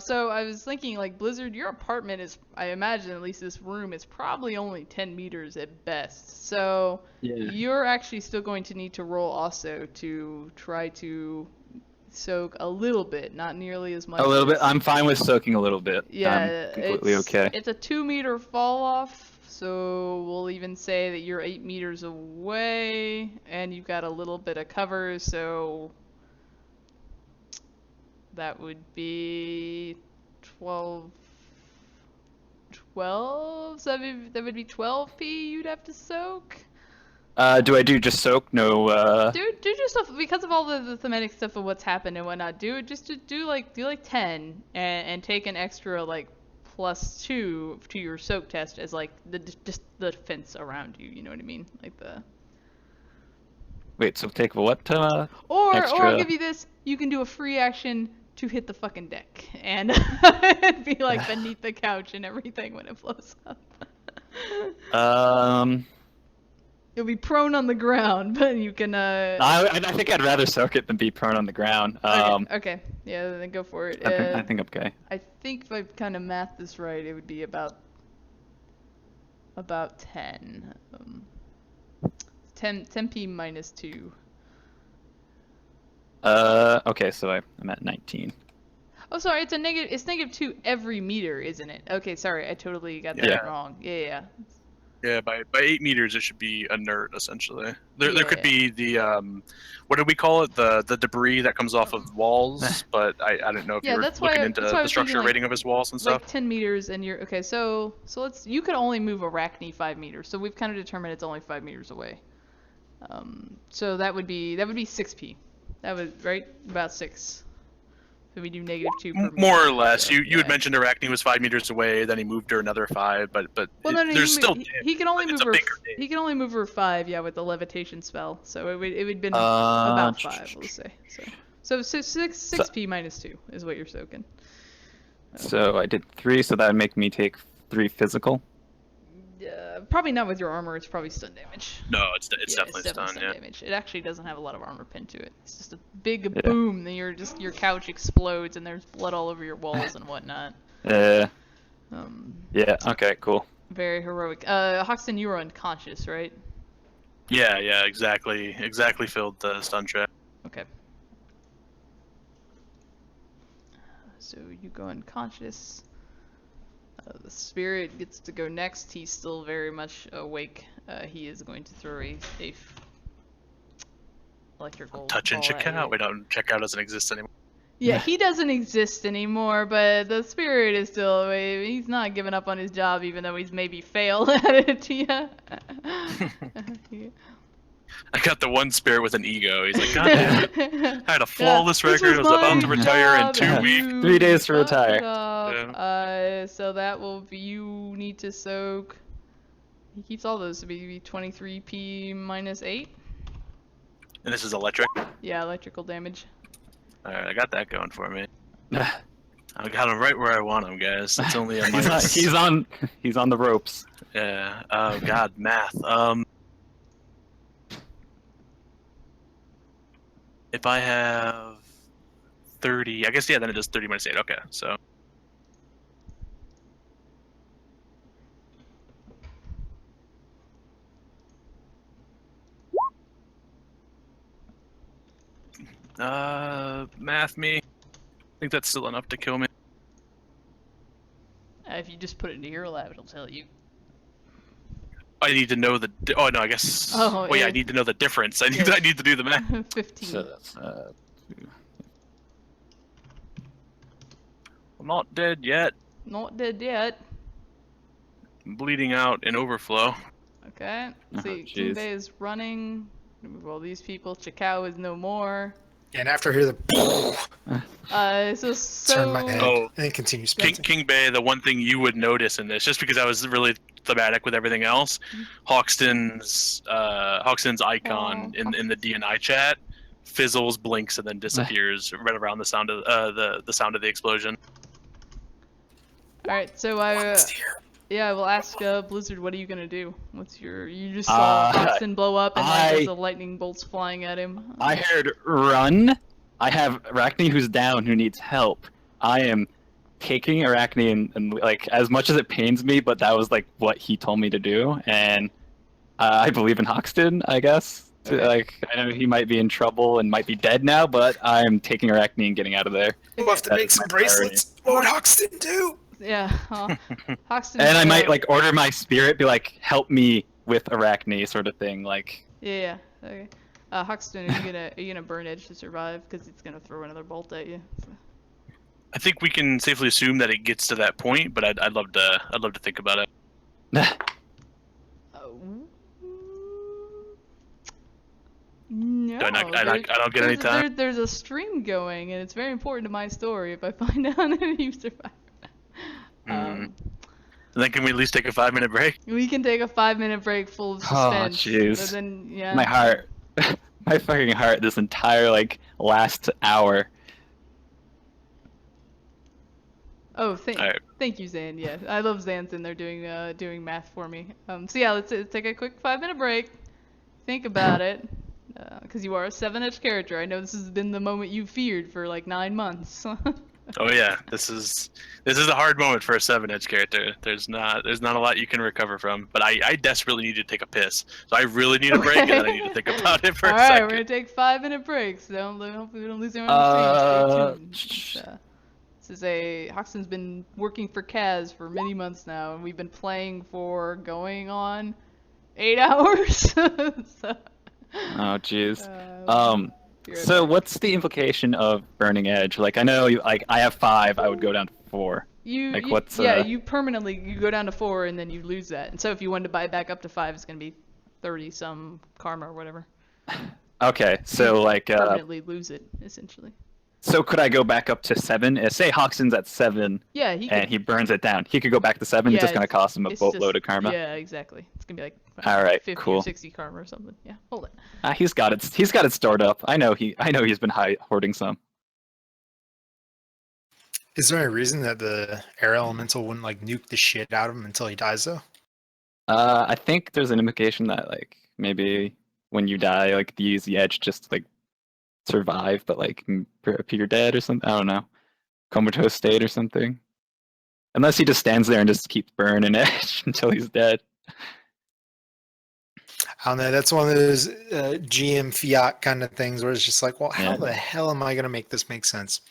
So I was thinking, like, Blizzard, your apartment is, I imagine, at least this room is probably only 10 meters at best. So Yeah. you're actually still going to need to roll also to try to soak a little bit, not nearly as much. A little bit. as- I'm fine with soaking a little bit. Yeah, I'm completely it's, okay. It's a 2-meter fall off, so we'll even say that you're 8 meters away, and you've got a little bit of cover, so that would be 12. So that would be 12p you'd have to soak. Do I do just soak? No. Do just stuff because of all the thematic stuff of what's happened and whatnot. Do like 10 and take an extra like +2 to your soak test as like just the defense around you. You know what I mean? Like the. Wait. So take what? Or I'll Extra. give you this. You can do a free action to hit the fucking deck and be like beneath the couch and everything when it blows up. You'll be prone on the ground, but you can. I think I'd rather soak it than be prone on the ground. Okay. Yeah, then go for it. I think I'm okay. I think if I kind of math this right, it would be about 10. 10p minus 2. Okay, so I'm at 19. Oh, sorry, it's -2 every meter, isn't it? Okay, sorry, I totally got that Yeah. wrong. Yeah. Yeah, by 8 meters, it should be inert essentially. There could Yeah. be the what do we call it? The debris that comes off of walls, but I don't know if Yeah, you were that's why looking I- into that's why I the was thinking, structural like- rating of his walls and Like stuff. 10 meters, and you're okay. So you could only move Arachne 5 meters. So we've kind of determined it's only 5 meters away. So that would be 6p. That would right about 6. So we do -2 per meter. More or less. So, You had yeah. mentioned Arachne was 5 meters away, then he moved her another 5, but Well, no, there's still he can only but move it's a her. bigger damage. He can only move her 5, yeah, with the levitation spell. So it would been about 5, we'll say. So 6p minus 2 is what you're soaking. So I did 3, so that would make me take 3 physical. Probably not with your armor. It's probably stun damage. No, it's Yeah, definitely stun. Yeah. damage. It actually doesn't have a lot of armor pinned to it. It's just a big boom, then your couch explodes and there's blood all over your walls and whatnot. Yeah, okay, cool. Very heroic. Hoxton, you were unconscious, right? Yeah, exactly filled the stun trap. Okay. So you go unconscious. The spirit gets to go next. He's still very much awake. He is going to throw a electrical Touch and ball check at you. out. Wait, no, check out doesn't exist anymore. Yeah, he doesn't exist anymore, but the spirit is still away. He's not giving up on his job, even though he's maybe failed at it. Yeah. I got the one spirit with an ego. He's like, God damn it. I had a flawless This record. I was about to my retire in job, 2 and weeks. you 3 days to fucked retire. it up. So that will be, you need to soak. He keeps all those to be 23p minus 8. And this is electric. Yeah, electrical damage. Alright, I got that going for me. I got him right where I want him, guys. It's only a he's minus. on the ropes. Yeah. Oh God, math. If I have 30, I guess then it is 30 minus 8. Okay, so. Math me. I think that's still enough to kill me. If you just put it into your lab, it'll tell you. I need to know the. Oh no, I guess. Oh, yeah, yeah. I need to know the difference. I Yeah. need to do the math. 15. So that's I'm not dead yet. Not dead yet. I'm bleeding out in overflow. Okay. Oh, See, jeez. Kimbe is running. Remove all these people. Chikao is no more. And after I hear the turn my head Oh. and then continue King, sprinting. King Bay, the one thing you would notice in this, just because I was really thematic with everything else, Hoxton's icon in the DNI chat fizzles, blinks, and then disappears right around the sound of the sound of the explosion. All right. So It's here. I will ask Blizzard, what are you gonna do? You just saw Hoxton blow up and there's the lightning bolts flying at him. I heard run. I have Arachne who's down, who needs help. I am taking Arachne and like, as much as it pains me, but that was like what he told me to do, and I believe in Hoxton, I guess. Okay. Like, I know he might be in trouble and might be dead now, but I'm taking Arachne and getting out of there. We'll have to That make is some my priority. bracelets. What would Hoxton do? Yeah. Hoxton. And I might like order my spirit, be like, help me with Arachne, sort of thing. Like, Yeah. Okay. Hoxton, are you gonna burn edge to survive? Because it's gonna throw another bolt at you. So. I think we can safely assume that it gets to that point, but I'd love to think about it. No, I don't get any time? There's a stream going, and it's very important to my story if I find out that you survive. And then can we at least take a 5-minute break? We can take a 5-minute break full of Oh, suspense. jeez. But then, yeah. my heart, my fucking heart, this entire like last hour. Oh, Alright. thank you, Zan. Yeah, I love Zan's in there doing math for me. So yeah, let's take a quick 5-minute break. think about it, because you are a 7-edged character, I know this has been the moment you feared for like 9 months. Oh yeah, this is a hard moment for a 7-edge character. There's not a lot you can recover from. But I desperately need to take a piss, so I really need a break, and then I need to think about it for a All right, second. we're gonna take 5-minute breaks. Hopefully we don't lose anyone on stream. Stay tuned. Hoxton's been working for Kaz for many months now, and we've been playing for going on 8 hours. So, Oh, jeez. you're So okay. what's the implication of Burning Edge? Like, I know, like, I have 5, I would go down to 4. Like, what's, you permanently go down to 4 and then you lose that. And so if you wanted to buy back up to 5, it's gonna be 30 some karma or whatever. Okay, so, like, Permanently lose it essentially. so could I go back up to 7? Say Hoxton's at 7, Yeah, he and could. he burns it down. He could go back to 7, it's just gonna cost him a it's boatload just- of karma. Yeah, exactly. It's gonna be like Alright, 50 cool. or 60 karma or something. Yeah, hold it. He's got it stored up. I know he's been hoarding some. Is there any reason that the air elemental wouldn't like nuke the shit out of him until he dies though? I think there's an implication that, like, maybe when you die, like, you use the edge just to, like, survive, but, like, appear dead or something. I don't know. Comatose state or something. Unless he just stands there and just keeps burning edge until he's dead. I don't know. That's one of those GM fiat kind of things where it's just like, well, how Yeah. the hell am I gonna make this make sense?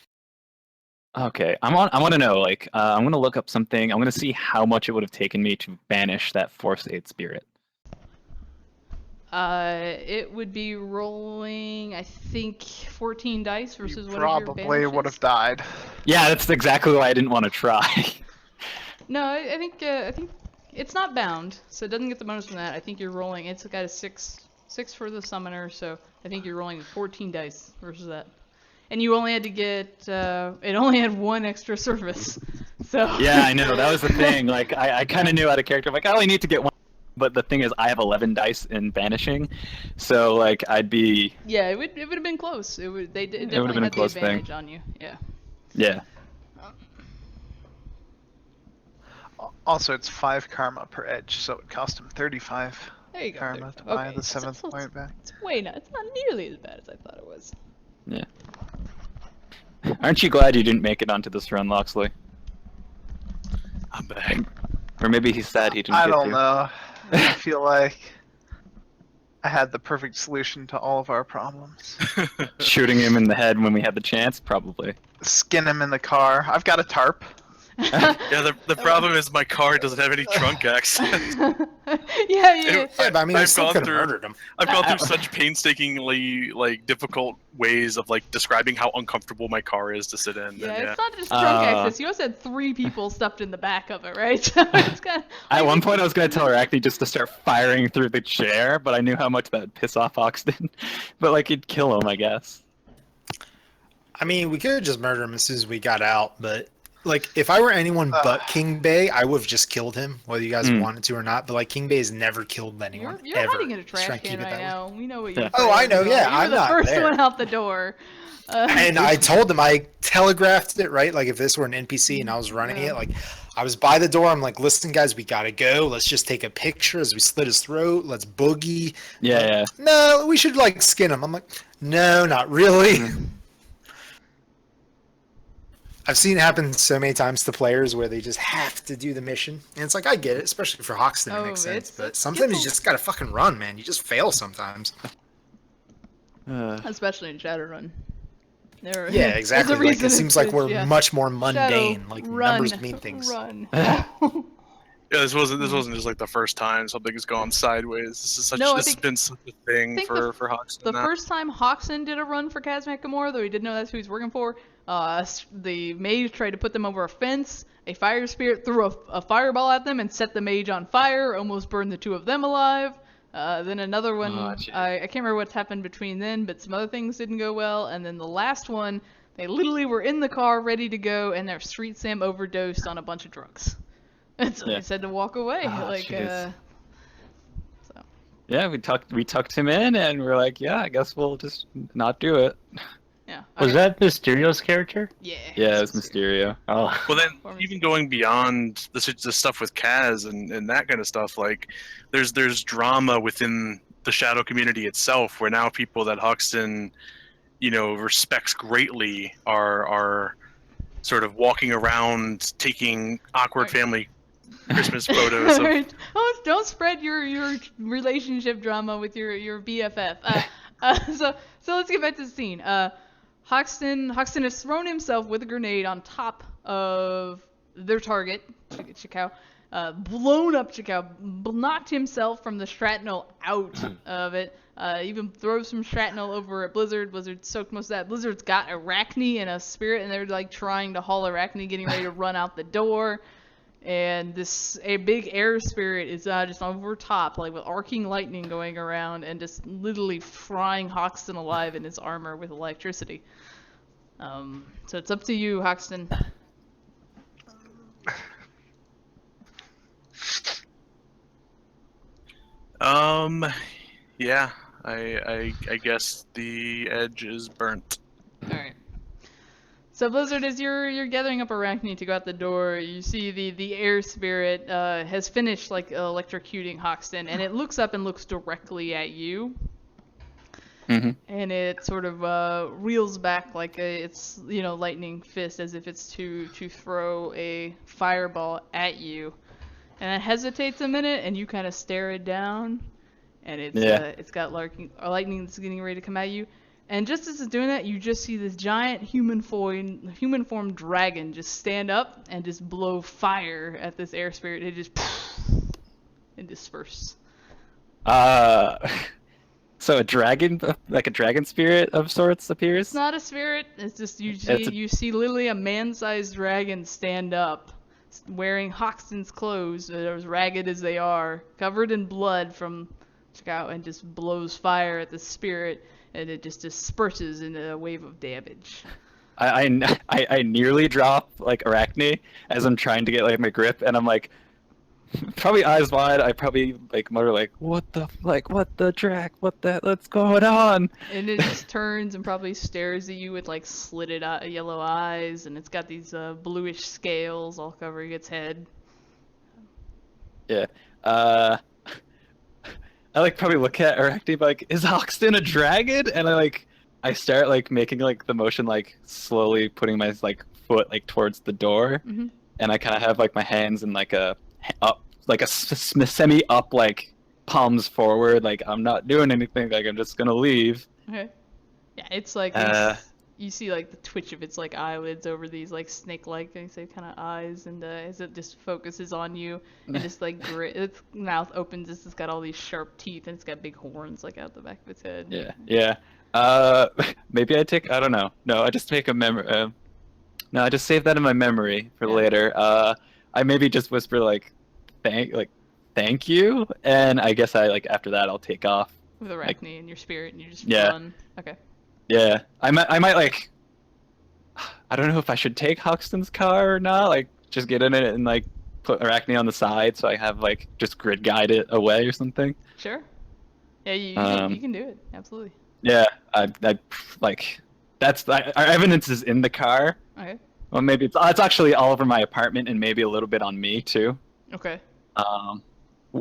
Okay, I want to know, like, I'm going to look up something. I'm going to see how much it would have taken me to banish that Force Aid spirit. It would be rolling, I think, 14 dice versus You whatever your probably banish would is. have died. Yeah, that's exactly why I didn't want to try. No, I think it's not bound, so it doesn't get the bonus from that. I think you're rolling. It's got a 6 for the summoner, so I think you're rolling 14 dice versus that. And you only had to get it only had 1 extra surface. So Yeah, I know. That was the thing. Like, I kind of knew out of character. I'm like, I only need to get 1. But the thing is, I have 11 dice in banishing, so, like, I'd be... Yeah, it would have been close. It would definitely been a had the close thing. advantage on you. Yeah. Yeah. Also, it's 5 karma per edge, so it cost him 35 There you go. karma to there. buy Okay, the so 7th point back. It's way not. It's not nearly as bad as I thought it was. Yeah. Aren't you glad you didn't make it onto this run, Loxley? I'm back. Or maybe he's sad he didn't I get don't to. know. I feel like I had the perfect solution to all of our problems. Shooting him in the head when we had the chance? Probably. Skin him in the car. I've got a tarp. Yeah, the problem is my car doesn't have any trunk access. Yeah. Yeah, but I mean, I I've still gone could have through- murdered him. I've gone through such painstakingly difficult ways of describing how uncomfortable my car is to sit in. Yeah, and, it's not just trunk access. You also had 3 people stuffed in the back of it, right? So it's kind of, At one point, I was going to tell Arachne just to start firing through the chair, but I knew how much that would piss off Hoxton. But, like, it'd kill him, I guess. I mean, we could have just murdered him as soon as we got out, but like, if I were anyone but King Bay, I would have just killed him, whether you guys wanted to or not. But like, King Bay has never killed anyone you're ever. hiding in a Just trying trash to keep can it right that way. now. We know what Yeah. you're. Oh, I know, yeah, you I'm were the not first there. one out the door. And I told them, I telegraphed it, right? Like, if this were an NPC and I was running it, like, I was by the door. I'm like, listen, guys, we gotta go. Let's just take a picture as we slit his throat. Let's boogie. Yeah. No, we should like skin him. I'm like, no, not really. I've seen it happen so many times to players where they just have to do the mission. And it's like, I get it, especially for Hoxton, it makes sense. But sometimes you just gotta fucking run, man. You just fail sometimes. Especially in Shadowrun. There, Yeah, exactly. there's a Like, reason it seems like we're yeah. much more mundane. Shadow, Like, run, numbers mean things. Run. Yeah, this wasn't just the first time something has gone sideways. This has been such a thing for Hoxton. The first time Hoxton did a run for Kaz Yakamura, though he didn't know that's who he's working for, the mage tried to put them over a fence. A fire spirit threw a fireball at them and set the mage on fire, almost burned the 2 of them alive. Then another one, I can't remember what's happened between then, but some other things didn't go well. And then the last one, they literally were in the car ready to go, and their street sim overdosed on a bunch of drugs. And so they said to walk away. So. Yeah, we tucked him in, and we're like, yeah, I guess we'll just not do it. Yeah. Was that Mysterio's character? Yeah. Yeah, it's Mysterio. Oh. Well, then even going beyond the stuff with Kaz and that kind of stuff, like there's drama within the shadow community itself, where now people that Hoxton, respects greatly are sort of walking around taking awkward family Christmas photos of. Alright. Don't spread your relationship drama with your BFF. So let's get back to the scene. Hoxton has thrown himself with a grenade on top of their target, Chikao. Blown up Chikao, knocked himself from the shrapnel out of it. Even throws some shrapnel over at Blizzard. Blizzard soaked most of that. Blizzard's got Arachne and a spirit, and they're like trying to haul Arachne, getting ready to run out the door. And a big air spirit is just over top, like with arcing lightning going around, and just literally frying Hoxton alive in his armor with electricity. So it's up to you, Hoxton. Yeah, I guess the edge is burnt. All right. So Blizzard, as you're gathering up Arachne to go out the door, you see the air spirit has finished like electrocuting Hoxton, and it looks up and looks directly at you. Mm-hmm. And it sort of reels back like its lightning fist, as if it's to throw a fireball at you. And it hesitates a minute, and you kind of stare it down, and it's got lightning that's getting ready to come at you. And just as it's doing that, you just see this giant human form dragon just stand up and just blow fire at this air spirit. It just and disperse. So a dragon, like a dragon spirit of sorts, appears? It's not a spirit. It's just you see literally a man-sized dragon stand up, wearing Hoxton's clothes, as ragged as they are, covered in blood from Chikao, and just blows fire at the spirit. And it just disperses in a wave of damage. I nearly drop like Arachne as I'm trying to get like my grip, and I'm like, probably eyes wide. I probably like mutter like, what's going on? And it just turns and probably stares at you with like slitted yellow eyes, and it's got these bluish scales all covering its head. Yeah. I like probably look at Arachne like, is Hoxton a dragon? And I start like making like the motion like slowly putting my like foot like towards the door, and I kind of have like my hands in like a up like a semi up like palms forward, like I'm not doing anything, like I'm just gonna leave. Okay. Yeah, it's like you see like the twitch of its like eyelids over these like snake-like kind of eyes, and as it just focuses on you, and just like its mouth opens, it's got all these sharp teeth, and it's got big horns like out the back of its head. Yeah. Maybe I don't know. No, I just take a memory. No, I just save that in my memory for later. I maybe just whisper like, thank you, and I guess I like after that I'll take off. With Arachne and your spirit, and you just Yeah. run. Okay. Yeah, I might like, I don't know if I should take Hoxton's car or not, like just get in it and like put Arachne on the side so I have like just grid guide it away or something. Sure. Yeah, you can do it, absolutely. Yeah, I like, our evidence is in the car. Okay. Well, maybe it's actually all over my apartment and maybe a little bit on me too. Okay.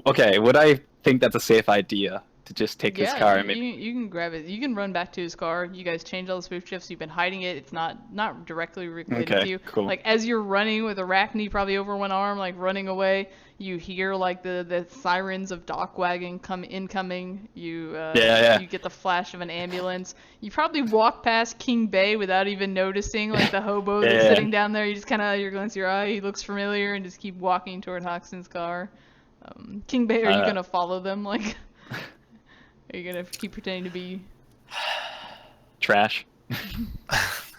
Okay, would I think that's a safe idea? To just take his car and maybe you can grab it. You can run back to his car. You guys change all the spoof shifts. You've been hiding it. It's not directly related to you. Cool. Like as you're running with Arachne probably over one arm, like running away, you hear like the sirens of dock wagon incoming. You you get the flash of an ambulance. You probably walk past King Bay without even noticing like the hobo that's sitting down there. You just you glance your eye. He looks familiar, and just keep walking toward Hoxton's car. King Bay, are you gonna follow them like? Are you gonna keep pretending to be trash? I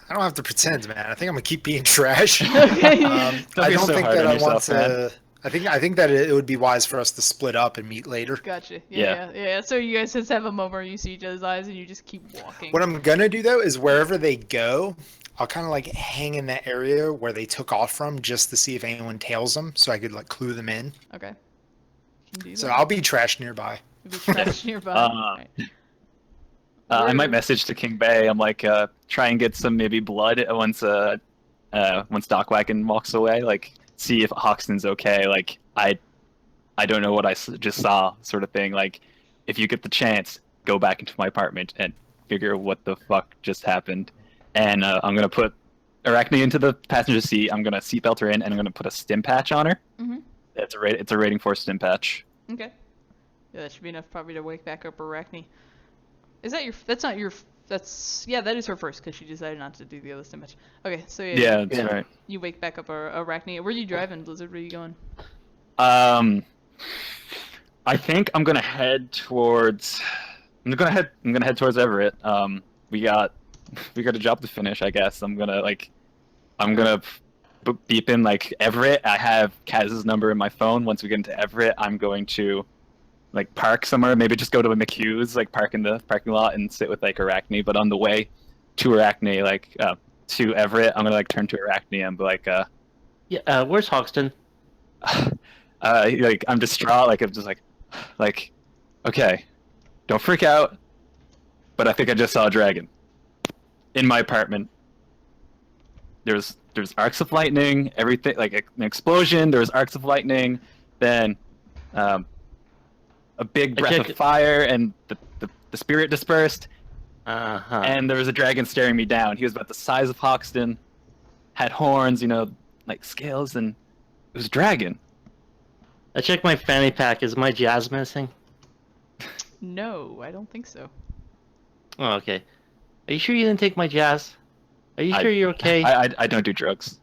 don't have to pretend, man. I think I'm gonna keep being trash. Okay. I don't think that I want to. I think that it would be wise for us to split up and meet later. Gotcha. Yeah. So you guys just have a moment where you see each other's eyes and you just keep walking. What I'm gonna do though is wherever they go, I'll kind of like hang in that area where they took off from, just to see if anyone tails them, so I could like clue them in. Okay. So I'll be trash nearby. You'll be trash nearby. I might message to King Bay. I'm like, try and get some maybe blood once Doc Wagon walks away. Like, see if Hoxton's okay. Like, I don't know what I just saw, sort of thing. Like, if you get the chance, go back into my apartment and figure what the fuck just happened. And I'm gonna put Arachne into the passenger seat. I'm gonna seatbelt her in, and I'm gonna put a stim patch on her. Mm-hmm. It's a rating 4 stim patch. Okay. Yeah, that should be enough probably to wake back up Arachne. Is that your? That's not your. That's yeah. That is her first because she decided not to do the other stim patch. Okay, so Yeah, that's right. You wake back up Arachne. Where are you driving, Blizzard? Where are you going? I think I'm gonna head towards. I'm gonna head towards Everett. We got a job to finish, I guess. I'm gonna beep in like Everett. I have Kaz's number in my phone. Once we get into Everett, I'm going to like park somewhere. Maybe just go to a McHugh's, like park in the parking lot and sit with like Arachne. But on the way to Arachne, like to Everett, I'm gonna like turn to Arachne and be like, Yeah, where's Hoxton? like I'm distraught. Like I'm just like, okay, don't freak out. But I think I just saw a dragon in my apartment. There's arcs of lightning, everything, like an explosion. There was arcs of lightning, then a big breath of fire, and the spirit dispersed. And there was a dragon staring me down. He was about the size of Hoxton, had horns, like scales, and it was a dragon. I checked my fanny pack. Is my jazz missing? No, I don't think so. Oh, okay. Are you sure you didn't take my jazz? Are you sure you're okay? I don't do drugs.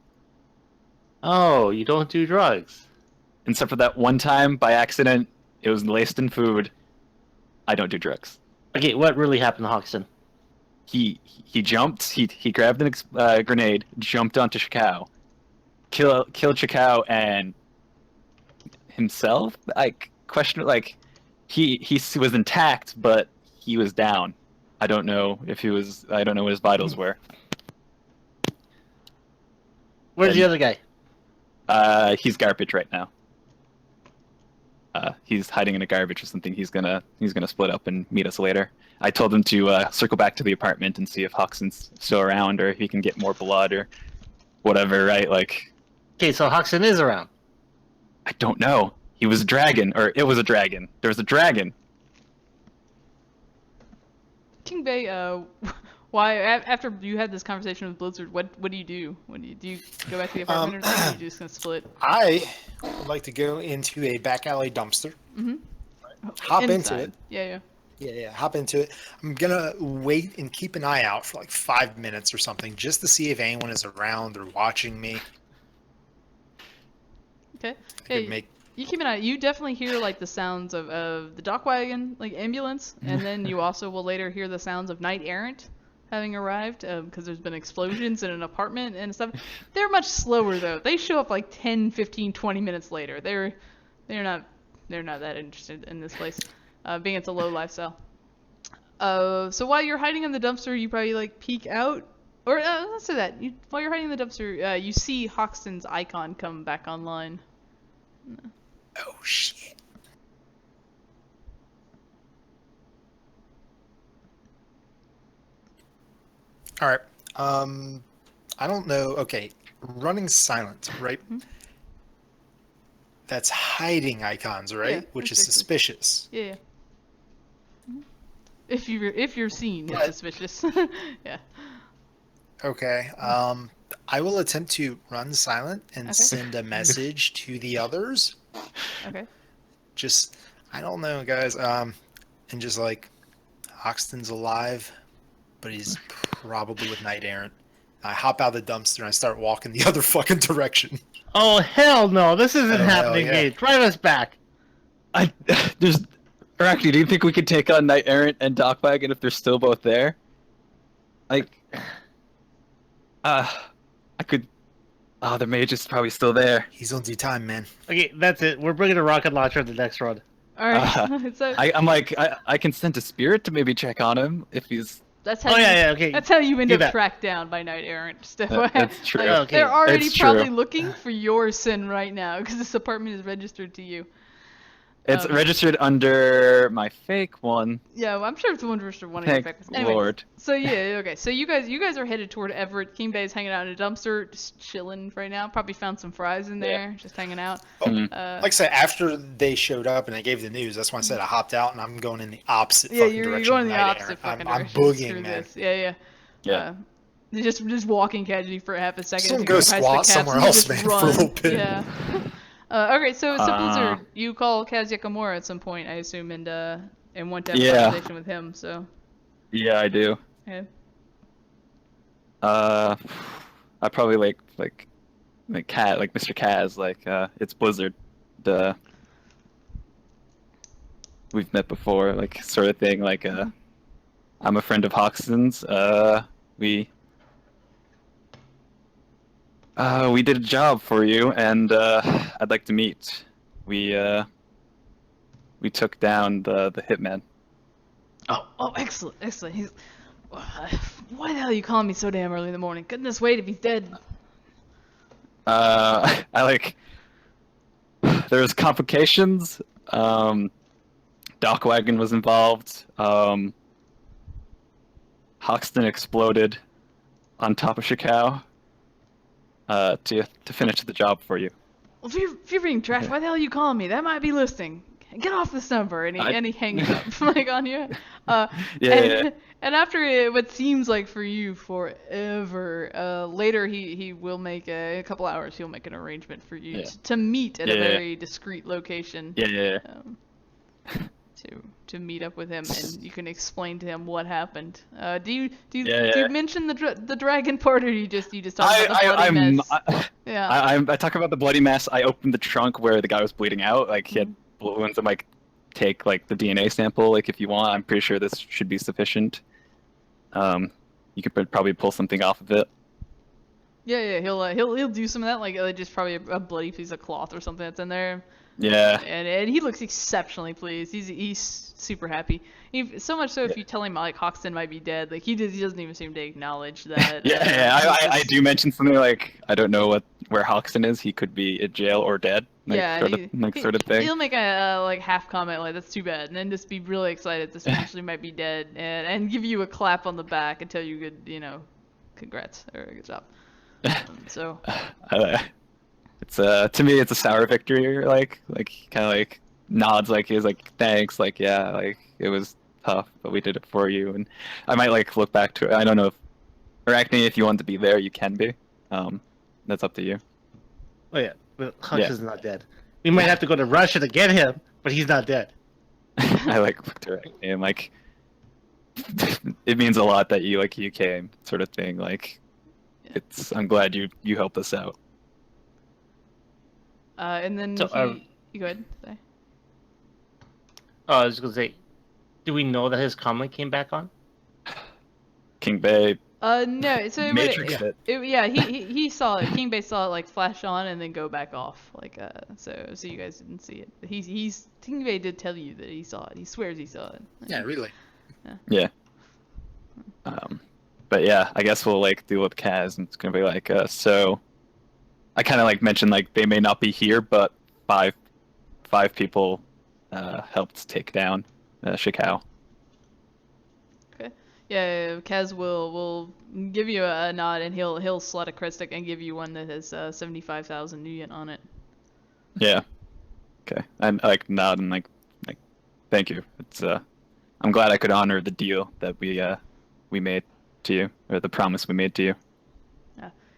Oh, you don't do drugs? Except for that one time by accident, it was laced in food. I don't do drugs. Okay, what really happened to Hoxton? He jumped. He grabbed a grenade, jumped onto Shikao, killed Shikao and himself. He was intact, but he was down. I don't know what his vitals were. Where's the other guy? He's garbage right now. He's hiding in a garbage or something. He's gonna split up and meet us later. I told him to circle back to the apartment and see if Hoxton's still around or if he can get more blood or whatever, right? Like. Okay, so Hoxton is around. I don't know. He was a dragon, or it was a dragon. There was a dragon. King Bay, why after you had this conversation with Blizzard, what do you do? Do you go back to the apartment or are you just gonna split? I would like to go into a back alley dumpster. Mm-hmm. Hop Inside. into it. Yeah. Hop into it. I'm gonna wait and keep an eye out for like 5 minutes or something, just to see if anyone is around or watching me. Okay. Hey, you keep an eye. You definitely hear like the sounds of the dock wagon, like ambulance, and then you also will later hear the sounds of Knight Errant having arrived because there's been explosions in an apartment and stuff. They're much slower though. They show up like 10, 15, 20 minutes later. They're not that interested in this place, being it's a low lifestyle. So while you're hiding in the dumpster, you probably like peek out, or let's say that while you're hiding in the dumpster, you see Hoxton's icon come back online. Oh shit. All right. I don't know. Okay, running silent, right? Mm-hmm. That's hiding icons, right? Yeah, which is exactly. suspicious. Yeah. Mm-hmm. If you're seen, it's suspicious. Yeah. Okay. I will attempt to run silent and send a message to the others. Okay. Just, I don't know, guys. And just like, Hoxton's alive, but he's probably with Knight Errant. I hop out of the dumpster and I start walking the other fucking direction. Oh hell no! This isn't happening. yeah. Hey, drive us back. Actually, do you think we could take on Knight Errant and Dockwagon if they're still both there? Like, I could. Oh, the mage is probably still there. He's on due time, man. Okay, that's it. We're bringing a rocket launcher the next run. All right. So I can send a spirit to maybe check on him if he's. that's how. Okay. That's how you end Do up that. tracked down by Knight Errant. That's true. Like, Okay. they're already It's probably true. looking for your sin right now because this apartment is registered to you. It's registered under my fake one. Yeah, well, I'm sure it's one registered one of your Thank fake ones. Anyways, Lord. so yeah, okay. So you guys are headed toward Everett. King Bay's hanging out in a dumpster, just chilling right now. Probably found some fries in there, just hanging out. Mhm. Like I said, after they showed up and I gave the news, that's when I said I hopped out and I'm going in the opposite Yeah, fucking you're direction. going in the tonight, opposite Aaron. fucking I'm direction. boogieing, Screw man. this. Yeah. Yeah. Just walking casually for half a second. Just as gonna you go past the squat caps somewhere and you else, just man, for a run. little bit. Yeah. Okay, so Blizzard, you call Kaz Yakamura at some point, I assume, and want to have a conversation with him. So. Yeah, I do. Okay. I probably like Mr. Kaz, it's Blizzard. We've met before, like sort of thing. I'm a friend of Hoxton's. We did a job for you, and I'd like to meet. We took down the hitman. Oh, excellent. He's. Why the hell are you calling me so damn early in the morning? Goodness, wait, if he's dead. There was complications. Dock wagon was involved. Hoxton exploded on top of Shikao. To finish the job for you. Well, if you're being trash, why the hell are you calling me? That might be listening. Get off this number, and he hangs up like on you. And after what seems like for you forever, later he will make a couple hours. He'll make an arrangement for you to meet at a very discreet location. To meet up with him, and you can explain to him what happened. Do you mention the dragon part, or you just talk about the bloody mess? I talk about the bloody mess. I opened the trunk where the guy was bleeding out. Like he had bullet wounds. I'm like, take like the DNA sample, like if you want. I'm pretty sure this should be sufficient. You could probably pull something off of it. Yeah, he'll do some of that, like just probably a bloody piece of cloth or something that's in there. Yeah. And he looks exceptionally pleased. He's super happy. So much so, if you tell him like Hoxton might be dead, like he doesn't even seem to acknowledge that. I do mention something like, I don't know where Hoxton is. He could be in jail or dead. Sort of thing. He'll make a like half comment like that's too bad, and then just be really excited this actually might be dead, and give you a clap on the back and tell you good, congrats or good job. It's to me it's a sour victory. Like he kind of like nods, like he's like thanks, like yeah, like it was tough, but we did it for you. And I might like look back to it. I don't know if Arachne, if you want to be there, you can be. That's up to you. Oh yeah, but Hux is not dead. We might have to go to Russia to get him, but he's not dead. I like looked at Arachne and like it means a lot that you came, sort of thing. Like I'm glad you helped us out. And then So, you go ahead. Say. Oh, I was gonna say, do we know that his comment came back on? King Bay. No. So Matrix he saw it. King Bay saw it like flash on and then go back off. Like so you guys didn't see it. But King Bay did tell you that he saw it. He swears he saw it. Yeah, really. Yeah. But yeah, I guess we'll like deal with Kaz, and it's gonna be like so. I kind of like mentioned like they may not be here, but five people helped take down Shikao. Okay. Yeah, Kaz will give you a nod, and he'll slot a crit stick and give you one that has 75,000 yen on it. Yeah. Okay. And like nod and like thank you. It's I'm glad I could honor the deal that we made to you, or the promise we made to you.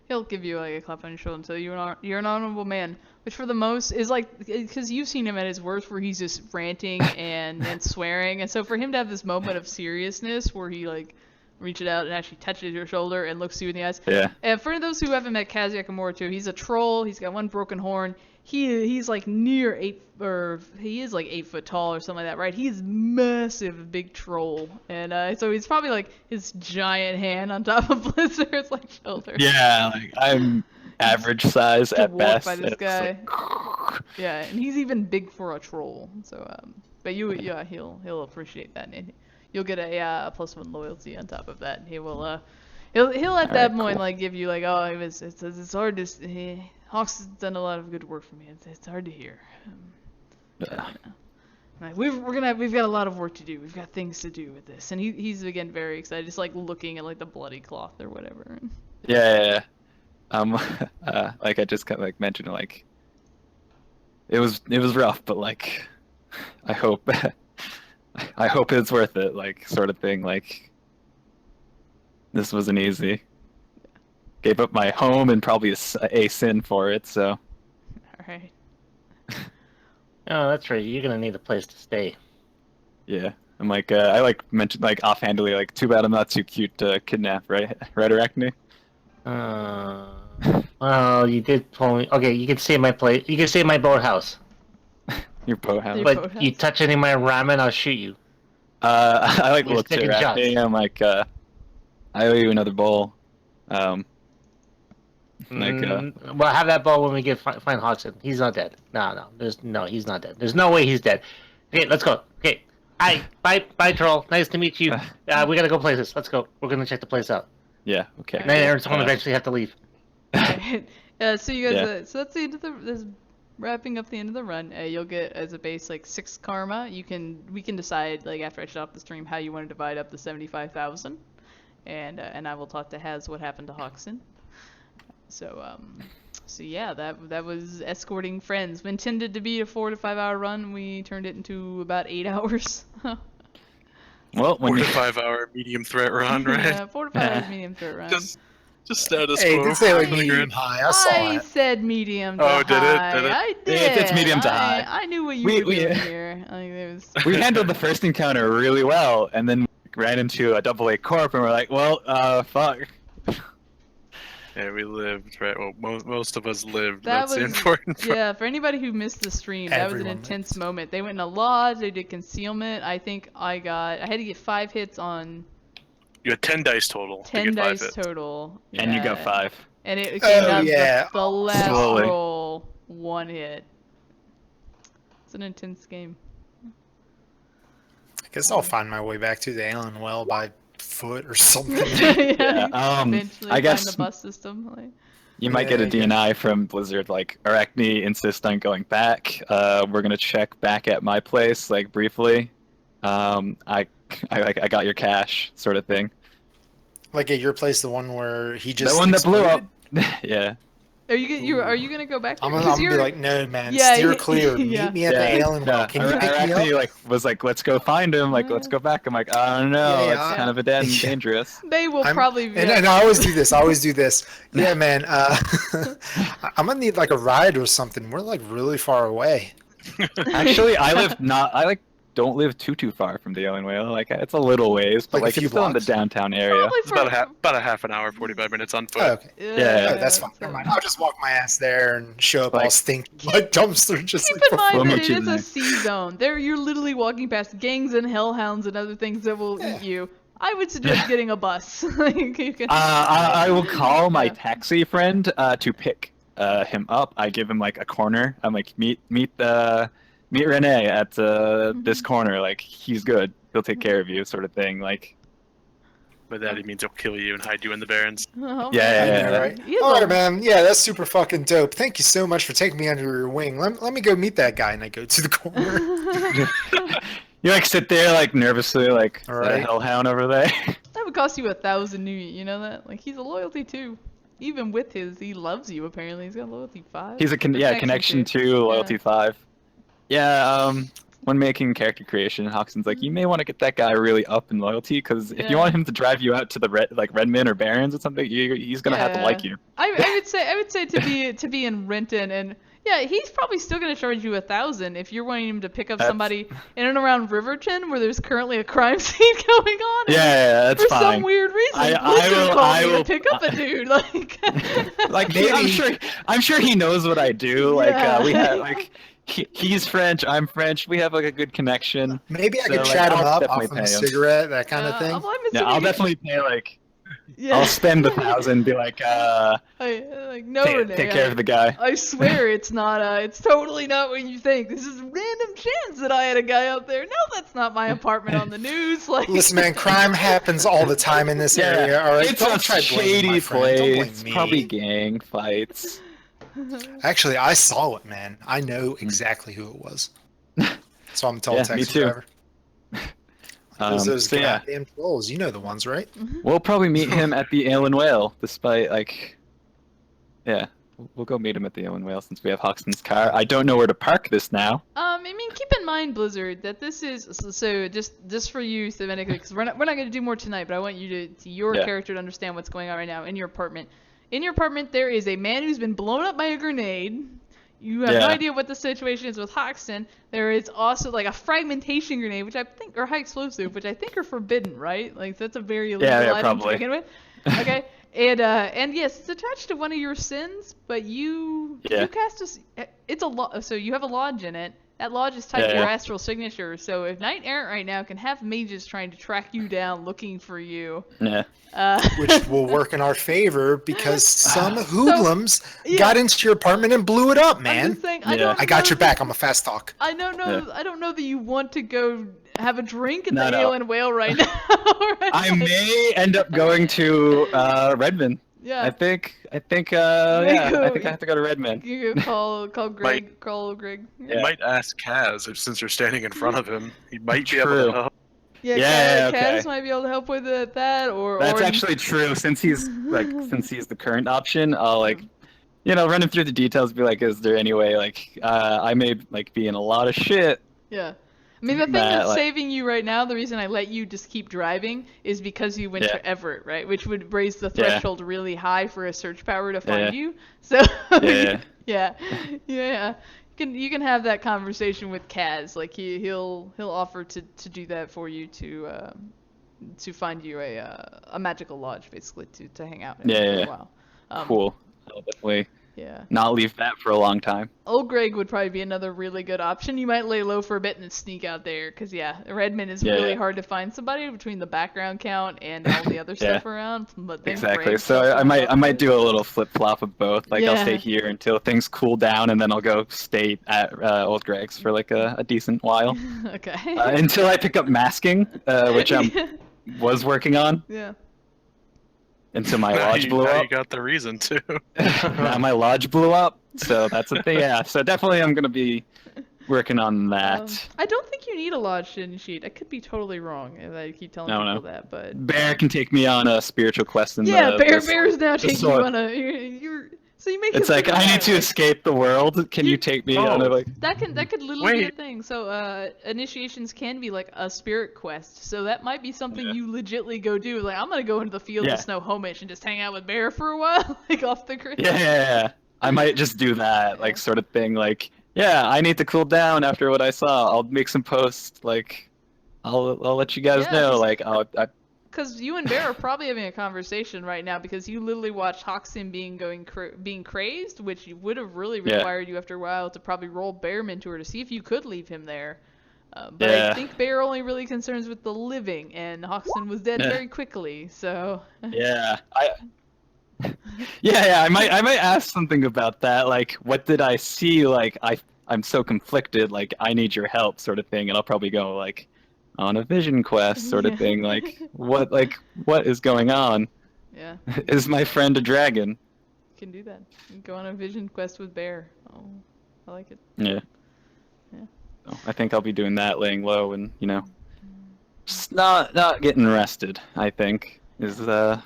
He'll give you like a clap on your shoulder and tell you you're an honorable man, which for the most is like, because you've seen him at his worst where he's just ranting and swearing, and so for him to have this moment of seriousness where he like reaches out and actually touches your shoulder and looks you in the eyes. Yeah. And for those who haven't met Kaz Yakamura too, he's a troll. He's got one broken horn. He's like near 8 foot tall or something like that, right? He's massive, big troll, and so he's probably like his giant hand on top of Blizzard's like shoulder. Yeah, like I'm average size at best. By this guy. Like... Yeah, and he's even big for a troll. So, but he'll appreciate that, and you'll get a +1 loyalty on top of that. He will he'll at that point like give you like, oh, it's hard to. Hawks has done a lot of good work for me. It's hard to hear. Like, we've got a lot of work to do. We've got things to do with this, and he's again very excited, just like looking at like the bloody cloth or whatever. Yeah. Like I just kind of like mentioned, like it was rough, but like I hope it's worth it, like sort of thing. Like this wasn't easy. Gave up my home and probably a sin for it. So. All right. Oh, that's right. You're gonna need a place to stay. Yeah, I'm like I like mentioned like offhandedly, like too bad I'm not too cute to kidnap, right, Arachne? Well, you did tell me. Okay, you can stay in my place. You can stay in my boathouse. Your boathouse. Your But boathouse. you touch any of my ramen, I'll shoot you. I like We're looked at sticking shots. Arachne. I'm like I owe you another bowl. Well, have that ball when we get find Hoxton. He's not dead. No, he's not dead. There's no way he's dead. Okay, let's go. Okay, bye, troll. Nice to meet you. We gotta go places. Let's go. We're gonna check the place out. Yeah. Okay. And then Aaron's gonna eventually have to leave. Alright. So you guys, Yeah. so that's the end of this wrapping up the end of the run. You'll get as a base like 6 karma. We can decide like after I shut off the stream how you want to divide up the 75,000, and I will talk to Haz what happened to Hoxton. So yeah, that was escorting friends. Intended to be a 4 to 5 hour run. We turned it into about 8 hours. Well, 4 to 5 hour medium threat run, right? Yeah, 4 to 5 hours medium threat run. Just status Hey, quo. did say like I- medium high. I saw I it. said medium to Oh, did it? high. Did it? I did. It's medium to high. I knew what you We- were doing here. I think it was. we handled the first encounter really well, and then ran into a AA corp, and we're like, well, fuck. Yeah, we lived, right? Well, most of us lived. That That's the was important part. yeah. For anybody who missed the stream, that was an Everyone intense moment. They went in a lodge. They did concealment. I think I had to get 5 hits on You had 10 dice total. to 10 get 5 dice hits. And total. you got Yeah. 5. And it Oh, came down yeah. to the last Slowly. roll, 1 hit. It's an intense game. I guess I'll find my way back to the Alien Well by foot or something. yeah. Yeah, You eventually I find guess- the bus system. Like. You might get a Yeah, DNI from Blizzard, like Arachne insists on going back. We're gonna check back at my place, like briefly. I got your cash, sort of thing. Like at your place, the one where he just The one that blew up. exploded? Yeah. Are you gonna go back there? I'm 'Cause gonna be you're- like, no, man, Yeah, steer yeah, clear. yeah. Meet me at the Alien Well. Can you pick me Arachne up? like was like, let's go find him. Like, let's go back. I'm like, I don't know. Yeah, it's I- kind of dangerous. They will probably. And I always do this. Yeah, man. I'm gonna need like a ride or something. We're like really far away. Actually, I don't live too far from the Alien Whale. Like, it's a little ways, but Like a like few it's still in the blocks? downtown area. Probably It's about a half an hour, 45 minutes on foot. Oh, okay. Yeah. Oh, that's fine. Never mind. I'll just walk my ass there and show up all Like- stinky like dumpster, just Keep like in mind We'll that meet it you is a there. sea zone. You're literally walking past gangs and hellhounds and other things that will eat you. I would suggest getting a bus. Like, you can... I will call my Yeah. taxi friend to pick him up. I give him like a corner. I'm like, meet Renee at this corner. Like, he's good. He'll take care of you, sort of thing. Like, By that, he means he'll kill you and hide you in the Barrens. Oh, Yeah, I man. know, yeah. right? He is All a- right, man. Yeah, that's super fucking dope. Thank you so much for taking me under your wing. Let me go meet that guy, and I go to the corner. you like sit there like nervously, like, is that a Alright. hellhound over there? That would cost you 1,000 new. You know that? Like, he's a loyalty too. Even with he loves you. Apparently, he's got loyalty 5. He's a connection two. to loyalty 5. Yeah. When making character creation, Hoxton's like, you may want to get that guy really up in loyalty, because if you Yeah. want him to drive you out to the Redmond or Barrens or something, he's gonna have to Yeah. like you. I would say to be in Renton, and yeah, he's probably still gonna charge you 1,000 if you're wanting him to pick up That's- somebody in and around Riverton where there's currently a crime scene going on. and Yeah, that's For fine. some weird reason, I Blizzard will- called I me will- to pick up a dude. Like, Like, Maybe- I'm sure he knows what I do. Like, Yeah. we have like, he's French, I'm French. We have like a good connection. Maybe I So, could like, chat him I'll up, definitely offer him a pay him. cigarette, that kind of thing. I'm Yeah, I'll assuming- definitely pay like, Yeah. I'll spend 1,000. Be like, Like, no, Renee, take care of the guy. I swear it's not. It's totally not what you think. This is a random chance that I had a guy out there. No, that's not my apartment on the news. Like, Listen, man, crime happens all the time in this area. All right, It's don't a try blaming my shady friend. Don't blame place. me. Probably gang fights. Actually, I saw it, man. I know exactly who it was. So I'm telling Yeah, me taxi too. driver. Those So yeah, goddamn trolls, you know the ones, right? we'll probably meet him at the Ale and Whale, despite like, yeah, we'll go meet him at the Ale and Whale since we have Hoxton's car. I don't know where to park this now. I mean, keep in mind, Blizzard, that this is so just for you, thematically, because we're not going to do more tonight, but I want you to your Yeah. character to understand what's going on right now in your apartment. In your apartment, there is a man who's been blown up by a grenade. You have no Yeah. idea what the situation is with Hoxton. There is also like a fragmentation grenade, which I think, or high explosive, which I think are forbidden, right? Like that's a very illegal Yeah, item probably. to begin with. Okay, and yes, it's attached to one of your sins, but you cast it's a so you have a lodge in it. That lodge is tied to your astral signature. So if Knight Errant right now can have mages trying to track you down, looking for you. Yeah. Which will work in our favor because some hoodlums got into your apartment and blew it up, man. I'm just saying, Yeah. I got your back. I'm a fast talk. I don't know. Yeah. I don't know that you want to go have a drink at No, the no. Ale and Whale right now. Right? I may end up going to Redmond. Yeah. I think I think go- I have to go to Redmond. You call Greg. Call Greg. You Yeah. might ask Kaz since you're standing in front of him. He might be True. able to help. Yeah, Yeah, Kaz okay. might be able to help with that, or That's or actually true. Since he's the current option, I'll run him through the details. Be like, is there any way I may be in a lot of shit. yeah. I mean, the thing That, that's like- saving you right now, the reason I let you just keep driving, is because you went Yeah. to Everett, right? Which would raise the Yeah. threshold really high for a search power to find Yeah. you. So Yeah. yeah. You can have that conversation with Kaz. Like he'll offer to do that for you to find you a magical lodge basically to hang out in for a while. Cool. I'll definitely Yeah. not leave that for a long time. Old Greg would probably be another really good option. You might lay low for a bit and then sneak out there, because Redmond is really hard to find somebody between the background count and all the other stuff around. But then Exactly. Greg So stuff I around. might do a little flip flop of both. Like I'll Yeah. stay here until things cool down, and then I'll go stay at Old Greg's for a decent while Okay. until I pick up masking, which I was working on Yeah. until my Now lodge you, blew now up. you got the reason to. Now my lodge blew up, so that's a thing. Yeah. So definitely I'm gonna be working on that. I don't think you need a lodge sheet. I could be totally wrong if I keep telling No, people no. that, but Bear can take me on a spiritual quest in yeah, the Bear's now taking you sword. on a. You're so you make It's it like look I need bad, to like- escape the world. Can you take me on a That could literally be a Wait. thing. So initiations can be like a spirit quest. So that might be something Yeah. you legitly go do. Like I'm gonna go into the field Yeah. of Snow Homish and just hang out with Bear for a while, like off the grid. Yeah, I might just do that, like sort of thing. Like, yeah, I need to cool down after what I saw. I'll make some posts. Like, I'll let you guys Yeah, know. just- Like, Because you and Bear are probably having a conversation right now because you literally watched Hoxton being crazed, which would have really Yeah. required you after a while to probably roll Bear Mentor to see if you could leave him there. But I Yeah. think Bear only really concerns with the living, and Hoxton was dead Yeah. very quickly. So yeah, yeah. I might ask something about that. Like, what did I see? Like, I'm so conflicted. Like, I need your help, sort of thing. And I'll probably go like on a vision quest, sort of Yeah. thing. Like, what is going on? yeah, Is my friend a dragon? you can do that. You can go on a vision quest with Bear. Oh, I like it. Yeah. Yeah. So I think I'll be doing that, laying low, and just not getting arrested. I think is the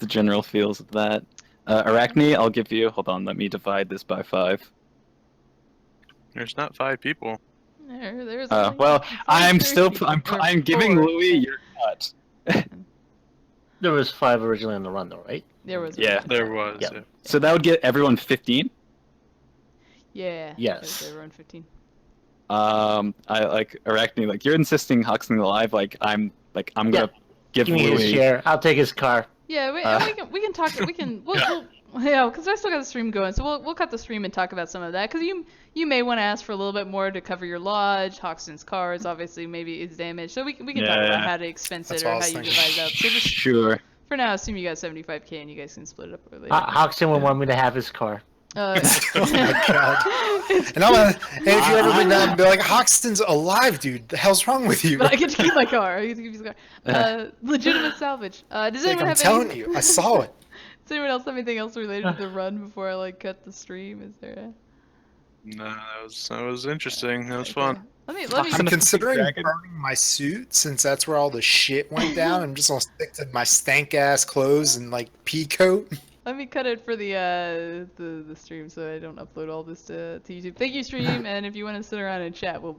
general feels of that. Arachne, I'll give you. Hold on, let me divide this by 5. There's not 5 people. There's Well, I'm giving Four. Louis your cut. There was 5 originally on the run, though, right? There was. Yeah. There was. Yeah. Yeah. So that would get everyone 15. Yeah. Yes. They were on 15. I like Arachne. Like you're insisting Hoxton alive. I'm gonna give Give me his Louis. share. I'll take his car. Yeah, we can talk. We'll because I still got the stream going, so we'll cut the stream and talk about some of that. Because you may want to ask for a little bit more to cover your lodge, Hoxton's cars, obviously maybe it's damaged, so we can talk Yeah. about how to expense That's it or what I how was you thinking. divide it up. So just Sure. for now, assume you got 75K and you guys can split it up later. Hoxton would want me to have his car. Oh my god. And if you ever bring down and be like, Hoxton's alive, dude. The hell's wrong with you? But I get to keep my car. I get to keep his car. Legitimate salvage. Does Like, anyone I'm have telling any... you, I saw it. Does anyone else have anything else related to the run before I cut the stream? Is there No, that was interesting. That was fun. Let me. I'm considering dragon. burning my suit since that's where all the shit went down. I'm just gonna stick to my stank ass clothes and like pea coat. Let me cut it for the stream so I don't upload all this to YouTube. Thank you, stream, and if you want to sit around and chat, we'll